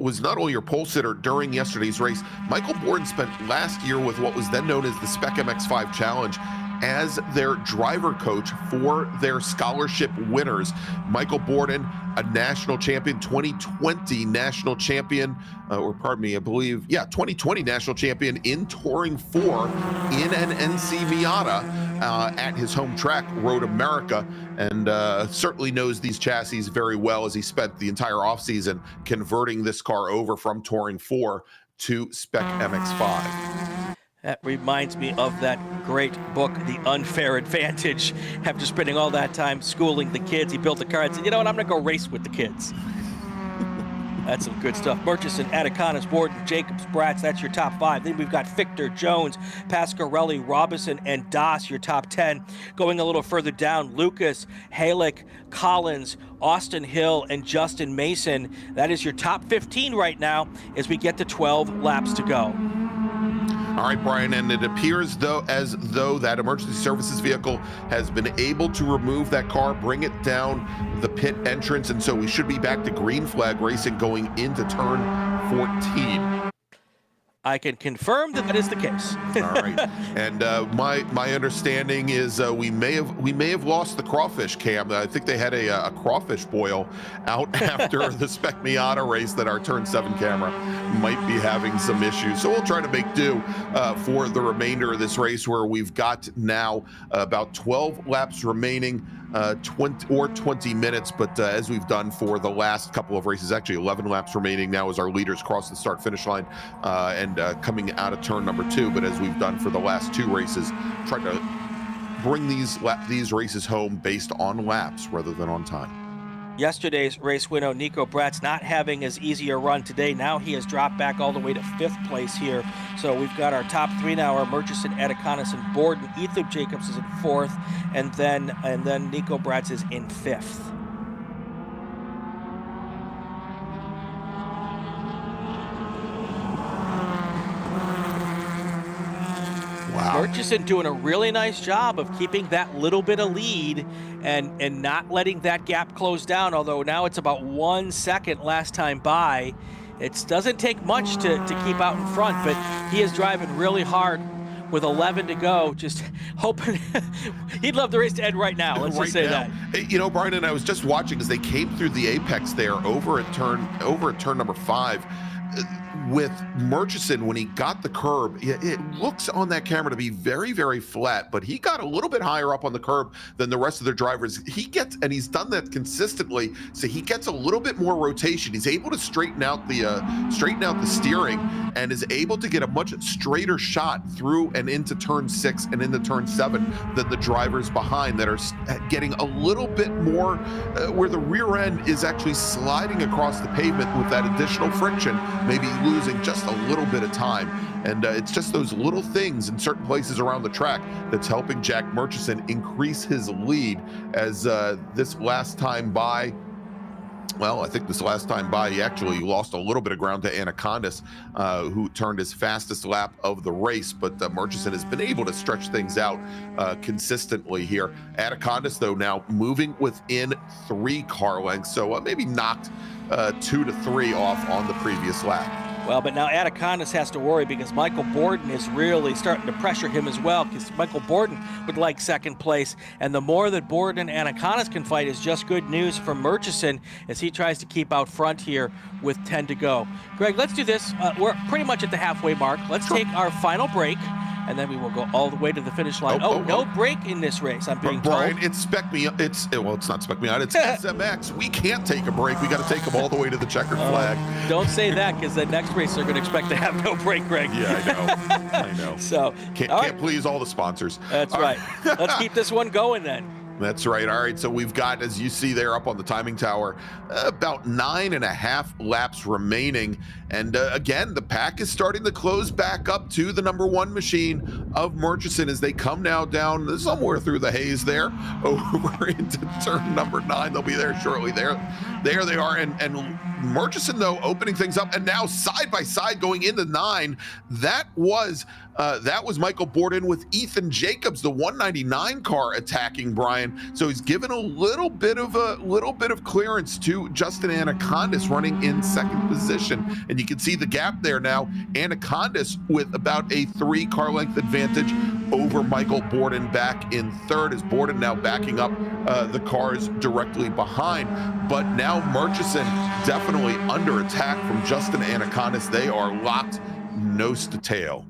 sitter during yesterday's race. Michael Borden spent last year with what was then known as the Spec MX5 Challenge as their driver coach for their scholarship winners. Michael Borden, a national champion, 2020 national champion, 2020 national champion in Touring 4 in an NC Miata at his home track, Road America, and certainly knows these chassis very well, as he spent the entire offseason converting this car over from Touring 4 to Spec MX5. That reminds me of that great book, The Unfair Advantage. After spending all that time schooling the kids, he built a car and said, you know what, I'm going to go race with the kids. That's some good stuff. Murchison, Anacondas, Borden, Jacobs, Bratz, that's your top 5. Then we've got Fichter, Jones, Pasquarelli, Robinson, and Das, your top 10. Going a little further down, Lucas, Halick, Collins, Austin Hill, and Justin Mason. That is your top 15 right now as we get to 12 laps to go. All right, Brian, and it appears as though that emergency services vehicle has been able to remove that car, bring it down the pit entrance, and so we should be back to green flag racing going into turn 14. I can confirm that is the case. All right, and my understanding is we may have lost the crawfish cam. I think they had a crawfish boil out after the Spec Miata race, that our turn 7 camera might be having some issues. So we'll try to make do for the remainder of this race, where we've got now about 12 laps remaining. 20 minutes, but as we've done for the last couple of races, actually 11 laps remaining now as our leaders cross the start finish line and coming out of turn number 2. But as we've done for the last 2 races, try to bring these races home based on laps rather than on time. Yesterday's race winner, Nico Bratz, not having as easy a run today. Now he has dropped back all the way to 5th place here. So we've got our top 3 now are Murchison, Anacondas, and Borden. Ethan Jacobs is in 4th, and then Nico Bratz is in 5th. Wow. Murchison doing a really nice job of keeping that little bit of lead and not letting that gap close down, although now it's about 1 second last time by. It doesn't take much to keep out in front, but he is driving really hard with 11 to go, just hoping he'd love the race to end right now. Let's just say that. You know, Brian, and I was just watching as they came through the apex there over at turn number 5. With Murchison, when he got the curb, it looks on that camera to be very, very flat, but he got a little bit higher up on the curb than the rest of their drivers. And he's done that consistently, so he gets a little bit more rotation. He's able to straighten out the steering, and is able to get a much straighter shot through and into turn 6 and into turn 7 than the drivers behind, that are getting a little bit more where the rear end is actually sliding across the pavement with that additional friction, maybe losing just a little bit of time. And it's just those little things in certain places around the track that's helping Jack Murchison increase his lead, as this last time by Well, I think this last time by, he actually lost a little bit of ground to Anacondas, who turned his fastest lap of the race, but Murchison has been able to stretch things out consistently here. Anacondas, though, now moving within 3 car lengths, so maybe knocked 2 to 3 off on the previous lap. Well, but now Anacondas has to worry because Michael Borden is really starting to pressure him as well, because Michael Borden would like second place. And the more that Borden and Anacondas can fight is just good news for Murchison as he tries to keep out front here with 10 to go. Greg, let's do this. We're pretty much at the halfway mark. Let's take our final break, and then we will go all the way to the finish line. No break in this race, I'm being Brian, told. it's Spec Me Out. It's not Spec Me Out. It's SMX. We can't take a break. We got to take them all the way to the checkered flag. Don't say that, because the next race they're going to expect to have no break, Greg. Yeah, I know. I know. So Can't please all the sponsors. That's right. Let's keep this one going then. That's right. All right. So we've got, as you see there up on the timing tower, about 9.5 laps remaining. And again, the pack is starting to close back up to the number 1 machine of Murchison as they come now down somewhere through the haze there over into turn number 9. They'll be there shortly. There they are. And Murchison, though, opening things up, and now side by side going into 9. That was Michael Borden with Ethan Jacobs, the 199 car, attacking Brian. So he's given a little bit of clearance to Justin Anacondas running in second position, and you can see the gap there now. Anacondas with about a 3 car length advantage over Michael Borden back in third, as Borden now backing up the cars directly behind. But now Murchison definitely under attack from Justin Anacondas. They are locked nose to tail.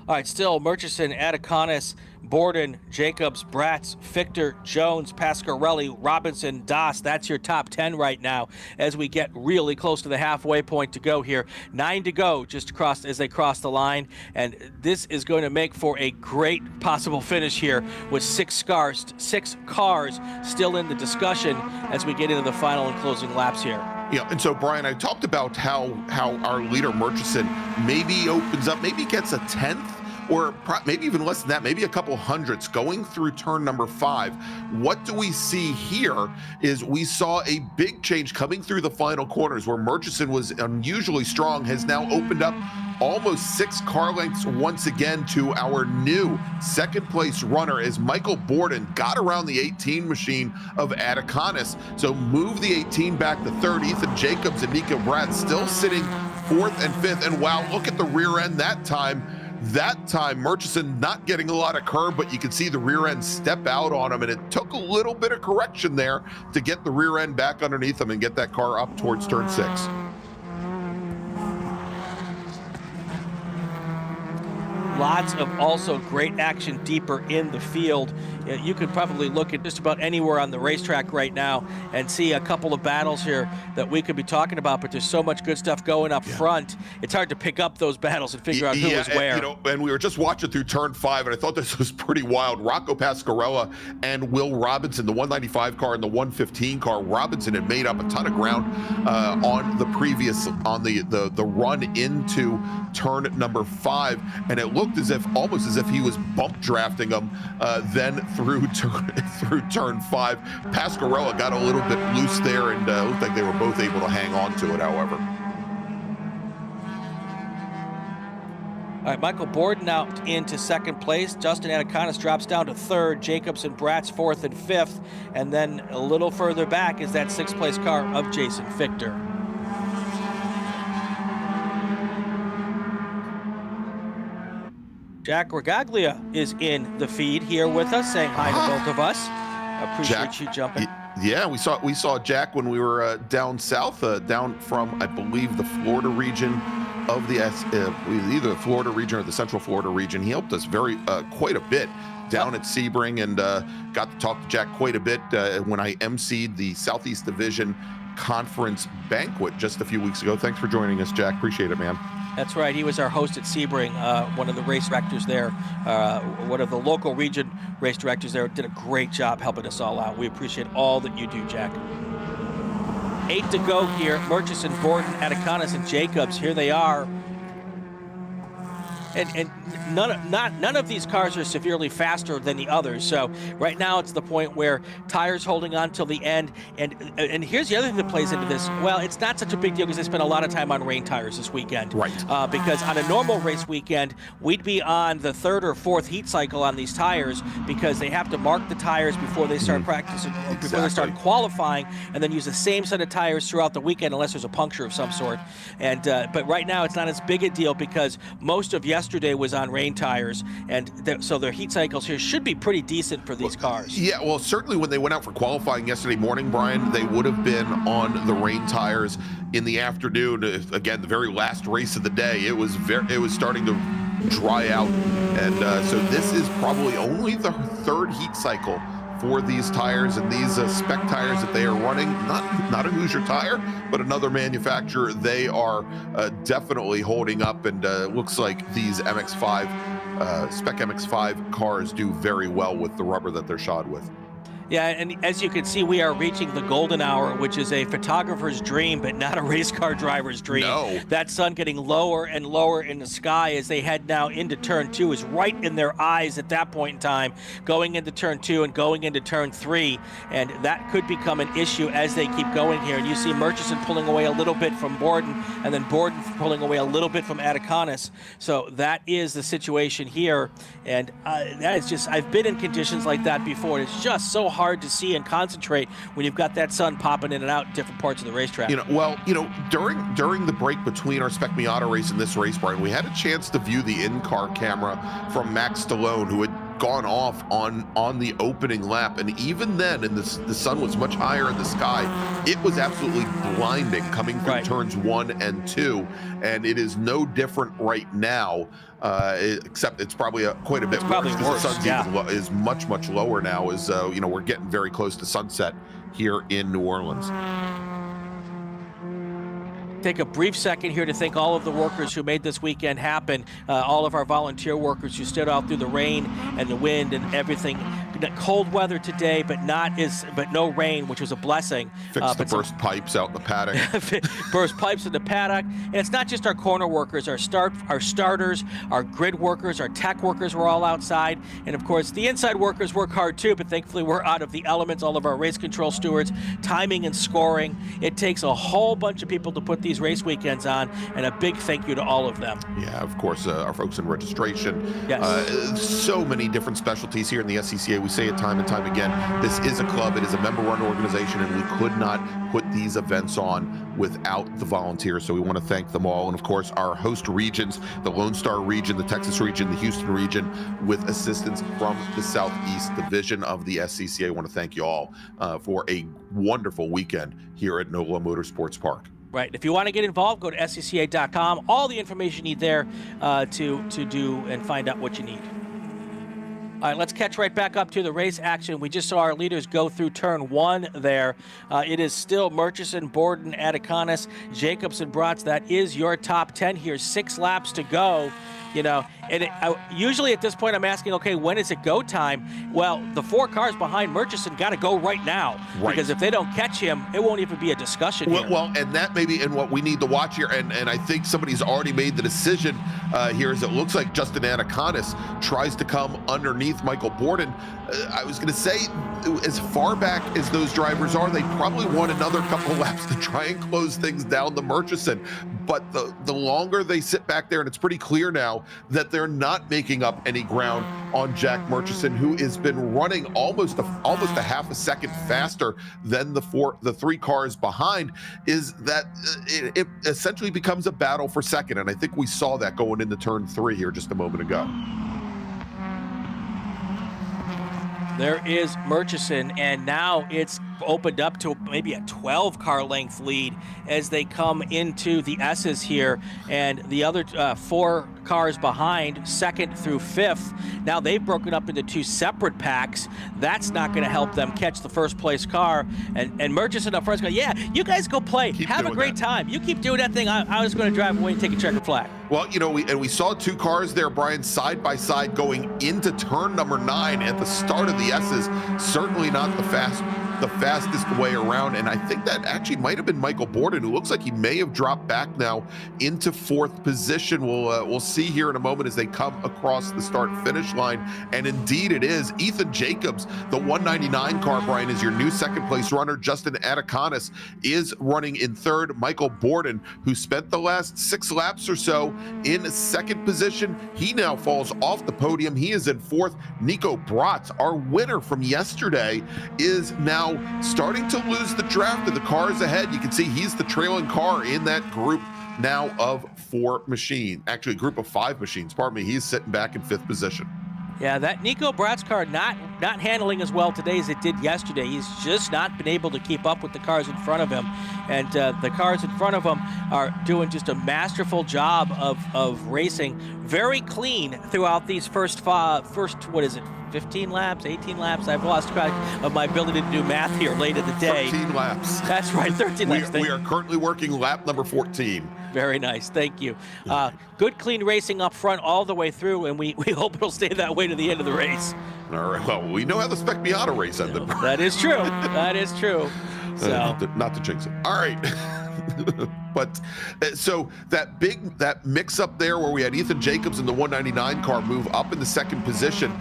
All right, still Murchison, Anacondas, Borden, Jacobs, Bratz, Fichter, Jones, Pasquarelli, Robinson, Das. That's your top 10 right now as we get really close to the halfway point to go here. 9 to go just as they cross the line, and this is going to make for a great possible finish here with 6 cars still in the discussion as we get into the final and closing laps here. Yeah, and so Brian, I talked about how our leader Murchison maybe opens up, maybe gets a 10th, or maybe even less than that, maybe a couple hundredths going through turn number 5. What do we see here is we saw a big change coming through the final corners where Murchison was unusually strong, has now opened up almost 6 car lengths once again to our new second place runner as Michael Borden got around the 18 machine of Anacondas. So move the 18 back to third. Ethan Jacobs and Nico Bratz still sitting 4th and 5th. And wow, look at the rear end that time. Murchison not getting a lot of curb, but you can see the rear end step out on him, and it took a little bit of correction there to get the rear end back underneath him and get that car up towards turn 6. Lots of also great action deeper in the field. You could probably look at just about anywhere on the racetrack right now and see a couple of battles here that we could be talking about, but there's so much good stuff going up front. It's hard to pick up those battles and figure out who was where. And we were just watching through turn 5, and I thought this was pretty wild. Rocco Pasquarella and Will Robinson, the 195 car and the 115 car. Robinson had made up a ton of ground on the run into turn number 5, and it looked almost as if he was bump drafting them then through turn 5. Pasquarella got a little bit loose there, and looked like they were both able to hang on to it, however. All right, Michael Borden out into second place. Justin Anacondas drops down to third. Jacobs and Bratz 4th and 5th. And then a little further back is that 6th place car of Jason Fichter. Jack Regaglia is in the feed here with us, saying hi to both of us. Appreciate you jumping. Yeah, we saw Jack when we were down south, down from, I believe, the Florida region of either the Florida region or the Central Florida region. He helped us quite a bit down at Sebring, and got to talk to Jack quite a bit when I emceed the Southeast Division Conference banquet just a few weeks ago. Thanks for joining us, Jack. Appreciate it, man. That's right. He was our host at Sebring, one of the race directors there, one of the local region race directors there. Did a great job helping us all out. We appreciate all that you do, Jack. 8 to go here. Murchison, Borden, Anacondas, and Jacobs. Here they are. and none of these cars are severely faster than the others. So right now it's the point where tires holding on till the end. And here's the other thing that plays into this. Well, it's not such a big deal because they spent a lot of time on rain tires this weekend. Right. Because on a normal race weekend, we'd be on the third or fourth heat cycle on these tires because they have to mark the tires before they start practicing, before they start qualifying, and then use the same set of tires throughout the weekend unless there's a puncture of some sort. And but right now it's not as big a deal because most of yesterday was on rain tires, and so their heat cycles here should be pretty decent for these cars. Yeah, well, certainly when they went out for qualifying yesterday morning, Brian, they would have been on the rain tires in the afternoon. Again, the very last race of the day, it was starting to dry out, and so this is probably only the third heat cycle for these tires, and these spec tires that they are running, not a Hoosier tire, but another manufacturer. They are definitely holding up, and looks like these MX-5 spec MX-5 cars do very well with the rubber that they're shod with. Yeah, and as you can see, we are reaching the golden hour, which is a photographer's dream, but not a race car driver's dream. No. That sun getting lower and lower in the sky as they head now into turn 2 is right in their eyes at that point in time, going into turn 2 and going into turn 3. And that could become an issue as they keep going here. And you see Murchison pulling away a little bit from Borden, and then Borden pulling away a little bit from Atticanis. So that is the situation here. And that is just, I've been in conditions like that before. It's just so hard to see and concentrate when you've got that sun popping in and out in different parts of the racetrack. During the break between our Spec Miata race and this race, Brian, we had a chance to view the in-car camera from Max Stallone, who had gone off on the opening lap, and even then, and the sun was much higher in the sky, it was absolutely blinding coming from turns 1 and 2, and it is no different right now, except it's probably quite a bit worse because the sun is much lower now, as we're getting very close to sunset here in New Orleans. Take a brief second here to thank all of the workers who made this weekend happen, all of our volunteer workers who stood out through the rain and the wind and everything. Cold weather today, but no rain, which was a blessing. Fixed the burst pipes out in the paddock. Burst pipes in the paddock, and it's not just our corner workers, our starters, our grid workers, our tech workers were all outside, and of course the inside workers work hard too. But thankfully we're out of the elements. All of our race control stewards, timing and scoring. It takes a whole bunch of people to put these race weekends on, and a big thank you to all of them. Yeah, of course, our folks in registration. Yes. So many different specialties here in the SCCA. We say it time and time again, this is a club, it is a member-run organization, and we could not put these events on without the volunteers, so we want to thank them all. And of course, our host regions, the Lone Star region, the Texas region, the Houston region, with assistance from the Southeast Division of the SCCA. I want to thank you all for a wonderful weekend here at NOLA Motorsports Park. Right. If you want to get involved, go to scca.com. All the information you need there to do and find out what you need. All right, let's catch right back up to the race action. We just saw our leaders go through turn 1 there. It is still Murchison, Borden, Atticanis, Jacobs, and Bratz. That is your top 10 here. 6 laps to go. And usually at this point I'm asking, okay, when is it go time? Well, the 4 cars behind Murchison got to go right now, because if they don't catch him, it won't even be a discussion here. Well, and that may be in what we need to watch here, and I think somebody's already made the decision here, as it looks like Justin Atticanis tries to come underneath Michael Borden. I was going to say, as far back as those drivers are, they probably want another couple laps to try and close things down to Murchison. But the longer they sit back there, and it's pretty clear now that they're not making up any ground on Jack Murchison, who has been running almost a half a second faster than the 3 cars behind, is that it essentially becomes a battle for second. And I think we saw that going into turn 3 here just a moment ago. There is Murchison, and now it's opened up to maybe a 12-car length lead as they come into the S's here, and the other 4 cars behind, 2nd through 5th. Now they've broken up into 2 separate packs. That's not going to help them catch the first place car. And Murchison up front is going, yeah, you guys go play. Have a great time. You keep doing that thing. I was going to drive away and take a checkered flag. Well, we saw 2 cars there, Brian, side by side going into turn number 9 at the start of the S's. Certainly not the the fastest way around. And I think that actually might have been Michael Borden, who looks like he may have dropped back now into 4th position. We'll see here in a moment as they come across the start-finish line. And indeed it is. Ethan Jacobs, the 199 car, Brian, is your new 2nd place runner. Justin Atikonis is running in 3rd. Michael Borden, who spent the last 6 laps or so in 2nd position, he now falls off the podium. He is in 4th. Nico Bratz, our winner from yesterday, is now starting to lose the draft of the cars ahead. You can see he's the trailing car in that group now of 4 machines. Actually, a group of 5 machines, pardon me. He's sitting back in 5th position. Yeah, that Nico Bratz car not handling as well today as it did yesterday. He's just not been able to keep up with the cars in front of him. And the cars in front of him are doing just a masterful job of racing. Very clean throughout these first, 15 laps, 18 laps? I've lost track of my ability to do math here late in the day. 13 laps. That's right, 13 laps. We are currently working lap number 14. Very nice, thank you. Good, clean racing up front all the way through, and we hope it'll stay that way to the end of the race. All right, well, we know how the Spec Miata race ended. That is true, that is true. So. Not to jinx it. All right. But so that mix up there where we had Ethan Jacobs in the 199 car move up in the 2nd position,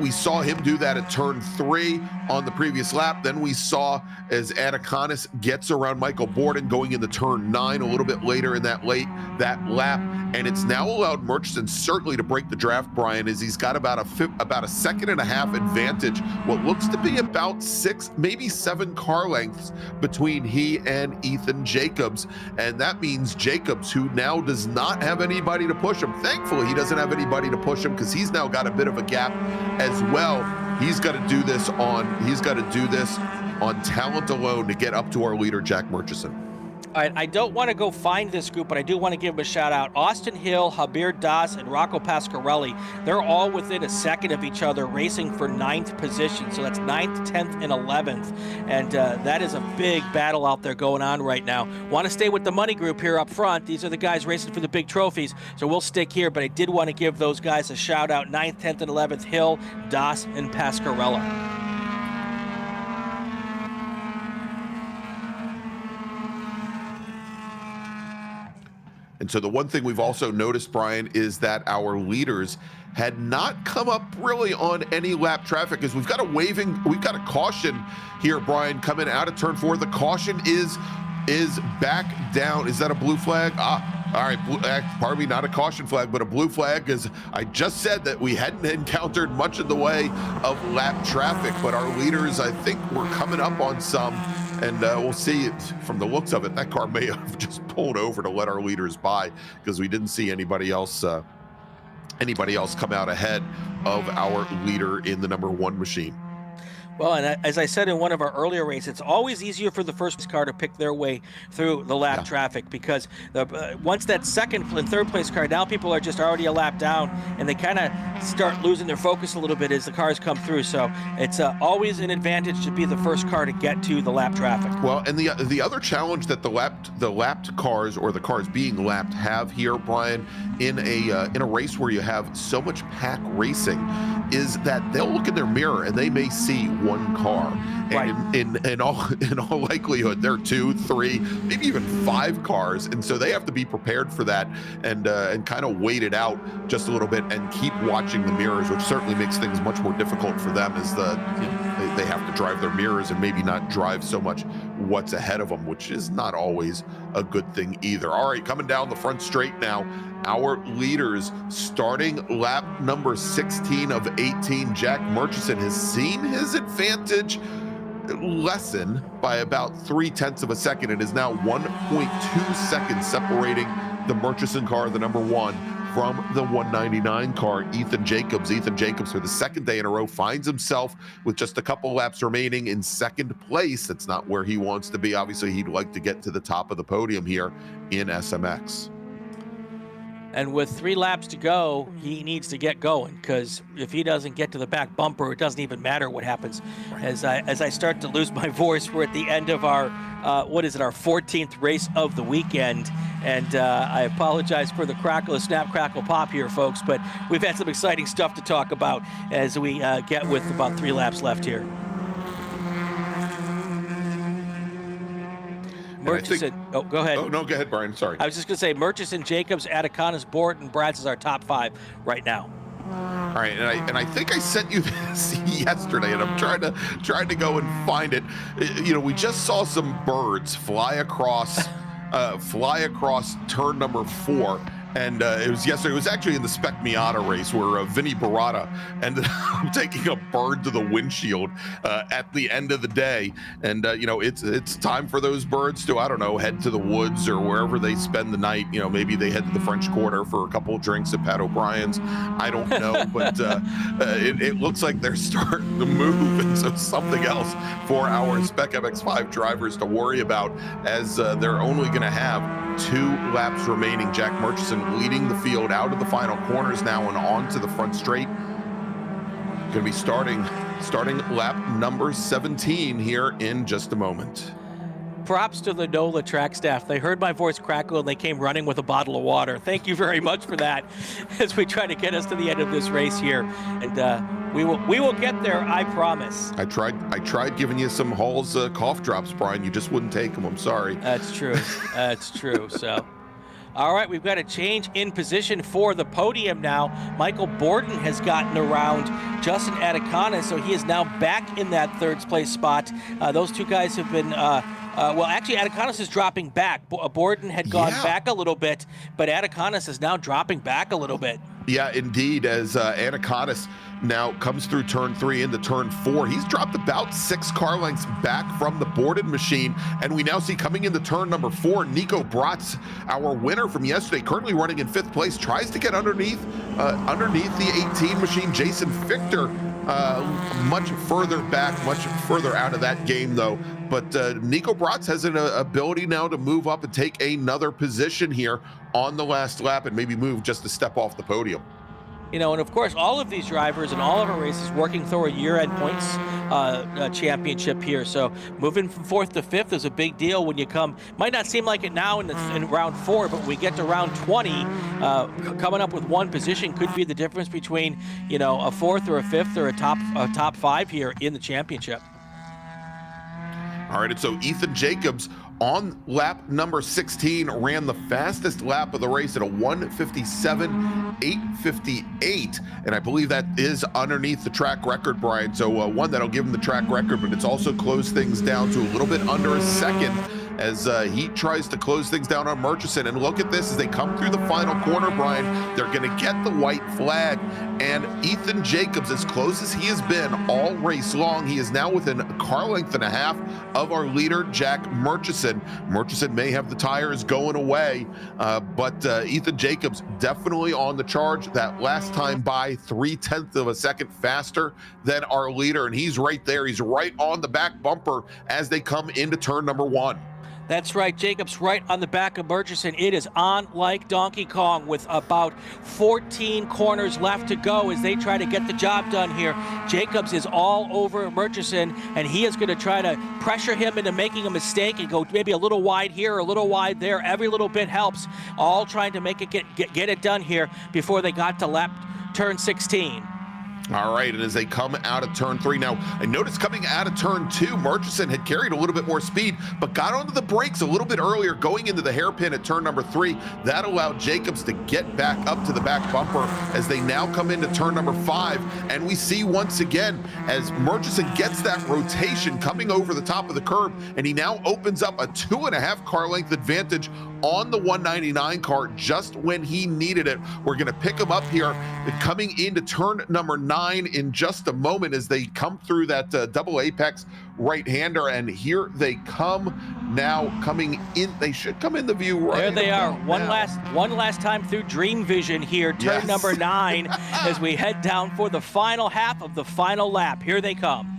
we saw him do that at turn 3 on the previous lap. Then we saw as Atikonis gets around Michael Borden going into turn 9 a little bit later in that lap. And it's now allowed Murchison certainly to break the draft, Brian, as he's got about a 1.5 second advantage, what looks to be about 6, maybe 7 car lengths between he and Ethan Jacobs. And that means Jacobs, who now does not have anybody to push him. Thankfully, he doesn't have anybody to push him because he's now got a bit of a gap as well. He's got to do this on talent alone to get up to our leader, Jack Murchison. All right, I don't want to go find this group, but I do want to give them a shout out. Austin Hill, Habir Das, and Rocco Pasquarelli, they're all within a second of each other racing for 9th position. So that's 9th, 10th, and 11th. And that is a big battle out there going on right now. Want to stay with the money group here up front. These are the guys racing for the big trophies. So we'll stick here, but I did want to give those guys a shout out. 9th, 10th, and 11th, Hill, Das, and Pasquarelli. And so the one thing we've also noticed, Brian, is that our leaders had not come up really on any lap traffic, as we've got a caution here, Brian, coming out of turn 4. The caution is back down. Is that a blue flag? All right, pardon me, not a caution flag, but a blue flag, as I just said that we hadn't encountered much in the way of lap traffic, but our leaders, I think, were coming up on some. And we'll see it from the looks of it. That car may have just pulled over to let our leaders by because we didn't see anybody else come out ahead of our leader in the number 1 machine. Well, and as I said in one of our earlier races, it's always easier for the first car to pick their way through the lap traffic, because once that 2nd and 3rd place car, now people are just already a lap down, and they kind of start losing their focus a little bit as the cars come through. So it's always an advantage to be the first car to get to the lap traffic. Well, and the other challenge that the lapped cars, or the cars being lapped, have here, Brian, in a race where you have so much pack racing, is that they'll look in their mirror and they may see one car, and right. in all likelihood there are 2, 3, maybe even 5 cars, and so they have to be prepared for that and kind of wait it out just a little bit and keep watching the mirrors, which certainly makes things much more difficult for them, as they have to drive their mirrors and maybe not drive so much what's ahead of them, which is not always a good thing either. All right, coming down the front straight now, our leaders, starting lap number 16 of 18, Jack Murchison has seen his advantage lessen by about 0.3 of a second. It is now 1.2 seconds separating the Murchison car, the number 1, from the 199 car, Ethan Jacobs. Ethan Jacobs, for the 2nd day in a row, finds himself with just a couple laps remaining in 2nd place. That's not where he wants to be. Obviously, he'd like to get to the top of the podium here in SMX. And with 3 laps to go, he needs to get going, because if he doesn't get to the back bumper, it doesn't even matter what happens. As I start to lose my voice, we're at the end of our, our 14th race of the weekend. And I apologize for the crackle, snap, crackle, pop here, folks, but we've had some exciting stuff to talk about as we get with about 3 laps left here. Murchison. Oh, go ahead. Oh, no, go ahead, Brian. Sorry. I was just going to say Murchison, Jacobs, Atacanas, Borden, Bratz is our top 5 right now. All right, and I think I sent you this yesterday, and I'm trying to go and find it. You know, we just saw some birds fly across turn number 4. And it was yesterday. It was actually in the Spec Miata race where Vinny Barata ended up taking a bird to the windshield at the end of the day. And you know, it's time for those birds to, I don't know, head to the woods or wherever they spend the night. You know, maybe they head to the French Quarter for a couple of drinks at Pat O'Brien's. I don't know, but it looks like they're starting to move. And so something else for our Spec MX-5 drivers to worry about, as they're only going to have 2 laps remaining. Jack Murchison leading the field out of the final corners now and on to the front straight. Going to be starting lap number 17 here in just a moment. Props to the NOLA track staff. They heard my voice crackle and they came running with a bottle of water. Thank you very much for that as we try to get us to the end of this race here. And we will get there, I promise. I tried giving you some Hall's cough drops, Brian. You just wouldn't take them. I'm sorry. That's true. That's true. So, all right, we've got a change in position for the podium now. Michael Borden has gotten around Justin Atacanas, so he is now back in that 3rd place spot. Those 2 guys have been well, actually, Atacanas is dropping back. Borden had gone back a little bit, but Atacanas is now dropping back a little bit. Yeah, indeed, as Atacanas now comes through turn 3 into turn 4. He's dropped about 6 car lengths back from the Borden machine, and we now see coming into turn number 4, Nico Bratz, our winner from yesterday, currently running in 5th place, tries to get underneath the 18 machine. Jason Fichter much further back, much further out of that game, though. But Nico Bratz has an ability now to move up and take another position here on the last lap and maybe move just a step off the podium. You know, and of course, all of these drivers and all of our races working through a year-end points championship here. So moving from 4th to 5th is a big deal when you come. Might not seem like it now in round 4, but when we get to round 20, coming up with 1 position could be the difference between, you know, a 4th or a 5th or a top 5 here in the championship. All right, and so Ethan Jacobs on lap number 16 ran the fastest lap of the race at a 1:57.858, and I believe that is underneath the track record, Brian. So one, that'll give him the track record, but it's also closed things down to a little bit under a second as he tries to close things down on Murchison. And look at this as they come through the final corner, Brian. They're going to get the white flag, and Ethan Jacobs, as close as he has been all race long, he is now within a car length and a half of our leader, Jack Murchison. Murchison may have the tires going away, but Ethan Jacobs definitely on the charge. That last time by 0.3 of a second faster than our leader, and he's right there. He's right on the back bumper as they come into turn number 1. That's right, Jacobs right on the back of Murchison. It is on like Donkey Kong with about 14 corners left to go as they try to get the job done here. Jacobs is all over Murchison, and he is going to try to pressure him into making a mistake and go maybe a little wide here or a little wide there. Every little bit helps, all trying to make it get it done here before they got to turn 16. All right, and as they come out of turn 3, now I noticed coming out of turn 2, Murchison had carried a little bit more speed, but got onto the brakes a little bit earlier going into the hairpin at turn number 3. That allowed Jacobs to get back up to the back bumper as they now come into turn number 5. And we see once again as Murchison gets that rotation coming over the top of the curb, and he now opens up a 2.5 car length advantage on the 199 car just when he needed it. We're going to pick him up here coming into turn number 9 in just a moment as they come through that double apex right-hander, and here they come now coming in. They should come in the view right. There they are. One last time through Dream Vision here, turn number 9 as we head down for the final half of the final lap. Here they come.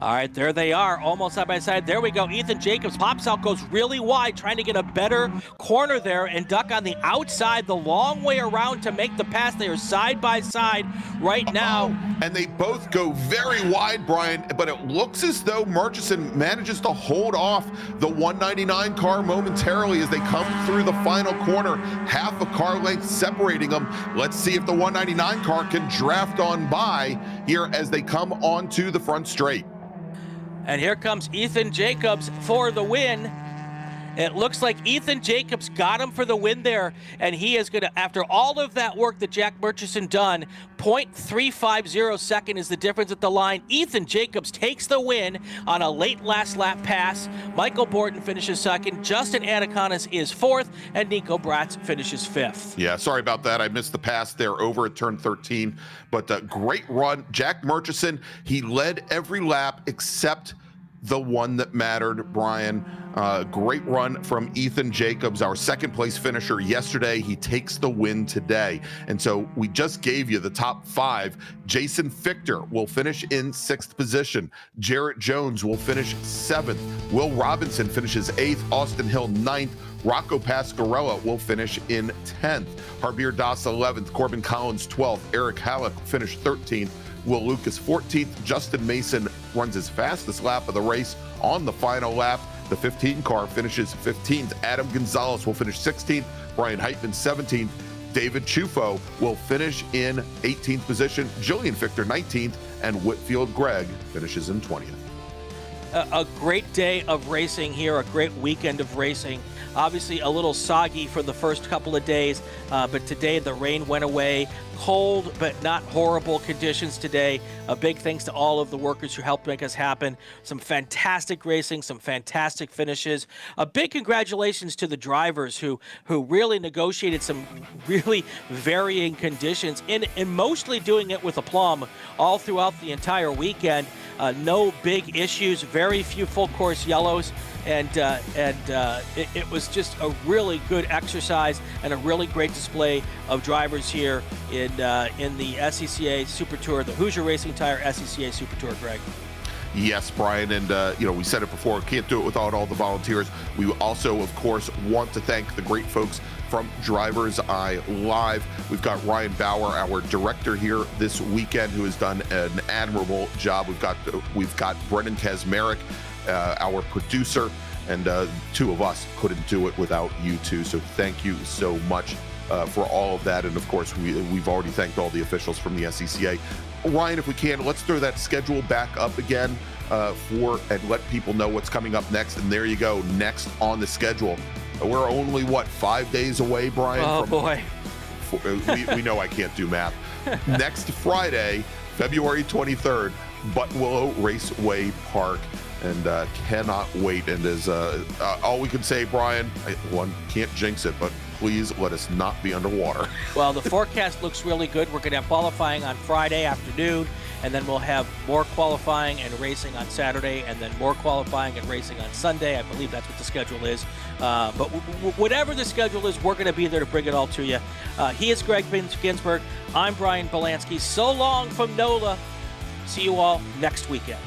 All right, there they are, almost side by side. There we go. Ethan Jacobs pops out, goes really wide, trying to get a better corner there and duck on the outside the long way around to make the pass. They are side by side right now. And they both go very wide, Brian, but it looks as though Murchison manages to hold off the 199 car momentarily as they come through the final corner, half a car length separating them. Let's see if the 199 car can draft on by here as they come onto the front straight. And here comes Ethan Jacobs for the win. It looks like Ethan Jacobs got him for the win there, and he is going to, after all of that work that Jack Murchison done, 0.350 second is the difference at the line. Ethan Jacobs takes the win on a late last lap pass. Michael Borden finishes second, Justin Anaconis is fourth, and Nico Bratz finishes fifth. Yeah, sorry about that. I missed the pass there over at turn 13, but great run. Jack Murchison, he led every lap except the one that mattered, Brian. Great run from Ethan Jacobs, our second place finisher yesterday. He takes the win today. And so we just gave you the top 5. Jason Fichter will finish in 6th position. Jarrett Jones will finish 7th. Will Robinson finishes 8th. Austin Hill 9th. Rocco Pasquarella will finish in 10th. Harbir Das 11th. Corbin Collins 12th. Eric Halleck finished 13th. Will Lucas 14th. Justin Mason runs his fastest lap of the race on the final lap. The 15 car finishes 15th. Adam Gonzalez will finish 16th. Brian Heitman 17th. David Chufo will finish in 18th position. Jillian Fichter 19th. And Whitfield Gregg finishes in 20th. A great day of racing here, a great weekend of racing. Obviously a little soggy for the first couple of days, but today the rain went away. Cold but not horrible conditions today. A big thanks to all of the workers who helped make us happen. Some fantastic racing, some fantastic finishes. A big congratulations to the drivers who really negotiated some really varying conditions and mostly doing it with aplomb all throughout the entire weekend. No big issues, very few full course yellows, and it was just a really good exercise and a really great display of drivers here in the SCCA Super Tour, the Hoosier Racing Tire SCCA Super Tour, Greg. Yes, Brian, and we said it before, can't do it without all the volunteers. We also, of course, want to thank the great folks from DriversEye Live. We've got Ryan Bauer, our director here this weekend, who has done an admirable job. We've got Brendan Kazmarek, our producer, and 2 of us couldn't do it without you two. So thank you so much for all of that. And of course, we've already thanked all the officials from the SCCA. Ryan, if we can, let's throw that schedule back up again and let people know what's coming up next. And there you go, next on the schedule. We're only, 5 days away, Brian? Oh, boy. We know I can't do math. Next Friday, February 23rd, Buttonwillow Raceway Park. And cannot wait. And as all we can say, Brian, one can't jinx it, but please let us not be underwater. Well, the forecast looks really good. We're going to have qualifying on Friday afternoon, and then we'll have more qualifying and racing on Saturday, and then more qualifying and racing on Sunday. I believe that's what the schedule is. But whatever the schedule is, we're going to be there to bring it all to you. He is Gregg Ginsberg. I'm Brian Bielanski. So long from NOLA. See you all next weekend.